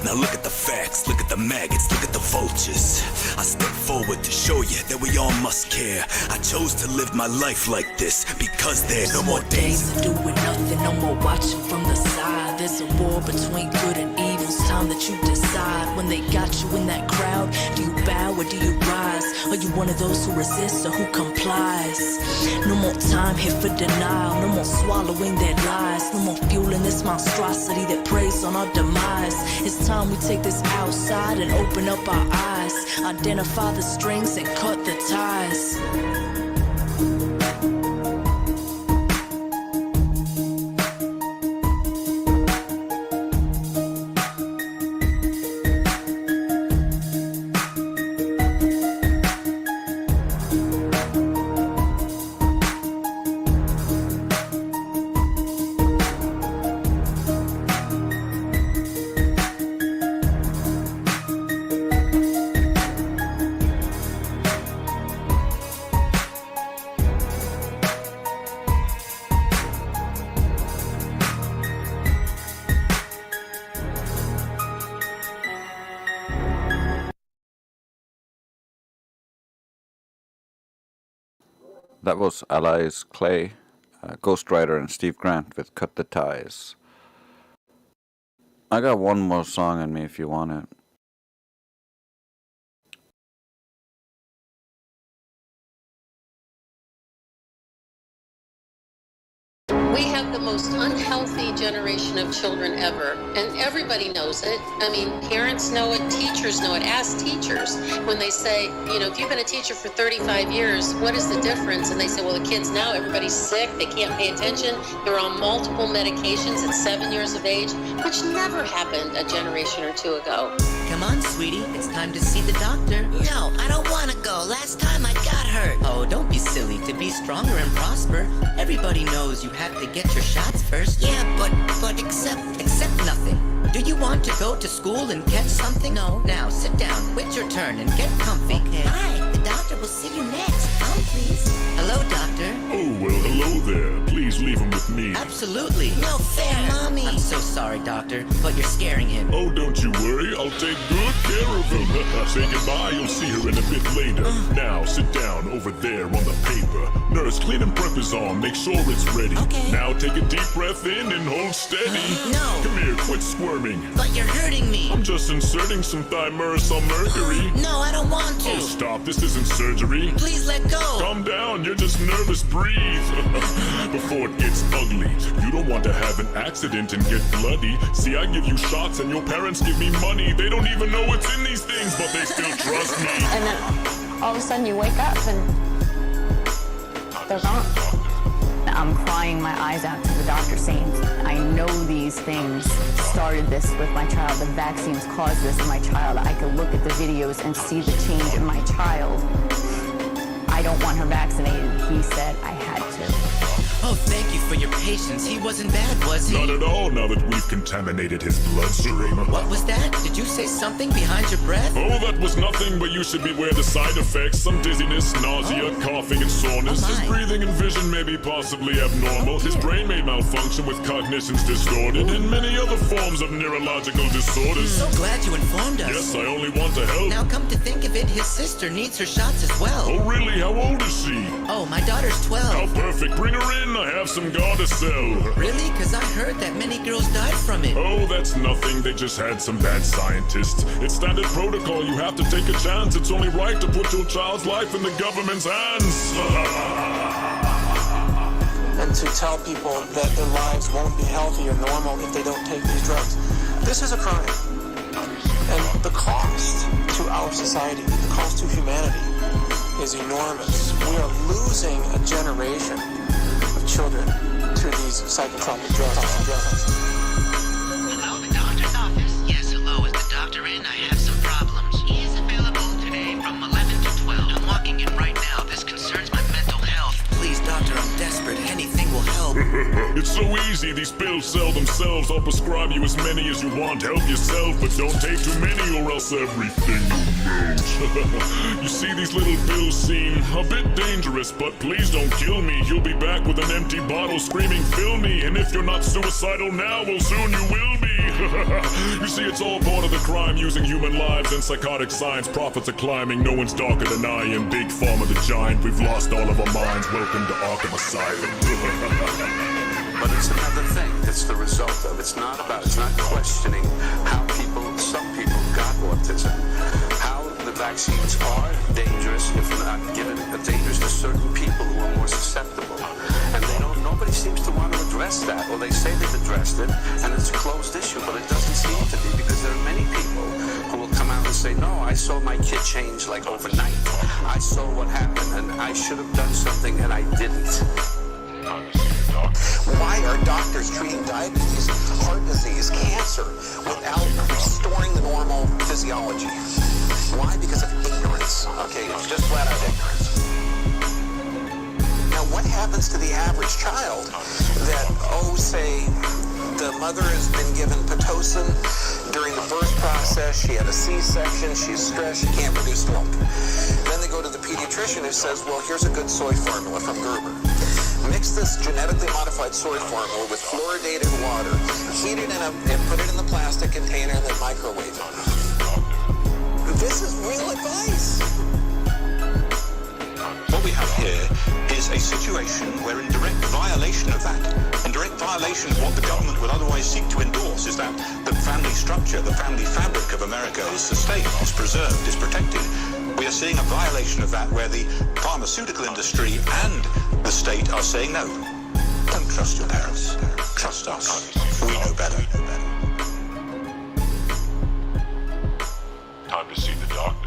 Now look at the facts, look at the maggots, look at the vultures. I step forward to show you that we all must care. I chose to live my life like this because there's no more days of doing nothing, no more watching from the side. There's a war between good and evil. It's time that you decide. When they got you in that crowd, do you bow or do you rise? Are you one of those who resists or who complies? No more time here for denial. No more swallowing their lies. No more fueling this monstrosity that preys on our demise. It's time we take this outside and open up our eyes. Identify the strings and cut the ties. That was Allies Clay, Ghost Rider, and Steve Grant with Cut the Ties. I got one more song in me if you want it. We have the most unhealthy generation of children ever, and everybody knows it. I mean, parents know it, teachers know it. Ask teachers when they say, you know, if you've been a teacher for 35 years, what is the difference? And they say, well, the kids now, everybody's sick, they can't pay attention, they're on multiple medications at 7 years of age, which never happened a generation or two ago. Come on, sweetie, it's time to see the doctor. No, I don't want to go. Last time I got hurt. Oh, don't be silly. To be stronger and prosper, everybody knows you have to get your shots first. Yeah, but except nothing. Do you want to go to school and catch something? No. Now, sit down, wait your turn, and get comfy. Okay. Hi, the doctor will see you next. Come, please. Hello, doctor. Oh, well, hello there. Please leave him with me. me. Absolutely. No fair, Mommy. I'm so sorry, Doctor, but you're scaring him. Oh, don't you worry. I'll take good care of him. Say goodbye. You'll see her in a bit later. Now, sit down over there on the paper. Nurse, clean and prep is on. Make sure it's ready. Okay. Now take a deep breath in and hold steady. No. Come here, quit squirming. But you're hurting me. I'm just inserting some thimerosal mercury. No, I don't want to. Oh, stop. This isn't surgery. Please let go. Calm down. You're just nervous. Breathe. Before it gets ugly. You don't want to have an accident and get bloody. See, I give you shots and your parents give me money. They don't even know what's in these things, but they still trust me. And then all of a sudden you wake up and they're gone. I'm crying my eyes out to the doctor saying, I know these things started this with my child. The vaccines caused this in my child. I could look at the videos and see the change in my child. I don't want her vaccinated. He said I had to. Oh, thank you for your patience. He wasn't bad, was he? Not at all, now that we've contaminated his bloodstream. What was that? Did you say something behind your breath? Oh, that was nothing, but you should beware the side effects. Some dizziness, nausea, coughing, and soreness. His breathing and vision may be possibly abnormal. His brain may malfunction with cognitions distorted, and many other forms of neurological disorders. So glad you informed us. Yes, I only want to help. Now come to think of it, his sister needs her shots as well. Oh, really? How old is she? Oh, my daughter's 12. How perfect. Bring her in. I have some Gardasil. Really? Because I heard that many girls died from it. Oh, that's nothing. They just had some bad scientists. It's standard protocol. You have to take a chance. It's only right to put your child's life in the government's hands. And to tell people that their lives won't be healthy or normal if they don't take these drugs. This is a crime. And the cost to our society, the cost to humanity is enormous. We are losing a generation of children to these psychotropic drugs. Hello, the doctor's office. Yes, hello, is the doctor in? I have some problems. He is available today from 11 to 12. I'm walking in right now. This concerns my mental health. Please, doctor, I'm desperate. Anything will help. It's so easy. These pills sell themselves. I'll prescribe you as many as you want. Help yourself, but don't take too many or else everything will melt. You see, these little pills seem a bit dangerous, but please don't kill me. You'll be back with an empty bottle screaming, fill me. And if you're not suicidal now, well, soon you will be. You see, it's all part of the crime, using human lives and psychotic science. Profits are climbing. No one's darker than I am. Big Pharma the giant. We've lost all of our minds. Welcome to Arkham Asylum. But it's another thing. It's the result of. It's not questioning how some people got autism. How the vaccines are dangerous if not given. Dangerous to certain people who are more susceptible. And nobody seems to want to address that. Or they say they've addressed it and it's a closed issue, but it doesn't seem to be, because there are many people who will come out and say, no, I saw my kid change like overnight. I saw what happened and I should have done something and I didn't. Why are doctors treating diabetes, heart disease, cancer without restoring the normal physiology? Why? Because of ignorance. Okay, it's just flat out ignorance. Now, what happens to the average child that, say, the mother has been given Pitocin during the birth process, she had a C-section, she's stressed, she can't produce milk. Then they go to the pediatrician who says, well, here's a good soy formula from Gerber. Mix this genetically modified soy formula with fluoridated water, heat it and put it in the plastic container and then microwave it. This is real advice. What we have here is a situation where in direct violation of that, in direct violation of what the government would otherwise seek to endorse, is that the family structure, the family fabric of America is sustained, is preserved, is protected. We are seeing a violation of that where the pharmaceutical industry and the state are saying, no, don't trust your parents, trust us, we know better. Time to see the doctor.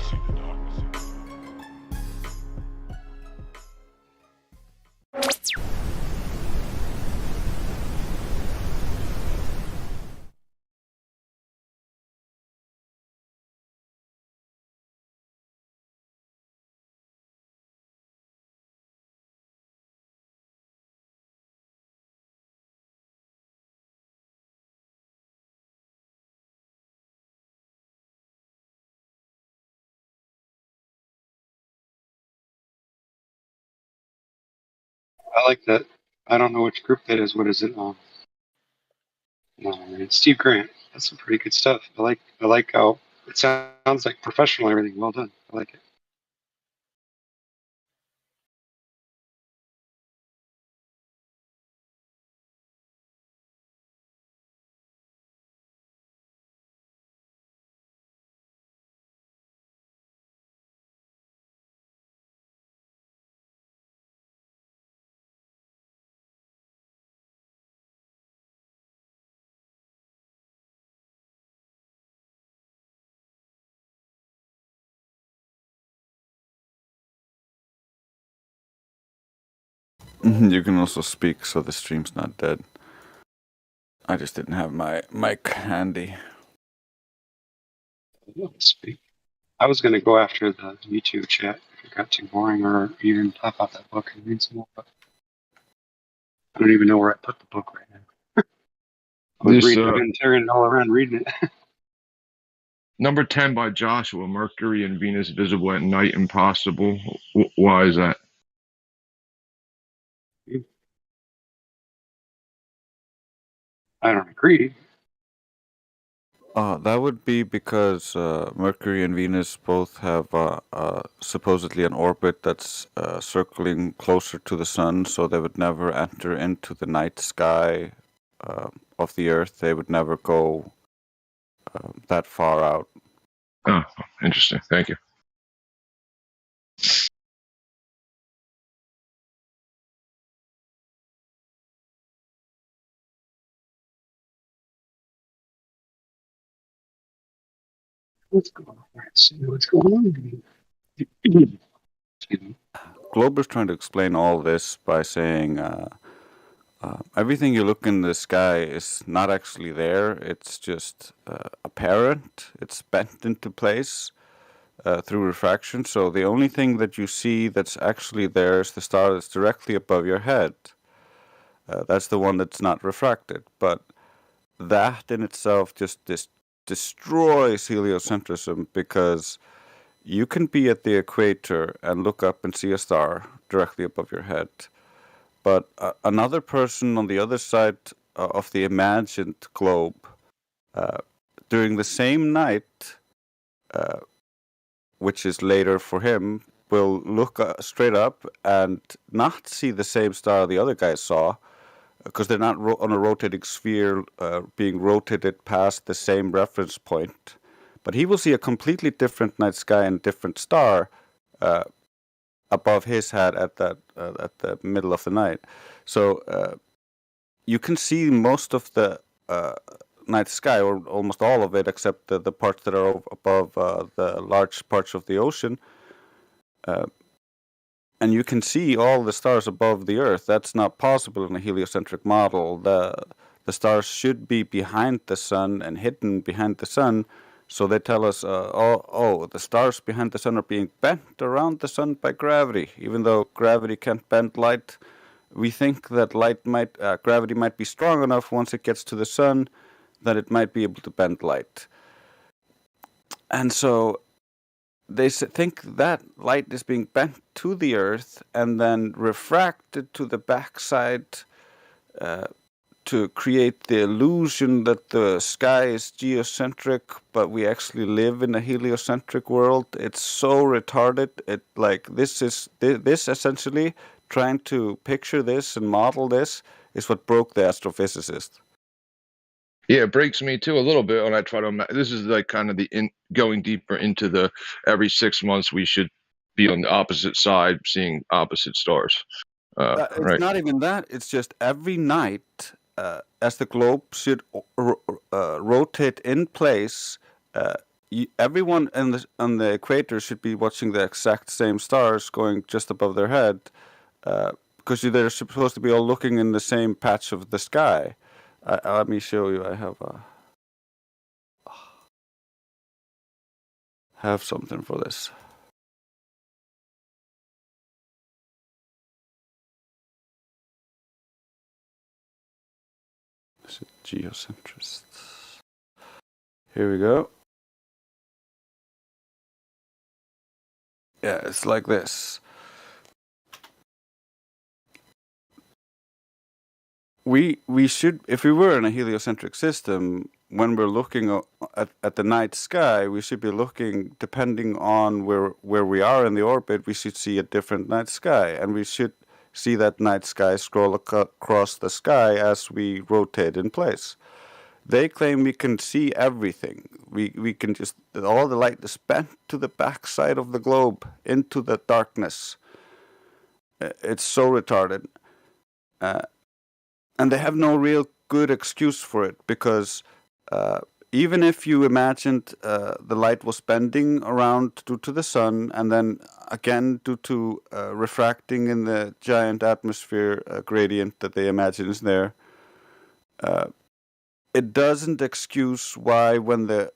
I like that. I don't know which group that is. What is it? It's Steve Grant. That's some pretty good stuff. I like how it sounds like professional and everything. Well done. I like it. You can also speak, so the stream's not dead. I just didn't have my mic handy. Speak. I was going to go after the YouTube chat if it got too boring, or even pop out that book and read some more. But I don't even know where I put the book right now. I've been tearing it all around reading it. Number 10 by Joshua, Mercury and Venus visible at night, impossible. Why is that? I don't agree. That would be because Mercury and Venus both have supposedly an orbit that's circling closer to the sun, so they would never enter into the night sky of the Earth. They would never go that far out. Oh, interesting. Thank you. What's going on? Let's see what's going on. Glober's trying to explain all this by saying everything you look in the sky is not actually there. It's just apparent. It's bent into place through refraction. So the only thing that you see that's actually there is the star that's directly above your head. That's the one that's not refracted. But that in itself just destroys heliocentrism, because you can be at the equator and look up and see a star directly above your head. But another person on the other side of the imagined globe, during the same night, which is later for him, will look straight up and not see the same star the other guy saw, because they're not on a rotating sphere being rotated past the same reference point. But he will see a completely different night sky and different star above his head at the middle of the night. So you can see most of the night sky, or almost all of it, except the parts that are above the large parts of the ocean. And you can see all the stars above the Earth. That's not possible in a heliocentric model. The stars should be behind the sun and hidden behind the sun. So they tell us, the stars behind the sun are being bent around the sun by gravity. Even though gravity can't bend light, we think that gravity might be strong enough once it gets to the sun that it might be able to bend light. And so they think that light is being bent to the Earth and then refracted to the backside to create the illusion that the sky is geocentric, but we actually live in a heliocentric world. It's so retarded. This essentially, trying to picture this and model this, is what broke the astrophysicist. Yeah, it breaks me too a little bit when I try to. This is like kind of going deeper into the every 6 months we should be on the opposite side, seeing opposite stars. It's right. not even that. It's just every night, as the globe should rotate in place, everyone on the equator should be watching the exact same stars going just above their head, because they're supposed to be all looking in the same patch of the sky. Let me show you. I have something for this. Is it geocentrists? Here we go. Yeah, it's like this. we should, if we were in a heliocentric system, when we're looking at the night sky, we should be looking, depending on where we are in the orbit, we should see a different night sky, and we should see that night sky scroll across the sky as we rotate in place. They claim we can see everything. We can just, all the light is bent to the back side of the globe into the darkness. It's so retarded. And they have no real good excuse for it, because even if you imagined the light was bending around due to the sun, and then again due to refracting in the giant atmosphere gradient that they imagine is there, it doesn't excuse why when the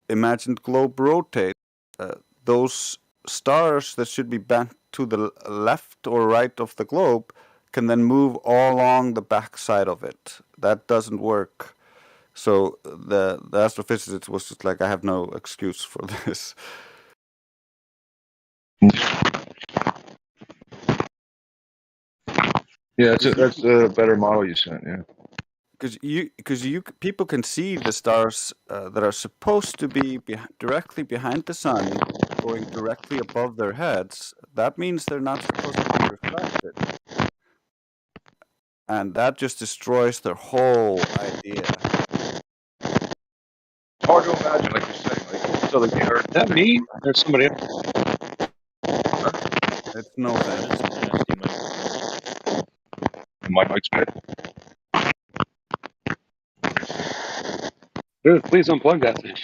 imagined globe rotates, those stars that should be bent to the left or right of the globe can then move all along the backside of it. That doesn't work. So the astrophysicist was just like, I have no excuse for this. Yeah, that's a better model you sent. Yeah. Because people can see the stars that are supposed to be directly behind the sun, going directly above their heads. That means they're not supposed to be reflected, and that just destroys their whole idea. Hard to imagine, like you're saying, like so, like the Earth. Is that me? There's somebody else. It's no that. My mic's bad. Dude, please unplug that thing.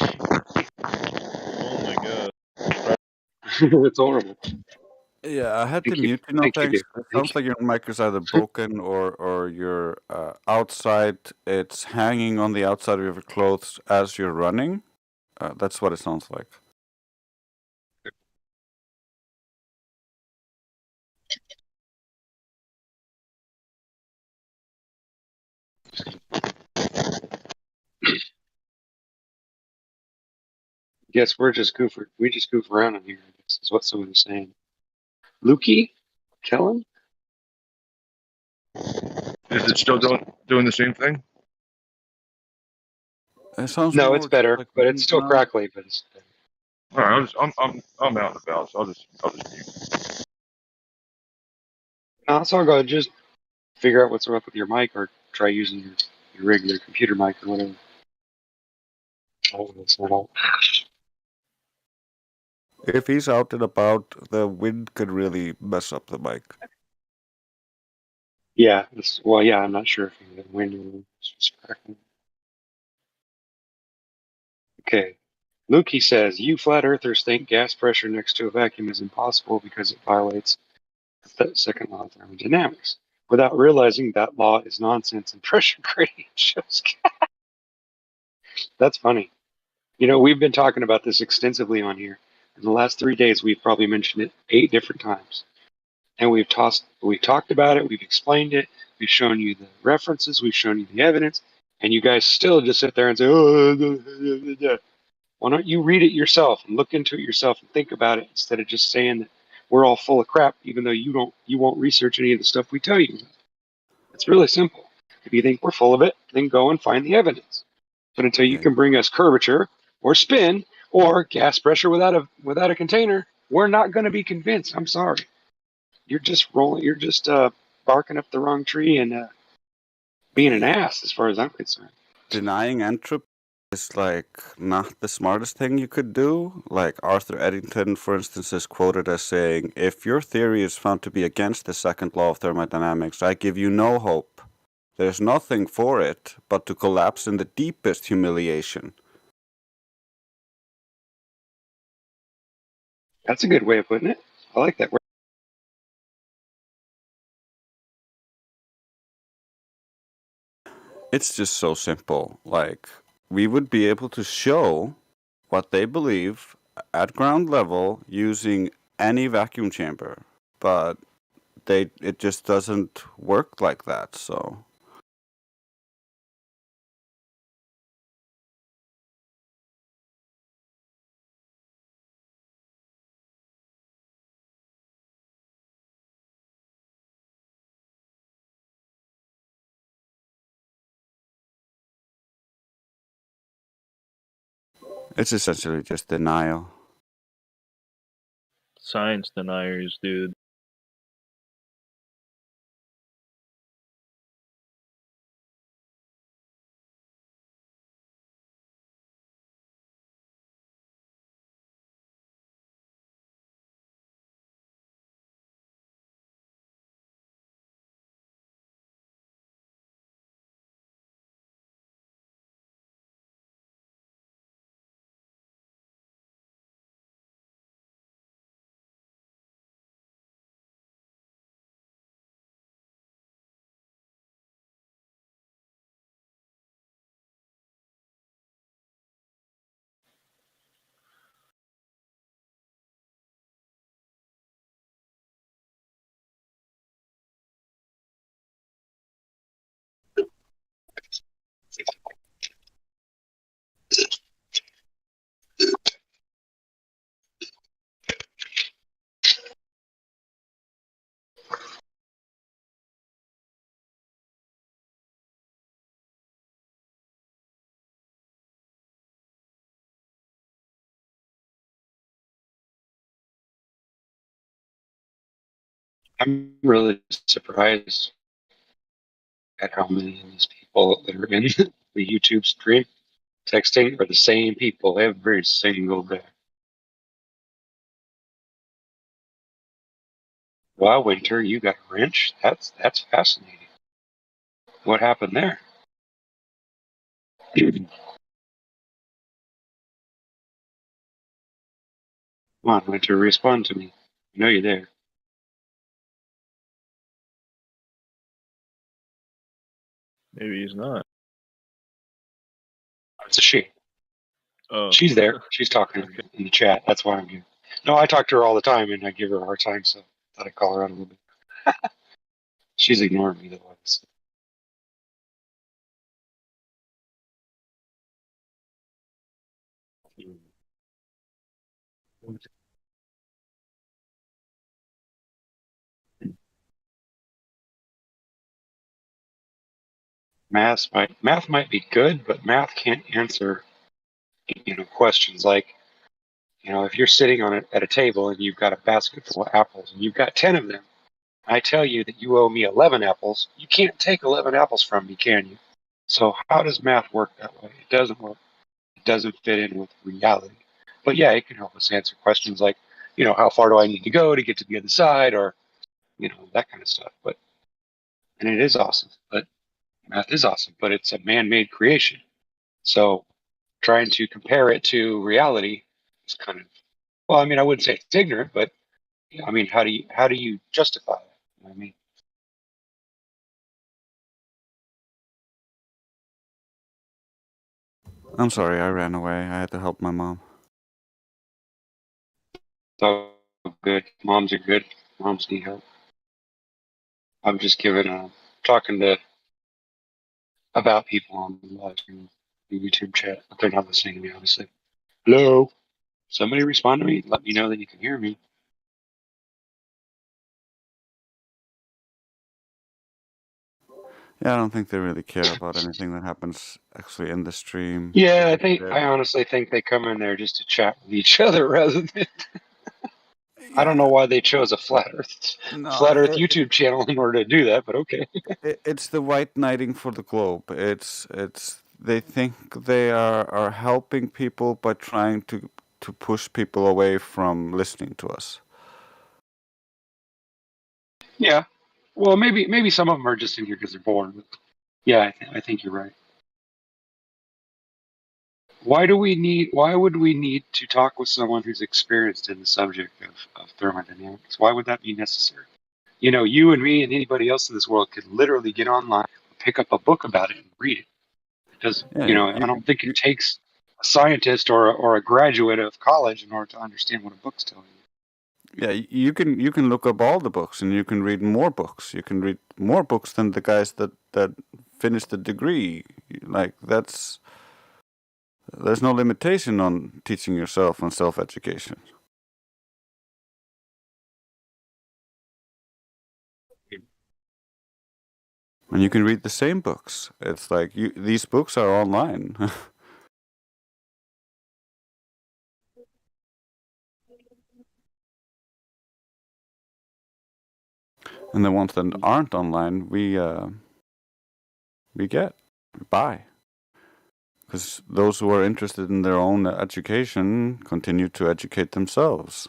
Oh my god. It's horrible. Yeah, I had Thank to you. mute you. No, Thank you, thanks. dude. It sounds like your mic is either broken or you're outside. It's hanging on the outside of your clothes as you're running. That's what it sounds like. Yes, we just goof around in here. This is what somebody's saying. Lukey? Kellen? Is it still doing the same thing? It sounds No, more it's better, like but it's still no. crackly. But it's All right, I'm out and about, so I'll just mute. no, it's all good. Just figure out what's up with your mic, or try using your regular computer mic or whatever. If he's out and about, the wind could really mess up the mic. Yeah, yeah, I'm not sure if the wind or it's just crackling. Okay. Lukey says, you flat earthers think gas pressure next to a vacuum is impossible because it violates the second law of thermodynamics, without realizing that law is nonsense and pressure gradient shows. That's funny. You know, we've been talking about this extensively on here. In the last 3 days, we've probably mentioned it 8 different times. And we've talked about it, we've explained it, we've shown you the references, we've shown you the evidence, and you guys still just sit there and say, oh, why don't you read it yourself and look into it yourself and think about it instead of just saying that we're all full of crap, even though you won't research any of the stuff we tell you. It's really simple. If you think we're full of it, then go and find the evidence. But until you can bring us curvature or spin or gas pressure without a container, we're not going to be convinced. I'm sorry. You're just barking up the wrong tree and being an ass as far as I'm concerned. Denying entropy is like not the smartest thing you could do. Like Arthur Eddington, for instance, is quoted as saying, if your theory is found to be against the second law of thermodynamics, I give you no hope. There's nothing for it but to collapse in the deepest humiliation. That's a good way of putting it. I like that word. It's just so simple. Like, we would be able to show what they believe at ground level using any vacuum chamber, but it just doesn't work like that, so It's essentially just denial. Science deniers, dude. I'm really surprised at how many of these people that are in the YouTube stream texting are the same people every single day. Wow, Winter, you got a wrench? That's fascinating. What happened there? Come on, Winter, respond to me. I know you're there. Maybe he's not. It's a she. Oh. She's there. She's talking Okay. in the chat. That's why I'm here. No, I talk to her all the time, and I give her a hard time, so I thought I'd call her out a little bit. She's ignoring me, though. Obviously. Math might be good, but math can't answer questions like if you're sitting at a table and you've got a basket full of apples and you've got 10 of them. I tell you that you owe me 11 apples. You can't take 11 apples from me, can you? So how does math work that way? It doesn't work. It doesn't fit in with reality. But yeah, it can help us answer questions like, how far do I need to go to get to the other side, or that kind of stuff. And it is awesome. But math is awesome, but it's a man-made creation. So trying to compare it to reality is kind of, well, I mean, I wouldn't say it's ignorant, but I mean, how do you justify it? You know what I mean? I'm sorry, I ran away. I had to help my mom. So good. Moms are good. Moms need help. I'm just talking about people on the live stream, the YouTube chat, but they're not listening to me, obviously. Hello. Somebody respond to me. Let me know that you can hear me. Yeah, I don't think they really care about anything that happens actually in the stream. Yeah, I honestly think they come in there just to chat with each other rather than. I don't know why they chose a flat Earth YouTube channel in order to do that, but okay. It's the white knighting for the globe. It's they think they are helping people by trying to push people away from listening to us. Yeah. Well, maybe some of them are just in here because they're bored. But yeah, I think you're right. Why would we need to talk with someone who's experienced in the subject of thermodynamics? Why would that be necessary? You and me and anybody else in this world could literally get online, pick up a book about it and read it. It does, I don't think it takes a scientist or a graduate of college in order to understand what a book's telling you. Yeah, you can look up all the books and you can read more books. You can read more books than the guys that finished the degree. Like there's no limitation on teaching yourself on self-education. And you can read the same books. It's like these books are online. And the ones that aren't online, we buy. Because those who are interested in their own education continue to educate themselves.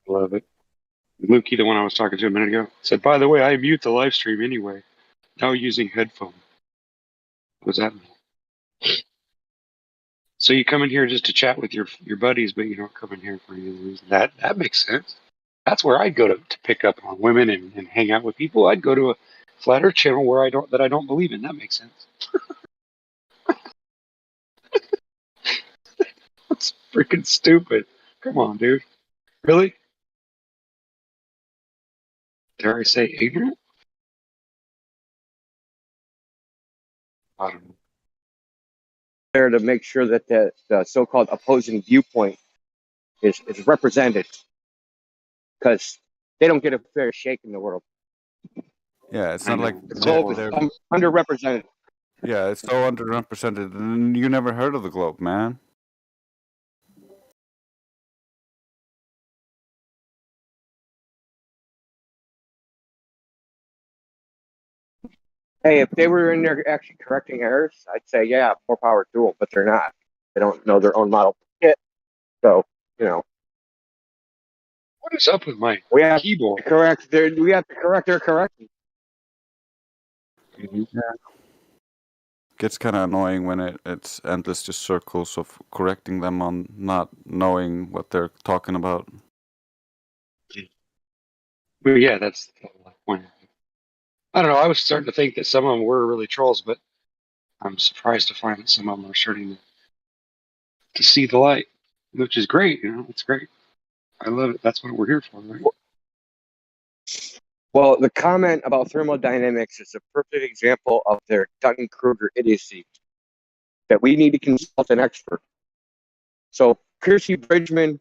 Love it. Lukey, the one I was talking to a minute ago, said, by the way, I mute the live stream anyway. Now using headphones. What does that mean? So you come in here just to chat with your buddies, but you don't come in here for any other reason. That makes sense. That's where I'd go to pick up on women and hang out with people. I'd go to a flat earth channel where I don't believe in. That makes sense. That's freaking stupid. Come on, dude. Really? Dare I say ignorant? I don't know. There to make sure that the so-called opposing viewpoint is represented, because they don't get a fair shake in the world. Yeah, it's not like the globe is underrepresented. Yeah, it's so underrepresented, and you never heard of the globe, man. Hey, if they were in there actually correcting errors, I'd say, yeah, more power to them, but they're not. They don't know their own model shit. So, What is up with my keyboard? We have to correct their corrections. Yeah. Gets kind of annoying when it's endless just circles of correcting them on not knowing what they're talking about. But yeah, that's the point. I don't know. I was starting to think that some of them were really trolls, but I'm surprised to find that some of them are starting to see the light, which is great. It's great. I love it. That's what we're here for, right? Well, the comment about thermodynamics is a perfect example of their Dunning-Kruger idiocy, that we need to consult an expert. So Percy Bridgman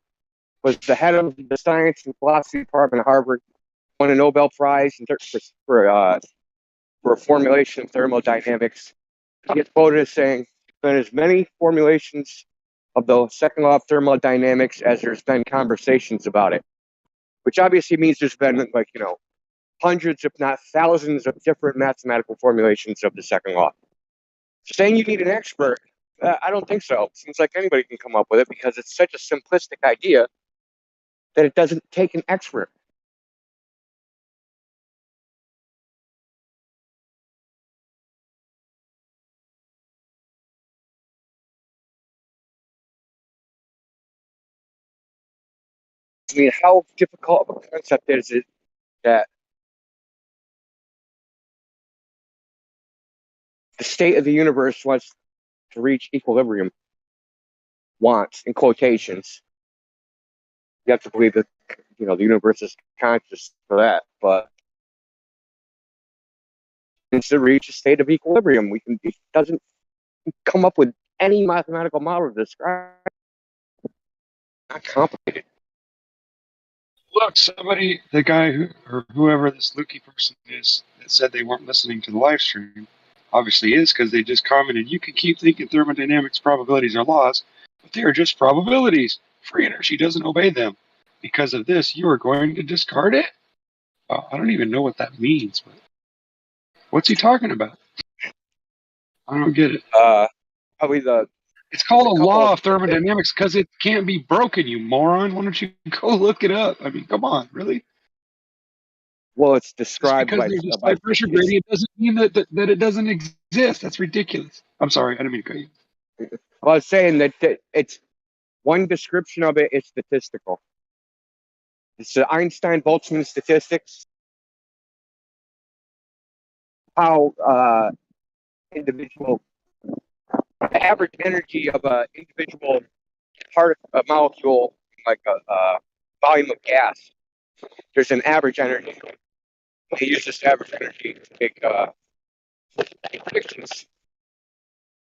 was the head of the science and philosophy department at Harvard, won a Nobel Prize for a formulation of thermodynamics. He gets quoted as saying, "There's been as many formulations of the second law of thermodynamics as there's been conversations about it," which obviously means there's been hundreds, if not thousands, of different mathematical formulations of the second law. Saying you need an expert, I don't think so. It seems like anybody can come up with it because it's such a simplistic idea that it doesn't take an expert. I mean, how difficult of a concept is it that the state of the universe wants to reach equilibrium? Wants, in quotations. You have to believe that, the universe is conscious for that, but to reach a state of equilibrium, it doesn't come up with any mathematical model to describe. Not complicated. Look, the guy or whoever this Lukey person is that said they weren't listening to the live stream, obviously is, because they just commented, you can keep thinking thermodynamics probabilities are laws, but they are just probabilities. Free energy doesn't obey them. Because of this, you are going to discard it? Well, I don't even know what that means, but what's he talking about? I don't get it. Probably It's called a law of thermodynamics because it can't be broken, you moron. Why don't you go look it up? I mean, come on, really? Well, it's described because there's a high pressure gradient doesn't mean that it doesn't exist. That's ridiculous. I'm sorry, I didn't mean to cut you. Well, I was saying that it's one description of it is statistical. It's the Einstein-Boltzmann statistics. How the average energy of an individual a molecule, like a volume of gas. There's an average energy. They use this average energy to make predictions.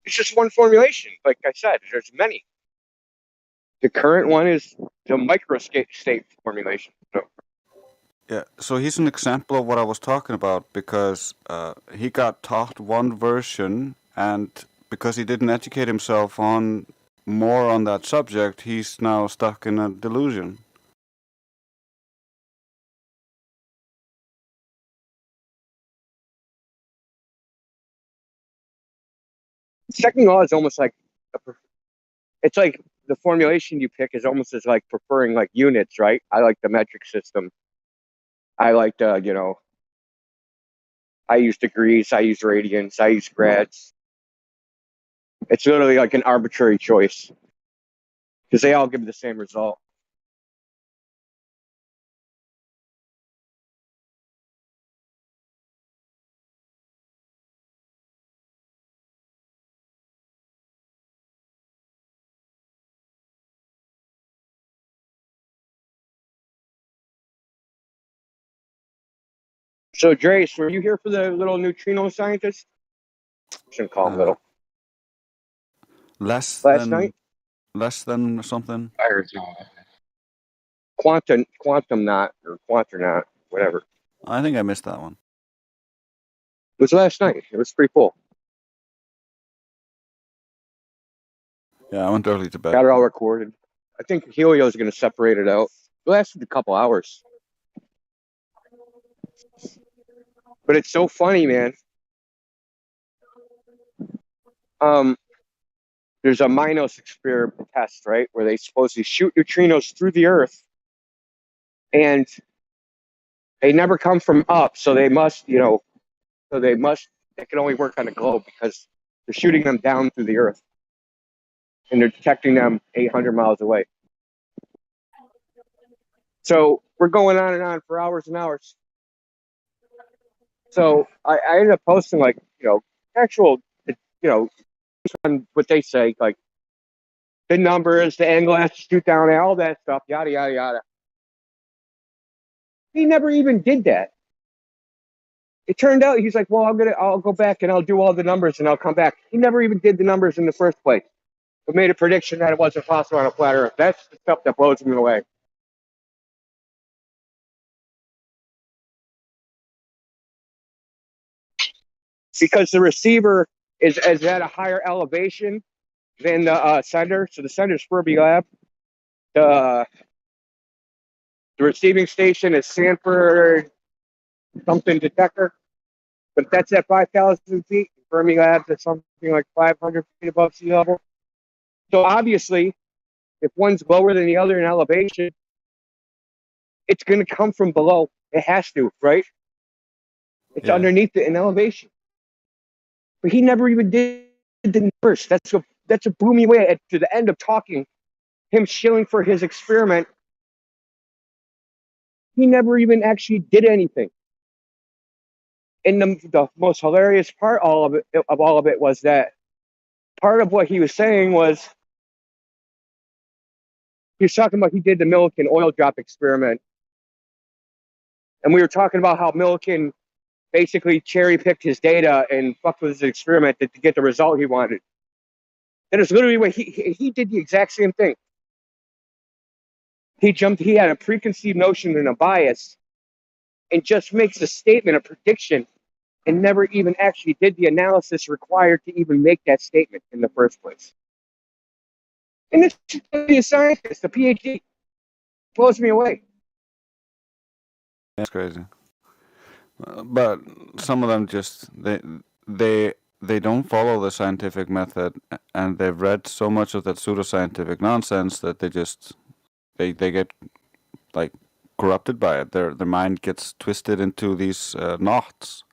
It's just one formulation. Like I said, there's many. The current one is the microstate formulation. Yeah, so he's an example of what I was talking about, because he got taught one version, and because he didn't educate himself on more on that subject, he's now stuck in a delusion. Second law is almost like it's like the formulation you pick is almost as like preferring like units, right? I like the metric system. I like the, I use degrees, I use radians, I use grads. It's literally like an arbitrary choice because they all give the same result. So, Drace, were you here for the little neutrino scientist? Shouldn't call him little. Less Last night? Something. I heard you. Quantum not or quanternaut, whatever. I think I missed that one. It was last night. It was pretty cool. Yeah, I went early to bed. Got it all recorded. I think Helio's going to separate it out. It lasted a couple hours. But it's so funny, man. There's a Minos experiment test, right, where they supposedly shoot neutrinos through the Earth, and they never come from up, so they must, they can only work on a globe because they're shooting them down through the Earth, and they're detecting them 800 miles away. So we're going on and on for hours and hours. So I ended up posting actual, on what they say, like the numbers, the angle has to shoot down, all that stuff, yada yada yada. He never even did that. It turned out he's like, well, I'll go back and I'll do all the numbers and I'll come back. He never even did the numbers in the first place, but made a prediction that it wasn't possible on a flat Earth. That's the stuff that blows me away. Because the receiver is at a higher elevation than the sender. So the sender's Furby Lab. The receiving station is Sanford something detector, but that's at 5,000 feet. Fermi Labs is something like 500 feet above sea level. So obviously, if one's lower than the other in elevation, it's going to come from below. It has to, right? It's underneath it in elevation. But he never even did the numbers. That's what blew me away to the end of talking. Him shilling for his experiment. He never even actually did anything. And the most hilarious part of all of it was that part of what he was saying was he was talking about he did the Millikan oil drop experiment. And we were talking about how Millikan basically cherry-picked his data and fucked with his experiment to get the result he wanted. That is literally what he did the exact same thing. He had a preconceived notion and a bias and just makes a statement, a prediction, and never even actually did the analysis required to even make that statement in the first place. And this should be a scientist, a PhD. Blows me away. That's crazy. But some of them just they don't follow the scientific method, and they've read so much of that pseudoscientific nonsense that they get like corrupted by it. Their mind gets twisted into these knots.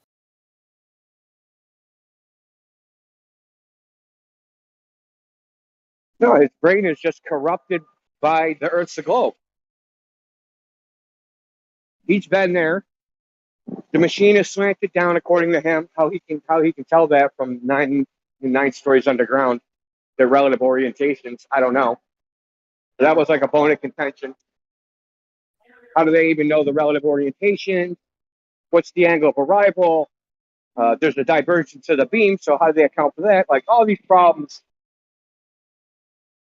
No, his brain is just corrupted by the Earth's a globe. He's been there. The machine is slanted down, according to him. How he can tell that from nine stories underground, their relative orientations, I don't know. That was like a bone of contention. How do they even know the relative orientation? What's the angle of arrival? There's a divergence of the beam, so how do they account for that? Like all these problems.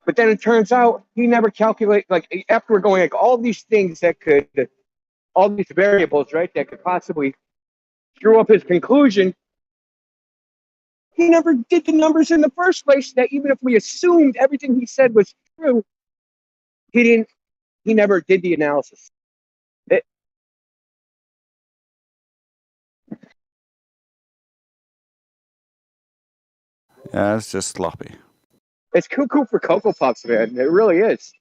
But then it turns out he never calculated, like after we're going like all these things all these variables, right, that could possibly screw up his conclusion. he never did the numbers in the first place. That even if we assumed everything he said was true, he never did the analysis. Yeah, it's just sloppy. It's cuckoo for Cocoa Puffs, man. It really is.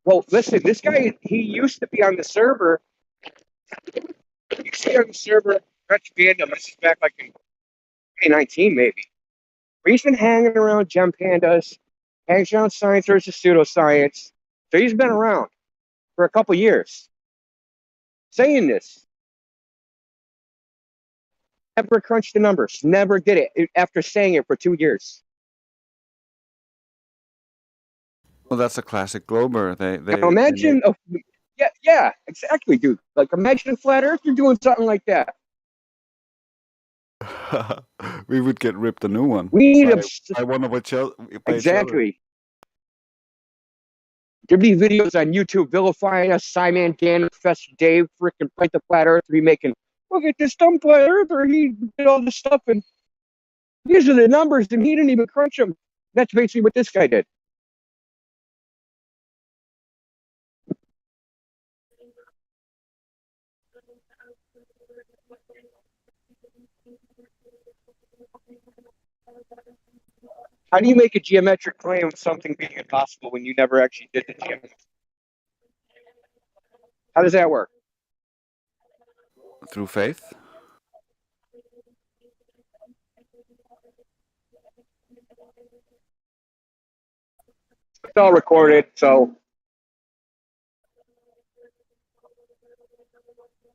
Well, listen, this guy, he used to be on the server. He used to be on the server, Retch Fandom. This is back like in 2019, maybe. He's been hanging around Gem Pandas, hangs around Science versus Pseudoscience. So he's been around for a couple years saying this. Never crunched the numbers. Never did it after saying it for 2 years. Well, that's a classic Glober. Now imagine, yeah, exactly, dude. Like imagine Flat Earth, you're doing something like that. We would get ripped a new one. We need by one of each other. Exactly. There'd be videos on YouTube vilifying us, Simon, Dan, Professor Dave, freaking Pint the Flat Earth, be making, look at this dumb Flat Earther, he did all this stuff, and these are the numbers, and he didn't even crunch them. That's basically what this guy did. How do you make a geometric claim of something being impossible when you never actually did the geometry? How does that work? Through faith? It's all recorded, so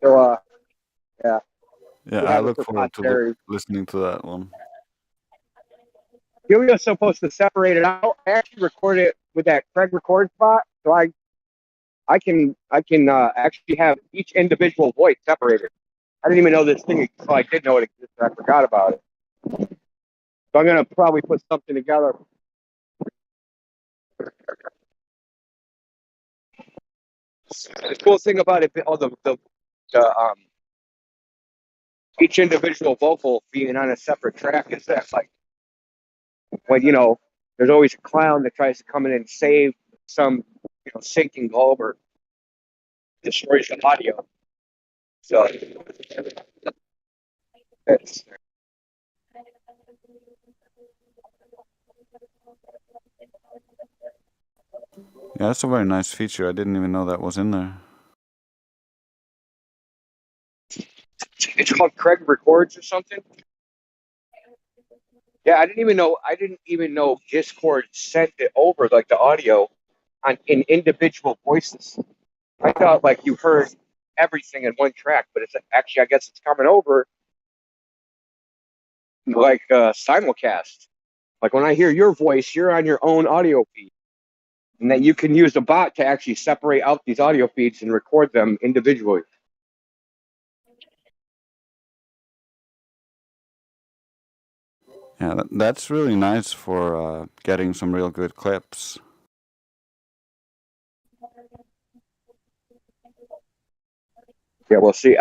yeah. Yeah, I look forward to listening to that one. Julio's supposed to separate it out. I actually recorded it with that Craig record spot, so I can actually have each individual voice separated. I didn't even know this thing existed. I did know it existed. I forgot about it. So I'm gonna probably put something together. The cool thing about it, all the each individual vocal being on a separate track is that, like, when there's always a clown that tries to come in and save some sinking globe or destroys the audio. So it's Yeah, that's a very nice feature. I didn't even know that was in there. It's called Craig Records or something. Yeah, I didn't even know Discord sent it over, like the audio in individual voices. I thought like you heard everything in one track, but it's actually, I guess it's coming over like simulcast. Like when I hear your voice, you're on your own audio feed, and that you can use the bot to actually separate out these audio feeds and record them individually. Yeah, that's really nice for getting some real good clips. Yeah, well, see,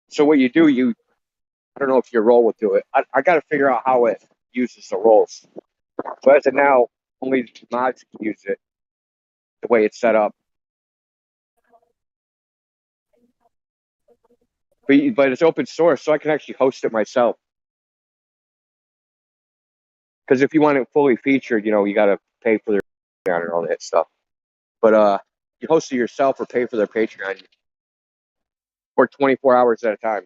so what you do, I don't know if your role will do it. I got to figure out how it uses the roles. So as of now, only mods can use it the way it's set up. But it's open source, so I can actually host it myself. Because if you want it fully featured, you got to pay for their Patreon and all that stuff. But you host it yourself or pay for their Patreon for 24 hours at a time.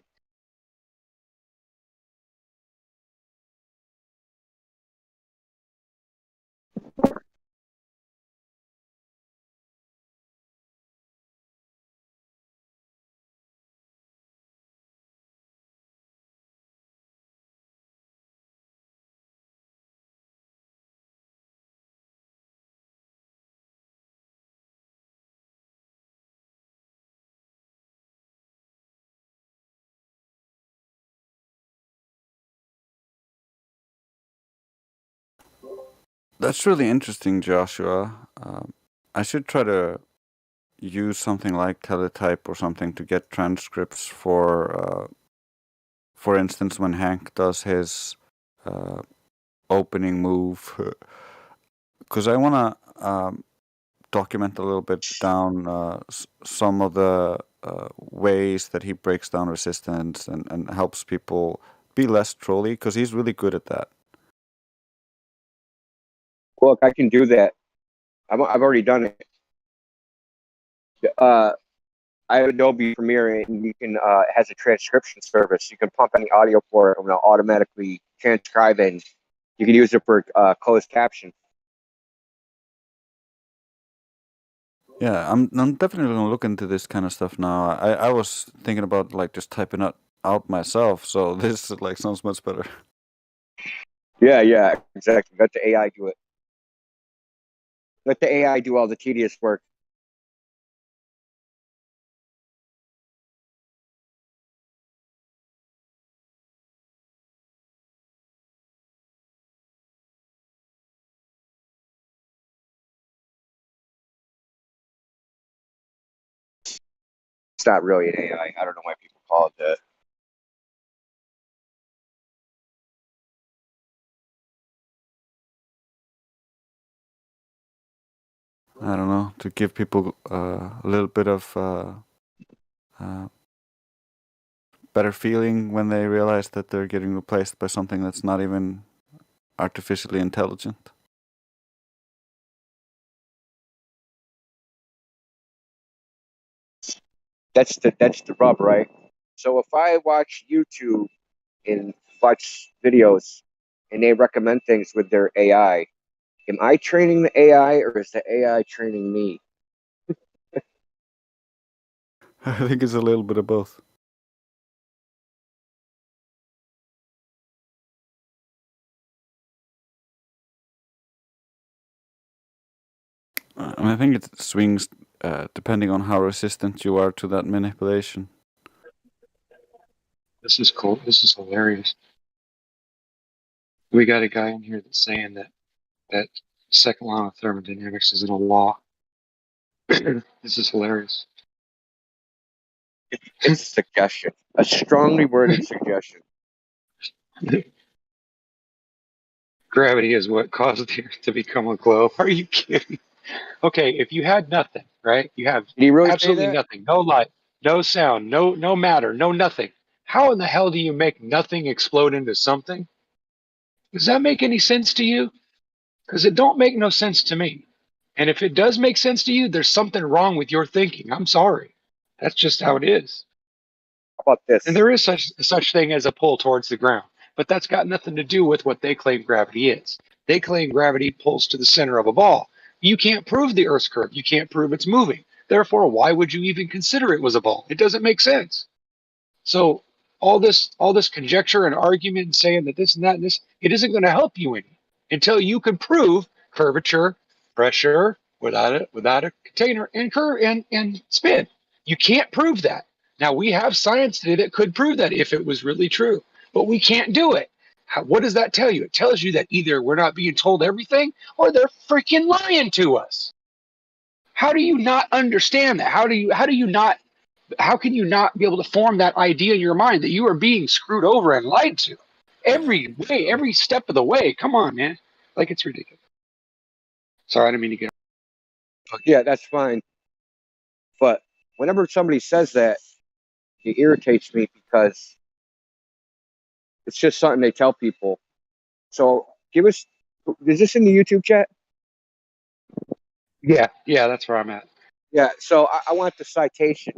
That's really interesting, Joshua. I should try to use something like Teletype or something to get transcripts for instance, when Hank does his opening move, because I want to document a little bit down some of the ways that he breaks down resistance and helps people be less trolly, because he's really good at that. Look, I can do that. I've already done it. I have Adobe Premiere, and you can it has a transcription service. You can pump any audio for it, and it'll automatically transcribe it. And you can use it for closed caption. Yeah, I'm definitely gonna look into this kind of stuff now. I was thinking about like just typing it out myself, so this like sounds much better. Yeah, exactly. Let the AI do it. Let the AI do all the tedious work. It's not really an AI. I don't know why people call it that. I don't know, to give people a little bit of better feeling when they realize that they're getting replaced by something that's not even artificially intelligent. That's the rub, right? So if I watch YouTube and watch videos and they recommend things with their AI, am I training the AI or is the AI training me? I think it's a little bit of both. I think it swings depending on how resistant you are to that manipulation. This is cool. This is hilarious. We got a guy in here that's saying that second law of thermodynamics isn't a law. This is hilarious. It's a suggestion, a strongly worded suggestion. Gravity is what caused the Earth to become a globe. Are you kidding? Okay, if you had nothing, right? You have Did he really say absolutely that? nothing. No light, no sound, no matter, no nothing. How in the hell do you make nothing explode into something? Does that make any sense to you? Because it don't make no sense to me. And if it does make sense to you, there's something wrong with your thinking. I'm sorry. That's just how it is. How about this? And there is such thing as a pull towards the ground, but that's got nothing to do with what they claim gravity is. They claim gravity pulls to the center of a ball. You can't prove the Earth's curve. You can't prove it's moving. Therefore, why would you even consider it was a ball? It doesn't make sense. So all this conjecture and argument and saying that this and that and this, it isn't going to help you any until you can prove curvature, pressure without a container, and curve and spin. You can't prove that. Now we have science today that could prove that if it was really true, but we can't do it. What does that tell you? It tells you that either we're not being told everything or they're freaking lying to us. How do you not understand that? How can you not be able to form that idea in your mind that you are being screwed over and lied to every way, every step of the way? Come on, man. Like, it's ridiculous. Sorry, I didn't mean to get. Yeah, that's fine. But whenever somebody says that, it irritates me because it's just something they tell people. So is this in the YouTube chat? Yeah, that's where I'm at. Yeah, so I want the citation.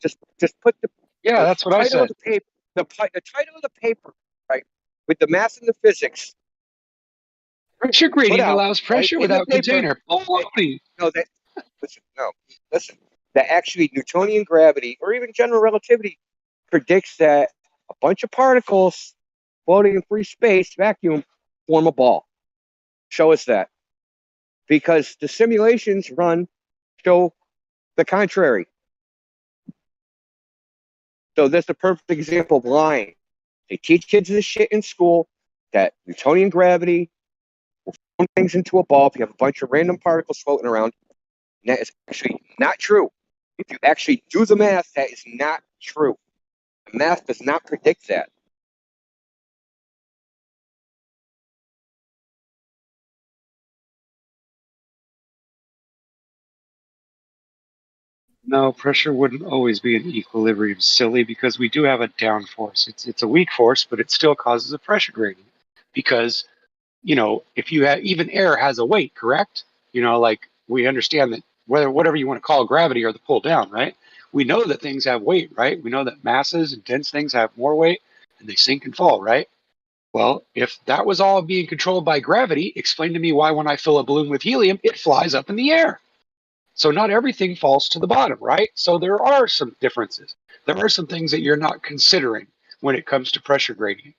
Just put the that's what I title said. of the paper, the title of the paper, right, with the math and the physics. Pressure gradient allows pressure right, without container. Listen. That actually Newtonian gravity or even general relativity predicts that a bunch of particles floating in free space, vacuum, form a ball. Show us that. Because the simulations show the contrary. So that's the perfect example of lying. They teach kids this shit in school, that Newtonian gravity will form things into a ball if you have a bunch of random particles floating around. And that is actually not true. If you actually do the math, that is not true. The math does not predict that. No, pressure wouldn't always be in equilibrium, silly, because we do have a downforce. It's a weak force, but it still causes a pressure gradient. Because, if you have, even air has a weight, correct? Like we understand that whatever you want to call gravity or the pull down, right? We know that things have weight, right? We know that masses and dense things have more weight and they sink and fall, right? Well, if that was all being controlled by gravity, explain to me why when I fill a balloon with helium, it flies up in the air. So not everything falls to the bottom, right? So there are some differences. There are some things that you're not considering when it comes to pressure gradient.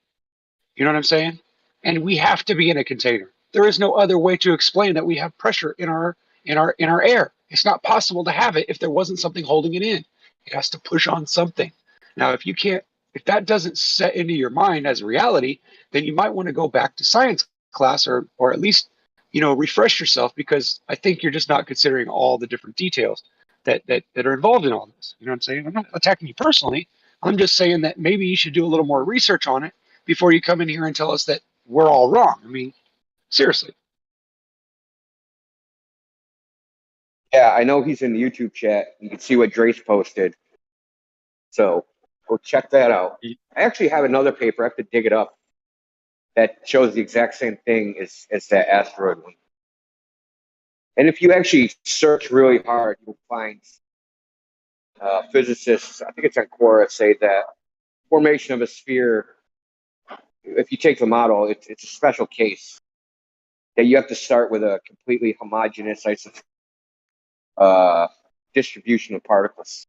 You know what I'm saying? And we have to be in a container. There is no other way to explain that we have pressure in our air. It's not possible to have it if there wasn't something holding it in. It has to push on something. Now, if that doesn't set into your mind as reality, then you might want to go back to science class or at least, refresh yourself, because I think you're just not considering all the different details that are involved in all this. You know what I'm saying? I'm not attacking you personally. I'm just saying that maybe you should do a little more research on it before you come in here and tell us that we're all wrong. I mean, seriously. Yeah, I know he's in the YouTube chat. You can see what Drace posted. So go check that out. I actually have another paper. I have to dig it up. That shows the exact same thing as that asteroid one. And if you actually search really hard, you'll find physicists, I think it's on Quora, say that formation of a sphere, if you take the model, it's a special case that you have to start with a completely homogeneous distribution of particles.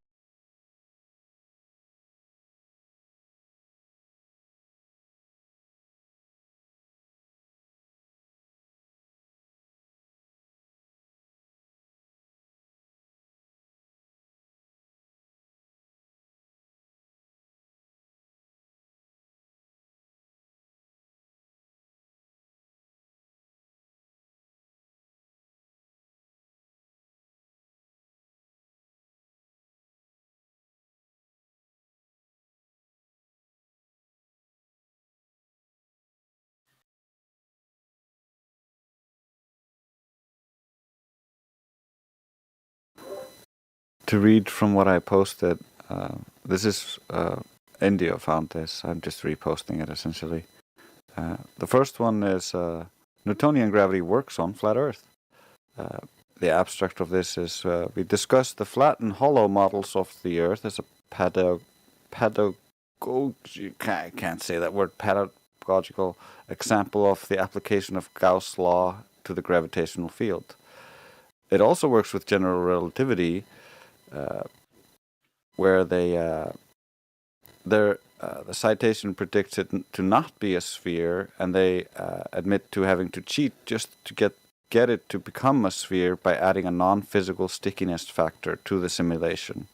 To read from what I posted, this is Indio found this. I'm just reposting it essentially. The first one is Newtonian gravity works on flat Earth. The abstract of this is we discussed the flat and hollow models of the Earth as a I can't say that word, pedagogical example of the application of Gauss' law to the gravitational field. It also works with general relativity, where the citation predicts it to not be a sphere, and they admit to having to cheat just to get it to become a sphere by adding a non-physical stickiness factor to the simulation.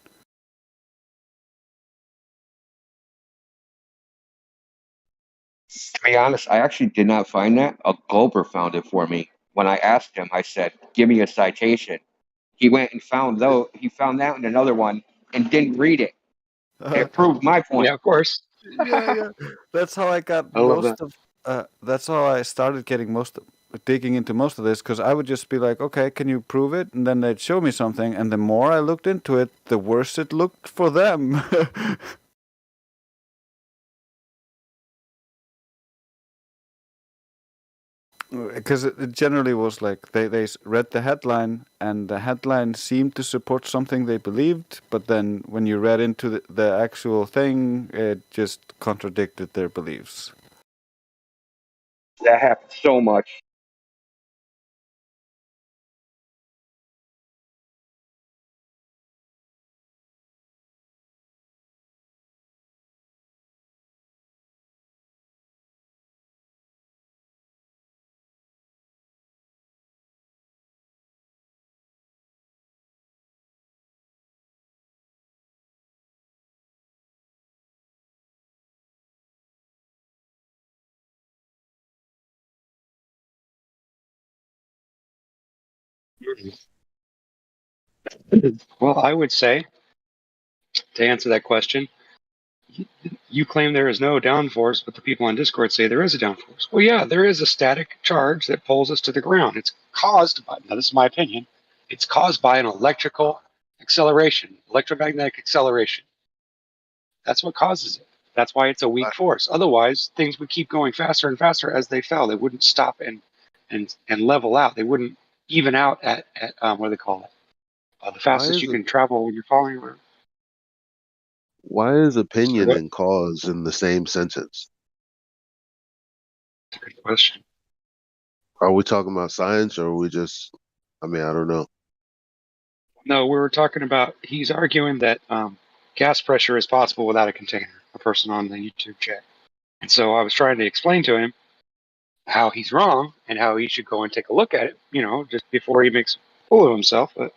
To be honest, I actually did not find that. A Glober found it for me. When I asked him, I said, "Give me a citation." He went and found that in another one and didn't read it. It proved my point. Yeah, of course. yeah. That's how I got that's how I started getting digging into most of this, because I would just be like, okay, can you prove it? And then they'd show me something, and the more I looked into it, the worse it looked for them. Because it generally was like they read the headline, and the headline seemed to support something they believed, but then when you read into the actual thing, it just contradicted their beliefs. That happens so much. Well, I would say, to answer that question, you claim there is no downforce, but the people on Discord say there is a downforce. Well, yeah, there is a static charge that pulls us to the ground. It's caused by, now this is my opinion, it's caused by an electrical Acceleration, electromagnetic acceleration. That's what causes it. That's why it's a weak force. Otherwise, things would keep going faster and faster as they fell. They wouldn't stop and level out. They wouldn't even out at what do they call it? The fastest you can travel when you're falling. Why is opinion What? and cause in the same sentence? That's a good question. Are we talking about science, or are we just? I mean, I don't know. No, we were talking about. He's arguing that gas pressure is possible without a container. A person on the YouTube chat, and so I was trying to explain to him how he's wrong and how he should go and take a look at it. Just before he makes a fool of himself. But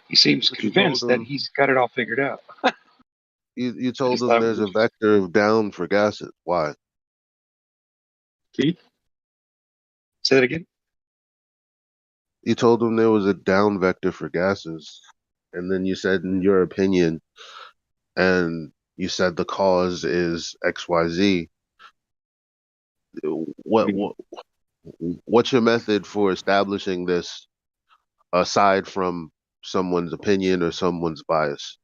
he seems But you told convinced that him. he's got it all figured out. You I told just him thought it there's was a vector of down for gases. Why? Keith. Say that again. You told him there was a down vector for gases, and then you said, in your opinion, and you said the cause is XYZ. What's your method for establishing this aside from someone's opinion or someone's bias?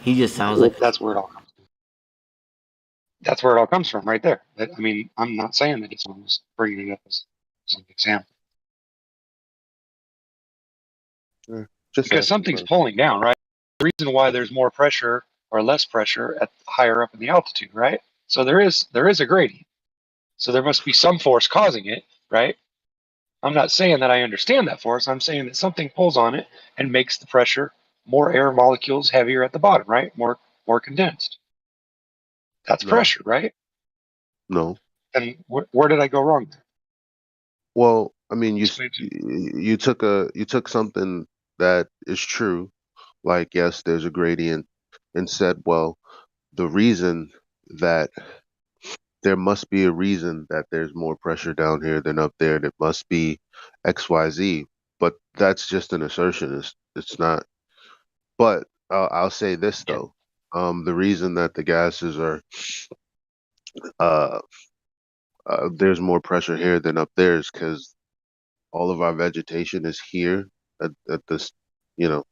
He just sounds like That's where it all comes. That's where it all comes from, right there. I mean, I'm not saying that he's just bringing it up as an example. Because something's pulling down, right? The reason why there's more pressure or less pressure at higher up in the altitude, right? So there is a gradient. So there must be some force causing it, right? I'm not saying that I understand that force. I'm saying that something pulls on it and makes the pressure more air molecules heavier at the bottom, right? More condensed. That's pressure, right? No. And where did I go wrong there? Well, I mean, you took something that is true, like yes, there's a gradient, and said, well, the reason that there must be a reason that there's more pressure down here than up there, and it must be XYZ. But that's just an assertion. It's not. But I'll say this though, the reason that the gases are uh, there's more pressure here than up there is because all of our vegetation is here at this, you know,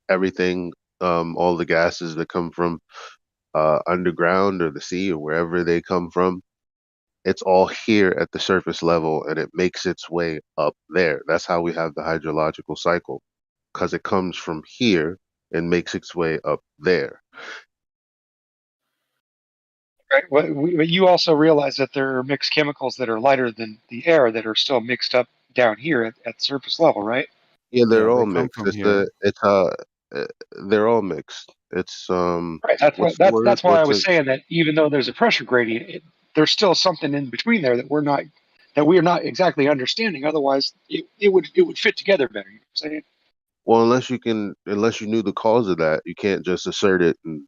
everything, all the gases that come from underground or the sea or wherever they come from, it's all here at the surface level and it makes its way up there. That's how we have the hydrological cycle, because it comes from here and makes its way up there. Right. But you also realize that there are mixed chemicals that are lighter than the air that are still mixed up down here at surface level, right? Yeah, they're Yeah, they all come mixed. from here. They're all mixed. It's Right. what's the word? That's why I was saying that even though there's a pressure gradient, there's still something in between there that we are not exactly understanding. Otherwise, it would fit together better. You know what I'm saying? Well, unless you knew the cause of that, you can't just assert it and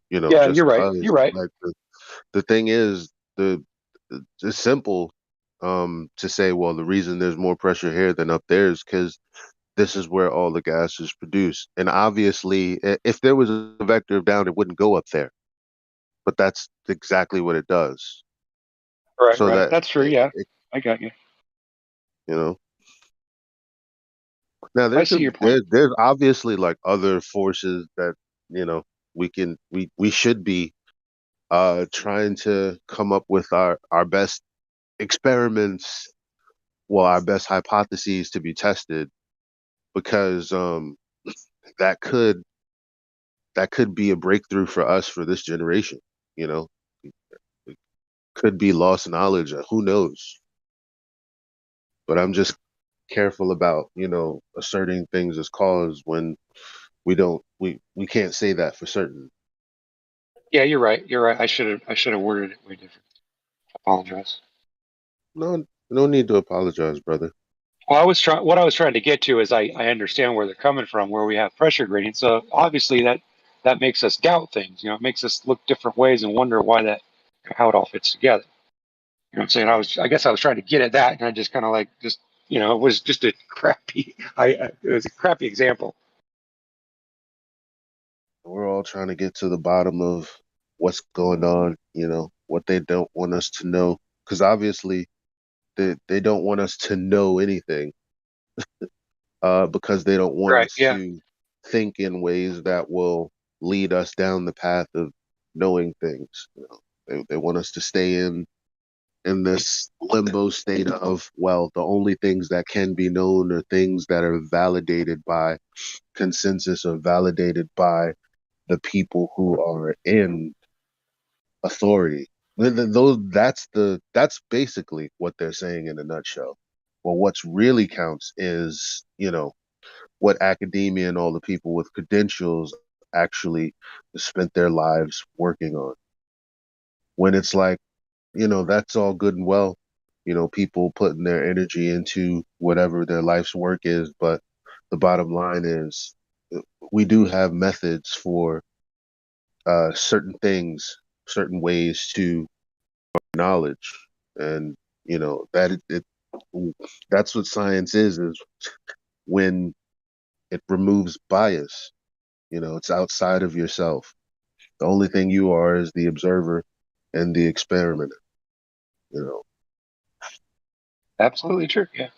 Yeah, just you're right. cause. You're right. Like the thing is, it's simple to say, well, the reason there's more pressure here than up there is because this is where all the gas is produced. And obviously, if there was a vector of down, it wouldn't go up there. But that's exactly what it does. Right. So Right. that That's true. Yeah, I got you. you know. Now I see your point. there's obviously like other forces that we should be trying to come up with our best experiments, well, our best hypotheses to be tested, because that could be a breakthrough for us for this generation. You know, it could be lost knowledge. Who knows? But I'm just careful about asserting things as cause when we can't say that for certain. Yeah, you're right. You're right. I should have worded it way different. I apologize. No need to apologize, brother. Well, what I was trying to get to is I understand where they're coming from, where we have pressure gradients. So obviously that makes us doubt things. It makes us look different ways and wonder how it all fits together. You know what I'm saying? I guess I was trying to get at that, and I just kind of it was just a crappy. It was a crappy example. We're all trying to get to the bottom of what's going on, what they don't want us to know, because obviously they don't want us to know anything. because they don't want Right. us Yeah. to think in ways that will lead us down the path of knowing things. You know, they want us to stay in this limbo state of, well, the only things that can be known are things that are validated by consensus or validated by the people who are in authority. Those that's basically what they're saying in a nutshell. Well, what's really counts is, you know, what academia and all the people with credentials actually spent their lives working on. When it's like, you know, that's all good and well, you know, people putting their energy into whatever their life's work is, but the bottom line is we do have methods for certain things, certain ways to knowledge, and you know that that's what science is when it removes bias. You know, it's outside of yourself. The only thing you are is the observer and the experimenter. You know. Absolutely true. Yeah.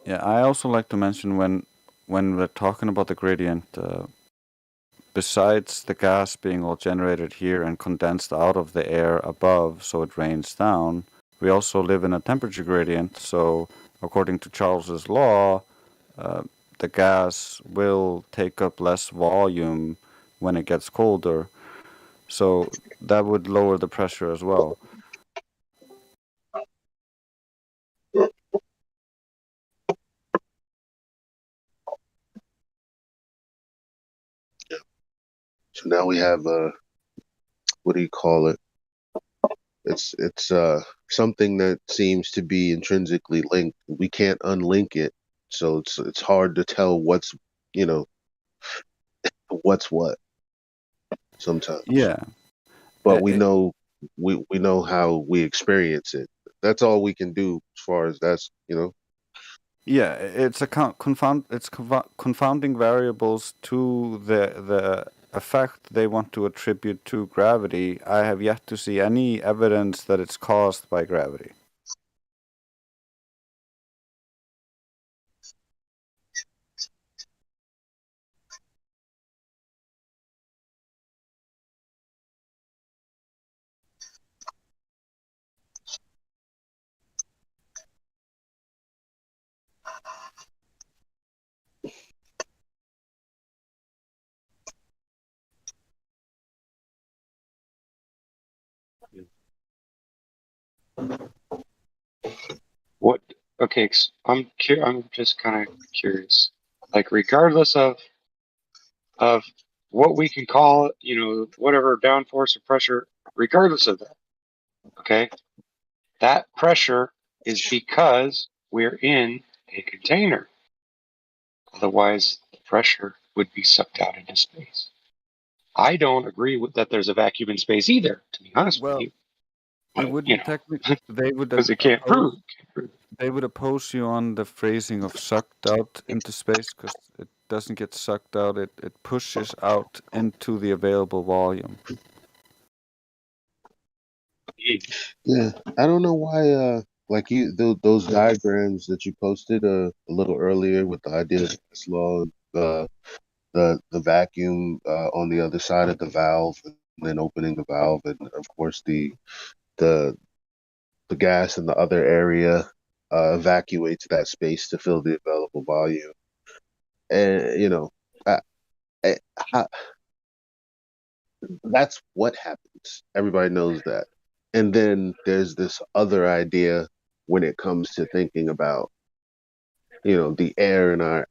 Yeah, I also like to mention when we're talking about the gradient, besides the gas being all generated here and condensed out of the air above so it rains down, we also live in a temperature gradient. So according to Charles's law, the gas will take up less volume when it gets colder. So that would lower the pressure as well. So now we have what do you call it? It's something that seems to be intrinsically linked. We can't unlink it, so it's hard to tell what's, you know, what's what sometimes. Yeah. But we know we know how we experience it. That's all we can do as far as that's, you know. Yeah, it's a confounding variables to the effect they want to attribute to gravity. I have yet to see any evidence that it's caused by gravity. What? Okay. I'm just kind of curious. Like, regardless of what we can call it, you know, whatever downforce or pressure, regardless of that, okay, that pressure is because we're in a container. Otherwise, the pressure would be sucked out into space. I don't agree with that. There's a vacuum in space either, to be honest with Well, you. it But, you wouldn't know, technically. They would because it can't oppose. prove. They would oppose you on the phrasing of sucked out into space because it doesn't get sucked out. It pushes out into the available volume. Yeah, I don't know why. Like you, those diagrams that you posted a little earlier with the idea of this law, the vacuum on the other side of the valve, and then opening the valve, and of course the the gas in the other area evacuates that space to fill the available volume. And you know, I, I, that's what happens. Everybody knows that. And then there's this other idea when it comes to thinking about, you know, the air in our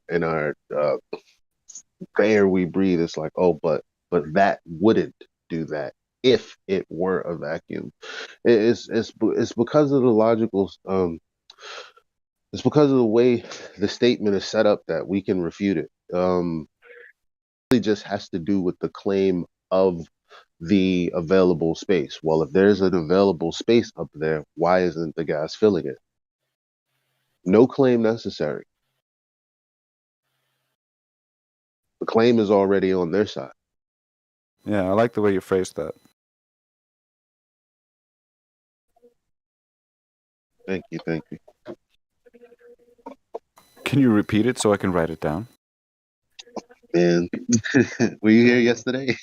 air we breathe. It's like, oh, but that wouldn't do that if it were a vacuum. It's because of the logical it's because of the way the statement is set up that we can refute it. It really just has to do with the claim of the available space. Well, if there's an available space up there, why isn't the gas filling it? No claim necessary. The claim is already on their side. Yeah, I like the way you phrased that. Thank you, thank you. Can you repeat it so I can write it down? Man, were you here yesterday?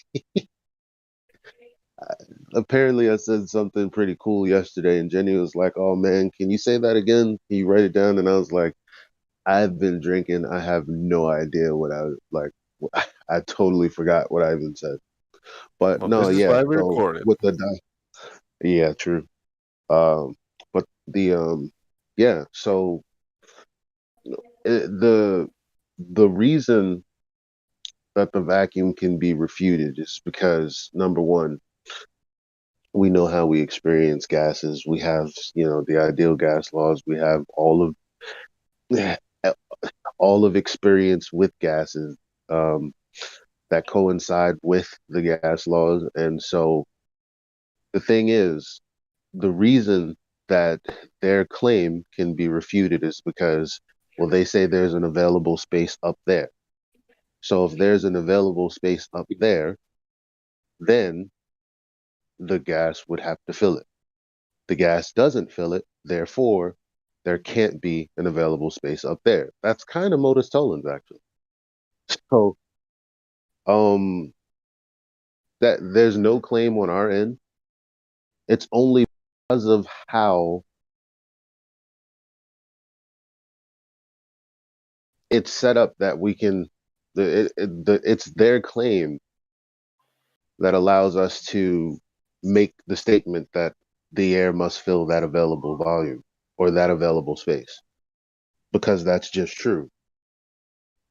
Apparently, I said something pretty cool yesterday, and Jenny was like, "Oh man, can you say that again? Can you write it down?" And I was like, "I've been drinking. I have no idea what I like. I totally forgot what I even said." But Well, no, this is yeah. why we So record it. with yeah, true. But yeah. So the reason that the vacuum can be refuted is because number one, we know how we experience gases. We have, the ideal gas laws. We have all of experience with gases um, that coincide with the gas laws. And so the thing is, the reason that their claim can be refuted is because, well, they say there's an available space up there. So if there's an available space up there, then the gas would have to fill it. The gas doesn't fill it, therefore, there can't be an available space up there. That's kind of modus tollens, actually. So, um, that there's no claim on our end. It's only because of how it's set up that we can. It's their claim that allows us to make the statement that the air must fill that available volume or that available space, because that's just true.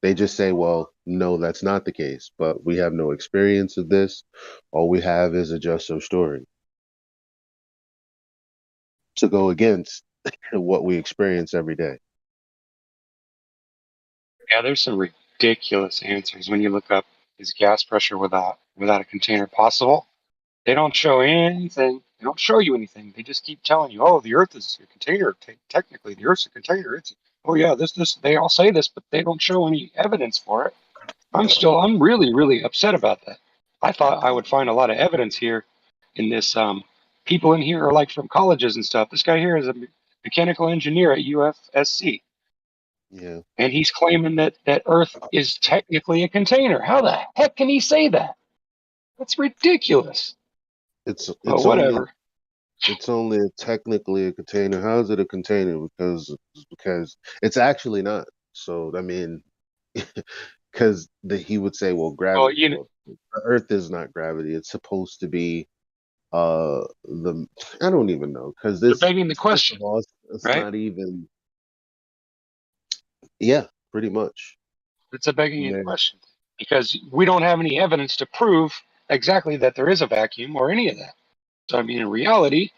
They just say, well, no, that's not the case, but we have no experience of this. All we have is a just so story to go against what we experience every day. Yeah, there's some ridiculous answers when you look up, is gas pressure without a container possible? They don't show anything. They don't show you anything. They just keep telling you, oh, the Earth is a container. Technically, the Earth's a container. Oh yeah, this. They all say this, but they don't show any evidence for it. I'm really, really upset about that. I thought I would find a lot of evidence here in this. People in here are like from colleges and stuff. This guy here is a mechanical engineer at UFSC. Yeah. And he's claiming that Earth is technically a container. How the heck can he say that? That's ridiculous. It's But it's only whatever. it's only technically a container. How is it a container? Because it's actually not. So I mean, because he would say, well, Well, gravity. Well, the Earth is not gravity. It's supposed to be the I don't even know, because they're this begging the first of question, all, it's right? not even. Yeah, pretty much. It's a begging the Yeah. question because we don't have any evidence to prove exactly that there is a vacuum or any of that. So I mean, in reality,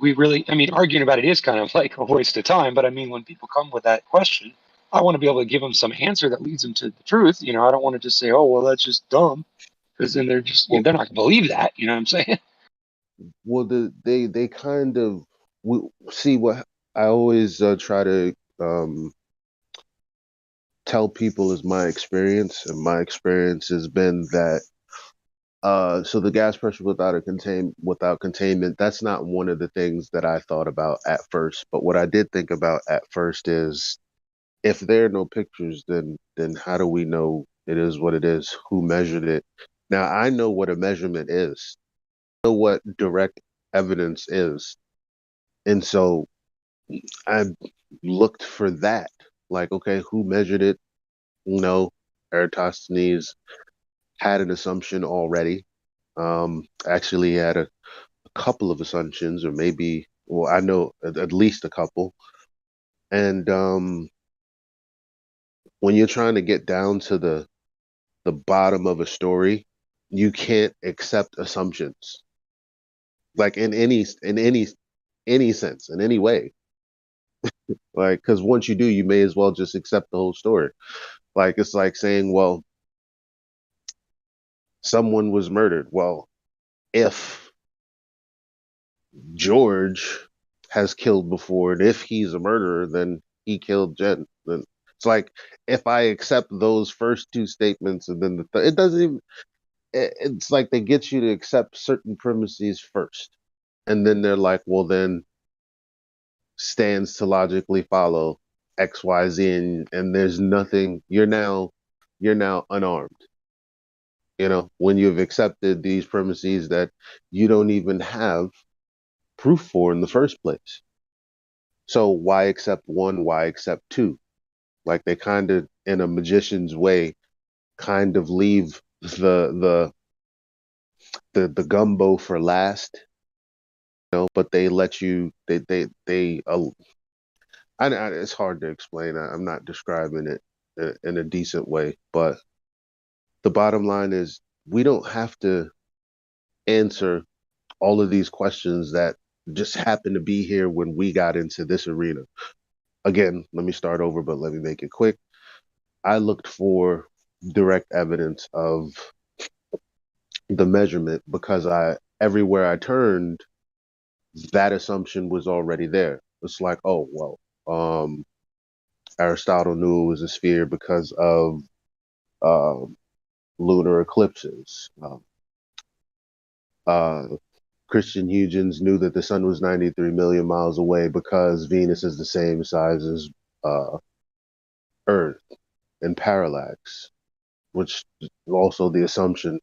arguing about it is kind of like a waste of time. But I mean, when people come with that question, I want to be able to give them some answer that leads them to the truth. I don't want to just say, oh, well, that's just dumb, because then they're just, Well, they're not going to believe that. You know what I'm saying? well, they kind of see what I always try to tell people is my experience, and my experience has been that so the gas pressure without containment, that's not one of the things that I thought about at first. But what I did think about at first is, if there are no pictures, then how do we know it is what it is? Who measured it? Now I know what a measurement is. I know what direct evidence is. And so I looked for that. Like, okay, who measured it? Eratosthenes had an assumption already. Actually had a couple of assumptions, or maybe, well, I know at least a couple. And when you're trying to get down to the bottom of a story, you can't accept assumptions, like in any sense, in any way. Like, because once you do, you may as well just accept the whole story. Like, it's like saying, well, someone was murdered. Well, if George has killed before, and if he's a murderer, then he killed Jen. Then it's like, if I accept those first two statements, and then it doesn't even. It's like they get you to accept certain premises first, and then they're like, well, then stands to logically follow XYZ, and there's nothing. You're now unarmed. When you've accepted these premises that you don't even have proof for in the first place. So why accept one? Why accept two? Like they kind of, in a magician's way, kind of leave the gumbo for last, but they let you it's hard to explain. I'm not describing it in a decent way, but the bottom line is we don't have to answer all of these questions that just happen to be here when we got into this arena. Again, let me start over, but let me make it quick. I looked for direct evidence of the measurement because everywhere I turned, that assumption was already there. It's like, oh well, Aristotle knew it was a sphere because of lunar eclipses. Christian Huygens knew that the sun was 93 million miles away because Venus is the same size as Earth in parallax, which is also the assumption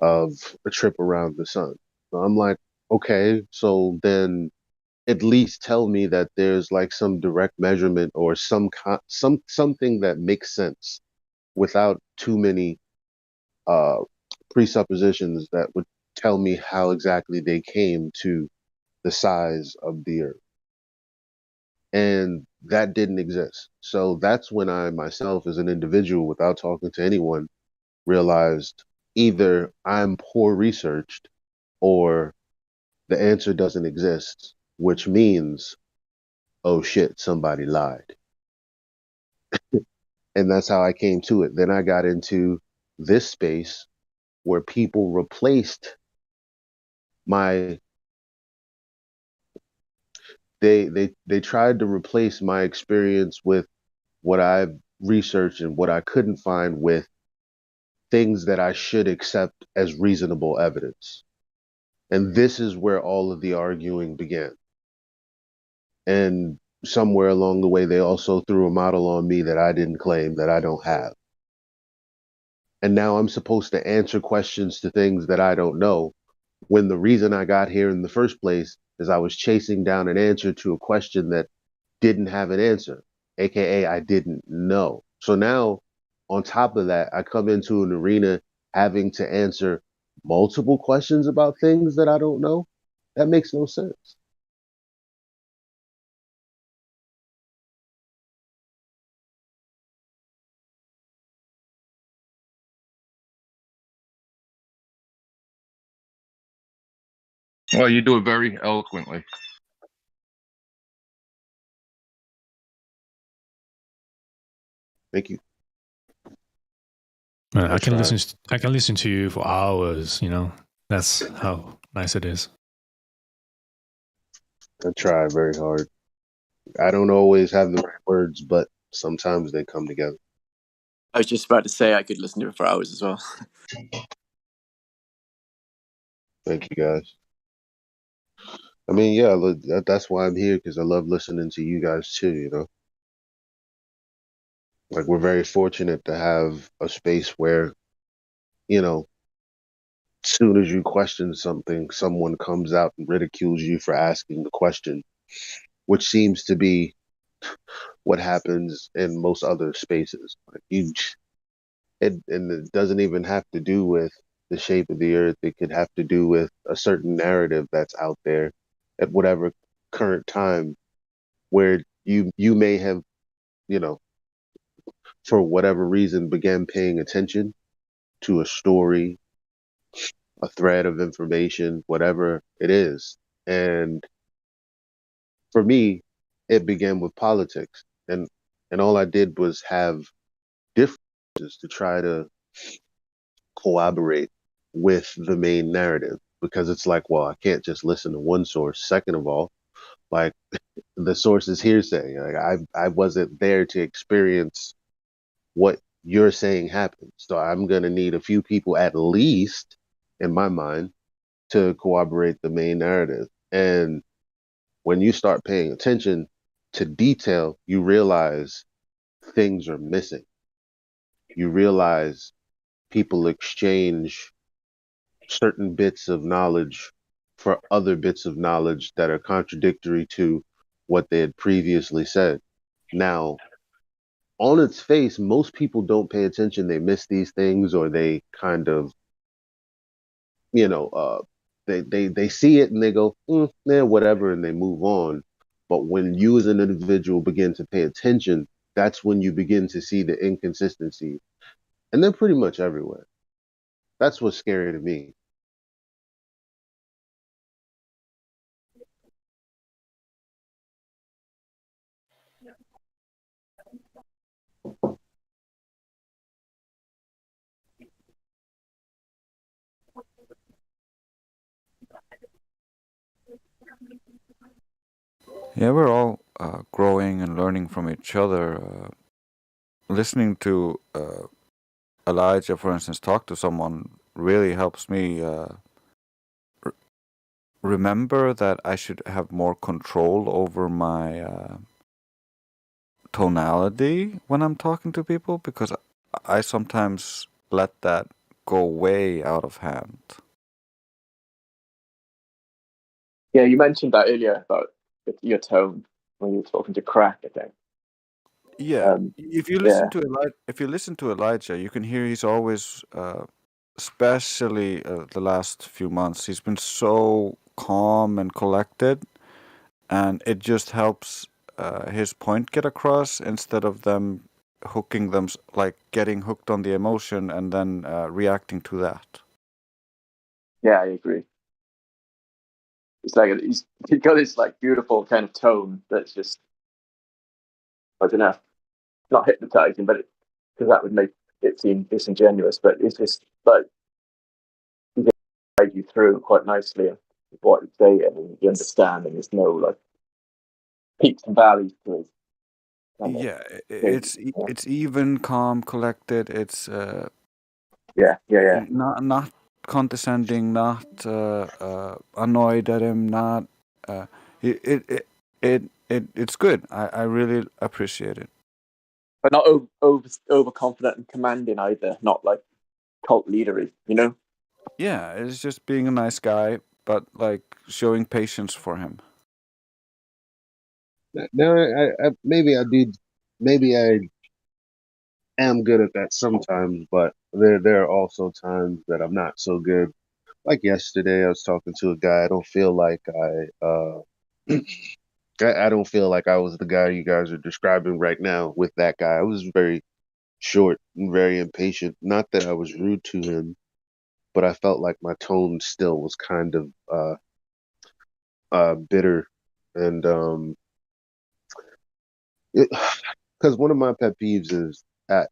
of a trip around the sun. So I'm like, okay, so then at least tell me that there's like some direct measurement or something that makes sense without too many presuppositions that would tell me how exactly they came to the size of the Earth. And that didn't exist. So that's when I myself, as an individual, without talking to anyone, realized either I'm poor researched or the answer doesn't exist, which means, oh shit, somebody lied. And that's how I came to it. Then I got into this space where people replaced my they tried to replace my experience with what I've researched and what I couldn't find with things that I should accept as reasonable evidence. And this is where all of the arguing began. And somewhere along the way, they also threw a model on me that I didn't claim, that I don't have. And now I'm supposed to answer questions to things that I don't know, when the reason I got here in the first place is I was chasing down an answer to a question that didn't have an answer, aka I didn't know. So now, on top of that, I come into an arena having to answer multiple questions about things that I don't know. That makes no sense. Well, you do it very eloquently. Thank you. I can listen. I can listen to you for hours. That's how nice it is. I try very hard. I don't always have the right words, but sometimes they come together. I was just about to say I could listen to it for hours as well. Thank you, guys. I mean, yeah, that's why I'm here, because I love listening to you guys too, Like, we're very fortunate to have a space where, as soon as you question something, someone comes out and ridicules you for asking the question, which seems to be what happens in most other spaces. Like and it doesn't even have to do with the shape of the earth. It could have to do with a certain narrative that's out there at whatever current time, where you may have, for whatever reason, began paying attention to a story, a thread of information, whatever it is. And for me, it began with politics. And all I did was have differences to try to collaborate with the main narrative, because it's like, well, I can't just listen to one source. Second of all, like, the source is hearsay. Like, I wasn't there to experience what you're saying happened. So I'm going to need a few people, at least in my mind, to corroborate the main narrative. And when you start paying attention, to detail, you realize things are missing. You realize people exchange certain bits of knowledge for other bits of knowledge that are contradictory to what they had previously said. Now, on its face, most people don't pay attention. They miss these things, or they kind of, you know, they see it and they go, yeah, whatever, and they move on. But when you as an individual begin to pay attention, that's when you begin to see the inconsistency, and they're pretty much everywhere. That's what's scary to me. Yeah, we're all growing and learning from each other. Listening to Elijah, for instance, talk to someone really helps me remember that I should have more control over my tonality when I'm talking to people, because I sometimes let that go way out of hand. Yeah, you mentioned that earlier about your tone when you were talking to Crack, I think. Yeah, if you Yeah. listen to Elijah, you can hear he's always, especially the last few months, he's been so calm and collected, and it just helps his point get across instead of them hooking them, like getting hooked on the emotion and then reacting to that. Yeah, I agree. It's like he's got this like beautiful kind of tone that's just, I don't know, not hypnotizing, but because that would make it seem disingenuous. But it's just like he can guide you through quite nicely what he's saying, and you understand, and there's no like peaks and valleys to it. Yeah, it's even, calm, collected. It's yeah. not condescending, not annoyed at him, not it's good. I really appreciate it. But not overconfident and commanding either. Not like cult leadery, you know? Yeah, it's just being a nice guy, but like showing patience for him. Now, maybe I did, maybe I am good at that sometimes, but there are also times that I'm not so good. Like yesterday, I was talking to a guy. I don't feel like I don't feel like I was the guy you guys are describing right now with that guy. I was very short and very impatient. Not that I was rude to him, but I felt like my tone still was kind of bitter, and because one of my pet peeves is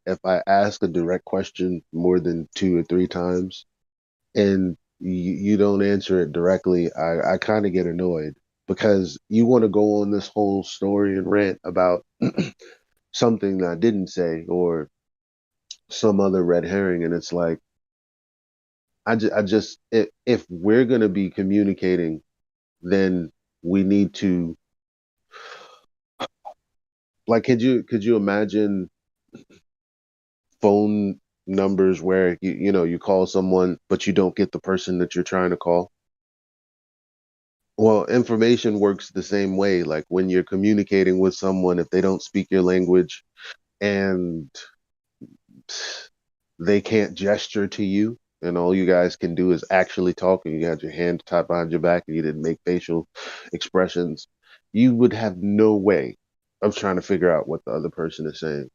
if I ask a direct question more than 2 or 3 times and you don't answer it directly, I kind of get annoyed, because you want to go on this whole story and rant about something that I didn't say, or some other red herring, and it's like I just if we're gonna be communicating, then we need to, like, could you imagine phone numbers where you call someone but you don't get the person that you're trying to call? Well, information works the same way. Like when you're communicating with someone, if they don't speak your language and they can't gesture to you, and all you guys can do is actually talk, and you had your hand tied behind your back and you didn't make facial expressions, you would have no way of trying to figure out what the other person is saying.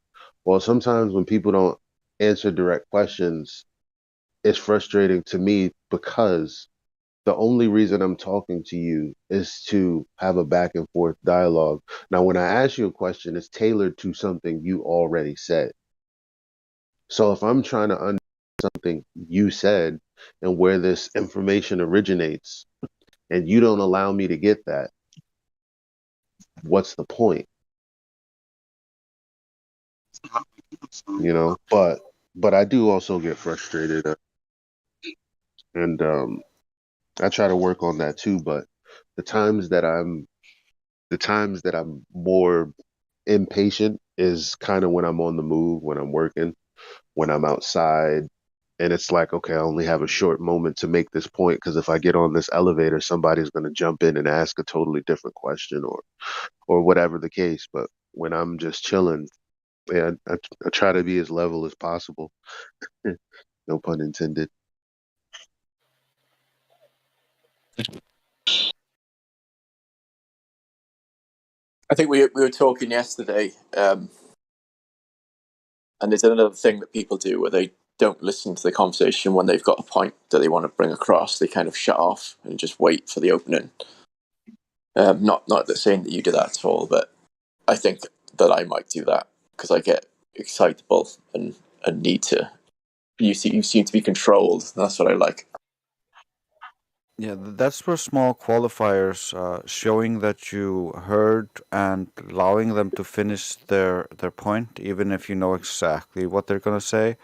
Well, sometimes when people don't answer direct questions, it's frustrating to me, because the only reason I'm talking to you is to have a back and forth dialogue. Now, when I ask you a question, it's tailored to something you already said. So if I'm trying to understand something you said and where this information originates, and you don't allow me to get that, what's the point? But I do also get frustrated, and I try to work on that too. But the times that I'm The times that I'm more impatient is kind of when I'm on the move, when I'm working, when I'm outside. And it's like, okay, I only have a short moment to make this point because if I get on this elevator, somebody's going to jump in and ask a totally different question or whatever the case. But when I'm just chilling, yeah, I try to be as level as possible. No pun intended. I think we were talking yesterday, and there's another thing that people do where they don't listen to the conversation when they've got a point that they want to bring across. They kind of shut off and just wait for the opening. Not that saying that you do that at all, but I think that I might do that because I get excitable and need to. You seem to be controlled. That's what I like. Yeah, that's where small qualifiers, showing that you heard and allowing them to finish their point, even if you know exactly what they're gonna say,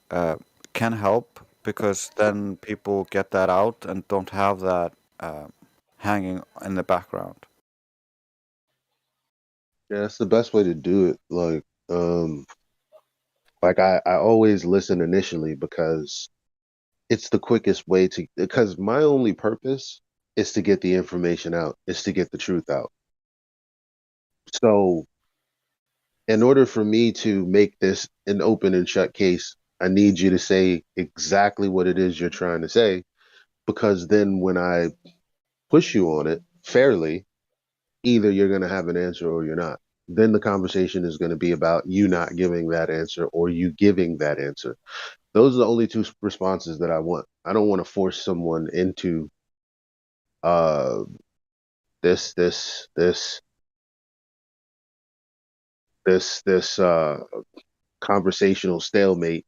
can help because then people get that out and don't have that hanging in the background. Yeah, that's the best way to do it. Like I always listen initially because it's the quickest way to, because my only purpose is to get the information out, is to get the truth out. So in order for me to make this an open and shut case, I need you to say exactly what it is you're trying to say, because then when I push you on it fairly, either you're going to have an answer or you're not. Then the conversation is going to be about you not giving that answer or you giving that answer. Those are the only two responses that I want. I don't want to force someone into uh this this this this conversational stalemate.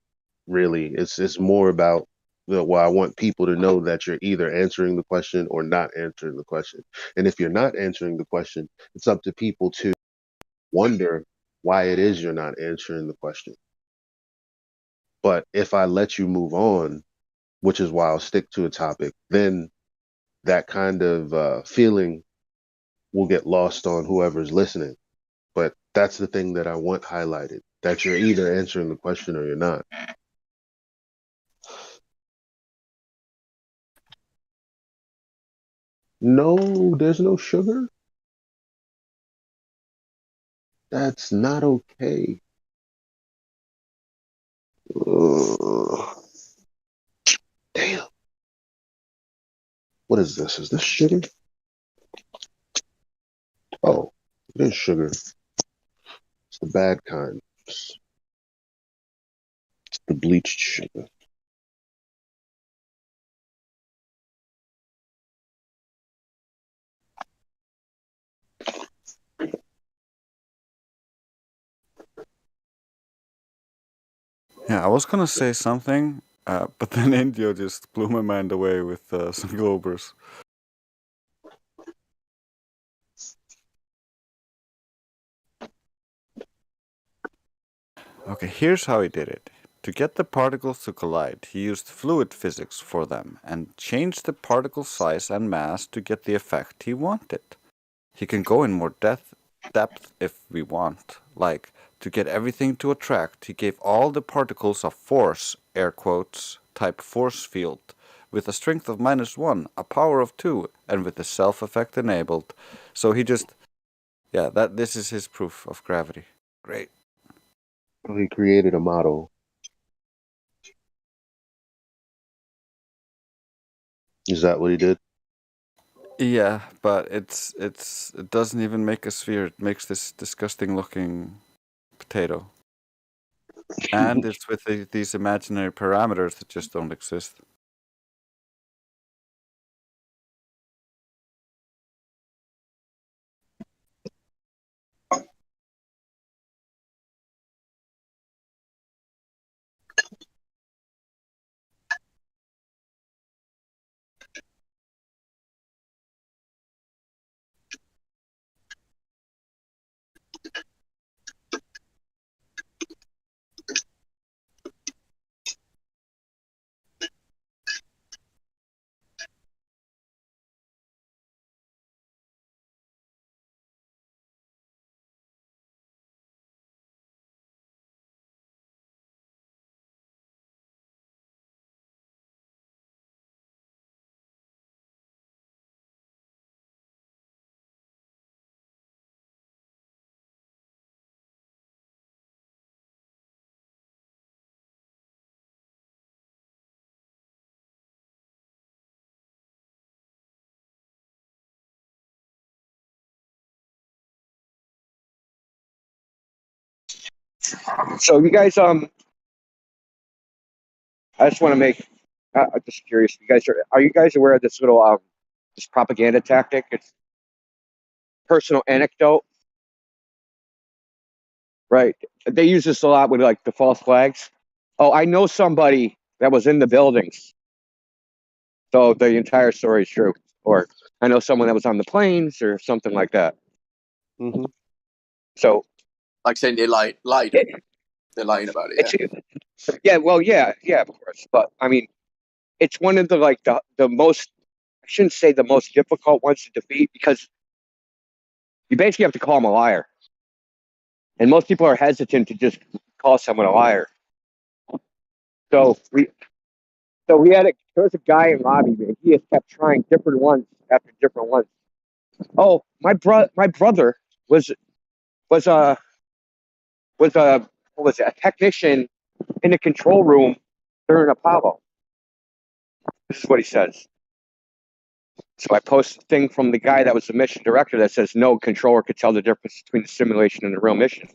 Really, it's more about well, I want people to know that you're either answering the question or not answering the question. And if you're not answering the question, it's up to people to wonder why it is you're not answering the question. But if I let you move on, which is why I'll stick to a topic, then that kind of feeling will get lost on whoever's listening. But that's the thing that I want highlighted, that you're either answering the question or you're not. No, there's no sugar. That's not okay. Ugh. Damn. What is this? Is this sugar? Oh, it is sugar. It's the bad kind. It's the bleached sugar. Yeah, I was gonna say something, but then Indio just blew my mind away with some Globers. Okay, here's how he did it. To get the particles to collide, he used fluid physics for them and changed the particle size and mass to get the effect he wanted. He can go in more depth if we want. Like, to get everything to attract, he gave all the particles a force, air quotes, type force field, with a strength of -1, a power of 2, and with the self-effect enabled. So he just, yeah, this is his proof of gravity. Great. He created a model. Is that what he did? Yeah, but it doesn't even make a sphere. It makes this disgusting looking potato. And it's with these imaginary parameters that just don't exist. So you guys, I just want to make. I'm just curious. You guys are you guys aware of this little this propaganda tactic? It's personal anecdote, right? They use this a lot with like the false flags. Oh, I know somebody that was in the buildings, so the entire story is true. Or I know someone that was on the planes, or something like that. Mm-hmm. So, like saying they lied. They're lying about it. Yeah. yeah, well, yeah, of course. But I mean, it's one of the like the most. I shouldn't say the most difficult ones to defeat because you basically have to call them a liar, and most people are hesitant to just call someone a liar. So we had there was a guy in lobby, man. He has kept trying different ones after different ones. Oh, my brother was was a was a what was it? A technician in the control room during Apollo. This is what he says. So I post a thing from the guy that was the mission director that says no controller could tell the difference between the simulation and the real mission.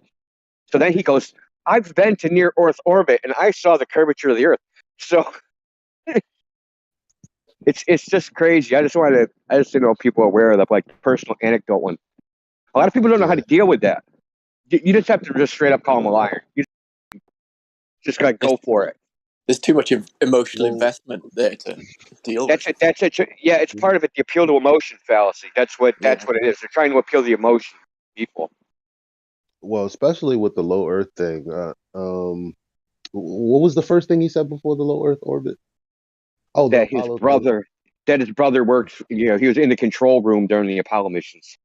So then he goes, I've been to near Earth orbit and I saw the curvature of the Earth. So it's just crazy. I just didn't know people are aware of the like personal anecdote one. A lot of people don't know how to deal with that. You just have to just straight up call them a liar. You just gotta go for it. There's too much emotional investment there to deal with. That's it. Yeah, it's part of it. The appeal to emotion fallacy. That's what it is. They're trying to appeal the emotion to people. Well, especially with the low Earth thing. What was the first thing he said before the low Earth orbit? Oh, that his brother works. You know, he was in the control room during the Apollo missions.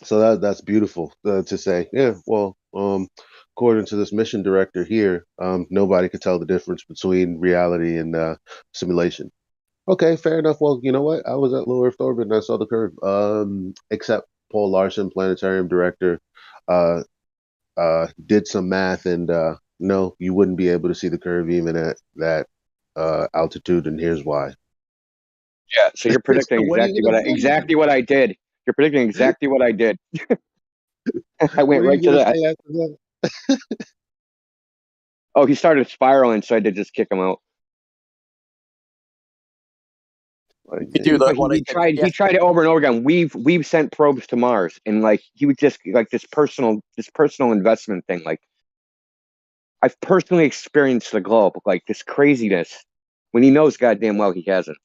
So that's beautiful to say. Yeah. Well, according to this mission director here, nobody could tell the difference between reality and simulation. Okay, fair enough. Well, you know what? I was at low Earth orbit and I saw the curve. Except Paul Larson, planetarium director, did some math and no, you wouldn't be able to see the curve even at that altitude, and here's why. Yeah, so you're predicting So what are you gonna say? exactly what I did. You're predicting exactly what I did. I went What are right you to gonna that. say after that? Oh, he started spiraling, so I did just kick him out. You do that. He tried it over and over again. We've sent probes to Mars, and like he would just like this personal investment thing. Like I've personally experienced the globe, like this craziness, when he knows goddamn well he hasn't.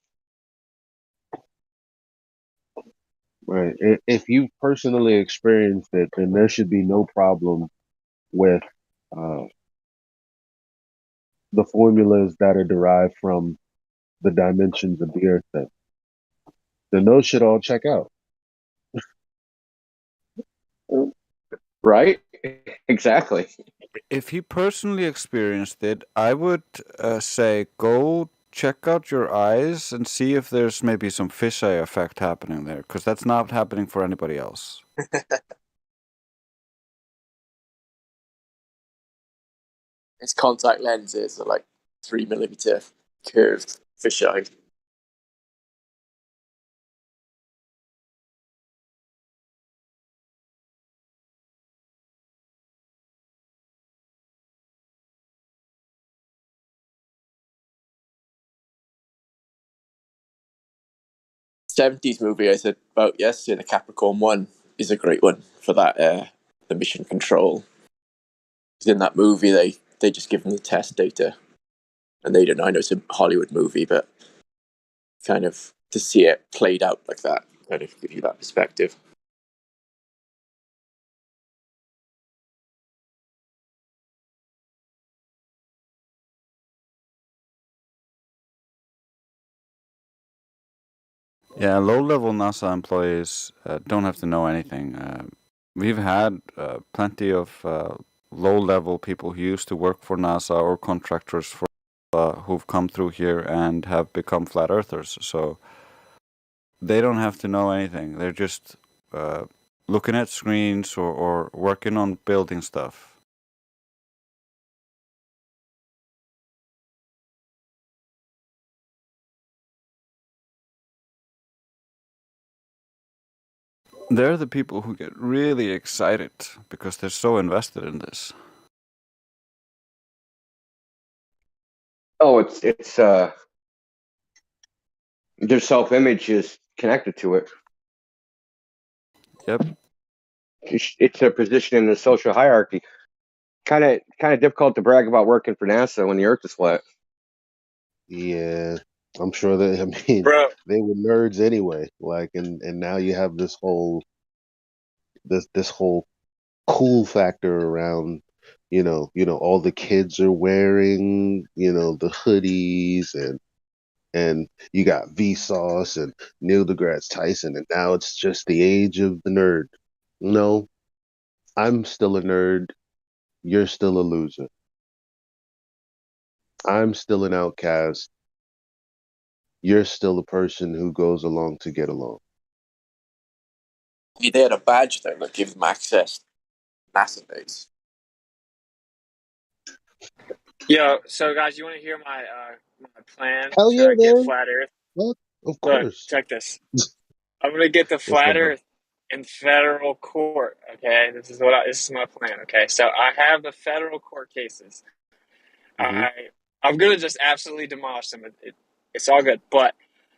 Right. If you personally experienced it, then there should be no problem with the formulas that are derived from the dimensions of the Earth. Then those should all check out. Right? Exactly. If he personally experienced it, I would say go check out your eyes and see if there's maybe some fisheye effect happening there, because that's not happening for anybody else. His contact lenses are like 3mm curved fisheye. '70s movie I said about yesterday, the Capricorn One, is a great one for that. The mission control. Because in that movie, they just give them the test data, and they don't know. I know it's a Hollywood movie, but kind of to see it played out like that kind of give you that perspective. Yeah, low-level NASA employees don't have to know anything. We've had plenty of low-level people who used to work for NASA or contractors for who've come through here and have become flat earthers. So they don't have to know anything. They're just looking at screens or working on building stuff. They're the people who get really excited because they're so invested in this. Oh, it's their self-image is connected to it. Yep. It's a position in the social hierarchy. Kind of difficult to brag about working for NASA when the Earth is flat. Yeah, I'm sure that, I mean, Bro, they were nerds anyway. Like, and now you have this whole cool factor around, all the kids are wearing, the hoodies, and you got Vsauce and Neil deGrasse Tyson, and now it's just the age of the nerd. No, I'm still a nerd. You're still a loser. I'm still an outcast. You're still a person who goes along to get along. They had a badge though that gives them access to NASA base. Yo, so guys, you want to hear my plan Hell yeah, to get man. flat Earth? What? Of Look, course. check this. I'm gonna get the What's flat up, bro? Earth in federal court. Okay, this is my plan. Okay, so I have the federal court cases. Hmm. I'm gonna just absolutely demolish them. It's all good. But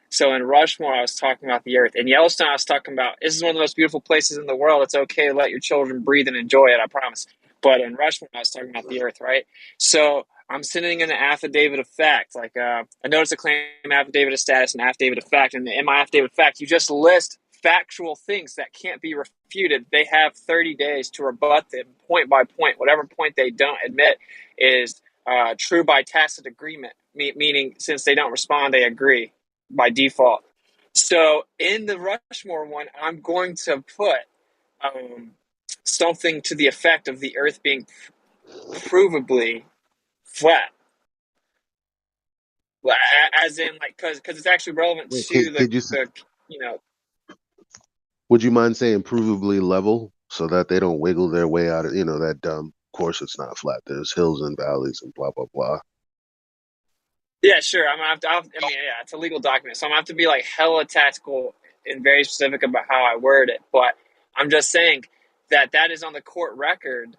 so in Rushmore, I was talking about the Earth. In Yellowstone, I was talking about this is one of the most beautiful places in the world. It's okay to let your children breathe and enjoy it. I promise. But in Rushmore, I was talking about the Earth, right? So I'm sending in an affidavit of fact, like a notice of claim, affidavit of status, and affidavit of fact. And in my affidavit of fact, you just list factual things that can't be refuted. They have 30 days to rebut them point by point. Whatever point they don't admit is true by tacit agreement, meaning since they don't respond, they agree by default. So in the Rushmore one, I'm going to put something to the effect of the Earth being provably flat, as in like because it's actually relevant Wait, to could you? the you know. Would you mind saying provably level so that they don't wiggle their way out of, that dumb? Of course, it's not flat. There's hills and valleys and blah blah blah. Yeah, sure. I'm gonna have to. I mean, yeah, it's a legal document, so I'm gonna have to be like hella tactical and very specific about how I word it. But I'm just saying that is on the court record.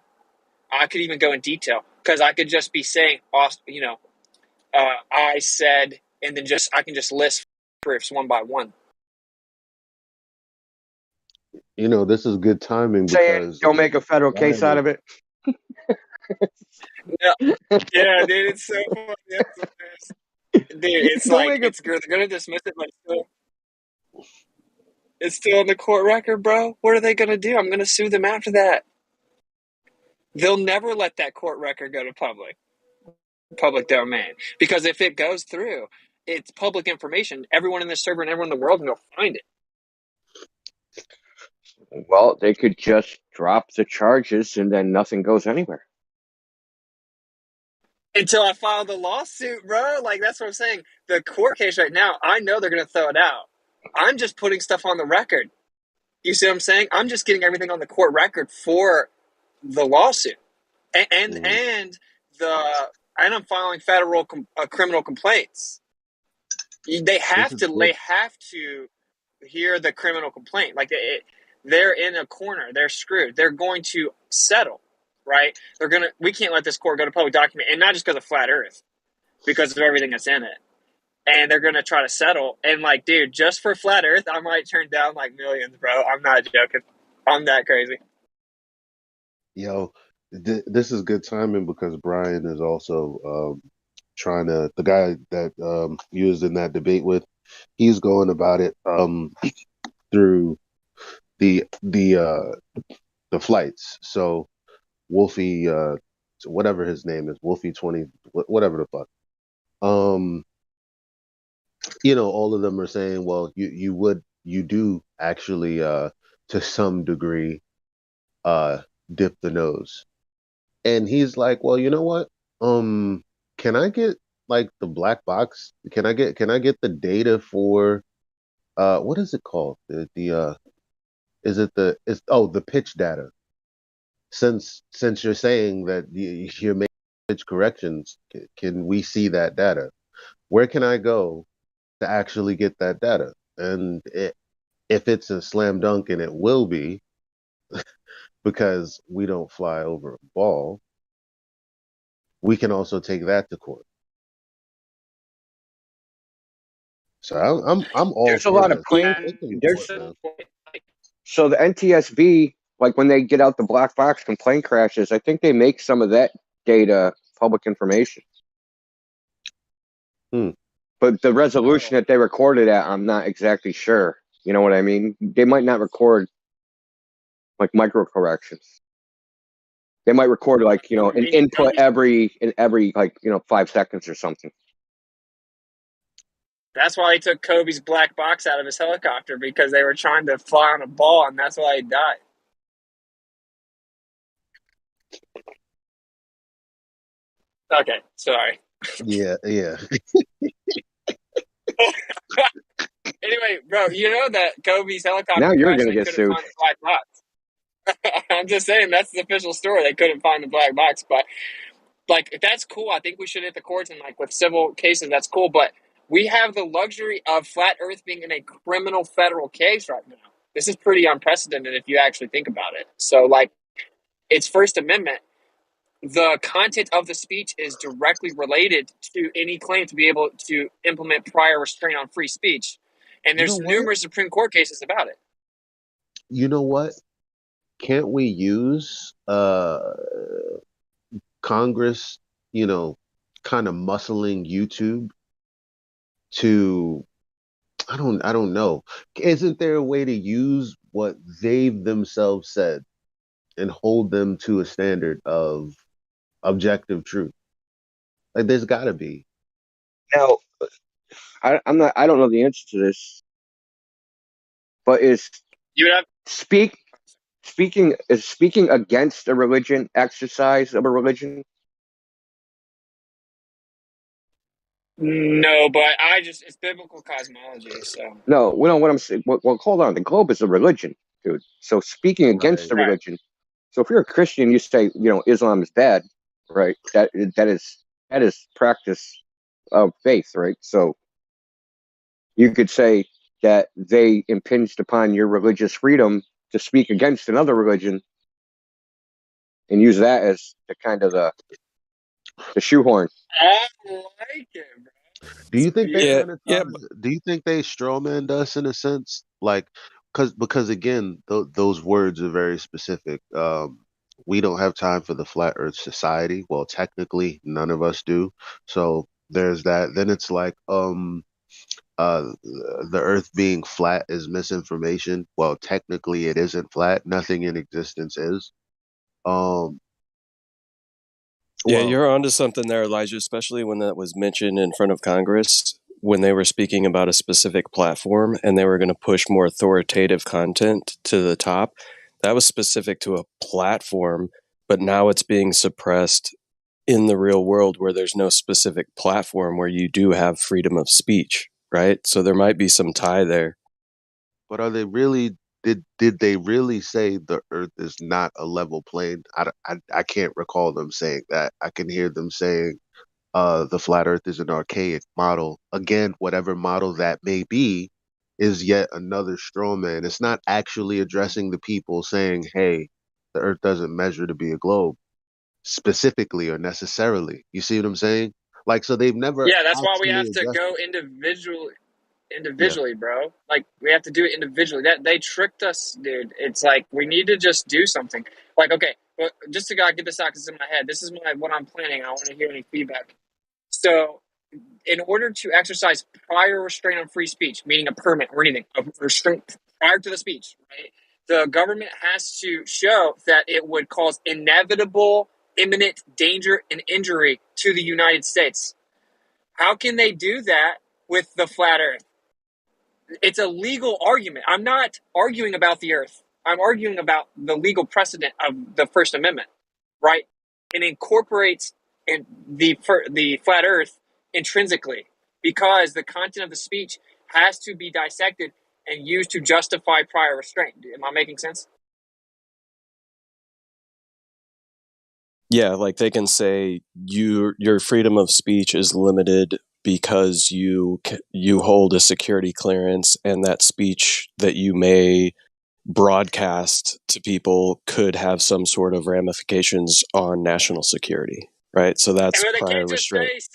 I could even go in detail because I could just be saying, I said, and then I can just list proofs one by one. This is good timing Saying because don't make a federal case Brian out is. of it. Yeah, dude, it's so funny. Dude, it's Don't like make a. they're gonna dismiss it, but it's still on the court record, bro. What are they gonna do? I'm gonna sue them after that. They'll never let that court record go to public domain because if it goes through, it's public information. Everyone in the server and everyone in the world can go find it. Well, they could just drop the charges and then nothing goes anywhere. Until I file the lawsuit, bro. Like, that's what I'm saying. The court case right now, I know they're going to throw it out. I'm just putting stuff on the record. You see what I'm saying? I'm just getting everything on the court record for the lawsuit. And I'm filing federal criminal complaints. They This have is to good. hear the criminal complaint. Like, they're in a corner. They're screwed. They're going to settle, right? We can't let this court go to public document, and not just because of flat Earth, because of everything that's in it. And they're going to try to settle. And like, dude, just for flat Earth, I might turn down like millions, bro. I'm not joking. I'm that crazy. Yo, this is good timing because Brian is also trying to, the guy that you was in that debate with, he's going about it through the flights. So Wolfie, whatever his name is, Wolfie 20, whatever the fuck. All of them are saying, well, you do actually to some degree dip the nose. And he's like, well, you know what? Can I get like the black box? Can I get the data for what is it called? The is it the is oh the pitch data? Since you're saying that you're making pitch corrections, can we see that data? Where can I go to actually get that data? And if it's a slam dunk, and it will be, because we don't fly over a ball, we can also take that to court. So I'm all There's a for lot of this. plain. They can There's report, man. so the NTSB, like when they get out the black box from plane crashes, I think they make some of that data public information. But the resolution that they recorded at, I'm not exactly sure. You know what I mean? They might not record like micro corrections. They might record like, you know, an input every 5 seconds or something. That's why he took Kobe's black box out of his helicopter, because they were trying to fly on a ball, and that's why he died. Okay, sorry. Yeah. Anyway, bro, you know that Kobe's helicopter Now you're crashed, gonna they get couldn't sued. find the black box. I'm just saying, that's the official story. They couldn't find the black box. But, like, if that's cool, I think we should hit the courts, and, like, with civil cases, that's cool. But we have the luxury of Flat Earth being in a criminal federal case right now. This is pretty unprecedented if you actually think about it. So, like, it's First Amendment. The content of the speech is directly related to any claim to be able to implement prior restraint on free speech. And You there's know what? numerous Supreme Court cases about it. You know what? Can't we use Congress, you know, kind of muscling YouTube to I don't know. Isn't there a way to use what they've themselves said and hold them to a standard of objective truth? Like there's got to be. Now, I don't know the answer to this, but is You would have speaking against a religion exercise of a religion? no, but it's biblical cosmology. So No, what I'm saying. Well, hold on. The globe is a religion, dude. So speaking against a Right. religion. So if you're a Christian, you say, you know, Islam is bad, right? That is practice of faith, right? So you could say that they impinged upon your religious freedom to speak against another religion and use that as the kind of the shoehorn. I like it, bro. Do you think they Yeah, kind of do you think they strawmanned us in a sense? Like, because again, those words are very specific. We don't have time for the flat Earth society. Well, technically, none of us do. So there's that. Then it's like, the Earth being flat is misinformation. Well, technically, it isn't flat. Nothing in existence is. Yeah, Well, you're onto something there, Elijah, especially when that was mentioned in front of Congress when they were speaking about a specific platform and they were going to push more authoritative content to the top. That was specific to a platform, but now it's being suppressed in the real world where there's no specific platform where you do have freedom of speech, right? So there might be some tie there. But are they really? Did they really say the Earth is not a level plane? I can't recall them saying that. I can hear them saying, the flat Earth is an archaic model. Again, whatever model that may be, is yet another straw man. It's not actually addressing the people saying, "Hey, the Earth doesn't measure to be a globe," specifically or necessarily. You see what I'm saying? Like, so they've never yeah, that's why we actually have to addressed. go individually, bro. Like, we have to do it individually. That they tricked us, dude. It's like we need to just do something. Like, okay, well, just to get this out because it's in my head. This is what I'm planning. I want to hear any feedback. So, in order to exercise prior restraint on free speech, meaning a permit or anything, a restraint prior to the speech, right? The government has to show that it would cause inevitable, imminent danger and injury to the United States. How can they do that with the flat Earth? It's a legal argument. I'm not arguing about the Earth. I'm arguing about the legal precedent of the First Amendment, right? It incorporates in the flat Earth intrinsically because the content of the speech has to be dissected and used to justify prior restraint. Am I making sense? Yeah, like they can say your freedom of speech is limited because you hold a security clearance, and that speech that you may broadcast to people could have some sort of ramifications on national security, right? So that's They prior can't just restraint. say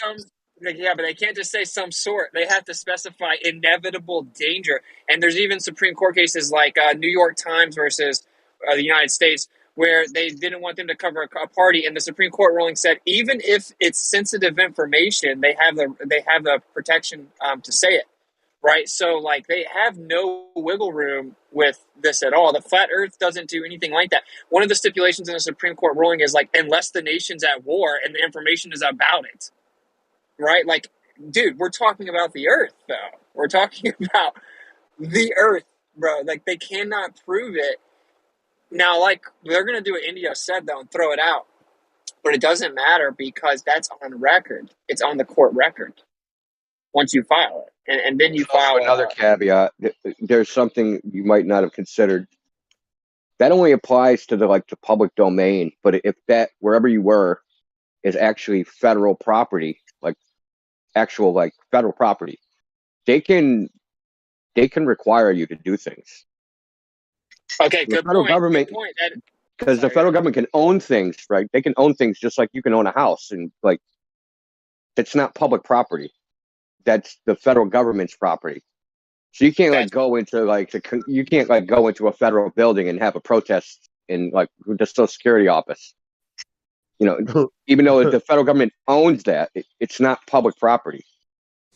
Like, yeah, but they can't just say some sort. They have to specify inevitable danger. And there's even Supreme Court cases like New York Times versus the United States, where they didn't want them to cover a party, and the Supreme Court ruling said even if it's sensitive information, they have the protection to say it. Right, so like they have no wiggle room with this at all. The flat Earth doesn't do anything like that. One of the stipulations in the Supreme Court ruling is like, unless the nation's at war and the information is about it. Right, like, dude, we're talking about the Earth, though. We're talking about the Earth, bro. Like, they cannot prove it. Now, like, they're gonna do what India said though and throw it out, but it doesn't matter because that's on record. It's on the court record once you file it, and then you file another caveat. There's something you might not have considered. That only applies to the public domain, but if that wherever you were is actually federal property, like actual federal property, they can require you to do things. Okay, the federal government, because the federal government can own things, right? They can own things just like you can own a house, and it's not public property. That's the federal government's property. So you can't go into you can't go into a federal building and have a protest in the Social Security office. Even though the federal government owns that, it's not public property.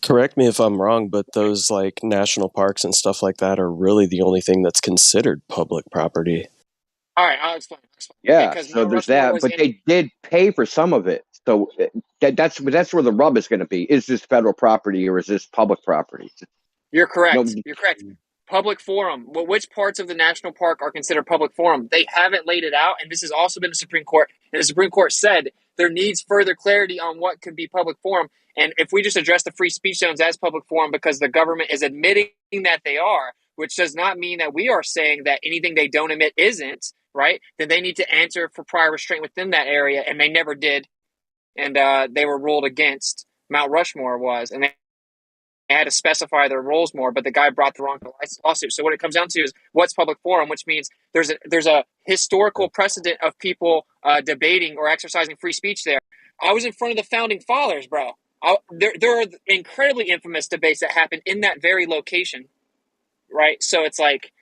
Correct me if I'm wrong, but those like national parks and stuff like that are really the only thing that's considered public property. All right, I'll explain. Yeah, so there's that, but they did pay for some of it. So that's where the rub is going to be. Is this federal property or is this public property? You're correct. You're correct. Public forum. Well, which parts of the national park are considered public forum? They haven't laid it out, and this has also been the Supreme Court. And the Supreme Court said there needs further clarity on what could be public forum. And if we just address the free speech zones as public forum because the government is admitting that they are, which does not mean that we are saying that anything they don't admit isn't, right? Then they need to answer for prior restraint within that area, and they never did. And they were ruled against. Mount Rushmore was, and they had to specify their rules more, but the guy brought the wrong lawsuit. So what it comes down to is what's public forum, which means there's a historical precedent of people debating or exercising free speech there. I was in front of the founding fathers, bro. There are incredibly infamous debates that happen in that very location, right? So it's like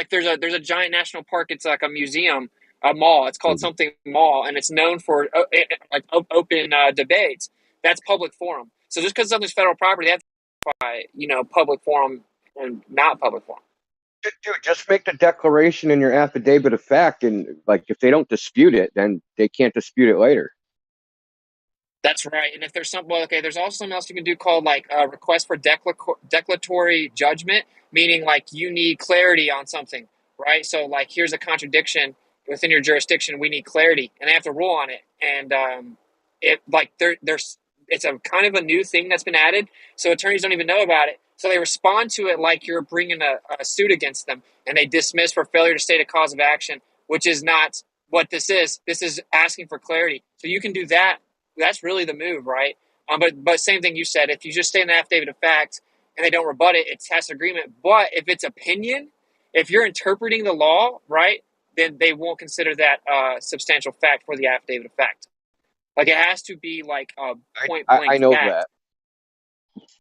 there's a giant national park. It's like a museum, a mall. It's called something mall, and it's known for open debates. That's public forum. So just because something's federal property, that's public forum and not public forum. Dude, just make the declaration in your affidavit of fact, and if they don't dispute it, then they can't dispute it later. That's right. And if there's there's also something else you can do called a request for declaratory judgment, meaning you need clarity on something, right? So here's a contradiction within your jurisdiction. We need clarity, and they have to rule on it. And it's a kind of a new thing that's been added, so attorneys don't even know about it. So they respond to it like you're bringing a suit against them, and they dismiss for failure to state a cause of action, which is not what this is. This is asking for clarity. So you can do that. That's really the move, right? But same thing you said. If you just state an affidavit of fact and they don't rebut it, it's tacit agreement. But if it's opinion, if you're interpreting the law, right, then they won't consider that substantial fact for the affidavit of fact. It has to be a point blank. I know fact.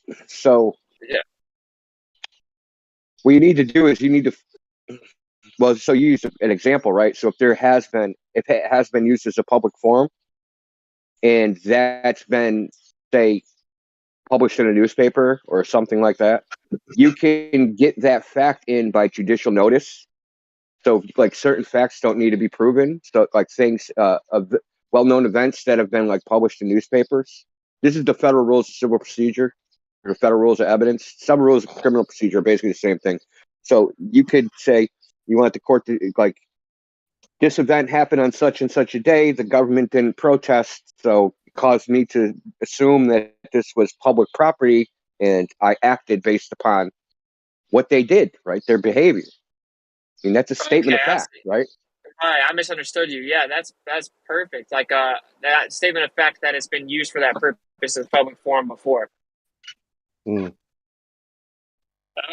that. So yeah, what you need to do is so you use an example, right? So if it has been used as a public forum, and that's been, say, published in a newspaper or something like that, you can get that fact in by judicial notice. So certain facts don't need to be proven. So things of well-known events that have been published in newspapers. This is the federal rules of civil procedure, or federal rules of evidence. Some rules of criminal procedure are basically the same thing. So you could say you want the court to this event happened on such and such a day. The government didn't protest, so it caused me to assume that this was public property, and I acted based upon what they did, right? Their behavior. I mean, that's a statement of fact, right? All right, I misunderstood you. Yeah, that's perfect. That statement of fact that it's been used for that purpose as public forum before.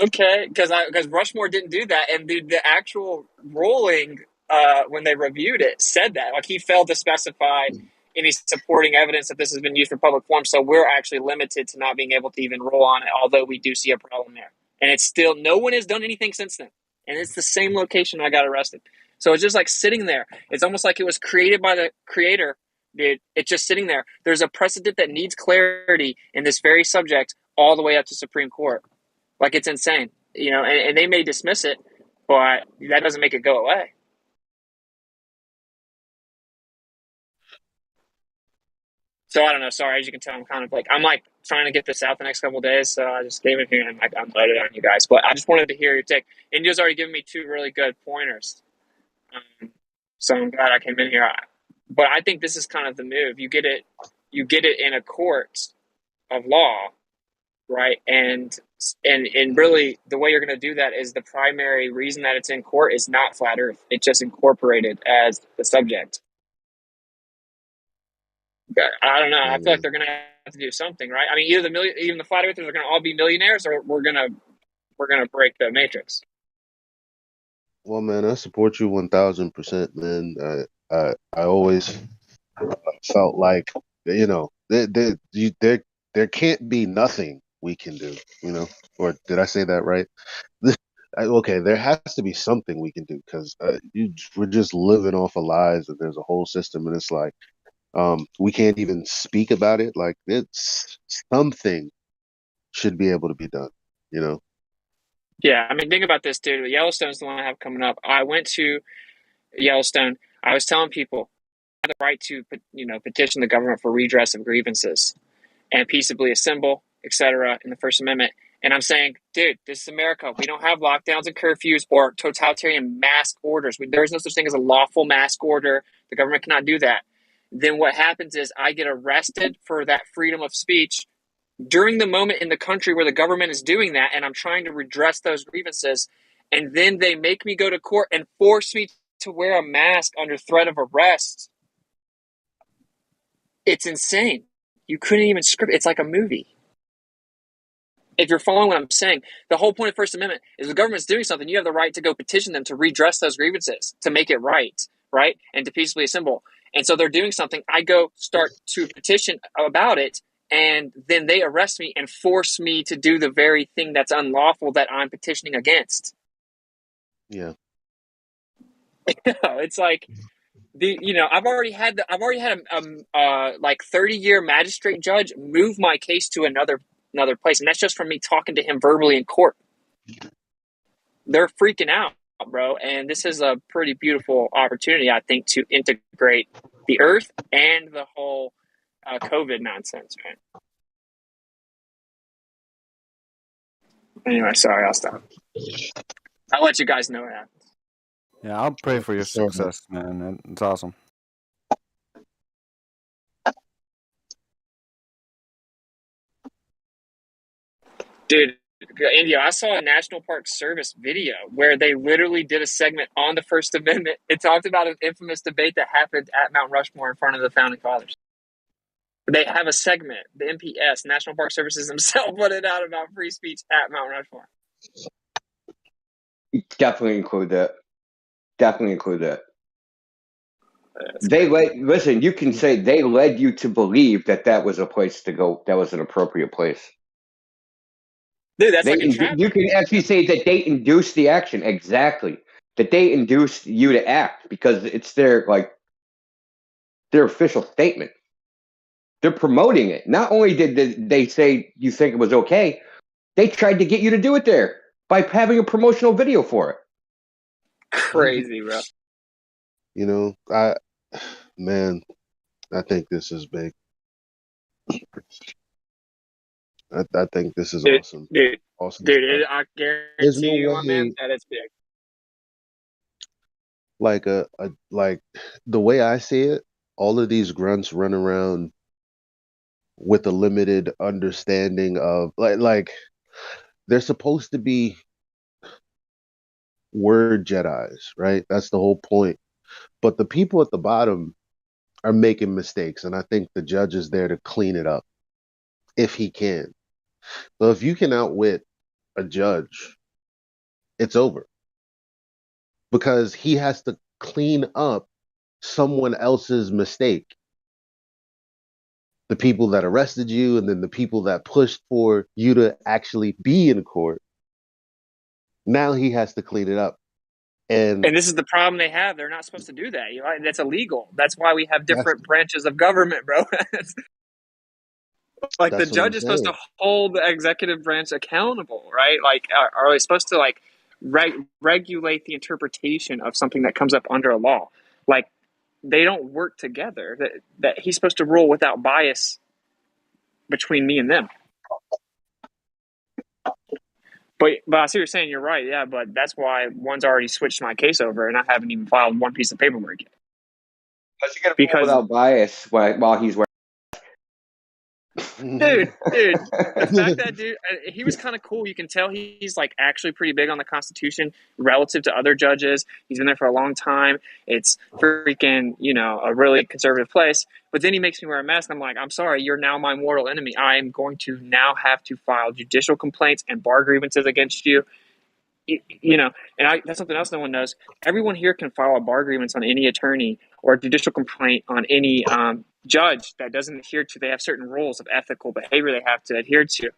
Okay, because Rushmore didn't do that, and the actual ruling when they reviewed it said that he failed to specify any supporting evidence that this has been used for public forum. So we're actually limited to not being able to even roll on it, although we do see a problem there. And it's still, no one has done anything since then. And it's the same location I got arrested. So it's just like sitting there. It's almost like it was created by the creator, dude. It's just sitting there. There's a precedent that needs clarity in this very subject all the way up to Supreme Court. Like, it's insane, you know, and they may dismiss it, but that doesn't make it go away. So I don't know. Sorry, as you can tell, I'm like trying to get this out the next couple of days. So I just came in here and like unloaded on you guys. But I just wanted to hear your take. India's already given me 2 really good pointers. So I'm glad I came in here. But I think this is kind of the move. You get it in a court of law, right? And really the way you're going to do that is the primary reason that it's in court is not flat Earth. It's just incorporated as the subject. I don't know. I feel like they're going to have to do something, right? I mean, either even the flat earthers are going to all be millionaires, or we're gonna break the matrix. Well, man, I support you 1000%, man. I always felt like, you know, there can't be nothing we can do, you know. Or did I say that right? Okay, there has to be something we can do, because we're just living off of lies, and there's a whole system, and it's like, we can't even speak about it. Like, it's something should be able to be done, you know. Yeah, I mean, think about this, dude. Yellowstone's the one I have coming up. I went to Yellowstone. I was telling people I have the right to, petition the government for redress of grievances and peaceably assemble, etc., in the First Amendment. And I'm saying, dude, this is America. We don't have lockdowns and curfews or totalitarian mask orders. There is no such thing as a lawful mask order. The government cannot do that. Then what happens is I get arrested for that freedom of speech during the moment in the country where the government is doing that, and I'm trying to redress those grievances. And then they make me go to court and force me to wear a mask under threat of arrest. It's insane. You couldn't even script. It's like a movie. If you're following what I'm saying, the whole point of First Amendment is the government's doing something, you have the right to go petition them to redress those grievances, to make it right, and to peacefully assemble. And so they're doing something. I go start to petition about it, and then they arrest me and force me to do the very thing that's unlawful that I'm petitioning against. Yeah. It's like I've already had a 30-year magistrate judge move my case to another place, and that's just from me talking to him verbally in court. They're freaking out, bro, and this is a pretty beautiful opportunity, I think, to integrate the earth and the whole COVID nonsense, man. Anyway, sorry, I'll stop. I'll let you guys know what happens. Yeah, I'll pray for your success, man. It's awesome. Dude, India, I saw a National Park Service video where they literally did a segment on the First Amendment. It talked about an infamous debate that happened at Mount Rushmore in front of the Founding Fathers. They have a segment, the NPS, National Park Services themselves, put it out about free speech at Mount Rushmore. Definitely include that. Listen, you can say they led you to believe that was a place to go, that was an appropriate place. Dude, that's like a trap. You can actually say that they induced the action. Exactly. That they induced you to act because it's their official statement. They're promoting it. Not only did they say you think it was okay, they tried to get you to do it there by having a promotional video for it. Crazy, bro. You know, I think this is big. I think this is awesome. Awesome. Dude, I guarantee you, man, that it's big. Like the way I see it, all of these grunts run around with a limited understanding of like they're supposed to be word Jedis, right? That's the whole point. But the people at the bottom are making mistakes, and I think the judge is there to clean it up if he can. So if you can outwit a judge, it's over. Because he has to clean up someone else's mistake. the people that arrested you, and then the people that pushed for you to actually be in court. Now he has to clean it up. And this is the problem they have. They're not supposed to do that. That's illegal. That's why we have different branches of government, bro. Like the judge is supposed to hold the executive branch accountable, right? Like, are they supposed to like regulate the interpretation of something that comes up under a law? Like, they don't work together. That he's supposed to rule without bias between me and them. But I see what you're saying. You're right. Yeah, but that's why one's already switched my case over, and I haven't even filed one piece of paperwork yet. Because without bias while he's wearing. Dude, the fact that he was kind of cool. You can tell he's like actually pretty big on the Constitution relative to other judges. He's been there for a long time. It's freaking, a really conservative place. But then he makes me wear a mask. I'm like, I'm sorry, you're now my mortal enemy. I am going to now have to file judicial complaints and bar grievances against you. That's something else no one knows. Everyone here can file a bar grievance on any attorney or a judicial complaint on any judge that doesn't adhere to. They have certain rules of ethical behavior they have to adhere to,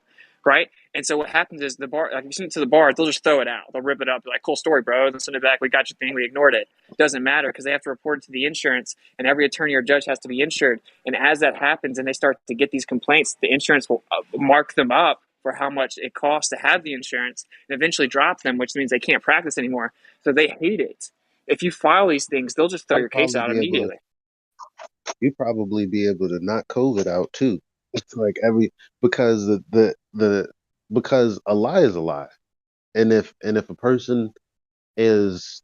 right? And so what happens is the bar, like you send it to the bar, they'll just throw it out. They'll rip it up. They're like, cool story, bro. They'll send it back. We got your thing. We ignored it. It doesn't matter because they have to report it to the insurance, and every attorney or judge has to be insured. And as that happens and they start to get these complaints, the insurance will mark them up for how much it costs to have the insurance and eventually drop them, which means they can't practice anymore. So they hate it. If you file these things, they'll just throw your case out immediately. You'd probably be able to knock COVID out too. It's like because because a lie is a lie. And if a person is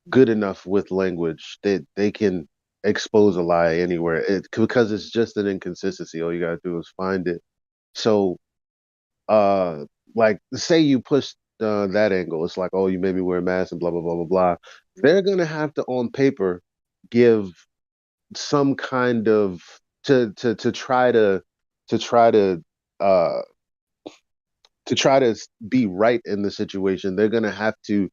good enough with language, they can expose a lie anywhere. Because it's just an inconsistency. All you gotta do is find it. So like say you push that angle, it's like, oh, you made me wear a mask and blah blah blah blah blah. They're gonna have to on paper give some kind of to try to be right in the situation. They're gonna have to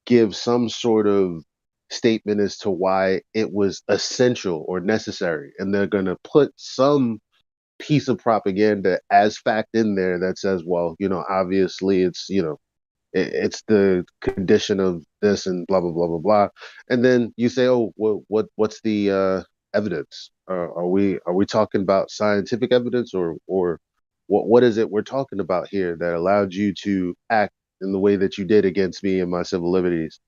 give some sort of statement as to why it was essential or necessary, and they're gonna put some piece of propaganda as fact in there that says, well, obviously it's it's the condition of this and blah blah blah blah blah, and then you say, oh, well, what's the evidence? Are we talking about scientific evidence, or what is it we're talking about here that allowed you to act in the way that you did against me and my civil liberties?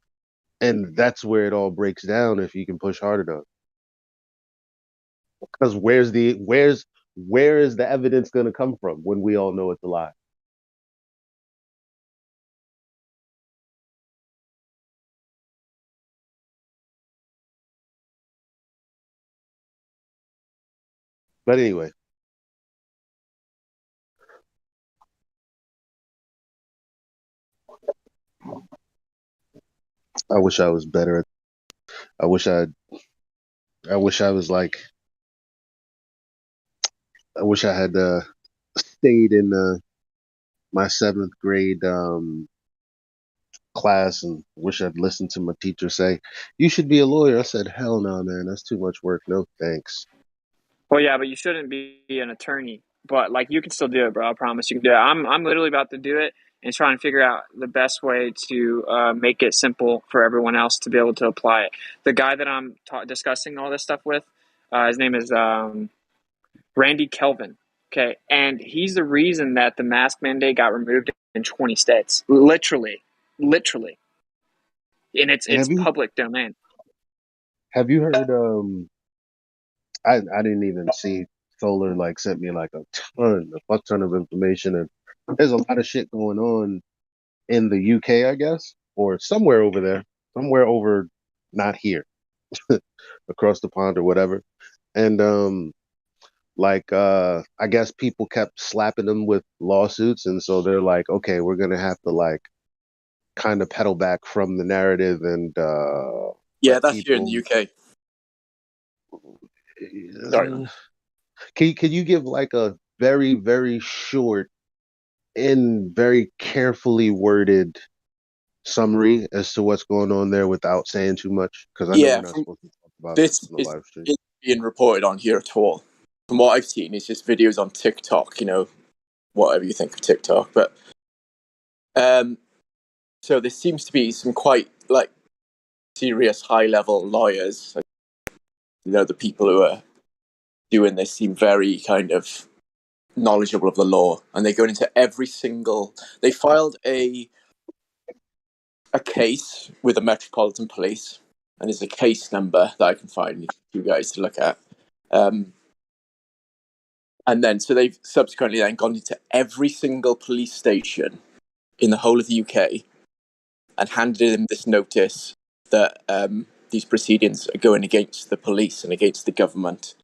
And that's where it all breaks down if you can push hard enough. Because where is the evidence going to come from when we all know it's a lie? But anyway, I wish I was better. I wish I was like, I wish I had stayed in my 7th grade class, and wish I'd listened to my teacher say, you should be a lawyer. I said, hell no, man, that's too much work. No thanks. Well, yeah, but you shouldn't be an attorney. But like, you can still do it, bro. I promise you can do it. I'm literally about to do it and try and figure out the best way to make it simple for everyone else to be able to apply it. The guy that I'm discussing all this stuff with, his name is Randy Kelvin. Okay, and he's the reason that the mask mandate got removed in 20 states. Literally, and it's public domain. Have you heard? I didn't even see. Solar like sent me like a fuck ton of information, and there's a lot of shit going on in the UK, I guess, or somewhere over there, somewhere over, not here, across the pond or whatever. And I guess people kept slapping them with lawsuits, and so they're like, okay, we're gonna have to like kind of pedal back from the narrative and yeah, that's here in the UK. Sorry. Can you give like a very, very short and very carefully worded summary as to what's going on there without saying too much? Because I know we're not supposed to talk about this in the live stream. Isn't being reported on here at all. from what I've seen, it's just videos on TikTok. Whatever you think of TikTok, but so there seems to be some quite serious high-level lawyers. The people who are doing this seem very kind of knowledgeable of the law, and they go into every single. They filed a case with the Metropolitan Police, and there's a case number that I can find for you guys to look at. And then, so they've subsequently then gone into every single police station in the whole of the UK and handed them this notice that these proceedings are going against the police and against the government,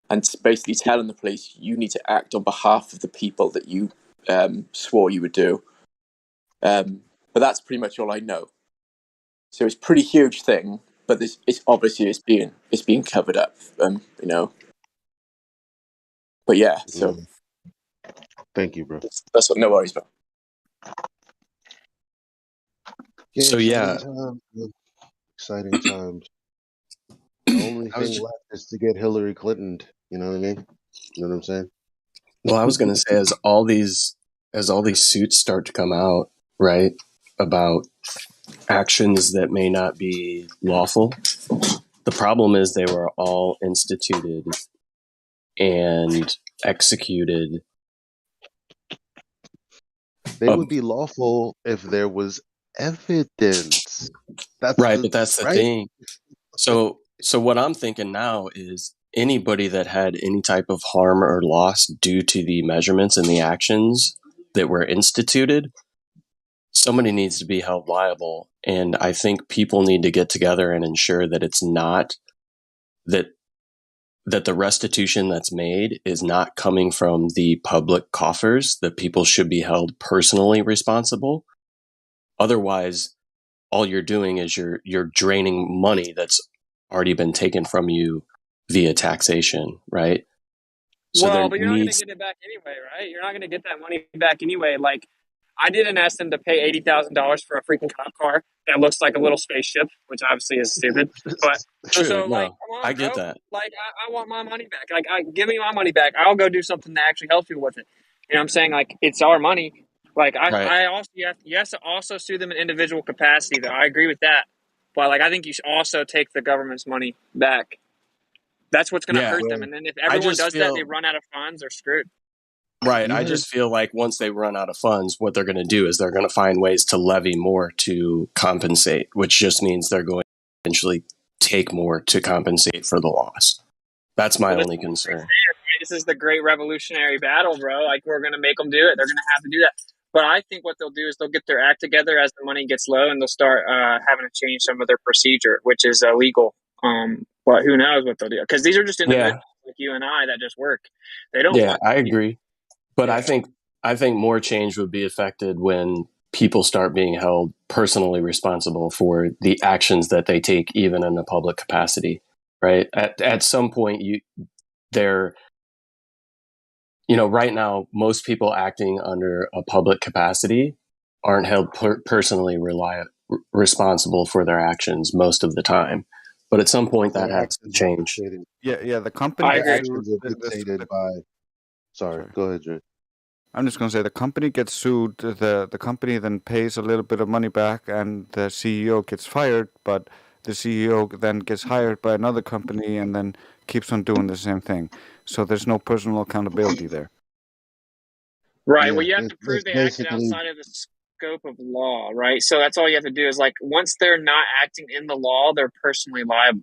and basically telling the police, you need to act on behalf of the people that you swore you would do. But that's pretty much all I know. So it's a pretty huge thing, but it's obviously being covered up, But yeah, so thank you, bro. That's what. No worries, bro. Yeah, So yeah, exciting times. The only thing left is to get Hillary Clinton. You know what I mean? You know what I'm saying? well, I was going to say, as all these suits start to come out, right, about actions that may not be lawful, the problem is they were all instituted and executed. They would be lawful if there was evidence. That's right, but that's the thing. So what I'm thinking now is anybody that had any type of harm or loss due to the measurements and the actions that were instituted, somebody needs to be held liable. And I think people need to get together and ensure that it's not that the restitution that's made is not coming from the public coffers, that people should be held personally responsible. Otherwise, all you're doing is you're draining money that's already been taken from you via taxation, right? So well, but you're not going to get it back anyway, right? You're not going to get that money back anyway. Like, I didn't ask them to pay $80,000 for a freaking cop car that looks like a little spaceship, which obviously is stupid. But true, so, no, like, come on, I get bro. that. Like, I want my money back. Like, give me my money back. I'll go do something that actually helps you with it. You know what I'm saying? Like, it's our money. Like, I also you have to also sue them in individual capacity. Though I agree with that, but like, I think you should also take the government's money back. That's what's going to hurt them. And then if everyone does that, they run out of funds, they're screwed. Right. I just feel like once they run out of funds, what they're going to do is they're going to find ways to levy more to compensate, which just means they're going to eventually take more to compensate for the loss. That's my only concern. This is the great revolutionary battle, bro. Like, we're going to make them do it. They're going to have to do that. But I think what they'll do is they'll get their act together as the money gets low, and they'll start having to change some of their procedure, which is illegal. But who knows what they'll do? Because these are just individuals like you and I that just work. They don't. Yeah, I agree. But I think more change would be affected when people start being held personally responsible for the actions that they take, even in a public capacity. Right. At some point, right now, most people acting under a public capacity aren't held personally responsible for their actions most of the time. But at some point, that has to change. Yeah. The company actions are dictated by. Sorry, go ahead, Jay. I'm just going to say the company gets sued. The company then pays a little bit of money back, and the CEO gets fired. But the CEO then gets hired by another company, and then keeps on doing the same thing. So there's no personal accountability there. Right. Yeah, well, you have to prove they acted outside of the scope of law, right? So that's all you have to do is, like, once they're not acting in the law, they're personally liable.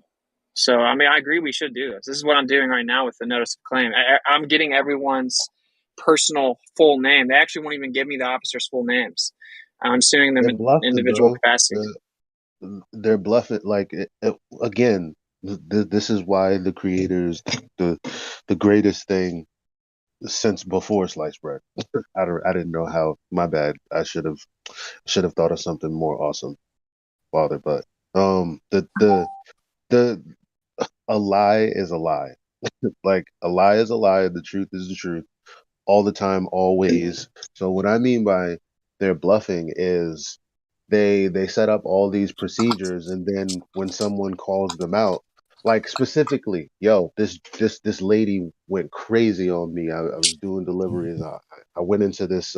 So, I mean, I agree we should do this. This is what I'm doing right now with the notice of claim. I'm getting everyone's personal full name. They actually won't even give me the officers' full names. I'm suing them in individual capacity. They're bluffing. Like, again, this is why the creators, the greatest thing since before sliced bread. I didn't know how. My bad. I should have thought of something more awesome, Father. But a lie is a lie. Like, a lie is a lie. The truth is the truth. All the time, always. So what I mean by they're bluffing is they set up all these procedures, and then when someone calls them out, Like specifically, yo, this lady went crazy on me. I was doing deliveries. I went into this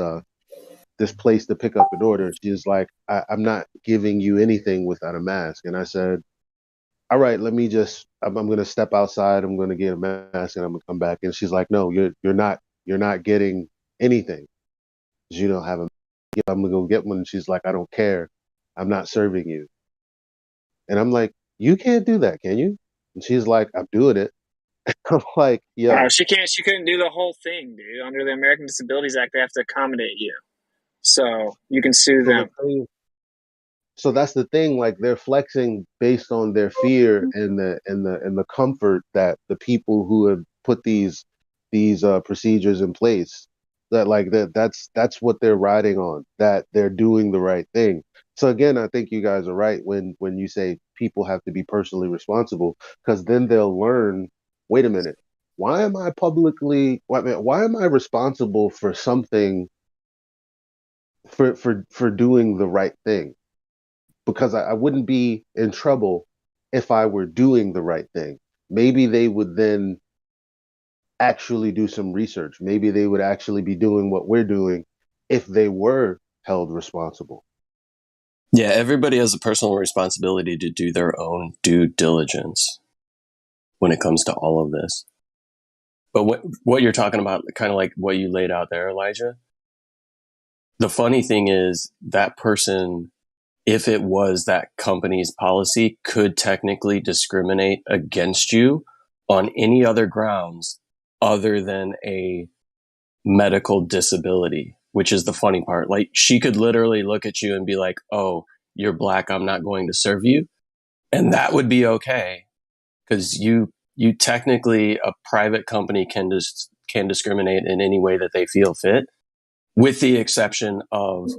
place to pick up an order. She's like, I'm not giving you anything without a mask. And I said, all right, let me just, I'm going to step outside. I'm going to get a mask and I'm going to come back. And she's like, no, you're not getting anything. 'Cause you don't have a, yeah, I'm going to go get one. And she's like, I don't care. I'm not serving you. And I'm like, you can't do that, can you? And she's like, I'm doing it. I'm like, yo. She can't. She couldn't do the whole thing, dude. Under the American Disabilities Act, they have to accommodate you, so you can sue So the them. thing, so that's the thing, like they're flexing based on their fear and the comfort that the people who have put these procedures in place, that like that's what they're riding on, that they're doing the right thing. So again, I think you guys are right when you say people have to be personally responsible, because then they'll learn, wait a minute, why am I publicly why am I responsible for something, for doing the right thing? Because I wouldn't be in trouble if I were doing the right thing. Maybe they would then actually do some research. Maybe they would actually be doing what we're doing if they were held responsible. Yeah, everybody has a personal responsibility to do their own due diligence when it comes to all of this. But what you're talking about, kind of like what you laid out there, Elijah, the funny thing is that person, if it was that company's policy, could technically discriminate against you on any other grounds other than a medical disability, which is the funny part. Like, she could literally look at you and be like, oh, you're black, I'm not going to serve you. And that would be okay, because you technically, a private company can discriminate in any way that they feel fit, with the exception of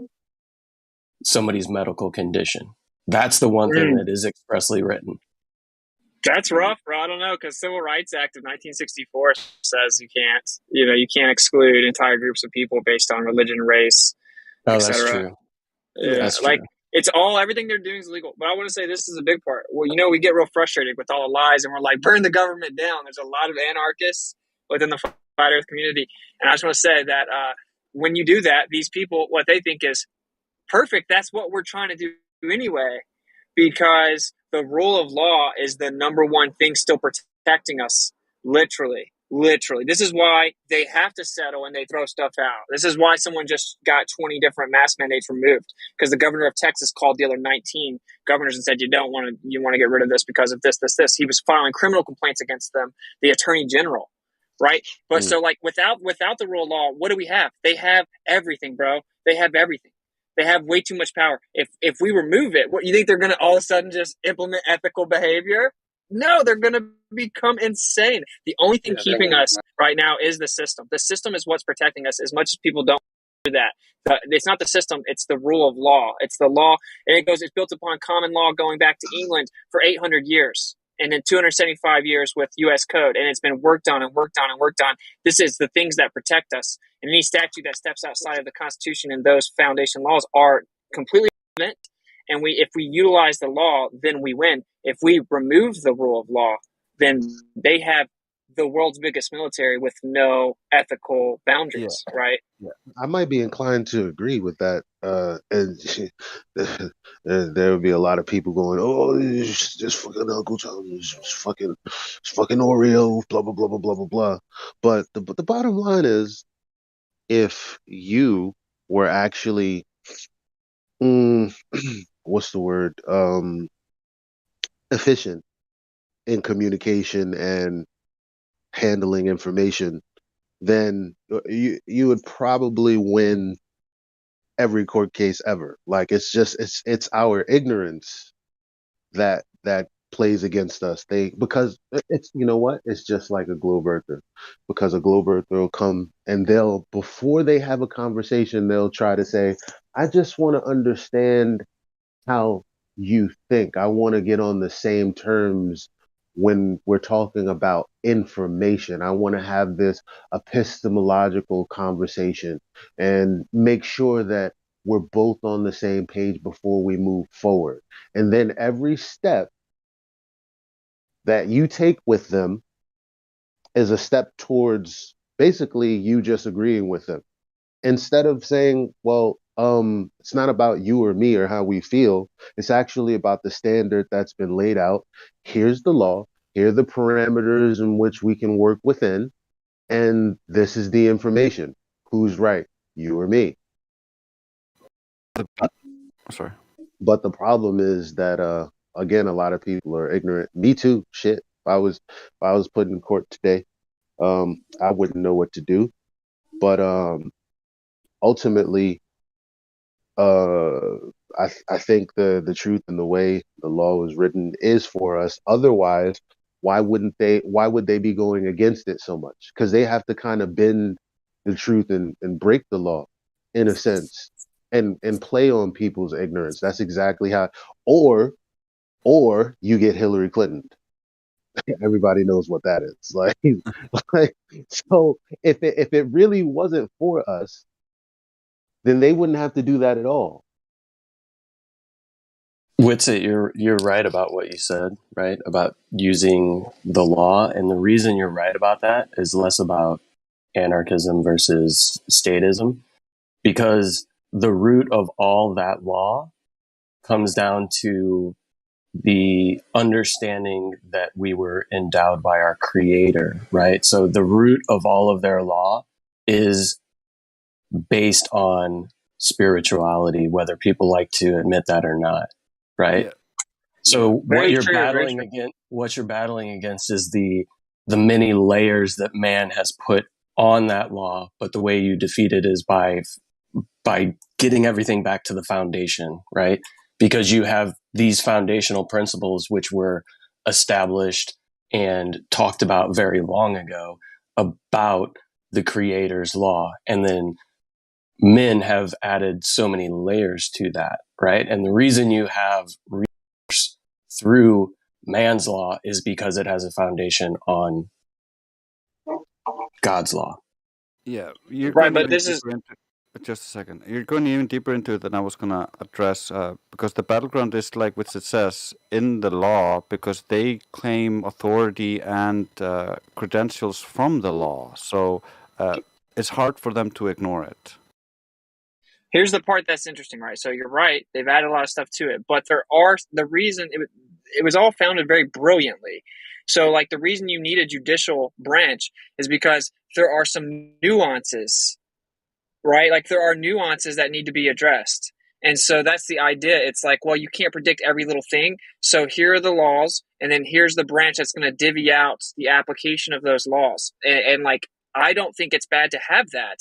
somebody's medical condition. That's the one thing that is expressly written. That's rough, bro. I don't know, because Civil Rights Act of 1964 says you can't exclude entire groups of people based on religion, race, Oh, that's etc. true. Yeah, That's like true. it's everything they're doing is illegal. But I want to say this is a big part. Well, we get real frustrated with all the lies, and we're like, burn the government down. There's a lot of anarchists within the flat Earth community, and I just want to say that when you do that, these people, what they think is perfect. That's what we're trying to do anyway, because the rule of law is the number one thing still protecting us. Literally. This is why they have to settle and they throw stuff out. This is why someone just got 20 different mask mandates removed, because the governor of Texas called the other 19 governors and said, you want to get rid of this because of this. He was filing criminal complaints against them, the attorney general. Right. But so like without the rule of law, what do we have? They have everything, bro. They have everything. They have way too much power. If we remove it, what you think they're going to all of a sudden just implement ethical behavior? No, they're going to become insane. The only thing keeping us right now is the system. The system is what's protecting us, as much as people don't do that. It's not the system, it's the rule of law. It's the law, and it's built upon common law going back to England for 800 years. And then 275 years with U.S. code, and it's been worked on and worked on and worked on. This is the things that protect us. And any statute that steps outside of the Constitution and those foundation laws are completely irrelevant. And if we utilize the law, then we win. If we remove the rule of law, then they have the world's biggest military with no ethical boundaries, right? Yeah, I might be inclined to agree with that. And there would be a lot of people going, "Oh, it's just fucking Uncle Tom, it's fucking Oreo, blah blah blah blah blah blah blah." But the bottom line is, if you were actually, what's the word, efficient in communication and handling information, then you would probably win every court case ever. Like it's our ignorance that plays against us. Because it's, you know what? It's just like a globe earther. Because a globe earther will come and they'll, before they have a conversation, they'll try to say, I just want to understand how you think. I want to get on the same terms when we're talking about information. I want to have this epistemological conversation and make sure that we're both on the same page before we move forward. And then every step that you take with them is a step towards basically you just agreeing with them. Instead of saying, well, it's not about you or me or how we feel. It's actually about the standard that's been laid out. Here's the law. Here are the parameters in which we can work within. And this is the information. Who's right? You or me? Sorry. But the problem is that again, a lot of people are ignorant. Me too. Shit. If I was put in court today, I wouldn't know what to do. But ultimately, I think the truth and the way the law was written is for us. Otherwise, why would they be going against it so much? Because they have to kind of bend the truth and break the law in a sense and play on people's ignorance. That's exactly how or you get Hillary Clinton. Everybody knows what that is. Like so if it really wasn't for us, then they wouldn't have to do that at all. Witsit, you're right about what you said, right? About using the law. And the reason you're right about that is less about anarchism versus statism, because the root of all that law comes down to the understanding that we were endowed by our creator, right? So the root of all of their law is based on spirituality, whether people like to admit that or not, right? Yeah. So what Very you're true, very battling true. against, is the many layers that man has put on that law. But the way you defeat it is by getting everything back to the foundation, right? Because you have these foundational principles which were established and talked about very long ago about the creator's law, and then men have added so many layers to that, right? And the reason you have recourse through man's law is because it has a foundation on God's law. Yeah, you're Right, going but even this is deeper into. Just a second. You're going even deeper into it than I was gonna address, because the battleground is like which it says in the law, because they claim authority and credentials from the law. So it's hard for them to ignore it. here's the part that's interesting, right? So you're right; they've added a lot of stuff to it, but there are the reason it was all founded very brilliantly. So, like the reason you need a judicial branch is because there are some nuances, right? Like there are nuances that need to be addressed. And so that's the idea. It's like, well, you can't predict every little thing. So here are the laws, and then here's the branch that's going to divvy out the application of those laws. And like, I don't think it's bad to have that.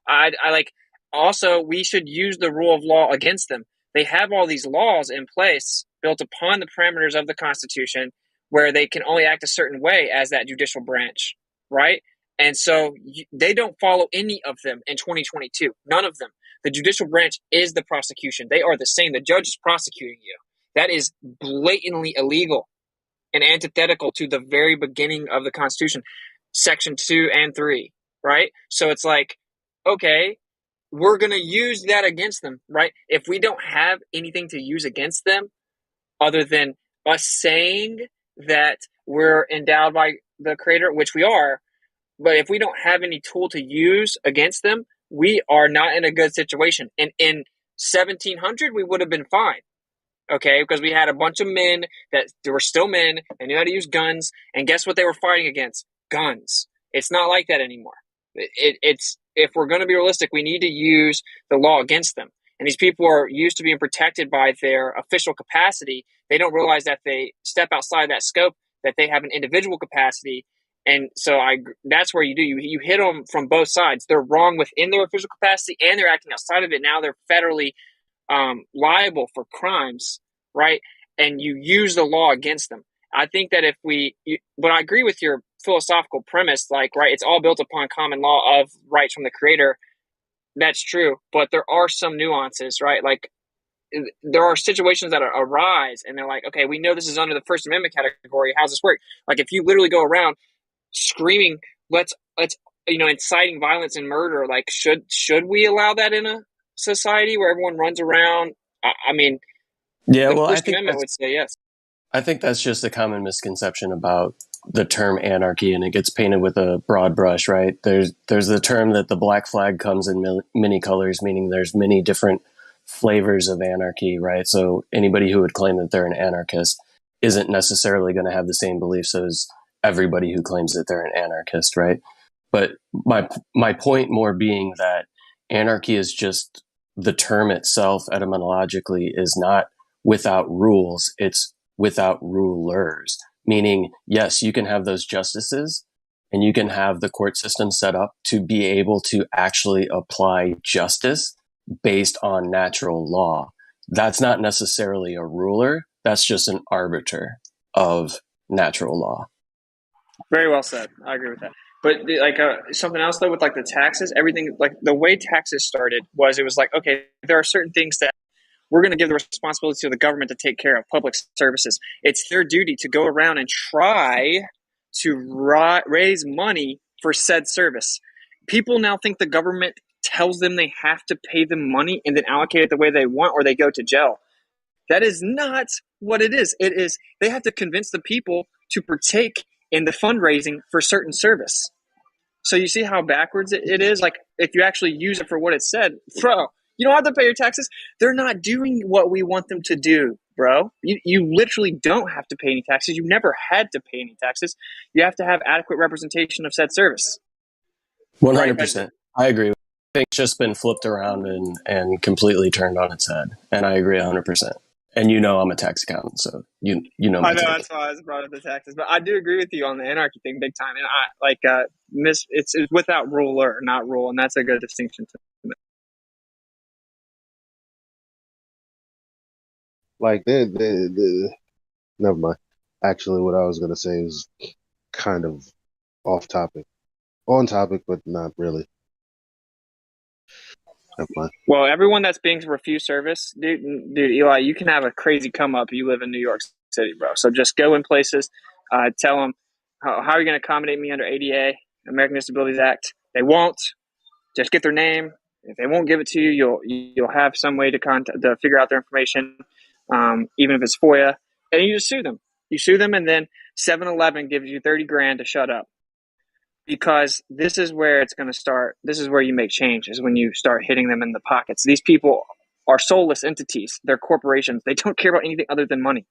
I like, also, we should use the rule of law against them. They have all these laws in place built upon the parameters of the Constitution where they can only act a certain way as that judicial branch, right? And so they don't follow any of them in 2022. None of them. The judicial branch is the prosecution. They are the same. The judge is prosecuting you. That is blatantly illegal and antithetical to the very beginning of the Constitution, Section 2 and 3, right? So it's like, okay, we're going to use that against them, right? If we don't have anything to use against them other than us saying that we're endowed by the Creator, which we are, but if we don't have any tool to use against them, we are not in a good situation. And in 1700, we would have been fine, okay? Because we had a bunch of men that were still men and knew how to use guns. And guess what they were fighting against? Guns. It's not like that anymore. It's if we're going to be realistic, we need to use the law against them. And these people are used to being protected by their official capacity. They don't realize that they step outside that scope, that they have an individual capacity. And so that's where you hit them from both sides. They're wrong within their official capacity and they're acting outside of it. Now they're federally liable for crimes, right? And you use the law against them. I think that but I agree with your philosophical premise, like, right, it's all built upon common law of rights from the Creator. That's true, but there are some nuances, right? Like there are situations that arise and they're like, okay, we know this is under the First Amendment category. How's this work? Like if you literally go around screaming, let's inciting violence and murder, like should we allow that in a society where everyone runs around? I mean, yeah, the well, I First think Amendment would say yes. I think that's just a common misconception about the term anarchy, and it gets painted with a broad brush, right? There's the term that the black flag comes in many colors, meaning there's many different flavors of anarchy, right? So anybody who would claim that they're an anarchist isn't necessarily going to have the same beliefs as everybody who claims that they're an anarchist, right? But my point more being that anarchy is just the term itself etymologically is not without rules, it's without rulers. Meaning, yes, you can have those justices and you can have the court system set up to be able to actually apply justice based on natural law. That's not necessarily a ruler, that's just an arbiter of natural law. Very well said. I agree with that. But like something else though, with like the taxes, everything, like the way taxes started was, it was like, okay, there are certain things that we're going to give the responsibility to the government to take care of public services. It's their duty to go around and try to raise money for said service. People now think the government tells them they have to pay them money and then allocate it the way they want, or they go to jail. That is not what it is. It is they have to convince the people to partake in the fundraising for certain service. So you see how backwards it is? Like, if you actually use it for what it said, bro, you don't have to pay your taxes. They're not doing what we want them to do, bro. You literally don't have to pay any taxes. You never had to pay any taxes. You have to have adequate representation of said service. 100%. Right? I agree. I think it's just been flipped around and completely turned on its head. And I agree 100%. And you know I'm a tax accountant, so you know my I know take. that's why I was brought up the taxes, but I do agree with you on the anarchy thing big time. And I like it's without ruler, not rule, and that's a good distinction to make. Like never mind. Actually, what I was gonna say is kind of off topic, on topic, but not really. Never mind. Well, everyone that's being refused service, dude, Eli, you can have a crazy come up. You live in New York City, bro. So just go in places, tell them how are you going to accommodate me under ADA, American Disabilities Act. They won't. Just get their name. If they won't give it to you, you'll have some way to figure out their information, even if it's FOIA, and you just sue them. You sue them, and then 7-Eleven gives you 30 grand to shut up. Because this is where it's going to start. This is where you make change, is when you start hitting them in the pockets. These people are soulless entities. They're corporations. They don't care about anything other than money.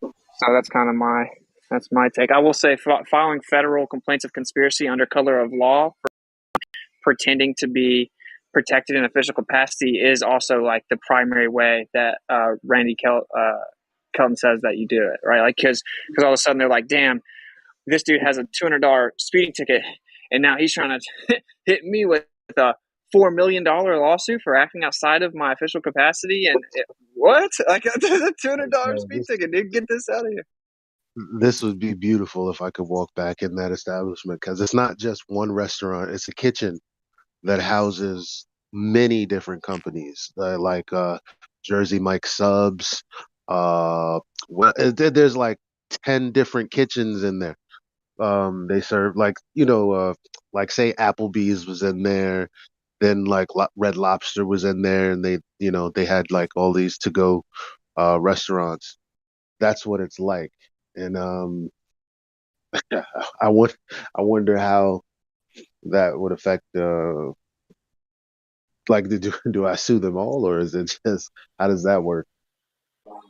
So that's kind of my take. I will say filing federal complaints of conspiracy under color of law for pretending to be protected in official capacity is also like the primary way that Randy Kelton says that you do it, right? Like, because all of a sudden they're like, damn, this dude has a $200 speeding ticket, and now he's trying to hit me with a $4 million lawsuit for acting outside of my official capacity. And what? Like, a $200 speeding ticket, dude, get this out of here. This would be beautiful if I could walk back in that establishment, because it's not just one restaurant; it's a kitchen that houses many different companies, like Jersey Mike Subs. There's like 10 different kitchens in there. They serve like say Applebee's was in there, then like Red Lobster was in there, and they had like all these to go restaurants. That's what it's like, and I would I wonder how that would affect like do I sue them all, or is it just how does that work?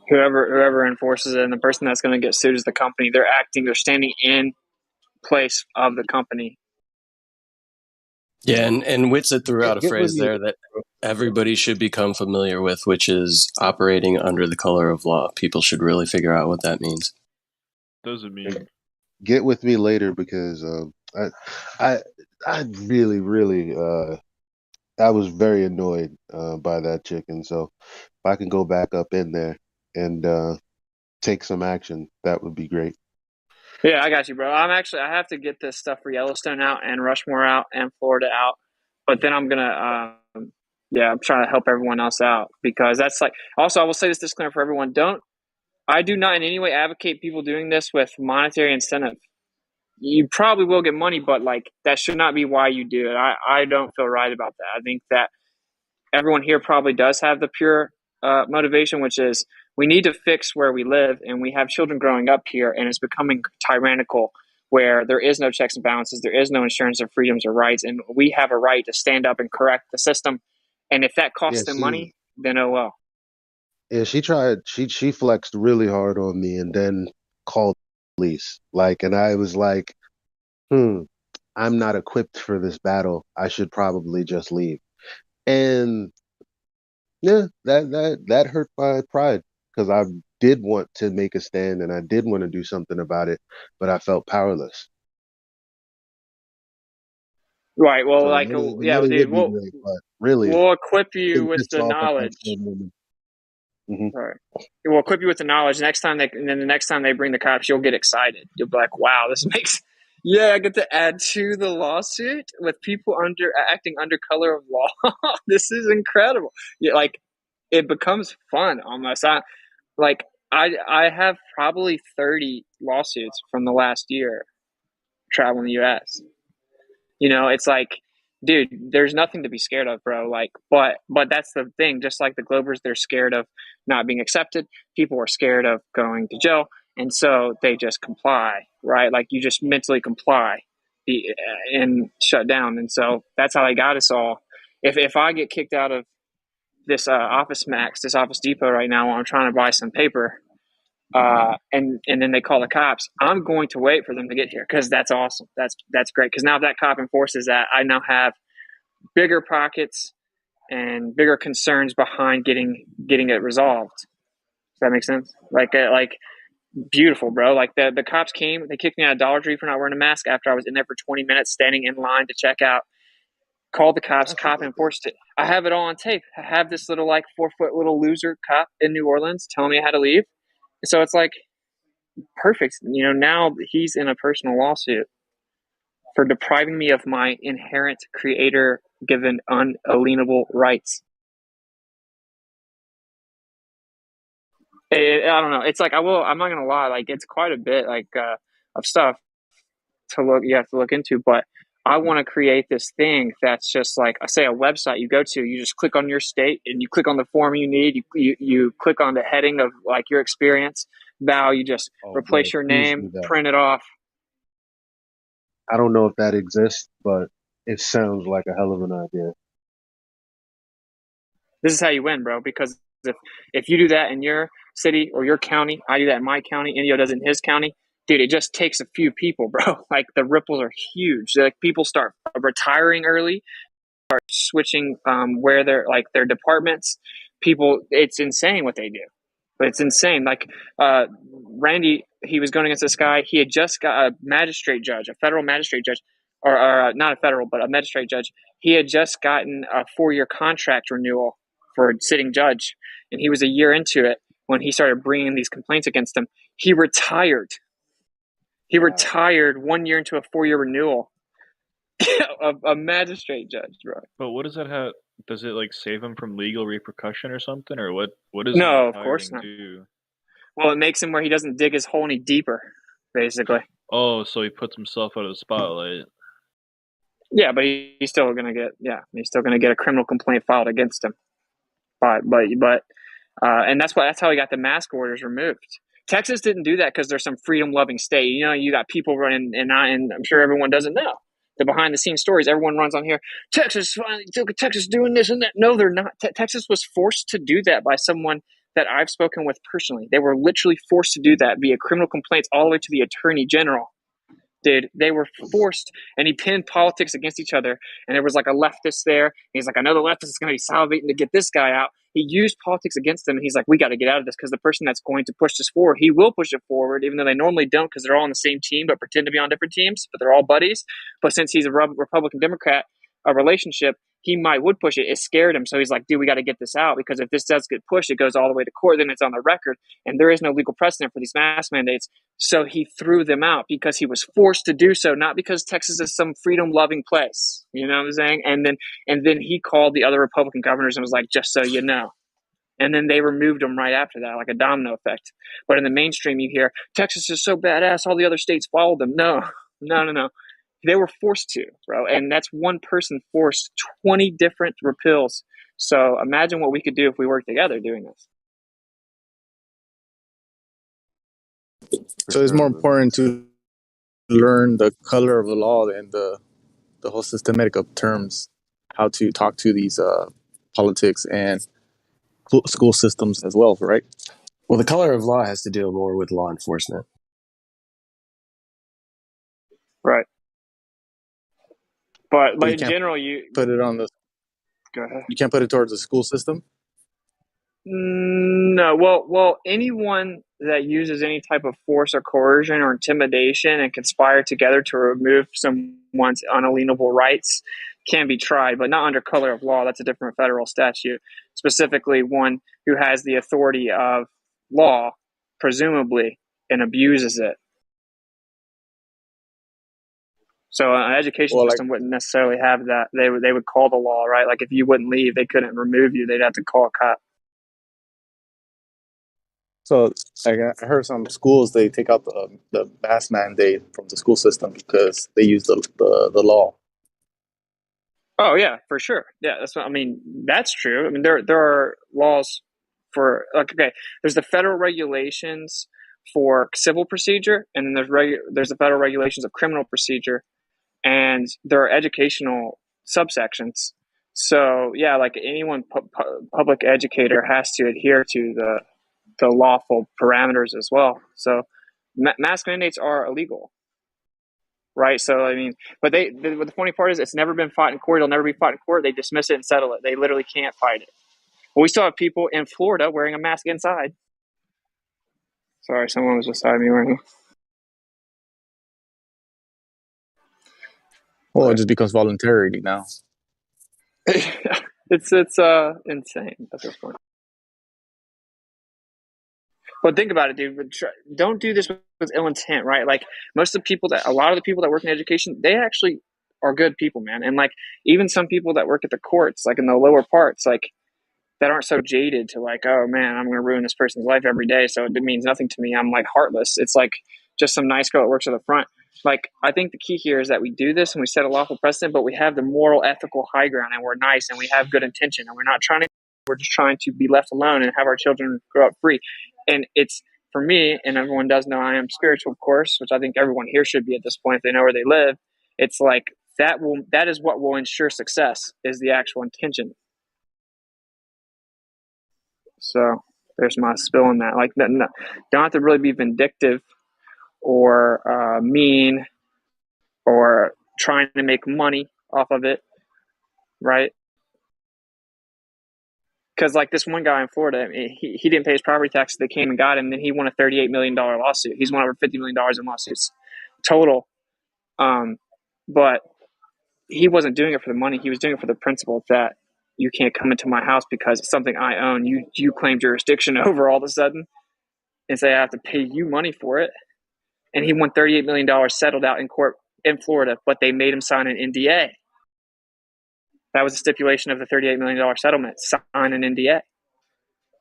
Whoever enforces it, and the person that's going to get sued is the company. They're standing in place of the company. Yeah, and Whitsitt threw out a Get with phrase me. there that everybody should become familiar with, which is operating under the color of law. People should really figure out what that means. Doesn't mean Get with me later, because I really I was very annoyed by that chicken. So if I can go back up in there and take some action, that would be great. Yeah, I got you, bro. I have to get this stuff for Yellowstone out and Rushmore out and Florida out, but then I'm gonna, I'm trying to help everyone else out, because that's like. Also, I will say this disclaimer for everyone: I do not in any way advocate people doing this with monetary incentive. You probably will get money, but like that should not be why you do it. I don't feel right about that. I think that everyone here probably does have the pure motivation, which is we need to fix where we live, and we have children growing up here, and it's becoming tyrannical, where there is no checks and balances, there is no insurance of freedoms or rights, and we have a right to stand up and correct the system. And if that costs Yeah, them money, then oh well. yeah, she tried. She flexed really hard on me, and then called the police. Like, and I was like, I'm not equipped for this battle. I should probably just leave. And yeah, that hurt my pride because I did want to make a stand and I did want to do something about it, but I felt powerless. Right. Well, So like, the yeah, money dude, would be great, but really we'll equip you getting with pissed the off at that knowledge. same moment. Hmm. Right. We'll equip you with the knowledge. Next time and then the next time they bring the cops, you'll get excited. You'll be like, "Wow, this makes." Yeah, I get to add to the lawsuit with people acting under color of law. This is incredible. Yeah, like it becomes fun almost. I have probably 30 lawsuits from the last year traveling the U.S. It's like, dude, there's nothing to be scared of, bro. Like, but that's the thing. Just like the Globers, they're scared of not being accepted. People are scared of going to jail, and so they just comply, right? Like, you just mentally comply, and shut down. And so that's how they got us all. If I get kicked out of this Office Max, this Office Depot right now, while I'm trying to buy some paper, and then they call the cops, I'm going to wait for them to get here because that's awesome. That's great because now if that cop enforces that, I now have bigger pockets and bigger concerns behind getting it resolved. Does that make sense? Like beautiful, bro. Like the cops came, they kicked me out of Dollar Tree for not wearing a mask after I was in there for 20 minutes standing in line to check out. Called the cops, cop enforced it. I have it all on tape. I have this little 4-foot little loser cop in New Orleans telling me I had to leave. So it's like, perfect. Now he's in a personal lawsuit for depriving me of my inherent creator given unalienable rights. I don't know. It's like, I'm not gonna lie. Like, it's quite a bit of stuff you have to look into. But I want to create this thing that's just like, say, a website you go to. You just click on your state and you click on the form you need. You click on the heading of your experience. Now you just replace your Please name, do that. print it off. I don't know if that exists, but it sounds like a hell of an idea. This is how you win, bro. Because if you do that in your city or your county, I do that in my county, Indio does it in his county, dude, it just takes a few people, bro. Like, the ripples are huge. Like, people start retiring early, start switching where they're their departments. People, it's insane what they do. But it's insane. Like, Randy, he was going against this guy. He had just got a magistrate judge, a federal magistrate judge, or not a federal, but a magistrate judge. He had just gotten a 4-year contract renewal for sitting judge, and he was a year into it when he started bringing these complaints against him. He retired. He retired 1 year into a 4-year renewal of a magistrate judge, bro. But what does that have? Does it save him from legal repercussion or something, or what? What does No, of course not. do? Well, it makes him where he doesn't dig his hole any deeper, basically. Oh, so he puts himself out of the spotlight. Yeah, but he's still gonna get a criminal complaint filed against him. But and that's how he got the mask orders removed. Texas didn't do that because there's some freedom-loving state. You got people running, and I'm sure everyone doesn't know the behind-the-scenes stories. Everyone runs on here. Texas doing this and that. No, they're not. Texas was forced to do that by someone that I've spoken with personally. They were literally forced to do that via criminal complaints all the way to the attorney general. Dude, they were forced, and he pinned politics against each other. And there was a leftist there. And he's like, I know the leftist is going to be salivating to get this guy out. He used politics against them, and he's like, we got to get out of this because the person that's going to push this forward, he will push it forward, even though they normally don't because they're all on the same team but pretend to be on different teams, but they're all buddies. But since he's a Republican-Democrat, a relationship, he would push it. It scared him. So he's like, dude, we got to get this out because if this does get pushed, it goes all the way to court, then it's on the record. And there is no legal precedent for these mask mandates. So he threw them out because he was forced to do so, not because Texas is some freedom-loving place. You know what I'm saying? And then he called the other Republican governors and was like, just so you know. And then they removed him right after that, like a domino effect. But in the mainstream, you hear, Texas is so badass, all the other states followed them. No. They were forced to, bro. And that's one person forced 20 different repeals So imagine what we could do if we worked together doing this. So it's more important to learn the color of the law than the whole systematic of terms, how to talk to these politics and school systems as well, right? Well, the color of law has to deal more with law enforcement. Right. But But in general, you put it on the. Go ahead. You can't put it towards the school system. No, well, anyone that uses any type of force or coercion or intimidation and conspire together to remove someone's unalienable rights can be tried, but not under color of law. That's a different federal statute. Specifically, one who has the authority of law, presumably, and abuses it. So an education system wouldn't necessarily have that. They would call the law, right? Like if you wouldn't leave, they couldn't remove you. They'd have to call a cop. So I heard some schools, they take out the mask mandate from the school system because they use the law. Oh yeah, for sure. Yeah, that's what I mean. That's true. I mean, there are laws for okay. There's the federal regulations for civil procedure, and then there's the federal regulations of criminal procedure, and there are educational subsections. So yeah, like anyone public educator has to adhere to the lawful parameters as well. So mask mandates are illegal, right? So I mean, but the funny part is it's never been fought in court. It'll never be fought in court. They dismiss it and settle it. They literally can't fight it. Well, we still have people in Florida wearing a mask inside. Sorry, someone was beside me wearing it. Well, it just becomes voluntary now. It's insane at this point. But think about it, dude. Don't do this with ill intent, right? Like a lot of the people that work in education, they actually are good people, man. And like even some people that work at the courts, like in the lower parts, like that aren't so jaded to like, oh man, I'm going to ruin this person's life every day, so it means nothing to me. I'm like heartless. It's like just some nice girl that works at the front. Like I think the key here is that we do this and we set a lawful precedent, but we have the moral, ethical high ground, and we're nice and we have good intention, and we're just trying to be left alone and have our children grow up free. And it's for me, and everyone does know I am spiritual, of course, which I think everyone here should be at this point if they know where they live. It's like that is what will ensure success, is the actual intention. So there's my spill on that. Like, no, don't have to really be vindictive or mean or trying to make money off of it, right? Because like this one guy in Florida, I mean, he didn't pay his property taxes. They came and got him, and then he won a $38 million lawsuit. He's won over $50 million in lawsuits total. But he wasn't doing it for the money. He was doing it for the principle that you can't come into my house because it's something I own. You claim jurisdiction over all of a sudden and say I have to pay you money for it. And he won $38 million settled out in court in Florida, but they made him sign an NDA. That was a stipulation of the $38 million settlement. Sign an NDA,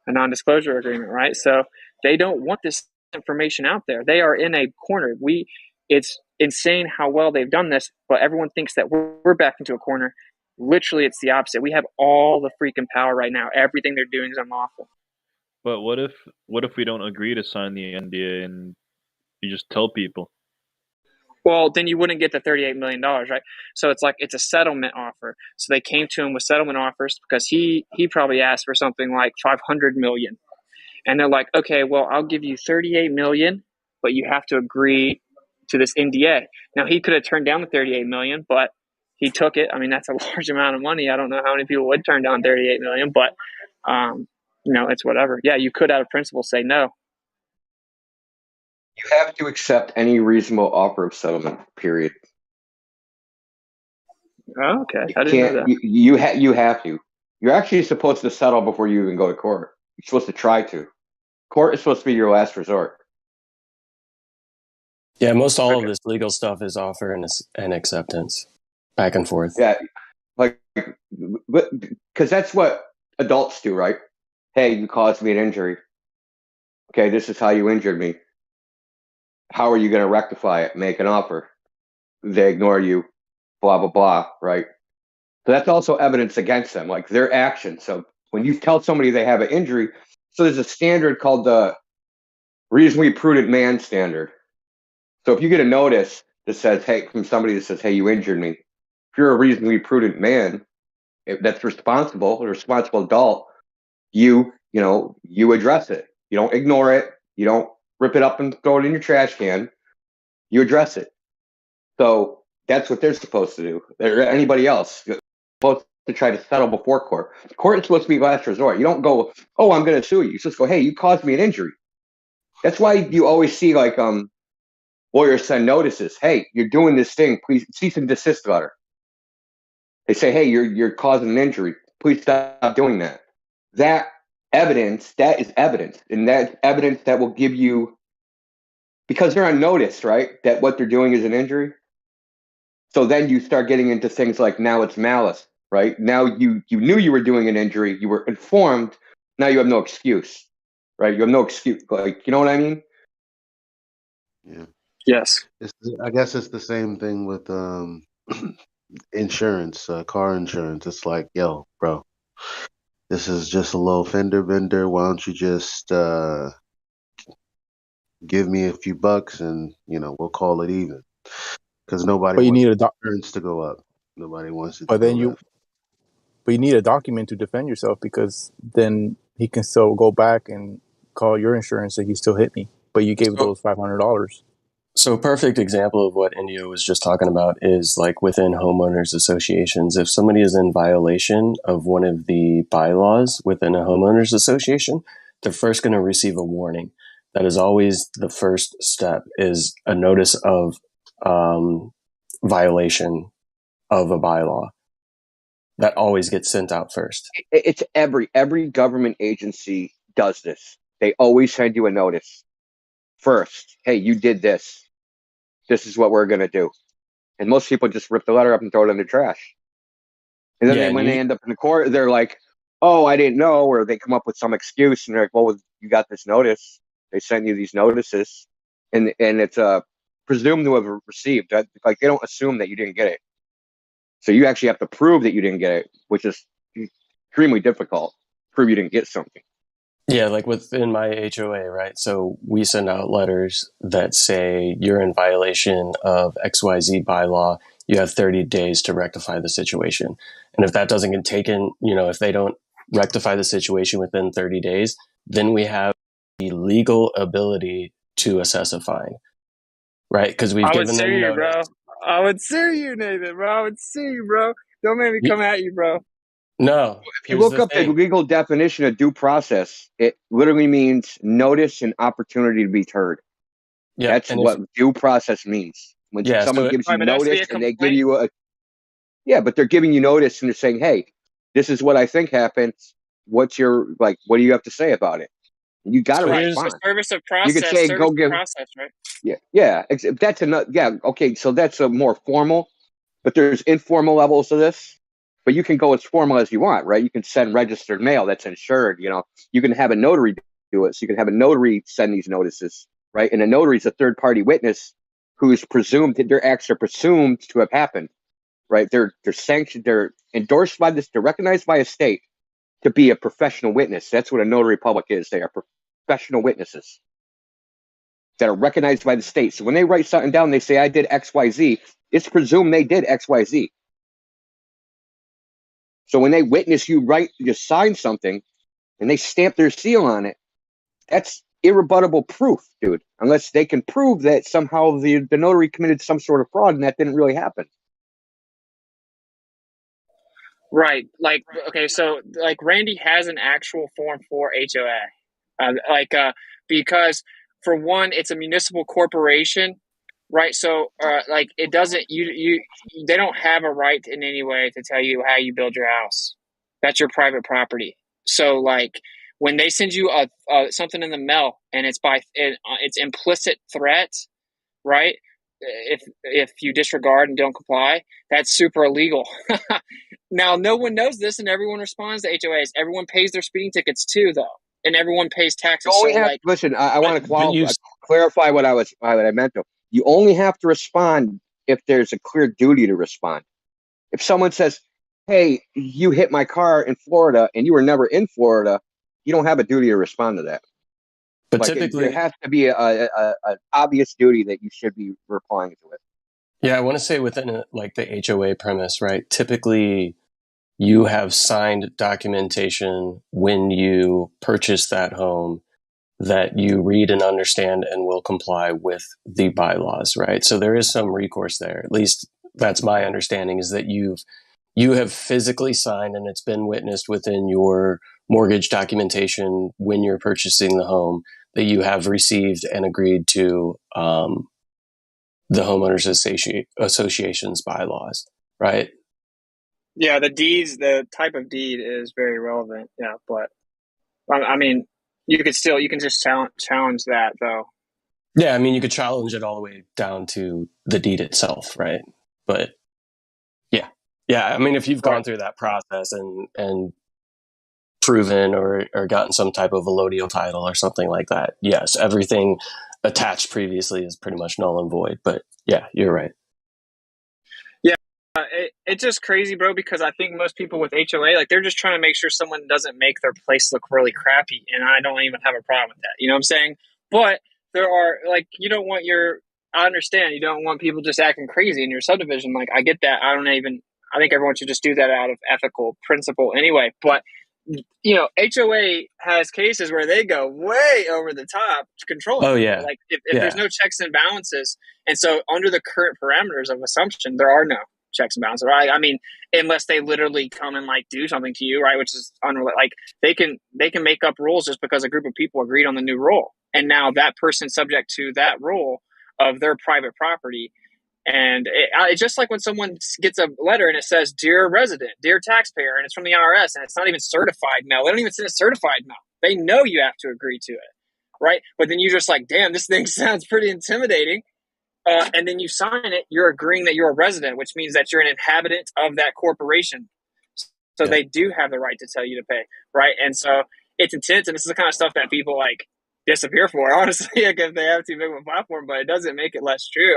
a non-disclosure agreement, right? So they don't want this information out there. They are in a corner. It's insane how well they've done this, but everyone thinks that we're back into a corner. Literally, it's the opposite. We have all the freaking power right now. Everything they're doing is unlawful. But what if we don't agree to sign the NDA and you just tell people? Well, then you wouldn't get the $38 million, right? So it's a settlement offer. So they came to him with settlement offers because he probably asked for something like $500 million. And they're like, okay, well, I'll give you $38 million, but you have to agree to this NDA. Now, he could have turned down the $38 million, but he took it. I mean, that's a large amount of money. I don't know how many people would turn down $38 million, but, it's whatever. Yeah, you could, out of principle, say no. You have to accept any reasonable offer of settlement, period. Oh, okay. I didn't know that. You have to. You're actually supposed to settle before you even go to court. You're supposed to try to. Court is supposed to be your last resort. Yeah, most all of this legal stuff is offer and acceptance, back and forth. Yeah, because that's what adults do, right? Hey, you caused me an injury. Okay, this is how you injured me. How are you going to rectify it? Make an offer. They ignore you. Blah, blah, blah, right? So that's also evidence against them, like their action. So when you tell somebody they have an injury, so there's a standard called the reasonably prudent man standard. So if you get a notice that says, hey, from somebody that says, hey, you injured me, if you're a reasonably prudent man that's responsible, a responsible adult, you address it. You don't ignore it. You don't rip it up and throw it in your trash can. You address it. So that's what they're supposed to do. Or anybody else supposed to try to settle before court. Court is supposed to be last resort. You don't go, oh, I'm going to sue you. You just go, hey, you caused me an injury. That's why you always see like lawyers send notices. Hey, you're doing this thing. Please cease and desist letter. They say, hey, you're causing an injury. Please stop doing that. That is evidence, and that's evidence that will give you, because they're on notice, right, that what they're doing is an injury. So then you start getting into things like now it's malice, right? Now you knew you were doing an injury, you were informed, now you have no excuse, right? You have no excuse, like, you know what I mean? Yeah. Yes. I guess it's the same thing with insurance, car insurance. It's like, yo, bro, this is just a little fender bender. Why don't you just give me a few bucks and we'll call it even? Because nobody But you wants need a insurance to go up. Nobody wants it to but go then left. but you need a document to defend yourself, because then he can still go back and call your insurance and he still hit me. But you gave those $500. So a perfect example of what Indio was just talking about is like within homeowners associations. If somebody is in violation of one of the bylaws within a homeowners association, they're first going to receive a warning. That is always the first step, is a notice of violation of a bylaw. That always gets sent out first. It's every government agency does this. They always send you a notice first. Hey, you did this. This is what we're going to do. And most people just rip the letter up and throw it in the trash. And then when they end up in the court, they're like, oh, I didn't know, or they come up with some excuse and they're like, well, you got this notice. They sent you these notices, and it's presumed to have received. Like, they don't assume that you didn't get it. So you actually have to prove that you didn't get it, which is extremely difficult. Prove you didn't get something. Yeah, like within my HOA, right? So we send out letters that say you're in violation of XYZ bylaw. You have 30 days to rectify the situation. And if that doesn't get taken, if they don't rectify the situation within 30 days, then we have the legal ability to assess a fine, right? Because we've given them you, notice. bro. I would sue you, Nathan, bro. I would sue you, bro. Don't make me come at you, bro. No. If you look up the legal definition of due process, it literally means notice and opportunity to be heard. Yeah, that's what due process means. When someone gives you notice and they give you but they're giving you notice and they're saying, hey, this is what I think happened. What do you have to say about it? You got to respond. Service of process. You could say, go give process, right? Yeah. That's another. Yeah. Okay. So that's a more formal, but there's informal levels of this. But you can go as formal as you want, right? You can send registered mail that's insured. You can have a notary do it. So you can have a notary send these notices, right? And a notary is a third party witness who is presumed that their acts are presumed to have happened, right? They're sanctioned. They're endorsed by this. They're recognized by a state to be a professional witness. That's what a notary public is. They are professional witnesses that are recognized by the state. So when they write something down, they say, I did XYZ. It's presumed they did XYZ. So when they witness you sign something and they stamp their seal on it, that's irrebuttable proof, dude. Unless they can prove that somehow the notary committed some sort of fraud and that didn't really happen. Right. Like, okay, so like Randy has an actual Form 4 HOA. Because for one, it's a municipal corporation, right? So like it doesn't they don't have a right in any way to tell you how you build your house. That's your private property. So like when they send you something in the mail and it's implicit threat, right? If you disregard and don't comply, that's super illegal. Now, no one knows this, and everyone responds to HOAs. Everyone pays their speeding tickets too, though, and everyone pays taxes. Listen, I want to clarify what I meant. Though you only have to respond if there's a clear duty to respond. If someone says, hey, you hit my car in Florida and you were never in Florida, you don't have a duty to respond to that. But like typically, there has to be an obvious duty that you should be replying to it. yeah, I want to say within like the HOA premise, right? Typically, you have signed documentation when you purchase that home that you read and understand and will comply with the bylaws, right? So there is some recourse there. At least that's my understanding, is that you have physically signed and it's been witnessed within your mortgage documentation when you're purchasing the home that you have received and agreed to the homeowners association's bylaws, right? Yeah, the type of deed is very relevant. Yeah, but I mean, you can just challenge that though. Yeah, I mean, you could challenge it all the way down to the deed itself, right? But yeah, I mean, if you've gone through that process and proven or gotten some type of allodial title or something like that, yes, everything attached previously is pretty much null and void. But yeah, you're right. Yeah, it's just crazy, bro, because I think most people with HOA, like, they're just trying to make sure someone doesn't make their place look really crappy, and I don't even have a problem with that. You know what I'm saying? But there are, like, I understand you don't want people just acting crazy in your subdivision. Like, I get that. I think everyone should just do that out of ethical principle anyway. But, HOA has cases where they go way over the top controlling. Oh, yeah. Like, if there's no checks and balances, and so under the current parameters of assumption, there are no checks and balances, right? I mean, unless they literally come and like do something to you, right? Which is unrelated. Like, they can make up rules just because a group of people agreed on the new rule, and now that person's subject to that rule of their private property. And it's just like when someone gets a letter and it says, "Dear resident, dear taxpayer," and it's from the IRS, and it's not even certified mail. They don't even send a certified mail. They know you have to agree to it, right? But then you're just like, damn, this thing sounds pretty intimidating. And then you sign it, you're agreeing that you're a resident, which means that you're an inhabitant of that corporation. So they do have the right to tell you to pay, right? And so it's intense, and this is the kind of stuff that people like disappear for, honestly, like if they have too big of a platform, but it doesn't make it less true.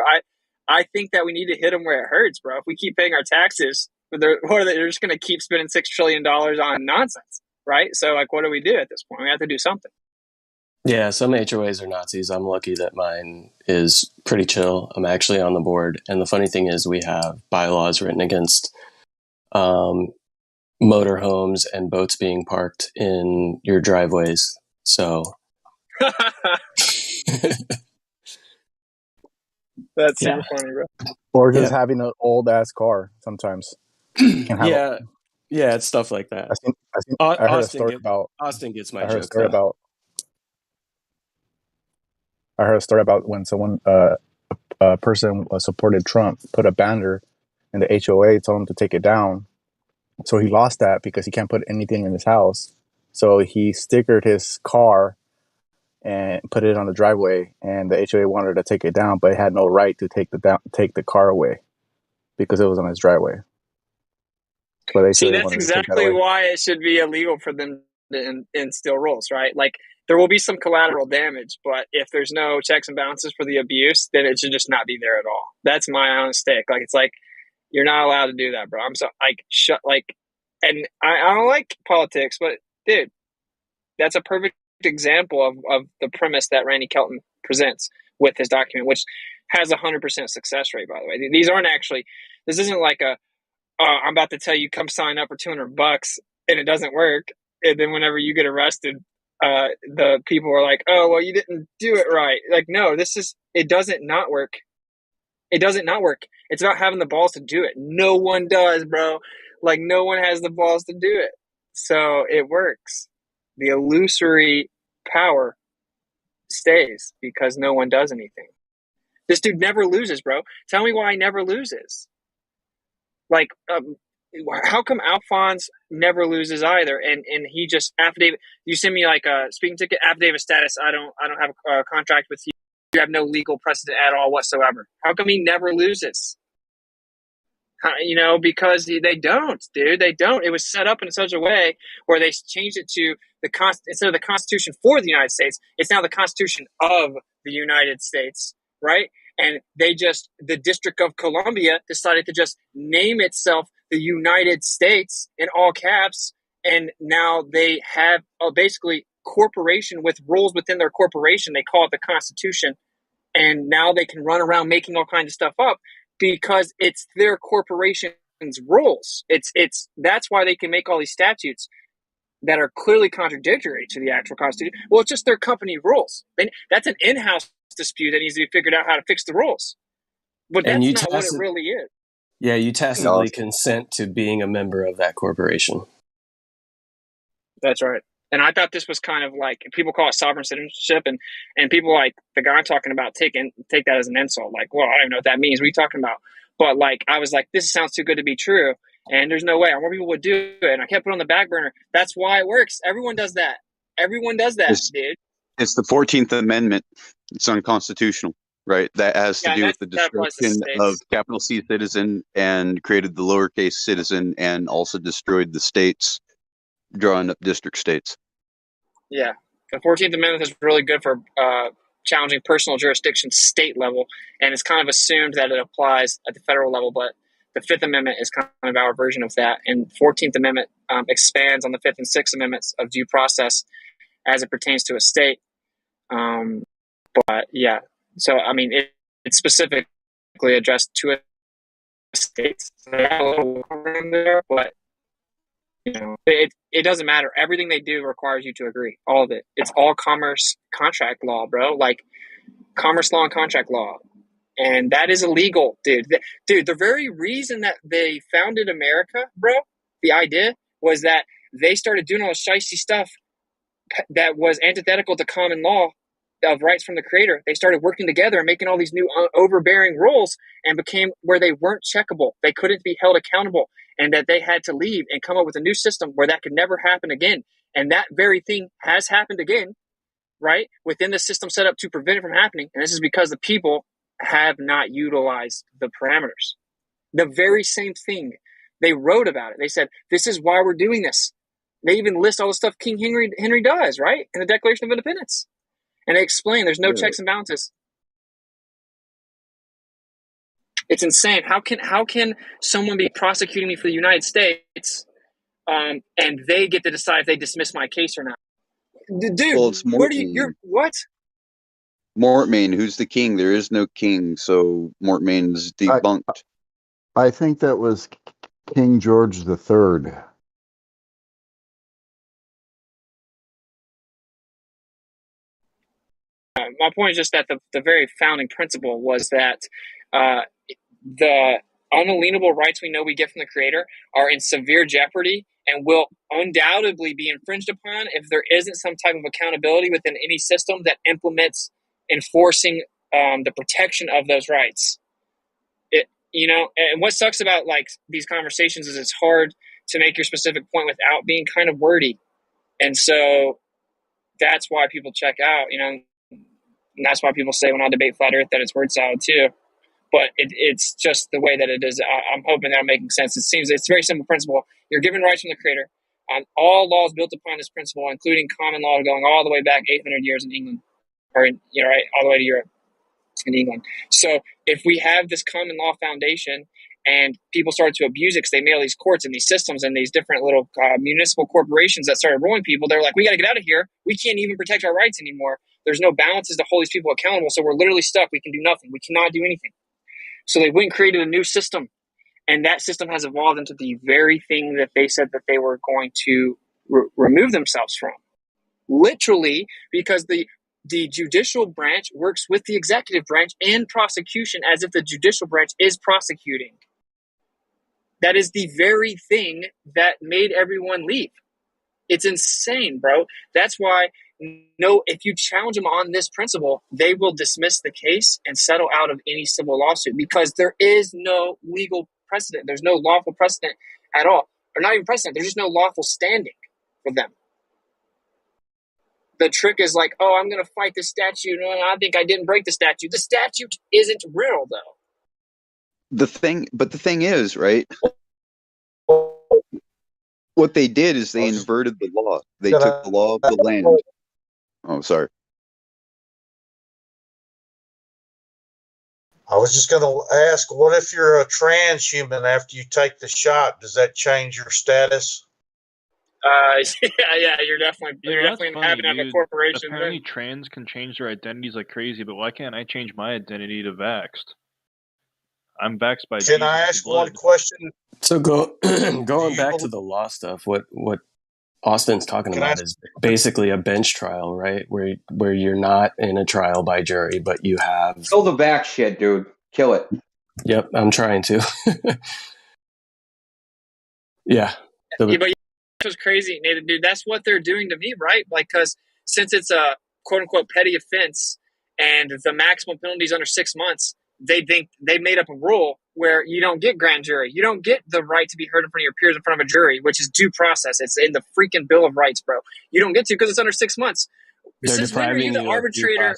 I think that we need to hit them where it hurts, bro. If we keep paying our taxes, they're just going to keep spending $6 trillion on nonsense, right? So, like, what do we do at this point? We have to do something. Yeah, some HOAs are Nazis. I'm lucky that mine is pretty chill. I'm actually on the board. And the funny thing is we have bylaws written against motorhomes and boats being parked in your driveways. So that's super funny, bro. Or just having an old ass car sometimes. Yeah, it's stuff like that. I heard a story about Austin gets my I heard joke. a story about I heard a story about when someone a person supported Trump, put a banner, and the HOA told him to take it down. So he lost that because he can't put anything in his house. So he stickered his car and put it on the driveway, and the HOA wanted to take it down, but it had no right to take the car away because it was on his driveway. But See, that's exactly why it should be illegal for them to instill rules, right? Like, there will be some collateral damage, but if there's no checks and balances for the abuse, then it should just not be there at all. That's my honest take. Like, it's like, you're not allowed to do that, bro. I'm so and I don't like politics, but dude, that's a perfect example of the premise that Randy Kelton presents with his document, which has 100% success rate, by the way. This isn't like I'm about to tell you, come sign up for $200 and it doesn't work. And then whenever you get arrested, the people are like, "Oh, well, you didn't do it right." Like, no, it doesn't not work. It doesn't not work. It's about having the balls to do it. No one does, bro. Like, no one has the balls to do it. So it works. The illusory power stays because no one does anything. This dude never loses, bro. Tell me why he never loses. Like, how come Alphonse never loses either? And he just affidavit. You send me like a speeding ticket, affidavit status. I don't have a contract with you. You have no legal precedent at all whatsoever. How come he never loses? Because they don't, dude. They don't. It was set up in such a way where they changed it to instead of the Constitution for the United States, it's now the Constitution of the United States, right? And the District of Columbia decided to just name itself the United States in all caps, and now they have basically corporation with rules within their corporation. They call it the Constitution, and now they can run around making all kinds of stuff up because it's their corporation's rules. It's that's why they can make all these statutes that are clearly contradictory to the actual Constitution. Well, it's just their company rules. That's an in-house dispute that needs to be figured out how to fix the rules. But And that's you not what it really is. Yeah, you tacitly consent to being a member of that corporation. That's right. And I thought this was kind of like, people call it sovereign citizenship, and people like the guy I'm talking about take that as an insult. Like, well, I don't even know what that means. What are you talking about? But like, I was like, this sounds too good to be true. And there's no way more people would do it. And I kept it on the back burner. That's why it works. Everyone does that. Everyone does that, dude. It's the 14th Amendment. It's unconstitutional, right? That has to do with the destruction of capital C citizen and created the lowercase citizen and also destroyed the states, drawing up district states. Yeah. The 14th Amendment is really good for challenging personal jurisdiction state level, and it's kind of assumed that it applies at the federal level, but the Fifth Amendment is kind of our version of that, and 14th Amendment expands on the Fifth and Sixth Amendments of due process as it pertains to a state. But yeah, so I mean, it's specifically addressed to a state. So they have a little room there, but you know, it doesn't matter. Everything they do requires you to agree. All of it. It's all commerce contract law, bro. Like commerce law and contract law. And that is illegal, dude. Dude, the very reason that they founded America, bro, the idea was that they started doing all the shicey stuff that was antithetical to common law of rights from the creator. They started working together and making all these new overbearing rules, and became where they weren't checkable. They couldn't be held accountable, and that they had to leave and come up with a new system where that could never happen again. And that very thing has happened again, right? Within the system set up to prevent it from happening. And this is because the people have not utilized the parameters. The very same thing. They wrote about it. They said, this is why we're doing this. They even list all the stuff King Henry does, right? In the Declaration of Independence. And they explain there's no checks and balances. It's insane. How can someone be prosecuting me for the United States and they get to decide if they dismiss my case or not? Dude, well, it's what? Mortmain, who's the king? There is no king, so Mortmain's debunked. I think that was King George III. My point is just that the very founding principle was that the unalienable rights we know we get from the Creator are in severe jeopardy and will undoubtedly be infringed upon if there isn't some type of accountability within any system that implements enforcing the protection of those rights. And what sucks about like these conversations is it's hard to make your specific point without being kind of wordy, and so that's why people check out. And that's why people say when I debate flat Earth that it's word salad too. But it's just the way that it is. I'm hoping that I'm making sense. It seems it's a very simple principle. You're given rights from the Creator. All laws built upon this principle, including common law going all the way back 800 years in England, or right, all the way to Europe in England. So if we have this common law foundation and people started to abuse it because they made all these courts and these systems and these different little municipal corporations that started ruling people, they're like, we got to get out of here. We can't even protect our rights anymore. There's no balances to hold these people accountable. So we're literally stuck. We can do nothing. We cannot do anything. So they went and created a new system. And that system has evolved into the very thing that they said that they were going to remove themselves from. Literally, because the judicial branch works with the executive branch and prosecution as if the judicial branch is prosecuting. That is the very thing that made everyone leave. It's insane, bro. That's why if you challenge them on this principle, they will dismiss the case and settle out of any civil lawsuit because there is no legal precedent. There's no lawful precedent at all. Or not even precedent. There's just no lawful standing for them. The trick is like, oh, I'm going to fight this statute. No, I think I didn't break the statute. The statute isn't real, though. The thing is, right? What they did is they inverted the law. They took the law of the land. Oh, sorry. I was just going to ask, what if you're a transhuman after you take the shot? Does that change your status? Yeah, you're definitely That's funny, having a dude. corporation. Apparently, trans can change their identities like crazy, but why can't I change my identity to vaxxed? I'm vaxxed by Can I ask one question? So going back to the law stuff, what Austin's talking about is basically a bench trial, right? Where you're not in a trial by jury, but you have. Kill the vax shit, dude. Kill it. Yep, I'm trying to. Yeah. Yeah, but was crazy, Nathan, dude. That's what they're doing to me, right? Like, because since it's a quote unquote petty offense and the maximum penalty is under 6 months, they think they made up a rule where you don't get grand jury. You don't get the right to be heard in front of your peers in front of a jury, which is due process. It's in the freaking Bill of Rights, bro. You don't get to because it's under 6 months. They're Since when are you the arbitrator?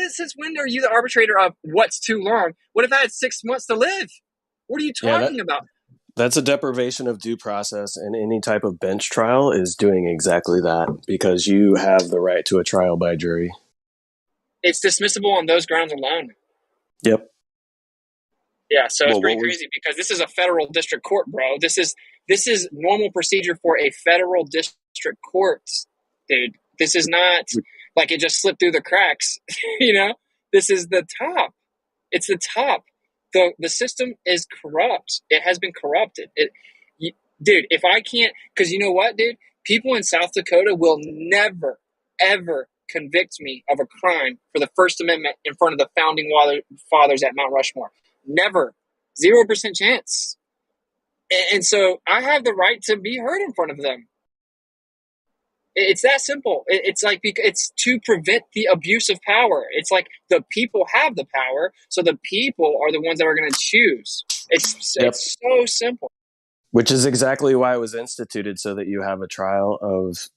Since when are you the arbitrator of what's too long? What if I had 6 months to live? What are you talking about? That's a deprivation of due process, and any type of bench trial is doing exactly that because you have the right to a trial by jury. It's dismissible on those grounds alone. Yep. Yeah, so it's pretty crazy because this is a federal district court, bro. This is normal procedure for a federal district court, dude. This is not like it just slipped through the cracks. You know, this is the top. It's the top. The system is corrupt. It has been corrupted. Dude, if I can't, because you know what, dude? People in South Dakota will never, ever convict me of a crime for the First Amendment in front of the founding fathers at Mount Rushmore. Never. 0% chance. And so I have the right to be heard in front of them. It's that simple. It's like, it's to prevent the abuse of power. It's like the people have the power, so the people are the ones that are going to choose. It's so simple. Which is exactly why it was instituted, so that you have a trial of,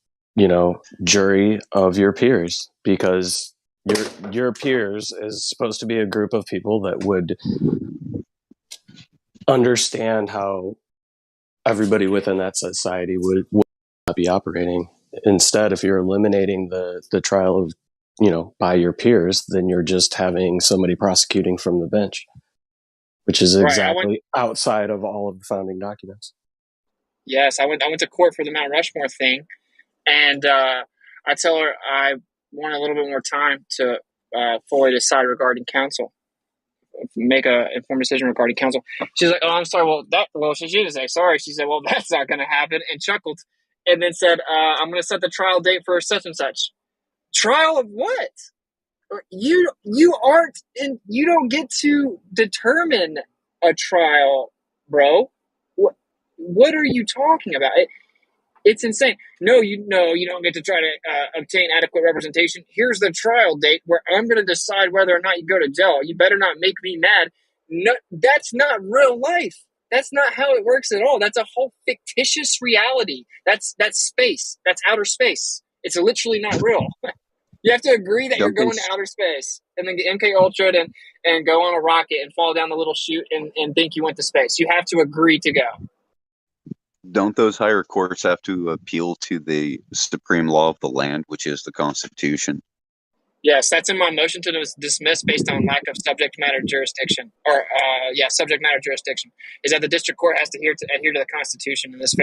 jury of your peers, because your peers is supposed to be a group of people that would understand how everybody within that society would not be operating. Instead, if you're eliminating the trial of, by your peers, then you're just having somebody prosecuting from the bench, which is exactly outside of all of the founding documents. Yes, I went to court for the Mount Rushmore thing, and I tell her I want a little bit more time to fully decide regarding counsel, make a informed decision regarding counsel. She's like, "Oh, I'm sorry." Well, she didn't say sorry. She said, "Well, that's not going to happen," and chuckled, and then said, "I'm going to set the trial date for such and such." Trial of what? You aren't in. You don't get to determine a trial, bro. What are you talking about? It's insane. No, you don't get to try to obtain adequate representation. Here's the trial date where I'm going to decide whether or not you go to jail. You better not make me mad. No, that's not real life. That's not how it works at all. That's a whole fictitious reality. That's space. That's outer space. It's literally not real. You have to agree that you're going to outer space and then get MK Ultra'd and go on a rocket and fall down the little chute and think you went to space. You have to agree to go. Don't those higher courts have to appeal to the supreme law of the land, which is the Constitution? Yes, that's in my motion to dismiss based on lack of subject matter jurisdiction. Subject matter jurisdiction is that the district court has to adhere to the Constitution, and this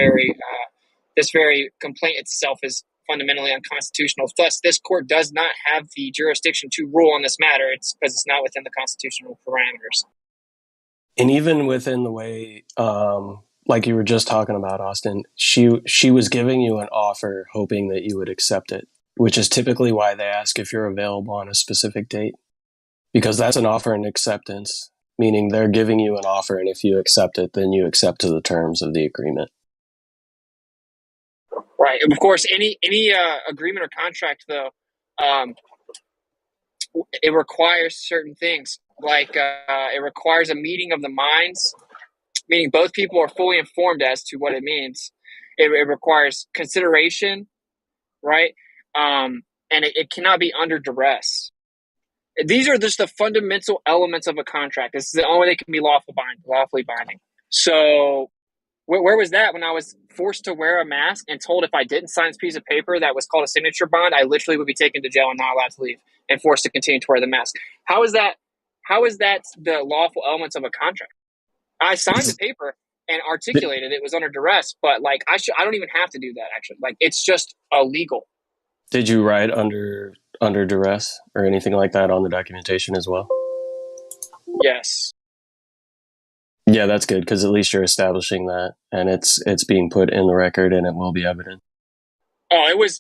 very complaint itself is fundamentally unconstitutional. Plus, this court does not have the jurisdiction to rule on this matter. It's because it's not within the constitutional parameters. And even within the way, like you were just talking about, Austin, she was giving you an offer hoping that you would accept it, which is typically why they ask if you're available on a specific date, because that's an offer and acceptance, meaning they're giving you an offer, and if you accept it, then you accept to the terms of the agreement. Right. Of course, any agreement or contract, though, it requires certain things. Like it requires a meeting of the minds, meaning both people are fully informed as to what it means. It requires consideration, right? And it cannot be under duress. These are just the fundamental elements of a contract. This is the only way they can be lawfully binding. So where was that when I was forced to wear a mask and told if I didn't sign this piece of paper that was called a signature bond, I literally would be taken to jail and not allowed to leave and forced to continue to wear the mask? How is that How is that the lawful elements of a contract? I signed the paper and articulated it was under duress, but like I don't even have to do that actually. Like it's just illegal. Did you write under duress or anything like that on the documentation as well? Yes. Yeah, that's good because at least you're establishing that, and it's being put in the record, and it will be evident. Oh, it was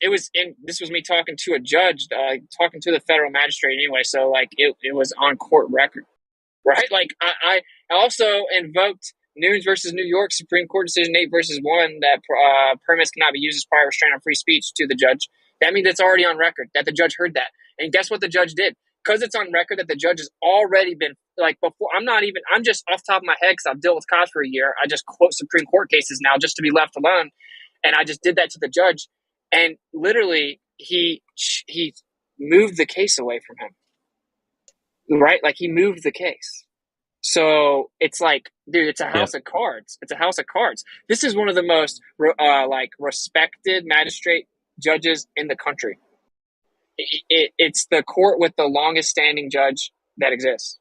this was me talking to a judge, talking to the federal magistrate anyway. So like it was on court record, right? Like I also invoked Nunes versus New York Supreme Court decision 8 versus 1 that permits cannot be used as prior restraint on free speech to the judge. That means it's already on record that the judge heard that. And guess what the judge did? Because it's on record that the judge has already been, like before, I'm just off the top of my head because I've dealt with cops for a year. I just quote Supreme Court cases now just to be left alone. And I just did that to the judge. And literally, he moved the case away from him, right? Like he moved the case. So it's like, dude, it's a house of cards. It's a house of cards. This is one of the most like respected magistrate judges in the country. It's the court with the longest standing judge that exists.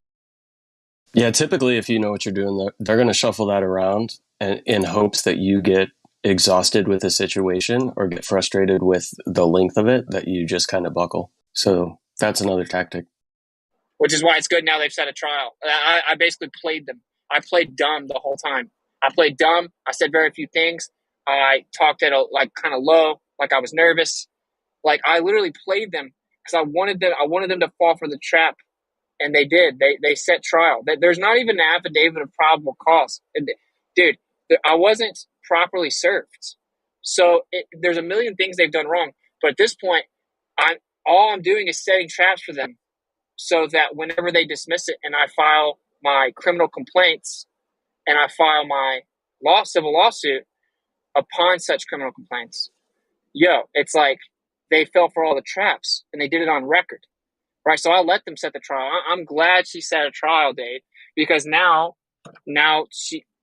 Yeah, typically, if you know what you're doing, they're going to shuffle that around and in hopes that you get exhausted with the situation or get frustrated with the length of it, that you just kind of buckle. So that's another tactic. Which is why it's good now they've set a trial. I basically played them. I played dumb the whole time. I played dumb. I said very few things. I talked at like kind of low, like I was nervous. Like I literally played them because I wanted them to fall for the trap, and they did. They set trial. There's not even an affidavit of probable cause. Dude, I wasn't properly served. So there's a million things they've done wrong. But at this point, all I'm doing is setting traps for them so that whenever they dismiss it and I file my criminal complaints and I file my civil lawsuit upon such criminal complaints, it's like they fell for all the traps and they did it on record, right? So I let them set the trial. I'm glad she set a trial date because now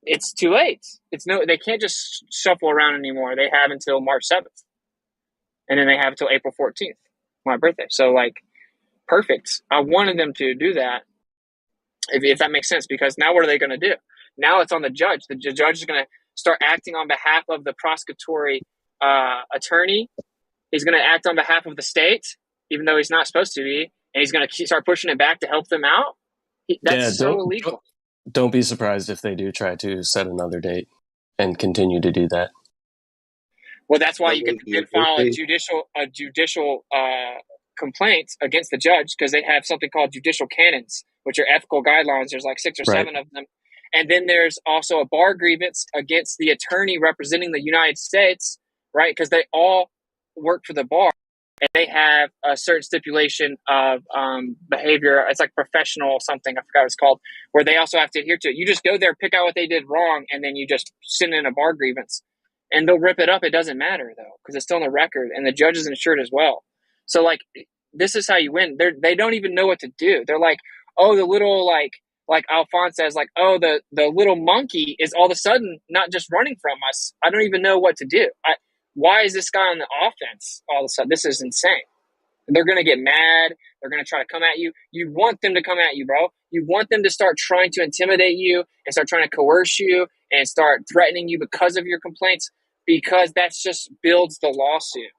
it's too late. They can't just shuffle around anymore. They have until March 7th, and then they have until April 14th, my birthday. So like, perfect. I wanted them to do that, if that makes sense, because now what are they going to do? Now it's on the judge. The judge is going to start acting on behalf of the prosecutory attorney. He's going to act on behalf of the state, even though he's not supposed to be, and he's going to start pushing it back to help them out. That's so illegal. Don't be surprised if they do try to set another date and continue to do that. Well, that's why you can file a judicial complaint against the judge, because they have something called judicial canons, which are ethical guidelines. There's like 6 or 7 of them. And then there's also a bar grievance against the attorney representing the United States, right? Because they all work for the bar, and they have a certain stipulation of behavior. It's like professional something, I forgot what it's called, where they also have to adhere to it. You just go there, pick out what they did wrong, and then you just send in a bar grievance. And they'll rip it up. It doesn't matter, though, because it's still on the record, and the judge is insured as well. So, like, this is how you win. They don't even know what to do. They're like, oh, the little, like Alphonse says, like, oh, the little monkey is all of a sudden not just running from us. I don't even know what to do. Why is this guy on the offense all of a sudden? This is insane. They're going to get mad. They're going to try to come at you. You want them to come at you, bro. You want them to start trying to intimidate you and start trying to coerce you and start threatening you because of your complaints, because that's just builds the lawsuit.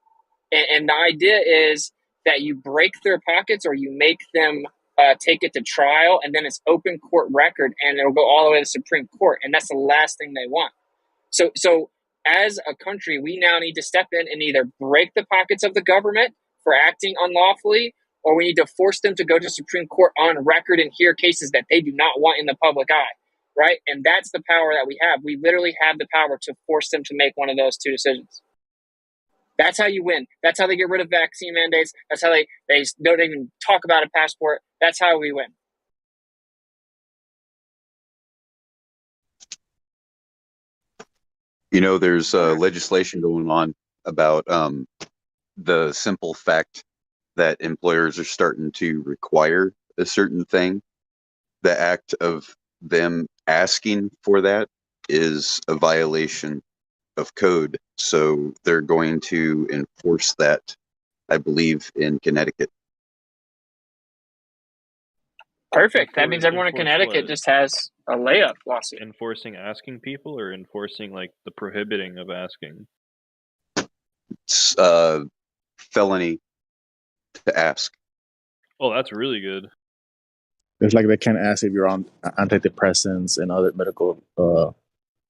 And the idea is that you break their pockets or you make them take it to trial, and then it's open court record, and it'll go all the way to the Supreme Court. And that's the last thing they want. So as a country, we now need to step in and either break the pockets of the government for acting unlawfully, or we need to force them to go to Supreme Court on record and hear cases that they do not want in the public eye, right? And that's the power that we have. We literally have the power to force them to make one of those 2 decisions. That's how you win. That's how they get rid of vaccine mandates. That's how they don't even talk about a passport. That's how we win. You know, there's legislation going on about the simple fact that employers are starting to require a certain thing. The act of them asking for that is a violation of code. So they're going to enforce that, I believe, in Connecticut. Perfect. That means everyone in Connecticut what? just has a layup lawsuit. Enforcing asking people, or enforcing like the prohibiting of asking? It's felony to ask. Oh, that's really good. It's like they can't ask if you're on antidepressants and other medical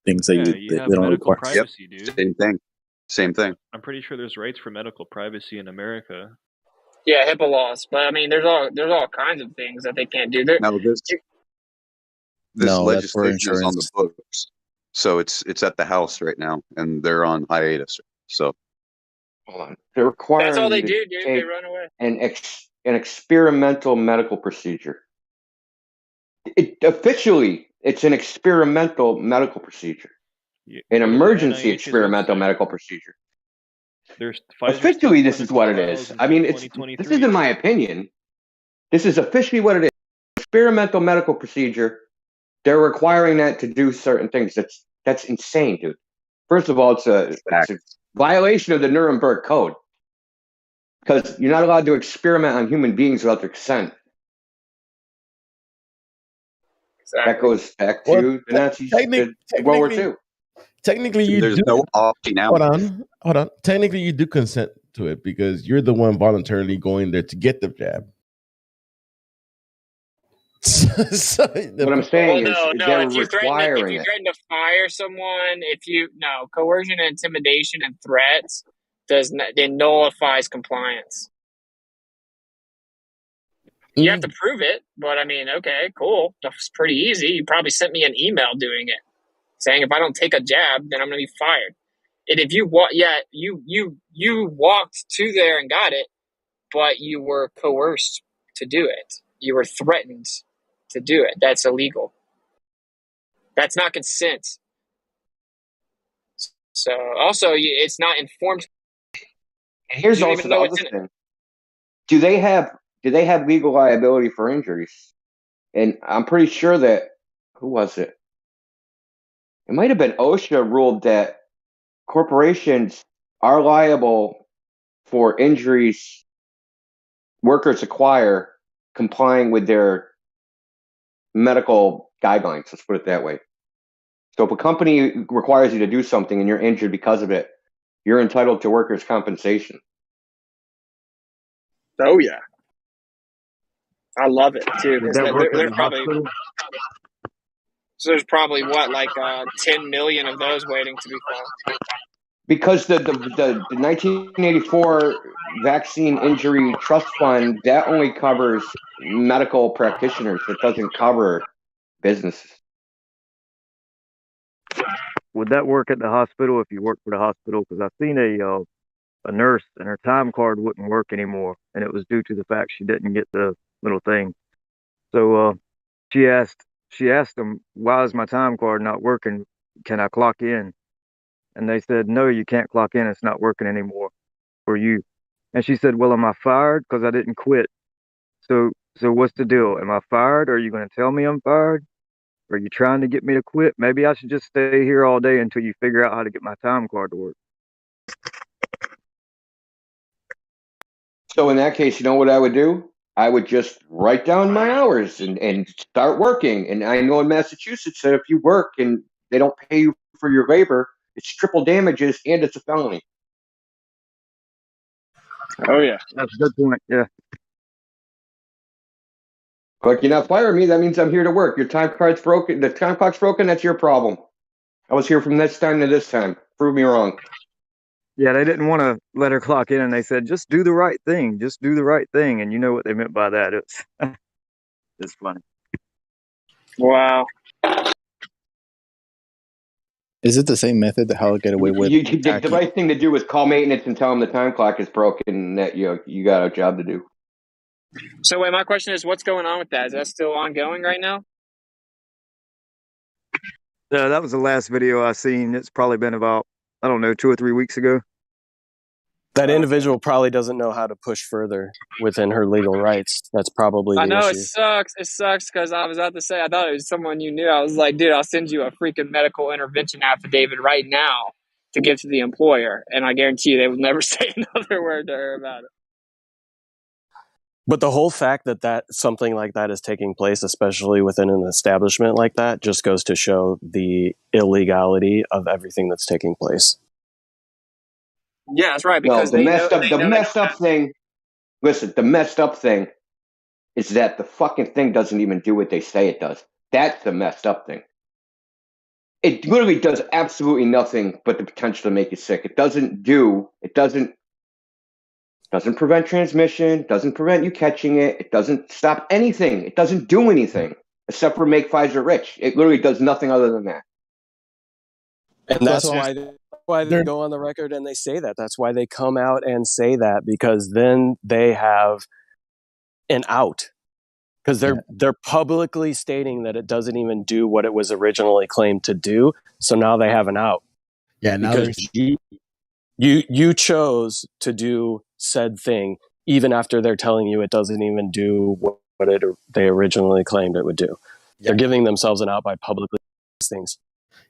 things that Yeah, they have don't medical require. privacy, dude. Same thing. I'm pretty sure there's rights for medical privacy in America. Yeah, HIPAA laws, but I mean, there's all kinds of things that they can't do. Now this No, that's for legislation is on the insurance. books, so it's at the House right now, and they're on hiatus. So Hold on. They're requiring That's all they you to do, dude. They take run away. an experimental medical procedure. Officially, it's an experimental medical procedure. An Go to the emergency NIH's experimental website. medical procedure. There's Pfizer's Officially, done this is what it clinical is. trials I mean, until this 2023. isn't my opinion. This is officially what it is. Experimental medical procedure. They're requiring that to do certain things. That's insane, dude. First of all, it's a violation of the Nuremberg Code, because you're not allowed to experiment on human beings without their consent. Exactly. That goes back to the Nazis, World War II. Technically, you there's do. no opting out. Hold on. Technically, you do consent to it because you're the one voluntarily going there to get the jab. What I'm saying is they're if you requiring it. threaten to fire someone, coercion, and intimidation and threats it nullifies compliance. You have to prove it, but I mean, okay, cool. That's pretty easy. You probably sent me an email doing it, saying if I don't take a jab, then I'm going to be fired. And if you walked to there and got it, but you were coerced to do it. You were threatened to do it. That's illegal. That's not consent. So also, it's not informed. And here's also the other thing: do they have legal liability for injuries? And I'm pretty sure that who was it? It might have been OSHA ruled that corporations are liable for injuries workers acquire complying with their medical guidelines. Let's put it that way. So if a company requires you to do something and you're injured because of it, you're entitled to workers' compensation. Oh yeah, I love it too. Because they're probably so there's probably 10 million of those waiting to be filed. Because the 1984 Vaccine Injury Trust Fund, that only covers medical practitioners. It doesn't cover businesses. Would that work at the hospital if you work for the hospital? Because I've seen a nurse and her time card wouldn't work anymore, and it was due to the fact she didn't get the little thing. So she asked them, "Why is my time card not working? Can I clock in?" And they said, "No, you can't clock in. It's not working anymore for you." And she said, "Well, am I fired because I didn't quit? So what's the deal? Am I fired? Or are you going to tell me I'm fired? Are you trying to get me to quit? Maybe I should just stay here all day until you figure out how to get my time card to work." So in that case, you know what I would do? I would just write down my hours and start working. And I know in Massachusetts that if you work and they don't pay you for your labor, it's triple damages and it's a felony. Oh yeah, that's a good point. Yeah. But you're not firing me. That means I'm here to work. Your time card's broken. The time clock's broken. That's your problem. I was here from this time to this time. Prove me wrong. Yeah, they didn't want to let her clock in, and they said, "Just do the right thing. Just do the right thing." And you know what they meant by that? It's funny. Wow. Is it the same method that how to get away with? The right thing to do is call maintenance and tell them the time clock is broken and that you got a job to do. So wait, my question is, what's going on with that? Is that still ongoing right now? That was the last video I seen. It's probably been about, I don't know, 2 or 3 weeks ago. That individual probably doesn't know how to push further within her legal rights. That's probably the I know issue. it sucks. It sucks because I was about to say I thought it was someone you knew. I was like, dude, I'll send you a freaking medical intervention affidavit right now to give to the employer, and I guarantee you they will never say another word to her about it. But the whole fact that something like that is taking place, especially within an establishment like that, just goes to show the illegality of everything that's taking place. Yeah, that's right. No, Because the messed up thing. Listen, the messed up thing is that the fucking thing doesn't even do what they say it does. That's the messed up thing. It literally does absolutely nothing but the potential to make you sick. It doesn't prevent transmission, doesn't prevent you catching it, it doesn't stop anything. It doesn't do anything except for make Pfizer rich. It literally does nothing other than that. And that's why they go on the record and they say that. That's why they come out and say that, because then they have an out. Because they're publicly stating that it doesn't even do what it was originally claimed to do. So now they have an out. Yeah, now because you chose to do said thing, even after they're telling you it doesn't even do what they originally claimed it would do. Yeah. They're giving themselves an out by publicly these things.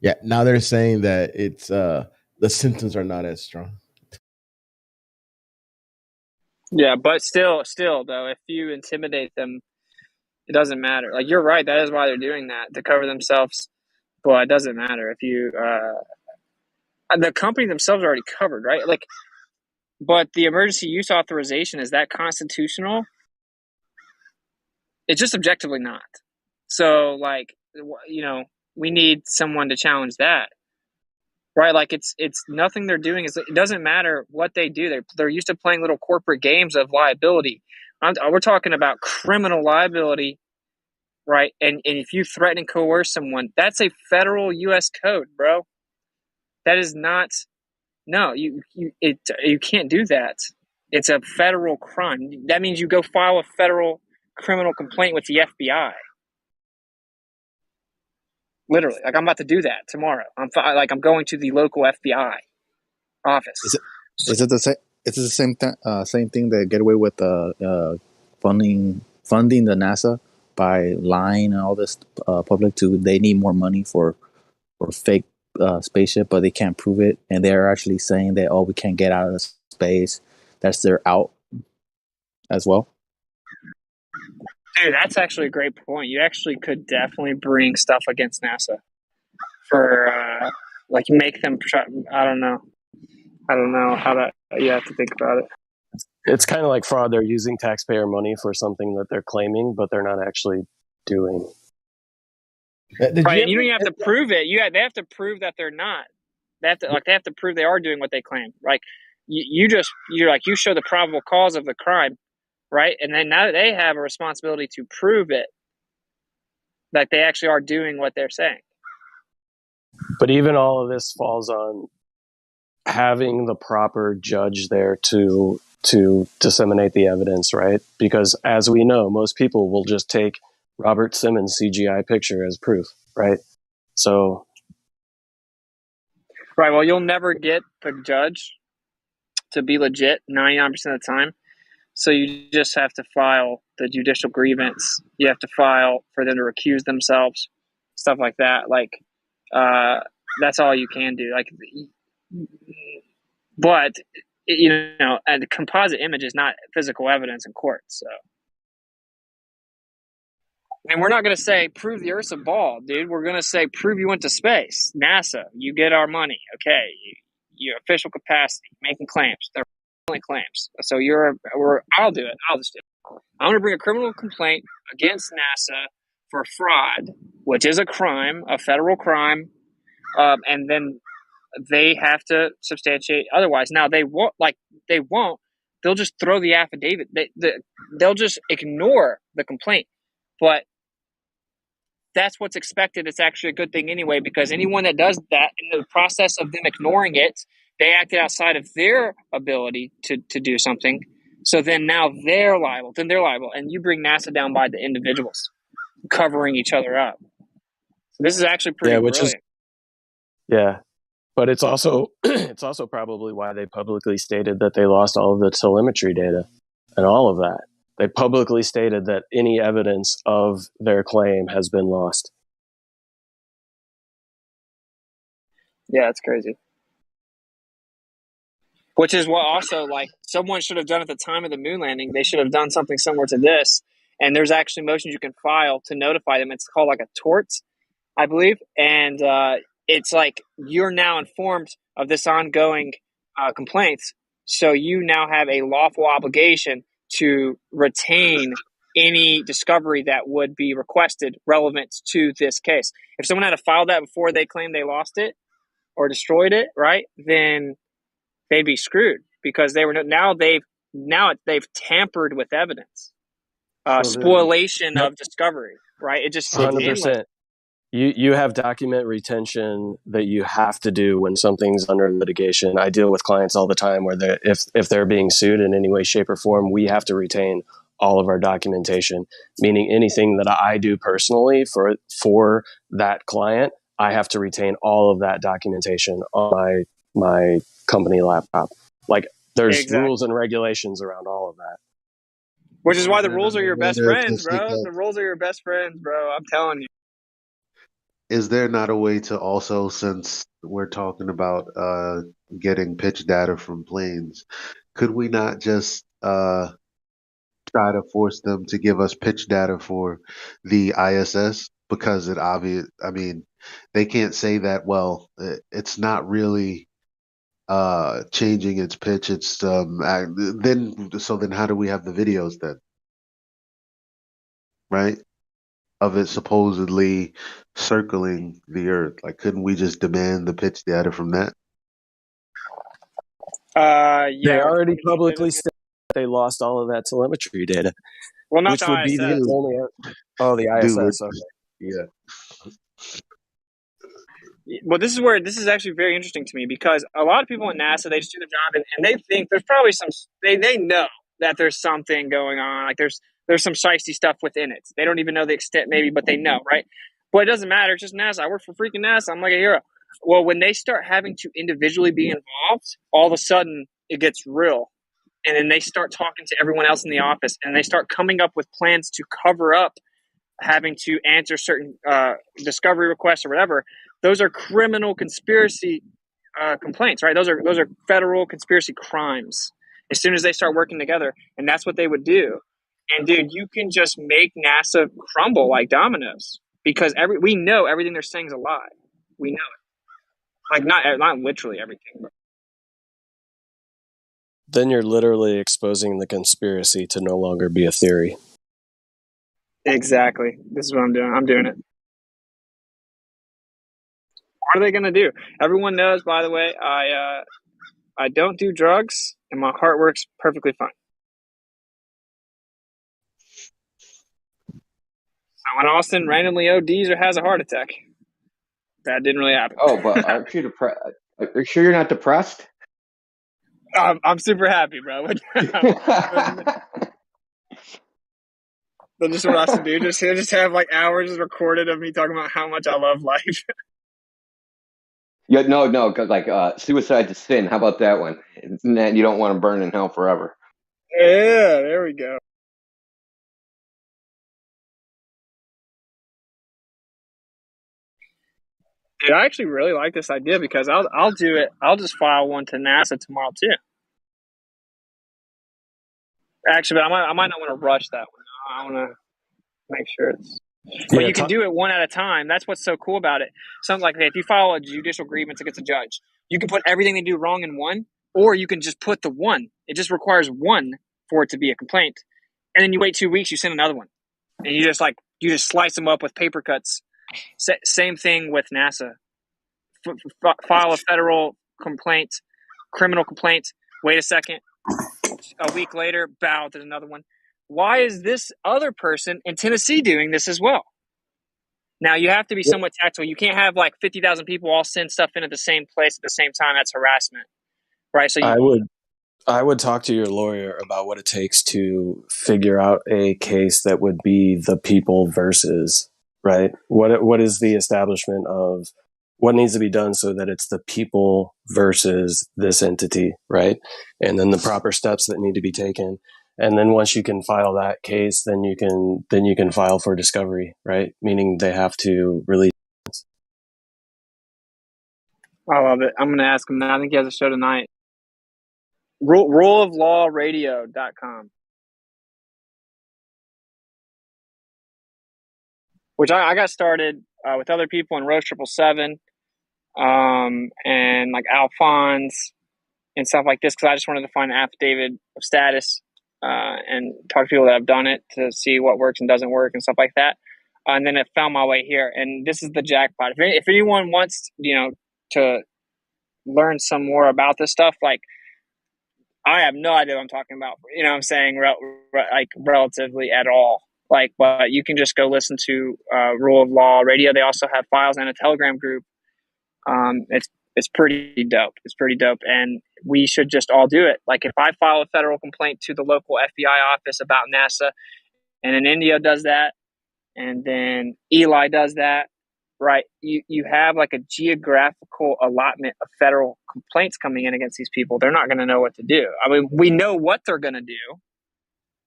Yeah, now they're saying that it's the symptoms are not as strong. Yeah, but still though, if you intimidate them, it doesn't matter. Like, you're right, that is why they're doing that, to cover themselves. But it doesn't matter if you the company themselves are already covered, right? Like, but the emergency use authorization, is that constitutional? It's just objectively not. So, like, we need someone to challenge that, right? Like, it's nothing they're doing is, it doesn't matter what they do. They're used to playing little corporate games of liability. We're talking about criminal liability, right? And if you threaten and coerce someone, that's a federal U.S. code, bro. That is not. No, you can't do that. It's a federal crime. That means you go file a federal criminal complaint with the FBI. Literally, like, I'm about to do that tomorrow. I'm going to the local FBI office. Is it the same? Is it the same thing that get away with funding the NASA by lying and all this public to? They need more money for fake spaceship, but they can't prove it, and they're actually saying that, we can't get out of space. That's their out as well. Dude, that's actually a great point. You actually could definitely bring stuff against NASA for make them. I don't know how that. You have to think about it. It's kind of like fraud. They're using taxpayer money for something that they're claiming, but they're not actually doing. Right, you don't even have to prove it. They have to prove that they're not. They have to prove they are doing what they claim. Like, you show the probable cause of the crime, right? And then now they have a responsibility to prove it, that they actually are doing what they're saying. But even all of this falls on having the proper judge there to disseminate the evidence, right? Because as we know, most people will just take Robert Simmons' CGI picture as proof, right? So, right. Well, you'll never get the judge to be legit 99% of the time. So you just have to file the judicial grievance. You have to file for them to recuse themselves, stuff like that. Like, that's all you can do. Like, but and the composite image is not physical evidence in court. So, and we're not going to say prove the Earth's a ball, dude. We're going to say prove you went to space. NASA, you get our money, okay? Your official capacity, making claims. They're only claims. So I'll do it. I'll just do it. I'm going to bring a criminal complaint against NASA for fraud, which is a crime, a federal crime, and then they have to substantiate otherwise. Now they won't. They'll just throw the affidavit. They'll just ignore the complaint, but that's what's expected. It's actually a good thing anyway, because anyone that does that, in the process of them ignoring it, they acted outside of their ability to do something. So then now they're liable. And you bring NASA down by the individuals covering each other up. So this is actually pretty brilliant. But it's also probably why they publicly stated that they lost all of the telemetry data and all of that. They publicly stated that any evidence of their claim has been lost. Yeah, it's crazy. Which is what also, like, someone should have done at the time of the moon landing. They should have done something similar to this. And there's actually motions you can file to notify them. It's called like a tort, I believe. And it's like you're now informed of this ongoing complaints. So you now have a lawful obligation to retain any discovery that would be requested relevant to this case. If someone had to file that before they claimed they lost it or destroyed it, right, then they'd be screwed because they've tampered with evidence. So then, Spoliation Yep. of discovery, right? It just, so it's then, endless. 100%. You have document retention that you have to do when something's under litigation. I deal with clients all the time where if they're being sued in any way, shape, or form, we have to retain all of our documentation. Meaning anything that I do personally for that client, I have to retain all of that documentation on my company laptop. Like there's Exactly. rules and regulations around all of that. Which is So why is the there rules not are a your way best to friends, stick bro. that? The rules are your best friends, bro. I'm telling you. Is there not a way to also, since we're talking about getting pitch data from planes, could we not just try to force them to give us pitch data for the ISS? Because it obvious, I mean, they can't say that, well, it's not really changing its pitch. It's then how do we have the videos then? Right? Of it supposedly circling the earth. Like, couldn't we just demand the pitch data from that? Yeah. They already publicly said they lost all of that telemetry data, Well, not which the would be the ISS. only. Oh, the Dude, ISS. Okay. yeah. Well, this is where this is actually very interesting to me because a lot of people at NASA, they just do the job and they think there's probably they know that there's something going on. Like there's some shiesty stuff within it. They don't even know the extent maybe, but they know, right? But it doesn't matter. It's just NASA. I work for freaking NASA. I'm like a hero. Well, when they start having to individually be involved, all of a sudden it gets real. And then they start talking to everyone else in the office and they start coming up with plans to cover up having to answer certain discovery requests or whatever. Those are criminal conspiracy complaints, right? Those are federal conspiracy crimes. As soon as they start working together, and that's what they would do. And dude, you can just make NASA crumble like dominoes because we know everything they're saying is a lie. We know it, like not literally everything. But. Then you're literally exposing the conspiracy to no longer be a theory. Exactly. This is what I'm doing. I'm doing it. What are they going to do? Everyone knows, by the way, I don't do drugs, and my heart works perfectly fine. So when Austin randomly ODs or has a heart attack, that didn't really happen. Oh, but aren't you depressed? Are you sure you're not depressed? I'm super happy, bro. That's just what Austin do. Just have like hours recorded of me talking about how much I love life. Yeah, no, because like suicide's a sin. How about that one? And you don't want to burn in hell forever. Yeah, there we go. Dude, I actually really like this idea because I'll do it. I'll just file one to NASA tomorrow too. Actually, but I might not want to rush that one. I want to make sure it's. But you can do it one at a time. That's what's so cool about it. Something like, if you file a judicial grievance against a judge, you can put everything they do wrong in one, or you can just put the one. It just requires one for it to be a complaint, and then you wait 2 weeks, you send another one, and you just slice them up with paper cuts. Same thing with NASA. File a federal complaint, criminal complaint. Wait a second. A week later, bow, there's another one. Why is this other person in Tennessee doing this as well? Now, you have to be somewhat tactful. You can't have like 50,000 people all send stuff in at the same place at the same time. That's harassment, right? So I would talk to your lawyer about what it takes to figure out a case that would be the people versus, right? What is the establishment of what needs to be done so that it's the people versus this entity, right? And then the proper steps that need to be taken. And then once you can file that case, then you can file for discovery, right? Meaning they have to release. I love it. I'm going to ask him now. I think he has a show tonight. ruleoflawradio.com. Which I got started with other people in Rose 777, and like Alphonse and stuff like this, because I just wanted to find an affidavit of status and talk to people that have done it to see what works and doesn't work and stuff like that. And then it found my way here, and this is the jackpot. If anyone wants, to learn some more about this stuff, like, I have no idea what I'm talking about. You know what I'm saying? Like, relatively at all. Like, but you can just go listen to Rule of Law Radio. They also have files and a Telegram group. It's pretty dope. It's pretty dope, and we should just all do it. Like, if I file a federal complaint to the local FBI office about NASA, and then India does that, and then Eli does that, right? You have like a geographical allotment of federal complaints coming in against these people. They're not going to know what to do. I mean, we know what they're going to do.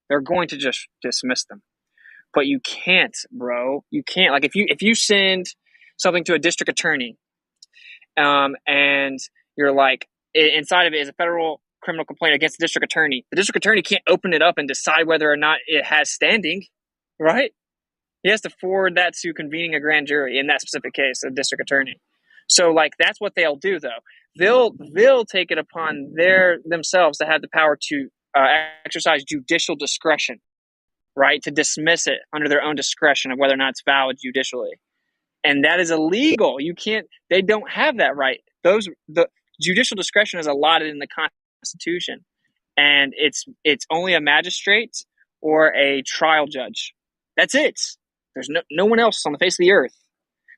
They're going to just dismiss them. But you can't, bro. You can't. Like, if you send something to a district attorney, and you're like, inside of it is a federal criminal complaint against the district attorney can't open it up and decide whether or not it has standing, right? He has to forward that to convening a grand jury in that specific case, a district attorney. So, like, that's what they'll do, though. They'll take it upon themselves to have the power to exercise judicial discretion, right? To dismiss it under their own discretion of whether or not it's valid judicially. And that is illegal. They don't have that right. The judicial discretion is allotted in the Constitution, and it's only a magistrate or a trial judge. That's it. There's no one else on the face of the earth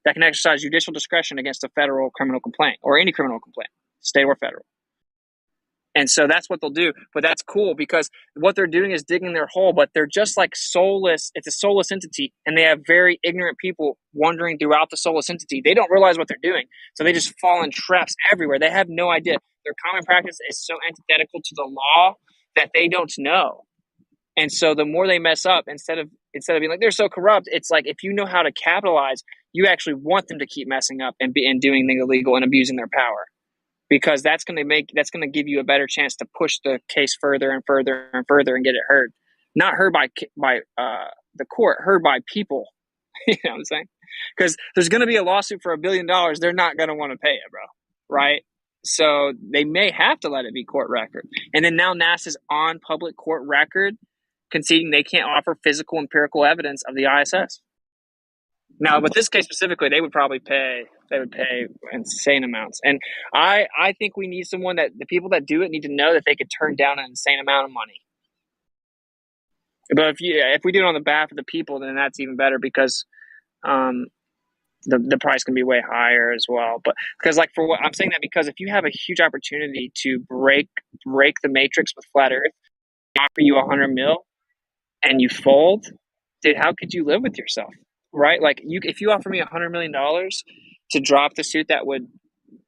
that can exercise judicial discretion against a federal criminal complaint or any criminal complaint, state or federal. And so that's what they'll do. But that's cool because what they're doing is digging their hole, but they're just like soulless. It's a soulless entity, and they have very ignorant people wandering throughout the soulless entity. They don't realize what they're doing. So they just fall in traps everywhere. They have no idea. Their common practice is so antithetical to the law that they don't know. And so the more they mess up, instead of being like, they're so corrupt, it's like, if you know how to capitalize, you actually want them to keep messing up and doing things illegal and abusing their power. Because that's going to give you a better chance to push the case further and further and further and get it heard. Not heard by the court, heard by people. You know what I'm saying? Because there's going to be a lawsuit for $1 billion. They're not going to want to pay it, bro. Right? So they may have to let it be court record. And then now NASA's on public court record conceding they can't offer physical empirical evidence of the ISS. Now, with this case specifically, they would probably pay. They would pay insane amounts, and I think we need someone that the people that do it need to know that they could turn down an insane amount of money. But if we do it on the behalf of the people, then that's even better because the price can be way higher as well. But because, like, for what I'm saying that because if you have a huge opportunity to break the matrix with flat Earth, offer you $100 million, and you fold, dude, how could you live with yourself? Right? Like, if you offer me $100 million to drop the suit that would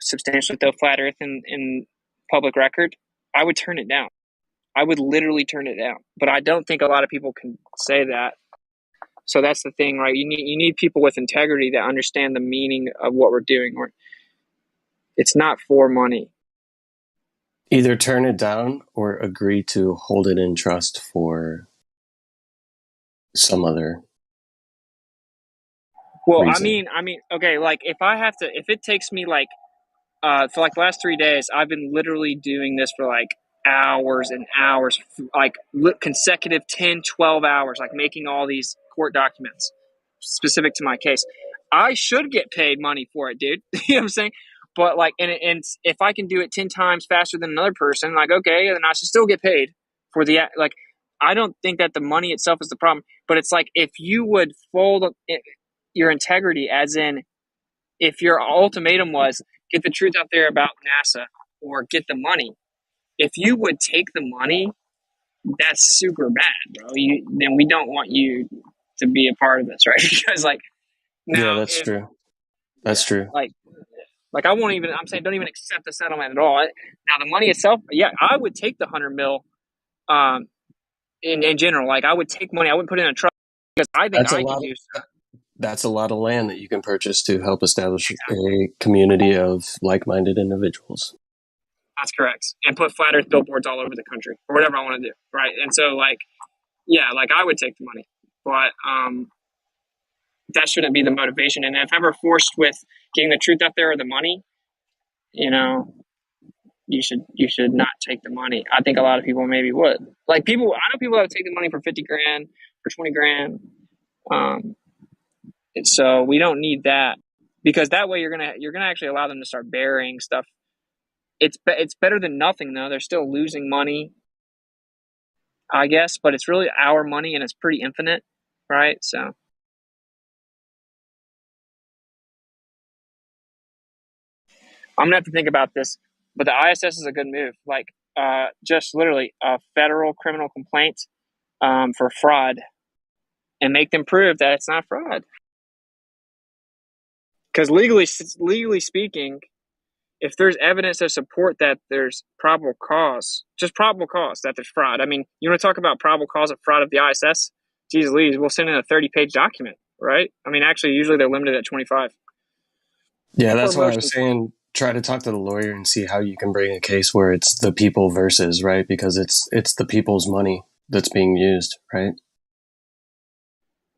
substantially throw flat Earth in public record, I would turn it down. I would literally turn it down. But I don't think a lot of people can say that. So that's the thing, right? You need people with integrity that understand the meaning of what we're doing. It's not for money. Either turn it down or agree to hold it in trust for some other. Well, reason. I mean, okay, like if it takes me like, for like the last 3 days, I've been literally doing this for like hours and hours, like consecutive 10, 12 hours, like making all these court documents specific to my case. I should get paid money for it, dude. You know what I'm saying? But like, and if I can do it 10 times faster than another person, like, okay, then I should still get paid for like, I don't think that the money itself is the problem, but it's like, if you would fold your integrity, as in, if your ultimatum was get the truth out there about NASA or get the money, if you would take the money, that's super bad, bro. Then we don't want you to be a part of this, right? Because like, now, yeah, that's true. That's true. Like I won't even. I'm saying don't even accept the settlement at all. Now the money itself, yeah, I would take the $100 million. In general, like I would take money. I wouldn't put it in a trust because I think I could do. That's a lot of land that you can purchase to help establish a community of like-minded individuals. That's correct. And put flat earth billboards all over the country or whatever I want to do. Right. And so like, yeah, like I would take the money, but that shouldn't be the motivation. And if ever forced with getting the truth out there or the money, you know, you should not take the money. I think a lot of people maybe would. Like I know people that would take the money for 50 grand, for 20 grand. So we don't need that, because that way you're gonna actually allow them to start burying stuff. It's better than nothing though. They're still losing money, I guess, but it's really our money and it's pretty infinite, right? So I'm gonna have to think about this, but the ISS is a good move. Like just literally a federal criminal complaint for fraud, and make them prove that it's not fraud. Because legally speaking, if there's evidence to support that there's probable cause, just probable cause that there's fraud. I mean, you want to talk about probable cause of fraud of the ISS? Geez Louise, we'll send in a 30-page document, right? I mean, actually, usually they're limited at 25. Yeah, that's why I was saying try to talk to the lawyer and see how you can bring a case where it's the people versus, right? Because it's the people's money that's being used, right?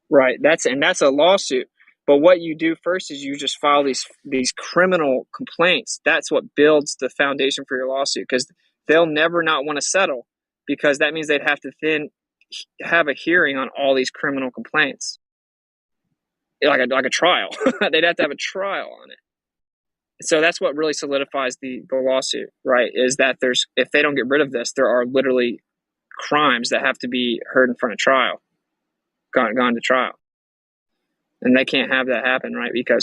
Right. That's a lawsuit. But what you do first is you just file these criminal complaints. That's what builds the foundation for your lawsuit, because they'll never not want to settle, because that means they'd have to then have a hearing on all these criminal complaints, like a trial. They'd have to have a trial on it. So that's what really solidifies the lawsuit, right? Is that if they don't get rid of this, there are literally crimes that have to be heard in front of trial, gone to trial. And they can't have that happen, right? Because